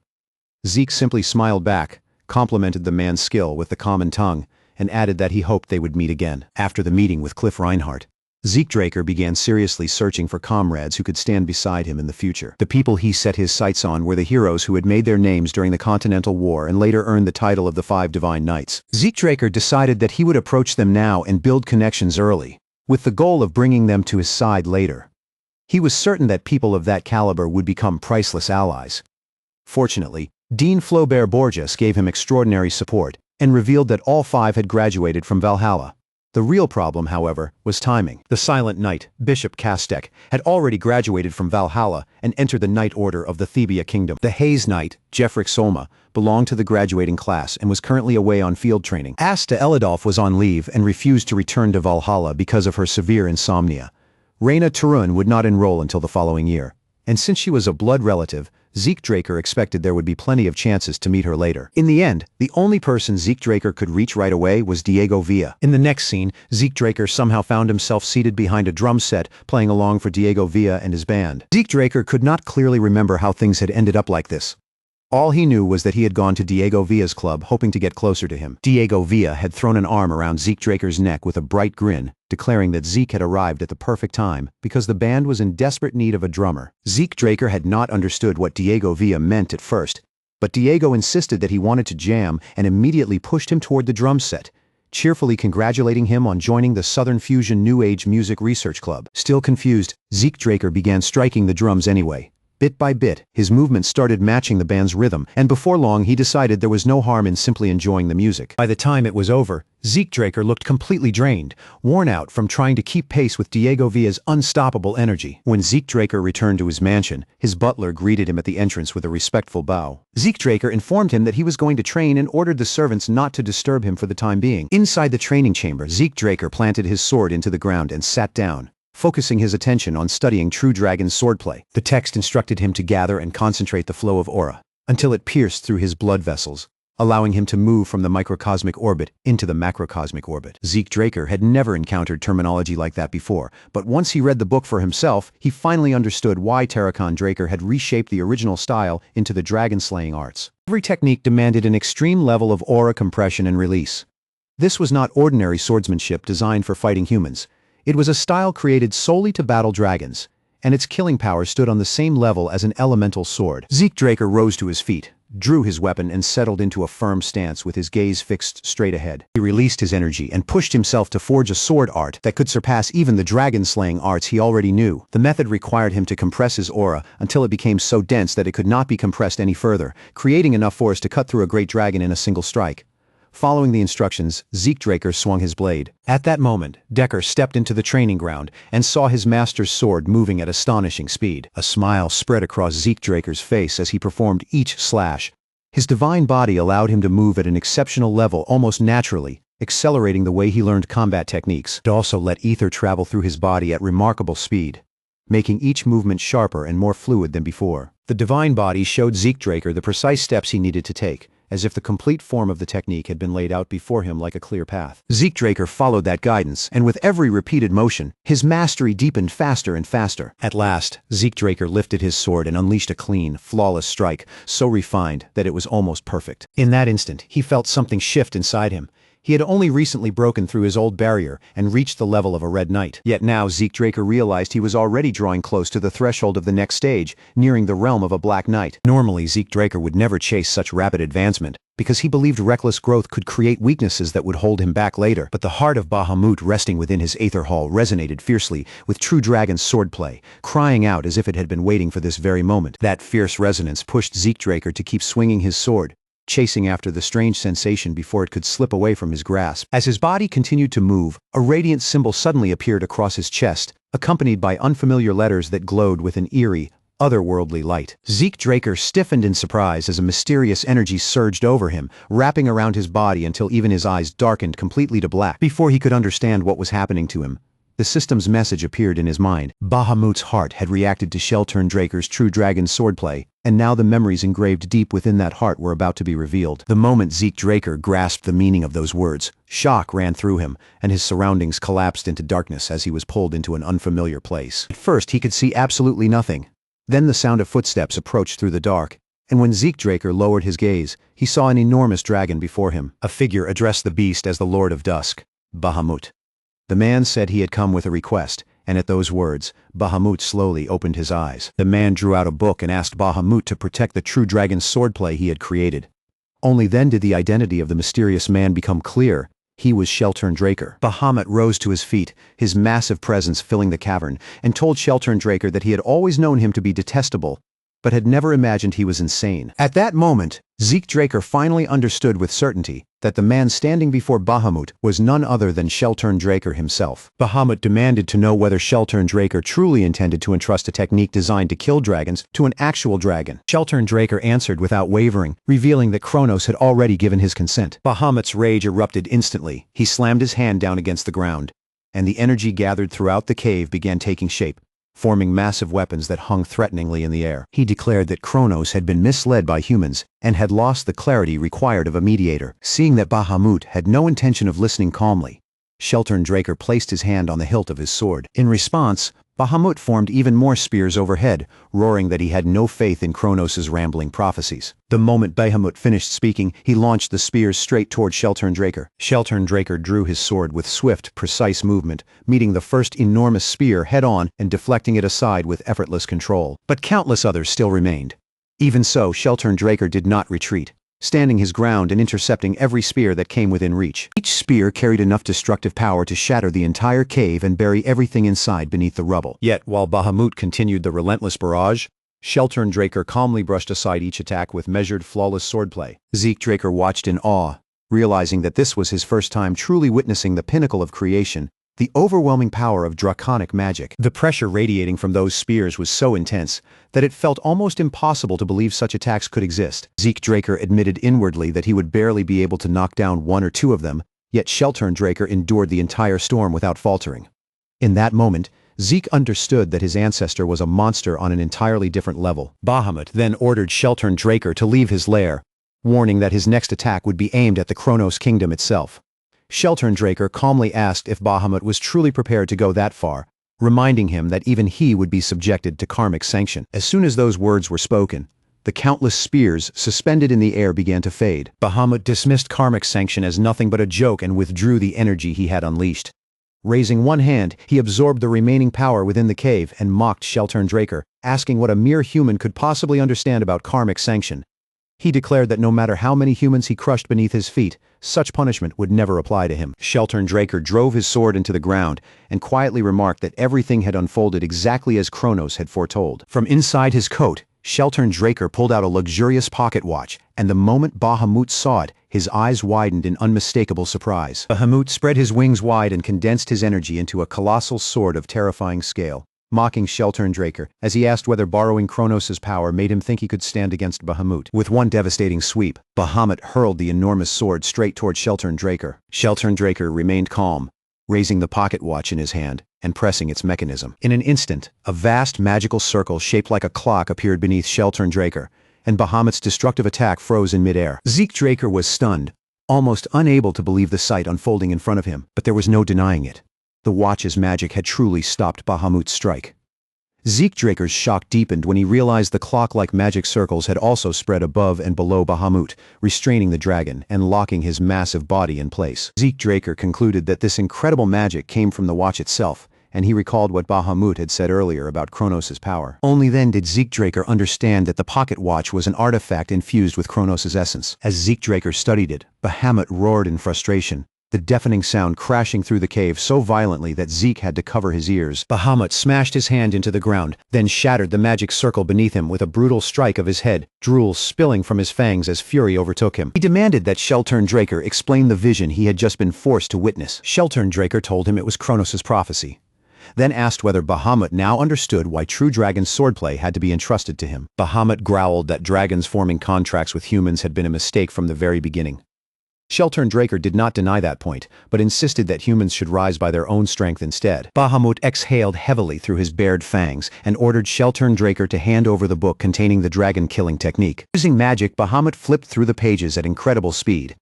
Zeke simply smiled back, complimented the man's skill with the common tongue, and added that he hoped they would meet again. After the meeting with Cliff Reinhardt, Zeke Draker began seriously searching for comrades who could stand beside him in the future. The people he set his sights on were the heroes who had made their names during the Continental War and later earned the title of the Five Divine Knights. Zeke Draker decided that he would approach them now and build connections early, with the goal of bringing them to his side later. He was certain that people of that caliber would become priceless allies. Fortunately, Dean Flaubert Borges gave him extraordinary support and revealed that all five had graduated from Valhalla. The real problem, however, was timing. The Silent Knight, Bishop Kastek, had already graduated from Valhalla and entered the Knight Order of the Thebia Kingdom. The Haze Knight, Jeffrick Solma, belonged to the graduating class and was currently away on field training. Asta Elidolf was on leave and refused to return to Valhalla because of her severe insomnia. Reyna Turun would not enroll until the following year, and since she was a blood relative, Zeke Draker expected there would be plenty of chances to meet her later. In the end, the only person Zeke Draker could reach right away was Diego Villa. In the next scene, Zeke Draker somehow found himself seated behind a drum set, playing along for Diego Villa and his band. Zeke Draker could not clearly remember how things had ended up like this. All he knew was that he had gone to Diego Villa's club hoping to get closer to him. Diego Villa had thrown an arm around Zeke Draker's neck with a bright grin, declaring that Zeke had arrived at the perfect time because the band was in desperate need of a drummer. Zeke Draker had not understood what Diego Villa meant at first, but Diego insisted that he wanted to jam and immediately pushed him toward the drum set, cheerfully congratulating him on joining the Southern Fusion New Age Music Research Club. Still confused, Zeke Draker began striking the drums anyway. Bit by bit, his movements started matching the band's rhythm, and before long he decided there was no harm in simply enjoying the music. By the time it was over, Zeke Draker looked completely drained, worn out from trying to keep pace with Diego Villa's unstoppable energy. When Zeke Draker returned to his mansion, his butler greeted him at the entrance with a respectful bow. Zeke Draker informed him that he was going to train and ordered the servants not to disturb him for the time being. Inside the training chamber, Zeke Draker planted his sword into the ground and sat down, focusing his attention on studying True Dragon's swordplay. The text instructed him to gather and concentrate the flow of aura, until it pierced through his blood vessels, allowing him to move from the microcosmic orbit into the macrocosmic orbit. Zeke Draker had never encountered terminology like that before, but once he read the book for himself, he finally understood why Tarakon Draker had reshaped the original style into the dragon-slaying arts. Every technique demanded an extreme level of aura compression and release. This was not ordinary swordsmanship designed for fighting humans. It was a style created solely to battle dragons, and its killing power stood on the same level as an elemental sword. Zeke Draker rose to his feet, drew his weapon and settled into a firm stance with his gaze fixed straight ahead. He released his energy and pushed himself to forge a sword art that could surpass even the dragon-slaying arts he already knew. The method required him to compress his aura until it became so dense that it could not be compressed any further, creating enough force to cut through a great dragon in a single strike. Following the instructions, Zeke Draker swung his blade. At that moment, Decker stepped into the training ground and saw his master's sword moving at astonishing speed. A smile spread across Zeke Draker's face as he performed each slash. His divine body allowed him to move at an exceptional level almost naturally, accelerating the way he learned combat techniques. It also let ether travel through his body at remarkable speed, making each movement sharper and more fluid than before. The divine body showed Zeke Draker the precise steps he needed to take, as if the complete form of the technique had been laid out before him like a clear path. Zeke Draker followed that guidance, and with every repeated motion, his mastery deepened faster and faster. At last, Zeke Draker lifted his sword and unleashed a clean, flawless strike, so refined that it was almost perfect. In that instant, he felt something shift inside him. He had only recently broken through his old barrier and reached the level of a Red Knight. Yet now Zeke Draker realized he was already drawing close to the threshold of the next stage, nearing the realm of a Black Knight. Normally, Zeke Draker would never chase such rapid advancement, because he believed reckless growth could create weaknesses that would hold him back later. But the heart of Bahamut resting within his Aether Hall resonated fiercely with True Dragon's swordplay, crying out as if it had been waiting for this very moment. That fierce resonance pushed Zeke Draker to keep swinging his sword, chasing after the strange sensation before it could slip away from his grasp. As his body continued to move, a radiant symbol suddenly appeared across his chest, accompanied by unfamiliar letters that glowed with an eerie, otherworldly light. Zeke Draker stiffened in surprise as a mysterious energy surged over him, wrapping around his body until even his eyes darkened completely to black. Before he could understand what was happening to him, the system's message appeared in his mind. Bahamut's heart had reacted to Shelturn Draker's True Dragon swordplay, and now the memories engraved deep within that heart were about to be revealed. The moment Zeke Draker grasped the meaning of those words, shock ran through him, and his surroundings collapsed into darkness as he was pulled into an unfamiliar place. At first, he could see absolutely nothing. Then the sound of footsteps approached through the dark, and when Zeke Draker lowered his gaze, he saw an enormous dragon before him. A figure addressed the beast as the Lord of Dusk, Bahamut. The man said he had come with a request, and at those words, Bahamut slowly opened his eyes. The man drew out a book and asked Bahamut to protect the true dragon's swordplay he had created. Only then did the identity of the mysterious man become clear. He was Shelturndraker. Bahamut rose to his feet, his massive presence filling the cavern, and told Shelturndraker that he had always known him to be detestable, but had never imagined he was insane. At that moment, Draker finally understood with certainty that the man standing before Bahamut was none other than Shelturndraker himself. Bahamut demanded to know whether Shelturndraker truly intended to entrust a technique designed to kill dragons to an actual dragon. Shelturndraker answered without wavering, revealing that Kronos had already given his consent. Bahamut's rage erupted instantly. He slammed his hand down against the ground, and the energy gathered throughout the cave began taking shape, forming massive weapons that hung threateningly in the air. He declared that Kronos had been misled by humans and had lost the clarity required of a mediator. Seeing that Bahamut had no intention of listening calmly, Shelturndraker placed his hand on the hilt of his sword. In response, Bahamut formed even more spears overhead, roaring that he had no faith in Kronos' rambling prophecies. The moment Bahamut finished speaking, he launched the spears straight toward Shelturndraker. Shelturndraker drew his sword with swift, precise movement, meeting the first enormous spear head-on and deflecting it aside with effortless control. But countless others still remained. Even so, Shelturndraker did not retreat, standing his ground and intercepting every spear that came within reach. Each spear carried enough destructive power to shatter the entire cave and bury everything inside beneath the rubble. Yet, while Bahamut continued the relentless barrage, Shelturndraker calmly brushed aside each attack with measured, flawless swordplay. Draker watched in awe, realizing that this was his first time truly witnessing the pinnacle of creation, the overwhelming power of draconic magic. The pressure radiating from those spears was so intense that it felt almost impossible to believe such attacks could exist. Draker admitted inwardly that he would barely be able to knock down one or two of them, yet Shelturndraker endured the entire storm without faltering. In that moment, Zeke understood that his ancestor was a monster on an entirely different level. Bahamut then ordered Shelturndraker to leave his lair, warning that his next attack would be aimed at the Kronos kingdom itself. Shelturndraker calmly asked if Bahamut was truly prepared to go that far, reminding him that even he would be subjected to karmic sanction. As soon as those words were spoken, the countless spears suspended in the air began to fade. Bahamut dismissed karmic sanction as nothing but a joke and withdrew the energy he had unleashed. Raising one hand, he absorbed the remaining power within the cave and mocked Shelturndraker, asking what a mere human could possibly understand about karmic sanction. He declared that no matter how many humans he crushed beneath his feet, such punishment would never apply to him. Shelturndraker drove his sword into the ground and quietly remarked that everything had unfolded exactly as Kronos had foretold. From inside his coat, Shelturndraker pulled out a luxurious pocket watch, and the moment Bahamut saw it, his eyes widened in unmistakable surprise. Bahamut spread his wings wide and condensed his energy into a colossal sword of terrifying scale, mocking Shelturndraker as he asked whether borrowing Kronos' power made him think he could stand against Bahamut. With one devastating sweep, Bahamut hurled the enormous sword straight toward Shelturndraker. Shelturndraker remained calm, raising the pocket watch in his hand and pressing its mechanism. In an instant, a vast magical circle shaped like a clock appeared beneath Shelturndraker, and Bahamut's destructive attack froze in midair. Draker was stunned, almost unable to believe the sight unfolding in front of him, but there was no denying it. The watch's magic had truly stopped Bahamut's strike. Draker's shock deepened when he realized the clock-like magic circles had also spread above and below Bahamut, restraining the dragon and locking his massive body in place. Draker concluded that this incredible magic came from the watch itself, and he recalled what Bahamut had said earlier about Kronos' power. Only then did Draker understand that the pocket watch was an artifact infused with Kronos' essence. As Draker studied it, Bahamut roared in frustration, the deafening sound crashing through the cave so violently that Zeke had to cover his ears. Bahamut smashed his hand into the ground, then shattered the magic circle beneath him with a brutal strike of his head, drool spilling from his fangs as fury overtook him. He demanded that Shelturndraker explain the vision he had just been forced to witness. Shelturndraker told him it was Kronos' prophecy, then asked whether Bahamut now understood why true dragon swordplay had to be entrusted to him. Bahamut growled that dragons forming contracts with humans had been a mistake from the very beginning. Shelturndraker did not deny that point, but insisted that humans should rise by their own strength instead. Bahamut exhaled heavily through his bared fangs and ordered Shelturndraker to hand over the book containing the dragon-killing technique. Using magic, Bahamut flipped through the pages at incredible speed,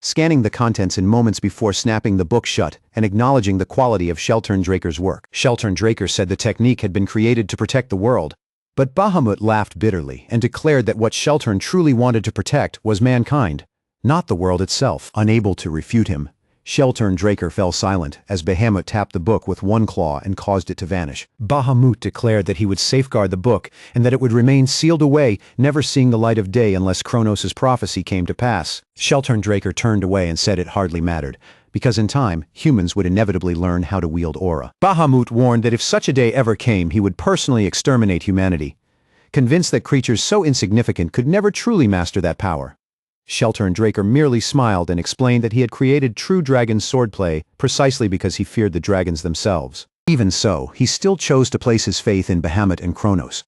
scanning the contents in moments before snapping the book shut and acknowledging the quality of Shelturndraker's work. Shelturndraker said the technique had been created to protect the world, but Bahamut laughed bitterly and declared that what Shelturn truly wanted to protect was mankind, not the world itself. Unable to refute him, Shell-turned Draker fell silent as Bahamut tapped the book with one claw and caused it to vanish. Bahamut declared that he would safeguard the book and that it would remain sealed away, never seeing the light of day unless Kronos' prophecy came to pass. Shell-turned Draker turned away and said it hardly mattered, because in time, humans would inevitably learn how to wield aura. Bahamut warned that if such a day ever came, he would personally exterminate humanity, convinced that creatures so insignificant could never truly master that power. Shell-turned Draker merely smiled and explained that he had created true dragon swordplay precisely because he feared the dragons themselves. Even so, he still chose to place his faith in Bahamut and Kronos.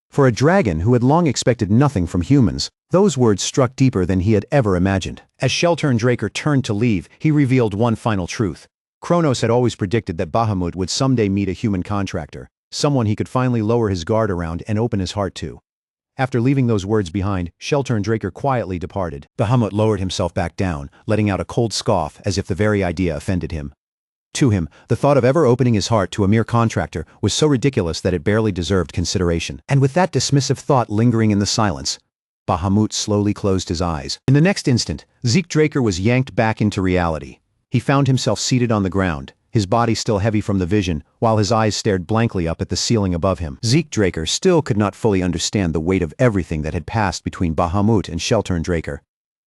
For a dragon who had long expected nothing from humans, those words struck deeper than he had ever imagined. As Shell-turned Draker turned to leave, he revealed one final truth. Kronos had always predicted that Bahamut would someday meet a human contractor, someone he could finally lower his guard around and open his heart to. After leaving those words behind, Shell-turned Draker quietly departed. Bahamut lowered himself back down, letting out a cold scoff as if the very idea offended him. To him, the thought of ever opening his heart to a mere contractor was so ridiculous that it barely deserved consideration. And with that dismissive thought lingering in the silence, Bahamut slowly closed his eyes. In the next instant, Zeke Draker was yanked back into reality. He found himself seated on the ground, his body still heavy from the vision, while his eyes stared blankly up at the ceiling above him. Zeke Draker still could not fully understand the weight of everything that had passed between Bahamut and Shell-turned Draker.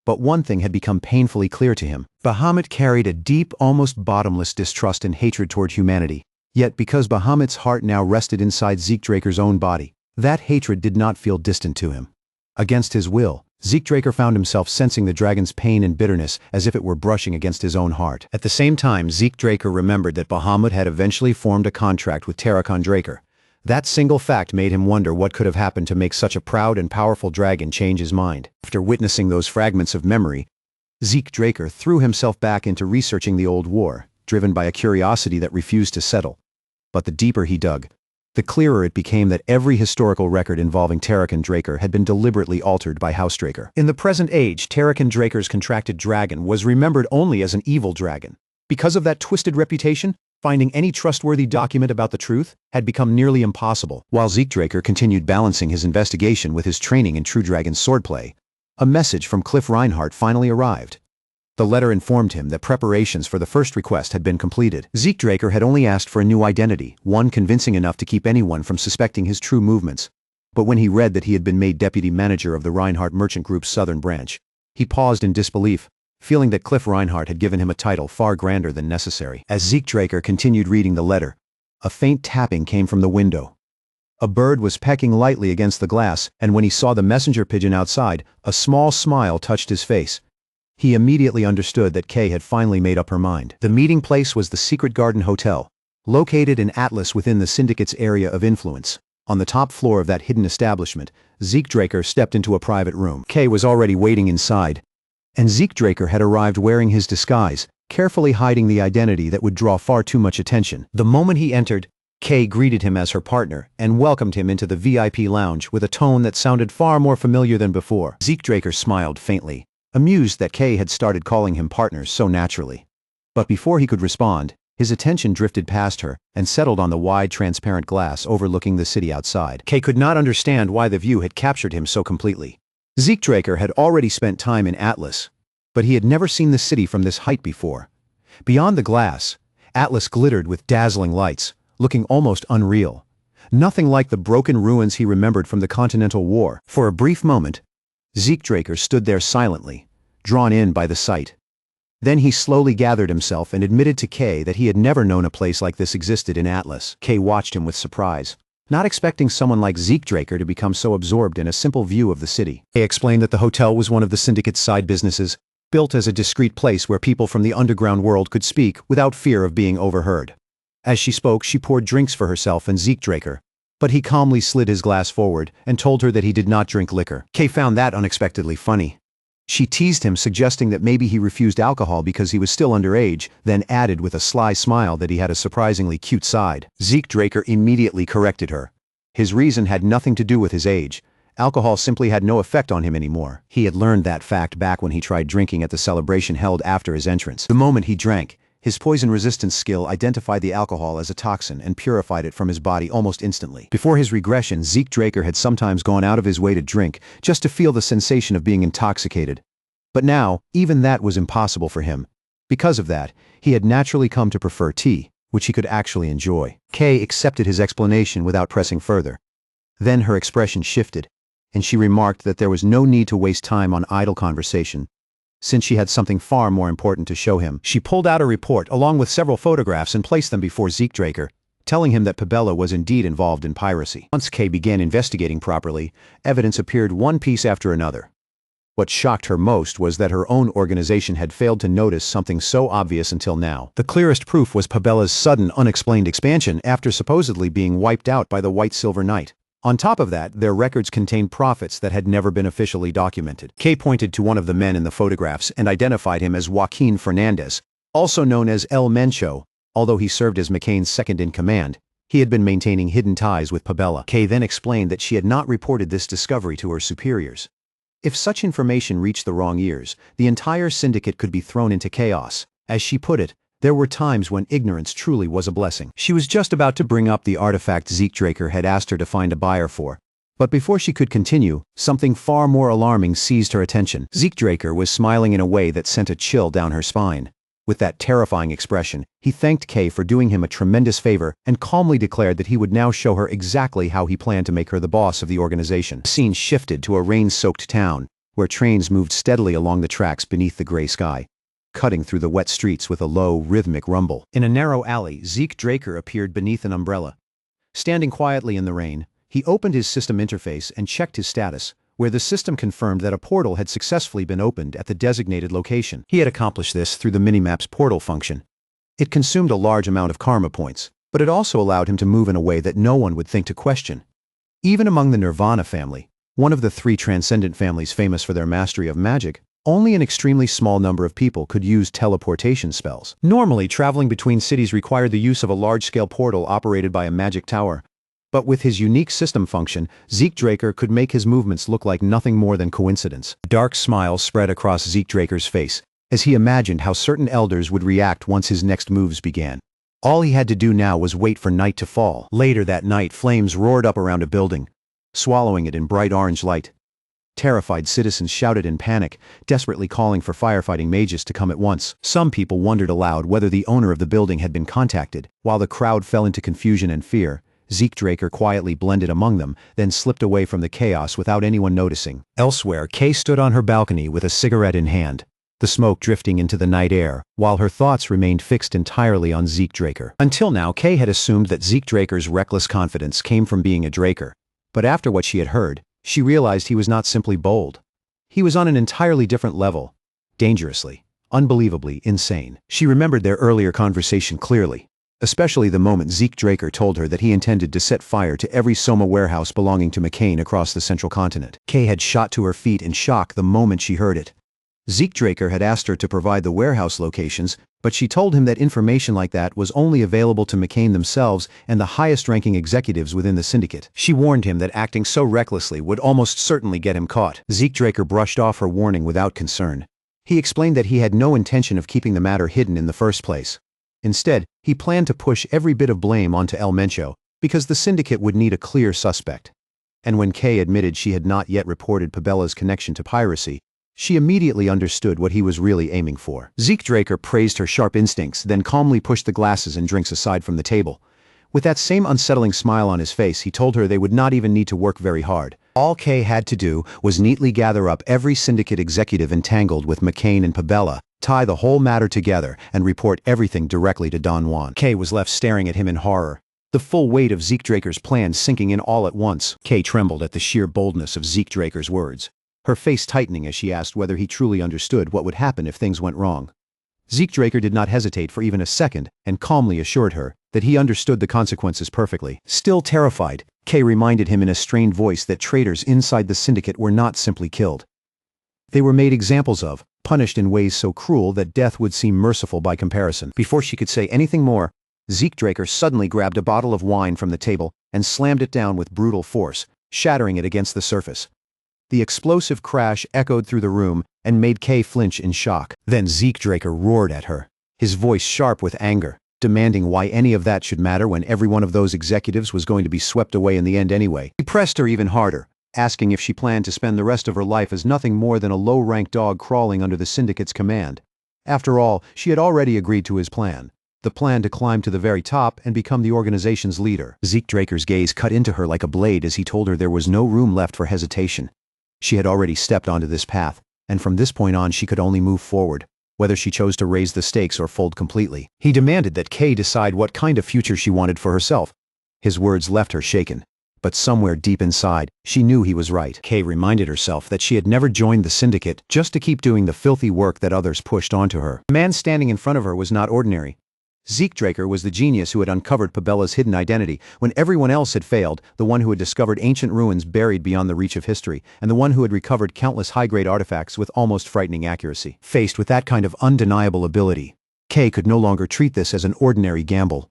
But one thing had become painfully clear to him. Bahamut carried a deep, almost bottomless distrust and hatred toward humanity. Yet because Bahamut's heart now rested inside Zeke Draker's own body, that hatred did not feel distant to him. Against his will, Zeke Draker found himself sensing the dragon's pain and bitterness as if it were brushing against his own heart. At the same time, Zeke Draker remembered that Bahamut had eventually formed a contract with Terracon Draker. That single fact made him wonder what could have happened to make such a proud and powerful dragon change his mind. After witnessing those fragments of memory, Zeke Draker threw himself back into researching the old war, driven by a curiosity that refused to settle. But the deeper he dug, the clearer it became that every historical record involving Terracon Draker had been deliberately altered by House Draker. In the present age, Terracon Draker's contracted dragon was remembered only as an evil dragon. Because of that twisted reputation, finding any trustworthy document about the truth had become nearly impossible. While Zeke Draker continued balancing his investigation with his training in True Dragon swordplay, a message from Cliff Reinhardt finally arrived. The letter informed him that preparations for the first request had been completed. Zeke Draker had only asked for a new identity, one convincing enough to keep anyone from suspecting his true movements. But when he read that he had been made deputy manager of the Reinhardt Merchant Group's southern branch, he paused in disbelief, feeling that Cliff Reinhardt had given him a title far grander than necessary. As Zeke Draker continued reading the letter, a faint tapping came from the window. A bird was pecking lightly against the glass, and when he saw the messenger pigeon outside, a small smile touched his face. He immediately understood that Kay had finally made up her mind. The meeting place was the Secret Garden Hotel, located in Atlas within the Syndicate's area of influence. On the top floor of that hidden establishment, Zeke Draker stepped into a private room. Kay was already waiting inside, and Zeke Draker had arrived wearing his disguise, carefully hiding the identity that would draw far too much attention. The moment he entered, Kay greeted him as her partner and welcomed him into the VIP lounge with a tone that sounded far more familiar than before. Zeke Draker smiled faintly, amused that Kay had started calling him partners so naturally. But before he could respond, his attention drifted past her and settled on the wide transparent glass overlooking the city outside. Kay could not understand why the view had captured him so completely. Zeke Draker had already spent time in Atlas, but he had never seen the city from this height before. Beyond the glass, Atlas glittered with dazzling lights, looking almost unreal. Nothing like the broken ruins he remembered from the Continental War. For a brief moment, Zeke Draker stood there silently, drawn in by the sight. Then he slowly gathered himself and admitted to Kay that he had never known a place like this existed in Atlas. Kay watched him with surprise, not expecting someone like Zeke Draker to become so absorbed in a simple view of the city. Kay explained that the hotel was one of the Syndicate's side businesses, built as a discreet place where people from the underground world could speak without fear of being overheard. As she spoke, she poured drinks for herself and Zeke Draker, but he calmly slid his glass forward and told her that he did not drink liquor. Kay found that unexpectedly funny. She teased him, suggesting that maybe he refused alcohol because he was still underage, then added with a sly smile that he had a surprisingly cute side. Zeke Draker immediately corrected her. His reason had nothing to do with his age. Alcohol simply had no effect on him anymore. He had learned that fact back when he tried drinking at the celebration held after his entrance. The moment he drank, his poison resistance skill identified the alcohol as a toxin and purified it from his body almost instantly. Before his regression, Zeke Draker had sometimes gone out of his way to drink just to feel the sensation of being intoxicated. But now, even that was impossible for him, Because of that, he had naturally come to prefer tea, which he could actually enjoy. Kay accepted his explanation without pressing further. Then her expression shifted, and she remarked that there was no need to waste time on idle conversation, since she had something far more important to show him. She pulled out a report along with several photographs and placed them before Zeke Draker, telling him that Pabella was indeed involved in piracy. Once Kay began investigating properly, evidence appeared one piece after another. What shocked her most was that her own organization had failed to notice something so obvious until now. The clearest proof was Pabella's sudden, unexplained expansion after supposedly being wiped out by the White Silver Knight. On top of that, their records contained profits that had never been officially documented. Kay pointed to one of the men in the photographs and identified him as Joaquin Fernandez, also known as El Mencho. Although he served as McCain's second-in-command, he had been maintaining hidden ties with Pabella. Kay then explained that she had not reported this discovery to her superiors. If such information reached the wrong ears, the entire syndicate could be thrown into chaos. As she put it, there were times when ignorance truly was a blessing. She was just about to bring up the artifact Zeke Draker had asked her to find a buyer for. But before she could continue, something far more alarming seized her attention. Zeke Draker was smiling in a way that sent a chill down her spine. With that terrifying expression, he thanked Kay for doing him a tremendous favor and calmly declared that he would now show her exactly how he planned to make her the boss of the organization. The scene shifted to a rain-soaked town, where trains moved steadily along the tracks beneath the gray sky, cutting through the wet streets with a low, rhythmic rumble. In a narrow alley, Zeke Draker appeared beneath an umbrella. Standing quietly in the rain, he opened his system interface and checked his status, where the system confirmed that a portal had successfully been opened at the designated location. He had accomplished this through the minimap's portal function. It consumed a large amount of karma points, but it also allowed him to move in a way that no one would think to question. Even among the Nirvana family, one of the three transcendent families famous for their mastery of magic, only an extremely small number of people could use teleportation spells. Normally, traveling between cities required the use of a large-scale portal operated by a magic tower. But with his unique system function, Zeke Draker could make his movements look like nothing more than coincidence. A dark smile spread across Zeke Draker's face, as he imagined how certain elders would react once his next moves began. All he had to do now was wait for night to fall. Later that night, flames roared up around a building, swallowing it in bright orange light. Terrified citizens shouted in panic, desperately calling for firefighting mages to come at once. Some people wondered aloud whether the owner of the building had been contacted. While the crowd fell into confusion and fear, Zeke Draker quietly blended among them, then slipped away from the chaos without anyone noticing. Elsewhere, Kay stood on her balcony with a cigarette in hand, the smoke drifting into the night air, while her thoughts remained fixed entirely on Zeke Draker. Until now, Kay had assumed that Zeke Draker's reckless confidence came from being a Draker, but after what she had heard, she realized he was not simply bold. He was on an entirely different level, dangerously, unbelievably insane. She remembered their earlier conversation clearly, especially the moment Zeke Draker told her that he intended to set fire to every Soma warehouse belonging to McCain across the central continent. Kay had shot to her feet in shock the moment she heard it. Zeke Draker had asked her to provide the warehouse locations, but she told him that information like that was only available to McCain themselves and the highest-ranking executives within the syndicate. She warned him that acting so recklessly would almost certainly get him caught. Zeke Draker brushed off her warning without concern. He explained that he had no intention of keeping the matter hidden in the first place. Instead, he planned to push every bit of blame onto El Mencho, because the syndicate would need a clear suspect. And when Kay admitted she had not yet reported Pabella's connection to piracy, she immediately understood what he was really aiming for. Zeke Draker praised her sharp instincts, then calmly pushed the glasses and drinks aside from the table. With that same unsettling smile on his face, he told her they would not even need to work very hard. All Kay had to do was neatly gather up every syndicate executive entangled with McCain and Pabella, tie the whole matter together, and report everything directly to Don Juan. Kay was left staring at him in horror, the full weight of Zeke Draker's plan sinking in all at once. Kay trembled at the sheer boldness of Zeke Draker's words, her face tightening as she asked whether he truly understood what would happen if things went wrong. Zeke Draker did not hesitate for even a second and calmly assured her that he understood the consequences perfectly. Still terrified, Kay reminded him in a strained voice that traitors inside the syndicate were not simply killed. They were made examples of, punished in ways so cruel that death would seem merciful by comparison. Before she could say anything more, Zeke Draker suddenly grabbed a bottle of wine from the table and slammed it down with brutal force, shattering it against the surface. The explosive crash echoed through the room and made Kay flinch in shock. Then Zeke Draker roared at her, his voice sharp with anger, demanding why any of that should matter when every one of those executives was going to be swept away in the end anyway. He pressed her even harder, asking if she planned to spend the rest of her life as nothing more than a low-ranked dog crawling under the syndicate's command. After all, she had already agreed to his plan. The plan to climb to the very top and become the organization's leader. Zeke Draker's gaze cut into her like a blade as he told her there was no room left for hesitation. She had already stepped onto this path, and from this point on she could only move forward, whether she chose to raise the stakes or fold completely. He demanded that Kay decide what kind of future she wanted for herself. His words left her shaken. But somewhere deep inside, she knew he was right. Kay reminded herself that she had never joined the syndicate just to keep doing the filthy work that others pushed onto her. The man standing in front of her was not ordinary. Zeke Draker was the genius who had uncovered Pabella's hidden identity when everyone else had failed, the one who had discovered ancient ruins buried beyond the reach of history, and the one who had recovered countless high-grade artifacts with almost frightening accuracy. Faced with that kind of undeniable ability, Kay could no longer treat this as an ordinary gamble.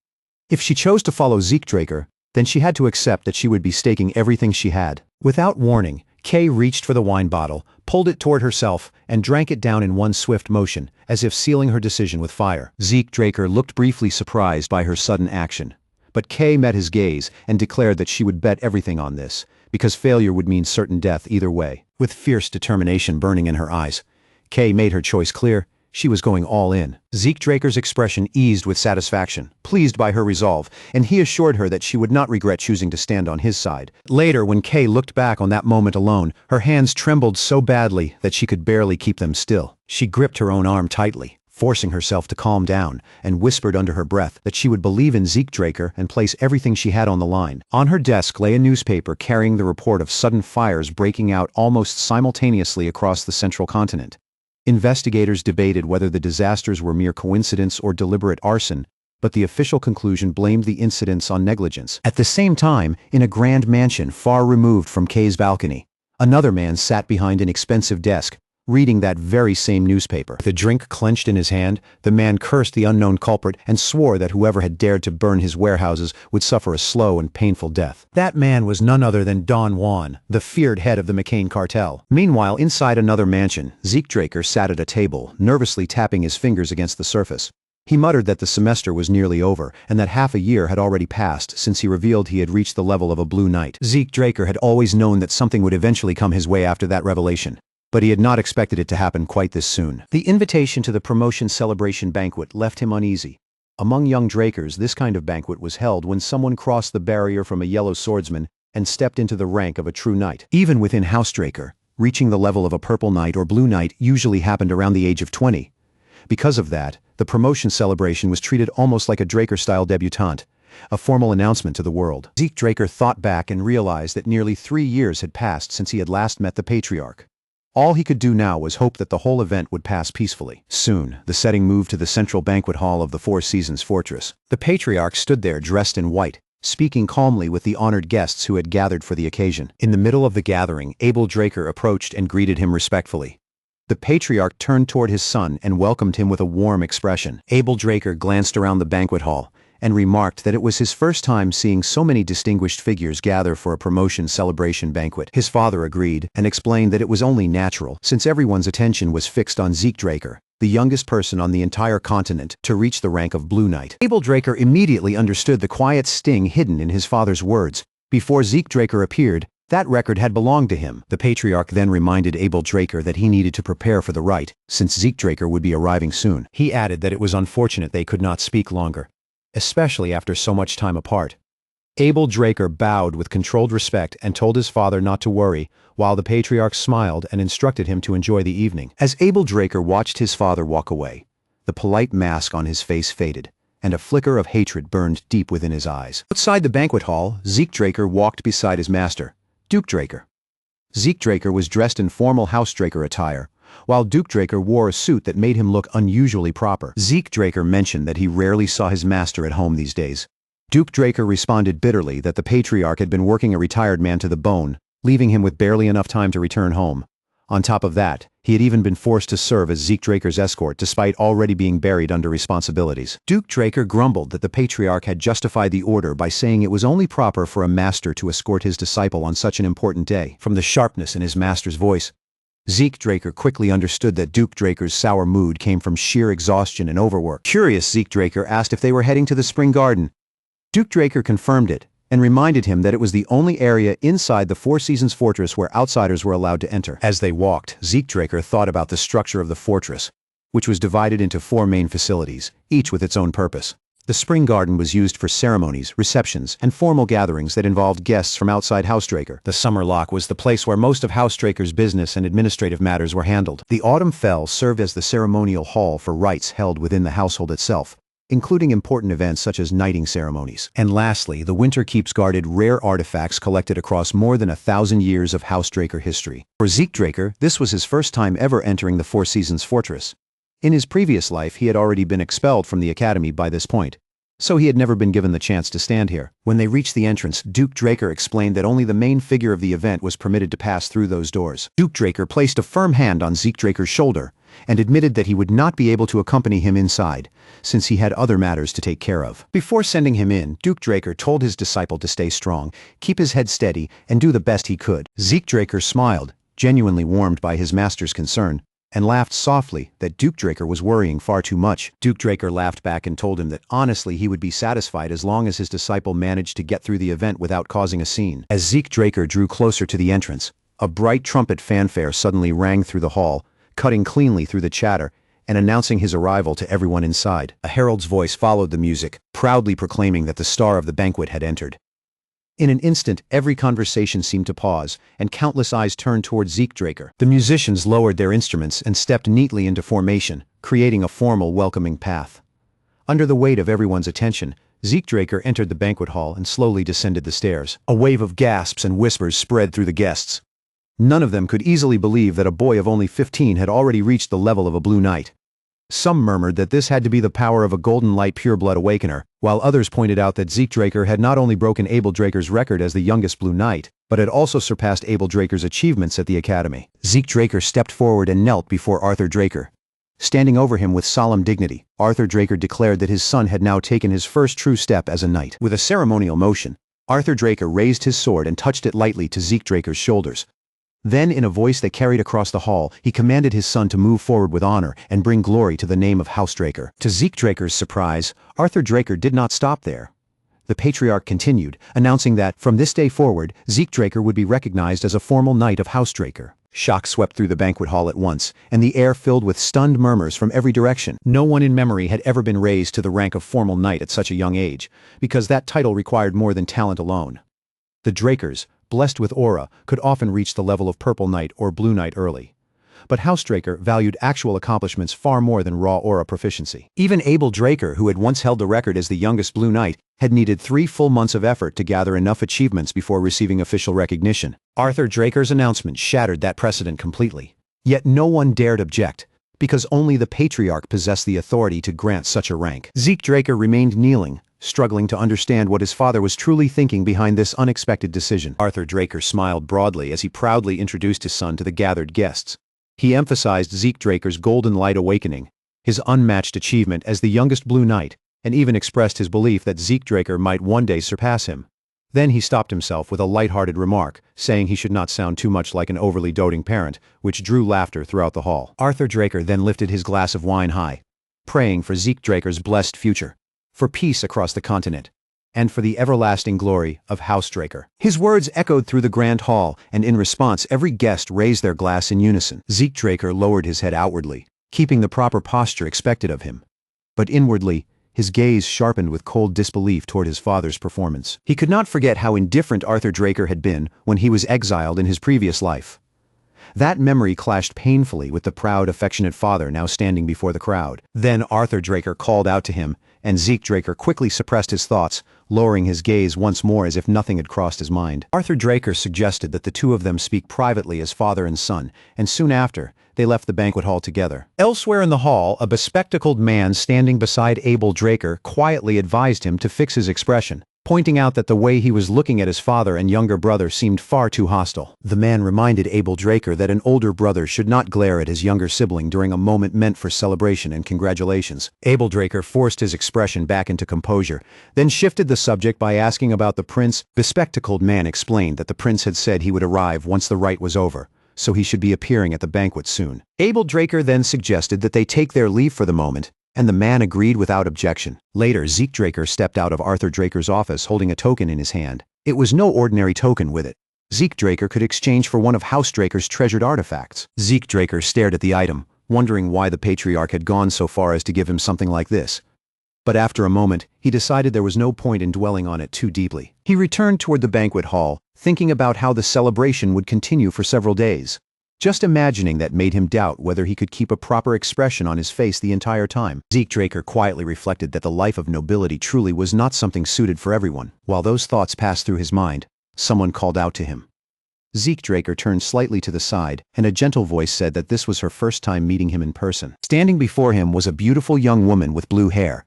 If she chose to follow Zeke Draker, then she had to accept that she would be staking everything she had. Without warning, Kay reached for the wine bottle, pulled it toward herself, and drank it down in one swift motion, as if sealing her decision with fire. Zeke Draker looked briefly surprised by her sudden action. But Kay met his gaze and declared that she would bet everything on this, because failure would mean certain death either way. With fierce determination burning in her eyes, Kay made her choice clear. She was going all in. Zeke Draker's expression eased with satisfaction, pleased by her resolve, and he assured her that she would not regret choosing to stand on his side. Later, when Kay looked back on that moment alone, her hands trembled so badly that she could barely keep them still. She gripped her own arm tightly, forcing herself to calm down, and whispered under her breath that she would believe in Zeke Draker and place everything she had on the line. On her desk lay a newspaper carrying the report of sudden fires breaking out almost simultaneously across the central continent. Investigators debated whether the disasters were mere coincidence or deliberate arson, but the official conclusion blamed the incidents on negligence. At the same time, in a grand mansion far removed from Kay's balcony, another man sat behind an expensive desk, reading that very same newspaper. With a drink clenched in his hand, the man cursed the unknown culprit and swore that whoever had dared to burn his warehouses would suffer a slow and painful death. That man was none other than Don Juan, the feared head of the McCain cartel. Meanwhile, inside another mansion, Zeke Draker sat at a table, nervously tapping his fingers against the surface. He muttered that the semester was nearly over, and that half a year had already passed since he revealed he had reached the level of a Blue Knight. Zeke Draker had always known that something would eventually come his way after that revelation, but he had not expected it to happen quite this soon. The invitation to the promotion celebration banquet left him uneasy. Among young Drakers, this kind of banquet was held when someone crossed the barrier from a yellow swordsman and stepped into the rank of a true knight. Even within House Draker, reaching the level of a purple knight or blue knight usually happened around the age of 20. Because of that, the promotion celebration was treated almost like a Draker-style debutante, a formal announcement to the world. Zeke Draker thought back and realized that nearly 3 years had passed since he had last met the Patriarch. All he could do now was hope that the whole event would pass peacefully. Soon, the setting moved to the central banquet hall of the Four Seasons Fortress. The Patriarch stood there dressed in white, speaking calmly with the honored guests who had gathered for the occasion. In the middle of the gathering, Abel Draker approached and greeted him respectfully. The Patriarch turned toward his son and welcomed him with a warm expression. Abel Draker glanced around the banquet hall and remarked that it was his first time seeing so many distinguished figures gather for a promotion celebration banquet. His father agreed and explained that it was only natural, since everyone's attention was fixed on Zeke Draker, the youngest person on the entire continent to reach the rank of Blue Knight. Abel Draker immediately understood the quiet sting hidden in his father's words. Before Zeke Draker appeared, that record had belonged to him. The Patriarch then reminded Abel Draker that he needed to prepare for the rite, since Zeke Draker would be arriving soon. He added that it was unfortunate they could not speak longer, especially after so much time apart. Abel Draker bowed with controlled respect and told his father not to worry, while the Patriarch smiled and instructed him to enjoy the evening. As Abel Draker watched his father walk away, the polite mask on his face faded, and a flicker of hatred burned deep within his eyes. Outside the banquet hall, Zeke Draker walked beside his master, Duke Draker. Zeke Draker was dressed in formal House Draker attire, while Duke Draker wore a suit that made him look unusually proper. Zeke Draker mentioned that he rarely saw his master at home these days. Duke Draker responded bitterly that the Patriarch had been working a retired man to the bone, leaving him with barely enough time to return home. On top of that, he had even been forced to serve as Zeke Draker's escort despite already being buried under responsibilities. Duke Draker grumbled that the Patriarch had justified the order by saying it was only proper for a master to escort his disciple on such an important day. From the sharpness in his master's voice, Zeke Draker quickly understood that Duke Draker's sour mood came from sheer exhaustion and overwork. Curious, Zeke Draker asked if they were heading to the Spring Garden. Duke Draker confirmed it and reminded him that it was the only area inside the Four Seasons Fortress where outsiders were allowed to enter. As they walked, Zeke Draker thought about the structure of the fortress. which was divided into 4 main facilities, each with its own purpose. The spring garden was used for ceremonies, receptions, and formal gatherings that involved guests from outside Housedraker. The summer lock was the place where most of Housedraker's business and administrative matters were handled. The autumn fell served as the ceremonial hall for rites held within the household itself, including important events such as knighting ceremonies. And lastly, the winter keeps guarded rare artifacts collected across more than 1,000 years of Housedraker history. For Zeekdraker, this was his first time ever entering the Four Seasons Fortress. In his previous life, he had already been expelled from the academy by this point, so he had never been given the chance to stand here. When they reached the entrance, Duke Draker explained that only the main figure of the event was permitted to pass through those doors. Duke Draker placed a firm hand on Zeke Draker's shoulder and admitted that he would not be able to accompany him inside, since he had other matters to take care of. Before sending him in, Duke Draker told his disciple to stay strong, keep his head steady, and do the best he could. Zeke Draker smiled, genuinely warmed by his master's concern, and laughed softly that Duke Draker was worrying far too much. Duke Draker laughed back and told him that honestly he would be satisfied as long as his disciple managed to get through the event without causing a scene. As Zeke Draker drew closer to the entrance, a bright trumpet fanfare suddenly rang through the hall, cutting cleanly through the chatter and announcing his arrival to everyone inside. A herald's voice followed the music, proudly proclaiming that the star of the banquet had entered. In an instant, every conversation seemed to pause, and countless eyes turned toward Zeke Draker. The musicians lowered their instruments and stepped neatly into formation, creating a formal, welcoming path. Under the weight of everyone's attention, Zeke Draker entered the banquet hall and slowly descended the stairs. A wave of gasps and whispers spread through the guests. None of them could easily believe that a boy of only 15 had already reached the level of a Blue Knight. Some murmured that this had to be the power of a Golden Light Pureblood Awakener, while others pointed out that Zeke Draker had not only broken Abel Draker's record as the youngest Blue Knight, but had also surpassed Abel Draker's achievements at the Academy. Zeke Draker stepped forward and knelt before Arthur Draker. Standing over him with solemn dignity, Arthur Draker declared that his son had now taken his first true step as a knight. With a ceremonial motion, Arthur Draker raised his sword and touched it lightly to Zeke Draker's shoulders. Then, in a voice that carried across the hall, he commanded his son to move forward with honor and bring glory to the name of House Draker. To Zeke Draker's surprise, Arthur Draker did not stop there. The patriarch continued, announcing that, from this day forward, Zeke Draker would be recognized as a formal knight of House Draker. Shock swept through the banquet hall at once, and the air filled with stunned murmurs from every direction. No one in memory had ever been raised to the rank of formal knight at such a young age, because that title required more than talent alone. The Drakers, blessed with aura, could often reach the level of Purple Knight or Blue Knight early. But House Draker valued actual accomplishments far more than raw aura proficiency. Even Abel Draker, who had once held the record as the youngest Blue Knight, had needed 3 full months of effort to gather enough achievements before receiving official recognition. Arthur Draker's announcement shattered that precedent completely. Yet no one dared object, because only the Patriarch possessed the authority to grant such a rank. Zeke Draker remained kneeling, struggling to understand what his father was truly thinking behind this unexpected decision. Arthur Draker smiled broadly as he proudly introduced his son to the gathered guests. He emphasized Zeke Draker's Golden Light Awakening, his unmatched achievement as the youngest Blue Knight, and even expressed his belief that Zeke Draker might one day surpass him. Then he stopped himself with a light-hearted remark, saying he should not sound too much like an overly doting parent, which drew laughter throughout the hall. Arthur Draker then lifted his glass of wine high, praying for Zeke Draker's blessed future, for peace across the continent, and for the everlasting glory of House Draker. His words echoed through the grand hall, and in response every guest raised their glass in unison. Zeke Draker lowered his head outwardly, keeping the proper posture expected of him. But inwardly, his gaze sharpened with cold disbelief toward his father's performance. He could not forget how indifferent Arthur Draker had been when he was exiled in his previous life. That memory clashed painfully with the proud, affectionate father now standing before the crowd. Then Arthur Draker called out to him, and Zeke Draker quickly suppressed his thoughts, lowering his gaze once more as if nothing had crossed his mind. Arthur Draker suggested that the two of them speak privately as father and son, and soon after, they left the banquet hall together. Elsewhere in the hall, a bespectacled man standing beside Abel Draker quietly advised him to fix his expression, pointing out that the way he was looking at his father and younger brother seemed far too hostile. The man reminded Abel Draker that an older brother should not glare at his younger sibling during a moment meant for celebration and congratulations. Abel Draker forced his expression back into composure, then shifted the subject by asking about the prince. Bespectacled man explained that the prince had said he would arrive once the rite was over, so he should be appearing at the banquet soon. Abel Draker then suggested that they take their leave for the moment, and the man agreed without objection. Later, Zeke Draker stepped out of Arthur Draker's office holding a token in his hand. It was no ordinary token with it. Zeke Draker could exchange for one of House Draker's treasured artifacts. Zeke Draker stared at the item, wondering why the patriarch had gone so far as to give him something like this. But after a moment, he decided there was no point in dwelling on it too deeply. He returned toward the banquet hall, thinking about how the celebration would continue for several days. Just imagining that made him doubt whether he could keep a proper expression on his face the entire time. Zeke Draker quietly reflected that the life of nobility truly was not something suited for everyone. While those thoughts passed through his mind, someone called out to him. Zeke Draker turned slightly to the side, and a gentle voice said that this was her first time meeting him in person. Standing before him was a beautiful young woman with blue hair.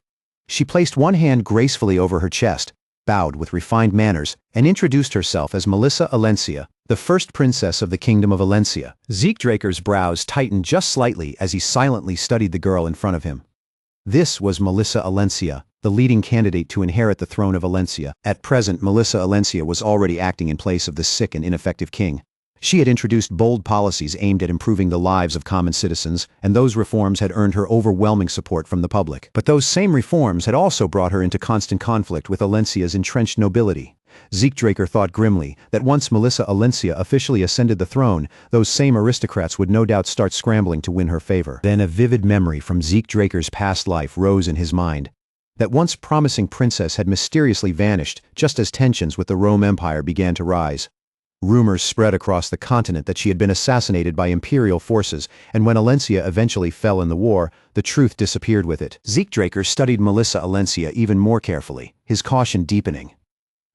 She placed one hand gracefully over her chest, bowed with refined manners, and introduced herself as Melissa Alencia, the first princess of the Kingdom of Alencia. Zeke Draker's brows tightened just slightly as he silently studied the girl in front of him. This was Melissa Alencia, the leading candidate to inherit the throne of Alencia. At present, Melissa Alencia was already acting in place of the sick and ineffective king. She had introduced bold policies aimed at improving the lives of common citizens, and those reforms had earned her overwhelming support from the public. But those same reforms had also brought her into constant conflict with Alencia's entrenched nobility. Zeke Draker thought grimly that once Melissa Alencia officially ascended the throne, those same aristocrats would no doubt start scrambling to win her favor. Then a vivid memory from Zeke Draker's past life rose in his mind. That once promising princess had mysteriously vanished just as tensions with the Rome Empire began to rise. Rumors spread across the continent that she had been assassinated by imperial forces, and when Alencia eventually fell in the war, the truth disappeared with it. Zeke Draker studied Melissa Alencia even more carefully, his caution deepening.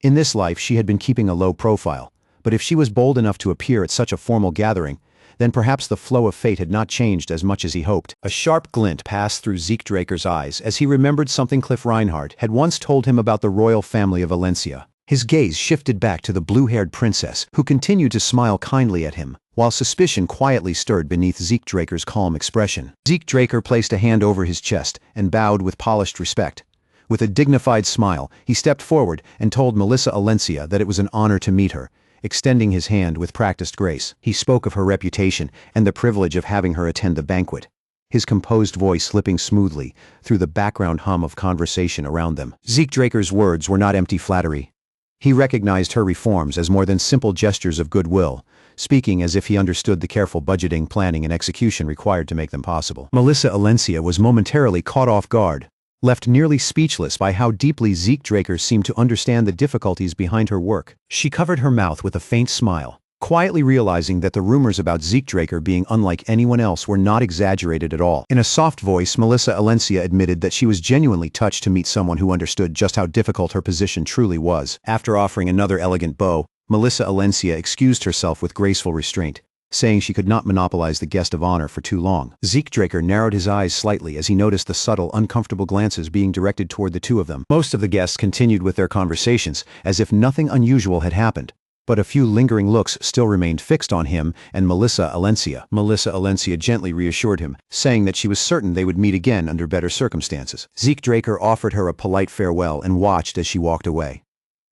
In this life she had been keeping a low profile, but if she was bold enough to appear at such a formal gathering, then perhaps the flow of fate had not changed as much as he hoped. A sharp glint passed through Zeke Draker's eyes as he remembered something Cliff Reinhardt had once told him about the royal family of Alencia. His gaze shifted back to the blue-haired princess, who continued to smile kindly at him, while suspicion quietly stirred beneath Zeke Draker's calm expression. Zeke Draker placed a hand over his chest and bowed with polished respect. With a dignified smile, he stepped forward and told Melissa Alencia that it was an honor to meet her, extending his hand with practiced grace. He spoke of her reputation and the privilege of having her attend the banquet, his composed voice slipping smoothly through the background hum of conversation around them. Zeke Draker's words were not empty flattery. He recognized her reforms as more than simple gestures of goodwill, speaking as if he understood the careful budgeting, planning, and execution required to make them possible. Melissa Alencia was momentarily caught off guard, left nearly speechless by how deeply Zeke Draker seemed to understand the difficulties behind her work. She covered her mouth with a faint smile, quietly realizing that the rumors about Zeke Draker being unlike anyone else were not exaggerated at all. In a soft voice, Melissa Alencia admitted that she was genuinely touched to meet someone who understood just how difficult her position truly was. After offering another elegant bow, Melissa Alencia excused herself with graceful restraint, saying she could not monopolize the guest of honor for too long. Zeke Draker narrowed his eyes slightly as he noticed the subtle, uncomfortable glances being directed toward the two of them. Most of the guests continued with their conversations, as if nothing unusual had happened. But a few lingering looks still remained fixed on him and Melissa Alencia. Melissa Alencia gently reassured him, saying that she was certain they would meet again under better circumstances. Zeke Draker offered her a polite farewell and watched as she walked away.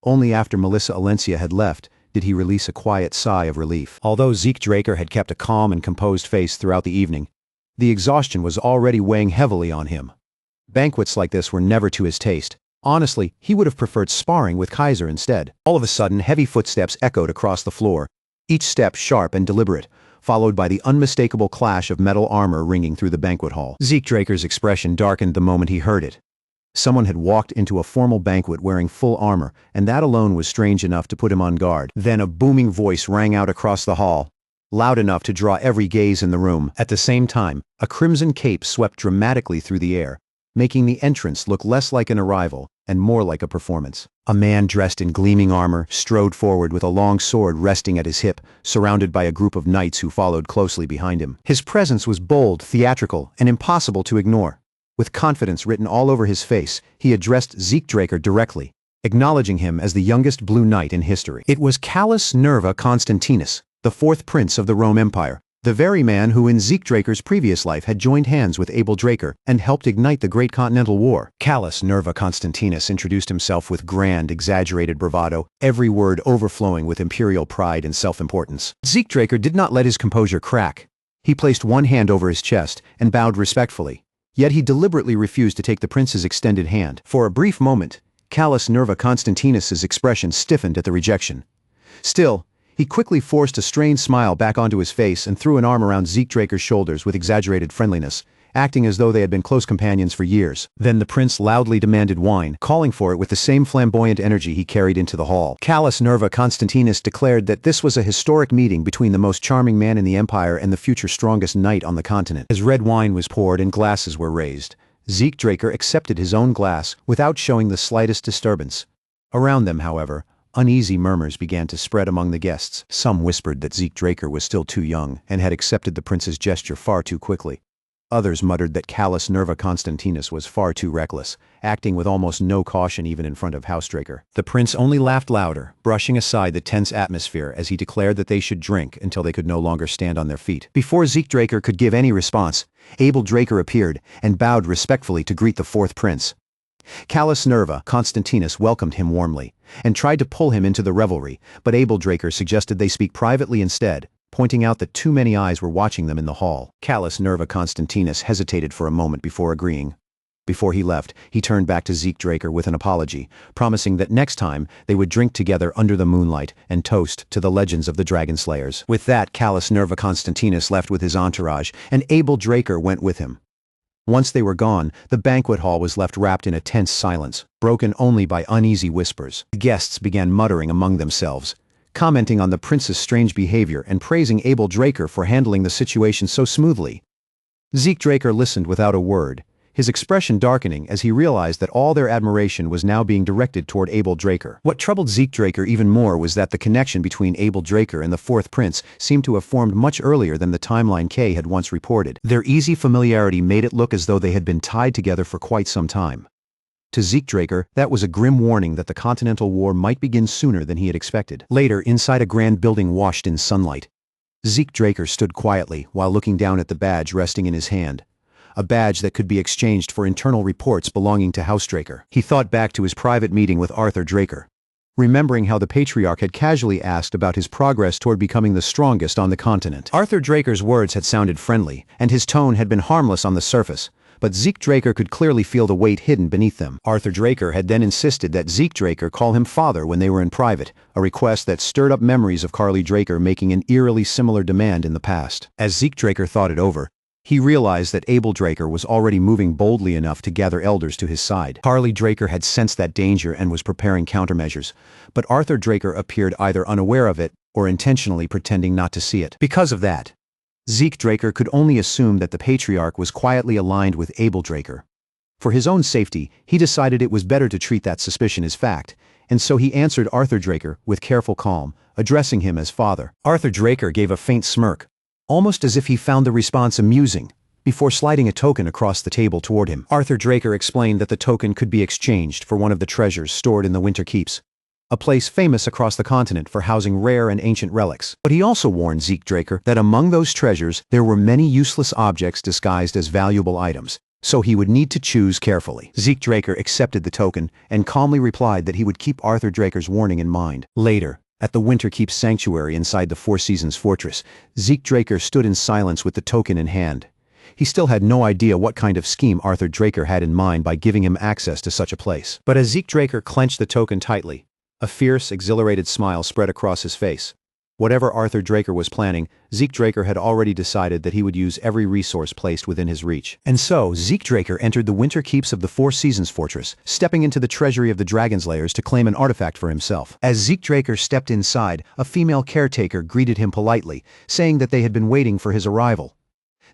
Only after Melissa Alencia had left did he release a quiet sigh of relief. Although Zeke Draker had kept a calm and composed face throughout the evening, the exhaustion was already weighing heavily on him. Banquets like this were never to his taste. Honestly, he would have preferred sparring with Kaiser instead. All of a sudden, heavy footsteps echoed across the floor, each step sharp and deliberate, followed by the unmistakable clash of metal armor ringing through the banquet hall. Zeke Draker's expression darkened the moment he heard it. Someone had walked into a formal banquet wearing full armor, and that alone was strange enough to put him on guard. Then a booming voice rang out across the hall, loud enough to draw every gaze in the room. At the same time, a crimson cape swept dramatically through the air, making the entrance look less like an arrival and more like a performance. A man dressed in gleaming armor strode forward with a long sword resting at his hip, surrounded by a group of knights who followed closely behind him. His presence was bold, theatrical, and impossible to ignore. With confidence written all over his face, he addressed Zeke Draker directly, acknowledging him as the youngest Blue Knight in history. It was Callus Nerva Constantinus, the fourth prince of the Rome Empire, the very man who in Zeke Draker's previous life had joined hands with Abel Draker and helped ignite the Great Continental War. Callus Nerva Constantinus introduced himself with grand, exaggerated bravado, every word overflowing with imperial pride and self-importance. Zeke Draker did not let his composure crack. He placed one hand over his chest and bowed respectfully. Yet he deliberately refused to take the prince's extended hand. For a brief moment, Callus Nerva Constantinus's expression stiffened at the rejection. Still, He quickly forced a strained smile back onto his face and threw an arm around Zeke Draker's shoulders with exaggerated friendliness, acting as though they had been close companions for years. Then the prince loudly demanded wine, calling for it with the same flamboyant energy he carried into the hall. Callus Nerva Constantinus declared that this was a historic meeting between the most charming man in the empire and the future strongest knight on the continent. As red wine was poured and glasses were raised, Zeke Draker accepted his own glass without showing the slightest disturbance. Around them, however, uneasy murmurs began to spread among the guests. Some whispered that Zeke Draker was still too young and had accepted the prince's gesture far too quickly. Others muttered that Callus Nerva Constantinus was far too reckless, acting with almost no caution even in front of Housedraker. The prince only laughed louder, brushing aside the tense atmosphere as he declared that they should drink until they could no longer stand on their feet. Before Zeke Draker could give any response, Abel Draker appeared and bowed respectfully to greet the fourth prince. Callus Nerva Constantinus welcomed him warmly and tried to pull him into the revelry, but Abel Draker suggested they speak privately instead, pointing out that too many eyes were watching them in the hall. Callus Nerva Constantinus hesitated for a moment before agreeing. Before he left, he turned back to Zeke Draker with an apology, promising that next time they would drink together under the moonlight and toast to the legends of the Dragonslayers. With that, Callus Nerva Constantinus left with his entourage, and Abel Draker went with him. Once they were gone, the banquet hall was left wrapped in a tense silence, broken only by uneasy whispers. The guests began muttering among themselves, commenting on the prince's strange behavior and praising Abel Draker for handling the situation so smoothly. Zeke Draker listened without a word, his expression darkening as he realized that all their admiration was now being directed toward Abel Draker. What troubled Zeke Draker even more was that the connection between Abel Draker and the fourth prince seemed to have formed much earlier than the timeline K had once reported. Their easy familiarity made it look as though they had been tied together for quite some time. To Zeke Draker, that was a grim warning that the Continental War might begin sooner than he had expected. Later, inside a grand building washed in sunlight, Zeke Draker stood quietly while looking down at the badge resting in his hand. A badge that could be exchanged for internal reports belonging to Housedraker. He thought back to his private meeting with Arthur Draker, remembering how the patriarch had casually asked about his progress toward becoming the strongest on the continent. Arthur Draker's words had sounded friendly, and his tone had been harmless on the surface, but Zeke Draker could clearly feel the weight hidden beneath them. Arthur Draker had then insisted that Zeke Draker call him father when they were in private, a request that stirred up memories of Carly Draker making an eerily similar demand in the past. As Zeke Draker thought it over, he realized that Abel Draker was already moving boldly enough to gather elders to his side. Carly Draker had sensed that danger and was preparing countermeasures, but Arthur Draker appeared either unaware of it or intentionally pretending not to see it. Because of that, Zeke Draker could only assume that the patriarch was quietly aligned with Abel Draker. For his own safety, he decided it was better to treat that suspicion as fact, and so he answered Arthur Draker with careful calm, addressing him as father. Arthur Draker gave a faint smirk, almost as if he found the response amusing, before sliding a token across the table toward him. Arthur Draker explained that the token could be exchanged for one of the treasures stored in the Winter Keeps, a place famous across the continent for housing rare and ancient relics. But he also warned Zeke Draker that among those treasures there were many useless objects disguised as valuable items, so he would need to choose carefully. Zeke Draker accepted the token and calmly replied that he would keep Arthur Draker's warning in mind. Later, at the Winter Keep sanctuary inside the Four Seasons fortress, Zeke Draker stood in silence with the token in hand. He still had no idea what kind of scheme Arthur Draker had in mind by giving him access to such a place. But as Zeke Draker clenched the token tightly, a fierce, exhilarated smile spread across his face. Whatever Arthur Draker was planning, Zeke Draker had already decided that he would use every resource placed within his reach. And so, Zeke Draker entered the Winter Keeps of the Four Seasons fortress, stepping into the treasury of the Dragonslayers to claim an artifact for himself. As Zeke Draker stepped inside, a female caretaker greeted him politely, saying that they had been waiting for his arrival.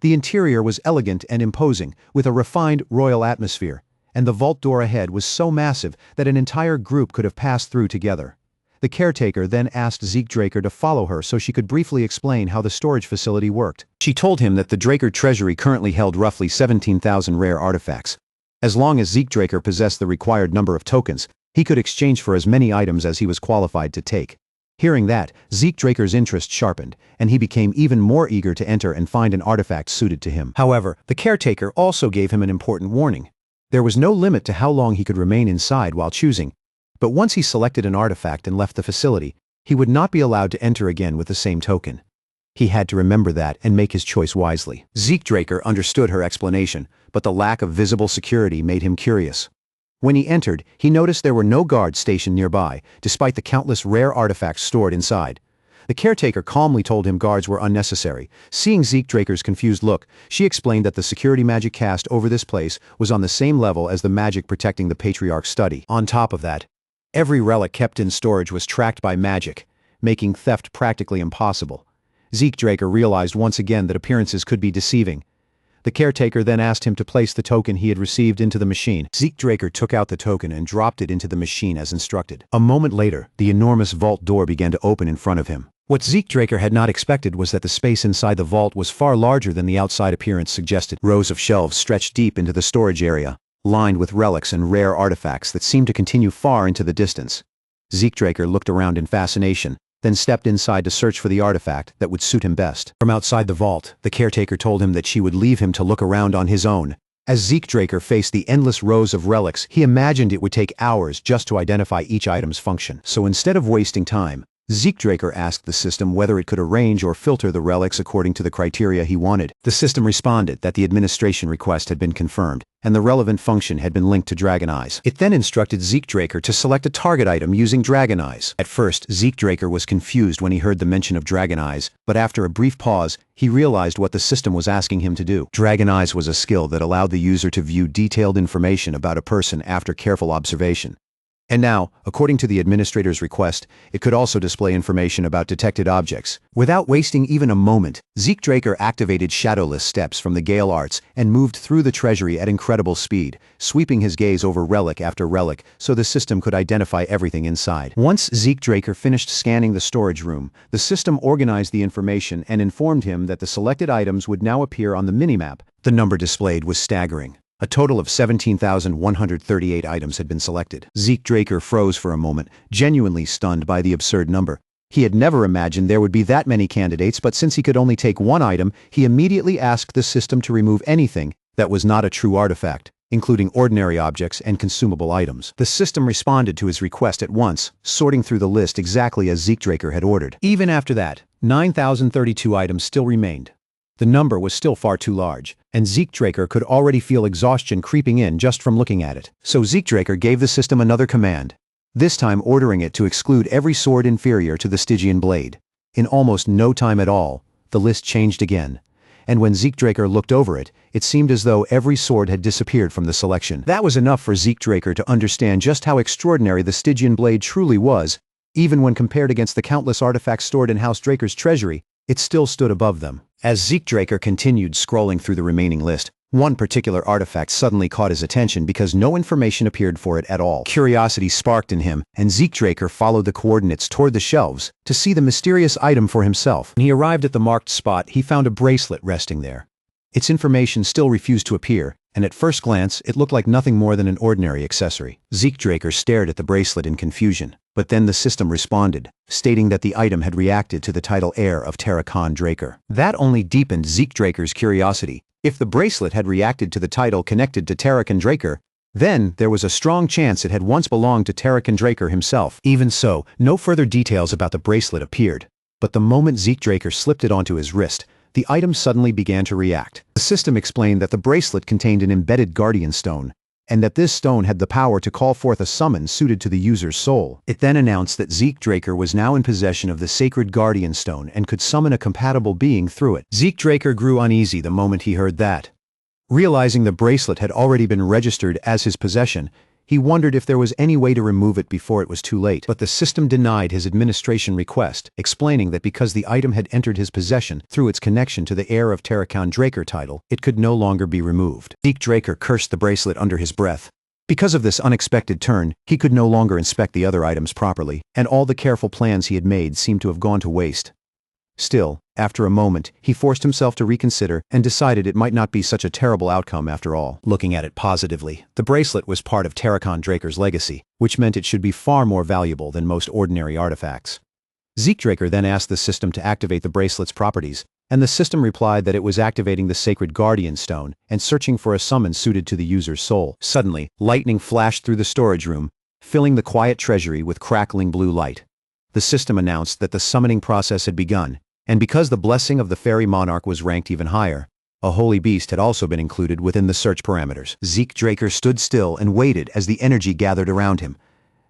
The interior was elegant and imposing, with a refined royal atmosphere, and the vault door ahead was so massive that an entire group could have passed through together. The caretaker then asked Zeke Draker to follow her so she could briefly explain how the storage facility worked. She told him that the Draker treasury currently held roughly 17,000 rare artifacts. As long as Zeke Draker possessed the required number of tokens, he could exchange for as many items as he was qualified to take. Hearing that, Zeke Draker's interest sharpened, and he became even more eager to enter and find an artifact suited to him. However, the caretaker also gave him an important warning. There was no limit to how long he could remain inside while choosing, but once he selected an artifact and left the facility, he would not be allowed to enter again with the same token. He had to remember that and make his choice wisely. Zeke Draker understood her explanation, but the lack of visible security made him curious. When he entered, he noticed there were no guards stationed nearby, despite the countless rare artifacts stored inside. The caretaker calmly told him guards were unnecessary. Seeing Zeke Draker's confused look, she explained that the security magic cast over this place was on the same level as the magic protecting the Patriarch's study. On top of that, every relic kept in storage was tracked by magic, making theft practically impossible. Zeke Draker realized once again that appearances could be deceiving. The caretaker then asked him to place the token he had received into the machine. Zeke Draker took out the token and dropped it into the machine as instructed. A moment later, the enormous vault door began to open in front of him. What Zeke Draker had not expected was that the space inside the vault was far larger than the outside appearance suggested. Rows of shelves stretched deep into the storage area, lined with relics and rare artifacts that seemed to continue far into the distance. Zeke Draker looked around in fascination, then stepped inside to search for the artifact that would suit him best. From outside the vault, the caretaker told him that she would leave him to look around on his own. As Zeke Draker faced the endless rows of relics, he imagined it would take hours just to identify each item's function. So instead of wasting time, Zeke Draker asked the system whether it could arrange or filter the relics according to the criteria he wanted. The system responded that the administration request had been confirmed, and the relevant function had been linked to Dragon Eyes. It then instructed Zeke Draker to select a target item using Dragon Eyes. At first, Zeke Draker was confused when he heard the mention of Dragon Eyes, but after a brief pause, he realized what the system was asking him to do. Dragon Eyes was a skill that allowed the user to view detailed information about a person after careful observation. And now, according to the administrator's request, it could also display information about detected objects. Without wasting even a moment, Zeke Draker activated shadowless steps from the Gale Arts and moved through the treasury at incredible speed, sweeping his gaze over relic after relic so the system could identify everything inside. Once Zeke Draker finished scanning the storage room, the system organized the information and informed him that the selected items would now appear on the minimap. The number displayed was staggering. A total of 17,138 items had been selected. Zeke Draker froze for a moment, genuinely stunned by the absurd number. He had never imagined there would be that many candidates, but since he could only take one item, he immediately asked the system to remove anything that was not a true artifact, including ordinary objects and consumable items. The system responded to his request at once, sorting through the list exactly as Zeke Draker had ordered. Even after that, 9,032 items still remained. The number was still far too large, and Zeke Draker could already feel exhaustion creeping in just from looking at it. So Zeke Draker gave the system another command, this time ordering it to exclude every sword inferior to the Stygian blade. In almost no time at all, the list changed again, and when Zeke Draker looked over it, it seemed as though every sword had disappeared from the selection. That was enough for Zeke Draker to understand just how extraordinary the Stygian blade truly was. Even when compared against the countless artifacts stored in House Draker's treasury, it still stood above them. As Zeke Draker continued scrolling through the remaining list, one particular artifact suddenly caught his attention because no information appeared for it at all. Curiosity sparked in him, and Zeke Draker followed the coordinates toward the shelves to see the mysterious item for himself. When he arrived at the marked spot, he found a bracelet resting there. Its information still refused to appear, and at first glance, it looked like nothing more than an ordinary accessory. Zeke Draker stared at the bracelet in confusion, but then the system responded, stating that the item had reacted to the title heir of Terrakan Draker. That only deepened Zeke Draker's curiosity. If the bracelet had reacted to the title connected to Terrakan Draker, then there was a strong chance it had once belonged to Terrakan Draker himself. Even so, no further details about the bracelet appeared, but the moment Zeke Draker slipped it onto his wrist, the item suddenly began to react. The system explained that the bracelet contained an embedded guardian stone, and that this stone had the power to call forth a summon suited to the user's soul. It then announced that Zeke Draker was now in possession of the sacred guardian stone and could summon a compatible being through it. Zeke Draker grew uneasy the moment he heard that. Realizing the bracelet had already been registered as his possession, he wondered if there was any way to remove it before it was too late. But the system denied his administration request, explaining that because the item had entered his possession through its connection to the heir of Terrakan Draker title, it could no longer be removed. Zeke Draker cursed the bracelet under his breath. Because of this unexpected turn, he could no longer inspect the other items properly, and all the careful plans he had made seemed to have gone to waste. Still, after a moment, he forced himself to reconsider and decided it might not be such a terrible outcome after all. Looking at it positively, the bracelet was part of Terrakan Draker's legacy, which meant it should be far more valuable than most ordinary artifacts. Zeke Draker then asked the system to activate the bracelet's properties, and the system replied that it was activating the sacred guardian stone and searching for a summon suited to the user's soul. Suddenly, lightning flashed through the storage room, filling the quiet treasury with crackling blue light. The system announced that the summoning process had begun, and because the blessing of the fairy monarch was ranked even higher, a holy beast had also been included within the search parameters. Zeke Draker stood still and waited as the energy gathered around him.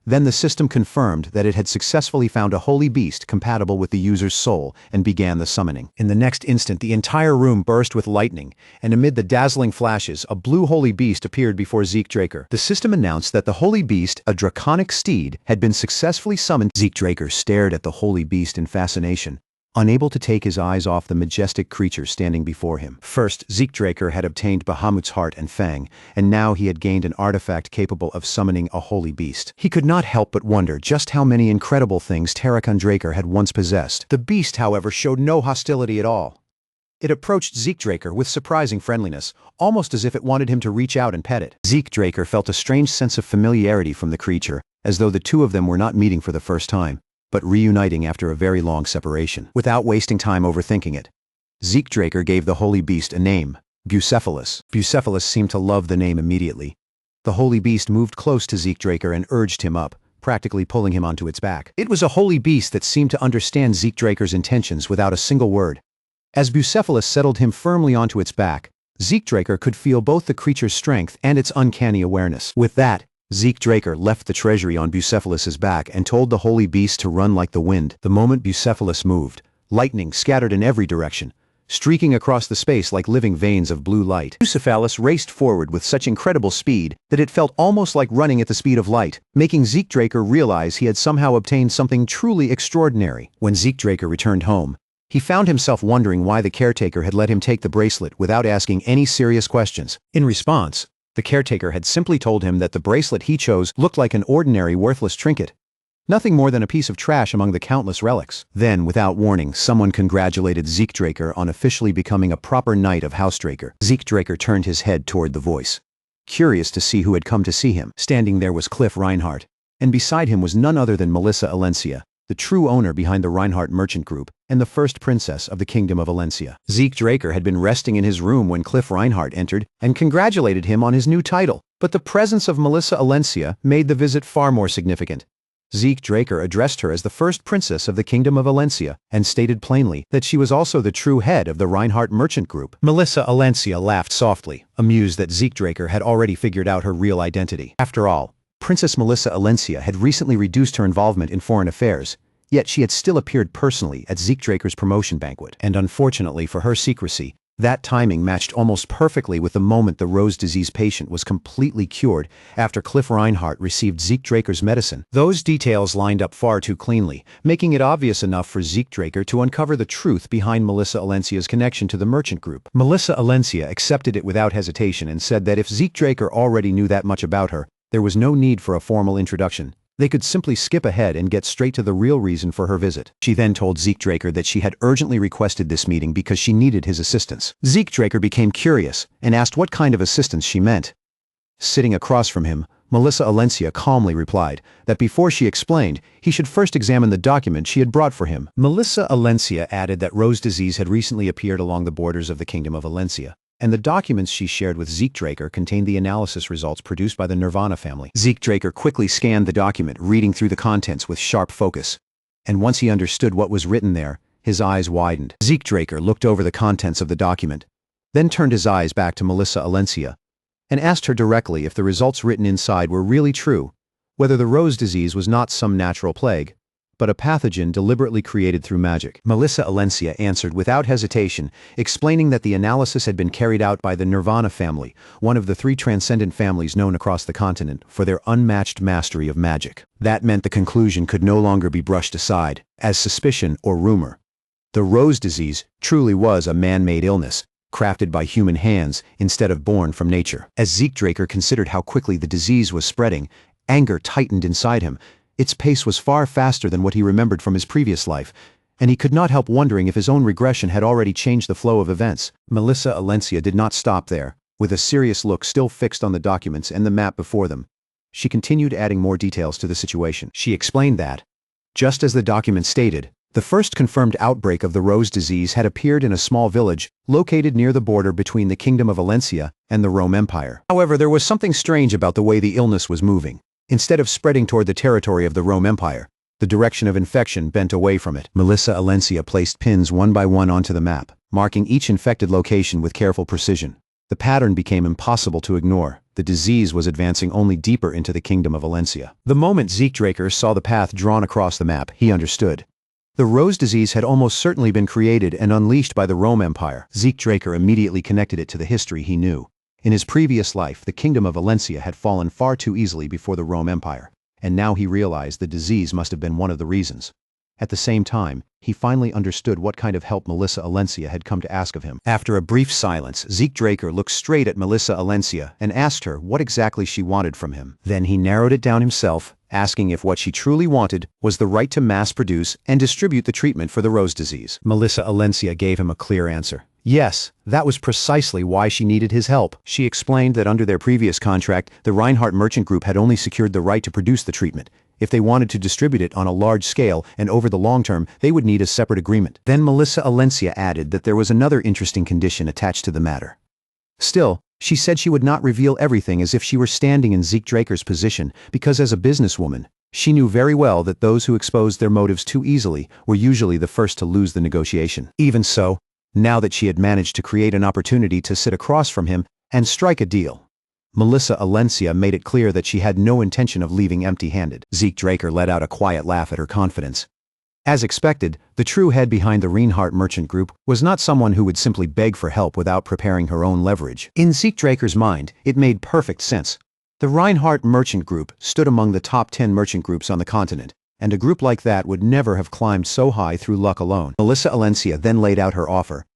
Then the system confirmed that it had successfully found a holy beast compatible with the user's soul and began the summoning. In the next instant, the entire room burst with lightning, and amid the dazzling flashes, a blue holy beast appeared before Zeke Draker. The system announced that the holy beast, a draconic steed, had been successfully summoned. Zeke Draker stared at the holy beast in fascination, unable to take his eyes off the majestic creature standing before him. First, Zeke Draker had obtained Bahamut's heart and fang, and now he had gained an artifact capable of summoning a holy beast. He could not help but wonder just how many incredible things Tarakun Draker had once possessed. The beast, however, showed no hostility at all. It approached Zeke Draker with surprising friendliness, almost as if it wanted him to reach out and pet it. Zeke Draker felt a strange sense of familiarity from the creature, as though the two of them were not meeting for the first time, but reuniting after a very long separation. Without wasting time overthinking it, Zeke Draker gave the holy beast a name, Bucephalus. Bucephalus seemed to love the name immediately. The holy beast moved close to Zeke Draker and urged him up, practically pulling him onto its back. It was a holy beast that seemed to understand Zeke Draker's intentions without a single word. As Bucephalus settled him firmly onto its back, Zeke Draker could feel both the creature's strength and its uncanny awareness. With that, Zeke Draker left the treasury on Bucephalus's back and told the holy beast to run like the wind. The moment Bucephalus moved, lightning scattered in every direction, streaking across the space like living veins of blue light. Bucephalus raced forward with such incredible speed that it felt almost like running at the speed of light, making Zeke Draker realize he had somehow obtained something truly extraordinary. When Zeke Draker returned home, he found himself wondering why the caretaker had let him take the bracelet without asking any serious questions. In response, the caretaker had simply told him that the bracelet he chose looked like an ordinary worthless trinket, nothing more than a piece of trash among the countless relics. Then, without warning, someone congratulated Zeke Draker on officially becoming a proper knight of House Draker. Zeke Draker turned his head toward the voice, curious to see who had come to see him. Standing there was Cliff Reinhardt, and beside him was none other than Melissa Alencia, the true owner behind the Reinhardt Merchant Group and the first princess of the Kingdom of Alencia. Zeke Draker had been resting in his room when Cliff Reinhardt entered and congratulated him on his new title, but the presence of Melissa Alencia made the visit far more significant. Zeke Draker addressed her as the first princess of the Kingdom of Alencia and stated plainly that she was also the true head of the Reinhardt Merchant Group. Melissa Alencia laughed softly, amused that Zeke Draker had already figured out her real identity. After all, Princess Melissa Alencia had recently reduced her involvement in foreign affairs, yet she had still appeared personally at Zeke Draker's promotion banquet. And unfortunately for her secrecy, that timing matched almost perfectly with the moment the Rose disease patient was completely cured after Cliff Reinhardt received Zeke Draker's medicine. Those details lined up far too cleanly, making it obvious enough for Zeke Draker to uncover the truth behind Melissa Alencia's connection to the merchant group. Melissa Alencia accepted it without hesitation and said that if Zeke Draker already knew that much about her, there was no need for a formal introduction. They could simply skip ahead and get straight to the real reason for her visit. She then told Zeke Draker that she had urgently requested this meeting because she needed his assistance. Zeke Draker became curious and asked what kind of assistance she meant. Sitting across from him, Melissa Alencia calmly replied that before she explained, he should first examine the document she had brought for him. Melissa Alencia added that Rose disease had recently appeared along the borders of the Kingdom of Alencia, and the documents she shared with Zeke Draker contained the analysis results produced by the Nirvana family. Zeke Draker quickly scanned the document, reading through the contents with sharp focus. And once he understood what was written there, his eyes widened. Zeke Draker looked over the contents of the document, then turned his eyes back to Melissa Alencia, and asked her directly if the results written inside were really true, whether the Rose disease was not some natural plague, but a pathogen deliberately created through magic. Melissa Alencia answered without hesitation, explaining that the analysis had been carried out by the Nirvana family, one of the 3 transcendent families known across the continent for their unmatched mastery of magic. That meant the conclusion could no longer be brushed aside as suspicion or rumor. The Rose disease truly was a man-made illness, crafted by human hands instead of born from nature. As Zeke Draker considered how quickly the disease was spreading, anger tightened inside him. Its pace was far faster than what he remembered from his previous life, and he could not help wondering if his own regression had already changed the flow of events. Melissa Alencia did not stop there. With a serious look still fixed on the documents and the map before them, she continued adding more details to the situation. She explained that, just as the document stated, the first confirmed outbreak of the Rose disease had appeared in a small village located near the border between the Kingdom of Alencia and the Rome Empire. However, there was something strange about the way the illness was moving. Instead of spreading toward the territory of the Rome Empire, the direction of infection bent away from it. Melissa Alencia placed pins one by one onto the map, marking each infected location with careful precision. The pattern became impossible to ignore, the disease was advancing only deeper into the kingdom of Valencia. The moment Zeekdraker saw the path drawn across the map, he understood. The rose disease had almost certainly been created and unleashed by the Rome Empire. Zeekdraker immediately connected it to the history he knew. In his previous life, the kingdom of Valencia had fallen far too easily before the Rome Empire, and now he realized the disease must have been one of the reasons. At the same time, he finally understood what kind of help Melissa Alencia had come to ask of him. After a brief silence, Zeekdraker looked straight at Melissa Alencia and asked her what exactly she wanted from him. Then he narrowed it down himself, asking if what she truly wanted was the right to mass-produce and distribute the treatment for the rose disease. Melissa Alencia gave him a clear answer. Yes, that was precisely why she needed his help. She explained that under their previous contract, the Reinhardt Merchant Group had only secured the right to produce the treatment. If they wanted to distribute it on a large scale and over the long term, they would need a separate agreement. Then Melissa Alencia added that there was another interesting condition attached to the matter. Still, she said she would not reveal everything as if she were standing in Zeekdraker's position, because as a businesswoman, she knew very well that those who exposed their motives too easily were usually the first to lose the negotiation. Even so, now that she had managed to create an opportunity to sit across from him and strike a deal, Melissa Alencia made it clear that she had no intention of leaving empty-handed. Zeekdraker let out a quiet laugh at her confidence. As expected, the true head behind the Reinhardt Merchant Group was not someone who would simply beg for help without preparing her own leverage. In Zeekdraker's mind, it made perfect sense. The Reinhardt Merchant Group stood among the top 10 merchant groups on the continent, and a group like that would never have climbed so high through luck alone. Melissa Alencia then laid out her offer.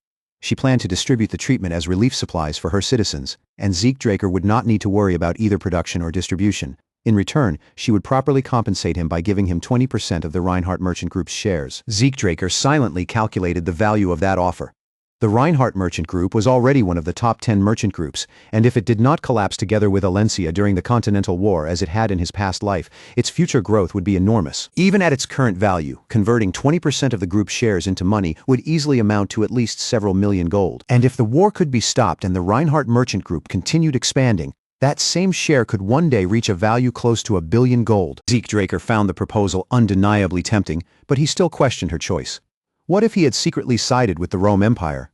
She planned to distribute the treatment as relief supplies for her citizens, and Zeekdraker would not need to worry about either production or distribution. In return, she would properly compensate him by giving him 20% of the Reinhardt Merchant Group's shares. Zeekdraker silently calculated the value of that offer. The Reinhardt Merchant Group was already one of the top 10 merchant groups, and if it did not collapse together with Alencia during the Continental War as it had in his past life, its future growth would be enormous. Even at its current value, converting 20% of the group's shares into money would easily amount to at least several million gold. And if the war could be stopped and the Reinhardt Merchant Group continued expanding, that same share could one day reach a value close to 1 billion gold. Zeekdraker found the proposal undeniably tempting, but he still questioned her choice. What if he had secretly sided with the Rome Empire?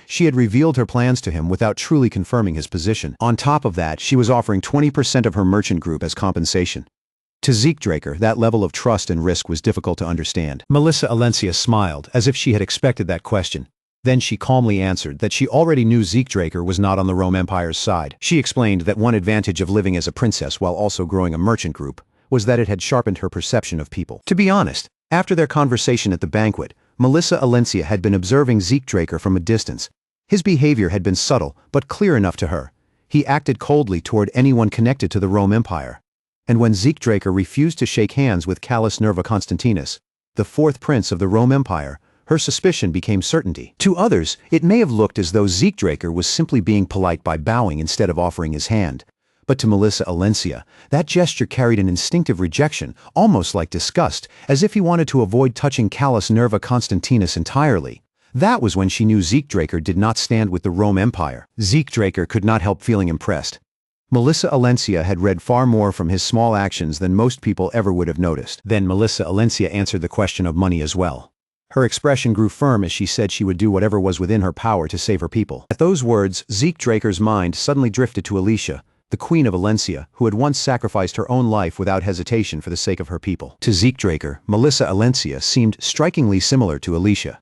She had revealed her plans to him without truly confirming his position. On top of that, she was offering 20% of her merchant group as compensation. To Zeekdraker, that level of trust and risk was difficult to understand. Melissa Alencia smiled, as if she had expected that question. Then she calmly answered that she already knew Zeekdraker was not on the Rome Empire's side. She explained that one advantage of living as a princess while also growing a merchant group was that it had sharpened her perception of people. To be honest, after their conversation at the banquet, Melissa Alencia had been observing Zeekdraker from a distance. His behavior had been subtle, but clear enough to her. He acted coldly toward anyone connected to the Rome Empire. And when Zeekdraker refused to shake hands with Callus Nerva Constantinus, the fourth prince of the Rome Empire, her suspicion became certainty. To others, it may have looked as though Zeekdraker was simply being polite by bowing instead of offering his hand. But to Melissa Alencia, that gesture carried an instinctive rejection, almost like disgust, as if he wanted to avoid touching Callus Nerva Constantinus entirely. That was when she knew Zeekdraker did not stand with the Rome Empire. Zeekdraker could not help feeling impressed. Melissa Alencia had read far more from his small actions than most people ever would have noticed. Then Melissa Alencia answered the question of money as well. Her expression grew firm as she said she would do whatever was within her power to save her people. At those words, Zeekdraker's mind suddenly drifted to Alicia, the Queen of Valencia, who had once sacrificed her own life without hesitation for the sake of her people. To Zeekdraker, Melissa Alencia seemed strikingly similar to Alicia.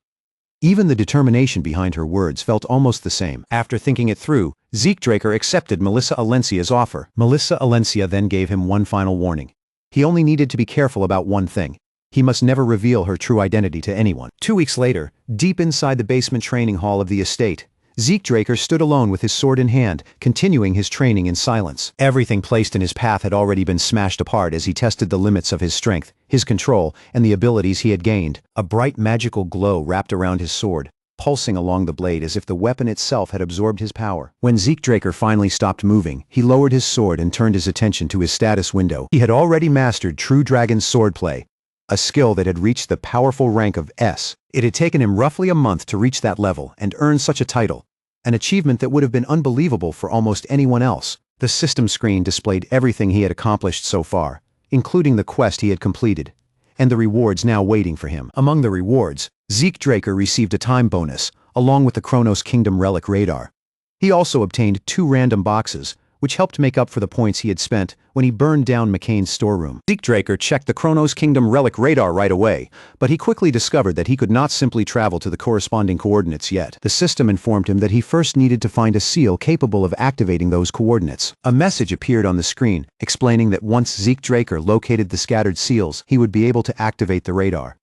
Even the determination behind her words felt almost the same. After thinking it through, Zeekdraker accepted Melissa Alencia's offer. Melissa Alencia then gave him one final warning. He only needed to be careful about one thing. He must never reveal her true identity to anyone. 2 weeks later, deep inside the basement training hall of the estate, Zeekdraker stood alone with his sword in hand, continuing his training in silence. Everything placed in his path had already been smashed apart as he tested the limits of his strength, his control, and the abilities he had gained. A bright magical glow wrapped around his sword, pulsing along the blade as if the weapon itself had absorbed his power. When Zeekdraker finally stopped moving, he lowered his sword and turned his attention to his status window. He had already mastered True Dragon's swordplay, a skill that had reached the powerful rank of S. It had taken him roughly a month to reach that level and earn such a title, an achievement that would have been unbelievable for almost anyone else. The system screen displayed everything he had accomplished so far, including the quest he had completed, and the rewards now waiting for him. Among the rewards, Zeekdraker received a time bonus, along with the Chronos Kingdom Relic Radar. He also obtained 2 random boxes, which helped make up for the points he had spent when he burned down McCain's storeroom. Zeke Draker checked the Chronos Kingdom relic radar right away, but he quickly discovered that he could not simply travel to the corresponding coordinates yet. The system informed him that he first needed to find a seal capable of activating those coordinates. A message appeared on the screen, explaining that once Zeke Draker located the scattered seals, he would be able to activate the radar.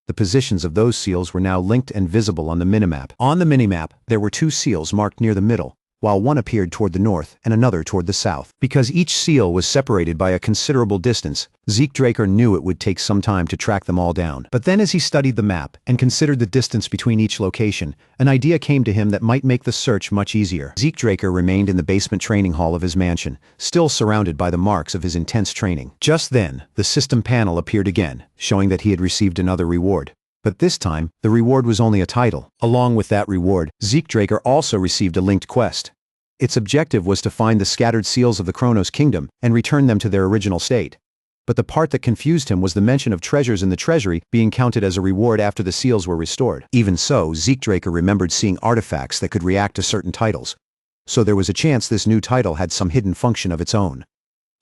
The positions of those seals were now linked and visible on the minimap. On the minimap, there were two seals marked near the middle, while one appeared toward the north and another toward the south. Because each seal was separated by a considerable distance, Zeke Draker knew it would take some time to track them all down. But then as he studied the map and considered the distance between each location, an idea came to him that might make the search much easier. Zeke Draker remained in the basement training hall of his mansion, still surrounded by the marks of his intense training. Just then, the system panel appeared again, showing that he had received another reward. But this time, the reward was only a title. Along with that reward, Zeke Draker also received a linked quest. Its objective was to find the scattered seals of the Chronos Kingdom and return them to their original state. But the part that confused him was the mention of treasures in the treasury being counted as a reward after the seals were restored. Even so, Zeke Draker remembered seeing artifacts that could react to certain titles. So there was a chance this new title had some hidden function of its own.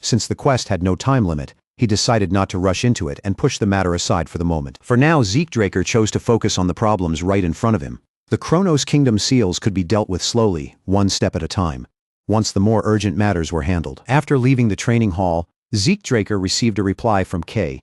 Since the quest had no time limit, he decided not to rush into it and push the matter aside for the moment. For now, Zeke Draker chose to focus on the problems right in front of him. The Chronos Kingdom seals could be dealt with slowly, one step at a time, once the more urgent matters were handled. After leaving the training hall, Zeke Draker received a reply from Kay.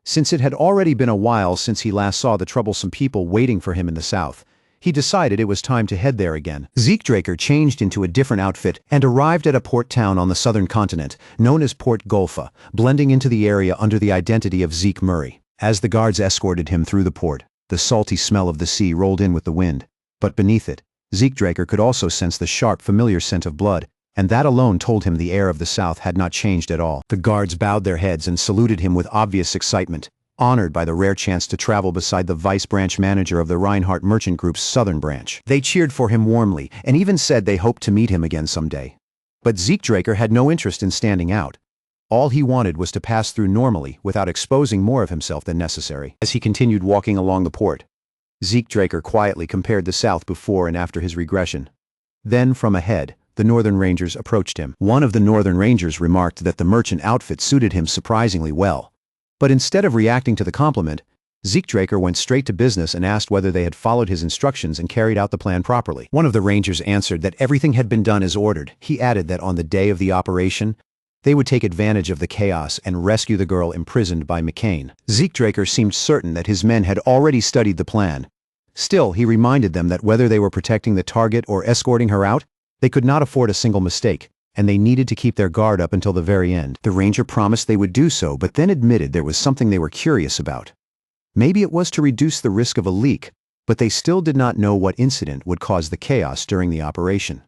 Since it had already been a while since he last saw the troublesome people waiting for him in the south, he decided it was time to head there again. Zeke Draker changed into a different outfit and arrived at a port town on the southern continent, known as Port Golfa, blending into the area under the identity of Zeke Murray. As the guards escorted him through the port, the salty smell of the sea rolled in with the wind. But beneath it, Zeke Draker could also sense the sharp, familiar scent of blood, and that alone told him the air of the south had not changed at all. The guards bowed their heads and saluted him with obvious excitement, honored by the rare chance to travel beside the vice branch manager of the Reinhardt Merchant Group's southern branch. They cheered for him warmly and even said they hoped to meet him again someday. But Zeke Draker had no interest in standing out. All he wanted was to pass through normally without exposing more of himself than necessary. As he continued walking along the port, Zeke Draker quietly compared the south before and after his regression. Then, from ahead, the Northern Rangers approached him. One of the Northern Rangers remarked that the merchant outfit suited him surprisingly well. But instead of reacting to the compliment, Zeke Draker went straight to business and asked whether they had followed his instructions and carried out the plan properly. One of the Rangers answered that everything had been done as ordered. He added that on the day of the operation, they would take advantage of the chaos and rescue the girl imprisoned by McCain. Zeke Draker seemed certain that his men had already studied the plan. Still, he reminded them that whether they were protecting the target or escorting her out, they could not afford a single mistake, and they needed to keep their guard up until the very end. The Ranger promised they would do so, but then admitted there was something they were curious about. Maybe it was to reduce the risk of a leak, but they still did not know what incident would cause the chaos during the operation.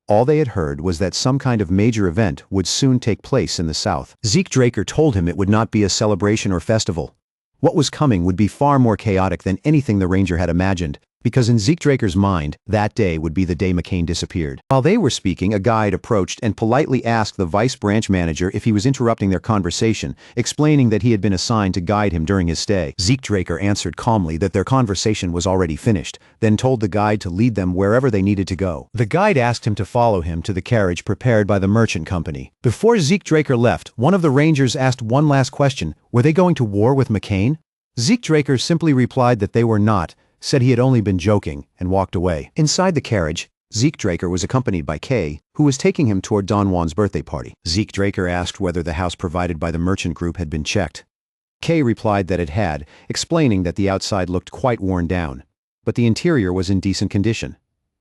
All they had heard was that some kind of major event would soon take place in the south. Zeke Draker told him it would not be a celebration or festival. What was coming would be far more chaotic than anything the Ranger had imagined, because in Zeke Draker's mind, that day would be the day McCain disappeared. While they were speaking, a guide approached and politely asked the vice branch manager if he was interrupting their conversation, explaining that he had been assigned to guide him during his stay. Zeke Draker answered calmly that their conversation was already finished, then told the guide to lead them wherever they needed to go. The guide asked him to follow him to the carriage prepared by the merchant company. Before Zeke Draker left, one of the Rangers asked one last question: were they going to war with McCain? Zeke Draker simply replied that they were not, said he had only been joking, and walked away. Inside the carriage, Zeke Draker was accompanied by Kay, who was taking him toward Don Juan's birthday party. Zeke Draker asked whether the house provided by the merchant group had been checked. Kay replied that it had, explaining that the outside looked quite worn down, but the interior was in decent condition.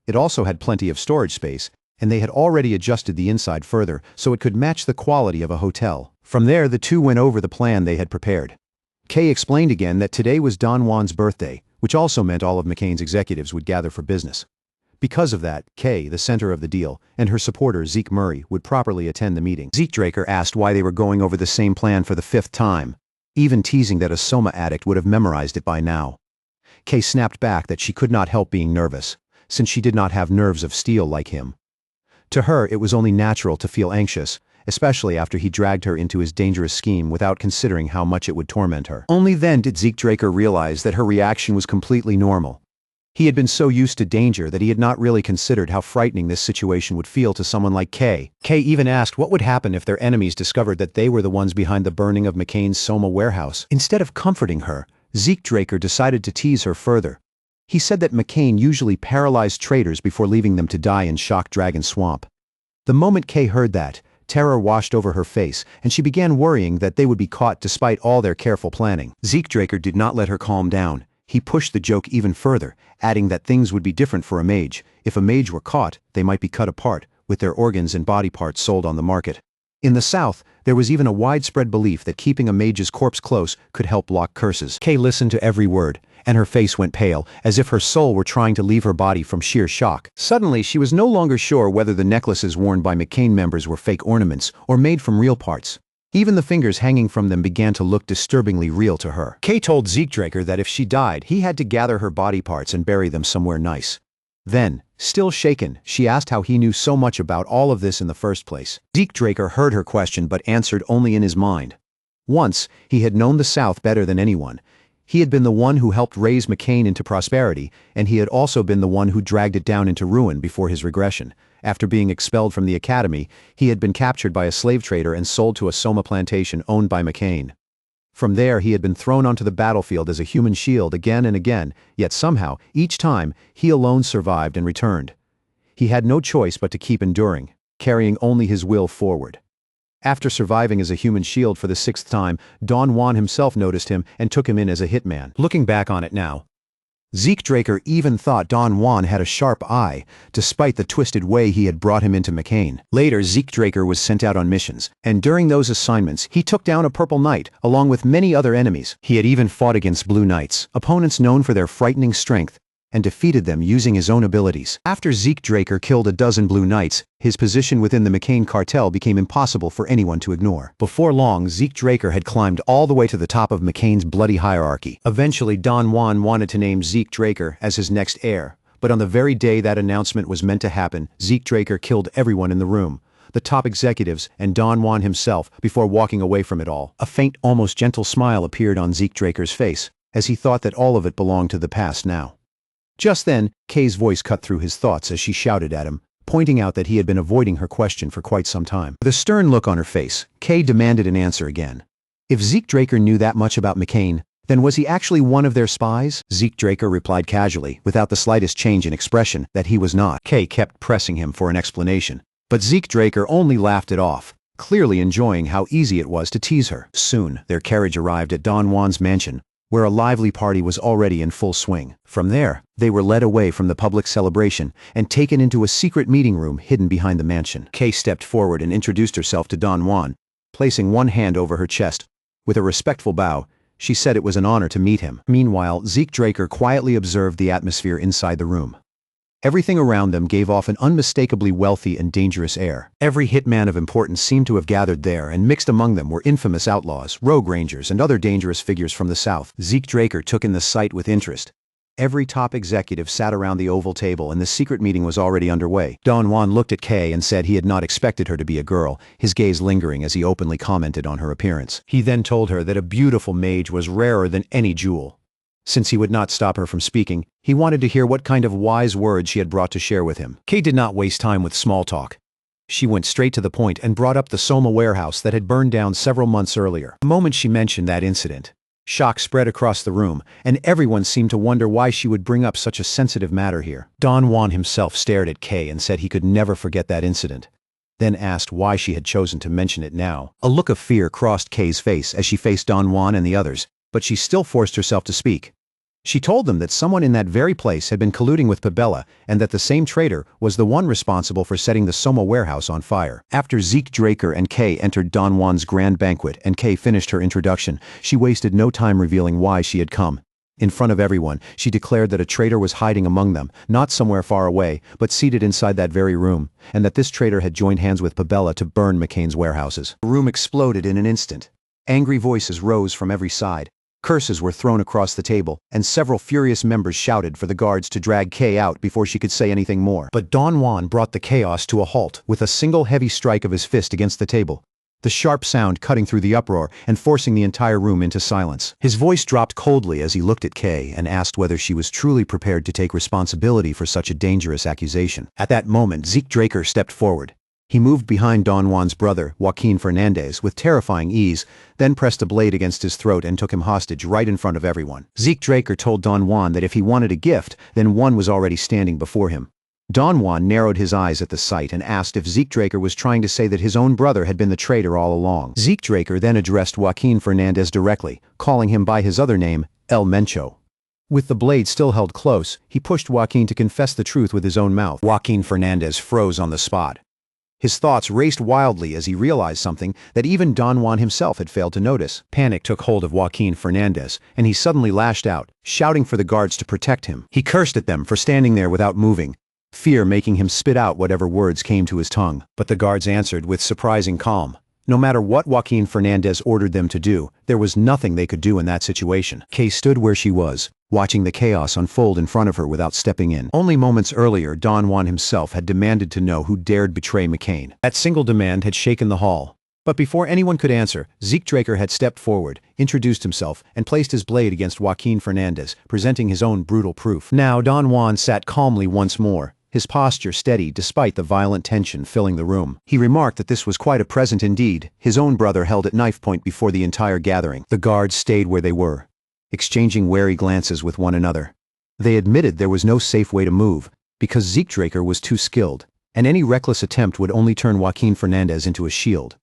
It also had plenty of storage space, and they had already adjusted the inside further so it could match the quality of a hotel. From there, the two went over the plan they had prepared. Kay explained again that today was Don Juan's birthday, which also meant all of McCain's executives would gather for business. Because of that, Kay, the center of the deal, and her supporter Zeke Murray would properly attend the meeting. Zeke Draker asked why they were going over the same plan for the 5th time, even teasing that a Soma addict would have memorized it by now. Kay snapped back that she could not help being nervous, since she did not have nerves of steel like him. To her, it was only natural to feel anxious, especially after he dragged her into his dangerous scheme without considering how much it would torment her. Only then did Zeke Draker realize that her reaction was completely normal. He had been so used to danger that he had not really considered how frightening this situation would feel to someone like Kay. Kay even asked what would happen if their enemies discovered that they were the ones behind the burning of McCain's Soma warehouse. Instead of comforting her, Zeke Draker decided to tease her further. He said that McCain usually paralyzed traders before leaving them to die in Shock Dragon Swamp. The moment Kay heard that, terror washed over her face, and she began worrying that they would be caught despite all their careful planning. Zeke Draker did not let her calm down. He pushed the joke even further, adding that things would be different for a mage. If a mage were caught, they might be cut apart, with their organs and body parts sold on the market. In the South, there was even a widespread belief that keeping a mage's corpse close could help block curses. Kay listened to every word, and her face went pale, as if her soul were trying to leave her body from sheer shock. Suddenly, she was no longer sure whether the necklaces worn by McCain members were fake ornaments or made from real parts. Even the fingers hanging from them began to look disturbingly real to her. Kay told Zeke Draker that if she died, he had to gather her body parts and bury them somewhere nice. Then, still shaken, she asked how he knew so much about all of this in the first place. Zeke Draker heard her question but answered only in his mind. Once, he had known the South better than anyone. He had been the one who helped raise McCain into prosperity, and he had also been the one who dragged it down into ruin before his regression. After being expelled from the academy, he had been captured by a slave trader and sold to a Soma plantation owned by McCain. From there, he had been thrown onto the battlefield as a human shield again and again, yet somehow, each time, he alone survived and returned. He had no choice but to keep enduring, carrying only his will forward. After surviving as a human shield for the 6th time, Don Juan himself noticed him and took him in as a hitman. Looking back on it now, Zeke Draker even thought Don Juan had a sharp eye, despite the twisted way he had brought him into McCain. Later, Zeke Draker was sent out on missions, and during those assignments, he took down a Purple Knight, along with many other enemies. He had even fought against Blue Knights, opponents known for their frightening strength, and defeated them using his own abilities. After Zeke Draker killed a dozen Blue Knights, his position within the McCain cartel became impossible for anyone to ignore. Before long, Zeke Draker had climbed all the way to the top of McCain's bloody hierarchy. Eventually, Don Juan wanted to name Zeke Draker as his next heir, but on the very day that announcement was meant to happen, Zeke Draker killed everyone in the room, the top executives and Don Juan himself, before walking away from it all. A faint, almost gentle smile appeared on Zeke Draker's face, as he thought that all of it belonged to the past now. Just then, Kay's voice cut through his thoughts as she shouted at him, pointing out that he had been avoiding her question for quite some time. With a stern look on her face, Kay demanded an answer again. If Zeke Draker knew that much about McCain, then was he actually one of their spies? Zeke Draker replied casually, without the slightest change in expression, that he was not. Kay kept pressing him for an explanation, but Zeke Draker only laughed it off, clearly enjoying how easy it was to tease her. Soon, their carriage arrived at Don Juan's mansion, where a lively party was already in full swing. From there, they were led away from the public celebration and taken into a secret meeting room hidden behind the mansion. Kay stepped forward and introduced herself to Don Juan, placing one hand over her chest. With a respectful bow, she said it was an honor to meet him. Meanwhile, Zeke Draker quietly observed the atmosphere inside the room. Everything around them gave off an unmistakably wealthy and dangerous air. Every hitman of importance seemed to have gathered there, and mixed among them were infamous outlaws, rogue rangers, and other dangerous figures from the South. Zeke Draker took in the sight with interest. Every top executive sat around the oval table, and the secret meeting was already underway. Don Juan looked at Kay and said he had not expected her to be a girl, his gaze lingering as he openly commented on her appearance. He then told her that a beautiful mage was rarer than any jewel. Since he would not stop her from speaking, he wanted to hear what kind of wise words she had brought to share with him. Kay did not waste time with small talk. She went straight to the point and brought up the Soma warehouse that had burned down several months earlier. The moment she mentioned that incident, shock spread across the room, and everyone seemed to wonder why she would bring up such a sensitive matter here. Don Juan himself stared at Kay and said he could never forget that incident, then asked why she had chosen to mention it now. A look of fear crossed Kay's face as she faced Don Juan and the others, but she still forced herself to speak. She told them that someone in that very place had been colluding with Pabella, and that the same traitor was the one responsible for setting the Soma warehouse on fire. After Zeke Draker and Kay entered Don Juan's grand banquet and Kay finished her introduction, she wasted no time revealing why she had come. In front of everyone, she declared that a traitor was hiding among them, not somewhere far away, but seated inside that very room, and that this traitor had joined hands with Pabella to burn McCain's warehouses. The room exploded in an instant. Angry voices rose from every side. Curses were thrown across the table, and several furious members shouted for the guards to drag Kay out before she could say anything more. But Don Juan brought the chaos to a halt with a single heavy strike of his fist against the table. the sharp sound cutting through the uproar and forcing the entire room into silence. His voice dropped coldly as he looked at Kay and asked whether she was truly prepared to take responsibility for such a dangerous accusation. At that moment, Zeke Draker stepped forward. He moved behind Don Juan's brother, Joaquin Fernandez, with terrifying ease, then pressed a blade against his throat and took him hostage right in front of everyone. Zeke Draker told Don Juan that if he wanted a gift, then one was already standing before him. Don Juan narrowed his eyes at the sight and asked if Zeke Draker was trying to say that his own brother had been the traitor all along. Zeke Draker then addressed Joaquin Fernandez directly, calling him by his other name, El Mencho. With the blade still held close, he pushed Joaquin to confess the truth with his own mouth. Joaquin Fernandez froze on the spot. His thoughts raced wildly as he realized something that even Don Juan himself had failed to notice. Panic took hold of Joaquin Fernandez, and he suddenly lashed out, shouting for the guards to protect him. He cursed at them for standing there without moving, fear making him spit out whatever words came to his tongue. But the guards answered with surprising calm. No matter what Joaquin Fernandez ordered them to do, there was nothing they could do in that situation. Kay stood where she was, watching the chaos unfold in front of her without stepping in. Only moments earlier, Don Juan himself had demanded to know who dared betray McCain. That single demand had shaken the hall. But before anyone could answer, Zeke Draker had stepped forward, introduced himself, and placed his blade against Joaquin Fernandez, presenting his own brutal proof. Now Don Juan sat calmly once more, his posture steady despite the violent tension filling the room. He remarked that this was quite a present indeed, his own brother held at knife point before the entire gathering. The guards stayed where they were, exchanging wary glances with one another. They admitted there was no safe way to move, because Zeke Draker was too skilled, and any reckless attempt would only turn Joaquin Fernandez into a shield.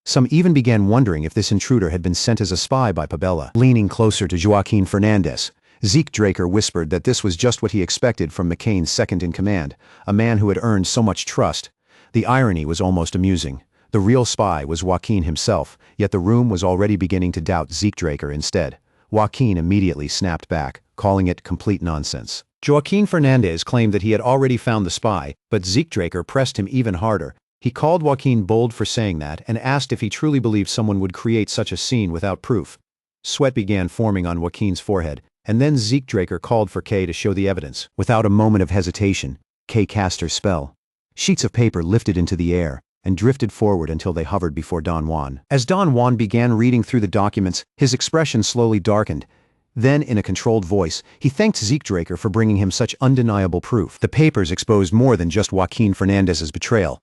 Some even began wondering if this intruder had been sent as a spy by Pabella. Leaning closer to Joaquin Fernandez, Zeke Draker whispered that this was just what he expected from McCain's second-in-command, a man who had earned so much trust. The irony was almost amusing. The real spy was Joaquin himself, yet the room was already beginning to doubt Zeke Draker instead. Joaquin immediately snapped back, calling it complete nonsense. Joaquin Fernandez claimed that he had already found the spy, but Zeke Draker pressed him even harder. He called Joaquin bold for saying that and asked if he truly believed someone would create such a scene without proof. Sweat began forming on Joaquin's forehead, and then Zeke Draker called for Kay to show the evidence. Without a moment of hesitation, Kay cast her spell. Sheets of paper lifted into the air and drifted forward until they hovered before Don Juan. As Don Juan began reading through the documents, his expression slowly darkened. Then, in a controlled voice, he thanked Zeke Draker for bringing him such undeniable proof. The papers exposed more than just Joaquin Fernandez's betrayal.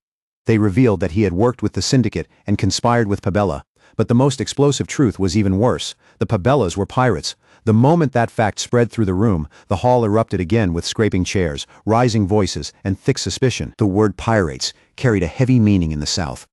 They revealed that he had worked with the syndicate and conspired with Pabella. But the most explosive truth was even worse. The Pabellas were pirates. The moment that fact spread through the room, the hall erupted again with scraping chairs, rising voices, and thick suspicion. The word pirates carried a heavy meaning in the South.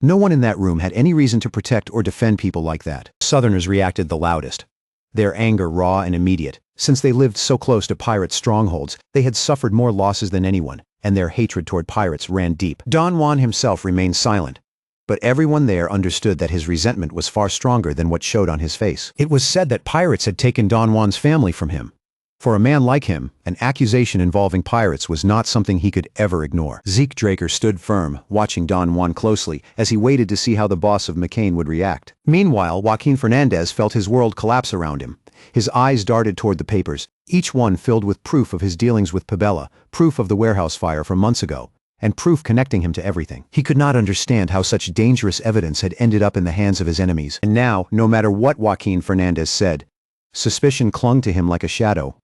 No one in that room had any reason to protect or defend people like that. Southerners reacted the loudest. Their anger raw and immediate. Since they lived so close to pirate strongholds, they had suffered more losses than anyone, and their hatred toward pirates ran deep. Don Juan himself remained silent. But everyone there understood that his resentment was far stronger than what showed on his face. It was said that pirates had taken Don Juan's family from him. For a man like him, an accusation involving pirates was not something he could ever ignore. Zeke Draker stood firm, watching Don Juan closely as he waited to see how the boss of McCain would react. Meanwhile, Joaquin Fernandez felt his world collapse around him. His eyes darted toward the papers, each one filled with proof of his dealings with Pabella, proof of the warehouse fire from months ago, and proof connecting him to everything. He could not understand how such dangerous evidence had ended up in the hands of his enemies. And now, no matter what Joaquin Fernandez said, suspicion clung to him like a shadow.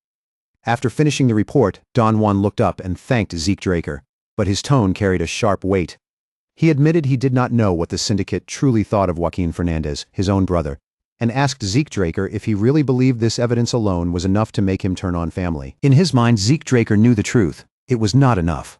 After finishing the report, Don Juan looked up and thanked Zeke Draker, but his tone carried a sharp weight. He admitted he did not know what the syndicate truly thought of Joaquin Fernandez, his own brother, and asked Zeke Draker if he really believed this evidence alone was enough to make him turn on family. In his mind, Zeke Draker knew the truth. It was not enough.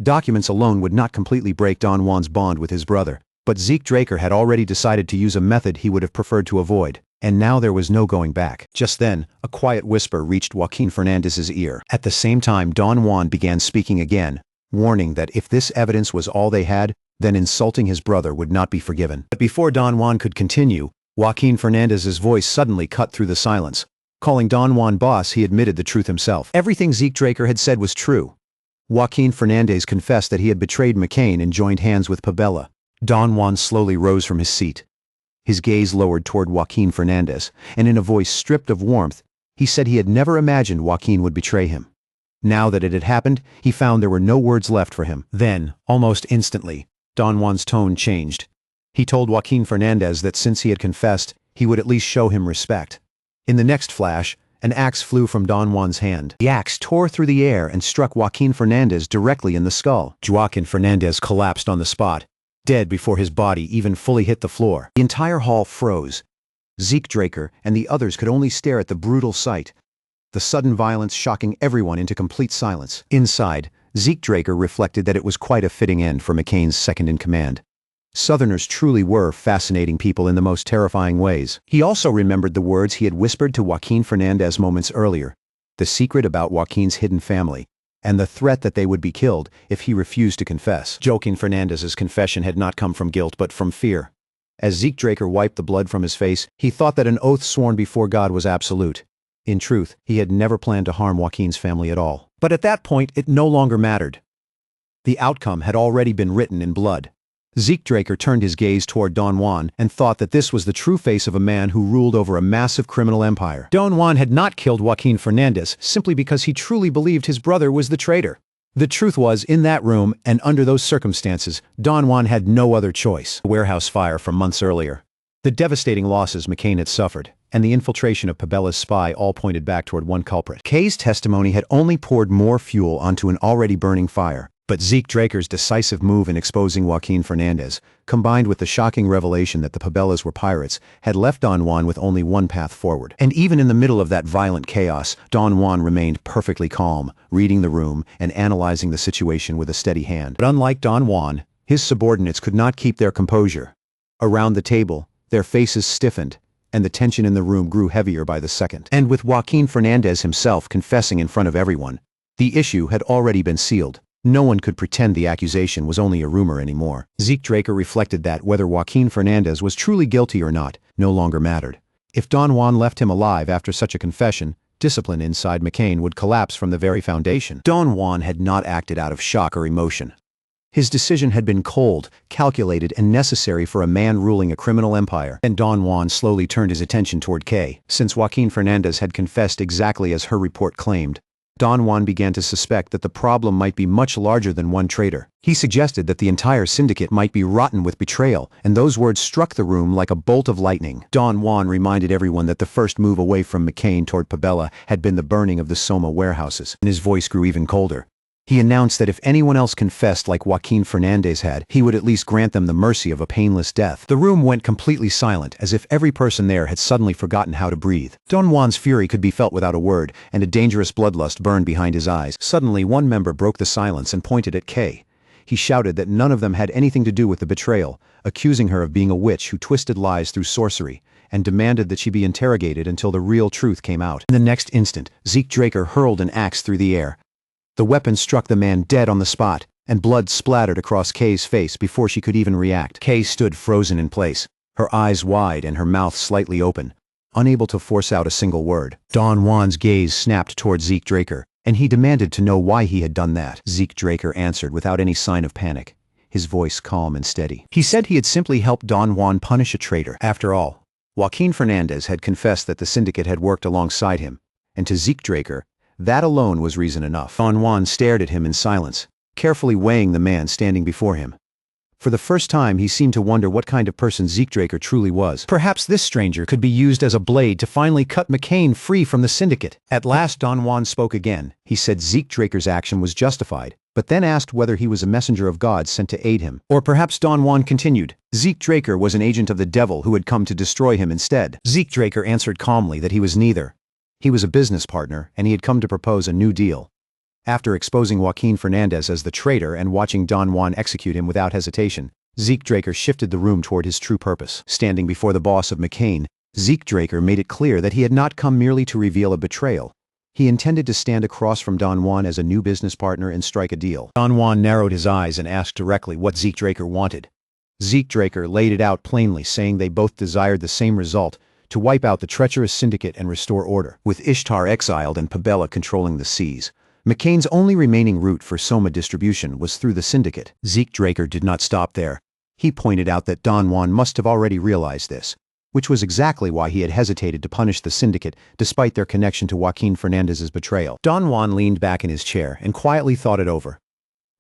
Documents alone would not completely break Don Juan's bond with his brother, but Zeke Draker had already decided to use a method he would have preferred to avoid, and now there was no going back. Just then, a quiet whisper reached Joaquin Fernandez's ear. At the same time, Don Juan began speaking again, warning that if this evidence was all they had, then insulting his brother would not be forgiven. But before Don Juan could continue, Joaquin Fernandez's voice suddenly cut through the silence. Calling Don Juan boss, he admitted the truth himself. Everything Zeke Draker had said was true. Joaquin Fernandez confessed that he had betrayed McCain and joined hands with Pabella. Don Juan slowly rose from his seat. His gaze lowered toward Joaquin Fernandez, and in a voice stripped of warmth, he said he had never imagined Joaquin would betray him. Now that it had happened, he found there were no words left for him. Then, almost instantly, Don Juan's tone changed. He told Joaquin Fernandez that since he had confessed, he would at least show him respect. In the next flash, an axe flew from Don Juan's hand. The axe tore through the air and struck Joaquin Fernandez directly in the skull. Joaquin Fernandez collapsed on the spot, dead before his body even fully hit the floor. The entire hall froze. Zeke Draker and the others could only stare at the brutal sight, the sudden violence shocking everyone into complete silence. Inside, Zeke Draker reflected that it was quite a fitting end for McCain's second-in-command. Southerners truly were fascinating people in the most terrifying ways. He also remembered the words he had whispered to Joaquin Fernandez moments earlier, the secret about Joaquin's hidden family, and the threat that they would be killed if he refused to confess. Joaquin Fernandez's confession had not come from guilt but from fear. As Zeke Draker wiped the blood from his face, he thought that an oath sworn before God was absolute. In truth, he had never planned to harm Joaquin's family at all. But at that point, it no longer mattered. The outcome had already been written in blood. Zeke Draker turned his gaze toward Don Juan and thought that this was the true face of a man who ruled over a massive criminal empire. Don Juan had not killed Joaquin Fernandez simply because he truly believed his brother was the traitor. The truth was, in that room and under those circumstances, Don Juan had no other choice. The warehouse fire from months earlier, the devastating losses McCain had suffered, and the infiltration of Peerless spy all pointed back toward one culprit. Kay's testimony had only poured more fuel onto an already burning fire. But Zeke Draker's decisive move in exposing Joaquin Fernandez, combined with the shocking revelation that the Peerless were pirates, had left Don Juan with only one path forward. And even in the middle of that violent chaos, Don Juan remained perfectly calm, reading the room and analyzing the situation with a steady hand. But unlike Don Juan, his subordinates could not keep their composure. Around the table, their faces stiffened, and the tension in the room grew heavier by the second. And with Joaquin Fernandez himself confessing in front of everyone, the issue had already been sealed. No one could pretend the accusation was only a rumor anymore. Zeke Draker reflected that whether Joaquin Fernandez was truly guilty or not no longer mattered. If Don Juan left him alive after such a confession, discipline inside McCain would collapse from the very foundation. Don Juan had not acted out of shock or emotion. His decision had been cold, calculated, and necessary for a man ruling a criminal empire. And Don Juan slowly turned his attention toward Kay. Since Joaquin Fernandez had confessed exactly as her report claimed, Don Juan began to suspect that the problem might be much larger than one traitor. He suggested that the entire syndicate might be rotten with betrayal, and those words struck the room like a bolt of lightning. Don Juan reminded everyone that the first move away from McCain toward Peerless had been the burning of the Soma warehouses, and his voice grew even colder. He announced that if anyone else confessed like Joaquin Fernandez had, he would at least grant them the mercy of a painless death. The room went completely silent, as if every person there had suddenly forgotten how to breathe. Don Juan's fury could be felt without a word, and a dangerous bloodlust burned behind his eyes. Suddenly, one member broke the silence and pointed at Kay. He shouted that none of them had anything to do with the betrayal, accusing her of being a witch who twisted lies through sorcery, and demanded that she be interrogated until the real truth came out. In the next instant, Zeke Draker hurled an axe through the air. The weapon struck the man dead on the spot, and blood splattered across Kay's face before she could even react. Kay stood frozen in place, her eyes wide and her mouth slightly open, unable to force out a single word. Don Juan's gaze snapped toward Zeke Draker, and he demanded to know why he had done that. Zeke Draker answered without any sign of panic, his voice calm and steady. He said he had simply helped Don Juan punish a traitor. After all, Joaquin Fernandez had confessed that the syndicate had worked alongside him, and to Zeke Draker, that alone was reason enough. Don Juan stared at him in silence, carefully weighing the man standing before him. For the first time, he seemed to wonder what kind of person Zeke Draker truly was. Perhaps this stranger could be used as a blade to finally cut McCain free from the syndicate. At last, Don Juan spoke again. He said Zeke Draker's action was justified, but then asked whether he was a messenger of God sent to aid him. Or perhaps Don Juan continued, Zeke Draker was an agent of the devil who had come to destroy him instead. Zeke Draker answered calmly that he was neither. He was a business partner, and he had come to propose a new deal. After exposing Joaquin Fernandez as the traitor and watching Don Juan execute him without hesitation, Zeke Draker shifted the room toward his true purpose. Standing before the boss of McCain, Zeke Draker made it clear that he had not come merely to reveal a betrayal. He intended to stand across from Don Juan as a new business partner and strike a deal. Don Juan narrowed his eyes and asked directly what Zeke Draker wanted. Zeke Draker laid it out plainly, saying they both desired the same result, to wipe out the treacherous syndicate and restore order. With Ishtar exiled and Peerless controlling the seas, McCain's only remaining route for Soma distribution was through the syndicate. Zeke Draker did not stop there. He pointed out that Don Juan must have already realized this, which was exactly why he had hesitated to punish the syndicate despite their connection to Joaquin Fernandez's betrayal. Don Juan leaned back in his chair and quietly thought it over.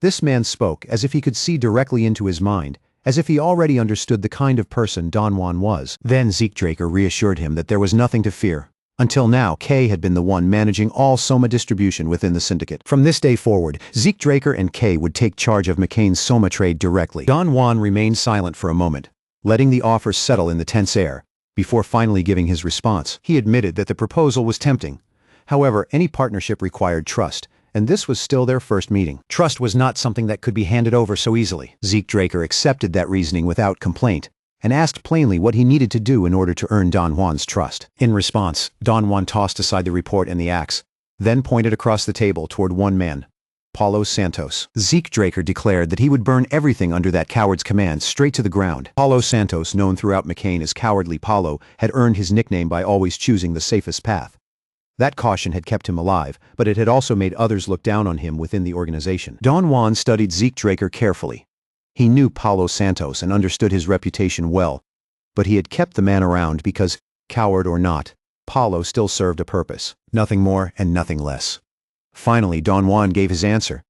This man spoke as if he could see directly into his mind, as if he already understood the kind of person Don Juan was. Then Zeke Draker reassured him that there was nothing to fear. Until now, Kay had been the one managing all Soma distribution within the syndicate. From this day forward, Zeke Draker and Kay would take charge of McCain's Soma trade directly. Don Juan remained silent for a moment, letting the offer settle in the tense air, before finally giving his response. He admitted that the proposal was tempting. However, any partnership required trust, and this was still their first meeting. Trust was not something that could be handed over so easily. Zeke Draker accepted that reasoning without complaint, and asked plainly what he needed to do in order to earn Don Juan's trust. In response, Don Juan tossed aside the report and the axe, then pointed across the table toward one man, Paulo Santos. Zeke Draker declared that he would burn everything under that coward's command straight to the ground. Paulo Santos, known throughout McCain as Cowardly Paulo, had earned his nickname by always choosing the safest path. That caution had kept him alive, but it had also made others look down on him within the organization. Don Juan studied Zeke Draker carefully. He knew Paulo Santos and understood his reputation well, but he had kept the man around because, coward or not, Paulo still served a purpose. Nothing more and nothing less. Finally, Don Juan gave his answer.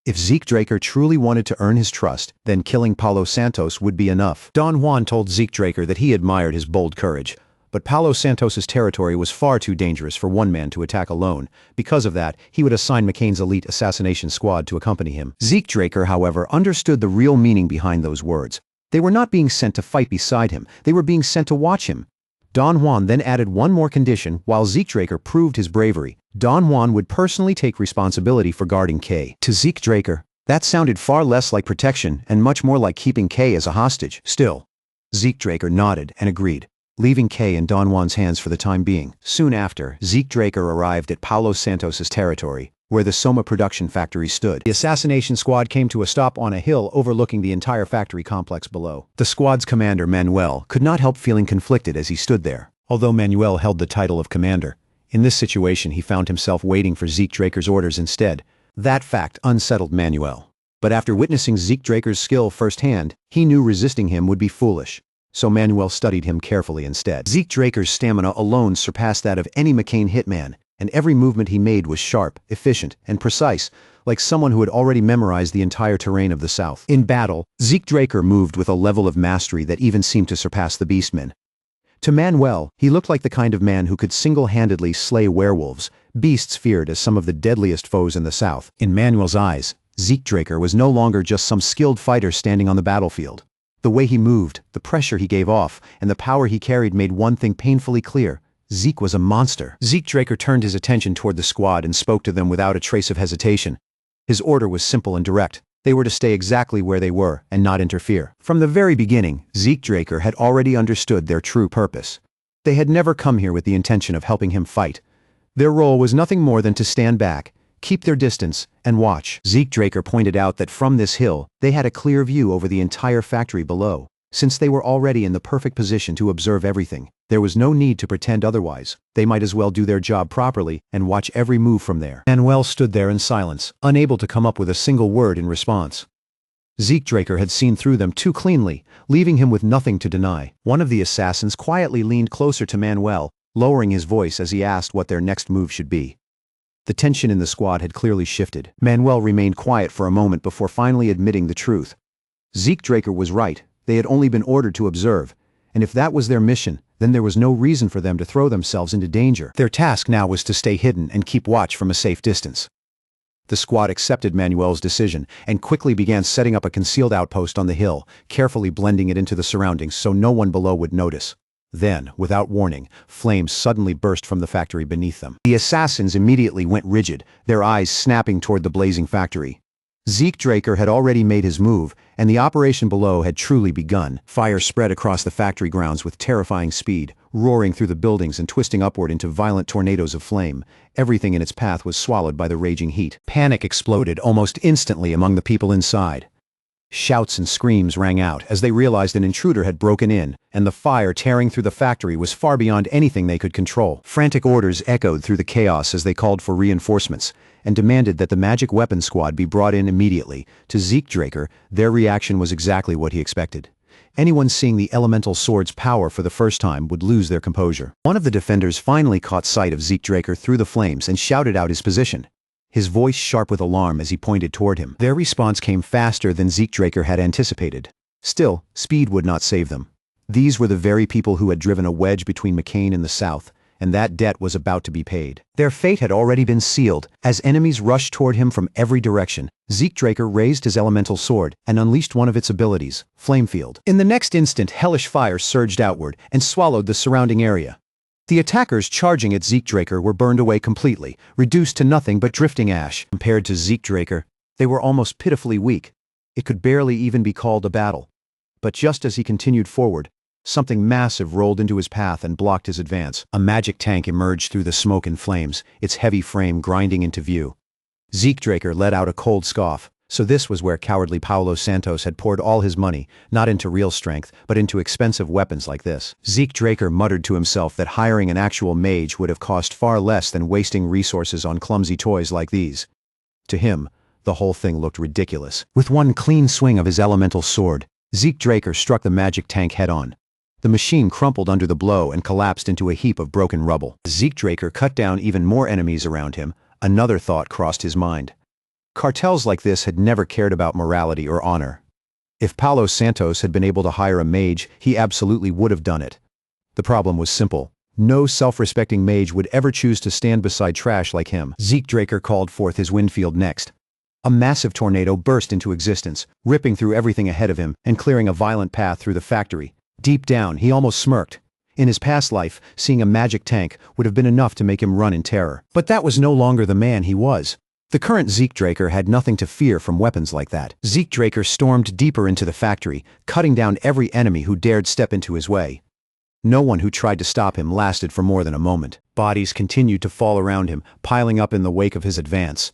If Zeke Draker truly wanted to earn his trust, then killing Paulo Santos would be enough. Don Juan told Zeke Draker that he admired his bold courage, but Paulo Santos's territory was far too dangerous for one man to attack alone. Because of that, he would assign McCain's elite assassination squad to accompany him. Zeke Draker, however, understood the real meaning behind those words. They were not being sent to fight beside him, they were being sent to watch him. Don Juan then added one more condition. While Zeke Draker proved his bravery, Don Juan would personally take responsibility for guarding Kay. To Zeke Draker, that sounded far less like protection and much more like keeping Kay as a hostage. Still, Zeke Draker nodded and agreed, leaving Kay in Don Juan's hands for the time being. Soon after, Zeke Draker arrived at Paulo Santos's territory, where the Soma production factory stood. The assassination squad came to a stop on a hill overlooking the entire factory complex below. The squad's commander, Manuel, could not help feeling conflicted as he stood there. Although Manuel held the title of commander, in this situation he found himself waiting for Zeke Draker's orders instead. That fact unsettled Manuel. But after witnessing Zeke Draker's skill firsthand, he knew resisting him would be foolish. So Manuel studied him carefully instead. Zeke Draker's stamina alone surpassed that of any McCain hitman, and every movement he made was sharp, efficient, and precise, like someone who had already memorized the entire terrain of the South. In battle, Zeke Draker moved with a level of mastery that even seemed to surpass the Beastmen. To Manuel, he looked like the kind of man who could single-handedly slay werewolves, beasts feared as some of the deadliest foes in the South. In Manuel's eyes, Zeke Draker was no longer just some skilled fighter standing on the battlefield. The way he moved, the pressure he gave off, and the power he carried made one thing painfully clear. Zeke was a monster. Zeke Draker turned his attention toward the squad and spoke to them without a trace of hesitation. His order was simple and direct. They were to stay exactly where they were and not interfere. From the very beginning, Zeke Draker had already understood their true purpose. They had never come here with the intention of helping him fight. Their role was nothing more than to stand back, keep their distance, and watch. Zeke Draker pointed out that from this hill, they had a clear view over the entire factory below. Since they were already in the perfect position to observe everything, there was no need to pretend otherwise. They might as well do their job properly and watch every move from there. Manuel stood there in silence, unable to come up with a single word in response. Zeke Draker had seen through them too cleanly, leaving him with nothing to deny. One of the assassins quietly leaned closer to Manuel, lowering his voice as he asked what their next move should be. The tension in the squad had clearly shifted. Manuel remained quiet for a moment before finally admitting the truth. Zeke Draker was right. They had only been ordered to observe, and if that was their mission, then there was no reason for them to throw themselves into danger. Their task now was to stay hidden and keep watch from a safe distance. The squad accepted Manuel's decision and quickly began setting up a concealed outpost on the hill, carefully blending it into the surroundings so no one below would notice. Then, without warning, flames suddenly burst from the factory beneath them. The assassins immediately went rigid, their eyes snapping toward the blazing factory. Zeke Draker had already made his move, and the operation below had truly begun. Fire spread across the factory grounds with terrifying speed, roaring through the buildings and twisting upward into violent tornadoes of flame. Everything in its path was swallowed by the raging heat. Panic exploded almost instantly among the people inside. Shouts and screams rang out as they realized an intruder had broken in, and the fire tearing through the factory was far beyond anything they could control. Frantic orders echoed through the chaos as they called for reinforcements and demanded that the magic weapon squad be brought in immediately. To Zeke Draker, their reaction was exactly what he expected. Anyone seeing the elemental sword's power for the first time would lose their composure. One of the defenders finally caught sight of Zeke Draker through the flames and shouted out his position, his voice sharp with alarm as he pointed toward him. Their response came faster than Zeke Draker had anticipated. Still, speed would not save them. These were the very people who had driven a wedge between McCain and the South, and that debt was about to be paid. Their fate had already been sealed. As enemies rushed toward him from every direction, Zeke Draker raised his elemental sword and unleashed one of its abilities, Flamefield. In the next instant, hellish fire surged outward and swallowed the surrounding area. The attackers charging at Zeke Draker were burned away completely, reduced to nothing but drifting ash. Compared to Zeke Draker, they were almost pitifully weak. It could barely even be called a battle. But just as he continued forward, something massive rolled into his path and blocked his advance. A magic tank emerged through the smoke and flames, its heavy frame grinding into view. Zeke Draker let out a cold scoff. So this was where cowardly Paulo Santos had poured all his money, not into real strength, but into expensive weapons like this. Zeke Draker muttered to himself that hiring an actual mage would have cost far less than wasting resources on clumsy toys like these. To him, the whole thing looked ridiculous. With one clean swing of his elemental sword, Zeke Draker struck the magic tank head-on. The machine crumpled under the blow and collapsed into a heap of broken rubble. As Zeke Draker cut down even more enemies around him, another thought crossed his mind. Cartels like this had never cared about morality or honor. If Paulo Santos had been able to hire a mage, he absolutely would have done it. The problem was simple. No self-respecting mage would ever choose to stand beside trash like him. Zeke Draker called forth his Windfield next. A massive tornado burst into existence, ripping through everything ahead of him and clearing a violent path through the factory. Deep down, he almost smirked. In his past life, seeing a magic tank would have been enough to make him run in terror. But that was no longer the man he was. The current Zeke Draker had nothing to fear from weapons like that. Zeke Draker stormed deeper into the factory, cutting down every enemy who dared step into his way. No one who tried to stop him lasted for more than a moment. Bodies continued to fall around him, piling up in the wake of his advance.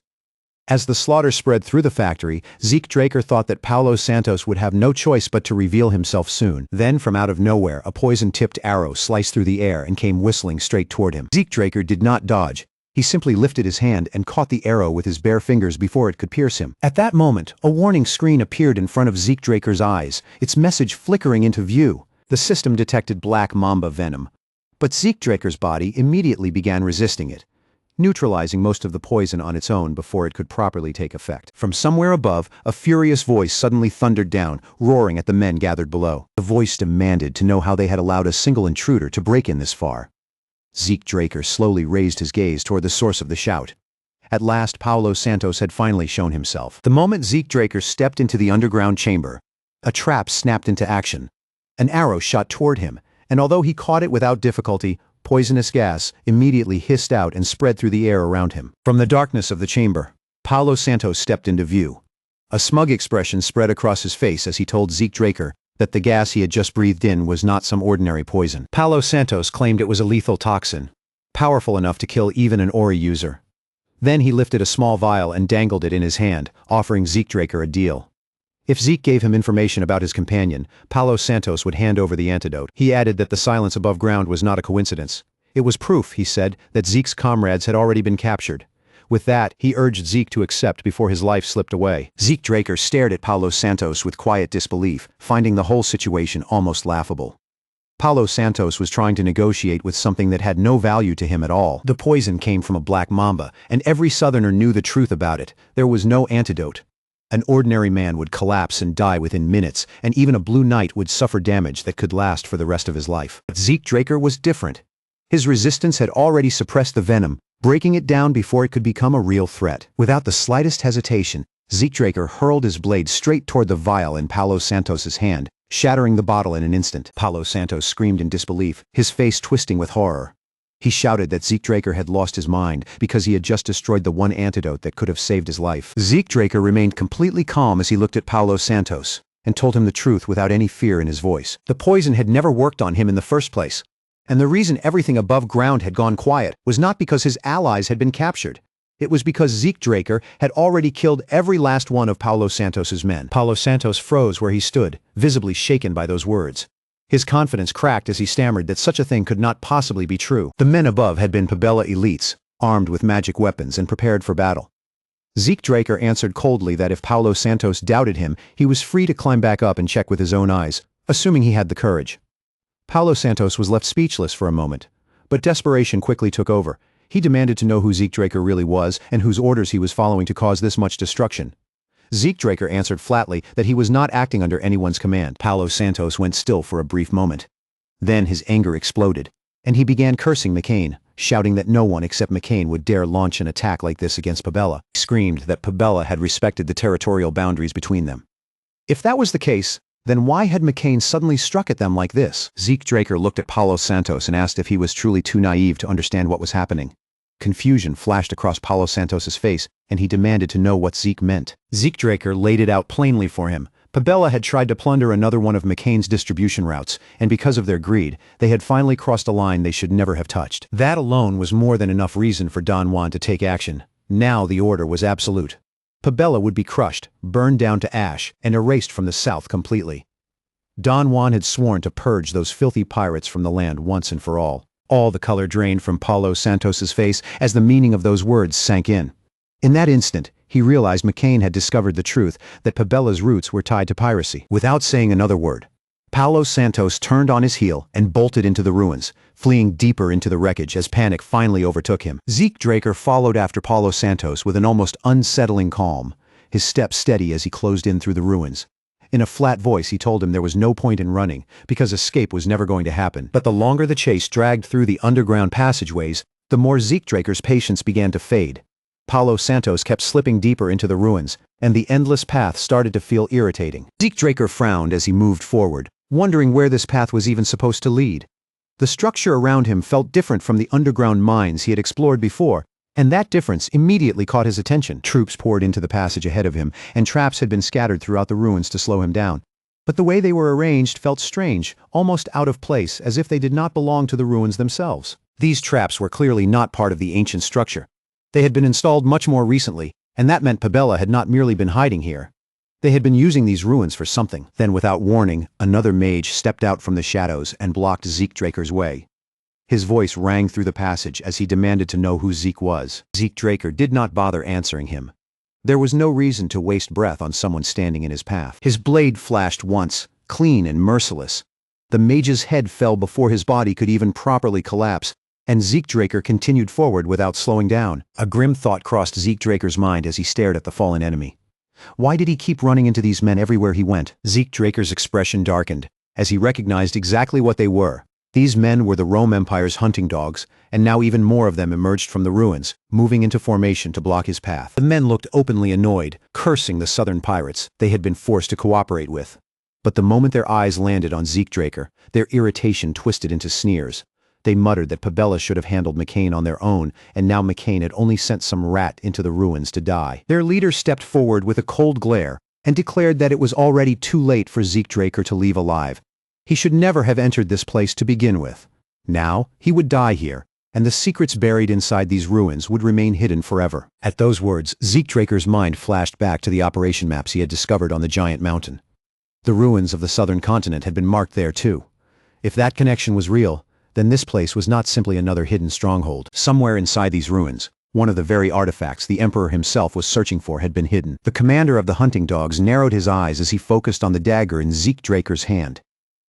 As the slaughter spread through the factory, Zeke Draker thought that Paulo Santos would have no choice but to reveal himself soon. Then, from out of nowhere, a poison-tipped arrow sliced through the air and came whistling straight toward him. Zeke Draker did not dodge. He simply lifted his hand and caught the arrow with his bare fingers before it could pierce him. At that moment, a warning screen appeared in front of Zeke Draker's eyes, its message flickering into view. The system detected black mamba venom. But Zeke Draker's body immediately began resisting it, neutralizing most of the poison on its own before it could properly take effect. From somewhere above, a furious voice suddenly thundered down, roaring at the men gathered below. The voice demanded to know how they had allowed a single intruder to break in this far. Zeke Draker slowly raised his gaze toward the source of the shout. At last, Paulo Santos had finally shown himself. The moment Zeke Draker stepped into the underground chamber, a trap snapped into action. An arrow shot toward him, and although he caught it without difficulty, poisonous gas immediately hissed out and spread through the air around him. From the darkness of the chamber, Paulo Santos stepped into view. A smug expression spread across his face as he told Zeke Draker that the gas he had just breathed in was not some ordinary poison. Paulo Santos claimed it was a lethal toxin, powerful enough to kill even an Ori user. Then he lifted a small vial and dangled it in his hand, offering Zeke Draker a deal. If Zeke gave him information about his companion, Paulo Santos would hand over the antidote. He added that the silence above ground was not a coincidence. It was proof, he said, that Zeke's comrades had already been captured. With that, he urged Zeke to accept before his life slipped away. Zeke Draker stared at Paulo Santos with quiet disbelief, finding the whole situation almost laughable. Paulo Santos was trying to negotiate with something that had no value to him at all. The poison came from a black mamba, and every southerner knew the truth about it. There was no antidote. An ordinary man would collapse and die within minutes, and even a blue knight would suffer damage that could last for the rest of his life. But Zeke Draker was different. His resistance had already suppressed the venom, breaking it down before it could become a real threat. Without the slightest hesitation, Zeke Draker hurled his blade straight toward the vial in Paulo Santos's hand, shattering the bottle in an instant. Paulo Santos screamed in disbelief, his face twisting with horror. He shouted that Zeke Draker had lost his mind because he had just destroyed the one antidote that could have saved his life. Zeke Draker remained completely calm as he looked at Paulo Santos and told him the truth without any fear in his voice. The poison had never worked on him in the first place, and the reason everything above ground had gone quiet was not because his allies had been captured. It was because Zeke Draker had already killed every last one of Paulo Santos's men. Paulo Santos froze where he stood, visibly shaken by those words. His confidence cracked as he stammered that such a thing could not possibly be true. The men above had been Pabella elites, armed with magic weapons and prepared for battle. Zeke Draker answered coldly that if Paulo Santos doubted him, he was free to climb back up and check with his own eyes, assuming he had the courage. Paulo Santos was left speechless for a moment, but desperation quickly took over. He demanded to know who Zeke Draker really was and whose orders he was following to cause this much destruction. Zeke Draker answered flatly that he was not acting under anyone's command. Paulo Santos went still for a brief moment. Then his anger exploded, and he began cursing McCain, shouting that no one except McCain would dare launch an attack like this against Pabella. He screamed that Pabella had respected the territorial boundaries between them. If that was the case, then why had McCain suddenly struck at them like this? Zeke Draker looked at Paulo Santos and asked if he was truly too naive to understand what was happening. Confusion flashed across Paulo Santos's face, and he demanded to know what Zeke meant. Zeke Draker laid it out plainly for him. Pabella had tried to plunder another one of McCain's distribution routes, and because of their greed, they had finally crossed a line they should never have touched. That alone was more than enough reason for Don Juan to take action. Now the order was absolute. Pabella would be crushed, burned down to ash, and erased from the south completely. Don Juan had sworn to purge those filthy pirates from the land once and for all. All the color drained from Paulo Santos's face as the meaning of those words sank in. In that instant, he realized McCain had discovered the truth that Pabella's roots were tied to piracy. Without saying another word, Paulo Santos turned on his heel and bolted into the ruins, fleeing deeper into the wreckage as panic finally overtook him. Zeke Draker followed after Paulo Santos with an almost unsettling calm, his step steady as he closed in through the ruins. In a flat voice he told him there was no point in running, because escape was never going to happen. But the longer the chase dragged through the underground passageways, the more Zeke Draker's patience began to fade. Paulo Santos kept slipping deeper into the ruins, and the endless path started to feel irritating. Zeke Draker frowned as he moved forward, wondering where this path was even supposed to lead. The structure around him felt different from the underground mines he had explored before, and that difference immediately caught his attention. Troops poured into the passage ahead of him, and traps had been scattered throughout the ruins to slow him down. But the way they were arranged felt strange, almost out of place, as if they did not belong to the ruins themselves. These traps were clearly not part of the ancient structure. They had been installed much more recently, and that meant Pabella had not merely been hiding here. They had been using these ruins for something. Then, without warning, another mage stepped out from the shadows and blocked Zeke Draker's way. His voice rang through the passage as he demanded to know who Zeke was. Zeke Draker did not bother answering him. There was no reason to waste breath on someone standing in his path. His blade flashed once, clean and merciless. The mage's head fell before his body could even properly collapse, and Zeke Draker continued forward without slowing down. A grim thought crossed Zeke Draker's mind as he stared at the fallen enemy. Why did he keep running into these men everywhere he went? Zeke Draker's expression darkened, as he recognized exactly what they were. These men were the Rome Empire's hunting dogs, and now even more of them emerged from the ruins, moving into formation to block his path. The men looked openly annoyed, cursing the southern pirates they had been forced to cooperate with. But the moment their eyes landed on Zeke Draker, their irritation twisted into sneers. They muttered that Pabella should have handled McCain on their own, and now McCain had only sent some rat into the ruins to die. Their leader stepped forward with a cold glare and declared that it was already too late for Zeke Draker to leave alive. He should never have entered this place to begin with. Now, he would die here, and the secrets buried inside these ruins would remain hidden forever. At those words, Zeke Draker's mind flashed back to the operation maps he had discovered on the giant mountain. The ruins of the southern continent had been marked there too. If that connection was real, then this place was not simply another hidden stronghold. Somewhere inside these ruins, one of the very artifacts the Emperor himself was searching for had been hidden. The commander of the hunting dogs narrowed his eyes as he focused on the dagger in Zeke Draker's hand.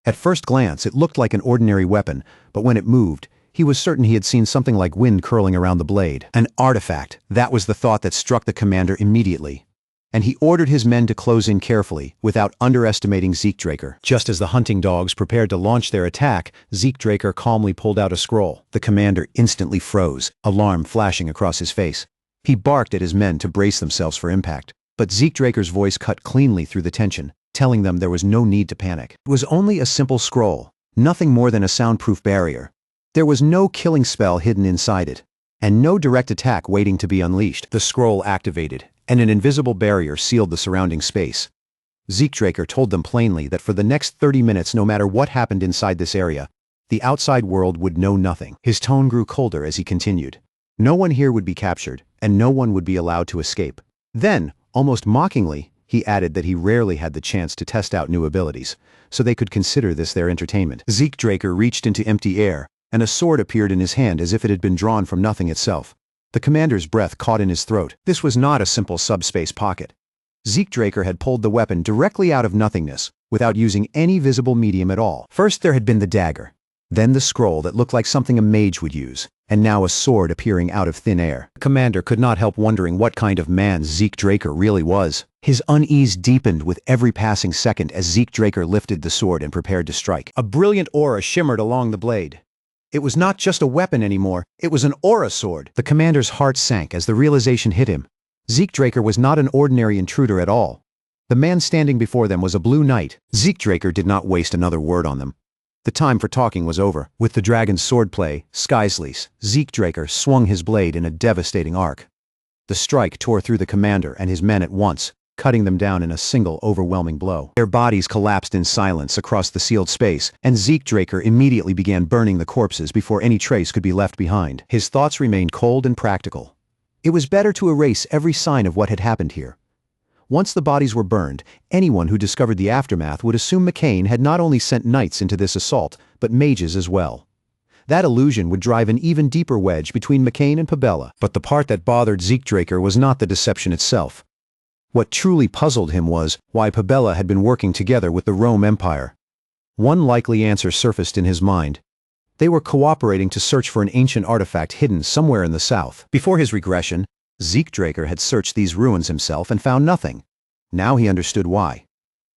At first glance, it looked like an ordinary weapon, but when it moved, he was certain he had seen something like wind curling around the blade. An artifact, that was the thought that struck the commander immediately. And he ordered his men to close in carefully, without underestimating Zeke Draker. Just as the hunting dogs prepared to launch their attack, Zeke Draker calmly pulled out a scroll. The commander instantly froze, alarm flashing across his face. He barked at his men to brace themselves for impact, but Zeke Draker's voice cut cleanly through the tension, telling them there was no need to panic. It was only a simple scroll, nothing more than a soundproof barrier. There was no killing spell hidden inside it, and no direct attack waiting to be unleashed. The scroll activated, and an invisible barrier sealed the surrounding space. Zeke Draker told them plainly that for the next 30 minutes, no matter what happened inside this area, the outside world would know nothing. His tone grew colder as he continued. No one here would be captured, and no one would be allowed to escape. Then, almost mockingly, he added that he rarely had the chance to test out new abilities, so they could consider this their entertainment. Zeke Draker reached into empty air, and a sword appeared in his hand as if it had been drawn from nothing itself. The commander's breath caught in his throat. This was not a simple subspace pocket. Zeke Draker had pulled the weapon directly out of nothingness, without using any visible medium at all. First there had been the dagger, then the scroll that looked like something a mage would use, and now a sword appearing out of thin air. The commander could not help wondering what kind of man Zeke Draker really was. His unease deepened with every passing second as Zeke Draker lifted the sword and prepared to strike. A brilliant aura shimmered along the blade. It was not just a weapon anymore, it was an aura sword. The commander's heart sank as the realization hit him. Zeke Draker was not an ordinary intruder at all. The man standing before them was a blue knight. Zeke Draker did not waste another word on them. The time for talking was over. With the dragon's swordplay, Skysleece, Zeke Draker swung his blade in a devastating arc. The strike tore through the commander and his men at once, cutting them down in a single overwhelming blow. Their bodies collapsed in silence across the sealed space, and Zeke Draker immediately began burning the corpses before any trace could be left behind. His thoughts remained cold and practical. It was better to erase every sign of what had happened here. Once the bodies were burned, anyone who discovered the aftermath would assume McCain had not only sent knights into this assault, but mages as well. That illusion would drive an even deeper wedge between McCain and Pabella. But the part that bothered Zeke Draker was not the deception itself. What truly puzzled him was why Pabella had been working together with the Rome Empire. One likely answer surfaced in his mind. They were cooperating to search for an ancient artifact hidden somewhere in the south. Before his regression, Zeke Draker had searched these ruins himself and found nothing. Now he understood why.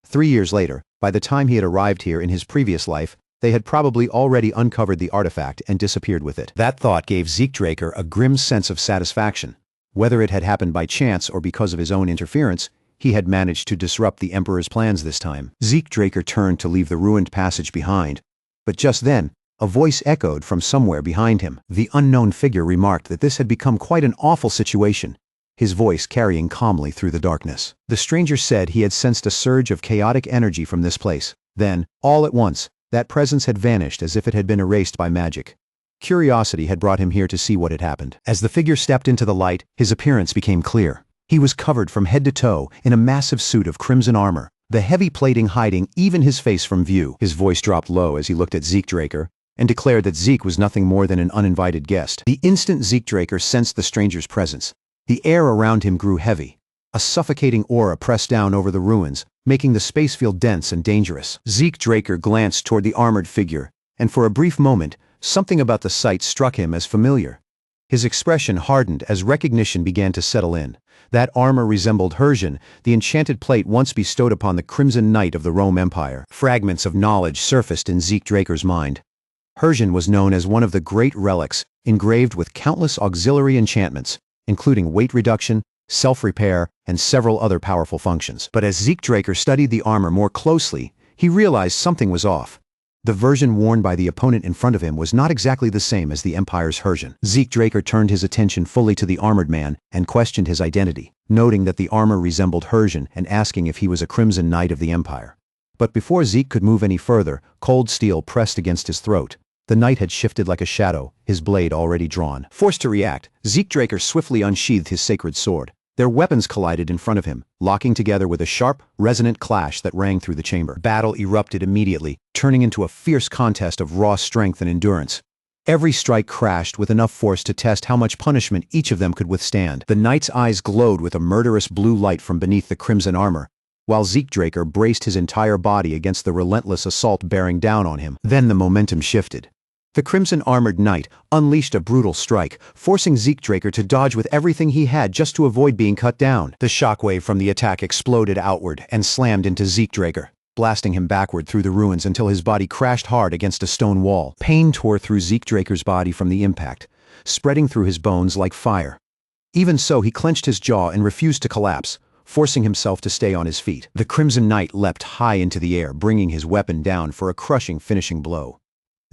3 years later, by the time he had arrived here in his previous life, they had probably already uncovered the artifact and disappeared with it. That thought gave Zeke Draker a grim sense of satisfaction. Whether it had happened by chance or because of his own interference, he had managed to disrupt the Emperor's plans this time. Zeke Draker turned to leave the ruined passage behind, but just then, a voice echoed from somewhere behind him. The unknown figure remarked that this had become quite an awful situation, his voice carrying calmly through the darkness. The stranger said he had sensed a surge of chaotic energy from this place. Then, all at once, that presence had vanished as if it had been erased by magic. Curiosity had brought him here to see what had happened. As the figure stepped into the light, his appearance became clear. He was covered from head to toe in a massive suit of crimson armor, the heavy plating hiding even his face from view. His voice dropped low as he looked at Zeke Draker, and declared that Zeke was nothing more than an uninvited guest. The instant Zeke Draker sensed the stranger's presence, the air around him grew heavy. A suffocating aura pressed down over the ruins, making the space feel dense and dangerous. Zeke Draker glanced toward the armored figure, and for a brief moment, something about the sight struck him as familiar. His expression hardened as recognition began to settle in. That armor resembled Regression, the enchanted plate once bestowed upon the Crimson Knight of the Rome Empire. Fragments of knowledge surfaced in Zeke Draker's mind. Regression was known as one of the great relics, engraved with countless auxiliary enchantments, including weight reduction, self-repair, and several other powerful functions. But as Zeke Draker studied the armor more closely, he realized something was off. The version worn by the opponent in front of him was not exactly the same as the Empire's Regression. Zeke Draker turned his attention fully to the armored man and questioned his identity, noting that the armor resembled Regression and asking if he was a Crimson Knight of the Empire. But before Zeke could move any further, cold steel pressed against his throat. The knight had shifted like a shadow, his blade already drawn. Forced to react, Zeke Draker swiftly unsheathed his sacred sword. Their weapons collided in front of him, locking together with a sharp, resonant clash that rang through the chamber. Battle erupted immediately, turning into a fierce contest of raw strength and endurance. Every strike crashed with enough force to test how much punishment each of them could withstand. The knight's eyes glowed with a murderous blue light from beneath the crimson armor, while Zeke Draker braced his entire body against the relentless assault bearing down on him. Then the momentum shifted. The crimson-armored knight unleashed a brutal strike, forcing Zeke Draker to dodge with everything he had just to avoid being cut down. The shockwave from the attack exploded outward and slammed into Zeke Draker, blasting him backward through the ruins until his body crashed hard against a stone wall. Pain tore through Zeke Draker's body from the impact, spreading through his bones like fire. Even so, he clenched his jaw and refused to collapse, forcing himself to stay on his feet. The Crimson Knight leapt high into the air, bringing his weapon down for a crushing finishing blow.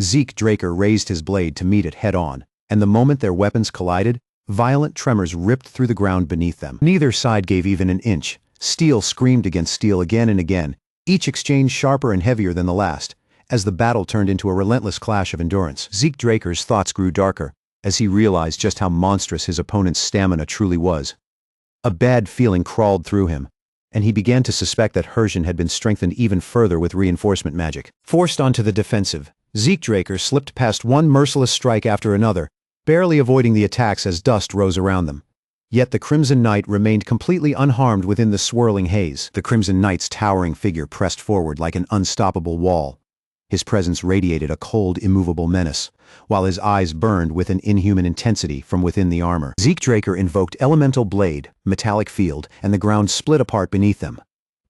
Zeke Draker raised his blade to meet it head-on, and the moment their weapons collided, violent tremors ripped through the ground beneath them. Neither side gave even an inch. Steel screamed against steel again and again, each exchange sharper and heavier than the last, as the battle turned into a relentless clash of endurance. Zeke Draker's thoughts grew darker, as he realized just how monstrous his opponent's stamina truly was. A bad feeling crawled through him, and he began to suspect that Regression had been strengthened even further with reinforcement magic. Forced onto the defensive, Zeke Draker slipped past one merciless strike after another, barely avoiding the attacks as dust rose around them. Yet the Crimson Knight remained completely unharmed within the swirling haze. The Crimson Knight's towering figure pressed forward like an unstoppable wall, His presence radiated a cold, immovable menace, while his eyes burned with an inhuman intensity from within the armor. Zeke Draker invoked Elemental Blade, Metallic Field, and the ground split apart beneath them.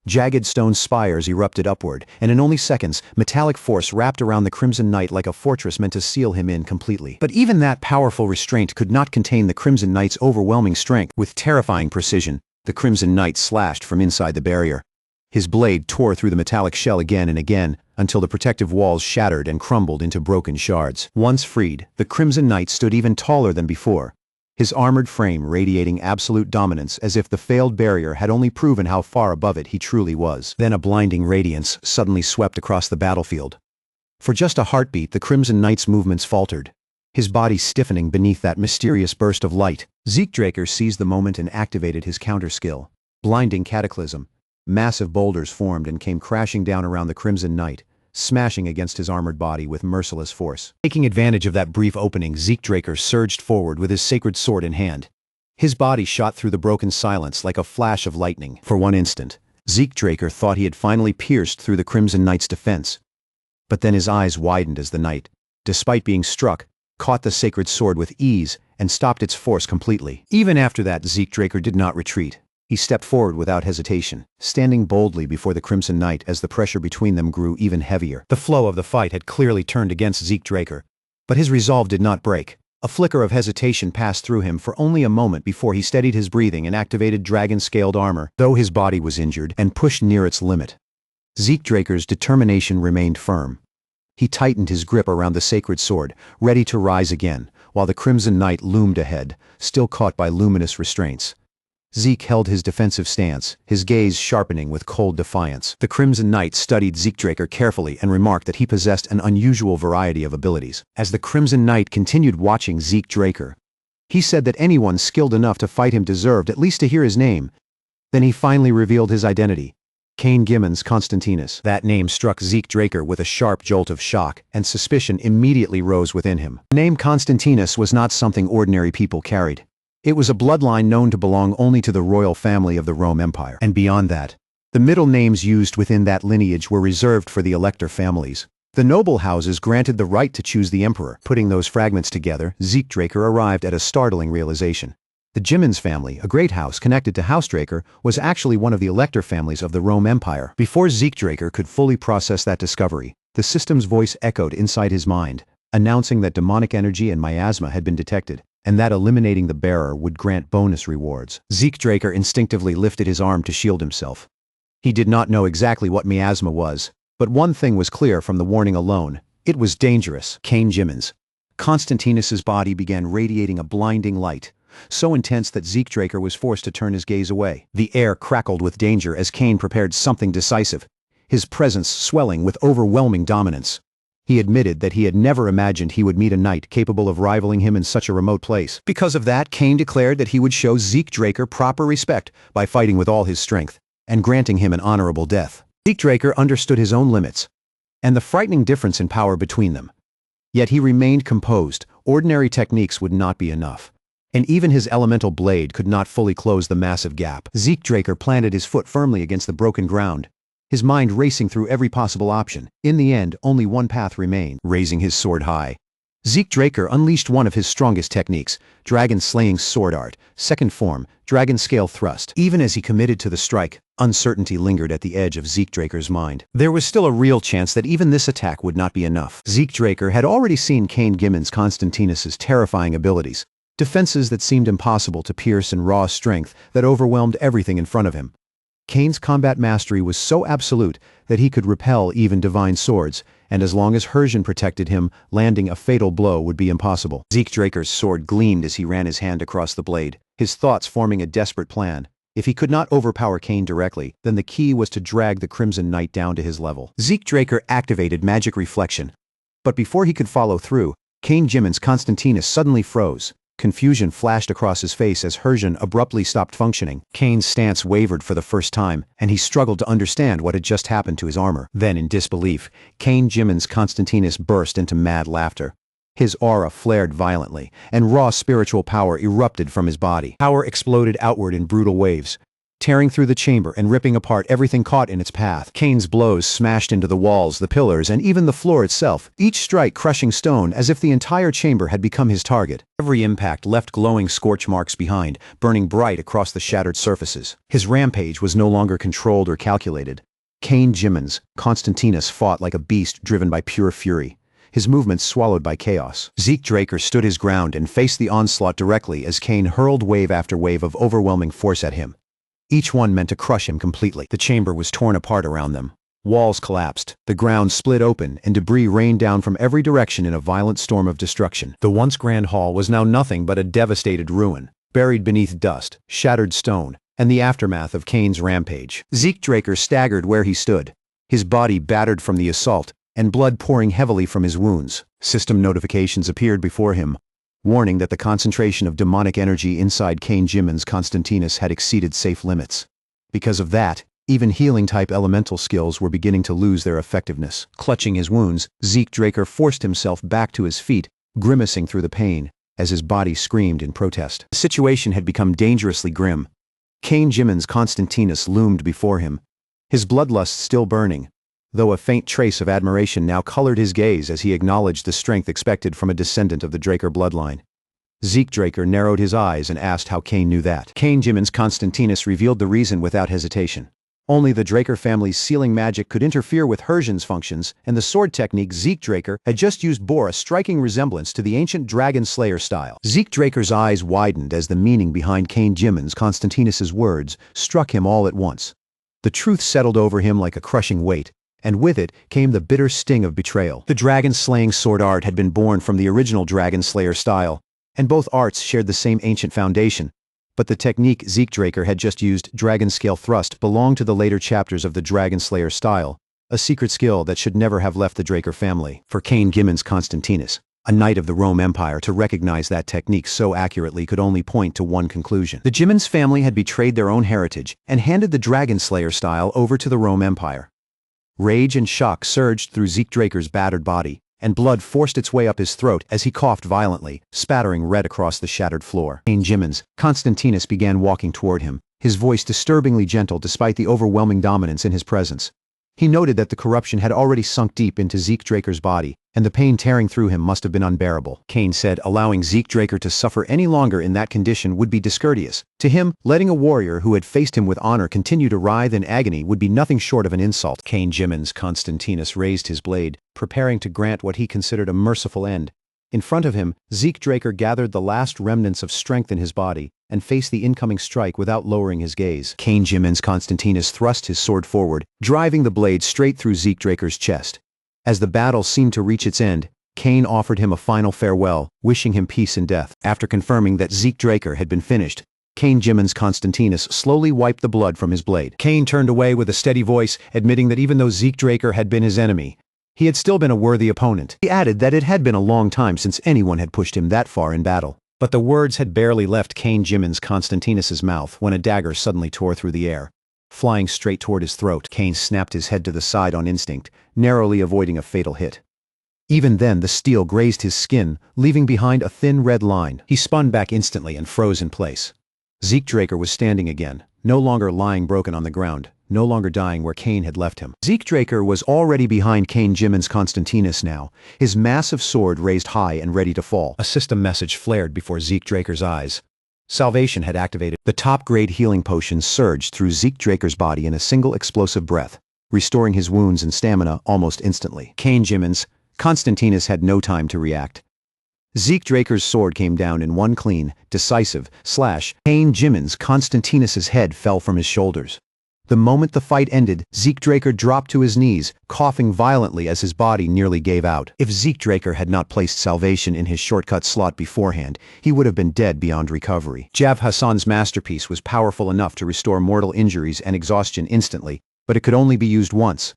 Jagged stone spires erupted upward, and in only seconds, metallic force wrapped around the Crimson Knight like a fortress meant to seal him in completely. But even that powerful restraint could not contain the Crimson Knight's overwhelming strength. With terrifying precision, the Crimson Knight slashed from inside the barrier. His blade tore through the metallic shell again and again, until the protective walls shattered and crumbled into broken shards. Once freed, the Crimson Knight stood even taller than before, his armored frame radiating absolute dominance as if the failed barrier had only proven how far above it he truly was. Then a blinding radiance suddenly swept across the battlefield. For just a heartbeat, the Crimson Knight's movements faltered, his body stiffening beneath that mysterious burst of light. Zeke Draker seized the moment and activated his counter skill. Blinding Cataclysm. Massive boulders formed and came crashing down around the Crimson Knight, smashing against his armored body with merciless force. Taking advantage of that brief opening, Zeke Draker surged forward with his sacred sword in hand. His body shot through the broken silence like a flash of lightning. For one instant, Zeke Draker thought he had finally pierced through the Crimson Knight's defense. But then his eyes widened as the knight, despite being struck, caught the sacred sword with ease and stopped its force completely. Even after that, Zeke Draker did not retreat. He stepped forward without hesitation, standing boldly before the Crimson Knight as the pressure between them grew even heavier. The flow of the fight had clearly turned against Zeke Draker, but his resolve did not break. A flicker of hesitation passed through him for only a moment before he steadied his breathing and activated dragon-scaled armor, though his body was injured and pushed near its limit. Zeke Draker's determination remained firm. He tightened his grip around the sacred sword, ready to rise again, while the Crimson Knight loomed ahead, still caught by luminous restraints. Zeke held his defensive stance, his gaze sharpening with cold defiance. The Crimson Knight studied Zeke Draker carefully and remarked that he possessed an unusual variety of abilities. As the Crimson Knight continued watching Zeke Draker, he said that anyone skilled enough to fight him deserved at least to hear his name. Then he finally revealed his identity. Cain Gimmons Constantinus. That name struck Zeke Draker with a sharp jolt of shock, and suspicion immediately rose within him. The name Constantinus was not something ordinary people carried. It was a bloodline known to belong only to the royal family of the Rome Empire. And beyond that, the middle names used within that lineage were reserved for the elector families. The noble houses granted the right to choose the emperor. Putting those fragments together, Zeke Draker arrived at a startling realization. The Gimmons family, a great house connected to House Draker, was actually one of the elector families of the Rome Empire. Before Zeke Draker could fully process that discovery, the system's voice echoed inside his mind, announcing that demonic energy and miasma had been detected, and that eliminating the bearer would grant bonus rewards. Zeke Draker instinctively lifted his arm to shield himself. He did not know exactly what miasma was, but one thing was clear from the warning alone: it was dangerous. Cain Gimmons. Constantinus's body began radiating a blinding light, so intense that Zeke Draker was forced to turn his gaze away. The air crackled with danger as Cain prepared something decisive, his presence swelling with overwhelming dominance. He admitted that he had never imagined he would meet a knight capable of rivaling him in such a remote place. Because of that, Cain declared that he would show Zeke Draker proper respect by fighting with all his strength, and granting him an honorable death. Zeke Draker understood his own limits, and the frightening difference in power between them. Yet he remained composed. Ordinary techniques would not be enough, and even his elemental blade could not fully close the massive gap. Zeke Draker planted his foot firmly against the broken ground, his mind racing through every possible option. In the end, only one path remained: raising his sword high. Zeke Draker unleashed one of his strongest techniques, dragon-slaying sword art, second form, dragon-scale thrust. Even as he committed to the strike, uncertainty lingered at the edge of Zeke Draker's mind. There was still a real chance that even this attack would not be enough. Zeke Draker had already seen Cain Gimmons Constantinus's terrifying abilities, defenses that seemed impossible to pierce and raw strength that overwhelmed everything in front of him. Cain's combat mastery was so absolute that he could repel even divine swords, and as long as Hersian protected him, landing a fatal blow would be impossible. Zeke Draker's sword gleamed as he ran his hand across the blade, his thoughts forming a desperate plan. If he could not overpower Cain directly, then the key was to drag the Crimson Knight down to his level. Zeke Draker activated magic reflection. But before he could follow through, Cain Gimmons Constantinus suddenly froze. Confusion flashed across his face as Hersian abruptly stopped functioning. Cain's stance wavered for the first time, and he struggled to understand what had just happened to his armor. Then, in disbelief, Cain Gimmons Constantinus burst into mad laughter. His aura flared violently, and raw spiritual power erupted from his body. Power exploded outward in brutal waves, tearing through the chamber and ripping apart everything caught in its path. Kane's blows smashed into the walls, the pillars, and even the floor itself, each strike crushing stone as if the entire chamber had become his target. Every impact left glowing scorch marks behind, burning bright across the shattered surfaces. His rampage was no longer controlled or calculated. Kane Jimin's Constantinus fought like a beast driven by pure fury, his movements swallowed by chaos. Zeke Draker stood his ground and faced the onslaught directly as Kane hurled wave after wave of overwhelming force at him. Each one meant to crush him completely. The chamber was torn apart around them. Walls collapsed, the ground split open, and debris rained down from every direction in a violent storm of destruction. The once grand hall was now nothing but a devastated ruin, buried beneath dust, shattered stone, and the aftermath of Kane's rampage. Zeke Draker staggered where he stood, his body battered from the assault, and blood pouring heavily from his wounds. System notifications appeared before him, warning that the concentration of demonic energy inside Kane Jimin's Constantinus had exceeded safe limits. Because of that, even healing-type elemental skills were beginning to lose their effectiveness. Clutching his wounds, Zeke Draker forced himself back to his feet, grimacing through the pain, as his body screamed in protest. The situation had become dangerously grim. Kane Jimin's Constantinus loomed before him, his bloodlust still burning, though a faint trace of admiration now colored his gaze as he acknowledged the strength expected from a descendant of the Draker bloodline. Zeke Draker narrowed his eyes and asked how Kane knew that. Kane Jimin's Constantinus revealed the reason without hesitation. Only the Draker family's sealing magic could interfere with Hersion's functions, and the sword technique Zeke Draker had just used bore a striking resemblance to the ancient Dragonslayer style. Zeke Draker's eyes widened as the meaning behind Kane Jimin's Constantinus's words struck him all at once. The truth settled over him like a crushing weight, and with it came the bitter sting of betrayal. The dragon-slaying sword art had been born from the original Dragonslayer style, and both arts shared the same ancient foundation, but the technique Zeke Draker had just used, Dragon-Scale Thrust, belonged to the later chapters of the Dragonslayer style, a secret skill that should never have left the Draker family. For Kane Jimin's Constantinus, a knight of the Rome Empire, to recognize that technique so accurately could only point to one conclusion. The Jimin's family had betrayed their own heritage and handed the Dragonslayer style over to the Rome Empire. Rage and shock surged through Zeke Draker's battered body, and blood forced its way up his throat as he coughed violently, spattering red across the shattered floor. Kane Jimin's Constantinus began walking toward him, his voice disturbingly gentle despite the overwhelming dominance in his presence. He noted that the corruption had already sunk deep into Zeke Draker's body, and the pain tearing through him must have been unbearable. Kane said allowing Zeke Draker to suffer any longer in that condition would be discourteous. To him, letting a warrior who had faced him with honor continue to writhe in agony would be nothing short of an insult. Kane Jimin's Constantinus raised his blade, preparing to grant what he considered a merciful end. In front of him, Zeke Draker gathered the last remnants of strength in his body and faced the incoming strike without lowering his gaze. Kane Jimin's Constantinus thrust his sword forward, driving the blade straight through Zeke Draker's chest. As the battle seemed to reach its end, Kane offered him a final farewell, wishing him peace in death. After confirming that Zeke Draker had been finished, Kane Jimin's Constantinus slowly wiped the blood from his blade. Kane turned away with a steady voice, admitting that even though Zeke Draker had been his enemy, he had still been a worthy opponent. He added that it had been a long time since anyone had pushed him that far in battle. But the words had barely left Kane Jimin's Constantinus's mouth when a dagger suddenly tore through the air. Flying straight toward his throat, Kane snapped his head to the side on instinct, narrowly avoiding a fatal hit. Even then, the steel grazed his skin, leaving behind a thin red line. He spun back instantly and froze in place. Zeke Draker was standing again, no longer lying broken on the ground, no longer dying where Kane had left him. Zeke Draker was already behind Kane Jimin's Constantinus now, his massive sword raised high and ready to fall. A system message flared before Zeke Draker's eyes. Salvation had activated. The top-grade healing potion surged through Zeke Draker's body in a single explosive breath, restoring his wounds and stamina almost instantly. Kane Jimin's Constantinus had no time to react. Zeke Draker's sword came down in one clean, decisive slash. Kane Jimin's Constantinus's head fell from his shoulders. The moment the fight ended, Zeke Draker dropped to his knees, coughing violently as his body nearly gave out. If Zeke Draker had not placed salvation in his shortcut slot beforehand, he would have been dead beyond recovery. Jav Hassan's masterpiece was powerful enough to restore mortal injuries and exhaustion instantly, but it could only be used once.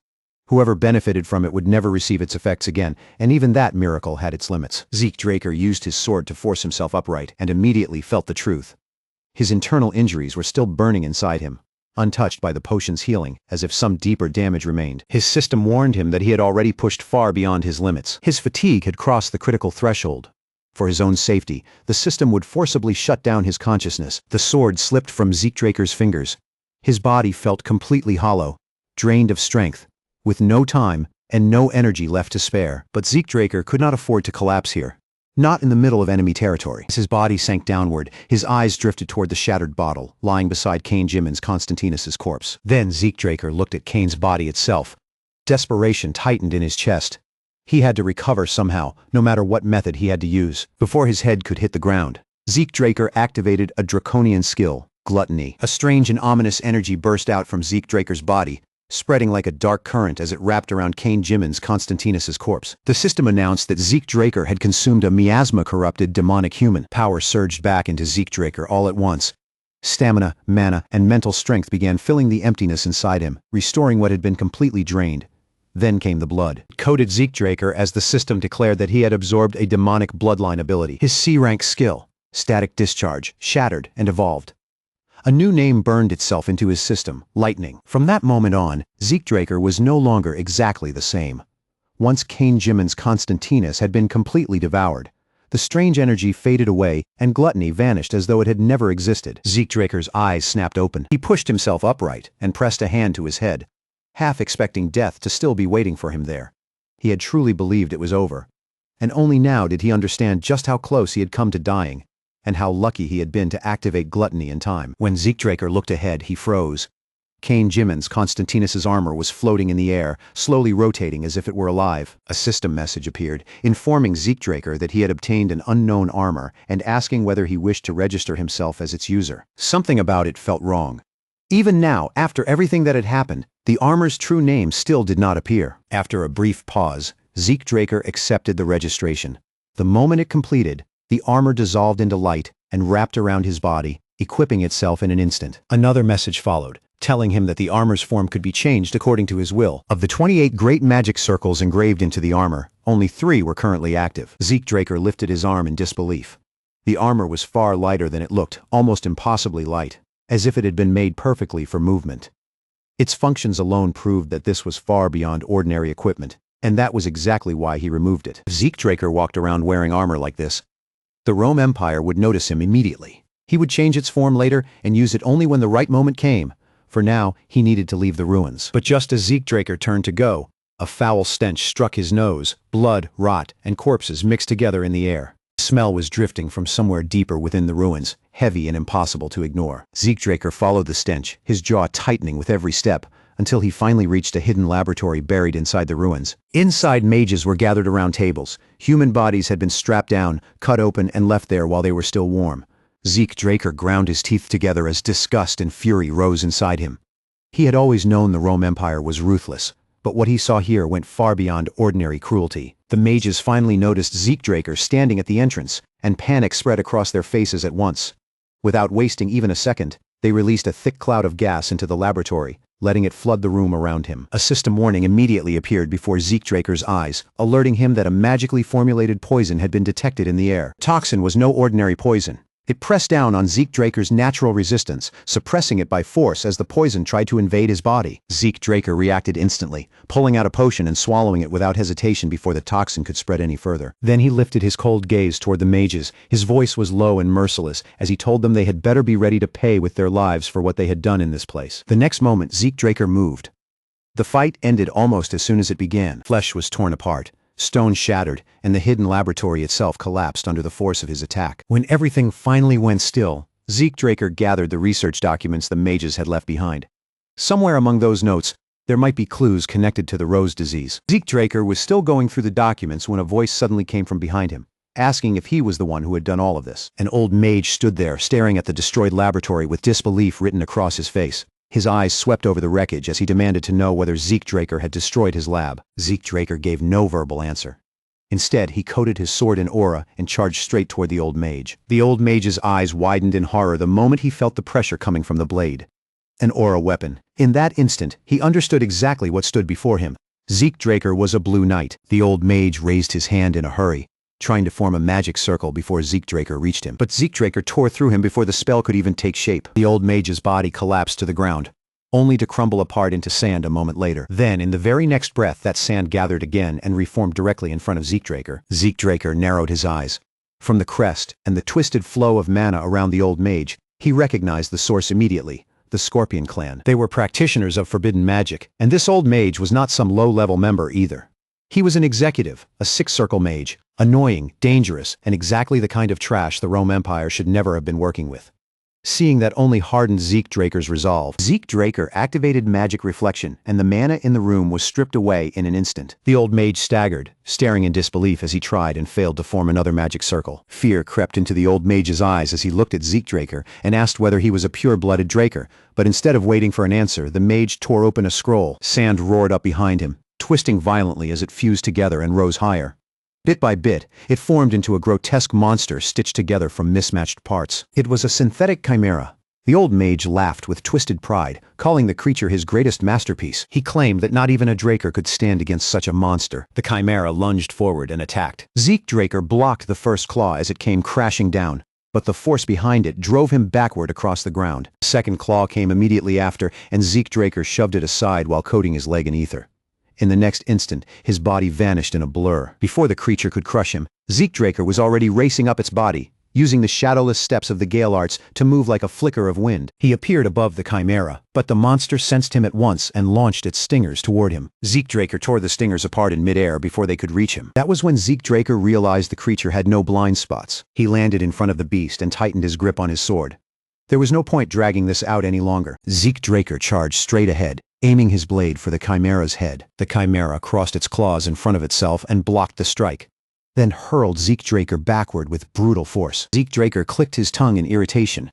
Whoever benefited from it would never receive its effects again, and even that miracle had its limits. Zeke Draker used his sword to force himself upright and immediately felt the truth. His internal injuries were still burning inside him, untouched by the potion's healing, as if some deeper damage remained. His system warned him that he had already pushed far beyond his limits. His fatigue had crossed the critical threshold. For his own safety, the system would forcibly shut down his consciousness. The sword slipped from Zeke Draker's fingers. His body felt completely hollow, drained of strength, with no time and no energy left to spare. But Zeke Draker could not afford to collapse here. Not in the middle of enemy territory. As his body sank downward, his eyes drifted toward the shattered bottle, lying beside Kane Jimin's Constantinus's corpse. Then Zeke Draker looked at Kane's body itself. Desperation tightened in his chest. He had to recover somehow, no matter what method he had to use, before his head could hit the ground. Zeke Draker activated a draconian skill, gluttony. A strange and ominous energy burst out from Zeke Draker's body, spreading like a dark current as it wrapped around Kane Jimin's Constantinus's corpse. The system announced that Zeke Draker had consumed a miasma-corrupted demonic human. Power surged back into Zeke Draker all at once. Stamina, mana, and mental strength began filling the emptiness inside him, restoring what had been completely drained. Then came the blood. It coded Zeke Draker as the system declared that he had absorbed a demonic bloodline ability. His C-rank skill, Static Discharge, shattered and evolved. A new name burned itself into his system, Lightning. From that moment on, Zeke Draker was no longer exactly the same. Once Kane Jimin's Constantinus had been completely devoured, the strange energy faded away and gluttony vanished as though it had never existed. Zeke Draker's eyes snapped open. He pushed himself upright and pressed a hand to his head, half expecting death to still be waiting for him there. He had truly believed it was over, and only now did he understand just how close he had come to dying, and how lucky he had been to activate gluttony in time. When Zeke Draker looked ahead, he froze. Kane Jimin's Constantinus's armor was floating in the air, slowly rotating as if it were alive. A system message appeared, informing Zeke Draker that he had obtained an unknown armor and asking whether he wished to register himself as its user. Something about it felt wrong. Even now, after everything that had happened, the armor's true name still did not appear. After a brief pause, Zeke Draker accepted the registration. The moment it completed, the armor dissolved into light and wrapped around his body, equipping itself in an instant. Another message followed, telling him that the armor's form could be changed according to his will. Of the 28 great magic circles engraved into the armor, only 3 were currently active. Zeke Draker lifted his arm in disbelief. The armor was far lighter than it looked, almost impossibly light, as if it had been made perfectly for movement. Its functions alone proved that this was far beyond ordinary equipment, and that was exactly why he removed it. If Zeke Draker walked around wearing armor like this, the Rome Empire would notice him immediately. He would change its form later and use it only when the right moment came. For now, he needed to leave the ruins. But just as Zeke Draker turned to go, a foul stench struck his nose. Blood, rot, and corpses mixed together in the air. The smell was drifting from somewhere deeper within the ruins, heavy and impossible to ignore. Zeke Draker followed the stench, his jaw tightening with every step, until he finally reached a hidden laboratory buried inside the ruins. Inside, mages were gathered around tables. Human bodies had been strapped down, cut open, and left there while they were still warm. Zeke Draker ground his teeth together as disgust and fury rose inside him. He had always known the Rome Empire was ruthless, but what he saw here went far beyond ordinary cruelty. The mages finally noticed Zeke Draker standing at the entrance, and panic spread across their faces at once. Without wasting even a second, they released a thick cloud of gas into the laboratory, letting it flood the room around him. A system warning immediately appeared before Zeke Draker's eyes, alerting him that a magically formulated poison had been detected in the air. Toxin was no ordinary poison. It pressed down on Zeke Draker's natural resistance, suppressing it by force as the poison tried to invade his body. Zeke Draker reacted instantly, pulling out a potion and swallowing it without hesitation before the toxin could spread any further. Then he lifted his cold gaze toward the mages. His voice was low and merciless as he told them they had better be ready to pay with their lives for what they had done in this place. The next moment, Zeke Draker moved. The fight ended almost as soon as it began. Flesh was torn apart. Stone shattered, and the hidden laboratory itself collapsed under the force of his attack. When everything finally went still, Zeke Draker gathered the research documents the mages had left behind. Somewhere among those notes, there might be clues connected to the rose disease. Zeke Draker was still going through the documents when a voice suddenly came from behind him, asking if he was the one who had done all of this. An old mage stood there, staring at the destroyed laboratory with disbelief written across his face. His eyes swept over the wreckage as he demanded to know whether Zeke Draker had destroyed his lab. Zeke Draker gave no verbal answer. Instead, he coated his sword in aura and charged straight toward the old mage. The old mage's eyes widened in horror the moment he felt the pressure coming from the blade. An aura weapon. In that instant, he understood exactly what stood before him. Zeke Draker was a blue knight. The old mage raised his hand in a hurry, trying to form a magic circle before Zeke Draker reached him. But Zeke Draker tore through him before the spell could even take shape. The old mage's body collapsed to the ground, only to crumble apart into sand a moment later. Then, in the very next breath, that sand gathered again and reformed directly in front of Zeke Draker. Zeke Draker narrowed his eyes. From the crest and the twisted flow of mana around the old mage, he recognized the source immediately, the Scorpion clan. They were practitioners of forbidden magic, and this old mage was not some low-level member either. He was an executive, a six-circle mage, annoying, dangerous, and exactly the kind of trash the Rome Empire should never have been working with. Seeing that only hardened Zeke Draker's resolve, Zeke Draker activated magic reflection, and the mana in the room was stripped away in an instant. The old mage staggered, staring in disbelief as he tried and failed to form another magic circle. Fear crept into the old mage's eyes as he looked at Zeke Draker and asked whether he was a pure-blooded Draker, but instead of waiting for an answer, the mage tore open a scroll. Sand roared up behind him, twisting violently as it fused together and rose higher. Bit by bit, it formed into a grotesque monster stitched together from mismatched parts. It was a synthetic chimera. The old mage laughed with twisted pride, calling the creature his greatest masterpiece. He claimed that not even a Draker could stand against such a monster. The chimera lunged forward and attacked. Zeke Draker blocked the first claw as it came crashing down, but the force behind it drove him backward across the ground. The second claw came immediately after, and Zeke Draker shoved it aside while coating his leg in ether. In the next instant, his body vanished in a blur. Before the creature could crush him, Zeke Draker was already racing up its body, using the shadowless steps of the Gale Arts to move like a flicker of wind. He appeared above the chimera, but the monster sensed him at once and launched its stingers toward him. Zeke Draker tore the stingers apart in midair before they could reach him. That was when Zeke Draker realized the creature had no blind spots. He landed in front of the beast and tightened his grip on his sword. There was no point dragging this out any longer. Zeke Draker charged straight ahead, aiming his blade for the chimera's head. The chimera crossed its claws in front of itself and blocked the strike, then hurled Zeke Draker backward with brutal force. Zeke Draker clicked his tongue in irritation.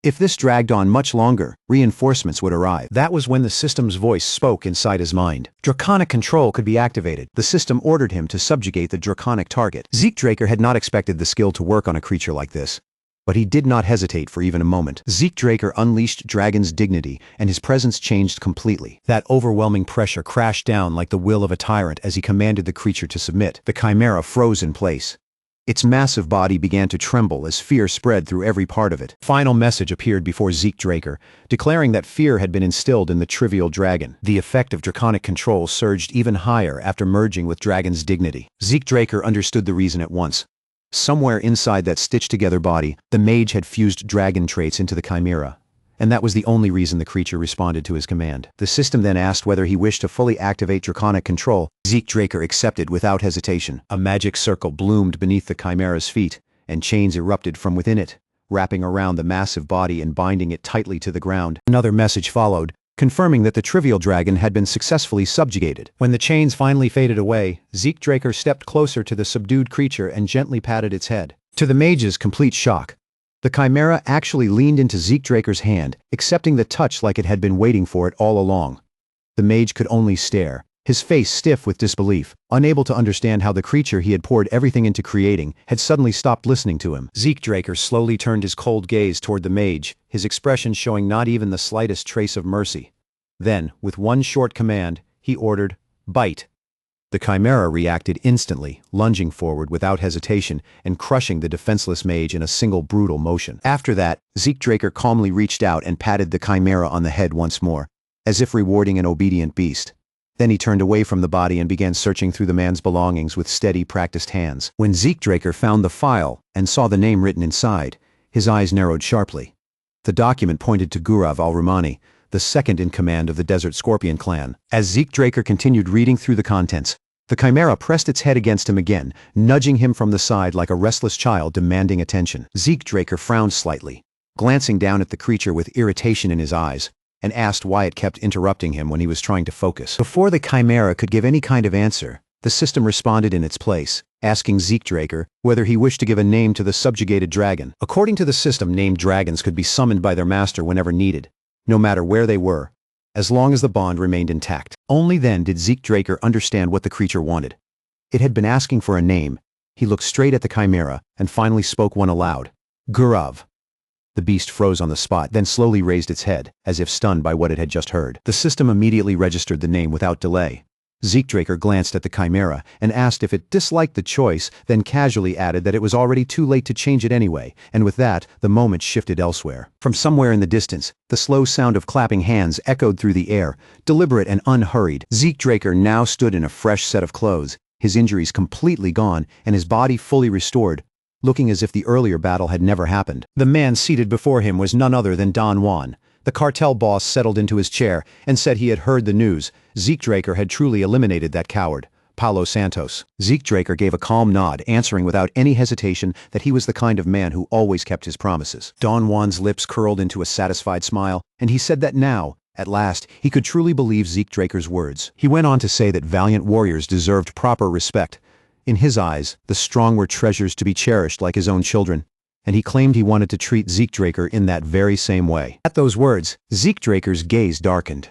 If this dragged on much longer, reinforcements would arrive. That was when the system's voice spoke inside his mind. Draconic control could be activated. The system ordered him to subjugate the draconic target. Zeke Draker had not expected the skill to work on a creature like this, but he did not hesitate for even a moment. Zeke Draker unleashed Dragon's dignity, and his presence changed completely. That overwhelming pressure crashed down like the will of a tyrant as he commanded the creature to submit. The chimera froze in place. Its massive body began to tremble as fear spread through every part of it. Final message appeared before Zeke Draker, declaring that fear had been instilled in the trivial dragon. The effect of draconic control surged even higher after merging with Dragon's dignity. Zeke Draker understood the reason at once. Somewhere inside that stitched-together body, the mage had fused dragon traits into the chimera, and that was the only reason the creature responded to his command. The system then asked whether he wished to fully activate draconic control. Zeke Draker accepted without hesitation. A magic circle bloomed beneath the chimera's feet, and chains erupted from within it, wrapping around the massive body and binding it tightly to the ground. Another message followed, confirming that the trivial dragon had been successfully subjugated. When the chains finally faded away, Zeke Draker stepped closer to the subdued creature and gently patted its head. To the mage's complete shock, the chimera actually leaned into Zeke Draker's hand, accepting the touch like it had been waiting for it all along. The mage could only stare, his face stiff with disbelief, unable to understand how the creature he had poured everything into creating had suddenly stopped listening to him. Zeke Draker slowly turned his cold gaze toward the mage, his expression showing not even the slightest trace of mercy. Then, with one short command, he ordered, "Bite." The chimera reacted instantly, lunging forward without hesitation and crushing the defenseless mage in a single brutal motion. After that, Zeke Draker calmly reached out and patted the chimera on the head once more, as if rewarding an obedient beast. Then he turned away from the body and began searching through the man's belongings with steady, practiced hands. When Zeke Draker found the file and saw the name written inside, his eyes narrowed sharply. The document pointed to Gurav al-Rumani, the second in command of the Desert Scorpion clan. As Zeke Draker continued reading through the contents, the chimera pressed its head against him again, nudging him from the side like a restless child demanding attention. Zeke Draker frowned slightly, glancing down at the creature with irritation in his eyes, and asked why it kept interrupting him when he was trying to focus. Before the chimera could give any kind of answer, the system responded in its place, asking Zeke Draker whether he wished to give a name to the subjugated dragon. According to the system, named dragons could be summoned by their master whenever needed, no matter where they were, as long as the bond remained intact. Only then did Zeke Draker understand what the creature wanted. It had been asking for a name. He looked straight at the chimera and finally spoke one aloud. "Gurav." The beast froze on the spot, then slowly raised its head, as if stunned by what it had just heard. The system immediately registered the name without delay. Zeke Draker glanced at the chimera and asked if it disliked the choice, then casually added that it was already too late to change it anyway, and with that, the moment shifted elsewhere. From somewhere in the distance, the slow sound of clapping hands echoed through the air, deliberate and unhurried. Zeke Draker now stood in a fresh set of clothes, his injuries completely gone and his body fully restored, looking as if the earlier battle had never happened. The man seated before him was none other than Don Juan, the The cartel boss settled into his chair and said he had heard the news. Zeke Draker had truly eliminated that coward, Paulo Santos. Zeke Draker gave a calm nod, answering without any hesitation that he was the kind of man who always kept his promises. Don Juan's lips curled into a satisfied smile, and he said that now, at last, he could truly believe Zeke Draker's words. He went on to say that valiant warriors deserved proper respect. In his eyes, the strong were treasures to be cherished like his own children, and he claimed he wanted to treat Zeke Draker in that very same way. At those words, Zeke Draker's gaze darkened.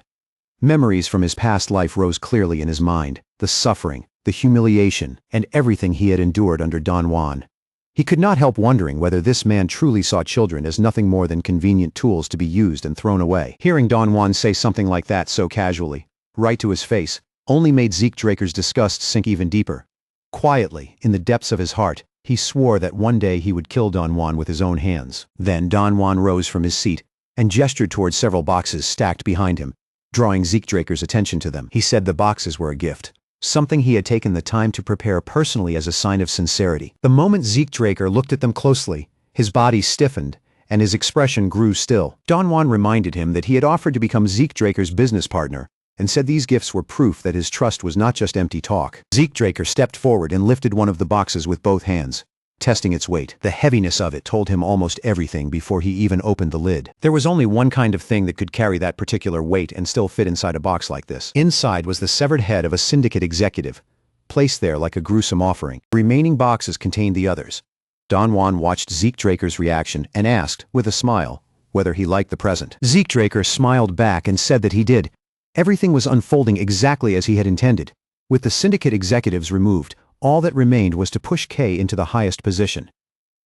Memories from his past life rose clearly in his mind, the suffering, the humiliation, and everything he had endured under Don Juan. He could not help wondering whether this man truly saw children as nothing more than convenient tools to be used and thrown away. Hearing Don Juan say something like that so casually, right to his face, only made Zeke Draker's disgust sink even deeper. Quietly, in the depths of his heart, he swore that one day he would kill Don Juan with his own hands. Then Don Juan rose from his seat and gestured towards several boxes stacked behind him, drawing Zeke Draker's attention to them. He said the boxes were a gift, something he had taken the time to prepare personally as a sign of sincerity. The moment Zeke Draker looked at them closely, his body stiffened, and his expression grew still. Don Juan reminded him that he had offered to become Zeke Draker's business partner, and said these gifts were proof that his trust was not just empty talk. Zeke Draker stepped forward and lifted one of the boxes with both hands, testing its weight. The heaviness of it told him almost everything before he even opened the lid. There was only one kind of thing that could carry that particular weight and still fit inside a box like this. Inside was the severed head of a syndicate executive, placed there like a gruesome offering. The remaining boxes contained the others. Don Juan watched Zeke Draker's reaction and asked, with a smile, whether he liked the present. Zeke Draker smiled back and said that he did. Everything was unfolding exactly as he had intended. With the syndicate executives removed, all that remained was to push K into the highest position.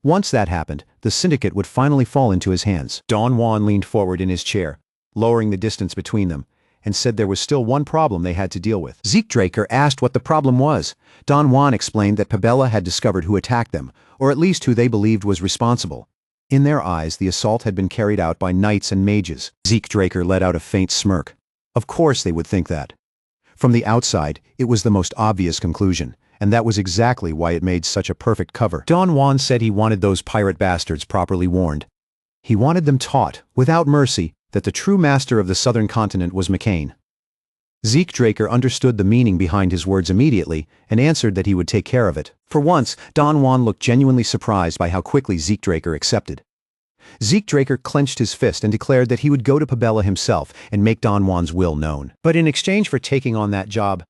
Once that happened, the syndicate would finally fall into his hands. Don Juan leaned forward in his chair, lowering the distance between them, and said there was still one problem they had to deal with. Zeke Draker asked what the problem was. Don Juan explained that Pabella had discovered who attacked them, or at least who they believed was responsible. In their eyes, the assault had been carried out by knights and mages. Zeke Draker let out a faint smirk. Of course they would think that. From the outside, it was the most obvious conclusion, and that was exactly why it made such a perfect cover. Don Juan said he wanted those pirate bastards properly warned. He wanted them taught, without mercy, that the true master of the southern continent was McCain. Zeke Draker understood the meaning behind his words immediately and answered that he would take care of it. For once, Don Juan looked genuinely surprised by how quickly Zeke Draker accepted. Zeke Draker clenched his fist and declared that he would go to Pabella himself and make Don Juan's will known. But in exchange for taking on that job,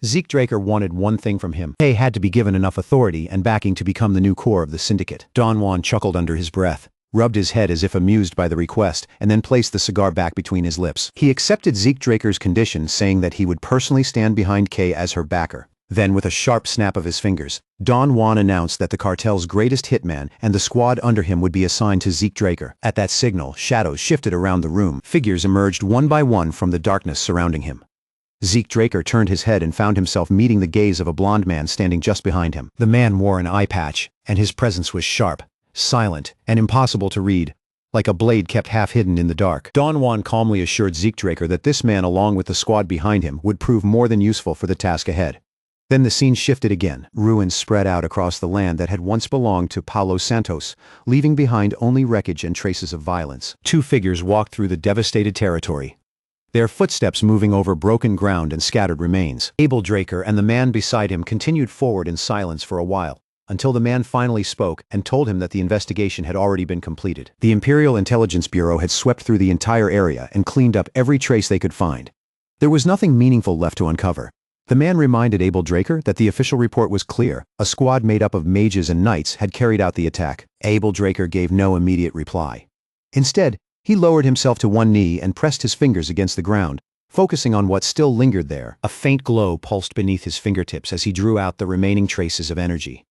Zeke Draker wanted one thing from him. He had to be given enough authority and backing to become the new core of the syndicate. Don Juan chuckled under his breath, rubbed his head as if amused by the request, and then placed the cigar back between his lips. He accepted Zeke Draker's condition, saying that he would personally stand behind Kay as her backer. Then, with a sharp snap of his fingers, Don Juan announced that the cartel's greatest hitman and the squad under him would be assigned to Zeke Draker. At that signal, shadows shifted around the room. Figures emerged one by one from the darkness surrounding him. Zeke Draker turned his head and found himself meeting the gaze of a blond man standing just behind him. The man wore an eye patch, and his presence was sharp, silent, and impossible to read, like a blade kept half hidden in the dark. Don Juan calmly assured Zeke Draker that this man, along with the squad behind him, would prove more than useful for the task ahead. Then the scene shifted again. Ruins spread out across the land that had once belonged to Paulo Santos, leaving behind only wreckage and traces of violence. Two figures walked through the devastated territory, their footsteps moving over broken ground and scattered remains. Abel Draker and the man beside him continued forward in silence for a while, until the man finally spoke and told him that the investigation had already been completed. The Imperial Intelligence Bureau had swept through the entire area and cleaned up every trace they could find. There was nothing meaningful left to uncover. The man reminded Abel Draker that the official report was clear. A squad made up of mages and knights had carried out the attack. Abel Draker gave no immediate reply. Instead, he lowered himself to one knee and pressed his fingers against the ground, focusing on what still lingered there. A faint glow pulsed beneath his fingertips as he drew out the remaining traces of energy.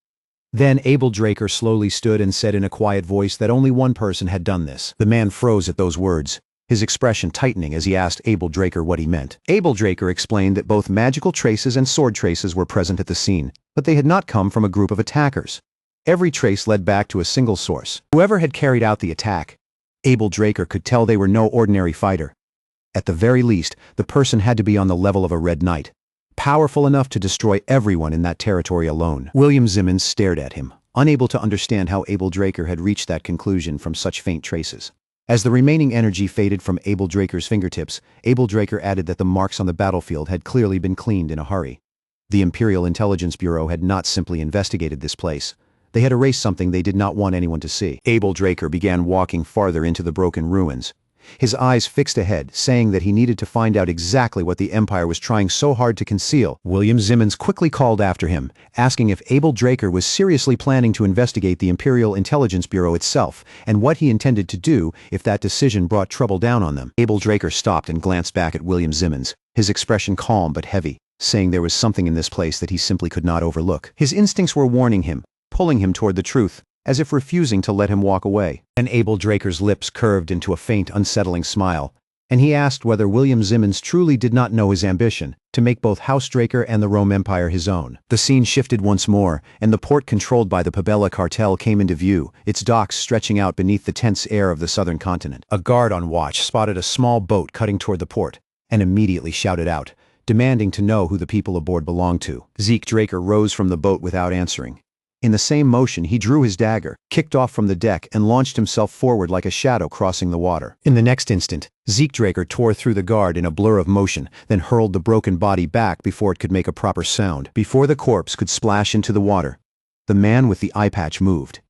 Then Abel Draker slowly stood and said in a quiet voice that only one person had done this. The man froze at those words, his expression tightening as he asked Abel Draker what he meant. Abel Draker explained that both magical traces and sword traces were present at the scene, but they had not come from a group of attackers. Every trace led back to a single source. Whoever had carried out the attack, Abel Draker could tell they were no ordinary fighter. At the very least, the person had to be on the level of a Red Knight, powerful enough to destroy everyone in that territory alone. William Simmons stared at him, unable to understand how Abel Draker had reached that conclusion from such faint traces. As the remaining energy faded from Abel Draker's fingertips, Abel Draker added that the marks on the battlefield had clearly been cleaned in a hurry. The Imperial Intelligence Bureau had not simply investigated this place. They had erased something they did not want anyone to see. Abel Draker began walking farther into the broken ruins. His eyes fixed ahead, saying that he needed to find out exactly what the Empire was trying so hard to conceal. William Simmons quickly called after him, asking if Abel Draker was seriously planning to investigate the Imperial Intelligence Bureau itself, and what he intended to do if that decision brought trouble down on them. Abel Draker stopped and glanced back at William Simmons, his expression calm but heavy, saying there was something in this place that he simply could not overlook. His instincts were warning him, pulling him toward the truth, as if refusing to let him walk away. And Abel Draker's lips curved into a faint, unsettling smile, and he asked whether William Simmons truly did not know his ambition to make both House Draker and the Rome Empire his own. The scene shifted once more, and the port controlled by the Peerless cartel came into view, its docks stretching out beneath the tense air of the southern continent. A guard on watch spotted a small boat cutting toward the port, and immediately shouted out, demanding to know who the people aboard belonged to. Zeke Draker rose from the boat without answering. In the same motion, he drew his dagger, kicked off from the deck, and launched himself forward like a shadow crossing the water. In the next instant, Zeke Draker tore through the guard in a blur of motion, then hurled the broken body back before it could make a proper sound. Before the corpse could splash into the water, the man with the eye patch moved.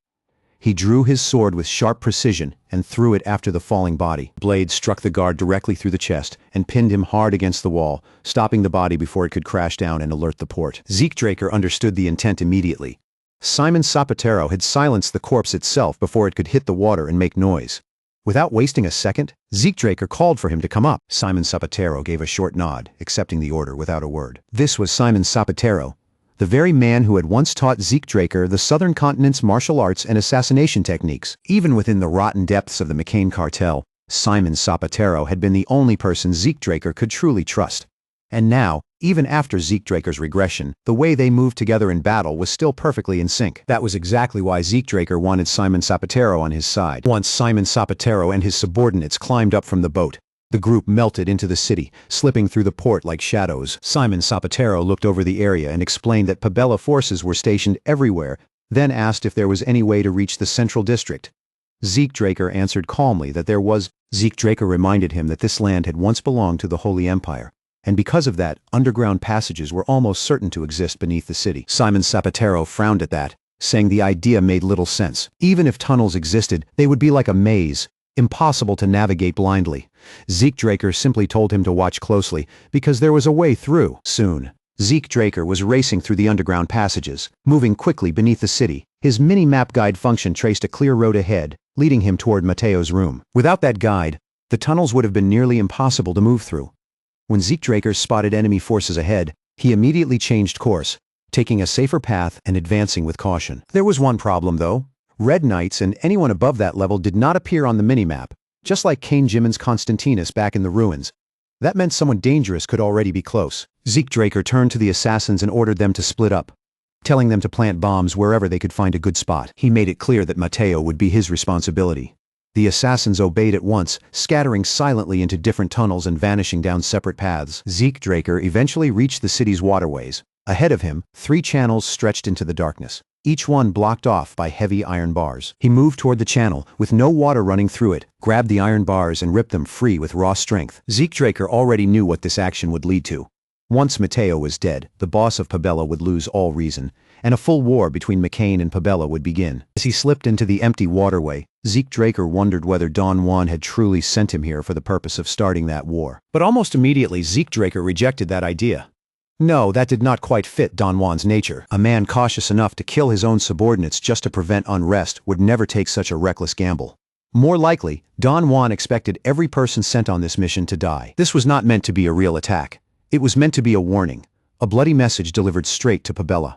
He drew his sword with sharp precision and threw it after the falling body. The blade struck the guard directly through the chest and pinned him hard against the wall, stopping the body before it could crash down and alert the port. Zeke Draker understood the intent immediately. Simon Zapatero had silenced the corpse itself before it could hit the water and make noise. Without wasting a second, Zeke Draker called for him to come up. Simon Zapatero gave a short nod, accepting the order without a word. This was Simon Zapatero, the very man who had once taught Zeke Draker the southern continent's martial arts and assassination techniques. Even within the rotten depths of the McCain cartel, Simon Zapatero had been the only person Zeke Draker could truly trust. And now, even after Zeke Draker's regression, the way they moved together in battle was still perfectly in sync. That was exactly why Zeke Draker wanted Simon Zapatero on his side. Once Simon Zapatero and his subordinates climbed up from the boat, the group melted into the city, slipping through the port like shadows. Simon Zapatero looked over the area and explained that Peerless forces were stationed everywhere, then asked if there was any way to reach the central district. Zeke Draker answered calmly that there was. Zeke Draker reminded him that this land had once belonged to the Holy Empire, and because of that, underground passages were almost certain to exist beneath the city. Simon Zapatero frowned at that, saying the idea made little sense. Even if tunnels existed, they would be like a maze, impossible to navigate blindly. Zeke Draker simply told him to watch closely, because there was a way through. Soon, Zeke Draker was racing through the underground passages, moving quickly beneath the city. His mini-map guide function traced a clear road ahead, leading him toward Mateo's room. Without that guide, the tunnels would have been nearly impossible to move through. When Zeke Draker spotted enemy forces ahead, he immediately changed course, taking a safer path and advancing with caution. There was one problem, though. Red Knights and anyone above that level did not appear on the minimap, just like Cain Jimin's Constantinus back in the ruins. That meant someone dangerous could already be close. Zeke Draker turned to the assassins and ordered them to split up, telling them to plant bombs wherever they could find a good spot. He made it clear that Mateo would be his responsibility. The assassins obeyed at once, scattering silently into different tunnels and vanishing down separate paths. Zeke Draker eventually reached the city's waterways. Ahead of him, 3 channels stretched into the darkness, each one blocked off by heavy iron bars. He moved toward the channel, with no water running through it, grabbed the iron bars and ripped them free with raw strength. Zeke Draker already knew what this action would lead to. Once Mateo was dead, the boss of Peerless would lose all reason, and a full war between McCain and Peerless would begin. As he slipped into the empty waterway, Zeke Draker wondered whether Don Juan had truly sent him here for the purpose of starting that war. But almost immediately, Zeke Draker rejected that idea. No, that did not quite fit Don Juan's nature. A man cautious enough to kill his own subordinates just to prevent unrest would never take such a reckless gamble. More likely, Don Juan expected every person sent on this mission to die. This was not meant to be a real attack. It was meant to be a warning, a bloody message delivered straight to Peerless.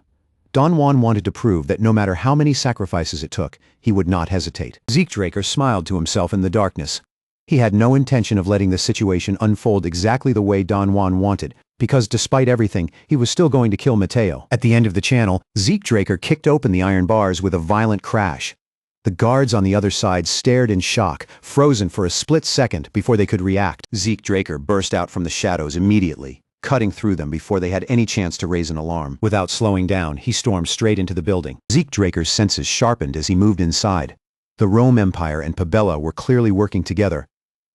Don Juan wanted to prove that no matter how many sacrifices it took, he would not hesitate. Zeke Draker smiled to himself in the darkness. He had no intention of letting the situation unfold exactly the way Don Juan wanted, because despite everything, he was still going to kill Mateo. At the end of the channel, Zeke Draker kicked open the iron bars with a violent crash. The guards on the other side stared in shock, frozen for a split second before they could react. Zeke Draker burst out from the shadows immediately, cutting through them before they had any chance to raise an alarm. Without slowing down, he stormed straight into the building. Zeke Draker's senses sharpened as he moved inside. The Rome Empire and Pabella were clearly working together,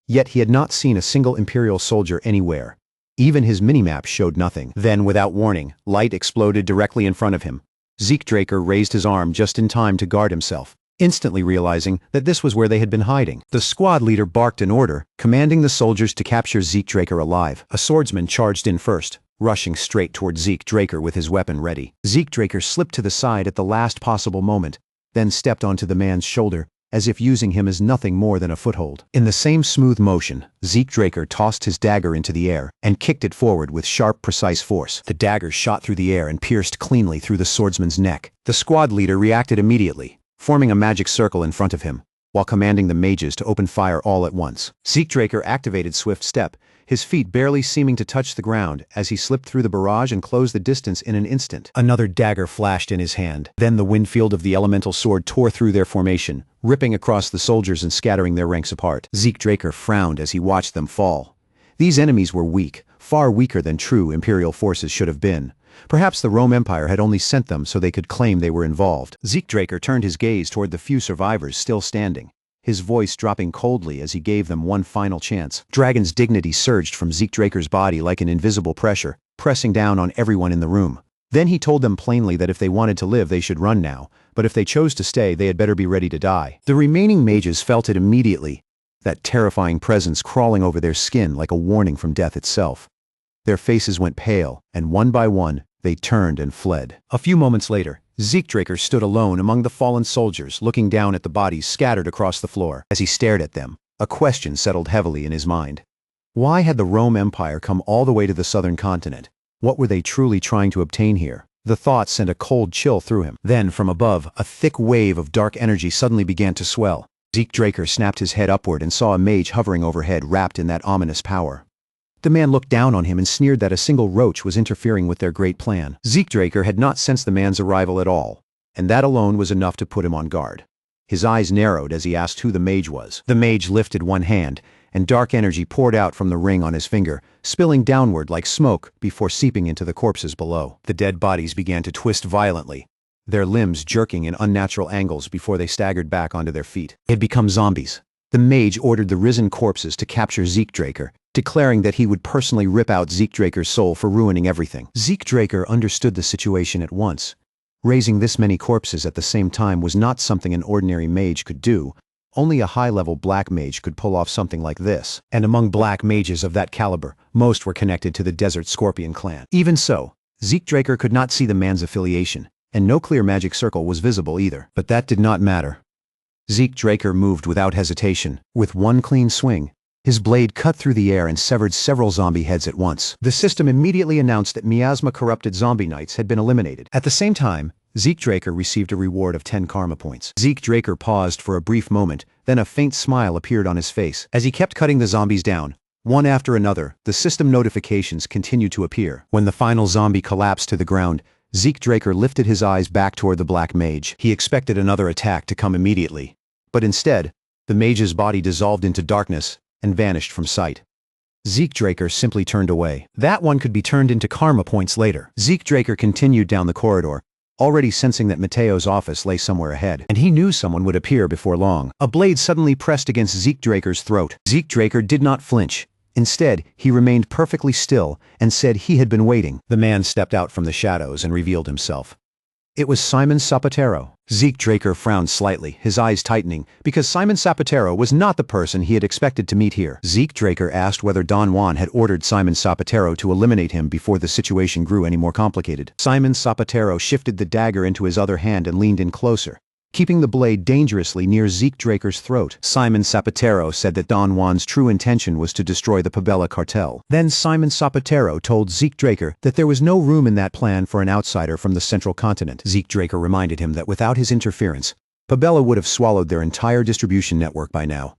yet he had not seen a single Imperial soldier anywhere. Even his minimap showed nothing. Then, without warning, light exploded directly in front of him. Zeke Draker raised his arm just in time to guard himself, instantly realizing that this was where they had been hiding. The squad leader barked an order, commanding the soldiers to capture Zeke Draker alive. A swordsman charged in first, rushing straight toward Zeke Draker with his weapon ready. Zeke Draker slipped to the side at the last possible moment, then stepped onto the man's shoulder, as if using him as nothing more than a foothold. In the same smooth motion, Zeke Draker tossed his dagger into the air and kicked it forward with sharp, precise force. The dagger shot through the air and pierced cleanly through the swordsman's neck. The squad leader reacted immediately, forming a magic circle in front of him, while commanding the mages to open fire all at once. Zeke Draker activated Swift Step, his feet barely seeming to touch the ground as he slipped through the barrage and closed the distance in an instant. Another dagger flashed in his hand. Then the wind field of the elemental sword tore through their formation, ripping across the soldiers and scattering their ranks apart. Zeke Draker frowned as he watched them fall. These enemies were weak, far weaker than true Imperial forces should have been. Perhaps the Rome Empire had only sent them so they could claim they were involved. Zeke Draker turned his gaze toward the few survivors still standing, his voice dropping coldly as he gave them one final chance. Dragon's dignity surged from Zeke Draker's body like an invisible pressure, pressing down on everyone in the room. Then he told them plainly that if they wanted to live they should run now, but if they chose to stay they had better be ready to die. The remaining mages felt it immediately, that terrifying presence crawling over their skin like a warning from death itself. Their faces went pale, and one by one, they turned and fled. A few moments later, Zeke Draker stood alone among the fallen soldiers, looking down at the bodies scattered across the floor. As he stared at them, a question settled heavily in his mind. Why had the Rome Empire come all the way to the southern continent? What were they truly trying to obtain here? The thought sent a cold chill through him. Then, from above, a thick wave of dark energy suddenly began to swell. Zeke Draker snapped his head upward and saw a mage hovering overhead wrapped in that ominous power. The man looked down on him and sneered that a single roach was interfering with their great plan. Zeke Draker had not sensed the man's arrival at all, and that alone was enough to put him on guard. His eyes narrowed as he asked who the mage was. The mage lifted one hand, and dark energy poured out from the ring on his finger, spilling downward like smoke before seeping into the corpses below. The dead bodies began to twist violently, their limbs jerking in unnatural angles before they staggered back onto their feet. They had become zombies. The mage ordered the risen corpses to capture Zeke Draker, declaring that he would personally rip out Zeke Draker's soul for ruining everything. Zeke Draker understood the situation at once. Raising this many corpses at the same time was not something an ordinary mage could do. Only a high-level black mage could pull off something like this. And among black mages of that caliber, most were connected to the Desert Scorpion clan. Even so, Zeke Draker could not see the man's affiliation, and no clear magic circle was visible either. But that did not matter. Zeke Draker moved without hesitation. With one clean swing, his blade cut through the air and severed several zombie heads at once. The system immediately announced that miasma-corrupted zombie knights had been eliminated. At the same time, Zeke Draker received a reward of 10 karma points. Zeke Draker paused for a brief moment, then a faint smile appeared on his face. As he kept cutting the zombies down, one after another, the system notifications continued to appear. When the final zombie collapsed to the ground, Zeke Draker lifted his eyes back toward the black mage. He expected another attack to come immediately. But instead, the mage's body dissolved into darkness and vanished from sight. Zeke Draker simply turned away. That one could be turned into karma points later. Zeke Draker continued down the corridor, already sensing that Mateo's office lay somewhere ahead, and he knew someone would appear before long. A blade suddenly pressed against Zeke Draker's throat. Zeke Draker did not flinch. Instead, he remained perfectly still and said he had been waiting. The man stepped out from the shadows and revealed himself. It was Simon Zapatero. Zeke Draker frowned slightly, his eyes tightening, because Simon Zapatero was not the person he had expected to meet here. Zeke Draker asked whether Don Juan had ordered Simon Zapatero to eliminate him before the situation grew any more complicated. Simon Zapatero shifted the dagger into his other hand and leaned in closer, keeping the blade dangerously near Zeke Draker's throat. Simon Zapatero said that Don Juan's true intention was to destroy the Pabella cartel. Then Simon Zapatero told Zeke Draker that there was no room in that plan for an outsider from the central continent. Zeke Draker reminded him that without his interference, Pabella would have swallowed their entire distribution network by now.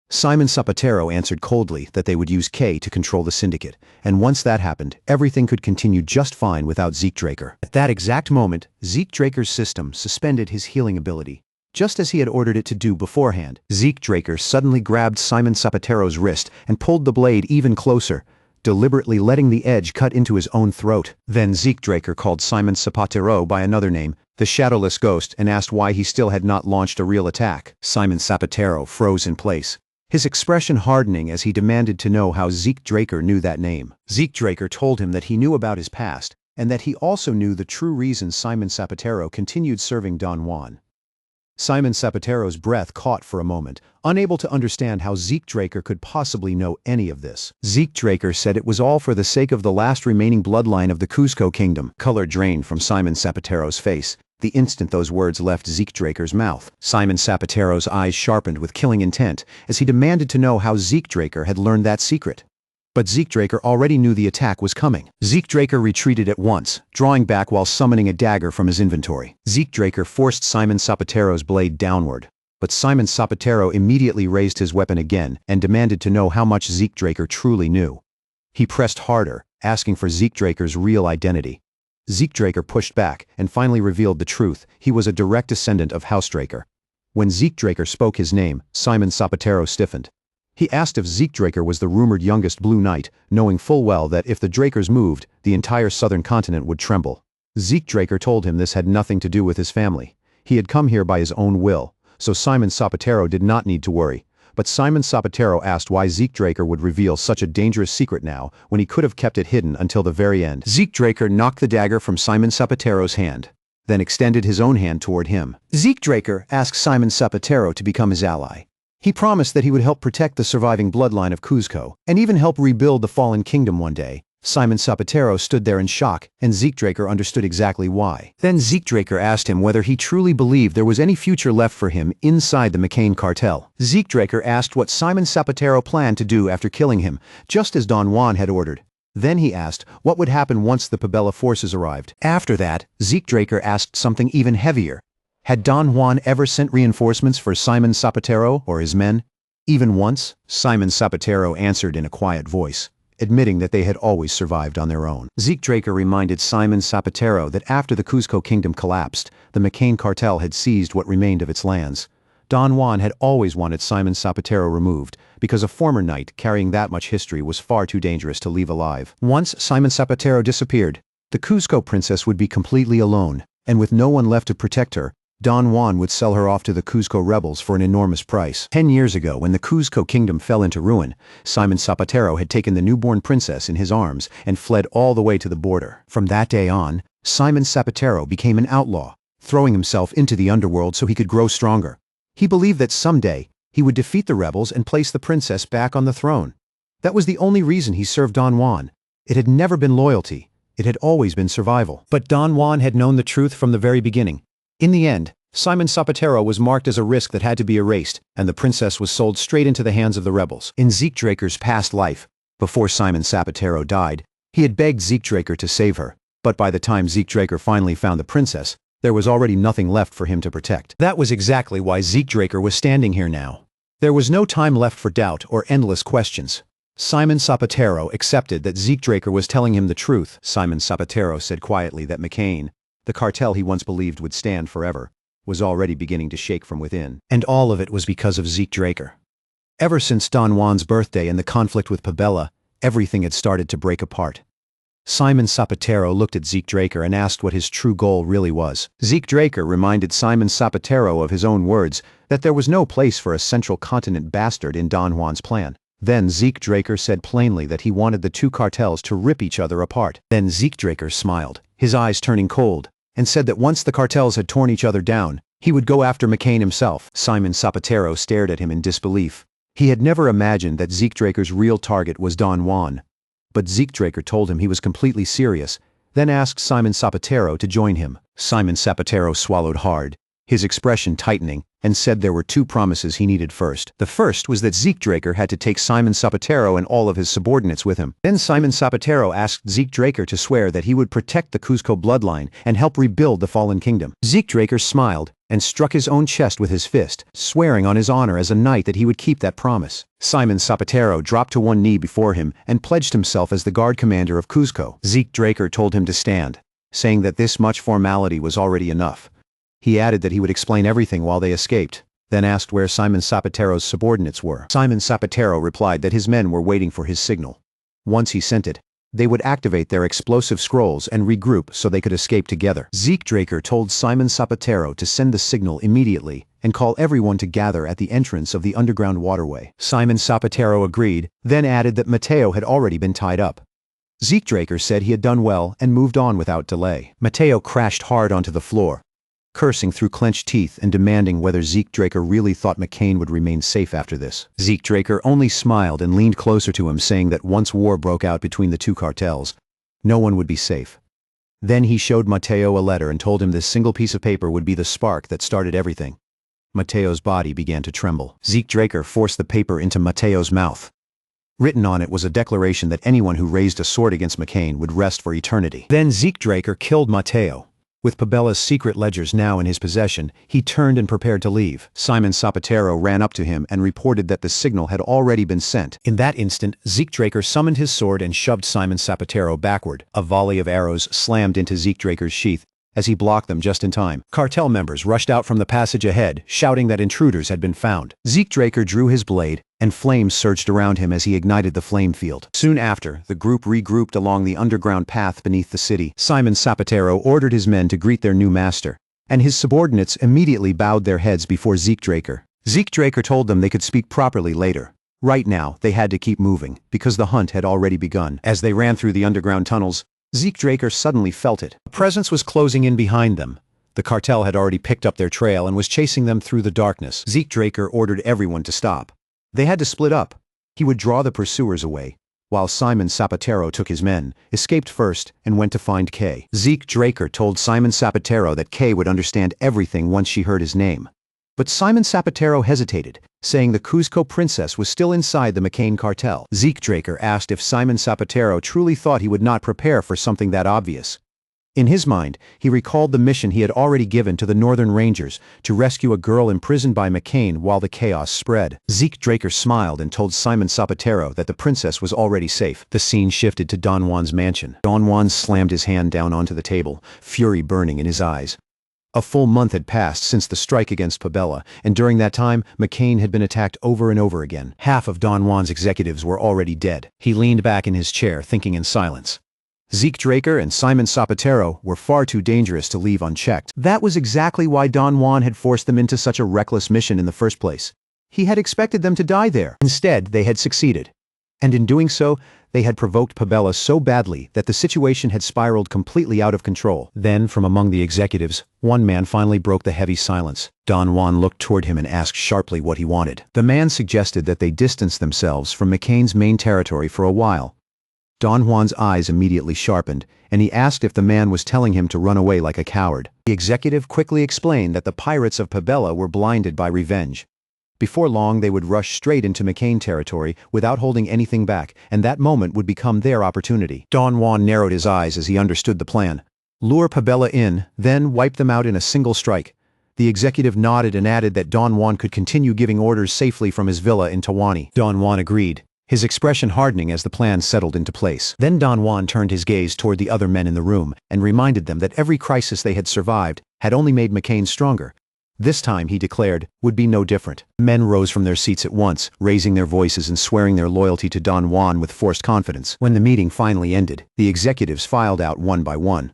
Simon Zapatero answered coldly that they would use K to control the syndicate, and once that happened, everything could continue just fine without Zeke Draker. At that exact moment, Zeke Draker's system suspended his healing ability, just as he had ordered it to do beforehand. Zeke Draker suddenly grabbed Simon Zapatero's wrist and pulled the blade even closer, deliberately letting the edge cut into his own throat. Then Zeke Draker called Simon Zapatero by another name, the shadowless ghost, and asked why he still had not launched a real attack. Simon Sapatero froze in place, his expression hardening as he demanded to know how Zeke Draker knew that name. Zeke Draker told him that he knew about his past, and that he also knew the true reason Simon Sapatero continued serving Don Juan. Simon Sapatero's breath caught for a moment, unable to understand how Zeke Draker could possibly know any of this. Zeke Draker said it was all for the sake of the last remaining bloodline of the Cuzco kingdom. Color drained from Simon Sapatero's face the instant those words left Zeke Draker's mouth. Simon Sapatero's eyes sharpened with killing intent as he demanded to know how Zeke Draker had learned that secret. But Zeke Draker already knew the attack was coming. Zeke Draker retreated at once, drawing back while summoning a dagger from his inventory. Zeke Draker forced Simon Sapatero's blade downward, but Simon Sapatero immediately raised his weapon again and demanded to know how much Zeke Draker truly knew. He pressed harder, asking for Zeke Draker's real identity. Zeke Draker pushed back and finally revealed the truth. He was a direct descendant of House Draker. When Zeke Draker spoke his name, Simon Sapatero stiffened. He asked if Zeke Draker was the rumored youngest Blue Knight, knowing full well that if the Drakers moved, the entire southern continent would tremble. Zeke Draker told him this had nothing to do with his family. He had come here by his own will, so Simon Sapatero did not need to worry. But Simon Sapatero asked why Zeke Draker would reveal such a dangerous secret now, when he could have kept it hidden until the very end. Zeke Draker knocked the dagger from Simon Sapatero's hand, then extended his own hand toward him. Zeke Draker asked Simon Sapatero to become his ally. He promised that he would help protect the surviving bloodline of Cuzco, and even help rebuild the fallen kingdom one day. Simon Sapatero stood there in shock, and Zeke Draker understood exactly why. Then Zeke Draker asked him whether he truly believed there was any future left for him inside the McCain cartel. Zeke Draker asked what Simon Sapatero planned to do after killing him, just as Don Juan had ordered. Then he asked what would happen once the Pabella forces arrived. After that, Zeke Draker asked something even heavier. Had Don Juan ever sent reinforcements for Simon Sapatero or his men? Even once? Simon Sapatero answered in a quiet voice, admitting that they had always survived on their own. Zeke Draker reminded Simon Sapatero that after the Cuzco kingdom collapsed, the McCain cartel had seized what remained of its lands. Don Juan had always wanted Simon Sapatero removed, because a former knight carrying that much history was far too dangerous to leave alive. Once Simon Sapatero disappeared, the Cuzco princess would be completely alone, and with no one left to protect her, Don Juan would sell her off to the Cuzco rebels for an enormous price. 10 years ago, when the Cuzco kingdom fell into ruin, Simon Sapatero had taken the newborn princess in his arms and fled all the way to the border. From that day on, Simon Sapatero became an outlaw, throwing himself into the underworld so he could grow stronger. He believed that someday, he would defeat the rebels and place the princess back on the throne. That was the only reason he served Don Juan. It had never been loyalty. It had always been survival. But Don Juan had known the truth from the very beginning. In the end, Simon Sapatero was marked as a risk that had to be erased, and the princess was sold straight into the hands of the rebels. In Zeke Draker's past life, before Simon Sapatero died, he had begged Zeke Draker to save her, but by the time Zeke Draker finally found the princess, there was already nothing left for him to protect. That was exactly why Zeke Draker was standing here now. There was no time left for doubt or endless questions. Simon Sapatero accepted that Zeke Draker was telling him the truth. Simon Sapatero said quietly that McCain, the cartel he once believed would stand forever, was already beginning to shake from within. And all of it was because of Zeke Draker. Ever since Don Juan's birthday and the conflict with Pabella, everything had started to break apart. Simon Sapatero looked at Zeke Draker and asked what his true goal really was. Zeke Draker reminded Simon Sapatero of his own words, that there was no place for a central continent bastard in Don Juan's plan. Then Zeke Draker said plainly that he wanted the two cartels to rip each other apart. Then Zeke Draker smiled, his eyes turning cold, and said that once the cartels had torn each other down, he would go after McCain himself. Simon Sapatero stared at him in disbelief. He had never imagined that Zeke Draker's real target was Don Juan. But Zeke Draker told him he was completely serious, then asked Simon Sapatero to join him. Simon Sapatero swallowed hard, his expression tightening, and said there were two promises he needed first. The first was that Zeke Draker had to take Simon Sapatero and all of his subordinates with him. Then Simon Sapatero asked Zeke Draker to swear that he would protect the Cuzco bloodline and help rebuild the fallen kingdom. Zeke Draker smiled and struck his own chest with his fist, swearing on his honor as a knight that he would keep that promise. Simon Sapatero dropped to one knee before him and pledged himself as the guard commander of Cuzco. Zeke Draker told him to stand, saying that this much formality was already enough. He added that he would explain everything while they escaped, then asked where Simon Sapatero's subordinates were. Simon Sapatero replied that his men were waiting for his signal. Once he sent it, They would activate their explosive scrolls and regroup so they could escape together. Zeke Draker told Simon Zapatero to send the signal immediately and call everyone to gather at the entrance of the underground waterway. Simon Zapatero agreed, then added that Mateo had already been tied up. Zeke Draker said he had done well and moved on without delay. Mateo crashed hard onto the floor, cursing through clenched teeth and demanding whether Zeke Draker really thought McCain would remain safe after this. Zeke Draker only smiled and leaned closer to him, saying that once war broke out between the two cartels, no one would be safe. Then he showed Mateo a letter and told him this single piece of paper would be the spark that started everything. Mateo's body began to tremble. Zeke Draker forced the paper into Mateo's mouth. Written on it was a declaration that anyone who raised a sword against McCain would rest for eternity. Then Zeke Draker killed Mateo. With Pabella's secret ledgers now in his possession, he turned and prepared to leave. Simon Zapatero ran up to him and reported that the signal had already been sent. In that instant, Zeke Draker summoned his sword and shoved Simon Zapatero backward. A volley of arrows slammed into Zeke Draker's sheath as he blocked them just in time. Cartel members rushed out from the passage ahead, shouting that intruders had been found. Zeke Draker drew his blade, and flames surged around him as he ignited the flame field. Soon after, the group regrouped along the underground path beneath the city. Simon Zapatero ordered his men to greet their new master, and his subordinates immediately bowed their heads before Zeke Draker. Zeke Draker told them they could speak properly later. Right now, they had to keep moving, because the hunt had already begun. As they ran through the underground tunnels, Zeke Draker suddenly felt it. A presence was closing in behind them. The cartel had already picked up their trail and was chasing them through the darkness. Zeke Draker ordered everyone to stop. They had to split up. He would draw the pursuers away, while Simon Zapatero took his men, escaped first, and went to find Kay. Zeke Draker told Simon Zapatero that Kay would understand everything once she heard his name. But Simon Zapatero hesitated, saying the Cuzco princess was still inside the McCain cartel. Zeke Draker asked if Simon Zapatero truly thought he would not prepare for something that obvious. In his mind, he recalled the mission he had already given to the Northern Rangers to rescue a girl imprisoned by McCain while the chaos spread. Zeke Draker smiled and told Simon Zapatero that the princess was already safe. The scene shifted to Don Juan's mansion. Don Juan slammed his hand down onto the table, fury burning in his eyes. A full month had passed since the strike against Pabella, and during that time, McCain had been attacked over and over again. Half of Don Juan's executives were already dead. He leaned back in his chair, thinking in silence. Zeke Draker and Simon Zapatero were far too dangerous to leave unchecked. That was exactly why Don Juan had forced them into such a reckless mission in the first place. He had expected them to die there. Instead, they had succeeded. And in doing so, they had provoked Pabella so badly that the situation had spiraled completely out of control. Then, from among the executives, one man finally broke the heavy silence. Don Juan looked toward him and asked sharply what he wanted. The man suggested that they distance themselves from McCain's main territory for a while. Don Juan's eyes immediately sharpened, and he asked if the man was telling him to run away like a coward. The executive quickly explained that the pirates of Pabella were blinded by revenge. Before long, they would rush straight into McCain territory without holding anything back, and that moment would become their opportunity. Don Juan narrowed his eyes as he understood the plan. Lure Pabella in, then wipe them out in a single strike. The executive nodded and added that Don Juan could continue giving orders safely from his villa in Tawani. Don Juan agreed, his expression hardening as the plan settled into place. Then Don Juan turned his gaze toward the other men in the room and reminded them that every crisis they had survived had only made McCain stronger. This time, he declared, would be no different. Men rose from their seats at once, raising their voices and swearing their loyalty to Don Juan with forced confidence. When the meeting finally ended, the executives filed out one by one.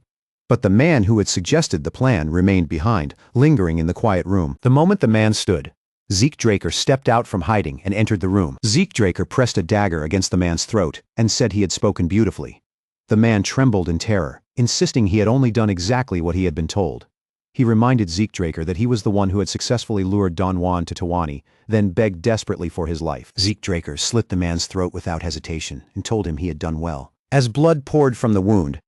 But the man who had suggested the plan remained behind, lingering in the quiet room. The moment the man stood, Zeke Draker stepped out from hiding and entered the room. Zeke Draker pressed a dagger against the man's throat and said he had spoken beautifully. The man trembled in terror, insisting he had only done exactly what he had been told. He reminded Zeke Draker that he was the one who had successfully lured Don Juan to Tawani, then begged desperately for his life. Zeke Draker slit the man's throat without hesitation and told him he had done well. As blood poured from the wound,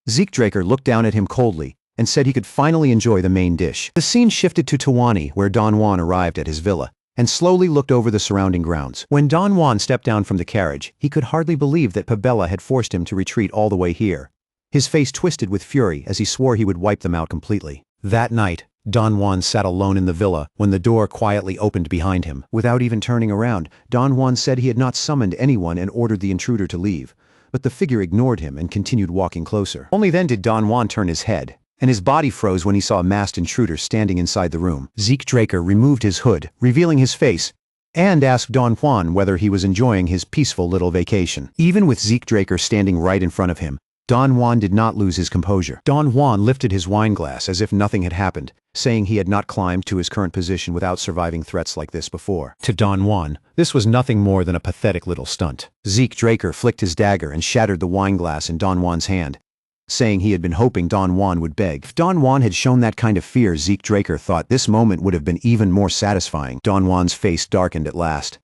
Zeke Draker looked down at him coldly and said he could finally enjoy the main dish. The scene shifted to Tawani, where Don Juan arrived at his villa, and slowly looked over the surrounding grounds. When Don Juan stepped down from the carriage, he could hardly believe that Pabella had forced him to retreat all the way here. His face twisted with fury as he swore he would wipe them out completely. That night, Don Juan sat alone in the villa when the door quietly opened behind him. Without even turning around, Don Juan said he had not summoned anyone and ordered the intruder to leave. But the figure ignored him and continued walking closer. Only then did Don Juan turn his head, and his body froze when he saw a masked intruder standing inside the room. Zeke Draker removed his hood, revealing his face, and asked Don Juan whether he was enjoying his peaceful little vacation. Even with Zeke Draker standing right in front of him, Don Juan did not lose his composure. Don Juan lifted his wine glass as if nothing had happened, saying he had not climbed to his current position without surviving threats like this before. To Don Juan, this was nothing more than a pathetic little stunt. Zeke Draker flicked his dagger and shattered the wine glass in Don Juan's hand, saying he had been hoping Don Juan would beg. If Don Juan had shown that kind of fear, Zeke Draker thought this moment would have been even more satisfying. Don Juan's face darkened at last.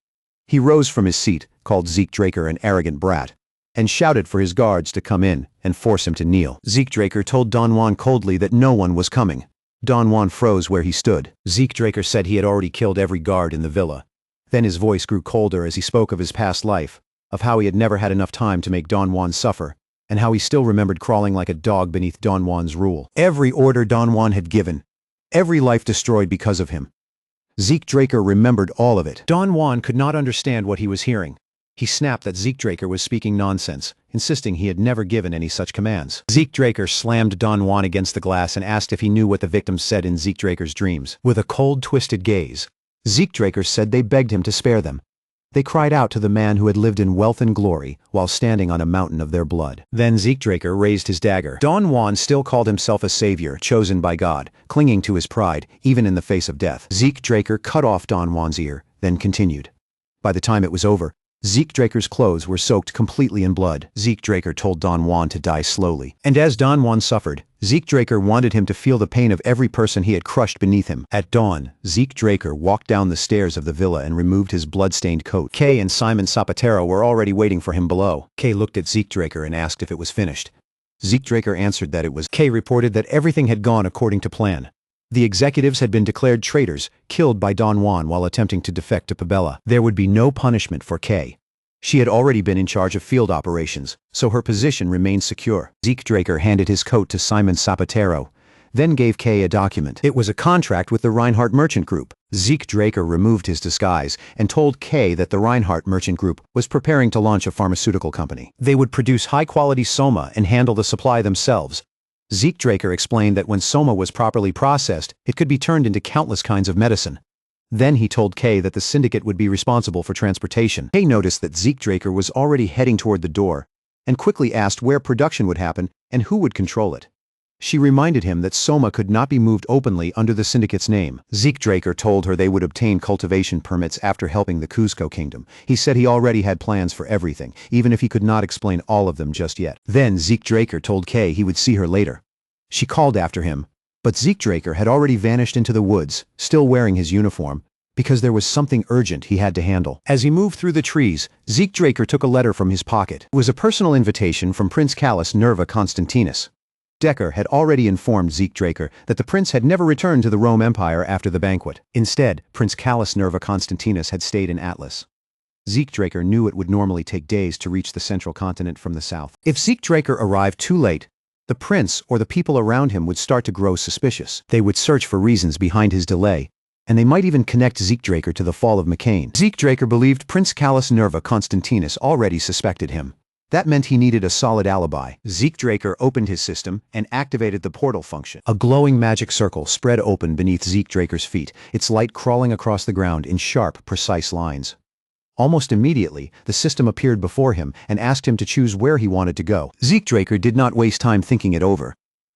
He rose from his seat, called Zeke Draker an arrogant brat, and shouted for his guards to come in and force him to kneel. Zeke Draker told Don Juan coldly that no one was coming. Don Juan froze where he stood. Zeke Draker said he had already killed every guard in the villa. Then his voice grew colder as he spoke of his past life, of how he had never had enough time to make Don Juan suffer, and how he still remembered crawling like a dog beneath Don Juan's rule. Every order Don Juan had given, every life destroyed because of him. Zeke Draker remembered all of it. Don Juan could not understand what he was hearing. He snapped that Zeke Draker was speaking nonsense, insisting he had never given any such commands. Zeke Draker slammed Don Juan against the glass and asked if he knew what the victims said in Zeke Draker's dreams. With a cold, twisted gaze, Zeke Draker said they begged him to spare them. They cried out to the man who had lived in wealth and glory while standing on a mountain of their blood. Then Zeke Draker raised his dagger. Don Juan still called himself a savior, chosen by God, clinging to his pride, even in the face of death. Zeke Draker cut off Don Juan's ear, then continued. By the time it was over, Zeke Draker's clothes were soaked completely in blood. Zeke Draker told Don Juan to die slowly. And as Don Juan suffered, Zeke Draker wanted him to feel the pain of every person he had crushed beneath him. At dawn, Zeke Draker walked down the stairs of the villa and removed his blood-stained coat. Kay and Simon Zapatero were already waiting for him below. Kay looked at Zeke Draker and asked if it was finished. Zeke Draker answered that it was. Kay reported that everything had gone according to plan. The executives had been declared traitors, killed by Don Juan while attempting to defect to Pabella. There would be no punishment for Kay. She had already been in charge of field operations, so her position remained secure. Zeke Draker handed his coat to Simon Zapatero, then gave Kay a document. It was a contract with the Reinhardt Merchant Group. Zeke Draker removed his disguise and told Kay that the Reinhardt Merchant Group was preparing to launch a pharmaceutical company. They would produce high-quality soma and handle the supply themselves. Zeke Draker explained that when soma was properly processed, it could be turned into countless kinds of medicine. Then he told Kay that the syndicate would be responsible for transportation. Kay noticed that Zeke Draker was already heading toward the door, and quickly asked where production would happen and who would control it. She reminded him that soma could not be moved openly under the syndicate's name. Zeke Draker told her they would obtain cultivation permits after helping the Cuzco Kingdom. He said he already had plans for everything, even if he could not explain all of them just yet. Then Zeke Draker told Kay he would see her later. She called after him, but Zeke Draker had already vanished into the woods, still wearing his uniform, because there was something urgent he had to handle. As he moved through the trees, Zeke Draker took a letter from his pocket. It was a personal invitation from Prince Callus Nerva Constantinus. Decker had already informed Zeke Draker that the prince had never returned to the Rome Empire after the banquet. Instead, Prince Callus Nerva Constantinus had stayed in Atlas. Zeke Draker knew it would normally take days to reach the central continent from the south. If Zeke Draker arrived too late, the prince or the people around him would start to grow suspicious. They would search for reasons behind his delay, and they might even connect Zeke Draker to the fall of McCain. Zeke Draker believed Prince Callus Nerva Constantinus already suspected him. That meant he needed a solid alibi. Zeke Draker opened his system and activated the portal function. A glowing magic circle spread open beneath Zeke Draker's feet, its light crawling across the ground in sharp, precise lines. Almost immediately, the system appeared before him and asked him to choose where he wanted to go. Zeke Draker did not waste time thinking it over.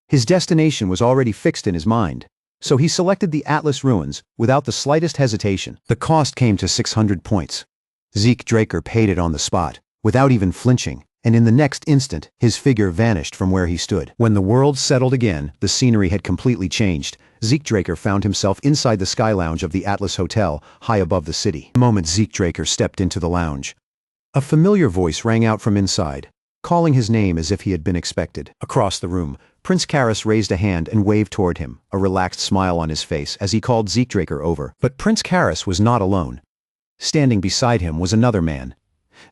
His destination was already fixed in his mind, so he selected the Atlas Ruins without the slightest hesitation. The cost came to 600 points. Zeke Draker paid it on the spot, without even flinching, and in the next instant, his figure vanished from where he stood. When the world settled again, the scenery had completely changed. Zeke Draker found himself inside the Sky Lounge of the Atlas Hotel, high above the city. The moment Zeke Draker stepped into the lounge, a familiar voice rang out from inside, calling his name as if he had been expected. Across the room, Prince Karras raised a hand and waved toward him, a relaxed smile on his face as he called Zeke Draker over. But Prince Karras was not alone. Standing beside him was another man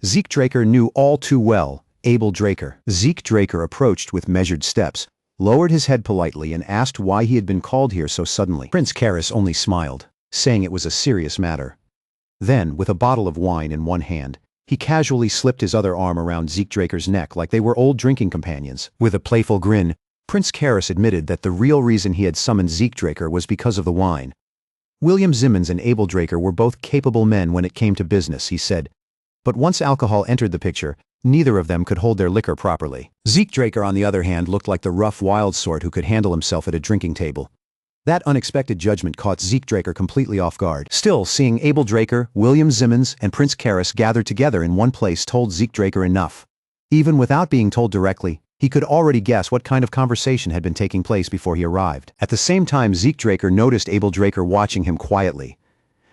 Zeke Draker knew all too well, Abel Draker. Zeke Draker approached with measured steps, lowered his head politely and asked why he had been called here so suddenly. Prince Karras only smiled, saying it was a serious matter. Then, with a bottle of wine in one hand, he casually slipped his other arm around Zeke Draker's neck like they were old drinking companions. With a playful grin, Prince Karras admitted that the real reason he had summoned Zeke Draker was because of the wine. William Zimmons and Abel Draker were both capable men when it came to business, he said. But once alcohol entered the picture, neither of them could hold their liquor properly. Zeke Draker, on the other hand, looked like the rough, wild sort who could handle himself at a drinking table. That unexpected judgment caught Zeke Draker completely off guard. Still, seeing Abel Draker, William Zimmons, and Prince Karras gathered together in one place told Zeke Draker enough. Even without being told directly, he could already guess what kind of conversation had been taking place before he arrived. At the same time, Zeke Draker noticed Abel Draker watching him quietly.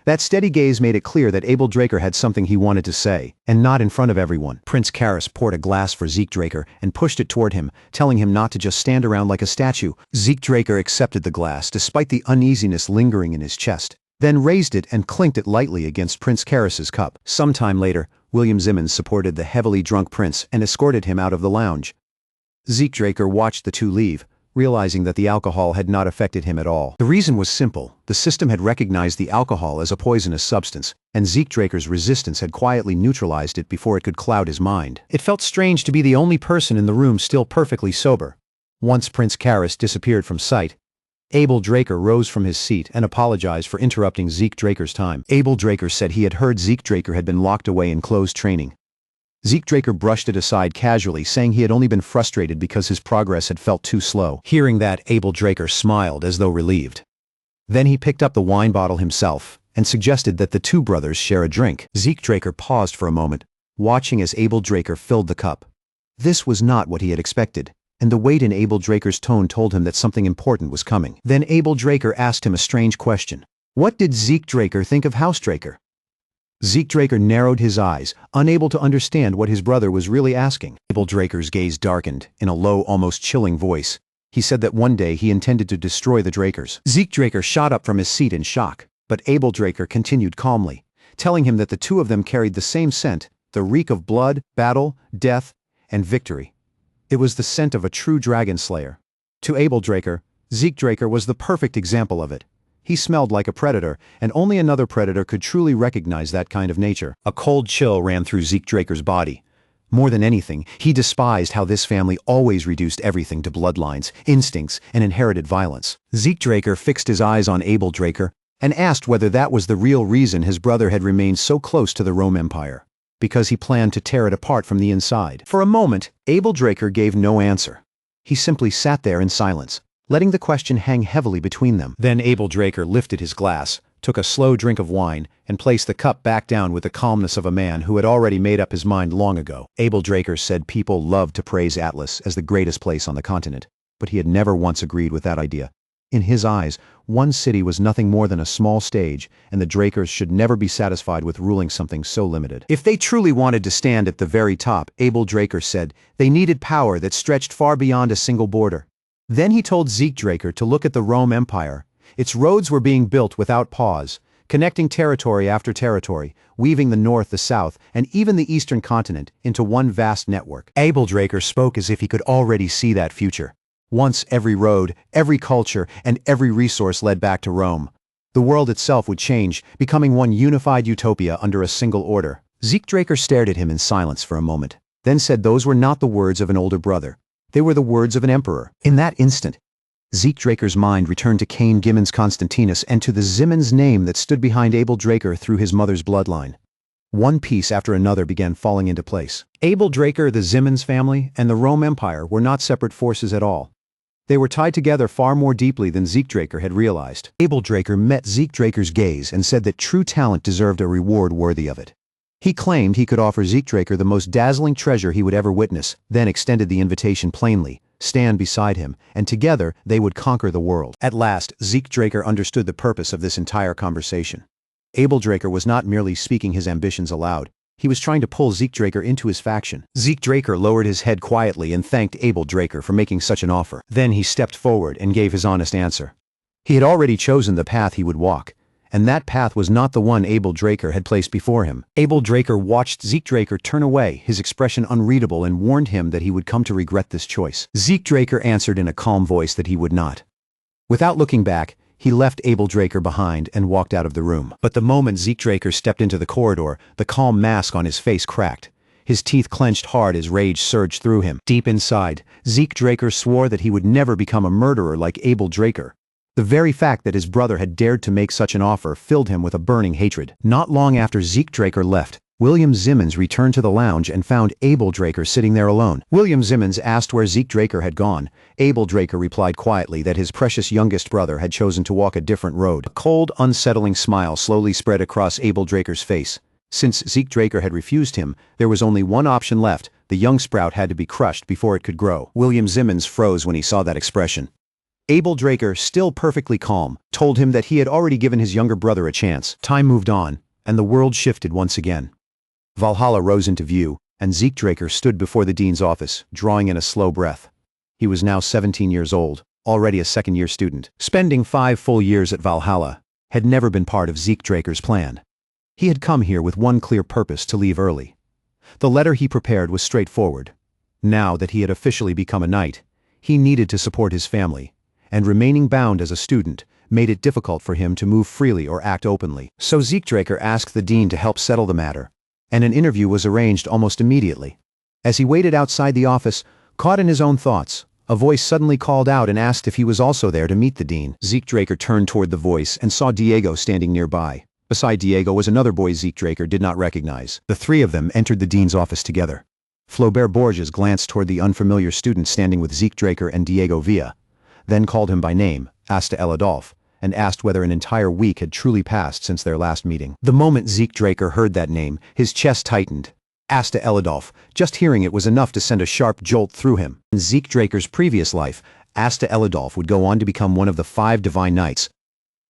That steady gaze made it clear that Abel Draker had something he wanted to say, and not in front of everyone. Prince Karras poured a glass for Zeke Draker and pushed it toward him, telling him not to just stand around like a statue. Zeke Draker accepted the glass despite the uneasiness lingering in his chest, then raised it and clinked it lightly against Prince Karras's cup. Sometime later, William Zimmons supported the heavily drunk prince and escorted him out of the lounge. Zeke Draker watched the two leave, realizing that the alcohol had not affected him at all. The reason was simple. The system had recognized the alcohol as a poisonous substance, and Zeke Draker's resistance had quietly neutralized it before it could cloud his mind. It felt strange to be the only person in the room still perfectly sober. Once Prince Karras disappeared from sight, Abel Draker rose from his seat and apologized for interrupting Zeke Draker's time. Abel Draker said he had heard Zeke Draker had been locked away in closed training. Zeke Draker brushed it aside casually, saying he had only been frustrated because his progress had felt too slow. Hearing that, Abel Draker smiled as though relieved. Then he picked up the wine bottle himself and suggested that the two brothers share a drink. Zeke Draker paused for a moment, watching as Abel Draker filled the cup. This was not what he had expected, and the weight in Abel Draker's tone told him that something important was coming. Then Abel Draker asked him a strange question. What did Zeke Draker think of House Draker? Zeke Draker narrowed his eyes, unable to understand what his brother was really asking. Abel Draker's gaze darkened. In a low, almost chilling voice, he said that one day he intended to destroy the Drakers. Zeke Draker shot up from his seat in shock, but Abel Draker continued calmly, telling him that the two of them carried the same scent, the reek of blood, battle, death, and victory. It was the scent of a true Dragonslayer. To Abel Draker, Zeke Draker was the perfect example of it. He smelled like a predator, and only another predator could truly recognize that kind of nature. A cold chill ran through Zeke Draker's body. More than anything, he despised how this family always reduced everything to bloodlines, instincts, and inherited violence. Zeke Draker fixed his eyes on Abel Draker and asked whether that was the real reason his brother had remained so close to the Rome Empire, because he planned to tear it apart from the inside. For a moment, Abel Draker gave no answer. He simply sat there in silence, letting the question hang heavily between them. Then Abel Draker lifted his glass, took a slow drink of wine, and placed the cup back down with the calmness of a man who had already made up his mind long ago. Abel Draker said people loved to praise Atlas as the greatest place on the continent, but he had never once agreed with that idea. In his eyes, one city was nothing more than a small stage, and the Drakers should never be satisfied with ruling something so limited. If they truly wanted to stand at the very top, Abel Draker said, they needed power that stretched far beyond a single border. Then he told Zeke Draker to look at the Rome Empire. Its roads were being built without pause, connecting territory after territory, weaving the north, the south, and even the eastern continent into one vast network. Abel Draker spoke as if he could already see that future. Once every road, every culture, and every resource led back to Rome. The world itself would change, becoming one unified utopia under a single order. Zeke Draker stared at him in silence for a moment, then said those were not the words of an older brother. They were the words of an emperor. In that instant, Zeke Draker's mind returned to Cain Gimmons Constantinus and to the Zimmons name that stood behind Abel Draker through his mother's bloodline. One piece after another began falling into place. Abel Draker, the Zimmons family, and the Rome Empire were not separate forces at all. They were tied together far more deeply than Zeke Draker had realized. Abel Draker met Zeke Draker's gaze and said that true talent deserved a reward worthy of it. He claimed he could offer Zeke Draker the most dazzling treasure he would ever witness, then extended the invitation plainly, stand beside him, and together they would conquer the world. At last, Zeke Draker understood the purpose of this entire conversation. Abel Draker was not merely speaking his ambitions aloud. He was trying to pull Zeke Draker into his faction. Zeke Draker lowered his head quietly and thanked Abel Draker for making such an offer. Then he stepped forward and gave his honest answer. He had already chosen the path he would walk, and that path was not the one Abel Draker had placed before him. Abel Draker watched Zeke Draker turn away, his expression unreadable, and warned him that he would come to regret this choice. Zeke Draker answered in a calm voice that he would not. Without looking back, he left Abel Draker behind and walked out of the room. But the moment Zeke Draker stepped into the corridor, the calm mask on his face cracked. His teeth clenched hard as rage surged through him. Deep inside, Zeke Draker swore that he would never become a murderer like Abel Draker. The very fact that his brother had dared to make such an offer filled him with a burning hatred. Not long after Zeke Draker left, William Zimmons returned to the lounge and found Abel Draker sitting there alone. William Zimmons asked where Zeke Draker had gone. Abel Draker replied quietly that his precious youngest brother had chosen to walk a different road. A cold, unsettling smile slowly spread across Abel Draker's face. Since Zeke Draker had refused him, there was only one option left. The young sprout had to be crushed before it could grow. William Zimmons froze when he saw that expression. Abel Draker, still perfectly calm, told him that he had already given his younger brother a chance. Time moved on, and the world shifted once again. Valhalla rose into view, and Zeke Draker stood before the dean's office, drawing in a slow breath. He was now 17 years old, already a second-year student. Spending 5 full years at Valhalla had never been part of Zeke Draker's plan. He had come here with one clear purpose: to leave early. The letter he prepared was straightforward. Now that he had officially become a knight, he needed to support his family, and remaining bound as a student made it difficult for him to move freely or act openly. So Zeke Draker asked the dean to help settle the matter, and an interview was arranged almost immediately. As he waited outside the office, caught in his own thoughts, a voice suddenly called out and asked if he was also there to meet the dean. Zeke Draker turned toward the voice and saw Diego standing nearby. Beside Diego was another boy Zeke Draker did not recognize. The three of them entered the dean's office together. Flaubert Borges glanced toward the unfamiliar student standing with Zeke Draker and Diego Villa, then called him by name, Asta Eladolf, and asked whether an entire week had truly passed since their last meeting. The moment Zeke Draker heard that name, his chest tightened. Asta Eladolf, just hearing it was enough to send a sharp jolt through him. In Zeke Draker's previous life, Asta Eladolf would go on to become one of the 5 divine knights.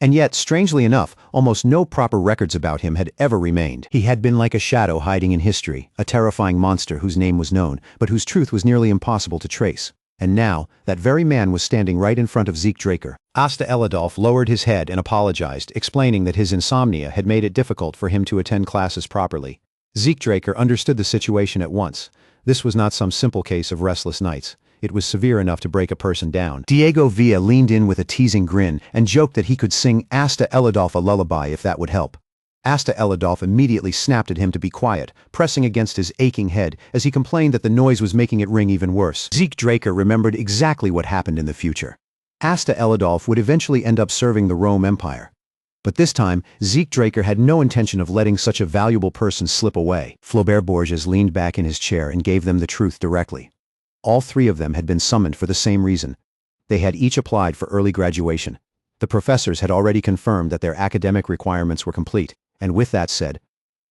And yet, strangely enough, almost no proper records about him had ever remained. He had been like a shadow hiding in history, a terrifying monster whose name was known, but whose truth was nearly impossible to trace. And now, that very man was standing right in front of Zeke Draker. Asta Eladolf lowered his head and apologized, explaining that his insomnia had made it difficult for him to attend classes properly. Zeke Draker understood the situation at once. This was not some simple case of restless nights. It was severe enough to break a person down. Diego Villa leaned in with a teasing grin and joked that he could sing Asta Eladolf a lullaby if that would help. Asta Eladolf immediately snapped at him to be quiet, pressing against his aching head as he complained that the noise was making it ring even worse. Zeke Draker remembered exactly what happened in the future. Asta Eladolf would eventually end up serving the Rome Empire. But this time, Zeke Draker had no intention of letting such a valuable person slip away. Flaubert Borges leaned back in his chair and gave them the truth directly. All 3 of them had been summoned for the same reason. They had each applied for early graduation. The professors had already confirmed that their academic requirements were complete. And with that said,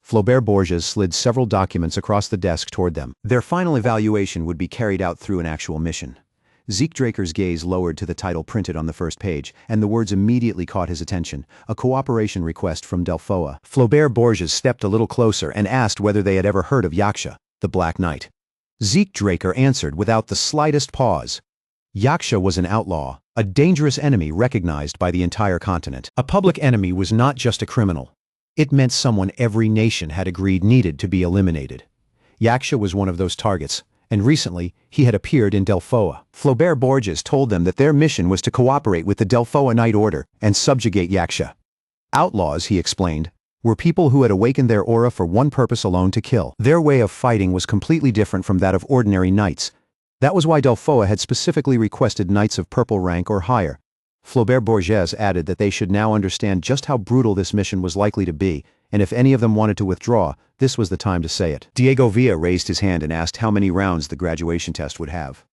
Flaubert Borges slid several documents across the desk toward them. Their final evaluation would be carried out through an actual mission. Zeke Draker's gaze lowered to the title printed on the first page, and the words immediately caught his attention: a cooperation request from Delphoa. Flaubert Borges stepped a little closer and asked whether they had ever heard of Yaksha, the Black Knight. Zeke Draker answered without the slightest pause. Yaksha was an outlaw, a dangerous enemy recognized by the entire continent. A public enemy was not just a criminal. It meant someone every nation had agreed needed to be eliminated. Yaksha was one of those targets, and recently he had appeared in Delphoa. Flaubert Borges told them that their mission was to cooperate with the Delphoa Knight Order and subjugate Yaksha. Outlaws, he explained, were people who had awakened their aura for one purpose alone: to kill. Their way of fighting was completely different from that of ordinary knights. That was why Delphoa had specifically requested knights of purple rank or higher. Flaubert Borges added that they should now understand just how brutal this mission was likely to be, and if any of them wanted to withdraw, this was the time to say it. Diego Villa raised his hand and asked how many rounds the graduation test would have.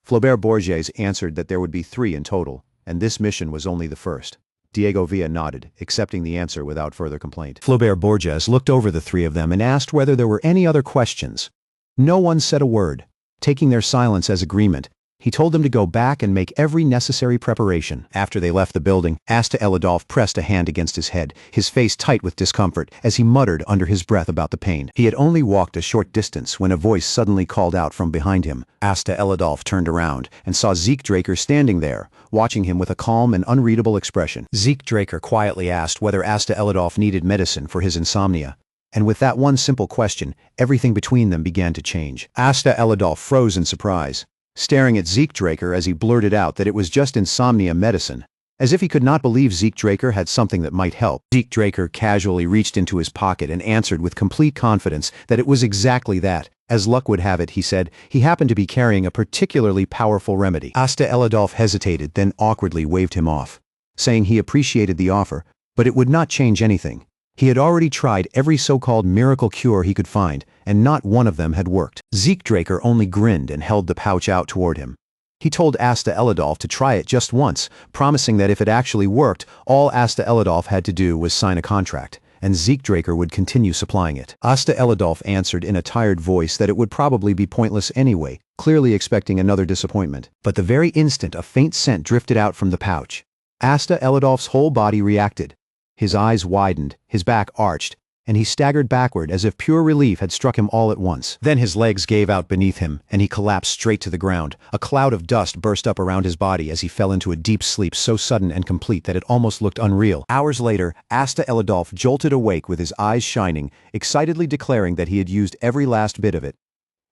Flaubert Borges answered that there would be 3 in total, and this mission was only the first. Diego Villa nodded, accepting the answer without further complaint. Flaubert Borges looked over the 3 of them and asked whether there were any other questions. No one said a word. Taking their silence as agreement, he told them to go back and make every necessary preparation. After they left the building, Asta Eladolf pressed a hand against his head, his face tight with discomfort, as he muttered under his breath about the pain. He had only walked a short distance when a voice suddenly called out from behind him. Asta Eladolf turned around and saw Zeke Draker standing there, watching him with a calm and unreadable expression. Zeke Draker quietly asked whether Asta Eladolf needed medicine for his insomnia. And with that one simple question, everything between them began to change. Asta Eladolf froze in surprise, staring at Zeke Draker as he blurted out that it was just insomnia medicine, as if he could not believe Zeke Draker had something that might help. Zeke Draker casually reached into his pocket and answered with complete confidence that it was exactly that. As luck would have it, he said, he happened to be carrying a particularly powerful remedy. Asta Eladolf hesitated, then awkwardly waved him off. saying he appreciated the offer, but it would not change anything. He had already tried every so-called miracle cure he could find, and not one of them had worked. Zeke Draker only grinned and held the pouch out toward him. He told Asta Elidolf to try it just once, promising that if it actually worked, all Asta Elidolf had to do was sign a contract, and Zeke Draker would continue supplying it. Asta Elidolf answered in a tired voice that it would probably be pointless anyway, clearly expecting another disappointment. But the very instant a faint scent drifted out from the pouch, Asta Elidolf's whole body reacted. His eyes widened, his back arched, and he staggered backward as if pure relief had struck him all at once. Then his legs gave out beneath him, and he collapsed straight to the ground. A cloud of dust burst up around his body as he fell into a deep sleep so sudden and complete that it almost looked unreal. Hours later, Asta Elidolf jolted awake with his eyes shining, excitedly declaring that he had used every last bit of it.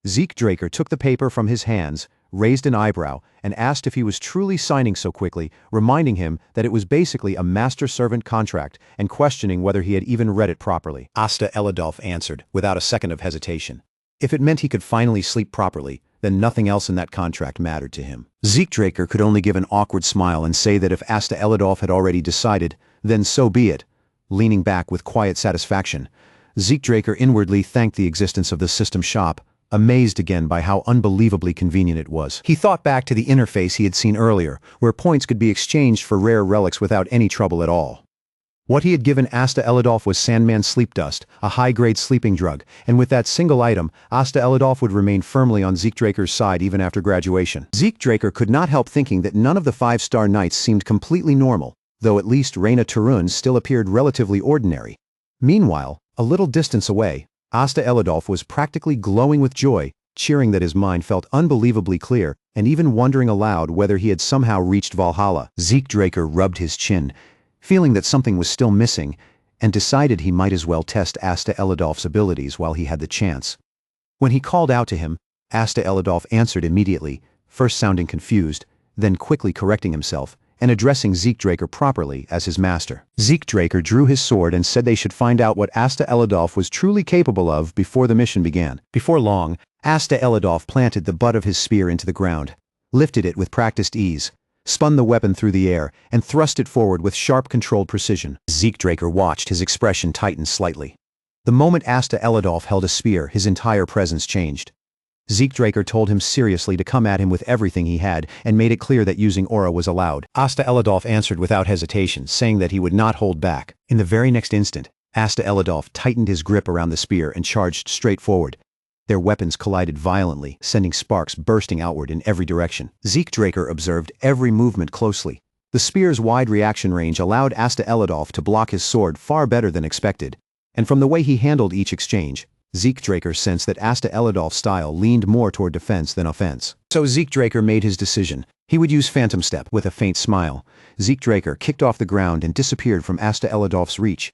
Zeke Draker took the paper from his hands, raised an eyebrow, and asked if he was truly signing so quickly, reminding him that it was basically a master-servant contract and questioning whether he had even read it properly. Asta Elidolf answered, without a second of hesitation. If it meant he could finally sleep properly, then nothing else in that contract mattered to him. Zeke Draker could only give an awkward smile and say that if Asta Elidolf had already decided, then so be it. Leaning back with quiet satisfaction, Zeke Draker inwardly thanked the existence of the system shop, amazed again by how unbelievably convenient it was. He thought back to the interface he had seen earlier, where points could be exchanged for rare relics without any trouble at all. What he had given Asta Elidolf was Sandman Sleep Dust, a high-grade sleeping drug, and with that single item, Asta Elidolf would remain firmly on Zeke Draker's side even after graduation. Zeke Draker could not help thinking that none of the five-star knights seemed completely normal, though at least Reyna Tarun still appeared relatively ordinary. Meanwhile, a little distance away, Asta Elidolf was practically glowing with joy, cheering that his mind felt unbelievably clear, and even wondering aloud whether he had somehow reached Valhalla. Zeke Draker rubbed his chin, feeling that something was still missing, and decided he might as well test Asta Elidolf's abilities while he had the chance. When he called out to him, Asta Elidolf answered immediately, first sounding confused, then quickly correcting himself, and addressing Zeke Draker properly as his master. Zeke Draker drew his sword and said they should find out what Asta Elidolf was truly capable of before the mission began. Before long, Asta Elidolf planted the butt of his spear into the ground, lifted it with practiced ease, spun the weapon through the air, and thrust it forward with sharp controlled precision. Zeke Draker watched, his expression tighten slightly. The moment Asta Elidolf held a spear, his entire presence changed. Zeke Draker told him seriously to come at him with everything he had and made it clear that using aura was allowed. Asta Elidolf answered without hesitation, saying that he would not hold back. In the very next instant, Asta Elidolf tightened his grip around the spear and charged straight forward. Their weapons collided violently, sending sparks bursting outward in every direction. Zeke Draker observed every movement closely. The spear's wide reaction range allowed Asta Elidolf to block his sword far better than expected, and from the way he handled each exchange, Zeke Draker sensed that Asta Elidolf's style leaned more toward defense than offense. So Zeke Draker made his decision. He would use Phantom Step. With a faint smile, Zeke Draker kicked off the ground and disappeared from Asta Elidolf's reach.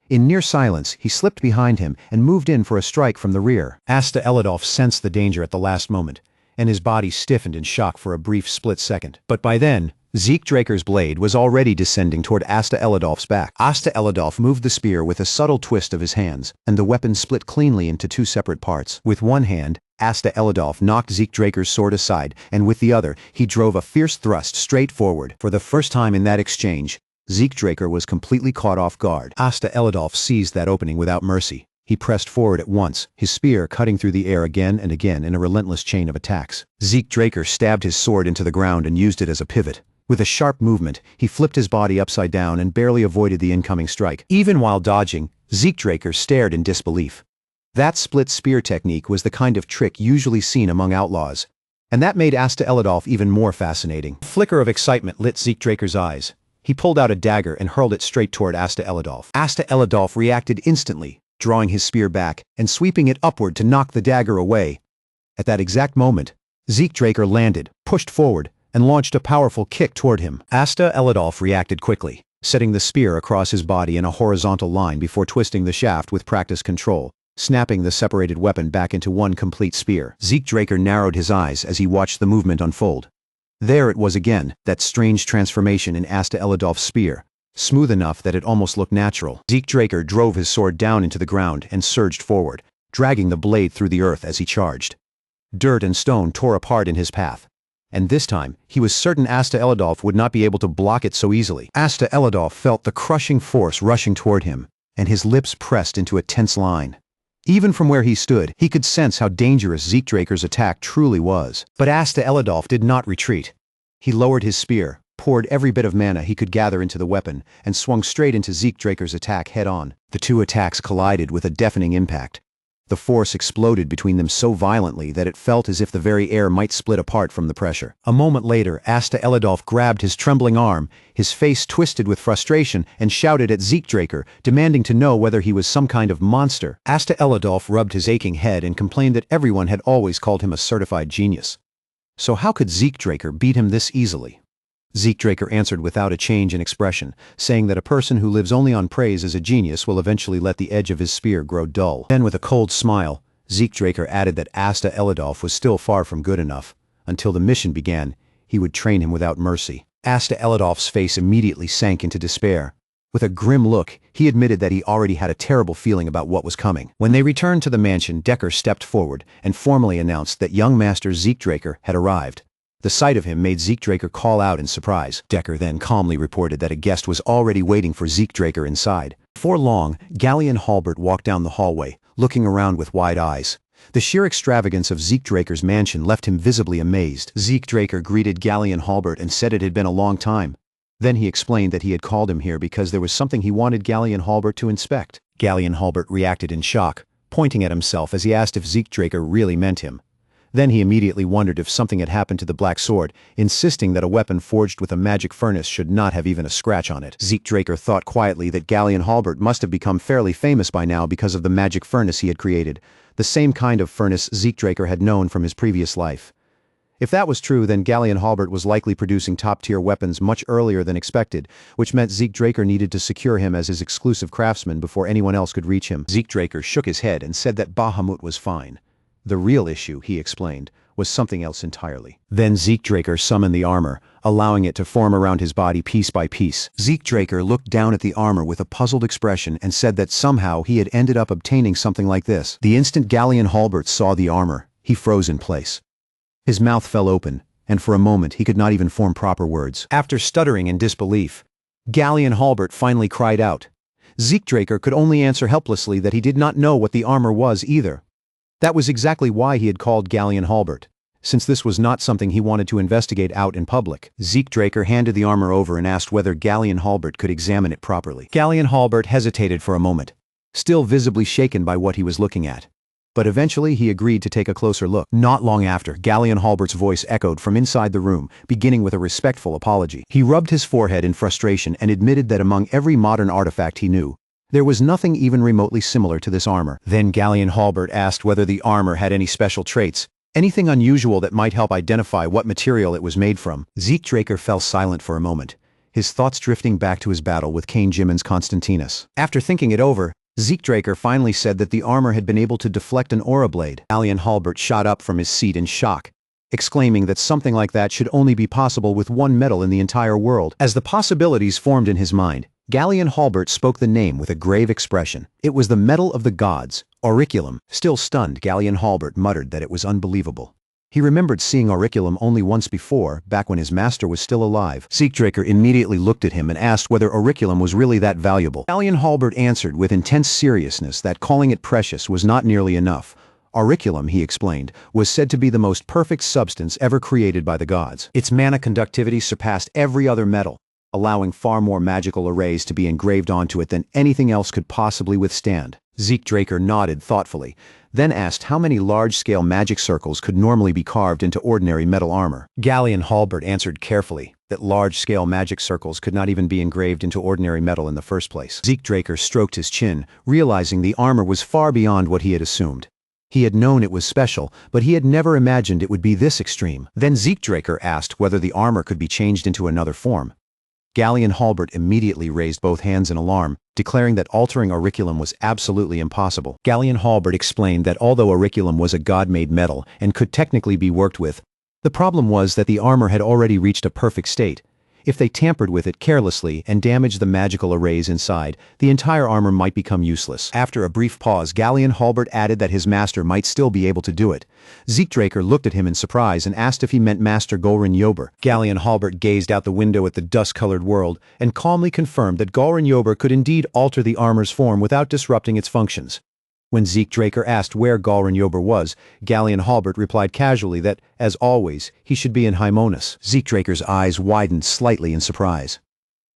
In near silence, he slipped behind him and moved in for a strike from the rear. Asta Elidolf sensed the danger at the last moment, and his body stiffened in shock for a brief split second. But by then, Zeke Draker's blade was already descending toward Asta Elidolf's back. Asta Elidolf moved the spear with a subtle twist of his hands, and the weapon split cleanly into two separate parts. With one hand, Asta Elidolf knocked Zeke Draker's sword aside, and with the other, he drove a fierce thrust straight forward. For the first time in that exchange, Zeke Draker was completely caught off guard. Asta Elidolf seized that opening without mercy. He pressed forward at once, his spear cutting through the air again and again in a relentless chain of attacks. Zeke Draker stabbed his sword into the ground and used it as a pivot. With a sharp movement, he flipped his body upside down and barely avoided the incoming strike. Even while dodging, Zeke Draker stared in disbelief. That split spear technique was the kind of trick usually seen among outlaws, and that made Asta Elidolf even more fascinating. A flicker of excitement lit Zeke Draker's eyes. He pulled out a dagger and hurled it straight toward Asta Elidolf. Asta Elidolf reacted instantly, drawing his spear back and sweeping it upward to knock the dagger away. At that exact moment, Zeke Draker landed, pushed forward, and launched a powerful kick toward him. Asta Elidolf reacted quickly, setting the spear across his body in a horizontal line before twisting the shaft with practiced control, snapping the separated weapon back into one complete spear. Zeke Draker narrowed his eyes as he watched the movement unfold. There it was again, that strange transformation in Asta Elidolf's spear, smooth enough that it almost looked natural. Zeke Draker drove his sword down into the ground and surged forward, dragging the blade through the earth as he charged. Dirt and stone tore apart in his path. And this time, he was certain Asta Elidolf would not be able to block it so easily. Asta Elidolf felt the crushing force rushing toward him, and his lips pressed into a tense line. Even from where he stood, he could sense how dangerous Zeekdraker's attack truly was. But Asta Elidolf did not retreat. He lowered his spear, poured every bit of mana he could gather into the weapon, and swung straight into Zeekdraker's attack head-on. The two attacks collided with a deafening impact. The force exploded between them so violently that it felt as if the very air might split apart from the pressure. A moment later, Asta Elidolf grabbed his trembling arm, his face twisted with frustration, and shouted at Zeekdraker, demanding to know whether he was some kind of monster. Asta Elidolf rubbed his aching head and complained that everyone had always called him a certified genius. So how could Zeekdraker beat him this easily? Zeekdraker answered without a change in expression, saying that a person who lives only on praise as a genius will eventually let the edge of his spear grow dull. Then with a cold smile, Zeekdraker added that Asta Elidolf was still far from good enough. Until the mission began, he would train him without mercy. Asta Elidolf's face immediately sank into despair. With a grim look, he admitted that he already had a terrible feeling about what was coming. When they returned to the mansion, Decker stepped forward and formally announced that young Master Zeekdraker had arrived. The sight of him made Zeekdraker call out in surprise. Decker then calmly reported that a guest was already waiting for Zeekdraker inside. Before long, Galleon Halbert walked down the hallway, looking around with wide eyes. The sheer extravagance of Zeekdraker's mansion left him visibly amazed. Zeekdraker greeted Galleon Halbert and said it had been a long time. Then he explained that he had called him here because there was something he wanted Galleon Halbert to inspect. Galleon Halbert reacted in shock, pointing at himself as he asked if Zeekdraker really meant him. Then he immediately wondered if something had happened to the black sword, insisting that a weapon forged with a magic furnace should not have even a scratch on it. Zeekdraker thought quietly that Galleon Halbert must have become fairly famous by now because of the magic furnace he had created, the same kind of furnace Zeekdraker had known from his previous life. If that was true, then Galleon Halbert was likely producing top-tier weapons much earlier than expected, which meant Zeekdraker needed to secure him as his exclusive craftsman before anyone else could reach him. Zeekdraker shook his head and said that Bahamut was fine. The real issue, he explained, was something else entirely. Then Zeekdraker summoned the armor, allowing it to form around his body piece by piece. Zeekdraker looked down at the armor with a puzzled expression and said that somehow he had ended up obtaining something like this. The instant Galleon Halbert saw the armor, he froze in place. His mouth fell open, and for a moment he could not even form proper words. After stuttering in disbelief, Galleon Halbert finally cried out. Zeekdraker could only answer helplessly that he did not know what the armor was either. That was exactly why he had called Galleon Halbert, since this was not something he wanted to investigate out in public. Zeekdraker handed the armor over and asked whether Galleon Halbert could examine it properly. Galleon Halbert hesitated for a moment, still visibly shaken by what he was looking at. But eventually he agreed to take a closer look. Not long after, Galleon Halbert's voice echoed from inside the room, beginning with a respectful apology. He rubbed his forehead in frustration and admitted that among every modern artifact he knew, there was nothing even remotely similar to this armor. Then Galleon Halbert asked whether the armor had any special traits, anything unusual that might help identify what material it was made from. Zeekdraker fell silent for a moment, his thoughts drifting back to his battle with Cain Jimin's Constantinus. After thinking it over, Zeekdraker finally said that the armor had been able to deflect an aura blade. Galleon Halbert shot up from his seat in shock, exclaiming that something like that should only be possible with one metal in the entire world. As the possibilities formed in his mind, Galleon Halbert spoke the name with a grave expression. It was the metal of the gods, auriculum. Still stunned, Galleon Halbert muttered that it was unbelievable. He remembered seeing auriculum only once before, back when his master was still alive. Zeekdraker immediately looked at him and asked whether auriculum was really that valuable. Galleon Halbert answered with intense seriousness that calling it precious was not nearly enough. Auriculum, he explained, was said to be the most perfect substance ever created by the gods. Its mana conductivity surpassed every other metal, allowing far more magical arrays to be engraved onto it than anything else could possibly withstand. Zeekdraker nodded thoughtfully, then asked how many large-scale magic circles could normally be carved into ordinary metal armor. Galleon Halbert answered carefully that large-scale magic circles could not even be engraved into ordinary metal in the first place. Zeekdraker stroked his chin, realizing the armor was far beyond what he had assumed. He had known it was special, but he had never imagined it would be this extreme. Then Zeekdraker asked whether the armor could be changed into another form. Galleon Halbert immediately raised both hands in alarm, declaring that altering auriculum was absolutely impossible. Galleon Halbert explained that although auriculum was a god-made metal and could technically be worked with, the problem was that the armor had already reached a perfect state. If they tampered with it carelessly and damaged the magical arrays inside, the entire armor might become useless. After a brief pause, Gallion Halbert added that his master might still be able to do it. Zeekdraker looked at him in surprise and asked if he meant Master Golrin Yober. Gallion Halbert gazed out the window at the dust-colored world and calmly confirmed that Golrin Yober could indeed alter the armor's form without disrupting its functions. When Zeekdraker asked where Golrin Yober was, Gallion Halbert replied casually that, as always, he should be in Hymonus. Zeekdraker's eyes widened slightly in surprise.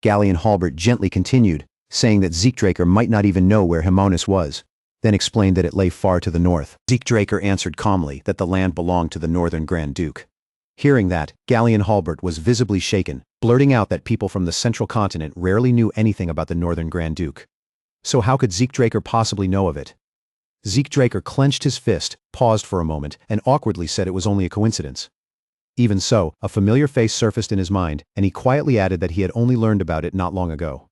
Gallion Halbert gently continued, saying that Zeekdraker might not even know where Hymonus was, then explained that it lay far to the north. Zeekdraker answered calmly that the land belonged to the Northern Grand Duke. Hearing that, Gallion Halbert was visibly shaken, blurting out that people from the Central Continent rarely knew anything about the Northern Grand Duke. So how could Zeekdraker possibly know of it? Zeekdraker clenched his fist, paused for a moment, and awkwardly said it was only a coincidence. Even so, a familiar face surfaced in his mind, and he quietly added that he had only learned about it not long ago.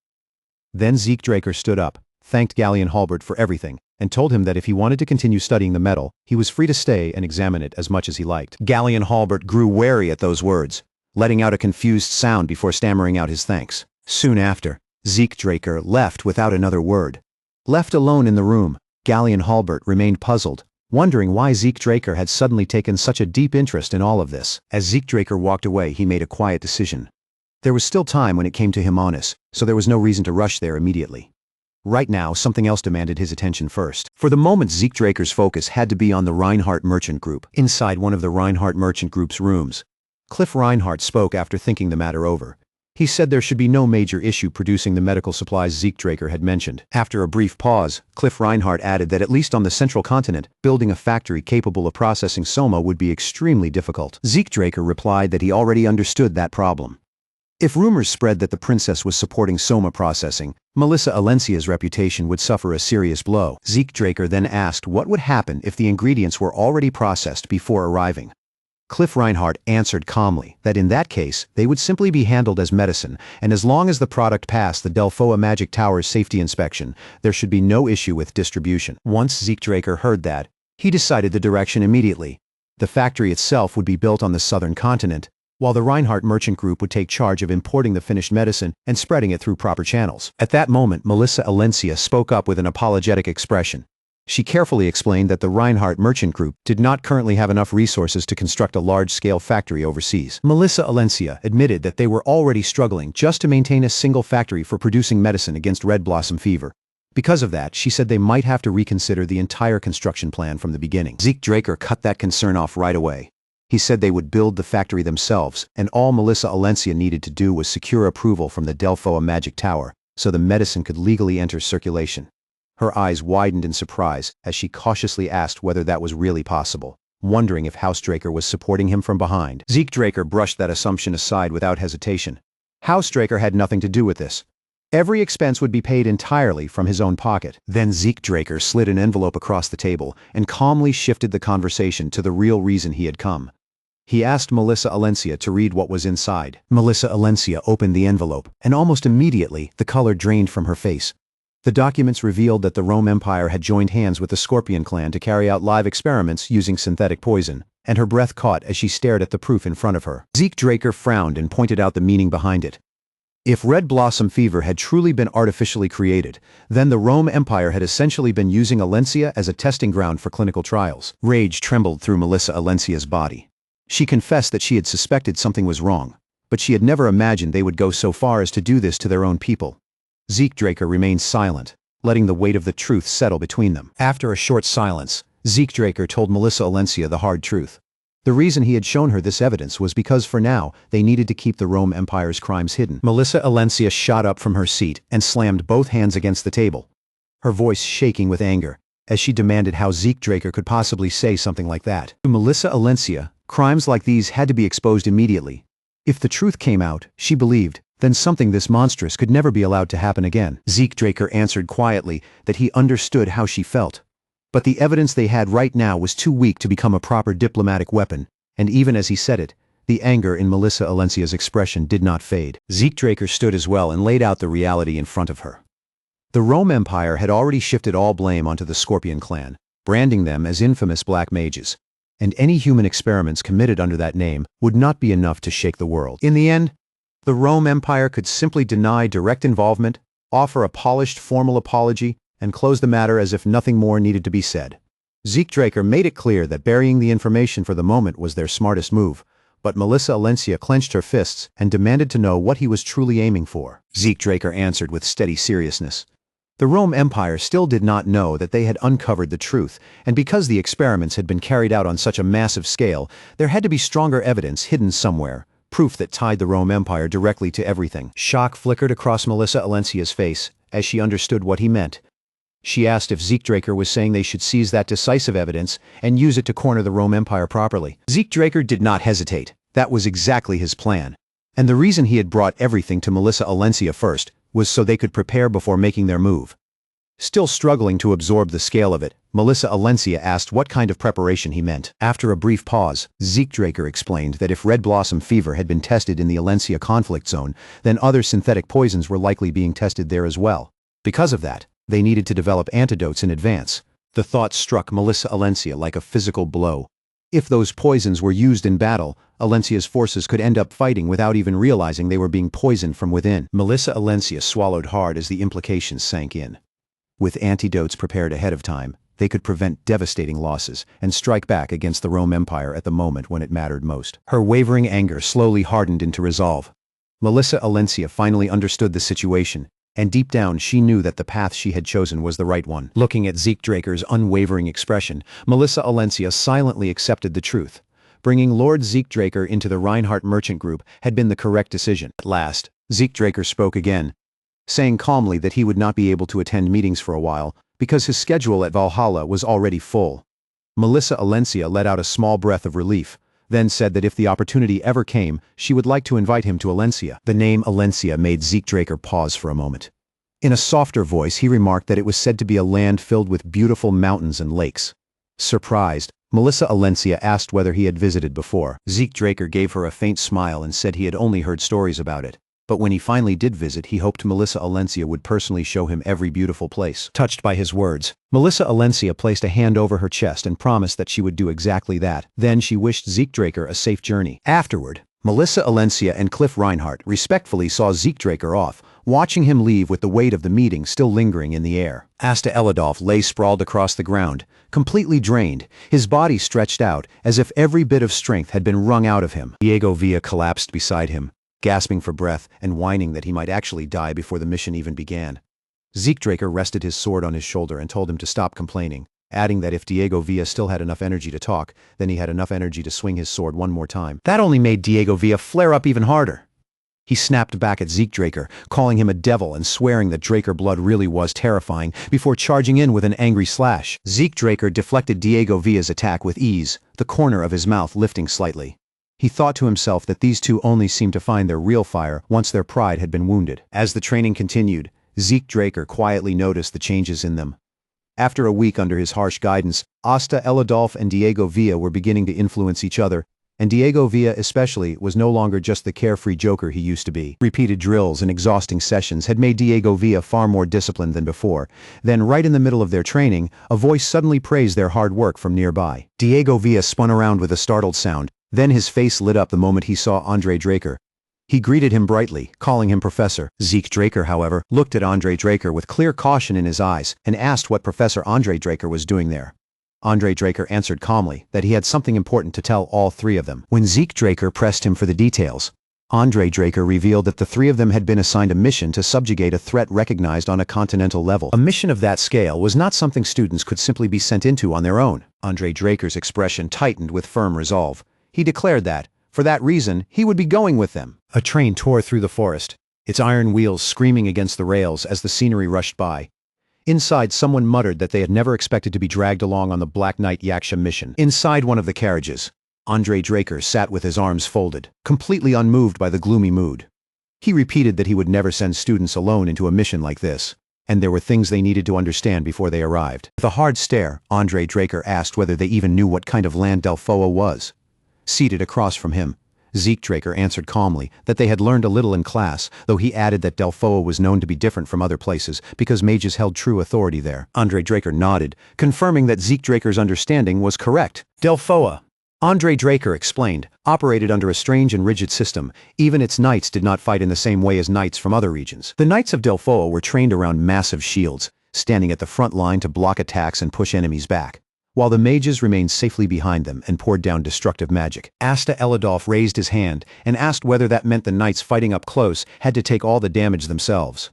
Then Zeekdraker stood up, thanked Gallion Halbert for everything, and told him that if he wanted to continue studying the metal, he was free to stay and examine it as much as he liked. Gallion Halbert grew wary at those words, letting out a confused sound before stammering out his thanks. Soon after, Zeekdraker left without another word. Left alone in the room, Gallion Halbert remained puzzled, wondering why Zeekdraker had suddenly taken such a deep interest in all of this. As Zeekdraker walked away, he made a quiet decision. There was still time when it came to Hymonus, so there was no reason to rush there immediately. Right now, something else demanded his attention first. For the moment, Zeekdraker's focus had to be on the Reinhardt Merchant Group. Inside one of the Reinhardt Merchant Group's rooms, Cliff Reinhardt spoke after thinking the matter over. He said there should be no major issue producing the medical supplies Zeekdraker had mentioned. After a brief pause, Cliff Reinhardt added that at least on the Central Continent, building a factory capable of processing soma would be extremely difficult. Zeekdraker replied that he already understood that problem. If rumors spread that the princess was supporting soma processing, Melissa Alencia's reputation would suffer a serious blow. Zeekdraker then asked what would happen if the ingredients were already processed before arriving. Cliff Reinhardt answered calmly that in that case, they would simply be handled as medicine, and as long as the product passed the Delphoa Magic Tower's safety inspection, there should be no issue with distribution. Once Zeekdraker heard that, he decided the direction immediately. The factory itself would be built on the southern continent, while the Reinhardt Merchant Group would take charge of importing the finished medicine and spreading it through proper channels. At that moment, Melissa Alencia spoke up with an apologetic expression. She carefully explained that the Reinhardt Merchant Group did not currently have enough resources to construct a large-scale factory overseas. Melissa Alencia admitted that they were already struggling just to maintain a single factory for producing medicine against red blossom fever. Because of that, she said they might have to reconsider the entire construction plan from the beginning. Zeekdraker cut that concern off right away. He said they would build the factory themselves, and all Melissa Alencia needed to do was secure approval from the Delphoa Magic Tower, so the medicine could legally enter circulation. Her eyes widened in surprise as she cautiously asked whether that was really possible, wondering if Housedraker was supporting him from behind. Zeekdraker brushed that assumption aside without hesitation. Housedraker had nothing to do with this. Every expense would be paid entirely from his own pocket. Then Zeekdraker slid an envelope across the table and calmly shifted the conversation to the real reason he had come. He asked Melissa Alencia to read what was inside. Melissa Alencia opened the envelope, and almost immediately the color drained from her face. The documents revealed that the Rome Empire had joined hands with the Scorpion clan to carry out live experiments using synthetic poison, and her breath caught as she stared at the proof in front of her. Zeekdraker frowned and pointed out the meaning behind it. If red blossom fever had truly been artificially created, then the Rome Empire had essentially been using Alencia as a testing ground for clinical trials. Rage trembled through Melissa Alencia's body. She confessed that she had suspected something was wrong, but she had never imagined they would go so far as to do this to their own people. Zeekdraker remained silent, letting the weight of the truth settle between them. After a short silence, Zeekdraker told Melissa Alencia the hard truth. The reason he had shown her this evidence was because for now, they needed to keep the Rome Empire's crimes hidden. Melissa Alencia shot up from her seat and slammed both hands against the table, her voice shaking with anger, as she demanded how Zeekdraker could possibly say something like that. To Melissa Alencia, crimes like these had to be exposed immediately. If the truth came out, she believed, then something this monstrous could never be allowed to happen again. Zeekdraker answered quietly that he understood how she felt. But the evidence they had right now was too weak to become a proper diplomatic weapon, and even as he said it, the anger in Melissa Alencia's expression did not fade. Zeekdraker stood as well and laid out the reality in front of her. The Rome Empire had already shifted all blame onto the Scorpion clan, branding them as infamous black mages, and any human experiments committed under that name would not be enough to shake the world. In the end, The Rome Empire could simply deny direct involvement, offer a polished formal apology, and close the matter as if nothing more needed to be said. Zeke Draker made it clear that burying the information for the moment was their smartest move, but Melissa Alencia clenched her fists and demanded to know what he was truly aiming for. Zeke Draker answered with steady seriousness. The Rome Empire still did not know that they had uncovered the truth, and because the experiments had been carried out on such a massive scale, there had to be stronger evidence hidden somewhere, proof that tied the Rome Empire directly to everything. Shock flickered across Melissa Alencia's face as she understood what he meant. She asked if Zeke Draker was saying they should seize that decisive evidence and use it to corner the Rome Empire properly. Zeke Draker did not hesitate. That was exactly his plan. And the reason he had brought everything to Melissa Alencia first was so they could prepare before making their move. Still struggling to absorb the scale of it, Melissa Alencia asked what kind of preparation he meant. After a brief pause, Zeke Draker explained that if red blossom fever had been tested in the Alencia conflict zone, then other synthetic poisons were likely being tested there as well. Because of that, they needed to develop antidotes in advance. The thought struck Melissa Alencia like a physical blow. If those poisons were used in battle, Alencia's forces could end up fighting without even realizing they were being poisoned from within. Melissa Alencia swallowed hard as the implications sank in. With antidotes prepared ahead of time, they could prevent devastating losses and strike back against the Rome Empire at the moment when it mattered most. Her wavering anger slowly hardened into resolve. Melissa Alencia finally understood the situation, and deep down she knew that the path she had chosen was the right one. Looking at Zeke Draker's unwavering expression, Melissa Alencia silently accepted the truth. Bringing Lord Zeke Draker into the Reinhardt Merchant Group had been the correct decision. At last, Zeke Draker spoke again, saying calmly that he would not be able to attend meetings for a while because his schedule at Valhalla was already full. Melissa Alencia let out a small breath of relief, then said that if the opportunity ever came, she would like to invite him to Alencia. The name Alencia made Zeke Draker pause for a moment. In a softer voice, he remarked that it was said to be a land filled with beautiful mountains and lakes. Surprised, Melissa Alencia asked whether he had visited before. Zeke Draker gave her a faint smile and said he had only heard stories about it. But when he finally did visit, he hoped Melissa Alencia would personally show him every beautiful place. Touched by his words, Melissa Alencia placed a hand over her chest and promised that she would do exactly that. Then she wished Zeke Draker a safe journey. Afterward, Melissa Alencia and Cliff Reinhardt respectfully saw Zeke Draker off, watching him leave with the weight of the meeting still lingering in the air. Asta Elidolf lay sprawled across the ground, completely drained, his body stretched out as if every bit of strength had been wrung out of him. Diego Villa collapsed beside him, gasping for breath and whining that he might actually die before the mission even began. Zeke Draker rested his sword on his shoulder and told him to stop complaining, adding that if Diego Villa still had enough energy to talk, then he had enough energy to swing his sword one more time. That only made Diego Villa flare up even harder. He snapped back at Zeke Draker, calling him a devil and swearing that Draker blood really was terrifying, before charging in with an angry slash. Zeke Draker deflected Diego Villa's attack with ease, the corner of his mouth lifting slightly. He thought to himself that these two only seemed to find their real fire once their pride had been wounded. As the training continued, Zeke Draker quietly noticed the changes in them. After a week under his harsh guidance, Asta Elidolf and Diego Villa were beginning to influence each other, and Diego Villa especially was no longer just the carefree joker he used to be. Repeated drills and exhausting sessions had made Diego Villa far more disciplined than before. Then, right in the middle of their training, a voice suddenly praised their hard work from nearby. Diego Villa spun around with a startled sound. Then his face lit up the moment he saw Andre Draker. He greeted him brightly, calling him Professor. Zeke Draker, however, looked at Andre Draker with clear caution in his eyes and asked what Professor Andre Draker was doing there. Andre Draker answered calmly that he had something important to tell all three of them. When Zeke Draker pressed him for the details, Andre Draker revealed that the three of them had been assigned a mission to subjugate a threat recognized on a continental level. A mission of that scale was not something students could simply be sent into on their own. Andre Draker's expression tightened with firm resolve. He declared that, for that reason, he would be going with them. A train tore through the forest, its iron wheels screaming against the rails as the scenery rushed by. Inside, someone muttered that they had never expected to be dragged along on the Black Knight Yaksha mission. Inside one of the carriages, Andre Draker sat with his arms folded, completely unmoved by the gloomy mood. He repeated that he would never send students alone into a mission like this, and there were things they needed to understand before they arrived. With a hard stare, Andre Draker asked whether they even knew what kind of land Delphoa was. Seated across from him, Zeke Draker answered calmly that they had learned a little in class, though he added that Delphoa was known to be different from other places because mages held true authority there. Andre Draker nodded, confirming that Zeke Draker's understanding was correct. Delphoa, Andre Draker explained, operated under a strange and rigid system. Even its knights did not fight in the same way as knights from other regions. The knights of Delphoa were trained around massive shields, standing at the front line to block attacks and push enemies back, while the mages remained safely behind them and poured down destructive magic. Asta Elidolf raised his hand and asked whether that meant the knights fighting up close had to take all the damage themselves.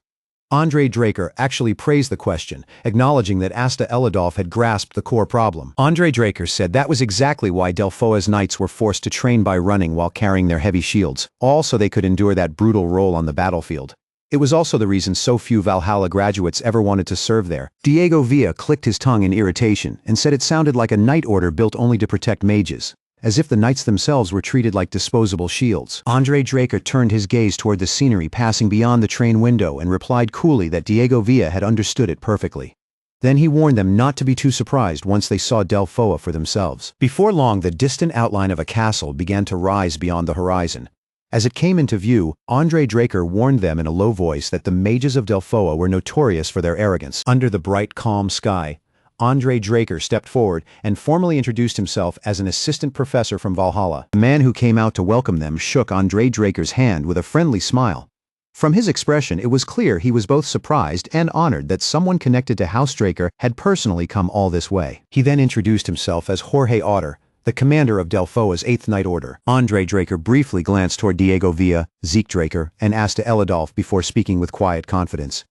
Andre Draker actually praised the question, acknowledging that Asta Elidolf had grasped the core problem. Andre Draker said that was exactly why Delphoa's knights were forced to train by running while carrying their heavy shields, all so they could endure that brutal role on the battlefield. It was also the reason so few Valhalla graduates ever wanted to serve there. Diego Villa clicked his tongue in irritation and said it sounded like a knight order built only to protect mages, as if the knights themselves were treated like disposable shields. Andre Draker turned his gaze toward the scenery passing beyond the train window and replied coolly that Diego Villa had understood it perfectly. Then he warned them not to be too surprised once they saw Delphoa for themselves. Before long, the distant outline of a castle began to rise beyond the horizon. As it came into view, Andre Draker warned them in a low voice that the mages of Delphoa were notorious for their arrogance. Under the bright, calm sky, Andre Draker stepped forward and formally introduced himself as an assistant professor from Valhalla. The man who came out to welcome them shook Andre Draker's hand with a friendly smile. From his expression, it was clear he was both surprised and honored that someone connected to House Draker had personally come all this way. He then introduced himself as Jorge Otter, the commander of Delphoa's 8th Knight Order. Andre Draker briefly glanced toward Diego Villa, Zeke Draker, and Asta Elidolf before speaking with quiet confidence.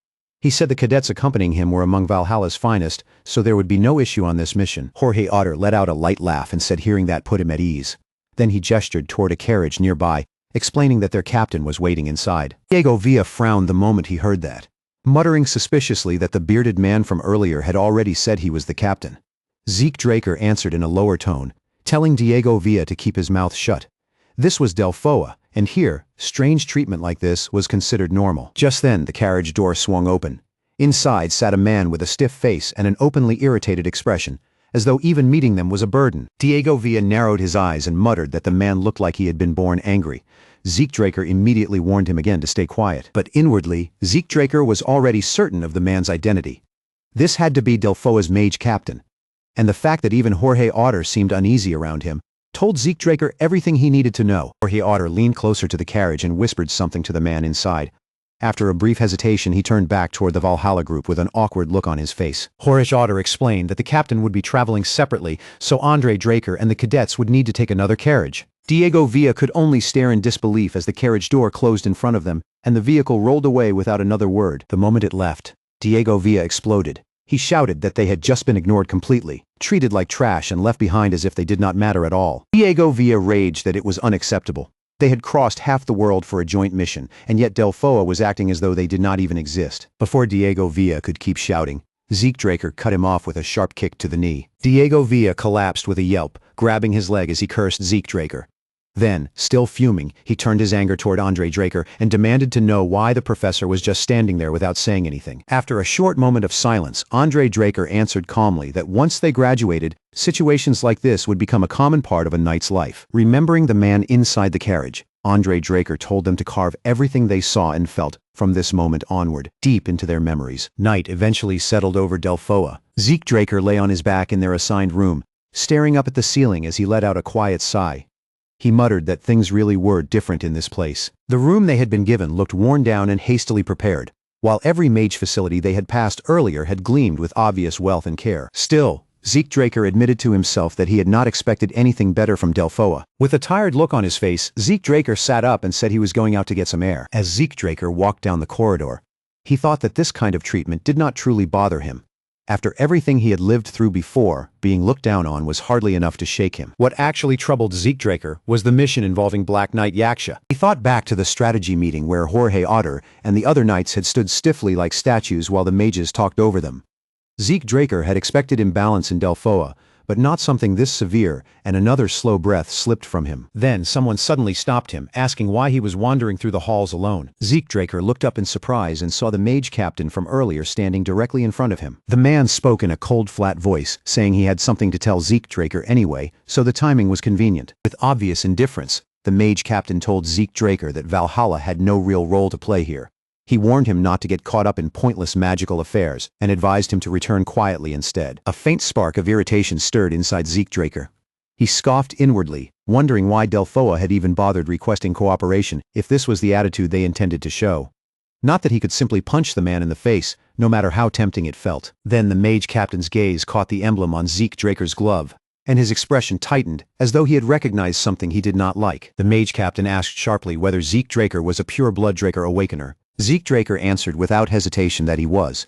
He said the cadets accompanying him were among Valhalla's finest, so there would be no issue on this mission. Jorge Otter let out a light laugh and said hearing that put him at ease. Then he gestured toward a carriage nearby, explaining that their captain was waiting inside. Diego Villa frowned the moment he heard that, muttering suspiciously that the bearded man from earlier had already said he was the captain. Zeke Draker answered in a lower tone, telling Diego Villa to keep his mouth shut. This was Delphoa, and here, strange treatment like this was considered normal. Just then, the carriage door swung open. Inside sat a man with a stiff face and an openly irritated expression, as though even meeting them was a burden. Diego Villa narrowed his eyes and muttered that the man looked like he had been born angry. Zeke Draker immediately warned him again to stay quiet. But inwardly, Zeke Draker was already certain of the man's identity. This had to be Delphoa's mage captain. And the fact that even Jorge Otter seemed uneasy around him told Zeke Draker everything he needed to know. Jorge Otter leaned closer to the carriage and whispered something to the man inside. After a brief hesitation, he turned back toward the Valhalla group with an awkward look on his face. Jorge Otter explained that the captain would be traveling separately, so Andre Draker and the cadets would need to take another carriage. Diego Villa could only stare in disbelief as the carriage door closed in front of them, and the vehicle rolled away without another word. The moment it left, Diego Villa exploded. He shouted that they had just been ignored completely, treated like trash and left behind as if they did not matter at all. Diego Villa raged that it was unacceptable. They had crossed half the world for a joint mission, and yet Delphoa was acting as though they did not even exist. Before Diego Villa could keep shouting, Zeke Draker cut him off with a sharp kick to the knee. Diego Villa collapsed with a yelp, grabbing his leg as he cursed Zeke Draker. Then, still fuming, he turned his anger toward Andre Draker and demanded to know why the professor was just standing there without saying anything. After a short moment of silence, Andre Draker answered calmly that once they graduated, situations like this would become a common part of a knight's life. Remembering the man inside the carriage, Andre Draker told them to carve everything they saw and felt from this moment onward, deep into their memories. Night eventually settled over Delphoa. Zeke Draker lay on his back in their assigned room, staring up at the ceiling as he let out a quiet sigh. He muttered that things really were different in this place. The room they had been given looked worn down and hastily prepared, while every mage facility they had passed earlier had gleamed with obvious wealth and care. Still, Zeke Draker admitted to himself that he had not expected anything better from Delphoa. With a tired look on his face, Zeke Draker sat up and said he was going out to get some air. As Zeke Draker walked down the corridor, he thought that this kind of treatment did not truly bother him. After everything he had lived through before, being looked down on was hardly enough to shake him. What actually troubled Zeke Draker was the mission involving Black Knight Yaksha. He thought back to the strategy meeting where Jorge Otter and the other knights had stood stiffly like statues while the mages talked over them. Zeke Draker had expected imbalance in Delphoa, but not something this severe, and another slow breath slipped from him. Then someone suddenly stopped him, asking why he was wandering through the halls alone. Zeke Draker looked up in surprise and saw the mage captain from earlier standing directly in front of him. The man spoke in a cold, flat voice, saying he had something to tell Zeke Draker anyway, so the timing was convenient. With obvious indifference, the mage captain told Zeke Draker that Valhalla had no real role to play here. He warned him not to get caught up in pointless magical affairs, and advised him to return quietly instead. A faint spark of irritation stirred inside Zeke Draker. He scoffed inwardly, wondering why Delphoa had even bothered requesting cooperation if this was the attitude they intended to show. Not that he could simply punch the man in the face, no matter how tempting it felt. Then the mage captain's gaze caught the emblem on Zeke Draker's glove, and his expression tightened, as though he had recognized something he did not like. The mage captain asked sharply whether Zeke Draker was a pure-blood Draker Awakener. Zeke Draker answered without hesitation that he was.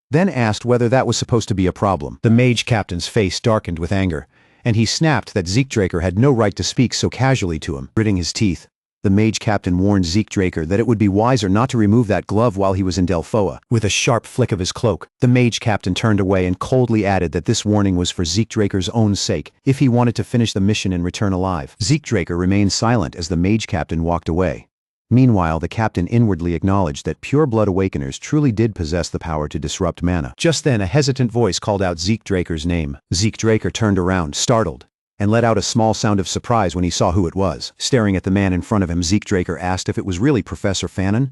Then asked whether that was supposed to be a problem. The mage captain's face darkened with anger, and he snapped that Zeke Draker had no right to speak so casually to him. Gritting his teeth, the mage captain warned Zeke Draker that it would be wiser not to remove that glove while he was in Delphoa. With a sharp flick of his cloak, the mage captain turned away and coldly added that this warning was for Zeke Draker's own sake, if he wanted to finish the mission and return alive. Zeke Draker remained silent as the mage captain walked away. Meanwhile, the captain inwardly acknowledged that pure-blood awakeners truly did possess the power to disrupt mana. Just then, a hesitant voice called out Zeke Draker's name. Zeke Draker turned around, startled, and let out a small sound of surprise when he saw who it was. Staring at the man in front of him, Zeke Draker asked if it was really Professor Fanon.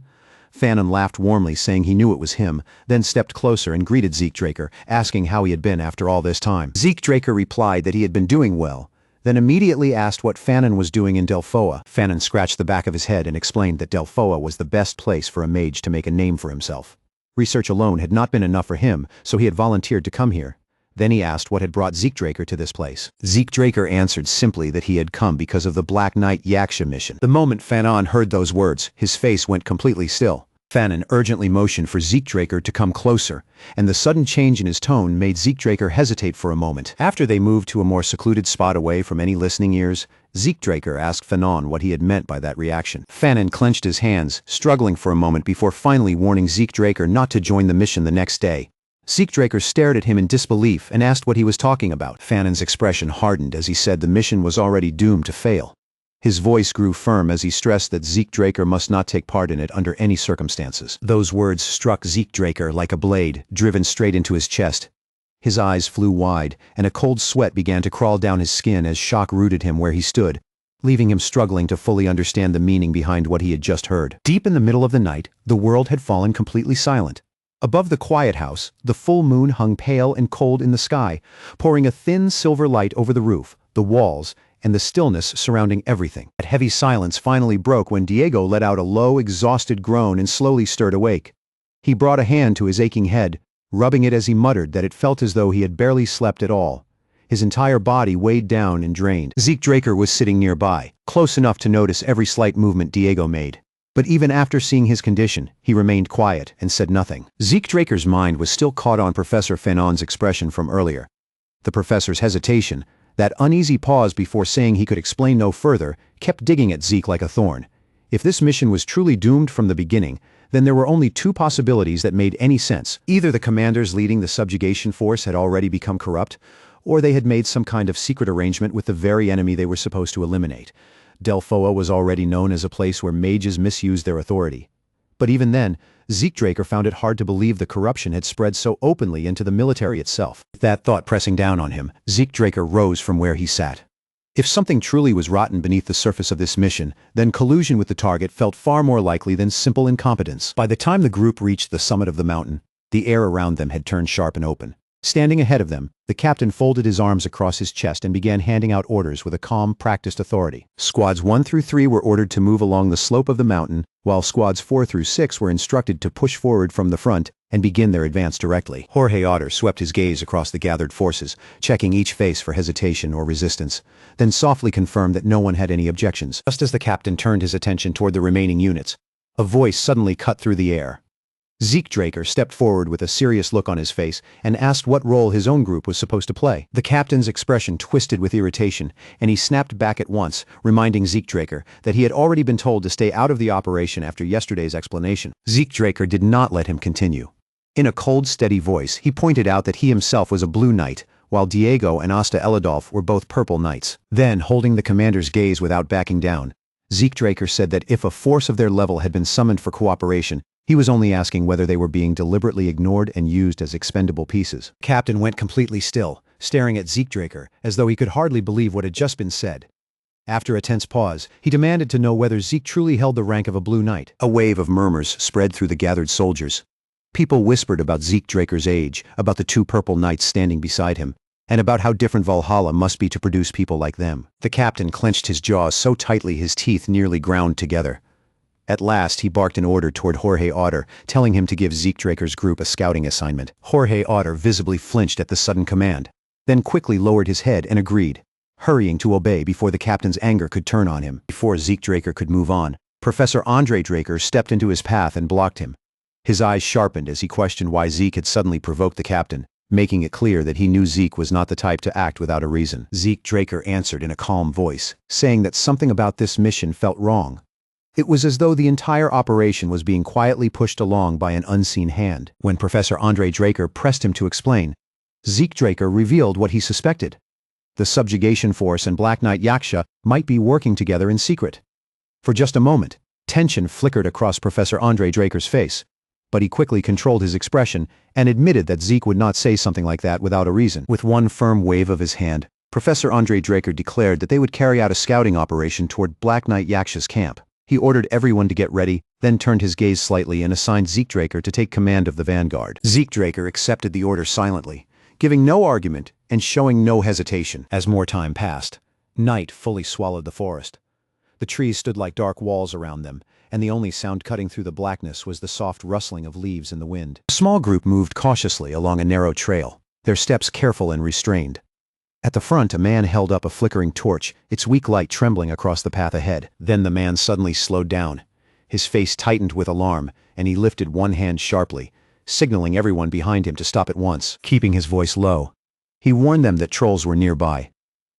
Fanon laughed warmly, saying he knew it was him, then stepped closer and greeted Zeke Draker, asking how he had been after all this time. Zeke Draker replied that he had been doing well, then immediately asked what Fanon was doing in Delphoa. Fanon scratched the back of his head and explained that Delphoa was the best place for a mage to make a name for himself. Research alone had not been enough for him, so he had volunteered to come here. Then he asked what had brought Zeke Draker to this place. Zeke Draker answered simply that he had come because of the Black Knight Yaksha mission. The moment Fanon heard those words, his face went completely still. Fanon urgently motioned for Zeke Draker to come closer, and the sudden change in his tone made Zeke Draker hesitate for a moment. After they moved to a more secluded spot away from any listening ears, Zeke Draker asked Fanon what he had meant by that reaction. Fanon clenched his hands, struggling for a moment before finally warning Zeke Draker not to join the mission the next day. Zeke Draker stared at him in disbelief and asked what he was talking about. Fanon's expression hardened as he said the mission was already doomed to fail. His voice grew firm as he stressed that Zeke Draker must not take part in it under any circumstances. Those words struck Zeke Draker like a blade, driven straight into his chest. His eyes flew wide, and a cold sweat began to crawl down his skin as shock rooted him where he stood, leaving him struggling to fully understand the meaning behind what he had just heard. Deep in the middle of the night, the world had fallen completely silent. Above the quiet house, the full moon hung pale and cold in the sky, pouring a thin silver light over the roof, the walls, and the stillness surrounding everything. That heavy silence finally broke when Diego let out a low, exhausted groan and slowly stirred awake. He brought a hand to his aching head, rubbing it as he muttered that it felt as though he had barely slept at all. His entire body weighed down and drained. Zeke Draker was sitting nearby, close enough to notice every slight movement Diego made. But even after seeing his condition, he remained quiet and said nothing. Zeke Draker's mind was still caught on Professor Fanon's expression from earlier. The professor's hesitation, that uneasy pause before saying he could explain no further, kept digging at Zeke like a thorn. If this mission was truly doomed from the beginning, then there were only two possibilities that made any sense. Either the commanders leading the subjugation force had already become corrupt, or they had made some kind of secret arrangement with the very enemy they were supposed to eliminate. Delphoa was already known as a place where mages misused their authority. But even then, Zeke Draker found it hard to believe the corruption had spread so openly into the military itself. With that thought pressing down on him, Zeke Draker rose from where he sat. If something truly was rotten beneath the surface of this mission, then collusion with the target felt far more likely than simple incompetence. By the time the group reached the summit of the mountain, the air around them had turned sharp and open. Standing ahead of them, the captain folded his arms across his chest and began handing out orders with a calm, practiced authority. Squads 1 through 3 were ordered to move along the slope of the mountain, while squads 4 through 6 were instructed to push forward from the front and begin their advance directly. Jorge Otter swept his gaze across the gathered forces, checking each face for hesitation or resistance, then softly confirmed that no one had any objections. Just as the captain turned his attention toward the remaining units, a voice suddenly cut through the air. Zeke Draker stepped forward with a serious look on his face and asked what role his own group was supposed to play. The captain's expression twisted with irritation, and he snapped back at once, reminding Zeke Draker that he had already been told to stay out of the operation after yesterday's explanation. Zeke Draker did not let him continue. In a cold, steady voice, he pointed out that he himself was a blue knight, while Diego and Asta Elidolf were both purple knights. Then, holding the commander's gaze without backing down, Zeke Draker said that if a force of their level had been summoned for cooperation, he was only asking whether they were being deliberately ignored and used as expendable pieces. Captain went completely still, staring at Zeke Draker, as though he could hardly believe what had just been said. After a tense pause, he demanded to know whether Zeke truly held the rank of a blue knight. A wave of murmurs spread through the gathered soldiers. People whispered about Zeke Draker's age, about the 2 purple knights standing beside him, and about how different Valhalla must be to produce people like them. The captain clenched his jaws so tightly his teeth nearly ground together. At last, he barked an order toward Jorge Otter, telling him to give Zeke Draker's group a scouting assignment. Jorge Otter visibly flinched at the sudden command, then quickly lowered his head and agreed, hurrying to obey before the captain's anger could turn on him. Before Zeke Draker could move on, Professor Andre Draker stepped into his path and blocked him. His eyes sharpened as he questioned why Zeke had suddenly provoked the captain, making it clear that he knew Zeke was not the type to act without a reason. Zeke Draker answered in a calm voice, saying that something about this mission felt wrong. It was as though the entire operation was being quietly pushed along by an unseen hand. When Professor Andre Draker pressed him to explain, Zeke Draker revealed what he suspected. The subjugation force and Black Knight Yaksha might be working together in secret. For just a moment, tension flickered across Professor Andre Draker's face, but he quickly controlled his expression and admitted that Zeke would not say something like that without a reason. With one firm wave of his hand, Professor Andre Draker declared that they would carry out a scouting operation toward Black Knight Yaksha's camp. He ordered everyone to get ready, then turned his gaze slightly and assigned Zeke Draker to take command of the vanguard. Zeke Draker accepted the order silently, giving no argument and showing no hesitation. As more time passed, night fully swallowed the forest. The trees stood like dark walls around them, and the only sound cutting through the blackness was the soft rustling of leaves in the wind. A small group moved cautiously along a narrow trail, their steps careful and restrained. At the front, a man held up a flickering torch, its weak light trembling across the path ahead. Then the man suddenly slowed down. His face tightened with alarm, and he lifted one hand sharply, signaling everyone behind him to stop at once. Keeping his voice low, he warned them that trolls were nearby.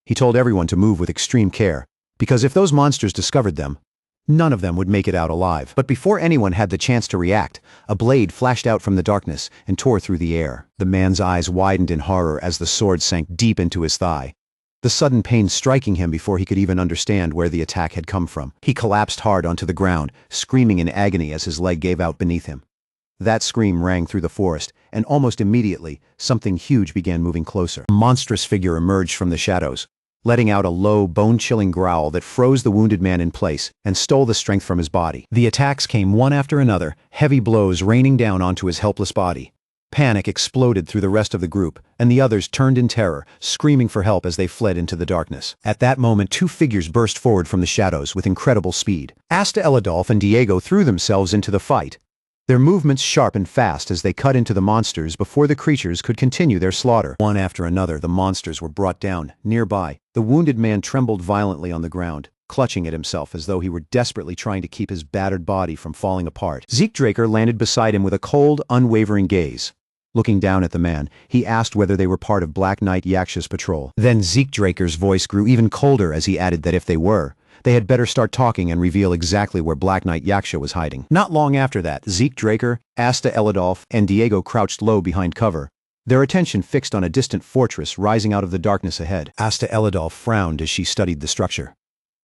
He told everyone to move with extreme care, because if those monsters discovered them, none of them would make it out alive. But before anyone had the chance to react, a blade flashed out from the darkness and tore through the air. The man's eyes widened in horror as the sword sank deep into his thigh, the sudden pain striking him before he could even understand where the attack had come from. He collapsed hard onto the ground, screaming in agony as his leg gave out beneath him. That scream rang through the forest, and almost immediately, something huge began moving closer. A monstrous figure emerged from the shadows, letting out a low, bone-chilling growl that froze the wounded man in place and stole the strength from his body. The attacks came one after another, heavy blows raining down onto his helpless body. Panic exploded through the rest of the group, and the others turned in terror, screaming for help as they fled into the darkness. At that moment, two figures burst forward from the shadows with incredible speed. Asta Elidolf and Diego threw themselves into the fight, their movements sharp and fast as they cut into the monsters before the creatures could continue their slaughter. One after another, the monsters were brought down. Nearby, the wounded man trembled violently on the ground, clutching at himself as though he were desperately trying to keep his battered body from falling apart. Zeke Draker landed beside him with a cold, unwavering gaze. Looking down at the man, he asked whether they were part of Black Knight Yaksha's patrol. Then Zeke Draker's voice grew even colder as he added that if they were, they had better start talking and reveal exactly where Black Knight Yaksha was hiding. Not long after that, Zeke Draker, Asta Elidolf, and Diego crouched low behind cover, their attention fixed on a distant fortress rising out of the darkness ahead. Asta Elidolf frowned as she studied the structure.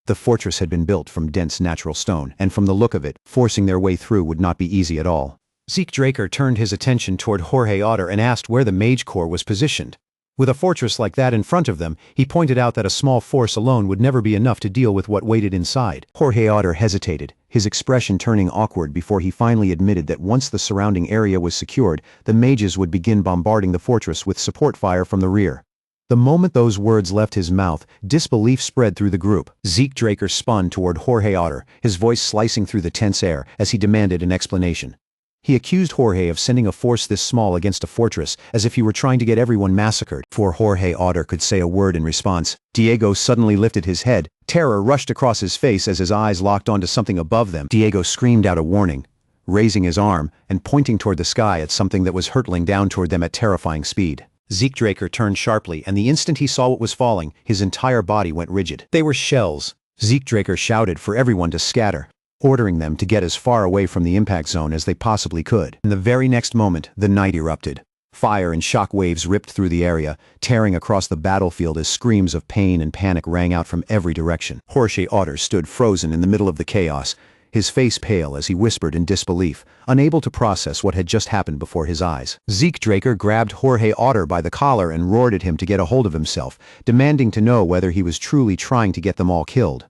The fortress had been built from dense natural stone, and from the look of it, forcing their way through would not be easy at all. Zeke Draker turned his attention toward Jorge Otter and asked where the mage corps was positioned. With a fortress like that in front of them, he pointed out that a small force alone would never be enough to deal with what waited inside. Jorge Otter hesitated, his expression turning awkward before he finally admitted that once the surrounding area was secured, the mages would begin bombarding the fortress with support fire from the rear. The moment those words left his mouth, disbelief spread through the group. Zeke Draker spun toward Jorge Otter, his voice slicing through the tense air as he demanded an explanation. He accused Jorge of sending a force this small against a fortress, as if he were trying to get everyone massacred. Before Jorge Otter could say a word in response, Diego suddenly lifted his head. Terror rushed across his face as his eyes locked onto something above them. Diego screamed out a warning, raising his arm and pointing toward the sky at something that was hurtling down toward them at terrifying speed. Zeke Draker turned sharply, and the instant he saw what was falling, his entire body went rigid. They were shells. Zeke Draker shouted for everyone to scatter, ordering them to get as far away from the impact zone as they possibly could. In the very next moment, the night erupted. Fire and shock waves ripped through the area, tearing across the battlefield as screams of pain and panic rang out from every direction. Jorge Otter stood frozen in the middle of the chaos, his face pale as he whispered in disbelief, unable to process what had just happened before his eyes. Zeke Draker grabbed Jorge Otter by the collar and roared at him to get a hold of himself, demanding to know whether he was truly trying to get them all killed.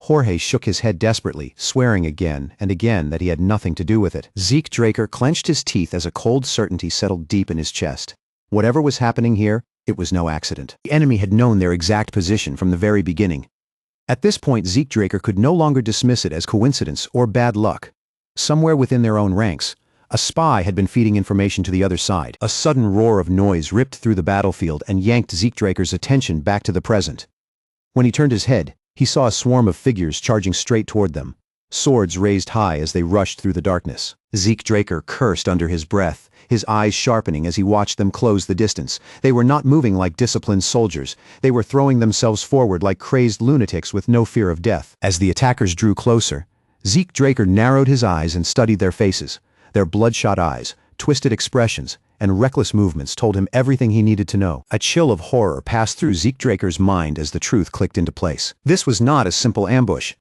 Jorge shook his head desperately, swearing again and again that he had nothing to do with it. Zeke Draker clenched his teeth as a cold certainty settled deep in his chest. Whatever was happening here, It was no accident. The enemy had known their exact position from the very beginning. At this point, Zeke Draker could no longer dismiss it as coincidence or bad luck. Somewhere within their own ranks, a spy had been feeding information to the other side. A sudden roar of noise ripped through the battlefield and yanked Zeke Draker's attention back to the present. When he turned his head, he saw a swarm of figures charging straight toward them, swords raised high as they rushed through the darkness. Zeke Draker cursed under his breath, his eyes sharpening as he watched them close the distance. They were not moving like disciplined soldiers. They were throwing themselves forward like crazed lunatics with no fear of death. As the attackers drew closer, Zeke Draker narrowed his eyes and studied their faces. Their bloodshot eyes, twisted expressions, and reckless movements told him everything he needed to know. A chill of horror passed through Zeke Draker's mind as the truth clicked into place. This was not a simple ambush.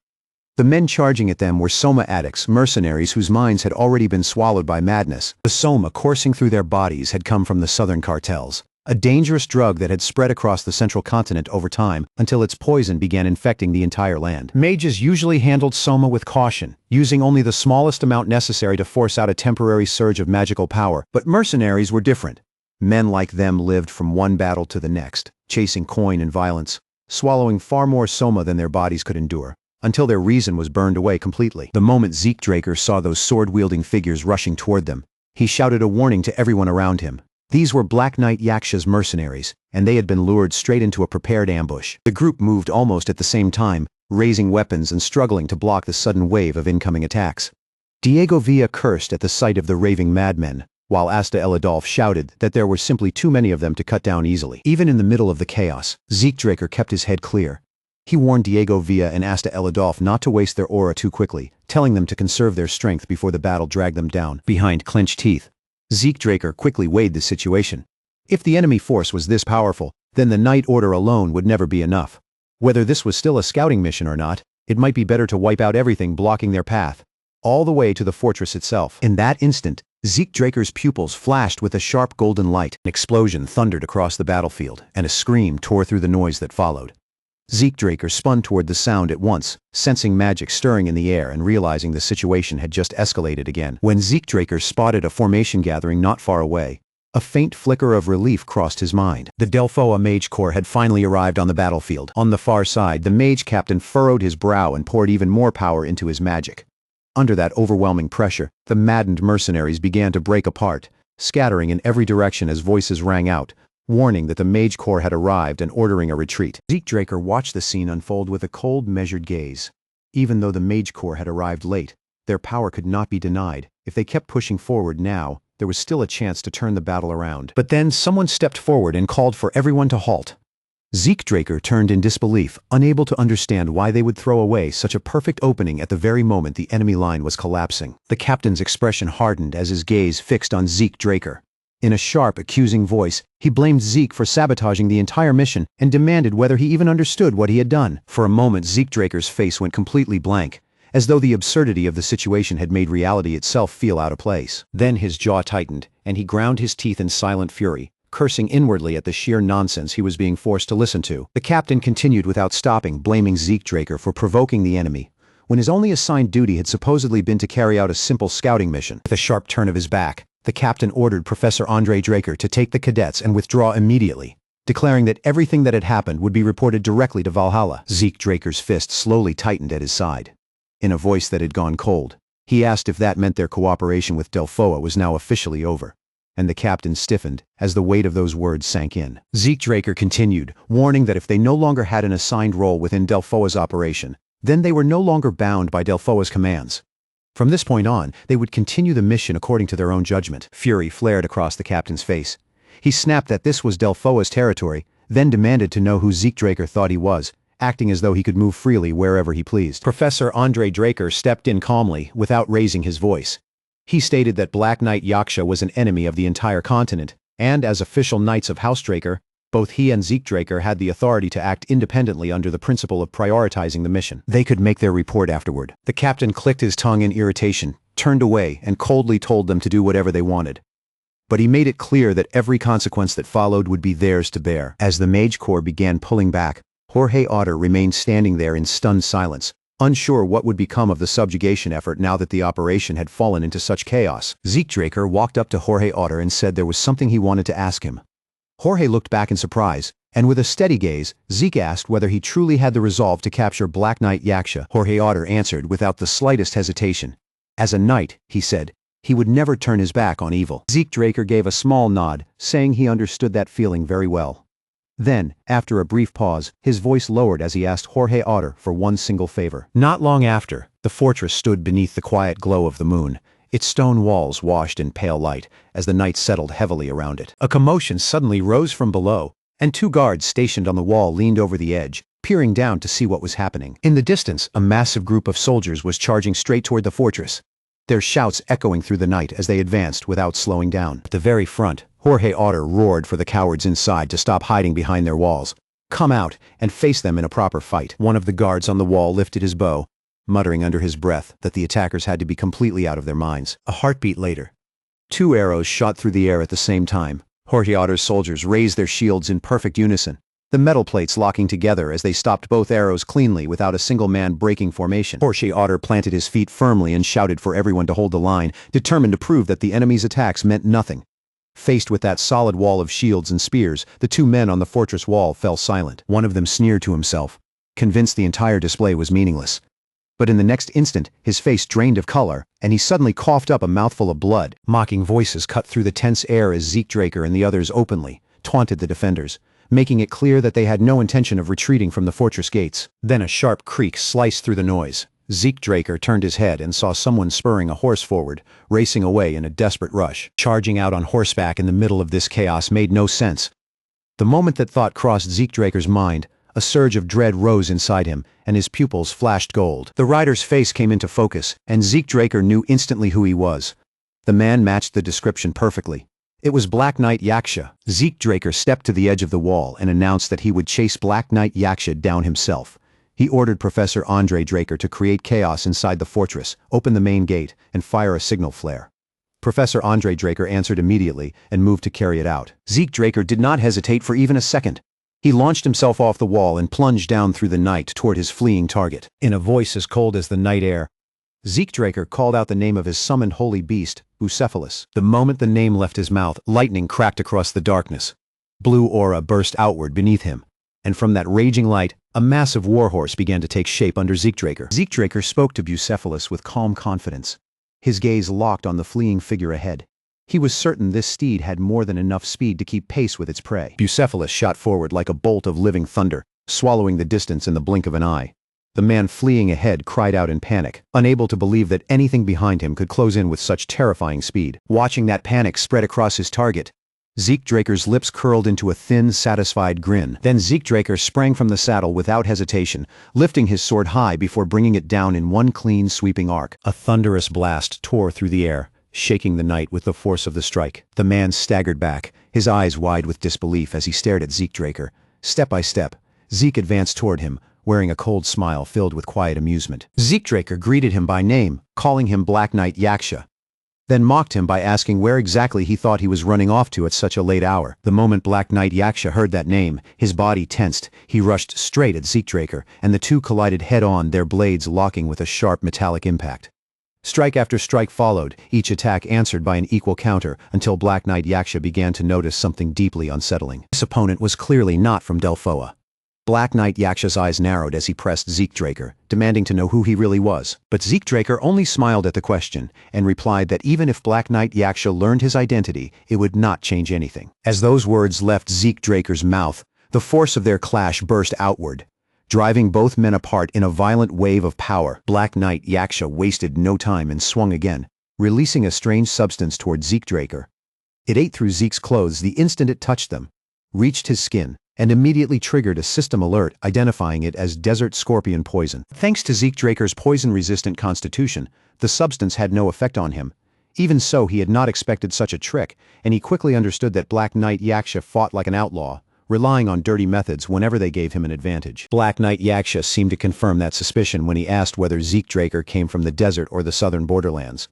The men charging at them were soma addicts, mercenaries whose minds had already been swallowed by madness. The soma coursing through their bodies had come from the southern cartels, a dangerous drug that had spread across the central continent over time until its poison began infecting the entire land. Mages usually handled soma with caution, using only the smallest amount necessary to force out a temporary surge of magical power, but mercenaries were different. Men like them lived from one battle to the next, chasing coin and violence, swallowing far more soma than their bodies could endure, until their reason was burned away completely. The moment Zeke Draker saw those sword-wielding figures rushing toward them, he shouted a warning to everyone around him. These were Black Knight Yaksha's mercenaries, and they had been lured straight into a prepared ambush. The group moved almost at the same time, raising weapons and struggling to block the sudden wave of incoming attacks. Diego Villa cursed at the sight of the raving madmen, while Asta Eladolf shouted that there were simply too many of them to cut down easily. Even in the middle of the chaos, Zeke Draker kept his head clear. He warned Diego Villa and Asta Eladolf not to waste their aura too quickly, telling them to conserve their strength before the battle dragged them down. Behind clenched teeth, Zeke Draker quickly weighed the situation. If the enemy force was this powerful, then the Night Order alone would never be enough. Whether this was still a scouting mission or not, it might be better to wipe out everything blocking their path, all the way to the fortress itself. In that instant, Zeke Draker's pupils flashed with a sharp golden light. An explosion thundered across the battlefield, and a scream tore through the noise that followed. Zeke Draker spun toward the sound at once, sensing magic stirring in the air and realizing the situation had just escalated again. When Zeke Draker spotted a formation gathering not far away, a faint flicker of relief crossed his mind. The Delphoa Mage Corps had finally arrived on the battlefield. On the far side, the mage captain furrowed his brow and poured even more power into his magic. Under that overwhelming pressure, the maddened mercenaries began to break apart, scattering in every direction as voices rang out, warning that the Mage Corps had arrived and ordering a retreat. Zeke Draker watched the scene unfold with a cold, measured gaze. Even though the Mage Corps had arrived late, their power could not be denied. If they kept pushing forward now, there was still a chance to turn the battle around. But then someone stepped forward and called for everyone to halt. Zeke Draker turned in disbelief, unable to understand why they would throw away such a perfect opening at the very moment the enemy line was collapsing. The captain's expression hardened as his gaze fixed on Zeke Draker. In a sharp, accusing voice, he blamed Zeke for sabotaging the entire mission and demanded whether he even understood what he had done. For a moment, Zeke Draker's face went completely blank, as though the absurdity of the situation had made reality itself feel out of place. Then his jaw tightened, and he ground his teeth in silent fury, cursing inwardly at the sheer nonsense he was being forced to listen to. The captain continued without stopping, blaming Zeke Draker for provoking the enemy, when his only assigned duty had supposedly been to carry out a simple scouting mission. With a sharp turn of his back, the captain ordered Professor Andre Draker to take the cadets and withdraw immediately, declaring that everything that had happened would be reported directly to Valhalla. Zeke Draker's fist slowly tightened at his side. In a voice that had gone cold, he asked if that meant their cooperation with Delphoa was now officially over, and the captain stiffened as the weight of those words sank in. Zeke Draker continued, warning that if they no longer had an assigned role within Delphoa's operation, then they were no longer bound by Delphoa's commands. From this point on, they would continue the mission according to their own judgment. Fury flared across the captain's face. He snapped that this was Delphoa's territory, then demanded to know who Zeke Draker thought he was, acting as though he could move freely wherever he pleased. Professor Andre Draker stepped in calmly, without raising his voice. He stated that Black Knight Yaksha was an enemy of the entire continent, and as official Knights of House Draker, both he and Zeke Draker had the authority to act independently under the principle of prioritizing the mission. They could make their report afterward. The captain clicked his tongue in irritation, turned away, and coldly told them to do whatever they wanted. But he made it clear that every consequence that followed would be theirs to bear. As the Mage Corps began pulling back, Jorge Otter remained standing there in stunned silence, unsure what would become of the subjugation effort now that the operation had fallen into such chaos. Zeke Draker walked up to Jorge Otter and said there was something he wanted to ask him. Jorge looked back in surprise, and with a steady gaze, Zeke asked whether he truly had the resolve to capture Black Knight Yaksha. Jorge Otter answered without the slightest hesitation. As a knight, he said, he would never turn his back on evil. Zeke Draker gave a small nod, saying he understood that feeling very well. Then, after a brief pause, his voice lowered as he asked Jorge Otter for one single favor. Not long after, the fortress stood beneath the quiet glow of the moon, its stone walls washed in pale light as the night settled heavily around it. A commotion suddenly rose from below, and two guards stationed on the wall leaned over the edge, peering down to see what was happening. In the distance, a massive group of soldiers was charging straight toward the fortress, their shouts echoing through the night as they advanced without slowing down. At the very front, Jorge Otter roared for the cowards inside to stop hiding behind their walls. Come out and face them in a proper fight. One of the guards on the wall lifted his bow, muttering under his breath that the attackers had to be completely out of their minds. A heartbeat later, two arrows shot through the air at the same time. Jorge Otter's soldiers raised their shields in perfect unison, the metal plates locking together as they stopped both arrows cleanly without a single man breaking formation. Jorge Otter planted his feet firmly and shouted for everyone to hold the line, determined to prove that the enemy's attacks meant nothing. Faced with that solid wall of shields and spears, the two men on the fortress wall fell silent. One of them sneered to himself, convinced the entire display was meaningless. But in the next instant, his face drained of color, and he suddenly coughed up a mouthful of blood. Mocking voices cut through the tense air as Zeke Draker and the others openly taunted the defenders, making it clear that they had no intention of retreating from the fortress gates. Then a sharp creak sliced through the noise. Zeke Draker turned his head and saw someone spurring a horse forward, racing away in a desperate rush. Charging out on horseback in the middle of this chaos made no sense. The moment that thought crossed Zeke Draker's mind, a surge of dread rose inside him, and his pupils flashed gold. The rider's face came into focus, and Zeke Draker knew instantly who he was. The man matched the description perfectly. It was Black Knight Yaksha. Zeke Draker stepped to the edge of the wall and announced that he would chase Black Knight Yaksha down himself. He ordered Professor Andre Draker to create chaos inside the fortress, open the main gate, and fire a signal flare. Professor Andre Draker answered immediately and moved to carry it out. Zeke Draker did not hesitate for even a second. He launched himself off the wall and plunged down through the night toward his fleeing target. In a voice as cold as the night air, Zeke Draker called out the name of his summoned holy beast, Bucephalus. The moment the name left his mouth, lightning cracked across the darkness. Blue aura burst outward beneath him, and from that raging light, a massive warhorse began to take shape under Zeke Draker. Zeke Draker spoke to Bucephalus with calm confidence, his gaze locked on the fleeing figure ahead. He was certain this steed had more than enough speed to keep pace with its prey. Bucephalus shot forward like a bolt of living thunder, swallowing the distance in the blink of an eye. The man fleeing ahead cried out in panic, unable to believe that anything behind him could close in with such terrifying speed. Watching that panic spread across his target, Zeke Draker's lips curled into a thin, satisfied grin. Then Zeke Draker sprang from the saddle without hesitation, lifting his sword high before bringing it down in one clean, sweeping arc. A thunderous blast tore through the air, shaking the night with the force of the strike. The man staggered back, his eyes wide with disbelief as he stared at Zeke Draker. Step by step, Zeke advanced toward him, wearing a cold smile filled with quiet amusement. Zeke Draker greeted him by name, calling him Black Knight Yaksha, then mocked him by asking where exactly he thought he was running off to at such a late hour. The moment Black Knight Yaksha heard that name, his body tensed. He rushed straight at Zeke Draker, and the two collided head-on, their blades locking with a sharp metallic impact. Strike after strike followed, each attack answered by an equal counter, until Black Knight Yaksha began to notice something deeply unsettling. This opponent was clearly not from Delphoa. Black Knight Yaksha's eyes narrowed as he pressed Zeke Draker, demanding to know who he really was. But Zeke Draker only smiled at the question, and replied that even if Black Knight Yaksha learned his identity, it would not change anything. As those words left Zeke Draker's mouth, the force of their clash burst outward, driving both men apart in a violent wave of power. Black Knight Yaksha wasted no time and swung again, releasing a strange substance toward Zeke Draker. It ate through Zeke's clothes the instant it touched them, reached his skin, and immediately triggered a system alert identifying it as desert scorpion poison. Thanks to Zeke Draker's poison-resistant constitution, the substance had no effect on him. Even so, he had not expected such a trick, and he quickly understood that Black Knight Yaksha fought like an outlaw, relying on dirty methods whenever they gave him an advantage. Black Knight Yaksha seemed to confirm that suspicion when he asked whether Zeke Draker came from the desert or the southern borderlands.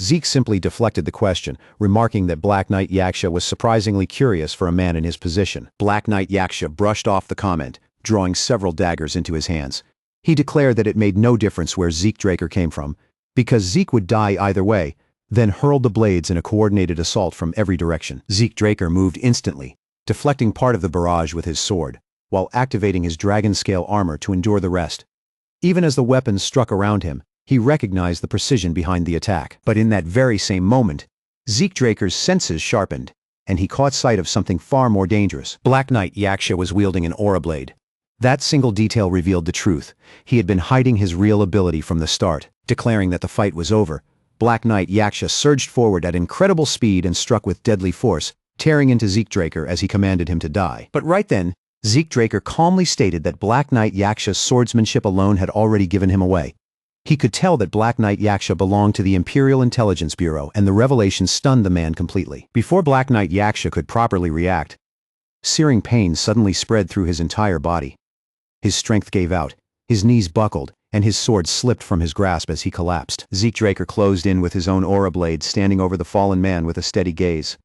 Zeke simply deflected the question, remarking that Black Knight Yaksha was surprisingly curious for a man in his position. Black Knight Yaksha brushed off the comment, drawing several daggers into his hands. He declared that it made no difference where Zeke Draker came from, because Zeke would die either way, then hurled the blades in a coordinated assault from every direction. Zeke Draker moved instantly, deflecting part of the barrage with his sword, while activating his dragon-scale armor to endure the rest. Even as the weapons struck around him, he recognized the precision behind the attack. But in that very same moment, Zeke Draker's senses sharpened, and he caught sight of something far more dangerous. Black Knight Yaksha was wielding an aura blade. That single detail revealed the truth. He had been hiding his real ability from the start. Declaring that the fight was over, Black Knight Yaksha surged forward at incredible speed and struck with deadly force, tearing into Zeke Draker as he commanded him to die. But right then, Zeke Draker calmly stated that Black Knight Yaksha's swordsmanship alone had already given him away. He could tell that Black Knight Yaksha belonged to the Imperial Intelligence Bureau, and the revelation stunned the man completely. Before Black Knight Yaksha could properly react, searing pain suddenly spread through his entire body. His strength gave out, his knees buckled, and his sword slipped from his grasp as he collapsed. Zeke Draker closed in with his own aura blade, standing over the fallen man with a steady gaze.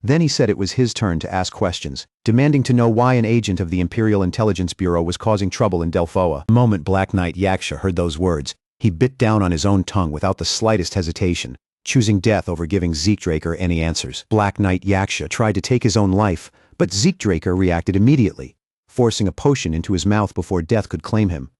Then he said it was his turn to ask questions, demanding to know why an agent of the Imperial Intelligence Bureau was causing trouble in Delphoa. The moment Black Knight Yaksha heard those words, he bit down on his own tongue without the slightest hesitation, choosing death over giving Zeke Draker any answers. Black Knight Yaksha tried to take his own life, but Zeke Draker reacted immediately, forcing a potion into his mouth before death could claim him.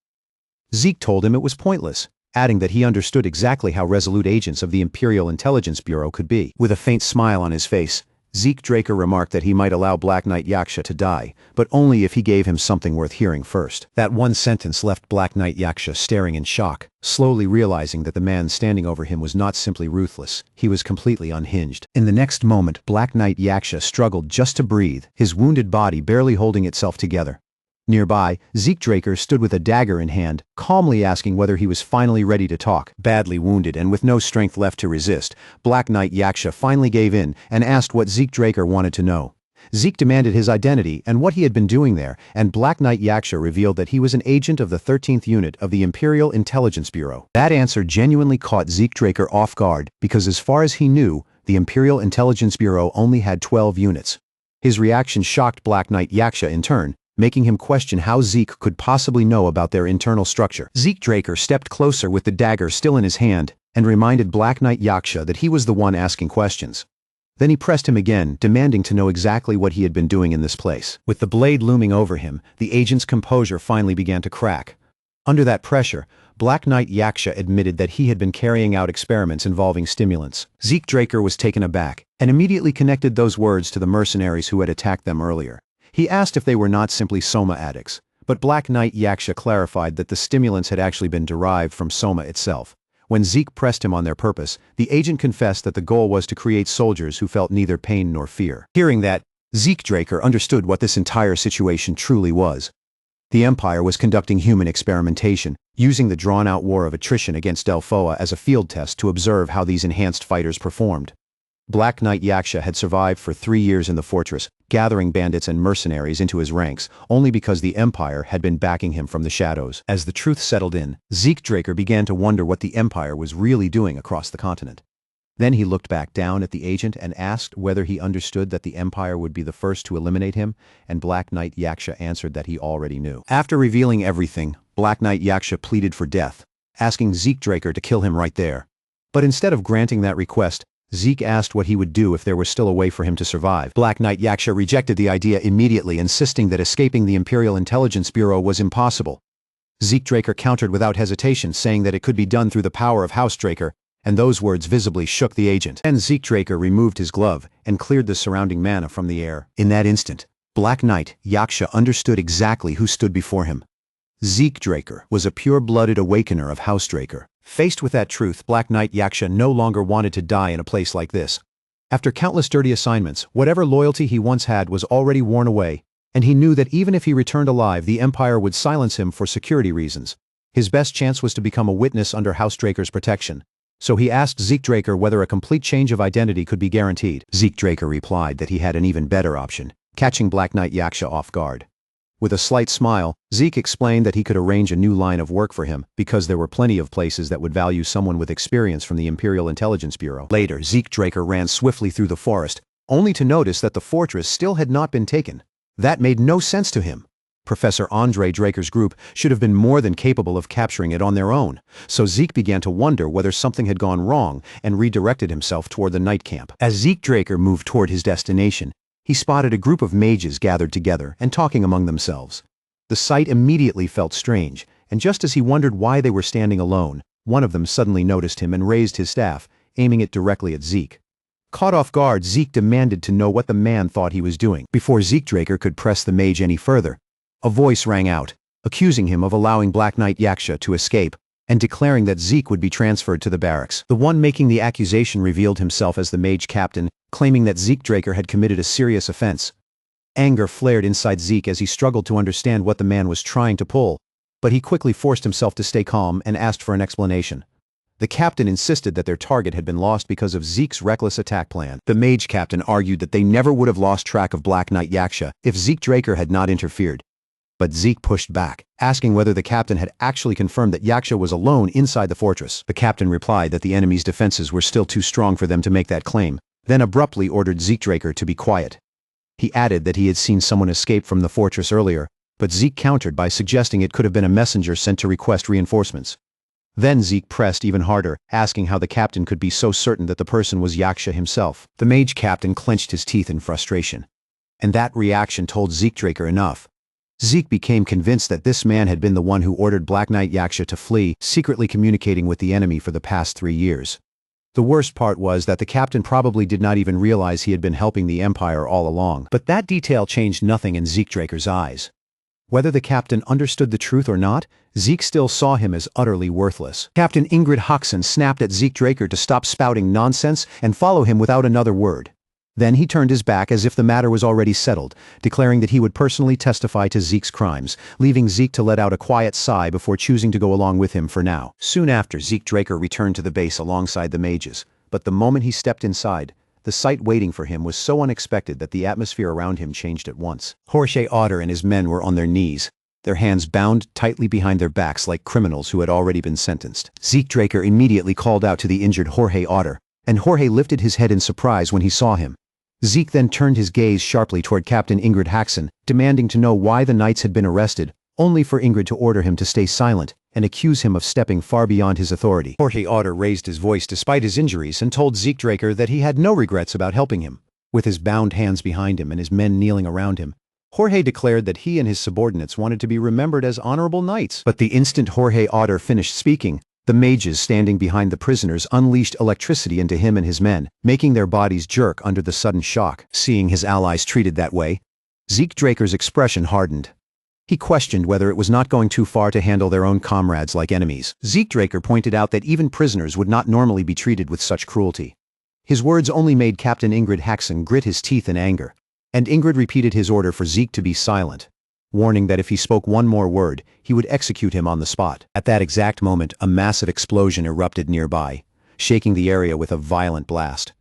Zeke told him it was pointless, adding that he understood exactly how resolute agents of the Imperial Intelligence Bureau could be. With a faint smile on his face, Zeke Draker remarked that he might allow Black Knight Yaksha to die, but only if he gave him something worth hearing first. That one sentence left Black Knight Yaksha staring in shock, slowly realizing that the man standing over him was not simply ruthless, he was completely unhinged. In the next moment, Black Knight Yaksha struggled just to breathe, his wounded body barely holding itself together. Nearby, Zeke Draker stood with a dagger in hand, calmly asking whether he was finally ready to talk. Badly wounded and with no strength left to resist, Black Knight Yaksha finally gave in and asked what Zeke Draker wanted to know. Zeke demanded his identity and what he had been doing there, and Black Knight Yaksha revealed that he was an agent of the 13th Unit of the Imperial Intelligence Bureau. That answer genuinely caught Zeke Draker off guard, because as far as he knew, the Imperial Intelligence Bureau only had 12 units. His reaction shocked Black Knight Yaksha in turn, making him question how Zeke could possibly know about their internal structure. Zeke Draker stepped closer with the dagger still in his hand, and reminded Black Knight Yaksha that he was the one asking questions. Then he pressed him again, demanding to know exactly what he had been doing in this place. With the blade looming over him, the agent's composure finally began to crack. Under that pressure, Black Knight Yaksha admitted that he had been carrying out experiments involving stimulants. Zeke Draker was taken aback, and immediately connected those words to the mercenaries who had attacked them earlier. He asked if they were not simply soma addicts, but Black Knight Yaksha clarified that the stimulants had actually been derived from soma itself. When Zeke pressed him on their purpose, the agent confessed that the goal was to create soldiers who felt neither pain nor fear. Hearing that, Zeke Draker understood what this entire situation truly was. The Empire was conducting human experimentation, using the drawn-out war of attrition against Delphoa as a field test to observe how these enhanced fighters performed. Black Knight Yaksha had survived for 3 years in the fortress, gathering bandits and mercenaries into his ranks, only because the Empire had been backing him from the shadows. As the truth settled in, Zeke Draker began to wonder what the Empire was really doing across the continent. Then he looked back down at the agent and asked whether he understood that the Empire would be the first to eliminate him, and Black Knight Yaksha answered that he already knew. After revealing everything, Black Knight Yaksha pleaded for death, asking Zeke Draker to kill him right there. But instead of granting that request, Zeke asked what he would do if there was still a way for him to survive. Black Knight Yaksha rejected the idea immediately, insisting that escaping the Imperial Intelligence Bureau was impossible. Zeke Draker countered without hesitation, saying that it could be done through the power of House Draker, and those words visibly shook the agent. Then Zeke Draker removed his glove and cleared the surrounding mana from the air. In that instant, Black Knight Yaksha understood exactly who stood before him. Zeke Draker was a pure-blooded awakener of House Draker. Faced with that truth, Black Knight Yaksha no longer wanted to die in a place like this. After countless dirty assignments, whatever loyalty he once had was already worn away, and he knew that even if he returned alive, the Empire would silence him for security reasons. His best chance was to become a witness under House Draker's protection. So he asked Zeke Draker whether a complete change of identity could be guaranteed. Zeke Draker replied that he had an even better option, catching Black Knight Yaksha off guard. With a slight smile, Zeke explained that he could arrange a new line of work for him, because there were plenty of places that would value someone with experience from the Imperial Intelligence Bureau. Later, Zeke Draker ran swiftly through the forest, only to notice that the fortress still had not been taken. That made no sense to him. Professor Andre Draker's group should have been more than capable of capturing it on their own, so Zeke began to wonder whether something had gone wrong and redirected himself toward the night camp. As Zeke Draker moved toward his destination, He spotted a group of mages gathered together and talking among themselves. The sight immediately felt strange, and just as he wondered why they were standing alone, one of them suddenly noticed him and raised his staff, aiming it directly at Zeke. Caught off guard, Zeke demanded to know what the man thought he was doing. Before Zeke Draker could press the mage any further, a voice rang out, accusing him of allowing Black Knight Yaksha to escape, and declaring that Zeke would be transferred to the barracks. The one making the accusation revealed himself as the mage captain, claiming that Zeke Draker had committed a serious offense. Anger flared inside Zeke as he struggled to understand what the man was trying to pull, but he quickly forced himself to stay calm and asked for an explanation. The captain insisted that their target had been lost because of Zeke's reckless attack plan. The mage captain argued that they never would have lost track of Black Knight Yaksha if Zeke Draker had not interfered. But Zeke pushed back, asking whether the captain had actually confirmed that Yaksha was alone inside the fortress. The captain replied that the enemy's defenses were still too strong for them to make that claim, then abruptly ordered Zeke Draker to be quiet. He added that he had seen someone escape from the fortress earlier, but Zeke countered by suggesting it could have been a messenger sent to request reinforcements. Then Zeke pressed even harder, asking how the captain could be so certain that the person was Yaksha himself. The mage captain clenched his teeth in frustration. And that reaction told Zeke Draker enough. Zeke became convinced that this man had been the one who ordered Black Knight Yaksha to flee, secretly communicating with the enemy for the past 3 years. The worst part was that the captain probably did not even realize he had been helping the Empire all along. But that detail changed nothing in Zeke Draker's eyes. Whether the captain understood the truth or not, Zeke still saw him as utterly worthless. Captain Ingrid Hoxson snapped at Zeke Draker to stop spouting nonsense and follow him without another word. Then he turned his back as if the matter was already settled, declaring that he would personally testify to Zeke's crimes, leaving Zeke to let out a quiet sigh before choosing to go along with him for now. Soon after, Zeke Draker returned to the base alongside the mages, but the moment he stepped inside, the sight waiting for him was so unexpected that the atmosphere around him changed at once. Jorge Otter and his men were on their knees, their hands bound tightly behind their backs like criminals who had already been sentenced. Zeke Draker immediately called out to the injured Jorge Otter, and Jorge lifted his head in surprise when he saw him. Zeke then turned his gaze sharply toward Captain Ingrid Hoxson, demanding to know why the knights had been arrested, only for Ingrid to order him to stay silent and accuse him of stepping far beyond his authority. Jorge Otter raised his voice despite his injuries and told Zeke Draker that he had no regrets about helping him. With his bound hands behind him and his men kneeling around him, Jorge declared that he and his subordinates wanted to be remembered as honorable knights. But the instant Jorge Otter finished speaking, the mages standing behind the prisoners unleashed electricity into him and his men, making their bodies jerk under the sudden shock. Seeing his allies treated that way, Zeke Draker's expression hardened. He questioned whether it was not going too far to handle their own comrades like enemies. Zeke Draker pointed out that even prisoners would not normally be treated with such cruelty. His words only made Captain Ingrid Hoxson grit his teeth in anger, and Ingrid repeated his order for Zeke to be silent, warning that if he spoke one more word, he would execute him on the spot. At that exact moment, a massive explosion erupted nearby, shaking the area with a violent blast.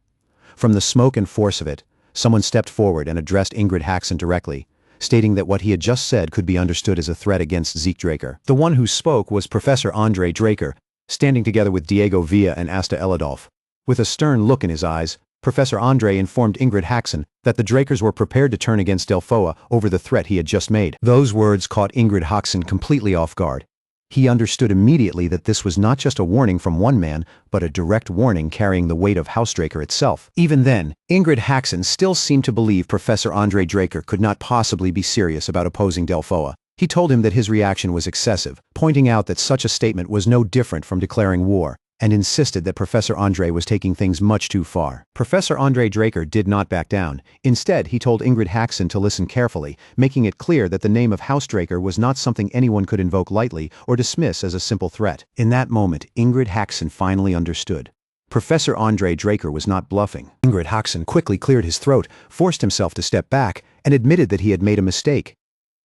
From the smoke and force of it, someone stepped forward and addressed Ingrid Hoxson directly, stating that what he had just said could be understood as a threat against Zeke Draker. The one who spoke was Professor Andre Draker, standing together with Diego Villa and Asta Elidolf. With a stern look in his eyes, Professor Andre informed Ingrid Hoxson that the Drakers were prepared to turn against Delphoa over the threat he had just made. Those words caught Ingrid Hoxson completely off guard. He understood immediately that this was not just a warning from one man, but a direct warning carrying the weight of House Draker itself. Even then, Ingrid Hoxson still seemed to believe Professor Andre Draker could not possibly be serious about opposing Delphoa. He told him that his reaction was excessive, pointing out that such a statement was no different from declaring war, and insisted that Professor Andre was taking things much too far. Professor Andre Draker did not back down. Instead, he told Ingrid Hoxson to listen carefully, making it clear that the name of House Draker was not something anyone could invoke lightly or dismiss as a simple threat. In that moment, Ingrid Hoxson finally understood. Professor Andre Draker was not bluffing. Ingrid Hoxson quickly cleared his throat, forced himself to step back, and admitted that he had made a mistake.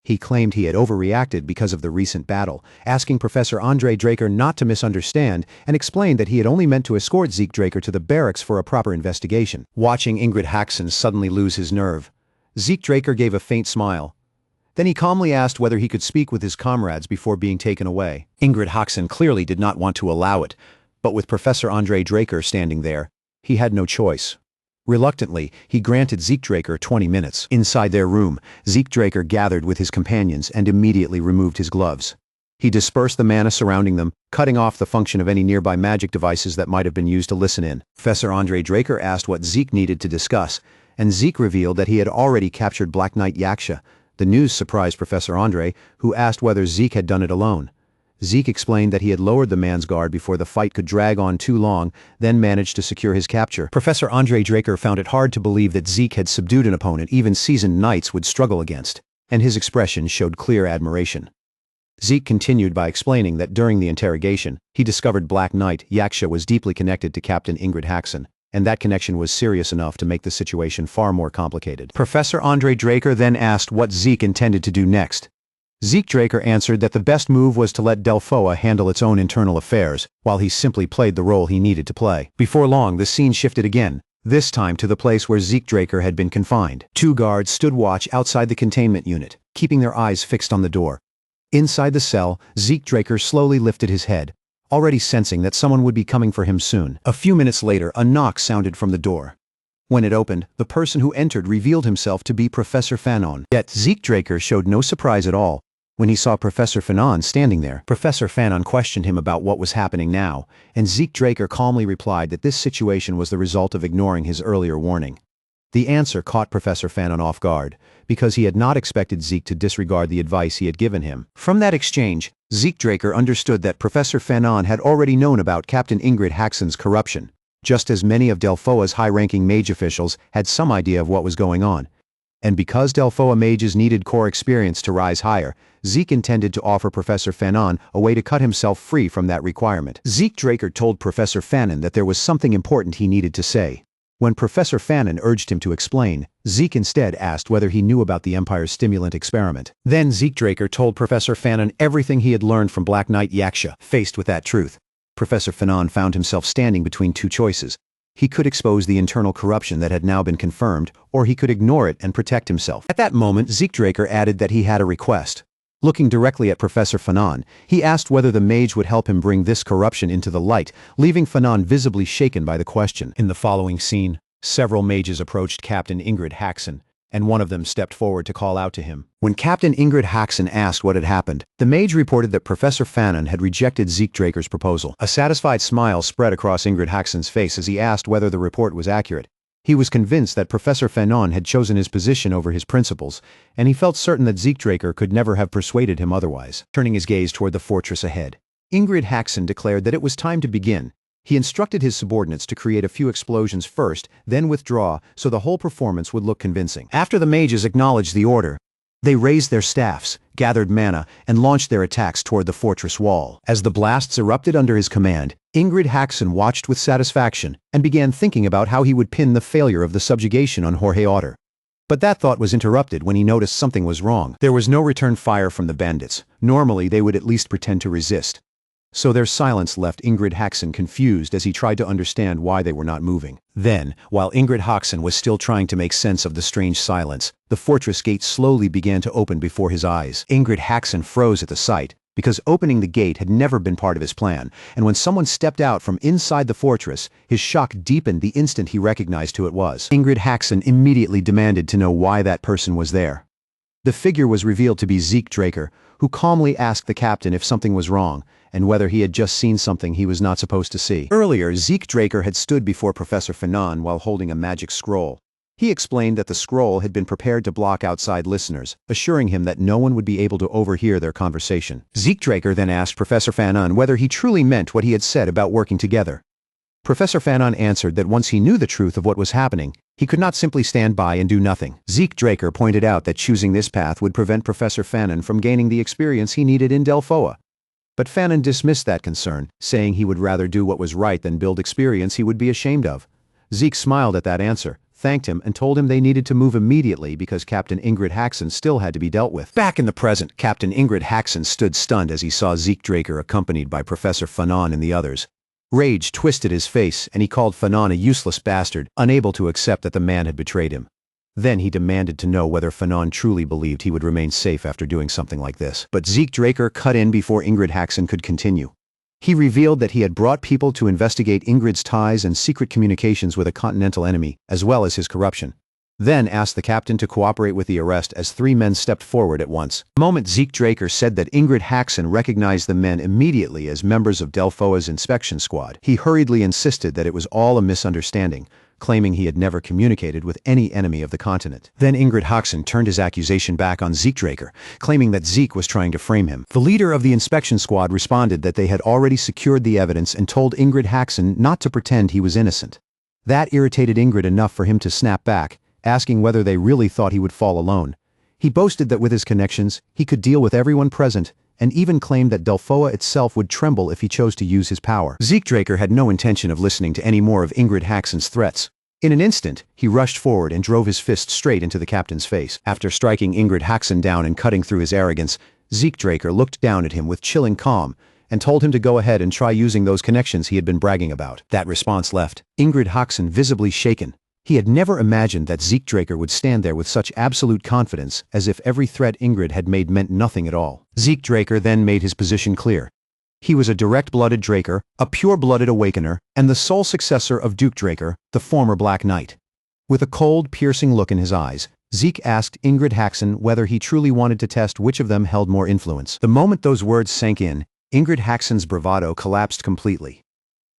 He claimed he had overreacted because of the recent battle, asking Professor Andre Draker not to misunderstand, and explained that he had only meant to escort Zeke Draker to the barracks for a proper investigation. Watching Ingrid Hoxson suddenly lose his nerve, Zeke Draker gave a faint smile. Then he calmly asked whether he could speak with his comrades before being taken away. Ingrid Hoxson clearly did not want to allow it, but with Professor Andre Draker standing there, he had no choice. Reluctantly, he granted Zeke Draker 20 minutes. Inside their room, Zeke Draker gathered with his companions and immediately removed his gloves. He dispersed the mana surrounding them, cutting off the function of any nearby magic devices that might have been used to listen in. Professor Andre Draker asked what Zeke needed to discuss, and Zeke revealed that he had already captured Black Knight Yaksha. The news surprised Professor Andre, who asked whether Zeke had done it alone. Zeke explained that he had lowered the man's guard before the fight could drag on too long, then managed to secure his capture. Professor Andre Draker found it hard to believe that Zeke had subdued an opponent even seasoned knights would struggle against, and his expression showed clear admiration. Zeke continued by explaining that during the interrogation, he discovered Black Knight Yaksha was deeply connected to Captain Ingrid Haxon, and that connection was serious enough to make the situation far more complicated. Professor Andre Draker then asked what Zeke intended to do next. Zeke Draker answered that the best move was to let Delphoa handle its own internal affairs, while he simply played the role he needed to play. Before long, the scene shifted again, this time to the place where Zeke Draker had been confined. 2 guards stood watch outside the containment unit, keeping their eyes fixed on the door. Inside the cell, Zeke Draker slowly lifted his head, already sensing that someone would be coming for him soon. A few minutes later, a knock sounded from the door. When it opened, the person who entered revealed himself to be Professor Fanon. Yet Zeke Draker showed no surprise at all when he saw Professor Fanon standing there. Professor Fanon questioned him about what was happening now, and Zeke Draker calmly replied that this situation was the result of ignoring his earlier warning. The answer caught Professor Fanon off guard, because he had not expected Zeke to disregard the advice he had given him. From that exchange, Zeke Draker understood that Professor Fanon had already known about Captain Ingrid Haxon's corruption, just as many of Delphoa's high-ranking mage officials had some idea of what was going on. And because Delphoa mages needed core experience to rise higher, Zeke intended to offer Professor Fanon a way to cut himself free from that requirement. Zeke Draker told Professor Fanon that there was something important he needed to say. When Professor Fanon urged him to explain, Zeke instead asked whether he knew about the Empire's stimulant experiment. Then Zeke Draker told Professor Fanon everything he had learned from Black Knight Yaksha. Faced with that truth, Professor Fanon found himself standing between 2 choices. He could expose the internal corruption that had now been confirmed, or he could ignore it and protect himself. At that moment, Zeke Draker added that he had a request. Looking directly at Professor Fanon, he asked whether the mage would help him bring this corruption into the light, leaving Fanon visibly shaken by the question. In the following scene, several mages approached Captain Ingrid Haxon, and one of them stepped forward to call out to him. When Captain Ingrid Haxon asked what had happened, the mage reported that Professor Fanon had rejected Zeke Draker's proposal. A satisfied smile spread across Ingrid Haxon's face as he asked whether the report was accurate. He was convinced that Professor Fanon had chosen his position over his principles, and he felt certain that Zeke Draker could never have persuaded him otherwise. Turning his gaze toward the fortress ahead, Ingrid Haxon declared that it was time to begin. He instructed his subordinates to create a few explosions first, then withdraw, so the whole performance would look convincing. After the mages acknowledged the order, they raised their staffs, gathered mana, and launched their attacks toward the fortress wall. As the blasts erupted under his command, Ingrid Haxon watched with satisfaction and began thinking about how he would pin the failure of the subjugation on Jorge Otter. But that thought was interrupted when he noticed something was wrong. There was no return fire from the bandits. Normally, they would at least pretend to resist. So their silence left Ingrid Haxon confused as he tried to understand why they were not moving. Then, while Ingrid Haxon was still trying to make sense of the strange silence, the fortress gate slowly began to open before his eyes. Ingrid Haxon froze at the sight, because opening the gate had never been part of his plan, and when someone stepped out from inside the fortress, his shock deepened the instant he recognized who it was. Ingrid Haxon immediately demanded to know why that person was there. The figure was revealed to be Zeke Draker, who calmly asked the captain if something was wrong, and whether he had just seen something he was not supposed to see. Earlier, Zeke Draker had stood before Professor Fanon while holding a magic scroll. He explained that the scroll had been prepared to block outside listeners, assuring him that no one would be able to overhear their conversation. Zeke Draker then asked Professor Fanon whether he truly meant what he had said about working together. Professor Fanon answered that once he knew the truth of what was happening, he could not simply stand by and do nothing. Zeke Draker pointed out that choosing this path would prevent Professor Fanon from gaining the experience he needed in Delphoa. But Fanon dismissed that concern, saying he would rather do what was right than build experience he would be ashamed of. Zeke smiled at that answer, thanked him, and told him they needed to move immediately because Captain Ingrid Haxon still had to be dealt with. Back in the present, Captain Ingrid Haxon stood stunned as he saw Zeke Draker accompanied by Professor Fanon and the others. Rage twisted his face, and he called Fanon a useless bastard, unable to accept that the man had betrayed him. Then he demanded to know whether Fanon truly believed he would remain safe after doing something like this. But Zeke Draker cut in before Ingrid Haxon could continue. He revealed that he had brought people to investigate Ingrid's ties and secret communications with a continental enemy, as well as his corruption. Then asked the captain to cooperate with the arrest as 3 men stepped forward at once. The moment Zeke Draker said that Ingrid Haxon recognized the men immediately as members of Delphoa's inspection squad, he hurriedly insisted that it was all a misunderstanding, claiming he had never communicated with any enemy of the continent. Then Ingrid Haxen turned his accusation back on Zeke Draker, claiming that Zeke was trying to frame him. The leader of the inspection squad responded that they had already secured the evidence and told Ingrid Haxen not to pretend he was innocent. That irritated Ingrid enough for him to snap back, asking whether they really thought he would fall alone. He boasted that with his connections, he could deal with everyone present, and even claimed that Delphoa itself would tremble if he chose to use his power. Zeke Draker had no intention of listening to any more of Ingrid Haxen's threats. In an instant, he rushed forward and drove his fist straight into the captain's face. After striking Ingrid Haxen down and cutting through his arrogance, Zeke Draker looked down at him with chilling calm and told him to go ahead and try using those connections he had been bragging about. That response left Ingrid Haxen visibly shaken. He had never imagined that Zeke Draker would stand there with such absolute confidence, as if every threat Ingrid had made meant nothing at all. Zeke Draker then made his position clear. He was a direct-blooded Draker, a pure-blooded Awakener, and the sole successor of Duke Draker, the former Black Knight. With a cold, piercing look in his eyes, Zeke asked Ingrid Haxen whether he truly wanted to test which of them held more influence. The moment those words sank in, Ingrid Haxen's bravado collapsed completely.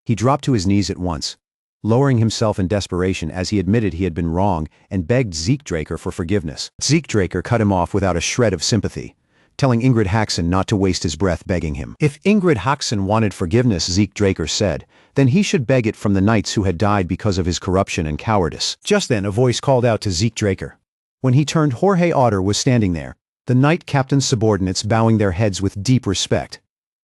He dropped to his knees at once, lowering himself in desperation as he admitted he had been wrong and begged Zeke Draker for forgiveness. Zeke Draker cut him off without a shred of sympathy, telling Ingrid Haxen not to waste his breath begging him. If Ingrid Haxen wanted forgiveness, Zeke Draker said, then he should beg it from the knights who had died because of his corruption and cowardice. Just then a voice called out to Zeke Draker. When he turned, Jorge Otter was standing there, the knight captain's subordinates bowing their heads with deep respect.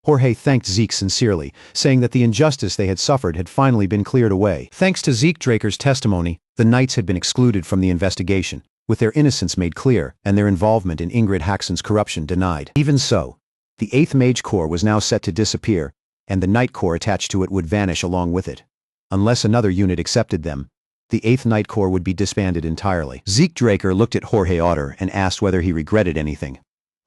Jorge thanked Zeke sincerely, saying that the injustice they had suffered had finally been cleared away. Thanks to Zeke Draker's testimony, the knights had been excluded from the investigation, with their innocence made clear and their involvement in Ingrid Haxen's corruption denied. Even so, the 8th Mage Corps was now set to disappear, and the Knight Corps attached to it would vanish along with it. Unless another unit accepted them, the 8th Knight Corps would be disbanded entirely. Zeke Draker looked at Jorge Otter and asked whether he regretted anything.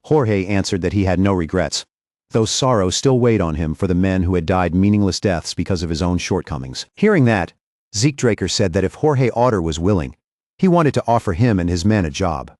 Jorge answered that he had no regrets, though sorrow still weighed on him for the men who had died meaningless deaths because of his own shortcomings. Hearing that, Zeke Draker said that if Jorge Otter was willing, he wanted to offer him and his men a job.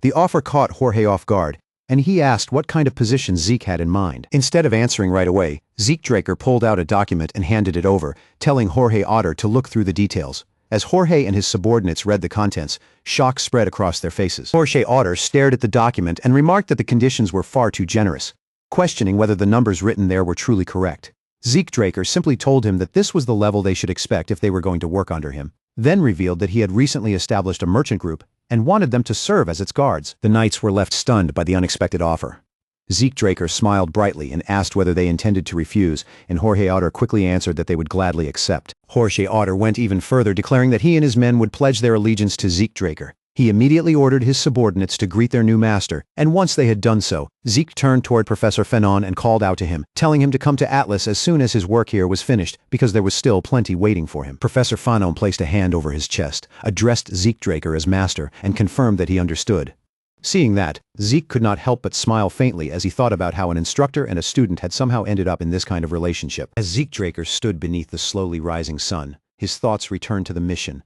The offer caught Jorge off guard, and he asked what kind of position Zeke had in mind. Instead of answering right away, Zeke Draker pulled out a document and handed it over, telling Jorge Otter to look through the details. As Jorge and his subordinates read the contents, shock spread across their faces. Jorge Otter stared at the document and remarked that the conditions were far too generous, questioning whether the numbers written there were truly correct. Zeke Draker simply told him that this was the level they should expect if they were going to work under him, then revealed that he had recently established a merchant group and wanted them to serve as its guards. The knights were left stunned by the unexpected offer. Zeke Draker smiled brightly and asked whether they intended to refuse, and Jorge Otter quickly answered that they would gladly accept. Jorge Otter went even further, declaring that he and his men would pledge their allegiance to Zeke Draker. He immediately ordered his subordinates to greet their new master, and once they had done so, Zeke turned toward Professor Fanon and called out to him, telling him to come to Atlas as soon as his work here was finished, because there was still plenty waiting for him. Professor Fanon placed a hand over his chest, addressed Zeke Draker as master, and confirmed that he understood. Seeing that, Zeke could not help but smile faintly as he thought about how an instructor and a student had somehow ended up in this kind of relationship. As Zeke Draker stood beneath the slowly rising sun, his thoughts returned to the mission.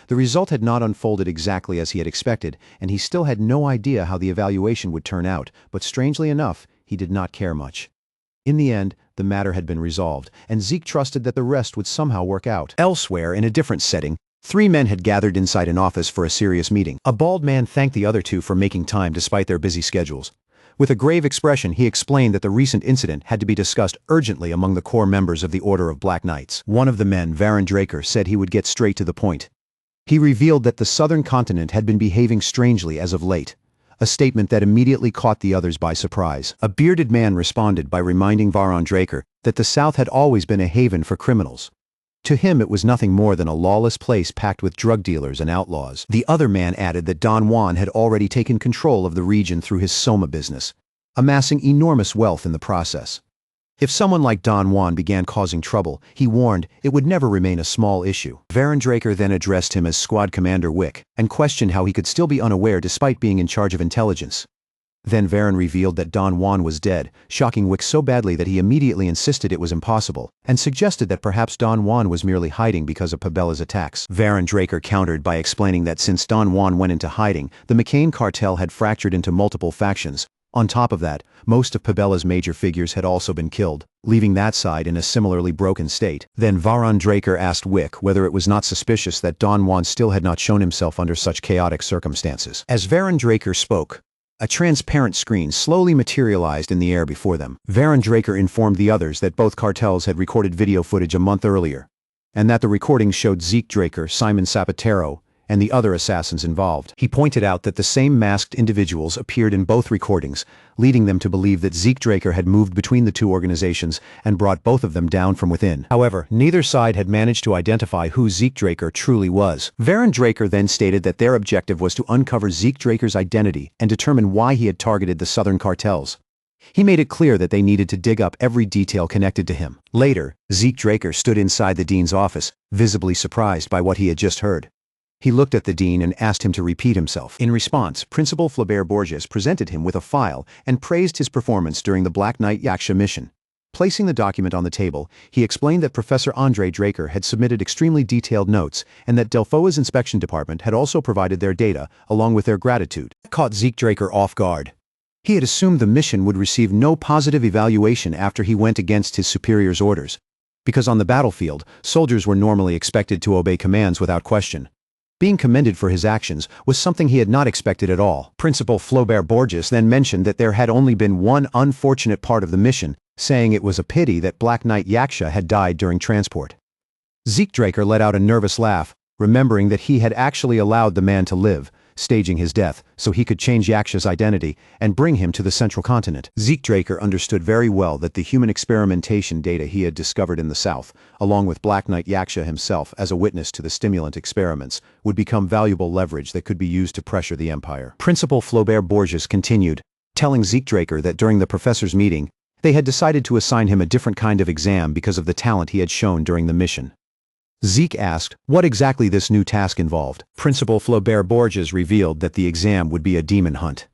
The result had not unfolded exactly as he had expected, and he still had no idea how the evaluation would turn out, but strangely enough, he did not care much. In the end, the matter had been resolved, and Zeke trusted that the rest would somehow work out. Elsewhere, in a different setting, 3 men had gathered inside an office for a serious meeting. A bald man thanked the other 2 for making time despite their busy schedules. With a grave expression, he explained that the recent incident had to be discussed urgently among the core members of the Order of Black Knights. One of the men, Varon Draker, said he would get straight to the point. He revealed that the southern continent had been behaving strangely as of late, a statement that immediately caught the others by surprise. A bearded man responded by reminding Varon Draker that the south had always been a haven for criminals. To him it was nothing more than a lawless place packed with drug dealers and outlaws. The other man added that Don Juan had already taken control of the region through his Soma business, amassing enormous wealth in the process. If someone like Don Juan began causing trouble, he warned, it would never remain a small issue. Varon Draker then addressed him as Squad Commander Wick, and questioned how he could still be unaware despite being in charge of intelligence. Then Varon revealed that Don Juan was dead, shocking Wick so badly that he immediately insisted it was impossible, and suggested that perhaps Don Juan was merely hiding because of Pabella's attacks. Varon Draker countered by explaining that since Don Juan went into hiding, the McCain cartel had fractured into multiple factions. On top of that, most of Pabella's major figures had also been killed. leaving that side in a similarly broken state. Then Varon Draker asked Wick whether it was not suspicious that Don Juan still had not shown himself under such chaotic circumstances. As Varon Draker spoke, a transparent screen slowly materialized in the air before them. Varon Draker informed the others that both cartels had recorded video footage a month earlier, and that the recordings showed Zeke Draker, Simon Zapatero, and the other assassins involved. He pointed out that the same masked individuals appeared in both recordings, leading them to believe that Zeke Draker had moved between the two organizations and brought both of them down from within. However, neither side had managed to identify who Zeke Draker truly was. Varon Draker then stated that their objective was to uncover Zeke Draker's identity and determine why he had targeted the southern cartels. He made it clear that they needed to dig up every detail connected to him. Later, Zeke Draker stood inside the dean's office, visibly surprised by what he had just heard. He looked at the dean and asked him to repeat himself. In response, Principal Flaubert Borges presented him with a file and praised his performance during the Black Knight Yaksha mission. Placing the document on the table, he explained that Professor Andre Draker had submitted extremely detailed notes and that Delphoa's inspection department had also provided their data, along with their gratitude. That caught Zeke Draker off guard. He had assumed the mission would receive no positive evaluation after he went against his superior's orders, because on the battlefield, soldiers were normally expected to obey commands without question. Being commended for his actions was something he had not expected at all. Principal Flaubert Borges then mentioned that there had only been one unfortunate part of the mission, saying it was a pity that Black Knight Yaksha had died during transport. Zeke Draker let out a nervous laugh, remembering that he had actually allowed the man to live, staging his death so he could change Yaksha's identity and bring him to the central continent. Zeke Draker understood very well that the human experimentation data he had discovered in the south, along with Black Knight Yaksha himself as a witness to the stimulant experiments, would become valuable leverage that could be used to pressure the Empire. Principal Flaubert Borges continued, telling Zeke Draker that during the professor's meeting, they had decided to assign him a different kind of exam because of the talent he had shown during the mission. Zeke asked what exactly this new task involved. Principal Flaubert Borges revealed that the exam would be a demon hunt.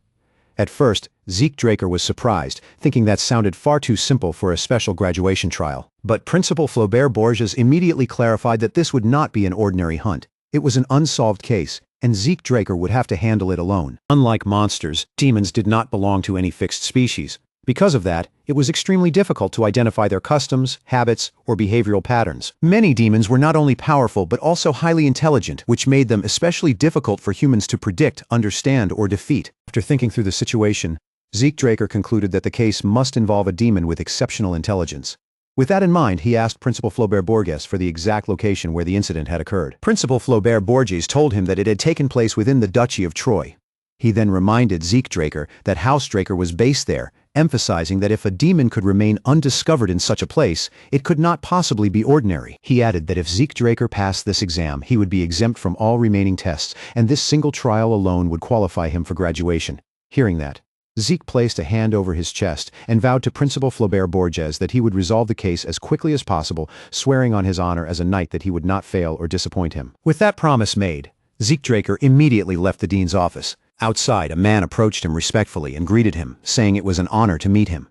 At first, Zeke Draker was surprised, thinking that sounded far too simple for a special graduation trial. But Principal Flaubert Borges immediately clarified that this would not be an ordinary hunt. It was an unsolved case, and Zeke Draker would have to handle it alone. Unlike monsters, demons did not belong to any fixed species. Because of that, it was extremely difficult to identify their customs, habits, or behavioral patterns. Many demons were not only powerful but also highly intelligent, which made them especially difficult for humans to predict, understand, or defeat. After thinking through the situation, Zeke Draker concluded that the case must involve a demon with exceptional intelligence. With that in mind, he asked Principal Flaubert Borges for the exact location where the incident had occurred. Principal Flaubert Borges told him that it had taken place within the Duchy of Troy. He then reminded Zeke Draker that House Draker was based there, emphasizing that if a demon could remain undiscovered in such a place, it could not possibly be ordinary. He added that if Zeke Draker passed this exam, he would be exempt from all remaining tests, and this single trial alone would qualify him for graduation. Hearing that, Zeke placed a hand over his chest and vowed to Principal Flaubert Borges that he would resolve the case as quickly as possible, swearing on his honor as a knight that he would not fail or disappoint him. With that promise made, Zeke Draker immediately left the dean's office. Outside, a man approached him respectfully and greeted him, saying it was an honor to meet him.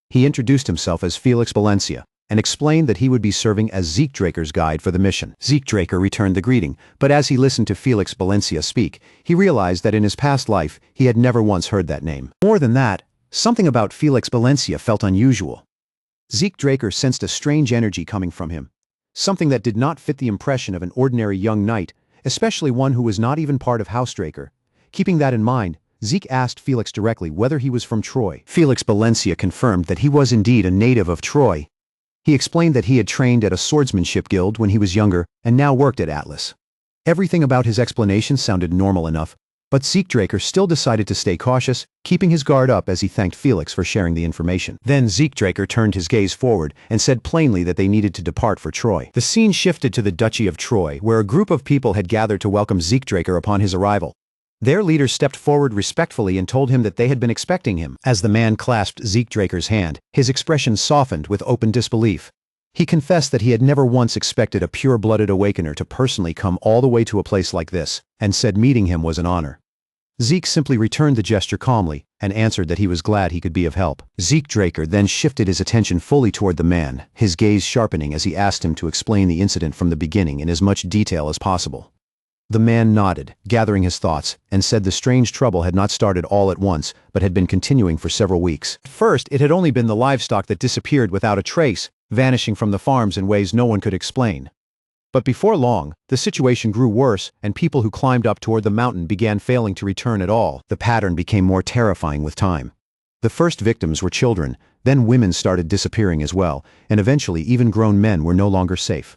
He introduced himself as Felix Valencia and explained that he would be serving as Zeke Draker's guide for the mission. Zeke Draker returned the greeting, but as he listened to Felix Valencia speak, he realized that in his past life, he had never once heard that name. More than that, something about Felix Valencia felt unusual. Zeke Draker sensed a strange energy coming from him, something that did not fit the impression of an ordinary young knight, especially one who was not even part of House Draker. Keeping that in mind, Zeke asked Felix directly whether he was from Troy. Felix Valencia confirmed that he was indeed a native of Troy. He explained that he had trained at a swordsmanship guild when he was younger and now worked at Atlas. Everything about his explanation sounded normal enough, but Zeke Draker still decided to stay cautious, keeping his guard up as he thanked Felix for sharing the information. Then Zeke Draker turned his gaze forward and said plainly that they needed to depart for Troy. The scene shifted to the Duchy of Troy, where a group of people had gathered to welcome Zeke Draker upon his arrival. Their leader stepped forward respectfully and told him that they had been expecting him. As the man clasped Zeke Draker's hand, his expression softened with open disbelief. He confessed that he had never once expected a pure-blooded awakener to personally come all the way to a place like this, and said meeting him was an honor. Zeke simply returned the gesture calmly and answered that he was glad he could be of help. Zeke Draker then shifted his attention fully toward the man, his gaze sharpening as he asked him to explain the incident from the beginning in as much detail as possible. The man nodded, gathering his thoughts, and said the strange trouble had not started all at once, but had been continuing for several weeks. At first, it had only been the livestock that disappeared without a trace, vanishing from the farms in ways no one could explain. But before long, the situation grew worse, and people who climbed up toward the mountain began failing to return at all. The pattern became more terrifying with time. The first victims were children, then women started disappearing as well, and eventually even grown men were no longer safe.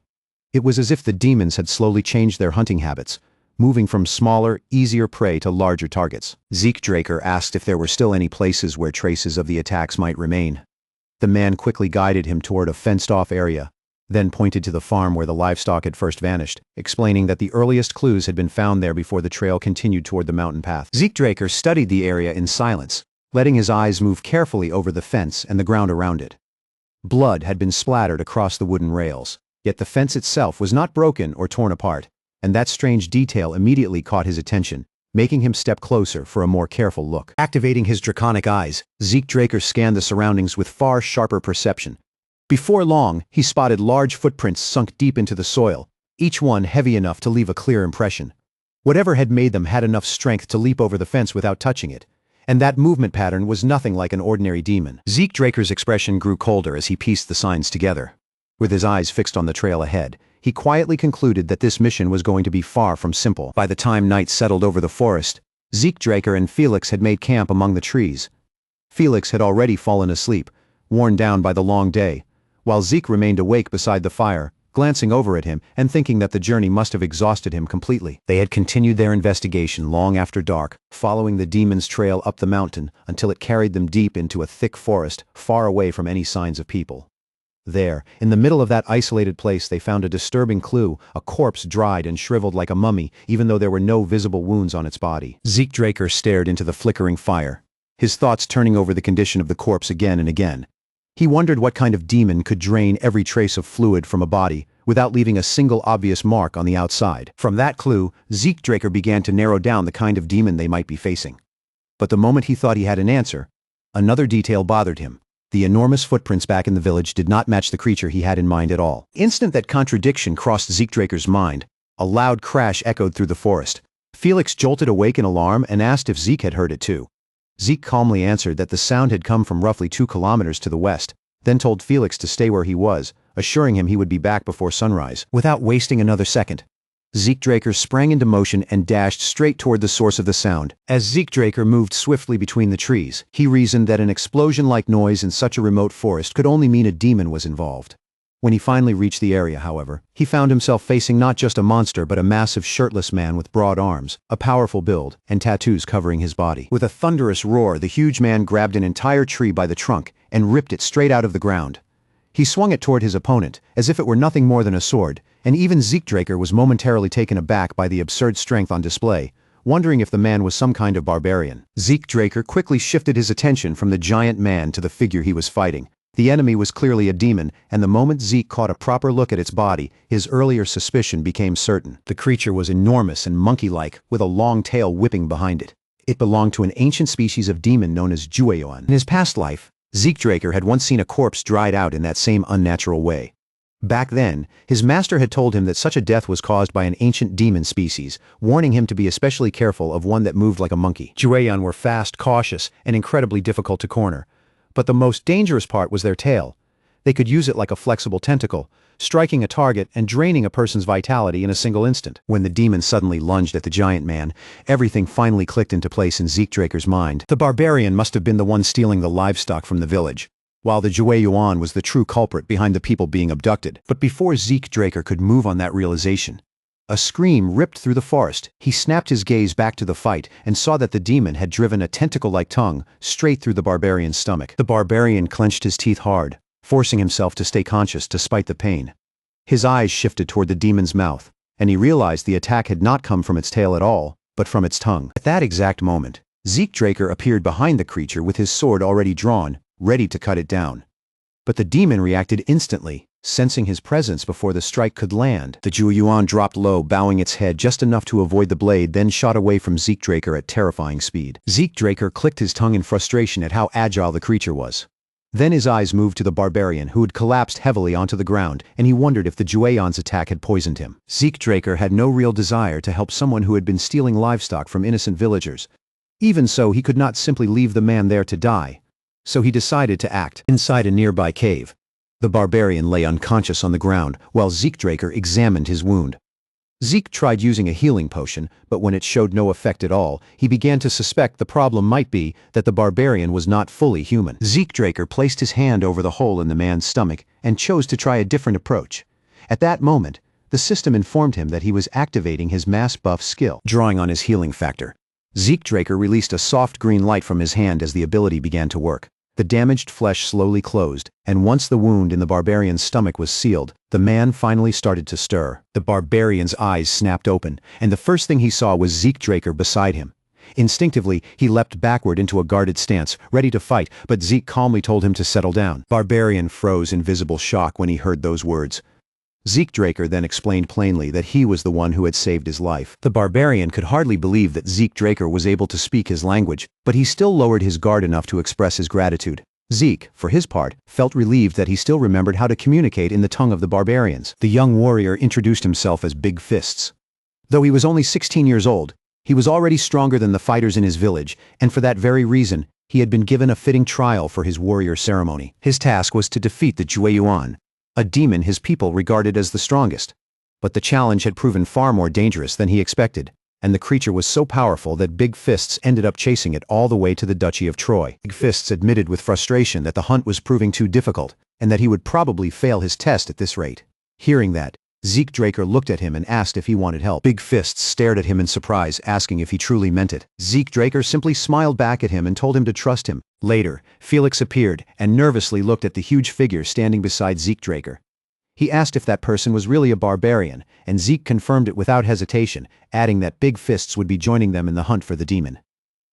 It was as if the demons had slowly changed their hunting habits, moving from smaller, easier prey to larger targets. Zeke Draker asked if there were still any places where traces of the attacks might remain. The man quickly guided him toward a fenced-off area, then pointed to the farm where the livestock had first vanished, explaining that the earliest clues had been found there before the trail continued toward the mountain path. Zeke Draker studied the area in silence, letting his eyes move carefully over the fence and the ground around it. Blood had been splattered across the wooden rails, yet the fence itself was not broken or torn apart, and that strange detail immediately caught his attention, making him step closer for a more careful look. Activating his draconic eyes, Zeke Draker scanned the surroundings with far sharper perception. Before long, he spotted large footprints sunk deep into the soil, each one heavy enough to leave a clear impression. Whatever had made them had enough strength to leap over the fence without touching it, and that movement pattern was nothing like an ordinary demon. Zeke Draker's expression grew colder as he pieced the signs together. With his eyes fixed on the trail ahead, he quietly concluded that this mission was going to be far from simple. By the time night settled over the forest, Zeke Draker and Felix had made camp among the trees. Felix had already fallen asleep, worn down by the long day, while Zeke remained awake beside the fire, glancing over at him and thinking that the journey must have exhausted him completely. They had continued their investigation long after dark, following the demon's trail up the mountain until it carried them deep into a thick forest, far away from any signs of people. There, in the middle of that isolated place, they found a disturbing clue, a corpse dried and shriveled like a mummy, even though there were no visible wounds on its body. Zeke Draker stared into the flickering fire, his thoughts turning over the condition of the corpse again and again. He wondered what kind of demon could drain every trace of fluid from a body without leaving a single obvious mark on the outside. From that clue, Zeke Draker began to narrow down the kind of demon they might be facing. But the moment he thought he had an answer, another detail bothered him. The enormous footprints back in the village did not match the creature he had in mind at all. The instant that contradiction crossed Zeke Draker's mind, a loud crash echoed through the forest. Felix jolted awake in alarm and asked if Zeke had heard it too. Zeke calmly answered that the sound had come from roughly 2 kilometers to the west, then told Felix to stay where he was, assuring him he would be back before sunrise. Without wasting another second, Zeke Draker sprang into motion and dashed straight toward the source of the sound. As Zeke Draker moved swiftly between the trees, he reasoned that an explosion-like noise in such a remote forest could only mean a demon was involved. When he finally reached the area, however, he found himself facing not just a monster but a massive shirtless man with broad arms, a powerful build, and tattoos covering his body. With a thunderous roar, the huge man grabbed an entire tree by the trunk and ripped it straight out of the ground. He swung it toward his opponent, as if it were nothing more than a sword, and even Zeke Draker was momentarily taken aback by the absurd strength on display, wondering if the man was some kind of barbarian. Zeke Draker quickly shifted his attention from the giant man to the figure he was fighting. The enemy was clearly a demon, and the moment Zeke caught a proper look at its body, his earlier suspicion became certain. The creature was enormous and monkey-like, with a long tail whipping behind it. It belonged to an ancient species of demon known as Jueyoan. In his past life, Zeke Draker had once seen a corpse dried out in that same unnatural way. Back then, his master had told him that such a death was caused by an ancient demon species, warning him to be especially careful of one that moved like a monkey. Jueyoan were fast, cautious, and incredibly difficult to corner. But the most dangerous part was their tail. They could use it like a flexible tentacle, striking a target and draining a person's vitality in a single instant. When the demon suddenly lunged at the giant man, everything finally clicked into place in Zeke Draker's mind. The barbarian must have been the one stealing the livestock from the village, while the Jueyoan was the true culprit behind the people being abducted. But before Zeke Draker could move on that realization, a scream ripped through the forest. He snapped his gaze back to the fight and saw that the demon had driven a tentacle-like tongue straight through the barbarian's stomach. The barbarian clenched his teeth hard, forcing himself to stay conscious despite the pain. His eyes shifted toward the demon's mouth, and he realized the attack had not come from its tail at all, but from its tongue. At that exact moment, Zeke Draker appeared behind the creature with his sword already drawn, ready to cut it down. But the demon reacted instantly, sensing his presence before the strike could land. The Jueyoan dropped low, bowing its head just enough to avoid the blade, then shot away from Zeke Draker at terrifying speed. Zeke Draker clicked his tongue in frustration at how agile the creature was. Then his eyes moved to the barbarian who had collapsed heavily onto the ground, and he wondered if the Jueyon's attack had poisoned him. Zeke Draker had no real desire to help someone who had been stealing livestock from innocent villagers. Even so, he could not simply leave the man there to die. So he decided to act. Inside a nearby cave, the barbarian lay unconscious on the ground while Zeke Draker examined his wound. Zeke tried using a healing potion, but when it showed no effect at all, he began to suspect the problem might be that the barbarian was not fully human. Zeke Draker placed his hand over the hole in the man's stomach and chose to try a different approach. At that moment, the system informed him that he was activating his mass buff skill. Drawing on his healing factor, Zeke Draker released a soft green light from his hand as the ability began to work. The damaged flesh slowly closed, and once the wound in the barbarian's stomach was sealed, the man finally started to stir. The barbarian's eyes snapped open, and the first thing he saw was Zeke Draker beside him. Instinctively, he leapt backward into a guarded stance, ready to fight, but Zeke calmly told him to settle down. Barbarian froze in visible shock when he heard those words. Zeke Draker then explained plainly that he was the one who had saved his life. The barbarian could hardly believe that Zeke Draker was able to speak his language, but he still lowered his guard enough to express his gratitude. Zeke, for his part, felt relieved that he still remembered how to communicate in the tongue of the barbarians. The young warrior introduced himself as Big Fists. Though he was only 16 years old, he was already stronger than the fighters in his village, and for that very reason, he had been given a fitting trial for his warrior ceremony. His task was to defeat the Jueyuan, a demon his people regarded as the strongest. But the challenge had proven far more dangerous than he expected, and the creature was so powerful that Big Fists ended up chasing it all the way to the Duchy of Troy. Big Fists admitted with frustration that the hunt was proving too difficult, and that he would probably fail his test at this rate. Hearing that, Zeke Draker looked at him and asked if he wanted help. Big Fists stared at him in surprise, asking if he truly meant it. Zeke Draker simply smiled back at him and told him to trust him. Later, Felix appeared and nervously looked at the huge figure standing beside Zeke Draker. He asked if that person was really a barbarian, and Zeke confirmed it without hesitation, adding that Big Fists would be joining them in the hunt for the demon.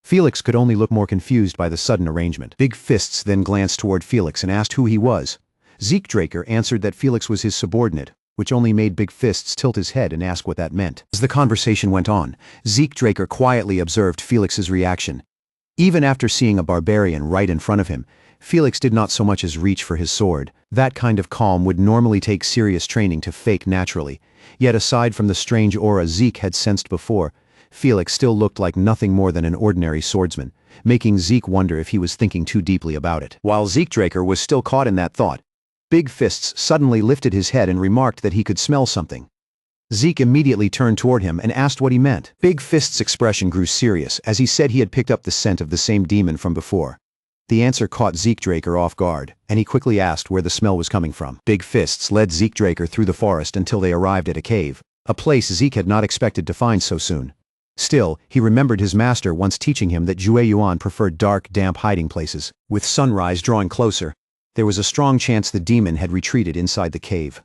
Felix could only look more confused by the sudden arrangement. Big Fists then glanced toward Felix and asked who he was. Zeke Draker answered that Felix was his subordinate, which only made Big Fists tilt his head and ask what that meant. As the conversation went on, Zeke Draker quietly observed Felix's reaction. Even after seeing a barbarian right in front of him, Felix did not so much as reach for his sword. That kind of calm would normally take serious training to fake naturally. Yet aside from the strange aura Zeke had sensed before, Felix still looked like nothing more than an ordinary swordsman, making Zeke wonder if he was thinking too deeply about it. While Zeke Draker was still caught in that thought, Big Fists suddenly lifted his head and remarked that he could smell something. Zeke immediately turned toward him and asked what he meant. Big Fist's expression grew serious as he said he had picked up the scent of the same demon from before. The answer caught Zeke Draker off guard, and he quickly asked where the smell was coming from. Big Fists led Zeke Draker through the forest until they arrived at a cave, a place Zeke had not expected to find so soon. Still, he remembered his master once teaching him that Jueyuan preferred dark, damp hiding places. With sunrise drawing closer, there was a strong chance the demon had retreated inside the cave.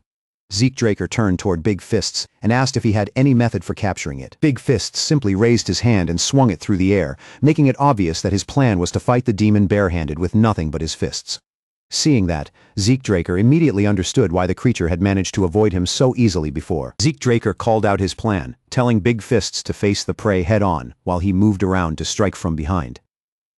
Zeke Draker turned toward Big Fists and asked if he had any method for capturing it. Big Fists simply raised his hand and swung it through the air, making it obvious that his plan was to fight the demon barehanded with nothing but his fists. Seeing that, Zeke Draker immediately understood why the creature had managed to avoid him so easily before. Zeke Draker called out his plan, telling Big Fists to face the prey head-on while he moved around to strike from behind.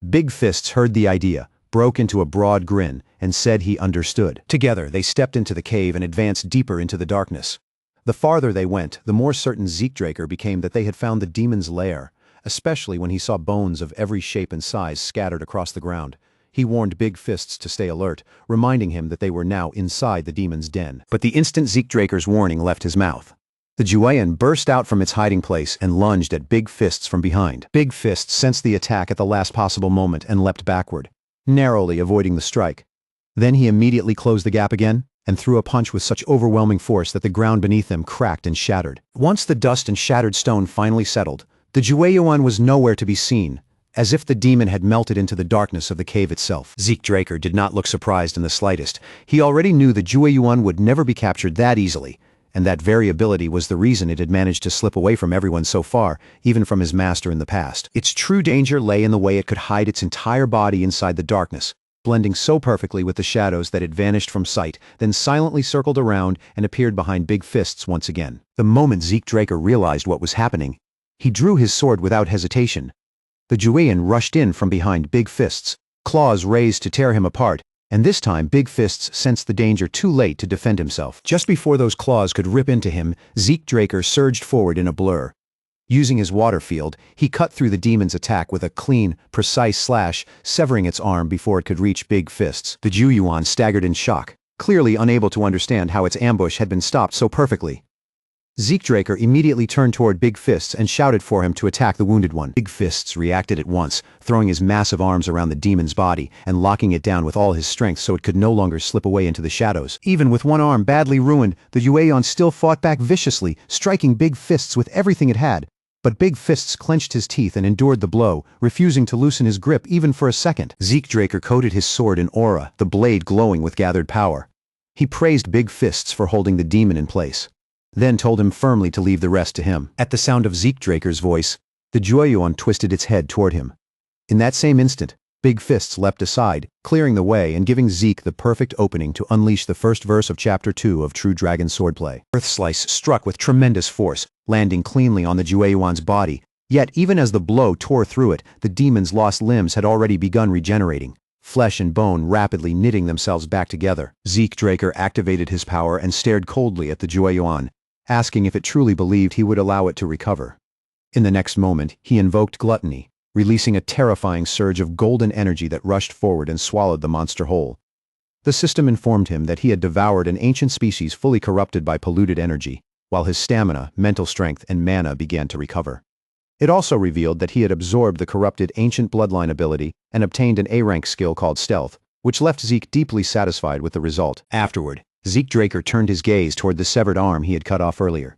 Big Fists heard the idea, broke into a broad grin, and said he understood. Together, they stepped into the cave and advanced deeper into the darkness. The farther they went, the more certain Zeke Draker became that they had found the demon's lair, especially when he saw bones of every shape and size scattered across the ground. He warned Big Fists to stay alert, reminding him that they were now inside the demon's den. But the instant Zeke Draker's warning left his mouth, the Jueyuan burst out from its hiding place and lunged at Big Fists from behind. Big Fists sensed the attack at the last possible moment and leapt backward, narrowly avoiding the strike. Then he immediately closed the gap again and threw a punch with such overwhelming force that the ground beneath them cracked and shattered. Once the dust and shattered stone finally settled, the Jueyuan was nowhere to be seen, as if the demon had melted into the darkness of the cave itself. Zeke Draker did not look surprised in the slightest. He already knew the Jueyuan would never be captured that easily, and that variability was the reason it had managed to slip away from everyone so far, even from his master in the past. Its true danger lay in the way it could hide its entire body inside the darkness, blending so perfectly with the shadows that it vanished from sight, then silently circled around and appeared behind Big Fists once again. The moment Zeke Draker realized what was happening, he drew his sword without hesitation. The Jueyuan rushed in from behind Big Fists, claws raised to tear him apart, And this time, Big Fists sensed the danger too late to defend himself. Just before those claws could rip into him, Zeke Draker surged forward in a blur. Using his water field, he cut through the demon's attack with a clean, precise slash, severing its arm before it could reach Big Fists. The Juyuan staggered in shock, clearly unable to understand how its ambush had been stopped so perfectly. Zeke Draker immediately turned toward Big Fists and shouted for him to attack the wounded one. Big Fists reacted at once, throwing his massive arms around the demon's body and locking it down with all his strength so it could no longer slip away into the shadows. Even with one arm badly ruined, the Yueon still fought back viciously, striking Big Fists with everything it had. But Big Fists clenched his teeth and endured the blow, refusing to loosen his grip even for a second. Zeke Draker coated his sword in aura, the blade glowing with gathered power. He praised Big Fists for holding the demon in place, then told him firmly to leave the rest to him. At the sound of Zeke Draker's voice, the Jueyuan twisted its head toward him. In that same instant, Big Fists leapt aside, clearing the way and giving Zeke the perfect opening to unleash the first verse of Chapter 2 of True Dragon Swordplay. Earth Slice struck with tremendous force, landing cleanly on the Jueyuan's body, yet even as the blow tore through it, the demon's lost limbs had already begun regenerating, flesh and bone rapidly knitting themselves back together. Zeke Draker activated his power and stared coldly at the Jueyuan, asking if it truly believed he would allow it to recover. In the next moment, he invoked Gluttony, releasing a terrifying surge of golden energy that rushed forward and swallowed the monster whole. The system informed him that he had devoured an ancient species fully corrupted by polluted energy, while his stamina, mental strength, and mana began to recover. It also revealed that he had absorbed the corrupted ancient bloodline ability and obtained an A-rank skill called Stealth, which left Zeke deeply satisfied with the result. Afterward, Zeke Draker turned his gaze toward the severed arm he had cut off earlier.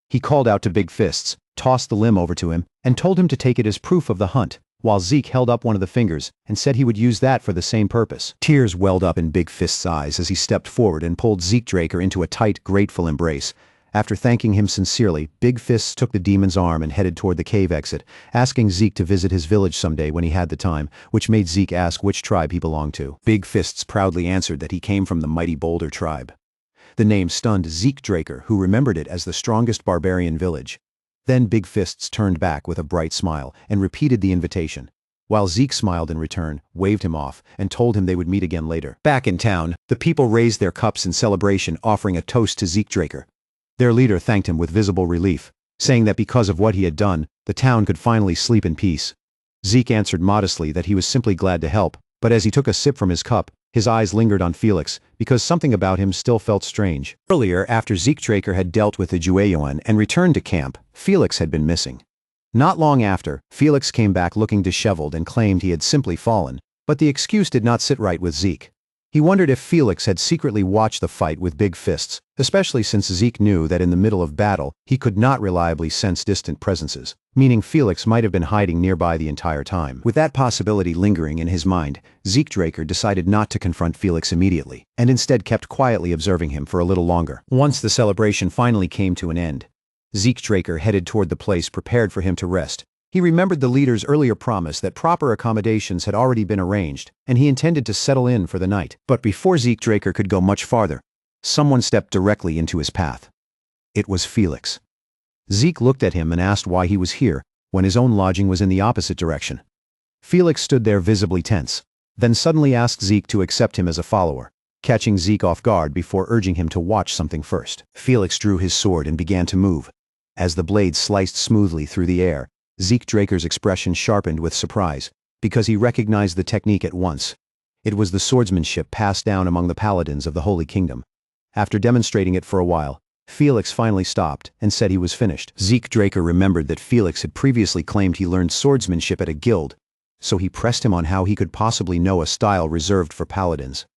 He called out to Big Fists, tossed the limb over to him, and told him to take it as proof of the hunt, while Zeke held up one of the fingers and said he would use that for the same purpose. Tears welled up in Big Fist's eyes as he stepped forward and pulled Zeke Draker into a tight, grateful embrace. After thanking him sincerely, Big Fists took the demon's arm and headed toward the cave exit, asking Zeke to visit his village someday when he had the time, which made Zeke ask which tribe he belonged to. Big Fists proudly answered that he came from the mighty Boulder tribe. The name stunned Zeke Draker, who remembered it as the strongest barbarian village. Then Big Fists turned back with a bright smile and repeated the invitation, while Zeke smiled in return, waved him off, and told him they would meet again later. Back in town, the people raised their cups in celebration, offering a toast to Zeke Draker. Their leader thanked him with visible relief, saying that because of what he had done, the town could finally sleep in peace. Zeke answered modestly that he was simply glad to help, but as he took a sip from his cup, his eyes lingered on Felix, because something about him still felt strange. Earlier, after Zeke Draker had dealt with the Jueyuan and returned to camp, Felix had been missing. Not long after, Felix came back looking disheveled and claimed he had simply fallen, but the excuse did not sit right with Zeke. He wondered if Felix had secretly watched the fight with Big Fists, especially since Zeke knew that in the middle of battle, he could not reliably sense distant presences, meaning Felix might have been hiding nearby the entire time. With that possibility lingering in his mind, Zeke Draker decided not to confront Felix immediately, and instead kept quietly observing him for a little longer. Once the celebration finally came to an end, Zeke Draker headed toward the place prepared for him to rest. He remembered the leader's earlier promise that proper accommodations had already been arranged, and he intended to settle in for the night. But before Zeke Draker could go much farther, someone stepped directly into his path. It was Felix. Zeke looked at him and asked why he was here, when his own lodging was in the opposite direction. Felix stood there visibly tense, then suddenly asked Zeke to accept him as a follower, catching Zeke off guard before urging him to watch something first. Felix drew his sword and began to move. As the blade sliced smoothly through the air, Zeke Draker's expression sharpened with surprise, because he recognized the technique at once. It was the swordsmanship passed down among the paladins of the Holy Kingdom. After demonstrating it for a while, Felix finally stopped and said he was finished. Zeke Draker remembered that Felix had previously claimed he learned swordsmanship at a guild, so he pressed him on how he could possibly know a style reserved for paladins.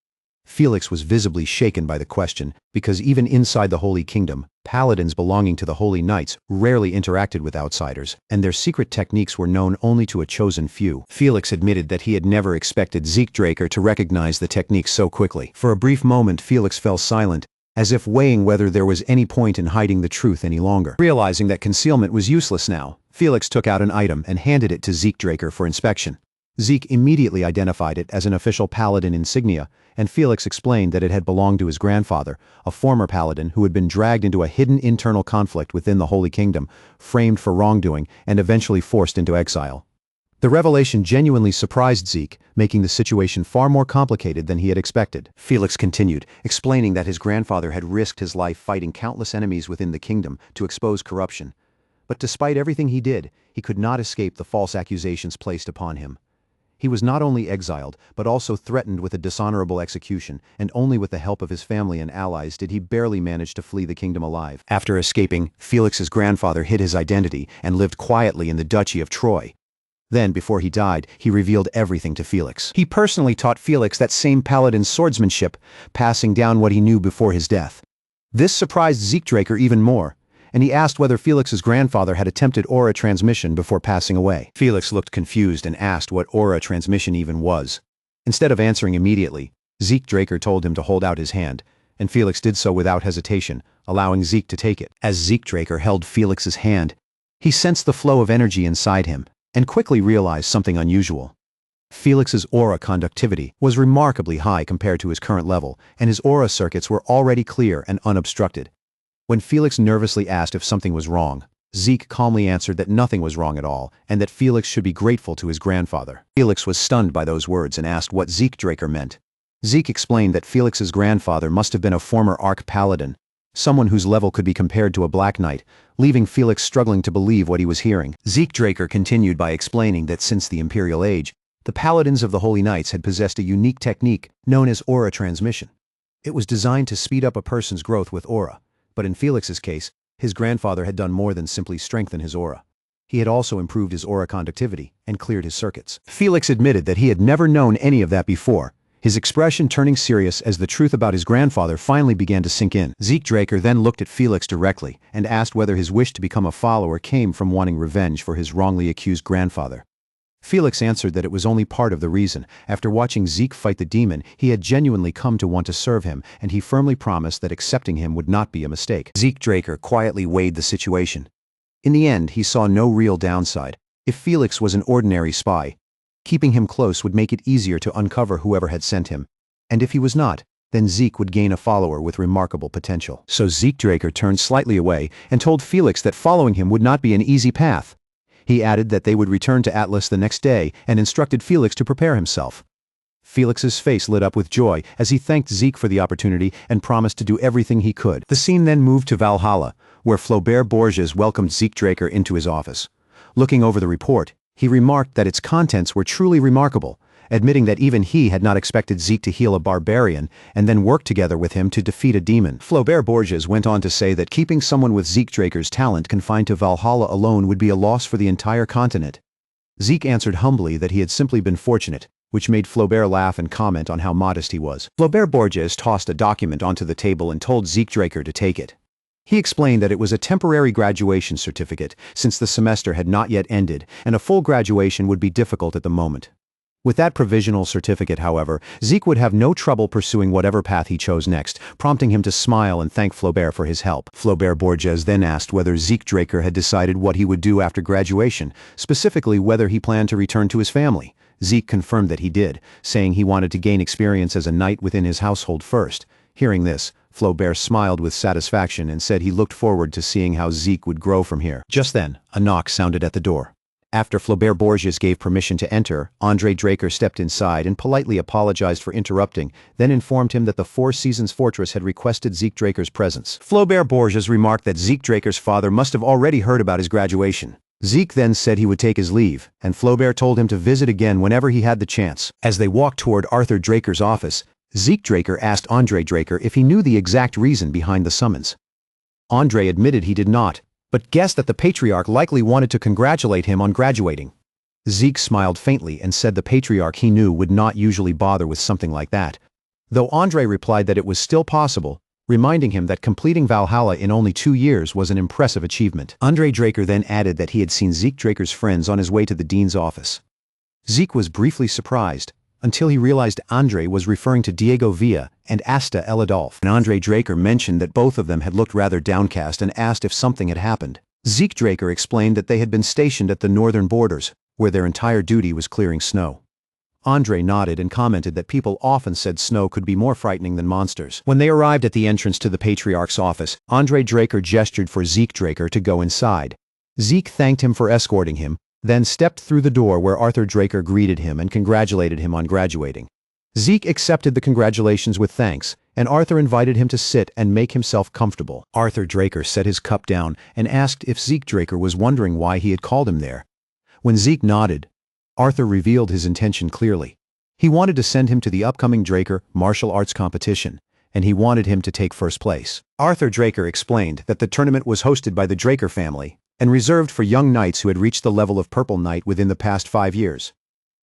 Felix was visibly shaken by the question, because even inside the Holy Kingdom, paladins belonging to the Holy Knights rarely interacted with outsiders, and their secret techniques were known only to a chosen few. Felix admitted that he had never expected Zeke Draker to recognize the technique so quickly. For a brief moment, Felix fell silent, as if weighing whether there was any point in hiding the truth any longer. Realizing that concealment was useless now, Felix took out an item and handed it to Zeke Draker for inspection. Zeke immediately identified it as an official paladin insignia, and Felix explained that it had belonged to his grandfather, a former paladin who had been dragged into a hidden internal conflict within the Holy Kingdom, framed for wrongdoing, and eventually forced into exile. The revelation genuinely surprised Zeke, making the situation far more complicated than he had expected. Felix continued, explaining that his grandfather had risked his life fighting countless enemies within the kingdom to expose corruption. But despite everything he did, he could not escape the false accusations placed upon him. He was not only exiled, but also threatened with a dishonorable execution, and only with the help of his family and allies did he barely manage to flee the kingdom alive. After escaping, Felix's grandfather hid his identity and lived quietly in the Duchy of Troy. Then, before he died, he revealed everything to Felix. He personally taught Felix that same paladin's swordsmanship, passing down what he knew before his death. This surprised Zeke Draker even more, and he asked whether Felix's grandfather had attempted aura transmission before passing away. Felix looked confused and asked what aura transmission even was. Instead of answering immediately, Zeke Draker told him to hold out his hand, and Felix did so without hesitation, allowing Zeke to take it. As Zeke Draker held Felix's hand, he sensed the flow of energy inside him, and quickly realized something unusual. Felix's aura conductivity was remarkably high compared to his current level, and his aura circuits were already clear and unobstructed. When Felix nervously asked if something was wrong, Zeke calmly answered that nothing was wrong at all, and that Felix should be grateful to his grandfather. Felix was stunned by those words and asked what Zeke Draker meant. Zeke explained that Felix's grandfather must have been a former Arc Paladin, someone whose level could be compared to a Black Knight, leaving Felix struggling to believe what he was hearing. Zeke Draker continued by explaining that since the Imperial Age, the Paladins of the Holy Knights had possessed a unique technique known as aura transmission. It was designed to speed up a person's growth with aura. But in Felix's case, his grandfather had done more than simply strengthen his aura. He had also improved his aura conductivity and cleared his circuits. Felix admitted that he had never known any of that before, his expression turning serious as the truth about his grandfather finally began to sink in. Zeke Draker then looked at Felix directly and asked whether his wish to become a follower came from wanting revenge for his wrongly accused grandfather. Felix answered that it was only part of the reason. After watching Zeke fight the demon, he had genuinely come to want to serve him, and he firmly promised that accepting him would not be a mistake. Zeke Draker quietly weighed the situation. In the end, he saw no real downside. If Felix was an ordinary spy, keeping him close would make it easier to uncover whoever had sent him. And if he was not, then Zeke would gain a follower with remarkable potential. So Zeke Draker turned slightly away and told Felix that following him would not be an easy path. He added that they would return to Atlas the next day and instructed Felix to prepare himself. Felix's face lit up with joy as he thanked Zeke for the opportunity and promised to do everything he could. The scene then moved to Valhalla, where Flaubert Borges welcomed Zeke Draker into his office. Looking over the report, he remarked that its contents were truly remarkable, admitting that even he had not expected Zeke to heal a barbarian and then work together with him to defeat a demon. Flaubert Borges went on to say that keeping someone with Zeke Draker's talent confined to Valhalla alone would be a loss for the entire continent. Zeke answered humbly that he had simply been fortunate, which made Flaubert laugh and comment on how modest he was. Flaubert Borges tossed a document onto the table and told Zeke Draker to take it. He explained that it was a temporary graduation certificate, since the semester had not yet ended, and a full graduation would be difficult at the moment. With that provisional certificate, however, Zeke would have no trouble pursuing whatever path he chose next, prompting him to smile and thank Flaubert for his help. Flaubert Borges then asked whether Zeke Draker had decided what he would do after graduation, specifically whether he planned to return to his family. Zeke confirmed that he did, saying he wanted to gain experience as a knight within his household first. Hearing this, Flaubert smiled with satisfaction and said he looked forward to seeing how Zeke would grow from here. Just then, a knock sounded at the door. After Flaubert Borges gave permission to enter, Andre Draker stepped inside and politely apologized for interrupting, then informed him that the Four Seasons Fortress had requested Zeke Draker's presence. Flaubert Borges remarked that Zeke Draker's father must have already heard about his graduation. Zeke then said he would take his leave, and Flaubert told him to visit again whenever he had the chance. As they walked toward Arthur Draker's office, Zeke Draker asked Andre Draker if he knew the exact reason behind the summons. Andre admitted he did not, but guessed that the patriarch likely wanted to congratulate him on graduating. Zeke smiled faintly and said the patriarch he knew would not usually bother with something like that, though Andre replied that it was still possible, reminding him that completing Valhalla in only 2 years was an impressive achievement. Andre Draker then added that he had seen Zeke Draker's friends on his way to the dean's office. Zeke was briefly surprised, until he realized Andre was referring to Diego Villa and Asta Eladolf. And Andre Draker mentioned that both of them had looked rather downcast and asked if something had happened. Zeke Draker explained that they had been stationed at the northern borders, where their entire duty was clearing snow. Andre nodded and commented that people often said snow could be more frightening than monsters. When they arrived at the entrance to the patriarch's office, Andre Draker gestured for Zeke Draker to go inside. Zeke thanked him for escorting him, then stepped through the door where Arthur Draker greeted him and congratulated him on graduating. Zeke accepted the congratulations with thanks, and Arthur invited him to sit and make himself comfortable. Arthur Draker set his cup down and asked if Zeke Draker was wondering why he had called him there. When Zeke nodded, Arthur revealed his intention clearly. He wanted to send him to the upcoming Draker martial arts competition, and he wanted him to take first place. Arthur Draker explained that the tournament was hosted by the Draker family and reserved for young knights who had reached the level of Purple Knight within the past 5 years.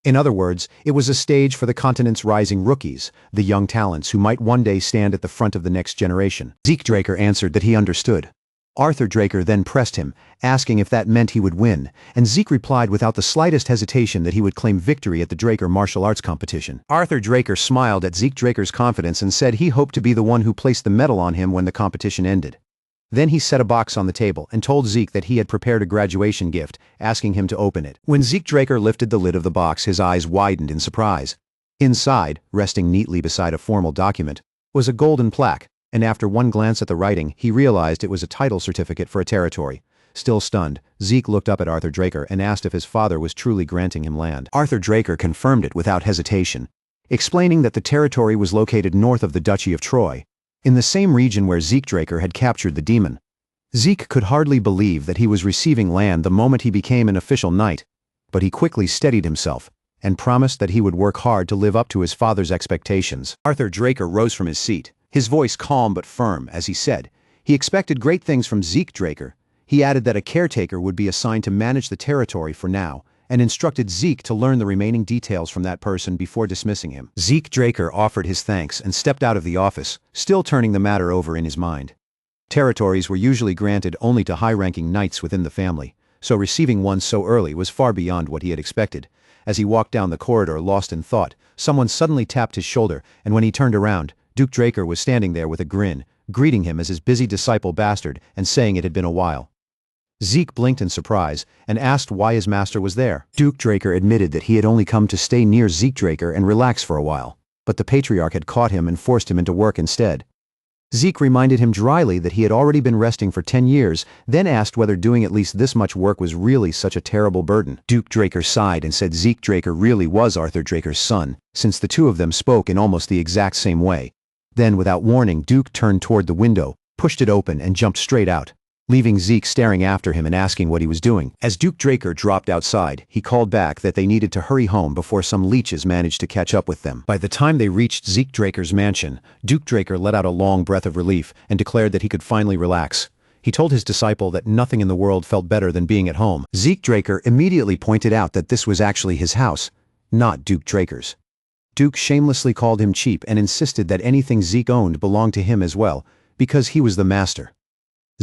In other words, it was a stage for the continent's rising rookies, the young talents who might one day stand at the front of the next generation. Zeke Draker answered that he understood. Arthur Draker then pressed him, asking if that meant he would win, and Zeke replied without the slightest hesitation that he would claim victory at the Draker martial arts competition. Arthur Draker smiled at Zeke Draker's confidence and said he hoped to be the one who placed the medal on him when the competition ended. Then he set a box on the table and told Zeke that he had prepared a graduation gift, asking him to open it. When Zeke Draker lifted the lid of the box, his eyes widened in surprise. Inside, resting neatly beside a formal document, was a golden plaque, and after one glance at the writing, he realized it was a title certificate for a territory. Still stunned, Zeke looked up at Arthur Draker and asked if his father was truly granting him land. Arthur Draker confirmed it without hesitation, explaining that the territory was located north of the Duchy of Troy, in the same region where Zeke Draker had captured the demon. Zeke could hardly believe that he was receiving land the moment he became an official knight, but he quickly steadied himself and promised that he would work hard to live up to his father's expectations. Arthur Draker rose from his seat, his voice calm but firm, as he said he expected great things from Zeke Draker. He added that a caretaker would be assigned to manage the territory for now, and instructed Zeke to learn the remaining details from that person before dismissing him. Zeke Draker offered his thanks and stepped out of the office, still turning the matter over in his mind. Territories were usually granted only to high-ranking knights within the family, so receiving one so early was far beyond what he had expected. As he walked down the corridor lost in thought, someone suddenly tapped his shoulder, and when he turned around, Duke Draker was standing there with a grin, greeting him as his busy disciple Bastard and saying it had been a while. Zeke blinked in surprise and asked why his master was there. Duke Draker admitted that he had only come to stay near Zeke Draker and relax for a while, but the patriarch had caught him and forced him into work instead. Zeke reminded him dryly that he had already been resting for 10 years, then asked whether doing at least this much work was really such a terrible burden. Duke Draker sighed and said Zeke Draker really was Arthur Draker's son, since the two of them spoke in almost the exact same way. Then, without warning, Duke turned toward the window, pushed it open, and jumped straight out, leaving Zeke staring after him and asking what he was doing. As Duke Draker dropped outside, he called back that they needed to hurry home before some leeches managed to catch up with them. By the time they reached Zeke Draker's mansion, Duke Draker let out a long breath of relief and declared that he could finally relax. He told his disciple that nothing in the world felt better than being at home. Zeke Draker immediately pointed out that this was actually his house, not Duke Draker's. Duke shamelessly called him cheap and insisted that anything Zeke owned belonged to him as well, because he was the master.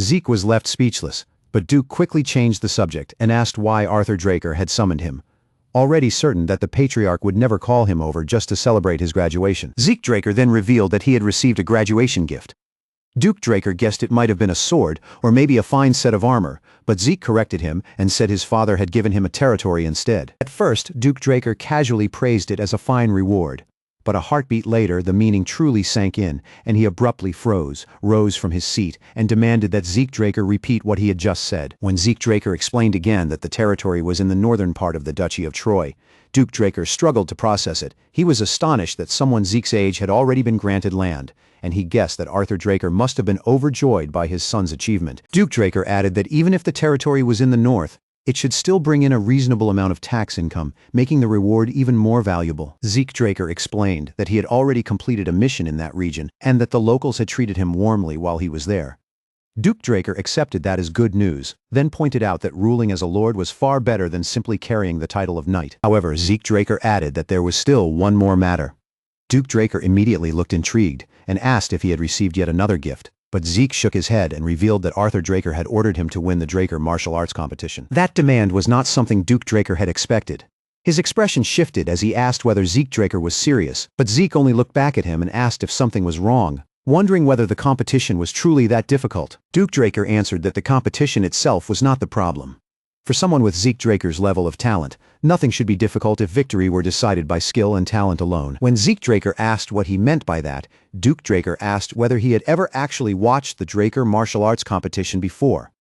Zeke was left speechless, but Duke quickly changed the subject and asked why Arthur Draker had summoned him, already certain that the patriarch would never call him over just to celebrate his graduation. Zeke Draker then revealed that he had received a graduation gift. Duke Draker guessed it might have been a sword or maybe a fine set of armor, but Zeke corrected him and said his father had given him a territory instead. At first, Duke Draker casually praised it as a fine reward, but a heartbeat later the meaning truly sank in, and he abruptly froze, rose from his seat, and demanded that Zeke Draker repeat what he had just said. When Zeke Draker explained again that the territory was in the northern part of the Duchy of Troy, Duke Draker struggled to process it. He was astonished that someone Zeke's age had already been granted land, and he guessed that Arthur Draker must have been overjoyed by his son's achievement. Duke Draker added that even if the territory was in the north, it should still bring in a reasonable amount of tax income, making the reward even more valuable. Zeke Draker explained that he had already completed a mission in that region and that the locals had treated him warmly while he was there. Duke Draker accepted that as good news, then pointed out that ruling as a lord was far better than simply carrying the title of knight. However, Zeke Draker added that there was still one more matter. Duke Draker immediately looked intrigued and asked if he had received yet another gift. But Zeke shook his head and revealed that Arthur Draker had ordered him to win the Draker martial arts competition. That demand was not something Duke Draker had expected. His expression shifted as he asked whether Zeke Draker was serious, but Zeke only looked back at him and asked if something was wrong, wondering whether the competition was truly that difficult. Duke Draker answered that the competition itself was not the problem. For someone with Zeke Draker's level of talent, nothing should be difficult if victory were decided by skill and talent alone. When Zeke Draker asked what he meant by that, Duke Draker asked whether he had ever actually watched the Draker martial arts competition before.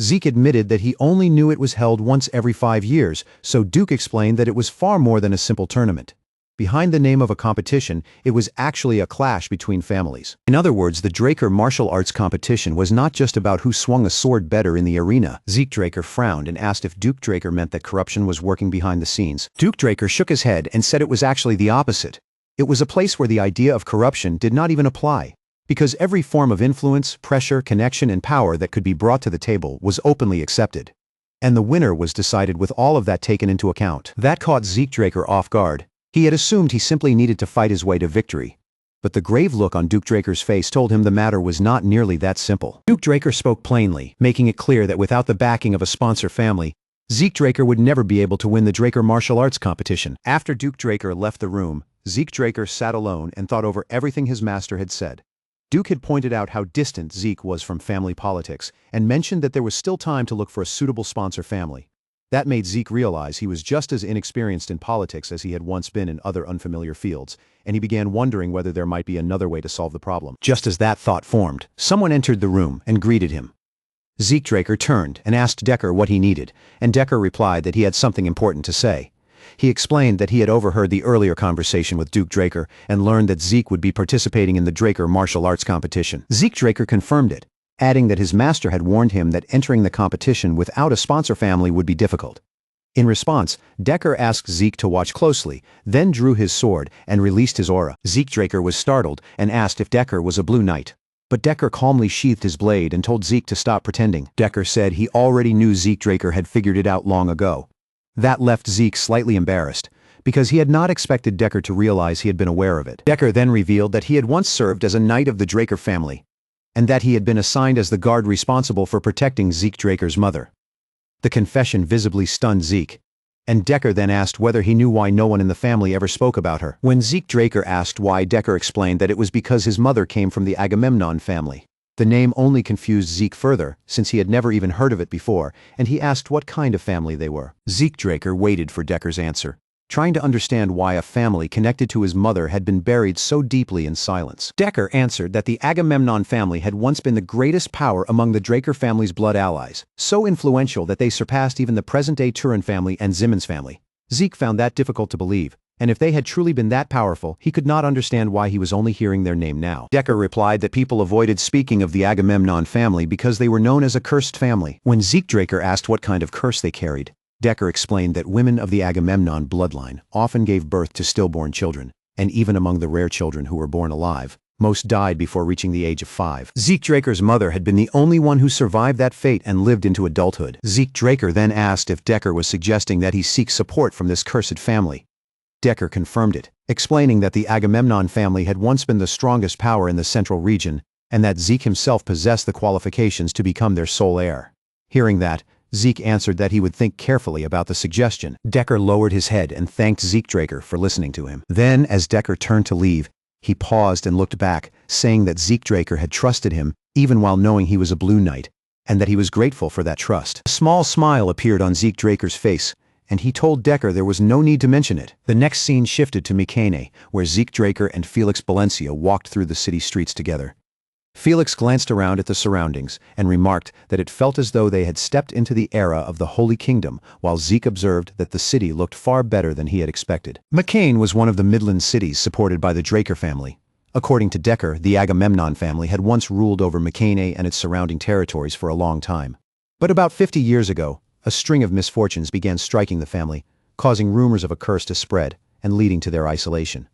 Zeke admitted that he only knew it was held once every 5 years, so Duke explained that it was far more than a simple tournament. Behind the name of a competition, it was actually a clash between families. In other words, the Draker martial arts competition was not just about who swung a sword better in the arena. Zeke Draker frowned and asked if Duke Draker meant that corruption was working behind the scenes. Duke Draker shook his head and said it was actually the opposite. It was a place where the idea of corruption did not even apply, because every form of influence, pressure, connection, and power that could be brought to the table was openly accepted. And the winner was decided with all of that taken into account. That caught Zeke Draker off guard. He had assumed he simply needed to fight his way to victory. But the grave look on Duke Draker's face told him the matter was not nearly that simple. Duke Draker spoke plainly, making it clear that without the backing of a sponsor family, Zeke Draker would never be able to win the Draker martial arts competition. After Duke Draker left the room, Zeke Draker sat alone and thought over everything his master had said. Duke had pointed out how distant Zeke was from family politics and mentioned that there was still time to look for a suitable sponsor family. That made Zeke realize he was just as inexperienced in politics as he had once been in other unfamiliar fields, and he began wondering whether there might be another way to solve the problem. Just as that thought formed, someone entered the room and greeted him. Zeke Draker turned and asked Decker what he needed, and Decker replied that he had something important to say. He explained that he had overheard the earlier conversation with Duke Draker and learned that Zeke would be participating in the Draker martial arts competition. Zeke Draker confirmed it, adding that his master had warned him that entering the competition without a sponsor family would be difficult. In response, Decker asked Zeke to watch closely, then drew his sword and released his aura. Zeke Draker was startled and asked if Decker was a blue knight. But Decker calmly sheathed his blade and told Zeke to stop pretending. Decker said he already knew Zeke Draker had figured it out long ago. That left Zeke slightly embarrassed, because he had not expected Decker to realize he had been aware of it. Decker then revealed that he had once served as a knight of the Draker family, and that he had been assigned as the guard responsible for protecting Zeke Draker's mother. The confession visibly stunned Zeke, and Decker then asked whether he knew why no one in the family ever spoke about her. When Zeke Draker asked why, Decker explained that it was because his mother came from the Agamemnon family. The name only confused Zeke further, since he had never even heard of it before, and he asked what kind of family they were. Zeke Draker waited for Decker's answer, trying to understand why a family connected to his mother had been buried so deeply in silence. Decker answered that the Agamemnon family had once been the greatest power among the Draker family's blood allies, so influential that they surpassed even the present-day Turin family and Simmons family. Zeke found that difficult to believe, and if they had truly been that powerful, he could not understand why he was only hearing their name now. Decker replied that people avoided speaking of the Agamemnon family because they were known as a cursed family. When Zeke Draker asked what kind of curse they carried, Decker explained that women of the Agamemnon bloodline often gave birth to stillborn children, and even among the rare children who were born alive, most died before reaching the age of 5. Zeke Draker's mother had been the only one who survived that fate and lived into adulthood. Zeke Draker then asked if Decker was suggesting that he seek support from this cursed family. Decker confirmed it, explaining that the Agamemnon family had once been the strongest power in the central region, and that Zeke himself possessed the qualifications to become their sole heir. Hearing that, Zeke answered that he would think carefully about the suggestion. Decker lowered his head and thanked Zeke Draker for listening to him. Then, as Decker turned to leave, he paused and looked back, saying that Zeke Draker had trusted him even while knowing he was a blue knight, and that he was grateful for that trust. A small smile appeared on Zeke Draker's face, and he told Decker there was no need to mention it. The next scene shifted to Mycenae, where Zeke Draker and Felix Valencia walked through the city streets together. Felix glanced around at the surroundings and remarked that it felt as though they had stepped into the era of the Holy Kingdom, while Zeke observed that the city looked far better than he had expected. Mycenae was one of the Midland cities supported by the Draker family. According to Decker, the Agamemnon family had once ruled over Mycenae and its surrounding territories for a long time. But about 50 years ago, a string of misfortunes began striking the family, causing rumors of a curse to spread and leading to their isolation.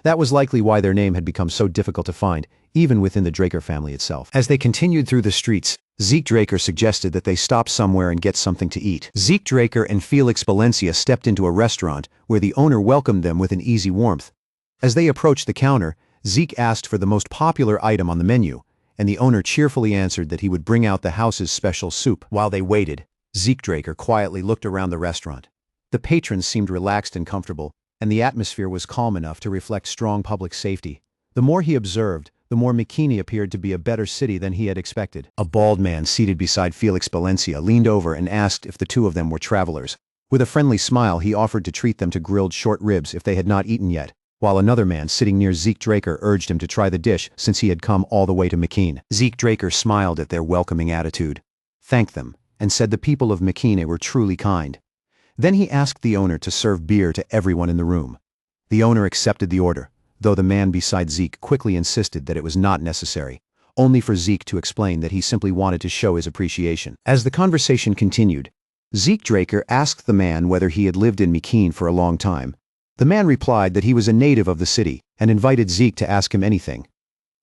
That was likely why their name had become so difficult to find, even within the Draker family itself. As they continued through the streets, Zeke Draker suggested that they stop somewhere and get something to eat. Zeke Draker and Felix Valencia stepped into a restaurant where the owner welcomed them with an easy warmth. As they approached the counter, Zeke asked for the most popular item on the menu, and the owner cheerfully answered that he would bring out the house's special soup. While they waited, Zeke Draker quietly looked around the restaurant. The patrons seemed relaxed and comfortable, and the atmosphere was calm enough to reflect strong public safety. The more he observed, the more Mycenae appeared to be a better city than he had expected. A bald man seated beside Felix Valencia leaned over and asked if the two of them were travelers. With a friendly smile, he offered to treat them to grilled short ribs if they had not eaten yet, while another man sitting near Zeke Draker urged him to try the dish since he had come all the way to Mycenae. Zeke Draker smiled at their welcoming attitude, thanked them, and said the people of Mikine were truly kind. Then he asked the owner to serve beer to everyone in the room. The owner accepted the order, though the man beside Zeke quickly insisted that it was not necessary, only for Zeke to explain that he simply wanted to show his appreciation. As the conversation continued, Zeke Draker asked the man whether he had lived in Mikine for a long time. The man replied that he was a native of the city and invited Zeke to ask him anything.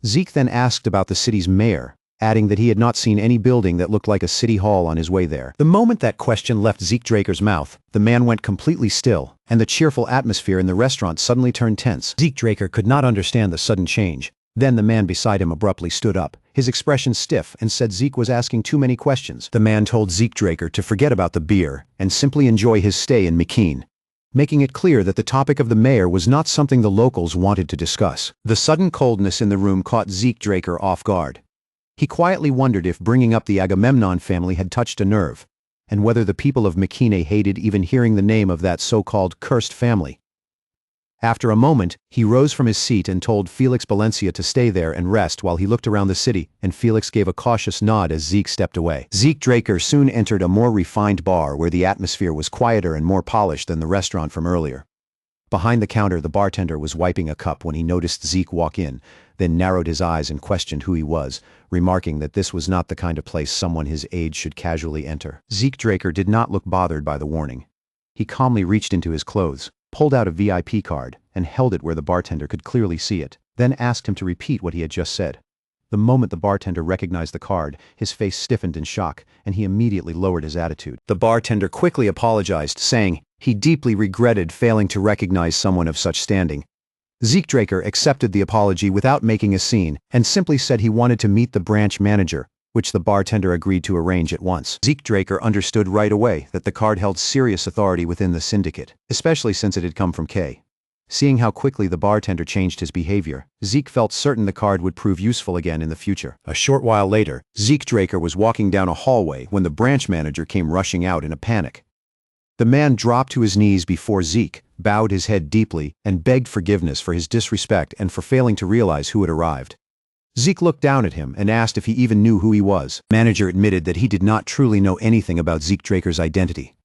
Zeke then asked about the city's mayor, adding that he had not seen any building that looked like a city hall on his way there. The moment that question left Zeke Draker's mouth, the man went completely still, and the cheerful atmosphere in the restaurant suddenly turned tense. Zeke Draker could not understand the sudden change. Then the man beside him abruptly stood up, his expression stiff, and said Zeke was asking too many questions. The man told Zeke Draker to forget about the beer and simply enjoy his stay in Mikine, making it clear that the topic of the mayor was not something the locals wanted to discuss. The sudden coldness in the room caught Zeke Draker off guard. He quietly wondered if bringing up the Agamemnon family had touched a nerve, and whether the people of Mikine hated even hearing the name of that so-called cursed family. After a moment, he rose from his seat and told Felix Valencia to stay there and rest while he looked around the city, and Felix gave a cautious nod as Zeke stepped away. Zeke Draker soon entered a more refined bar where the atmosphere was quieter and more polished than the restaurant from earlier. Behind the counter, the bartender was wiping a cup when he noticed Zeke walk in, then narrowed his eyes and questioned who he was, remarking that this was not the kind of place someone his age should casually enter. Zeke Draker did not look bothered by the warning. He calmly reached into his clothes, pulled out a VIP card, and held it where the bartender could clearly see it, then asked him to repeat what he had just said. The moment the bartender recognized the card, his face stiffened in shock, and he immediately lowered his attitude. The bartender quickly apologized, saying he deeply regretted failing to recognize someone of such standing. Zeke Draker accepted the apology without making a scene, and simply said he wanted to meet the branch manager, which the bartender agreed to arrange at once. Zeke Draker understood right away that the card held serious authority within the syndicate, especially since it had come from K. Seeing how quickly the bartender changed his behavior, Zeke felt certain the card would prove useful again in the future. A short while later, Zeke Draker was walking down a hallway when the branch manager came rushing out in a panic. The man dropped to his knees before Zeke, bowed his head deeply, and begged forgiveness for his disrespect and for failing to realize who had arrived. Zeke looked down at him and asked if he even knew who he was. The manager admitted that he did not truly know anything about Zeke Draker's identity.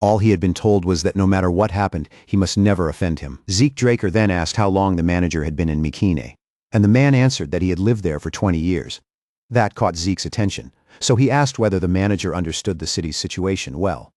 All he had been told was that no matter what happened, he must never offend him. Zeke Draker then asked how long the manager had been in Mikine, and the man answered that he had lived there for 20 years. That caught Zeke's attention, so he asked whether the manager understood the city's situation well.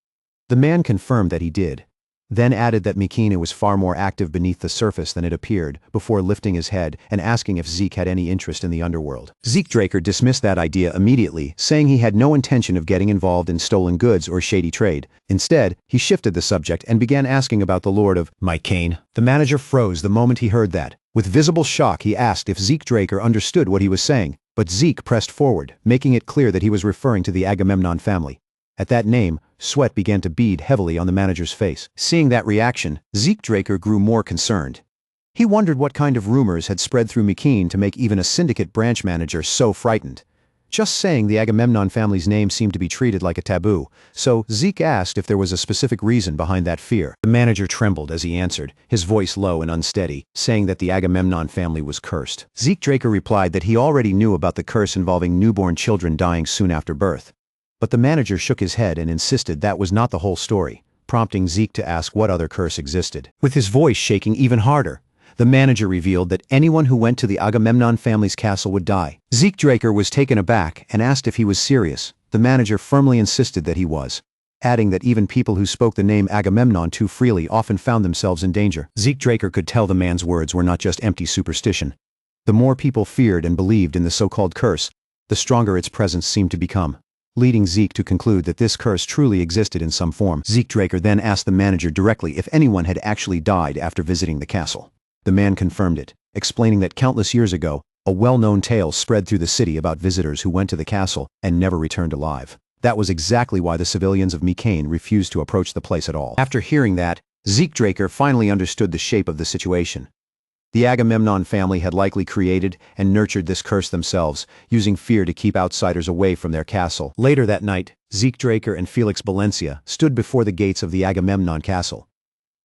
The man confirmed that he did, then added that Mikine was far more active beneath the surface than it appeared, before lifting his head and asking if Zeke had any interest in the underworld. Zeke Draker dismissed that idea immediately, saying he had no intention of getting involved in stolen goods or shady trade. Instead, he shifted the subject and began asking about the Lord of Mikine. The manager froze the moment he heard that. With visible shock, he asked if Zeke Draker understood what he was saying, but Zeke pressed forward, making it clear that he was referring to the Agamemnon family. At that name, sweat began to bead heavily on the manager's face. Seeing that reaction, Zeke Draker grew more concerned. He wondered what kind of rumors had spread through Mikine to make even a syndicate branch manager so frightened. Just saying the Agamemnon family's name seemed to be treated like a taboo, so Zeke asked if there was a specific reason behind that fear. The manager trembled as he answered, his voice low and unsteady, saying that the Agamemnon family was cursed. Zeke Draker replied that he already knew about the curse involving newborn children dying soon after birth. But the manager shook his head and insisted that was not the whole story, prompting Zeke to ask what other curse existed. With his voice shaking even harder, the manager revealed that anyone who went to the Agamemnon family's castle would die. Zeke Draker was taken aback and asked if he was serious. The manager firmly insisted that he was, adding that even people who spoke the name Agamemnon too freely often found themselves in danger. Zeke Draker could tell the man's words were not just empty superstition. The more people feared and believed in the so-called curse, the stronger its presence seemed to become, leading Zeke to conclude that this curse truly existed in some form. Zeke Draker then asked the manager directly if anyone had actually died after visiting the castle. The man confirmed it, explaining that countless years ago, a well-known tale spread through the city about visitors who went to the castle and never returned alive. That was exactly why the civilians of Mikine refused to approach the place at all. After hearing that, Zeke Draker finally understood the shape of the situation. The Agamemnon family had likely created and nurtured this curse themselves, using fear to keep outsiders away from their castle. Later that night, Zeke Draker and Felix Valencia stood before the gates of the Agamemnon castle.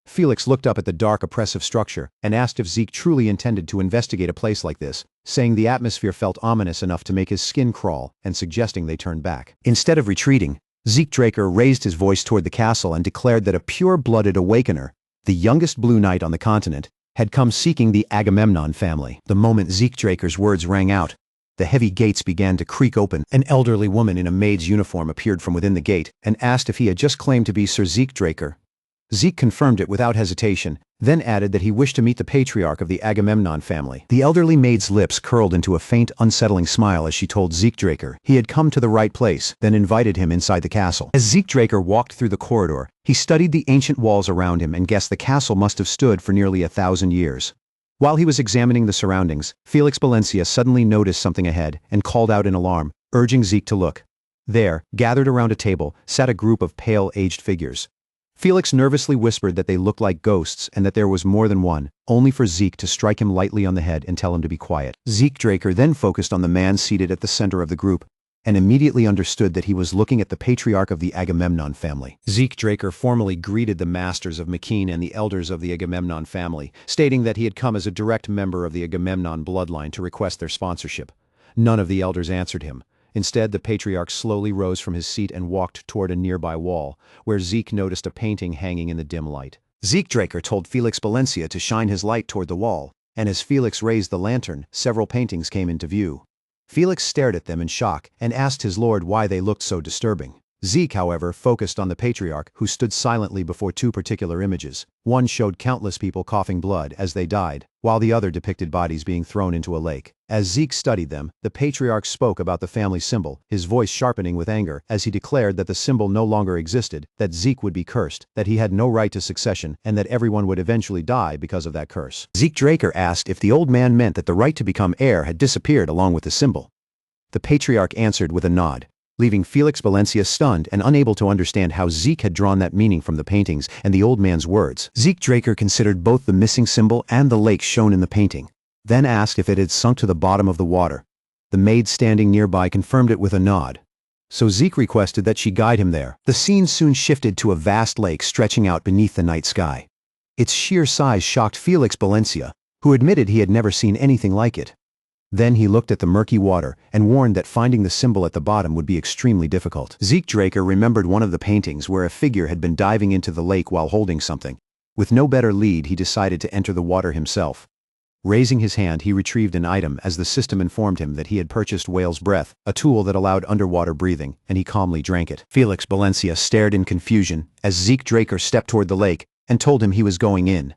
Felix looked up at the dark, oppressive structure and asked if Zeke truly intended to investigate a place like this, saying the atmosphere felt ominous enough to make his skin crawl and suggesting they turn back. Instead of retreating, Zeke Draker raised his voice toward the castle and declared that a pure-blooded awakener, the youngest Blue Knight on the continent, had come seeking the Agamemnon family. The moment Zeke Draker's words rang out, the heavy gates began to creak open. An elderly woman in a maid's uniform appeared from within the gate and asked if he had just claimed to be Sir Zeke Draker. Zeke confirmed it without hesitation, then added that he wished to meet the patriarch of the Agamemnon family. The elderly maid's lips curled into a faint, unsettling smile as she told Zeke Draker he had come to the right place, then invited him inside the castle. As Zeke Draker walked through the corridor, he studied the ancient walls around him and guessed the castle must have stood for nearly 1,000 years. While he was examining the surroundings, Felix Valencia suddenly noticed something ahead and called out in alarm, urging Zeke to look. There, gathered around a table, sat a group of pale, aged figures. Felix nervously whispered that they looked like ghosts and that there was more than one, only for Zeke to strike him lightly on the head and tell him to be quiet. Zeke Draker then focused on the man seated at the center of the group, and immediately understood that he was looking at the patriarch of the Agamemnon family. Zeke Draker formally greeted the masters of Makeen and the elders of the Agamemnon family, stating that he had come as a direct member of the Agamemnon bloodline to request their sponsorship. None of the elders answered him. Instead, the patriarch slowly rose from his seat and walked toward a nearby wall, where Zeke noticed a painting hanging in the dim light. Zeke Draker told Felix Valencia to shine his light toward the wall, and as Felix raised the lantern, several paintings came into view. Felix stared at them in shock and asked his lord why they looked so disturbing. Zeke, however, focused on the patriarch, who stood silently before two particular images. One showed countless people coughing blood as they died, while the other depicted bodies being thrown into a lake. As Zeke studied them, the patriarch spoke about the family symbol, his voice sharpening with anger as he declared that the symbol no longer existed, that Zeke would be cursed, that he had no right to succession, and that everyone would eventually die because of that curse. Zeke Draker asked if the old man meant that the right to become heir had disappeared along with the symbol. The patriarch answered with a nod, leaving Felix Valencia stunned and unable to understand how Zeke had drawn that meaning from the paintings and the old man's words. Zeke Draker considered both the missing symbol and the lake shown in the painting, then asked if it had sunk to the bottom of the water. The maid standing nearby confirmed it with a nod. So Zeke requested that she guide him there. The scene soon shifted to a vast lake stretching out beneath the night sky. Its sheer size shocked Felix Valencia, who admitted he had never seen anything like it. Then he looked at the murky water and warned that finding the symbol at the bottom would be extremely difficult. Zeke Draker remembered one of the paintings where a figure had been diving into the lake while holding something. With no better lead, he decided to enter the water himself. Raising his hand, he retrieved an item as the system informed him that he had purchased whale's breath, a tool that allowed underwater breathing, and he calmly drank it. Felix Valencia stared in confusion as Zeke Draker stepped toward the lake and told him he was going in.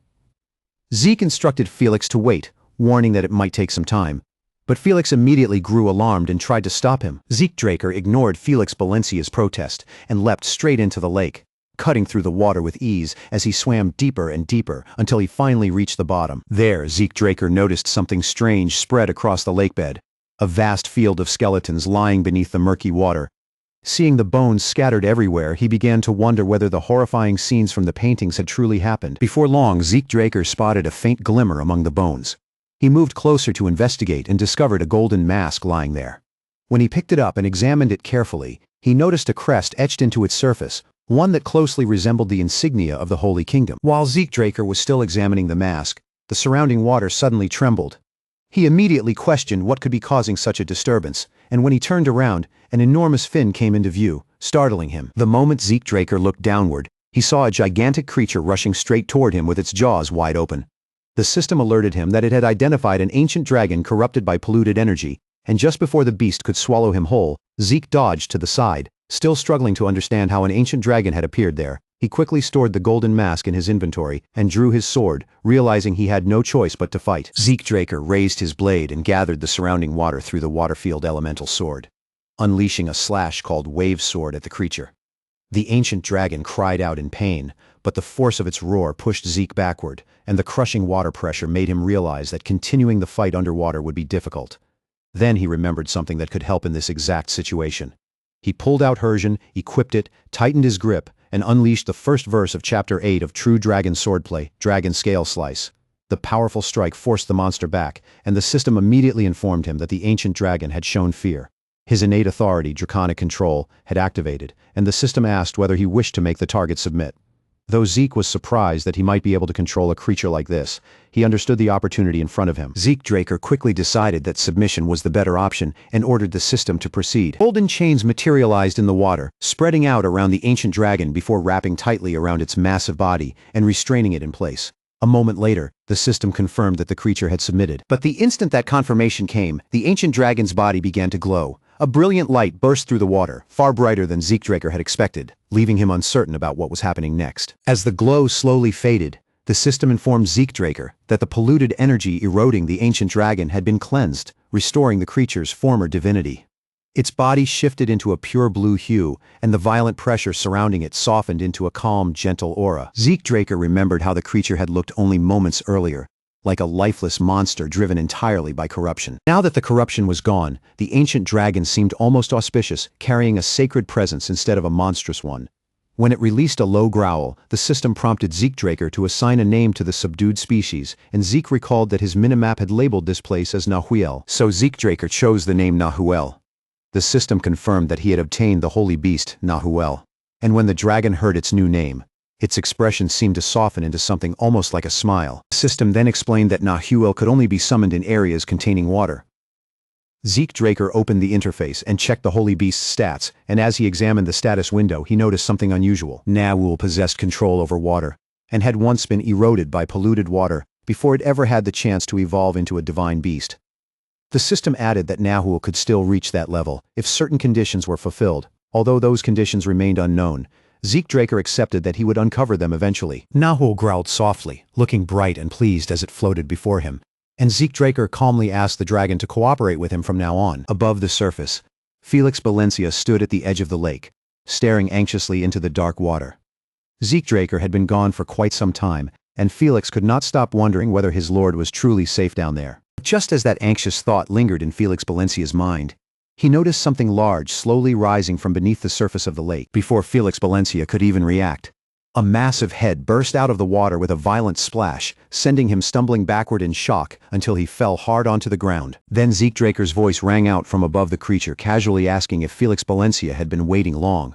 Zeke instructed Felix to wait, warning that it might take some time. But Felix immediately grew alarmed and tried to stop him. Zeke Draker ignored Felix Valencia's protest and leapt straight into the lake, cutting through the water with ease as he swam deeper and deeper until he finally reached the bottom. There, Zeke Draker noticed something strange spread across the lakebed, a vast field of skeletons lying beneath the murky water. Seeing the bones scattered everywhere, he began to wonder whether the horrifying scenes from the paintings had truly happened. Before long, Zeke Draker spotted a faint glimmer among the bones. He moved closer to investigate and discovered a golden mask lying there. When he picked it up and examined it carefully, he noticed a crest etched into its surface, one that closely resembled the insignia of the Holy Kingdom. While Zeke Draker was still examining the mask, the surrounding water suddenly trembled. He immediately questioned what could be causing such a disturbance, and when he turned around, an enormous fin came into view, startling him. The moment Zeke Draker looked downward, he saw a gigantic creature rushing straight toward him with its jaws wide open. The system alerted him that it had identified an ancient dragon corrupted by polluted energy, and just before the beast could swallow him whole, Zeke dodged to the side. Still struggling to understand how an ancient dragon had appeared there, he quickly stored the golden mask in his inventory and drew his sword, realizing he had no choice but to fight. Zeke Draker raised his blade and gathered the surrounding water through the water-field elemental sword, unleashing a slash called Wave Sword at the creature. The ancient dragon cried out in pain, but the force of its roar pushed Zeke backward, and the crushing water pressure made him realize that continuing the fight underwater would be difficult. Then he remembered something that could help in this exact situation. He pulled out Hersion, equipped it, tightened his grip, and unleashed the first verse of Chapter 8 of True Dragon Swordplay, Dragon Scale Slice. The powerful strike forced the monster back, and the system immediately informed him that the ancient dragon had shown fear. His innate authority, Draconic Control, had activated, and the system asked whether he wished to make the target submit. Though Zeke was surprised that he might be able to control a creature like this, he understood the opportunity in front of him. Zeke Draker quickly decided that submission was the better option and ordered the system to proceed. Golden chains materialized in the water, spreading out around the ancient dragon before wrapping tightly around its massive body and restraining it in place. A moment later, the system confirmed that the creature had submitted. But the instant that confirmation came, the ancient dragon's body began to glow. A brilliant light burst through the water, far brighter than Zeke Draker had expected, leaving him uncertain about what was happening next. As the glow slowly faded, the system informed Zeke Draker that the polluted energy eroding the ancient dragon had been cleansed, restoring the creature's former divinity. Its body shifted into a pure blue hue, and the violent pressure surrounding it softened into a calm, gentle aura. Zeke Draker remembered how the creature had looked only moments earlier, like a lifeless monster driven entirely by corruption. Now that the corruption was gone, the ancient dragon seemed almost auspicious, carrying a sacred presence instead of a monstrous one. When it released a low growl, the system prompted Zeke Draker to assign a name to the subdued species, and Zeke recalled that his minimap had labeled this place as Nahuel. So Zeke Draker chose the name Nahuel. The system confirmed that he had obtained the holy beast, Nahuel. And when the dragon heard its new name, its expression seemed to soften into something almost like a smile. The system then explained that Nahuel could only be summoned in areas containing water. Zeke Draker opened the interface and checked the holy beast's stats, and as he examined the status window, he noticed something unusual. Nahuel possessed control over water, and had once been eroded by polluted water before it ever had the chance to evolve into a divine beast. The system added that Nahuel could still reach that level if certain conditions were fulfilled, although those conditions remained unknown. Zeke Draker accepted that he would uncover them eventually. Nahuel growled softly, looking bright and pleased as it floated before him, and Zeke Draker calmly asked the dragon to cooperate with him from now on. Above the surface, Felix Valencia stood at the edge of the lake, staring anxiously into the dark water. Zeke Draker had been gone for quite some time, and Felix could not stop wondering whether his lord was truly safe down there. Just as that anxious thought lingered in Felix Valencia's mind, he noticed something large slowly rising from beneath the surface of the lake. Before Felix Valencia could even react, a massive head burst out of the water with a violent splash, sending him stumbling backward in shock until he fell hard onto the ground. Then Zeke Draker's voice rang out from above the creature, casually asking if Felix Valencia had been waiting long.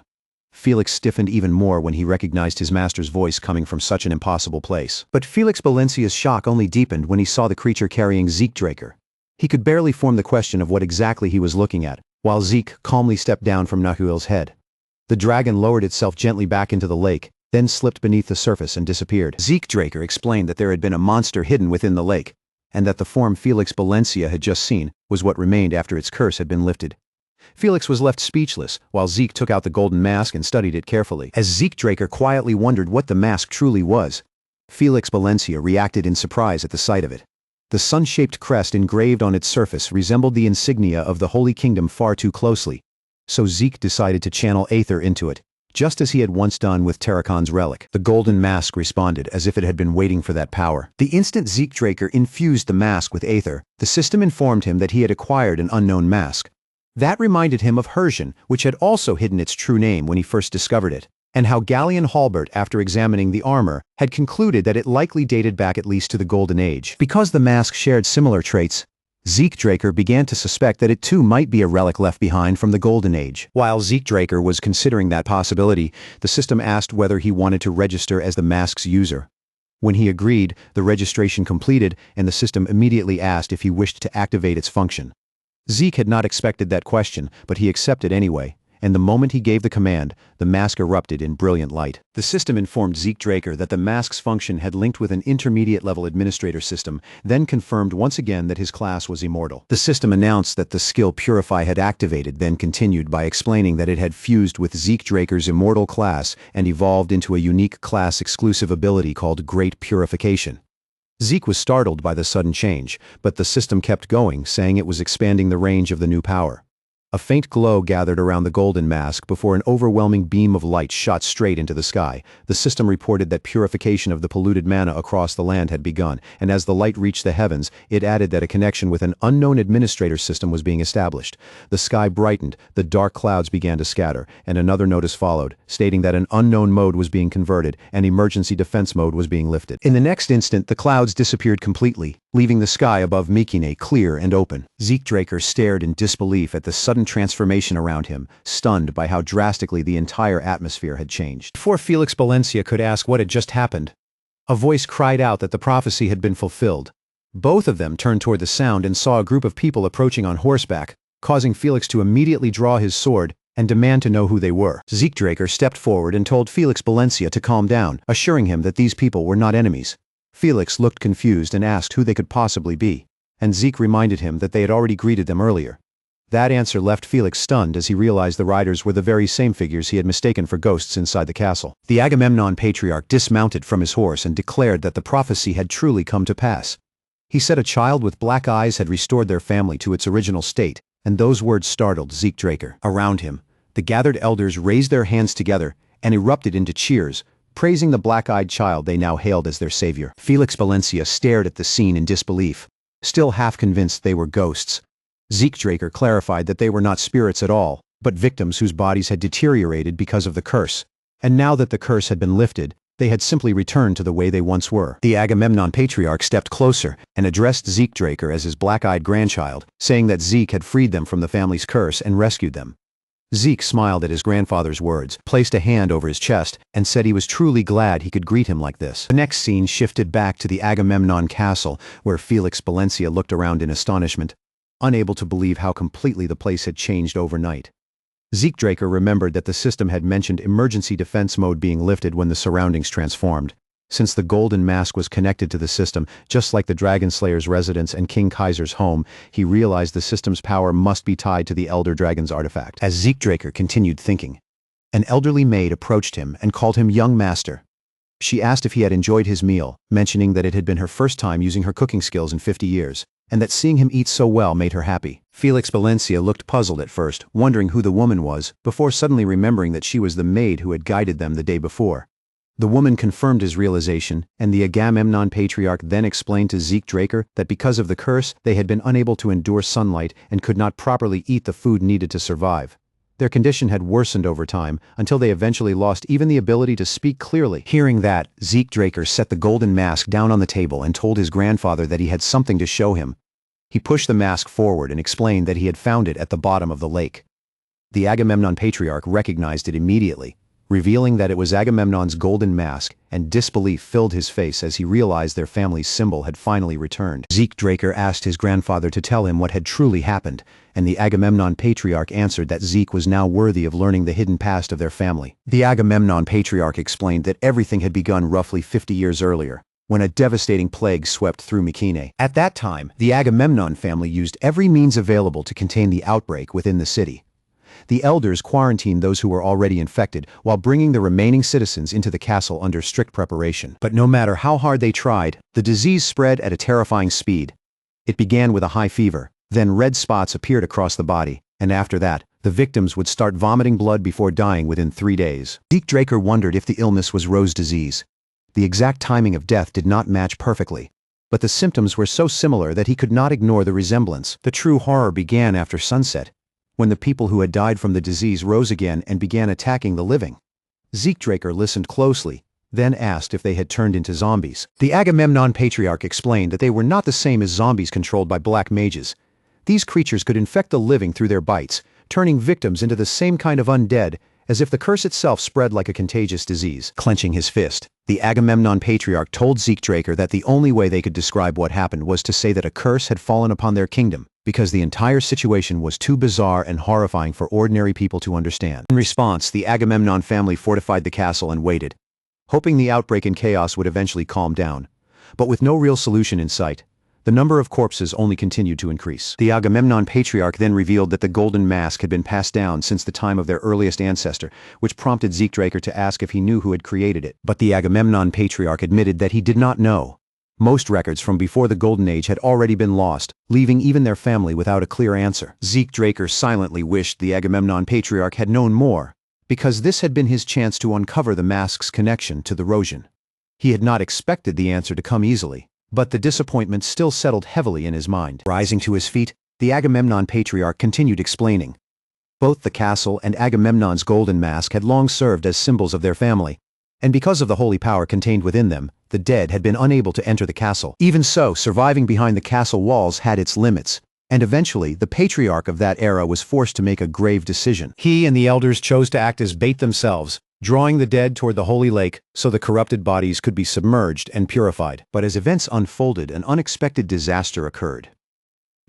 Felix stiffened even more when he recognized his master's voice coming from such an impossible place. But Felix Valencia's shock only deepened when he saw the creature carrying Zeke Draker. He could barely form the question of what exactly he was looking at, while Zeke calmly stepped down from Nahuel's head. The dragon lowered itself gently back into the lake, then slipped beneath the surface and disappeared. Zeke Draker explained that there had been a monster hidden within the lake, and that the form Felix Valencia had just seen was what remained after its curse had been lifted. Felix was left speechless, while Zeke took out the golden mask and studied it carefully. As Zeke Draker quietly wondered what the mask truly was, Felix Valencia reacted in surprise at the sight of it. The sun-shaped crest engraved on its surface resembled the insignia of the Holy Kingdom far too closely, so Zeke decided to channel Aether into it, just as he had once done with Tarakan's relic. The golden mask responded as if it had been waiting for that power. The instant Zeke Draker infused the mask with Aether, the system informed him that he had acquired an unknown mask. That reminded him of Hersian, which had also hidden its true name when he first discovered it, and how Gallion Halbert, after examining the armor, had concluded that it likely dated back at least to the Golden Age. Because the mask shared similar traits, Zeke Draker began to suspect that it too might be a relic left behind from the Golden Age. While Zeke Draker was considering that possibility, the system asked whether he wanted to register as the mask's user. When he agreed, the registration completed, and the system immediately asked if he wished to activate its function. Zeke had not expected that question, but he accepted anyway, and the moment he gave the command, the mask erupted in brilliant light. The system informed Zeke Draker that the mask's function had linked with an intermediate-level administrator system, then confirmed once again that his class was immortal. The system announced that the skill Purify had activated, then continued by explaining that it had fused with Zeke Draker's immortal class and evolved into a unique class-exclusive ability called Great Purification. Zeke was startled by the sudden change, but the system kept going, saying it was expanding the range of the new power. A faint glow gathered around the golden mask before an overwhelming beam of light shot straight into the sky. The system reported that purification of the polluted mana across the land had begun, and as the light reached the heavens, it added that a connection with an unknown administrator system was being established. The sky brightened, the dark clouds began to scatter, and another notice followed, stating that an unknown mode was being converted and emergency defense mode was being lifted. In the next instant, the clouds disappeared completely, leaving the sky above Mikine clear and open. Zeke Draker stared in disbelief at the sudden transformation around him, stunned by how drastically the entire atmosphere had changed. Before Felix Valencia could ask what had just happened, a voice cried out that the prophecy had been fulfilled. Both of them turned toward the sound and saw a group of people approaching on horseback, causing Felix to immediately draw his sword and demand to know who they were. Zeke Draker stepped forward and told Felix Valencia to calm down, assuring him that these people were not enemies. Felix looked confused and asked who they could possibly be, and Zeke reminded him that they had already greeted them earlier. That answer left Felix stunned as he realized the riders were the very same figures he had mistaken for ghosts inside the castle. The Agamemnon patriarch dismounted from his horse and declared that the prophecy had truly come to pass. He said a child with black eyes had restored their family to its original state, and those words startled Zeke Draker. Around him, the gathered elders raised their hands together and erupted into cheers, praising the black-eyed child they now hailed as their savior. Felix Valencia stared at the scene in disbelief, still half convinced they were ghosts. Zeke Draker clarified that they were not spirits at all, but victims whose bodies had deteriorated because of the curse, and now that the curse had been lifted, they had simply returned to the way they once were. The Agamemnon patriarch stepped closer and addressed Zeke Draker as his black-eyed grandchild, saying that Zeke had freed them from the family's curse and rescued them. Zeke smiled at his grandfather's words, placed a hand over his chest, and said he was truly glad he could greet him like this. The next scene shifted back to the Agamemnon castle, where Felix Valencia looked around in astonishment, unable to believe how completely the place had changed overnight. Zeke Draker remembered that the system had mentioned emergency defense mode being lifted when the surroundings transformed. Since the golden mask was connected to the system, just like the Dragonslayer's residence and King Kaiser's home, he realized the system's power must be tied to the Elder Dragon's artifact. As Zeke Draker continued thinking, an elderly maid approached him and called him young master. She asked if he had enjoyed his meal, mentioning that it had been her first time using her cooking skills in 50 years, and that seeing him eat so well made her happy. Felix Valencia looked puzzled at first, wondering who the woman was, before suddenly remembering that she was the maid who had guided them the day before. The woman confirmed his realization, and the Agamemnon patriarch then explained to Zeke Draker that because of the curse, they had been unable to endure sunlight and could not properly eat the food needed to survive. Their condition had worsened over time, until they eventually lost even the ability to speak clearly. Hearing that, Zeke Draker set the golden mask down on the table and told his grandfather that he had something to show him. He pushed the mask forward and explained that he had found it at the bottom of the lake. The Agamemnon patriarch recognized it immediately, revealing that it was Agamemnon's golden mask, and disbelief filled his face as he realized their family's symbol had finally returned. Zeke Draker asked his grandfather to tell him what had truly happened, and the Agamemnon patriarch answered that Zeke was now worthy of learning the hidden past of their family. The Agamemnon patriarch explained that everything had begun roughly 50 years earlier, when a devastating plague swept through Mikine. At that time, the Agamemnon family used every means available to contain the outbreak within the city. The elders quarantined those who were already infected while bringing the remaining citizens into the castle under strict preparation. But no matter how hard they tried, the disease spread at a terrifying speed. It began with a high fever, then red spots appeared across the body, and after that, the victims would start vomiting blood before dying within 3 days. Zeke Draker wondered if the illness was Rose disease. The exact timing of death did not match perfectly, but the symptoms were so similar that he could not ignore the resemblance. The true horror began after sunset, when the people who had died from the disease rose again and began attacking the living. Zeke Draker listened closely, then asked if they had turned into zombies. The Agamemnon patriarch explained that they were not the same as zombies controlled by black mages. These creatures could infect the living through their bites, turning victims into the same kind of undead, as if the curse itself spread like a contagious disease. Clenching his fist, the Agamemnon patriarch told Zeke Draker that the only way they could describe what happened was to say that a curse had fallen upon their kingdom, because the entire situation was too bizarre and horrifying for ordinary people to understand. In response, the Agamemnon family fortified the castle and waited, hoping the outbreak and chaos would eventually calm down. But with no real solution in sight, the number of corpses only continued to increase. The Agamemnon patriarch then revealed that the golden mask had been passed down since the time of their earliest ancestor, which prompted Zeke Draker to ask if he knew who had created it. But the Agamemnon patriarch admitted that he did not know. Most records from before the Golden Age had already been lost, leaving even their family without a clear answer. Zeke Draker silently wished the Agamemnon patriarch had known more, because this had been his chance to uncover the mask's connection to the Rosian. He had not expected the answer to come easily, but the disappointment still settled heavily in his mind. Rising to his feet, the Agamemnon patriarch continued explaining. Both the castle and Agamemnon's golden mask had long served as symbols of their family, And because of the holy power contained within them, the dead had been unable to enter the castle. Even so, surviving behind the castle walls had its limits. And eventually, the patriarch of that era was forced to make a grave decision. He and the elders chose to act as bait themselves, drawing the dead toward the holy lake so the corrupted bodies could be submerged and purified. But as events unfolded, an unexpected disaster occurred.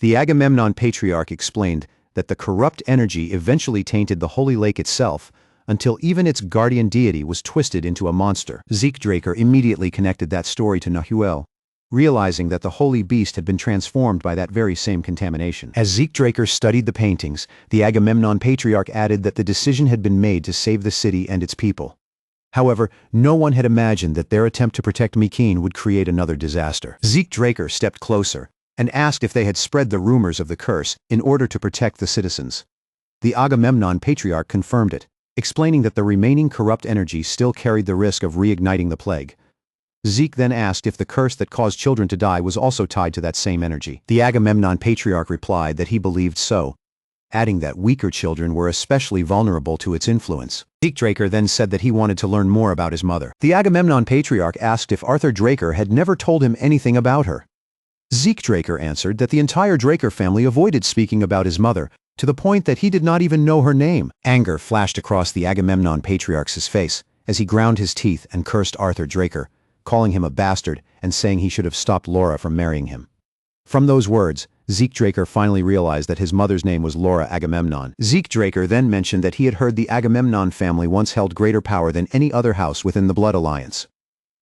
The Agamemnon patriarch explained that the corrupt energy eventually tainted the holy lake itself, until even its guardian deity was twisted into a monster. Zeke Draker immediately connected that story to Nahuel, realizing that the holy beast had been transformed by that very same contamination. As Zeke Draker studied the paintings, the Agamemnon patriarch added that the decision had been made to save the city and its people. However, no one had imagined that their attempt to protect Mikeen would create another disaster. Zeke Draker stepped closer and asked if they had spread the rumors of the curse in order to protect the citizens. The Agamemnon patriarch confirmed it, explaining that the remaining corrupt energy still carried the risk of reigniting the plague. Zeke then asked if the curse that caused children to die was also tied to that same energy. The Agamemnon patriarch replied that he believed so, adding that weaker children were especially vulnerable to its influence. Zeke Draker then said that he wanted to learn more about his mother. The Agamemnon patriarch asked if Arthur Draker had never told him anything about her. Zeke Draker answered that the entire Draker family avoided speaking about his mother, to the point that he did not even know her name. Anger flashed across the Agamemnon patriarch's face as he ground his teeth and cursed Arthur Draker, calling him a bastard and saying he should have stopped Laura from marrying him. From those words, Zeke Draker finally realized that his mother's name was Laura Agamemnon. Zeke Draker then mentioned that he had heard the Agamemnon family once held greater power than any other house within the Blood Alliance.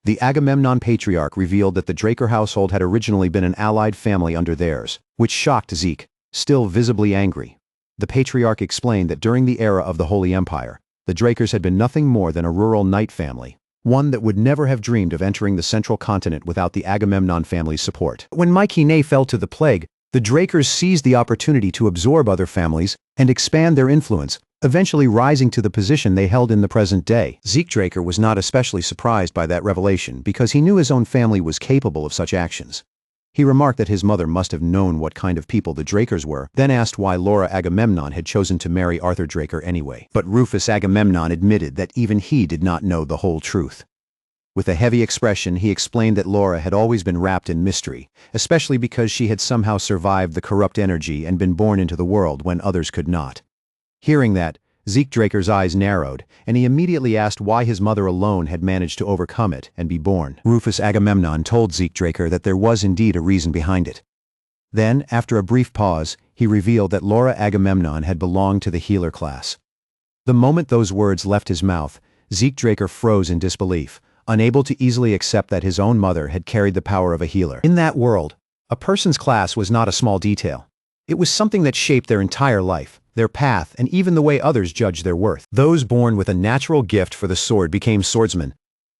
The Agamemnon patriarch revealed that the Draker household had originally been an allied family under theirs, which shocked Zeke, still visibly angry. The patriarch explained that during the era of the Holy Empire, the Drakers had been nothing more than a rural knight family, one that would never have dreamed of entering the central continent without the Agamemnon family's support. When Mycenae fell to the plague, the Drakers seized the opportunity to absorb other families and expand their influence, eventually rising to the position they held in the present day. Zeke Draker was not especially surprised by that revelation because he knew his own family was capable of such actions. He remarked that his mother must have known what kind of people the Drakers were, then asked why Laura Agamemnon had chosen to marry Arthur Draker anyway. But Rufus Agamemnon admitted that even he did not know the whole truth. With a heavy expression, he explained that Laura had always been wrapped in mystery, especially because she had somehow survived the corrupt energy and been born into the world when others could not. Hearing that, Zeke Draker's eyes narrowed, and he immediately asked why his mother alone had managed to overcome it and be born. Rufus Agamemnon told Zeke Draker that there was indeed a reason behind it. Then, after a brief pause, he revealed that Laura Agamemnon had belonged to the healer class. The moment those words left his mouth, Zeke Draker froze in disbelief, unable to easily accept that his own mother had carried the power of a healer. In that world, a person's class was not a small detail. It was something that shaped their entire life, their path, and even the way others judged their worth. Those born with a natural gift for the sword became swordsmen.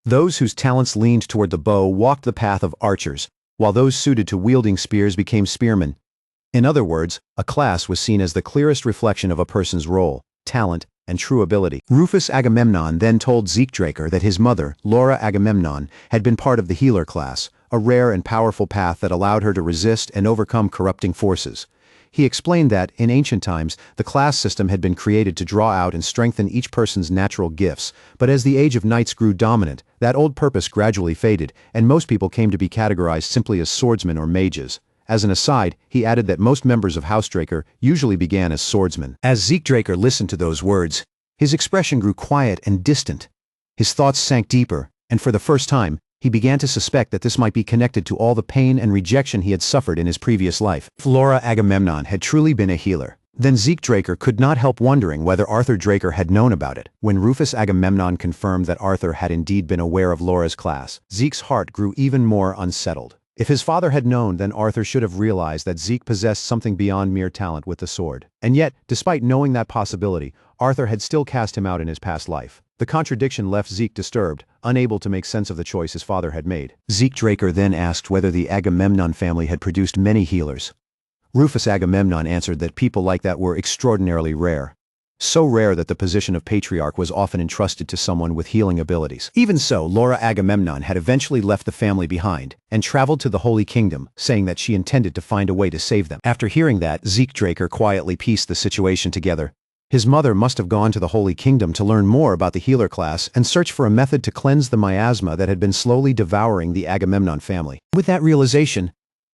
Those whose talents leaned toward the bow walked the path of archers, while those suited to wielding spears became spearmen. In other words, a class was seen as the clearest reflection of a person's role, talent, and true ability. Rufus Agamemnon then told Zeke Draker that his mother, Laura Agamemnon, had been part of the healer class, a rare and powerful path that allowed her to resist and overcome corrupting forces. He explained that, in ancient times, the class system had been created to draw out and strengthen each person's natural gifts, but as the age of knights grew dominant, that old purpose gradually faded, and most people came to be categorized simply as swordsmen or mages. As an aside, he added that most members of House Draker usually began as swordsmen. As Zeke Draker listened to those words, his expression grew quiet and distant. His thoughts sank deeper, and for the first time, he began to suspect that this might be connected to all the pain and rejection he had suffered in his previous life. If Laura Agamemnon had truly been a healer, then Zeke Draker could not help wondering whether Arthur Draker had known about it. When Rufus Agamemnon confirmed that Arthur had indeed been aware of Laura's class, Zeke's heart grew even more unsettled. If his father had known, then Arthur should have realized that Zeke possessed something beyond mere talent with the sword. And yet, despite knowing that possibility, Arthur had still cast him out in his past life. The contradiction left Zeke disturbed, unable to make sense of the choice his father had made. Zeke Draker then asked whether the Agamemnon family had produced many healers. Rufus Agamemnon answered that people like that were extraordinarily rare. So rare that the position of patriarch was often entrusted to someone with healing abilities. Even so, Laura Agamemnon had eventually left the family behind and traveled to the Holy Kingdom, saying that she intended to find a way to save them. After hearing that, Zeke Draker quietly pieced the situation together. His mother must have gone to the Holy Kingdom to learn more about the healer class and search for a method to cleanse the miasma that had been slowly devouring the Agamemnon family. With that realization,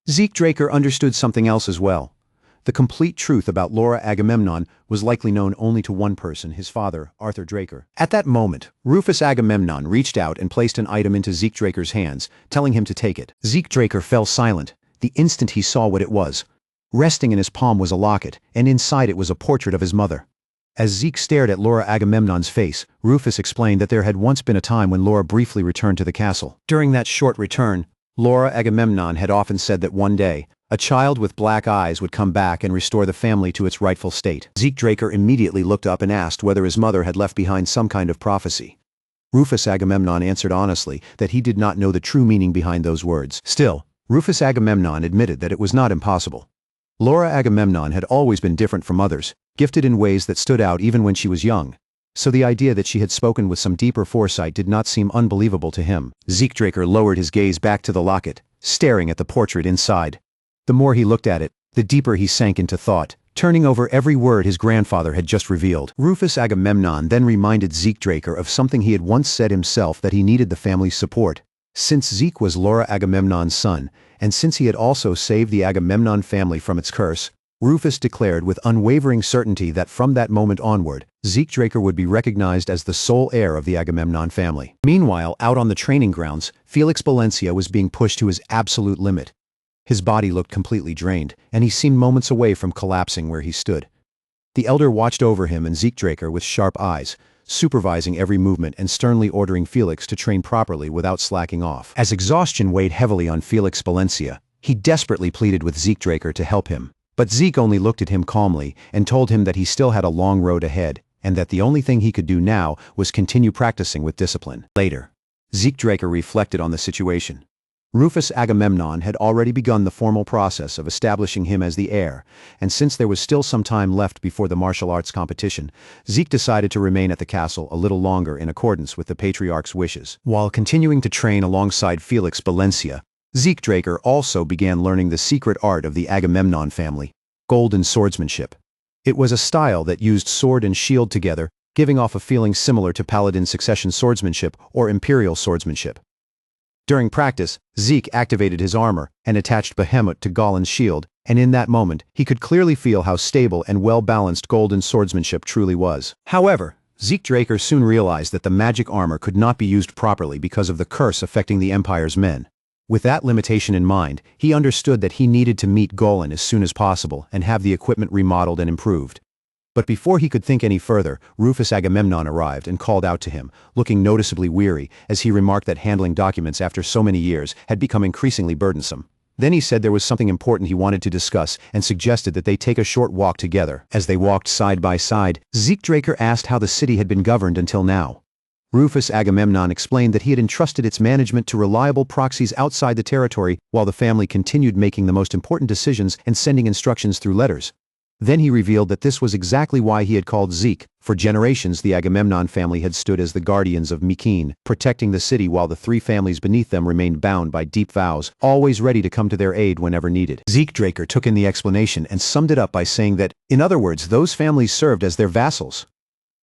Zeke Draker understood something else as well. The complete truth about Laura Agamemnon was likely known only to one person, his father, Arthur Draker. At that moment, Rufus Agamemnon reached out and placed an item into Zeke Draker's hands, telling him to take it. Zeke Draker fell silent the instant he saw what it was. Resting in his palm was a locket, and inside it was a portrait of his mother. As Zeke stared at Laura Agamemnon's face, Rufus explained that there had once been a time when Laura briefly returned to the castle. During that short return, Laura Agamemnon had often said that one day, a child with black eyes would come back and restore the family to its rightful state. Zeke Draker immediately looked up and asked whether his mother had left behind some kind of prophecy. Rufus Agamemnon answered honestly that he did not know the true meaning behind those words. Still, Rufus Agamemnon admitted that it was not impossible. Laura Agamemnon had always been different from others, gifted in ways that stood out even when she was young. So the idea that she had spoken with some deeper foresight did not seem unbelievable to him. Zeke Draker lowered his gaze back to the locket, staring at the portrait inside. The more he looked at it, the deeper he sank into thought, turning over every word his grandfather had just revealed. Rufus Agamemnon then reminded Zeke Draker of something he had once said himself, that he needed the family's support. Since Zeke was Laura Agamemnon's son, and since he had also saved the Agamemnon family from its curse, Rufus declared with unwavering certainty that from that moment onward, Zeke Draker would be recognized as the sole heir of the Agamemnon family. Meanwhile, out on the training grounds, Felix Valencia was being pushed to his absolute limit. His body looked completely drained, and he seemed moments away from collapsing where he stood. The elder watched over him and Zeke Draker with sharp eyes, supervising every movement and sternly ordering Felix to train properly without slacking off. As exhaustion weighed heavily on Felix Valencia, he desperately pleaded with Zeke Draker to help him. But Zeke only looked at him calmly and told him that he still had a long road ahead, and that the only thing he could do now was continue practicing with discipline. Later, Zeke Draker reflected on the situation. Rufus Agamemnon had already begun the formal process of establishing him as the heir, and since there was still some time left before the martial arts competition, Zeke decided to remain at the castle a little longer in accordance with the patriarch's wishes. While continuing to train alongside Felix Valencia, Zeke Draker also began learning the secret art of the Agamemnon family, golden swordsmanship. It was a style that used sword and shield together, giving off a feeling similar to paladin succession swordsmanship or imperial swordsmanship. During practice, Zeke activated his armor and attached Behemoth to Golin's shield, and in that moment, he could clearly feel how stable and well-balanced golden swordsmanship truly was. However, Zeke Draker soon realized that the magic armor could not be used properly because of the curse affecting the Empire's men. With that limitation in mind, he understood that he needed to meet Golin as soon as possible and have the equipment remodeled and improved. But before he could think any further, Rufus Agamemnon arrived and called out to him, looking noticeably weary, as he remarked that handling documents after so many years had become increasingly burdensome. Then he said there was something important he wanted to discuss and suggested that they take a short walk together. As they walked side by side, Zeke Draker asked how the city had been governed until now. Rufus Agamemnon explained that he had entrusted its management to reliable proxies outside the territory, while the family continued making the most important decisions and sending instructions through letters. Then he revealed that this was exactly why he had called Zeke. For generations, the Agamemnon family had stood as the guardians of Mykene, protecting the city while the three families beneath them remained bound by deep vows, always ready to come to their aid whenever needed. Zeke Draker took in the explanation and summed it up by saying that, in other words, those families served as their vassals.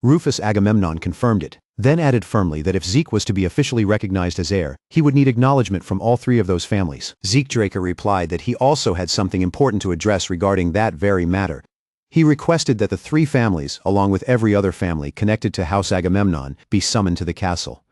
Rufus Agamemnon confirmed it, then added firmly that if Zeke was to be officially recognized as heir, he would need acknowledgement from all three of those families. Zeke Draker replied that he also had something important to address regarding that very matter. He requested that the three families, along with every other family connected to House Agamemnon, be summoned to the castle.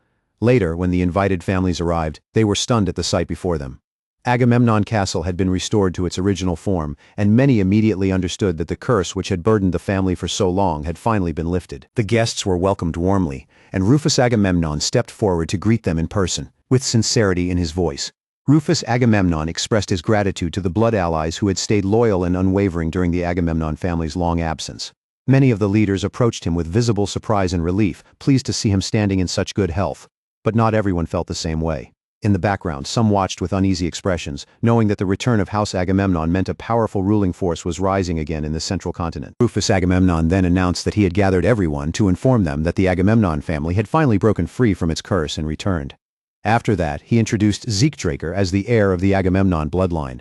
Later, when the invited families arrived, they were stunned at the sight before them. Agamemnon Castle had been restored to its original form, and many immediately understood that the curse which had burdened the family for so long had finally been lifted. The guests were welcomed warmly, and Rufus Agamemnon stepped forward to greet them in person, with sincerity in his voice. Rufus Agamemnon expressed his gratitude to the blood allies who had stayed loyal and unwavering during the Agamemnon family's long absence. Many of the leaders approached him with visible surprise and relief, pleased to see him standing in such good health. But not everyone felt the same way. In the background, some watched with uneasy expressions, knowing that the return of House Agamemnon meant a powerful ruling force was rising again in the central continent. Rufus Agamemnon then announced that he had gathered everyone to inform them that the Agamemnon family had finally broken free from its curse and returned. After that, he introduced Zeke Draker as the heir of the Agamemnon bloodline.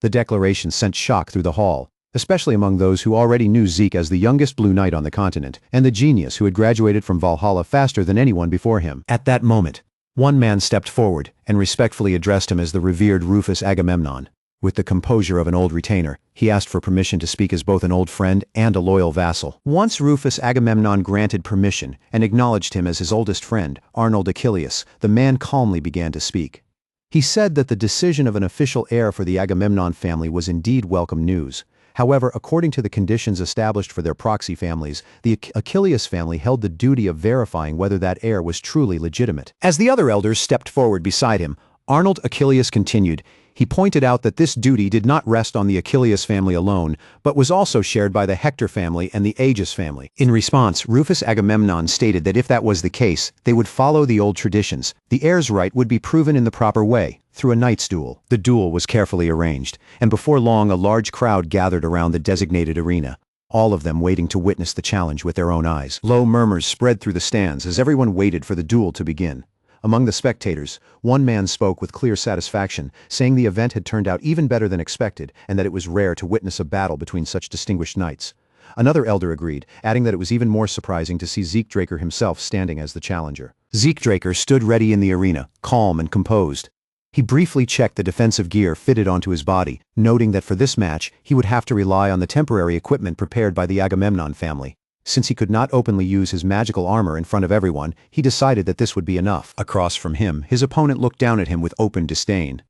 The declaration sent shock through the hall. especially among those who already knew Zeke as the youngest Blue Knight on the continent, and the genius who had graduated from Valhalla faster than anyone before him. At that moment, one man stepped forward and respectfully addressed him as the revered Rufus Agamemnon. With the composure of an old retainer, he asked for permission to speak as both an old friend and a loyal vassal. Once Rufus Agamemnon granted permission and acknowledged him as his oldest friend, Arnold Achilles, the man calmly began to speak. He said that the decision of an official heir for the Agamemnon family was indeed welcome news. However, according to the conditions established for their proxy families, the Achilles family held the duty of verifying whether that heir was truly legitimate. As the other elders stepped forward beside him, Arnold Achilles continued. He pointed out that this duty did not rest on the Achilles family alone, but was also shared by the Hector family and the Aegis family. In response, Rufus Agamemnon stated that if that was the case, they would follow the old traditions. The heir's right would be proven in the proper way, through a knight's duel. The duel was carefully arranged, and before long a large crowd gathered around the designated arena, all of them waiting to witness the challenge with their own eyes. Low murmurs spread through the stands as everyone waited for the duel to begin. Among the spectators, one man spoke with clear satisfaction, saying the event had turned out even better than expected and that it was rare to witness a battle between such distinguished knights. Another elder agreed, adding that it was even more surprising to see Zeke Draker himself standing as the challenger. Zeke Draker stood ready in the arena, calm and composed. He briefly checked the defensive gear fitted onto his body, noting that for this match, he would have to rely on the temporary equipment prepared by the Agamemnon family. Since he could not openly use his magical armor in front of everyone, he decided that this would be enough. Across from him, his opponent looked down at him with open disdain.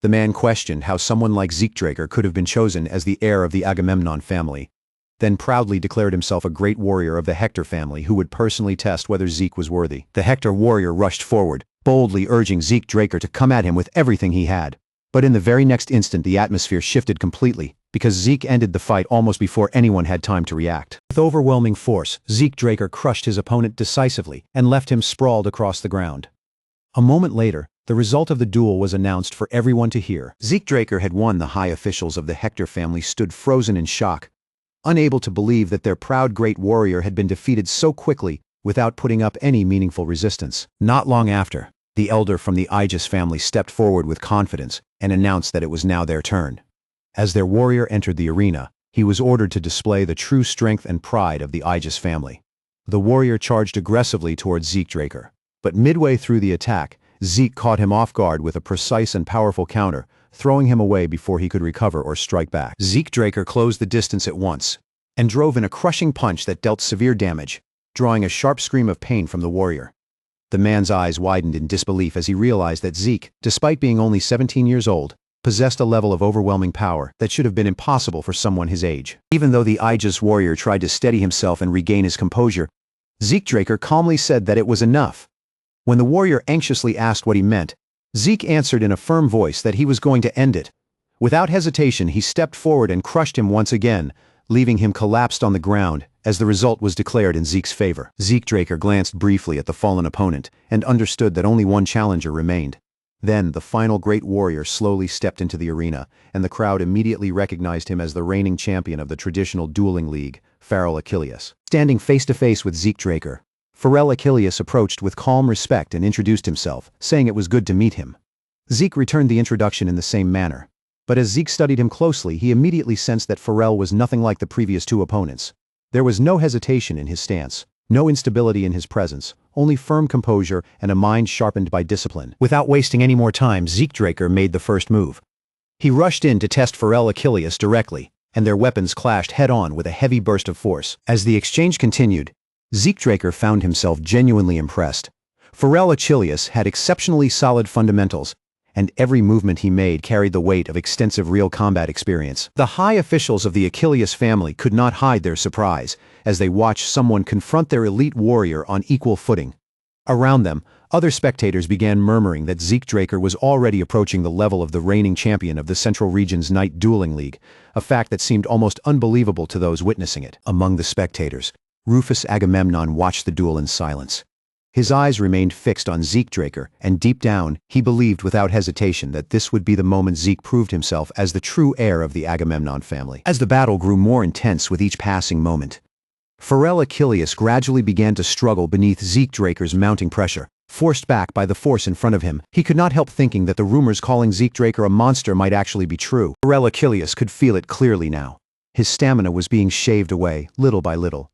The man questioned how someone like Zeke Draker could have been chosen as the heir of the Agamemnon family, then proudly declared himself a great warrior of the Hector family who would personally test whether Zeke was worthy. The Hector warrior rushed forward, boldly urging Zeke Draker to come at him with everything he had. But in the very next instant the atmosphere shifted completely, because Zeke ended the fight almost before anyone had time to react. With overwhelming force, Zeke Draker crushed his opponent decisively and left him sprawled across the ground. A moment later, the result of the duel was announced for everyone to hear. Zeke Draker had won. The high officials of the Hector family stood frozen in shock, unable to believe that their proud great warrior had been defeated so quickly without putting up any meaningful resistance. Not long after, the elder from the Aegis family stepped forward with confidence and announced that it was now their turn. As their warrior entered the arena, he was ordered to display the true strength and pride of the Aegis family. The warrior charged aggressively towards Zeke Draker, but midway through the attack, Zeke caught him off guard with a precise and powerful counter, throwing him away before he could recover or strike back. Zeke Draker closed the distance at once and drove in a crushing punch that dealt severe damage, drawing a sharp scream of pain from the warrior. The man's eyes widened in disbelief as he realized that Zeke, despite being only 17 years old, possessed a level of overwhelming power that should have been impossible for someone his age. Even though the Aegis warrior tried to steady himself and regain his composure, Zeke Draker calmly said that it was enough. When the warrior anxiously asked what he meant, Zeke answered in a firm voice that he was going to end it. Without hesitation, he stepped forward and crushed him once again, leaving him collapsed on the ground, as the result was declared in Zeke's favor. Zeke Draker glanced briefly at the fallen opponent and understood that only one challenger remained. Then, the final great warrior slowly stepped into the arena, and the crowd immediately recognized him as the reigning champion of the traditional dueling league, Farrell Achilles. Standing face to face with Zeke Draker, Farrell Achilles approached with calm respect and introduced himself, saying it was good to meet him. Zeke returned the introduction in the same manner. But as Zeke studied him closely, he immediately sensed that Farrell was nothing like the previous two opponents. There was no hesitation in his stance, no instability in his presence, only firm composure and a mind sharpened by discipline. Without wasting any more time, Zeke Draker made the first move. He rushed in to test Farrell Achilles directly, and their weapons clashed head-on with a heavy burst of force. As the exchange continued, Zeke Draker found himself genuinely impressed. Farrell Achilles had exceptionally solid fundamentals, and every movement he made carried the weight of extensive real combat experience. The high officials of the Achilles family could not hide their surprise as they watched someone confront their elite warrior on equal footing. Around them, other spectators began murmuring that Zeke Draker was already approaching the level of the reigning champion of the Central Region's Night Dueling League, a fact that seemed almost unbelievable to those witnessing it. Among the spectators, Rufus Agamemnon watched the duel in silence. His eyes remained fixed on Zeke Draker, and deep down, he believed without hesitation that this would be the moment Zeke proved himself as the true heir of the Agamemnon family. As the battle grew more intense with each passing moment, Farrell Achilles gradually began to struggle beneath Zeke Draker's mounting pressure. Forced back by the force in front of him, he could not help thinking that the rumors calling Zeke Draker a monster might actually be true. Farrell Achilles could feel it clearly now. His stamina was being shaved away, little by little.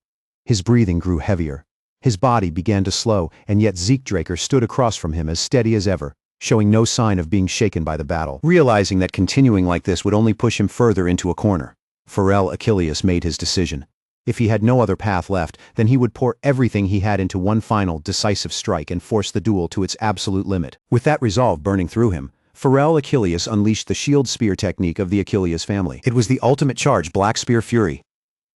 His breathing grew heavier. His body began to slow, and yet Zeke Draker stood across from him as steady as ever, showing no sign of being shaken by the battle. Realizing that continuing like this would only push him further into a corner, Pharrell Achilles made his decision. If he had no other path left, then he would pour everything he had into one final, decisive strike and force the duel to its absolute limit. With that resolve burning through him, Pharrell Achilles unleashed the shield spear technique of the Achilles family. It was the ultimate charge, Black Spear Fury.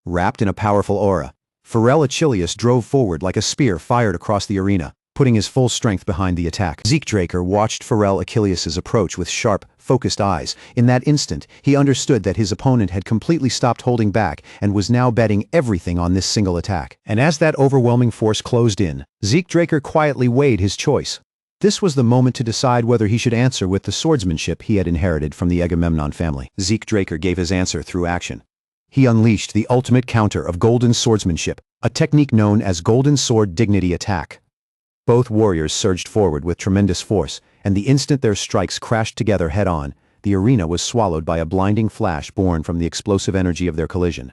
Wrapped in a powerful aura, Pharrell Achilles drove forward like a spear fired across the arena, putting his full strength behind the attack. Zeke Draker watched Pharrell Achilles' approach with sharp, focused eyes. In that instant, he understood that his opponent had completely stopped holding back and was now betting everything on this single attack. And as that overwhelming force closed in, Zeke Draker quietly weighed his choice. This was the moment to decide whether he should answer with the swordsmanship he had inherited from the Agamemnon family. Zeke Draker gave his answer through action. He unleashed the ultimate counter of Golden Swordsmanship, a technique known as Golden Sword Dignity Attack. Both warriors surged forward with tremendous force, and the instant their strikes crashed together head-on, the arena was swallowed by a blinding flash born from the explosive energy of their collision.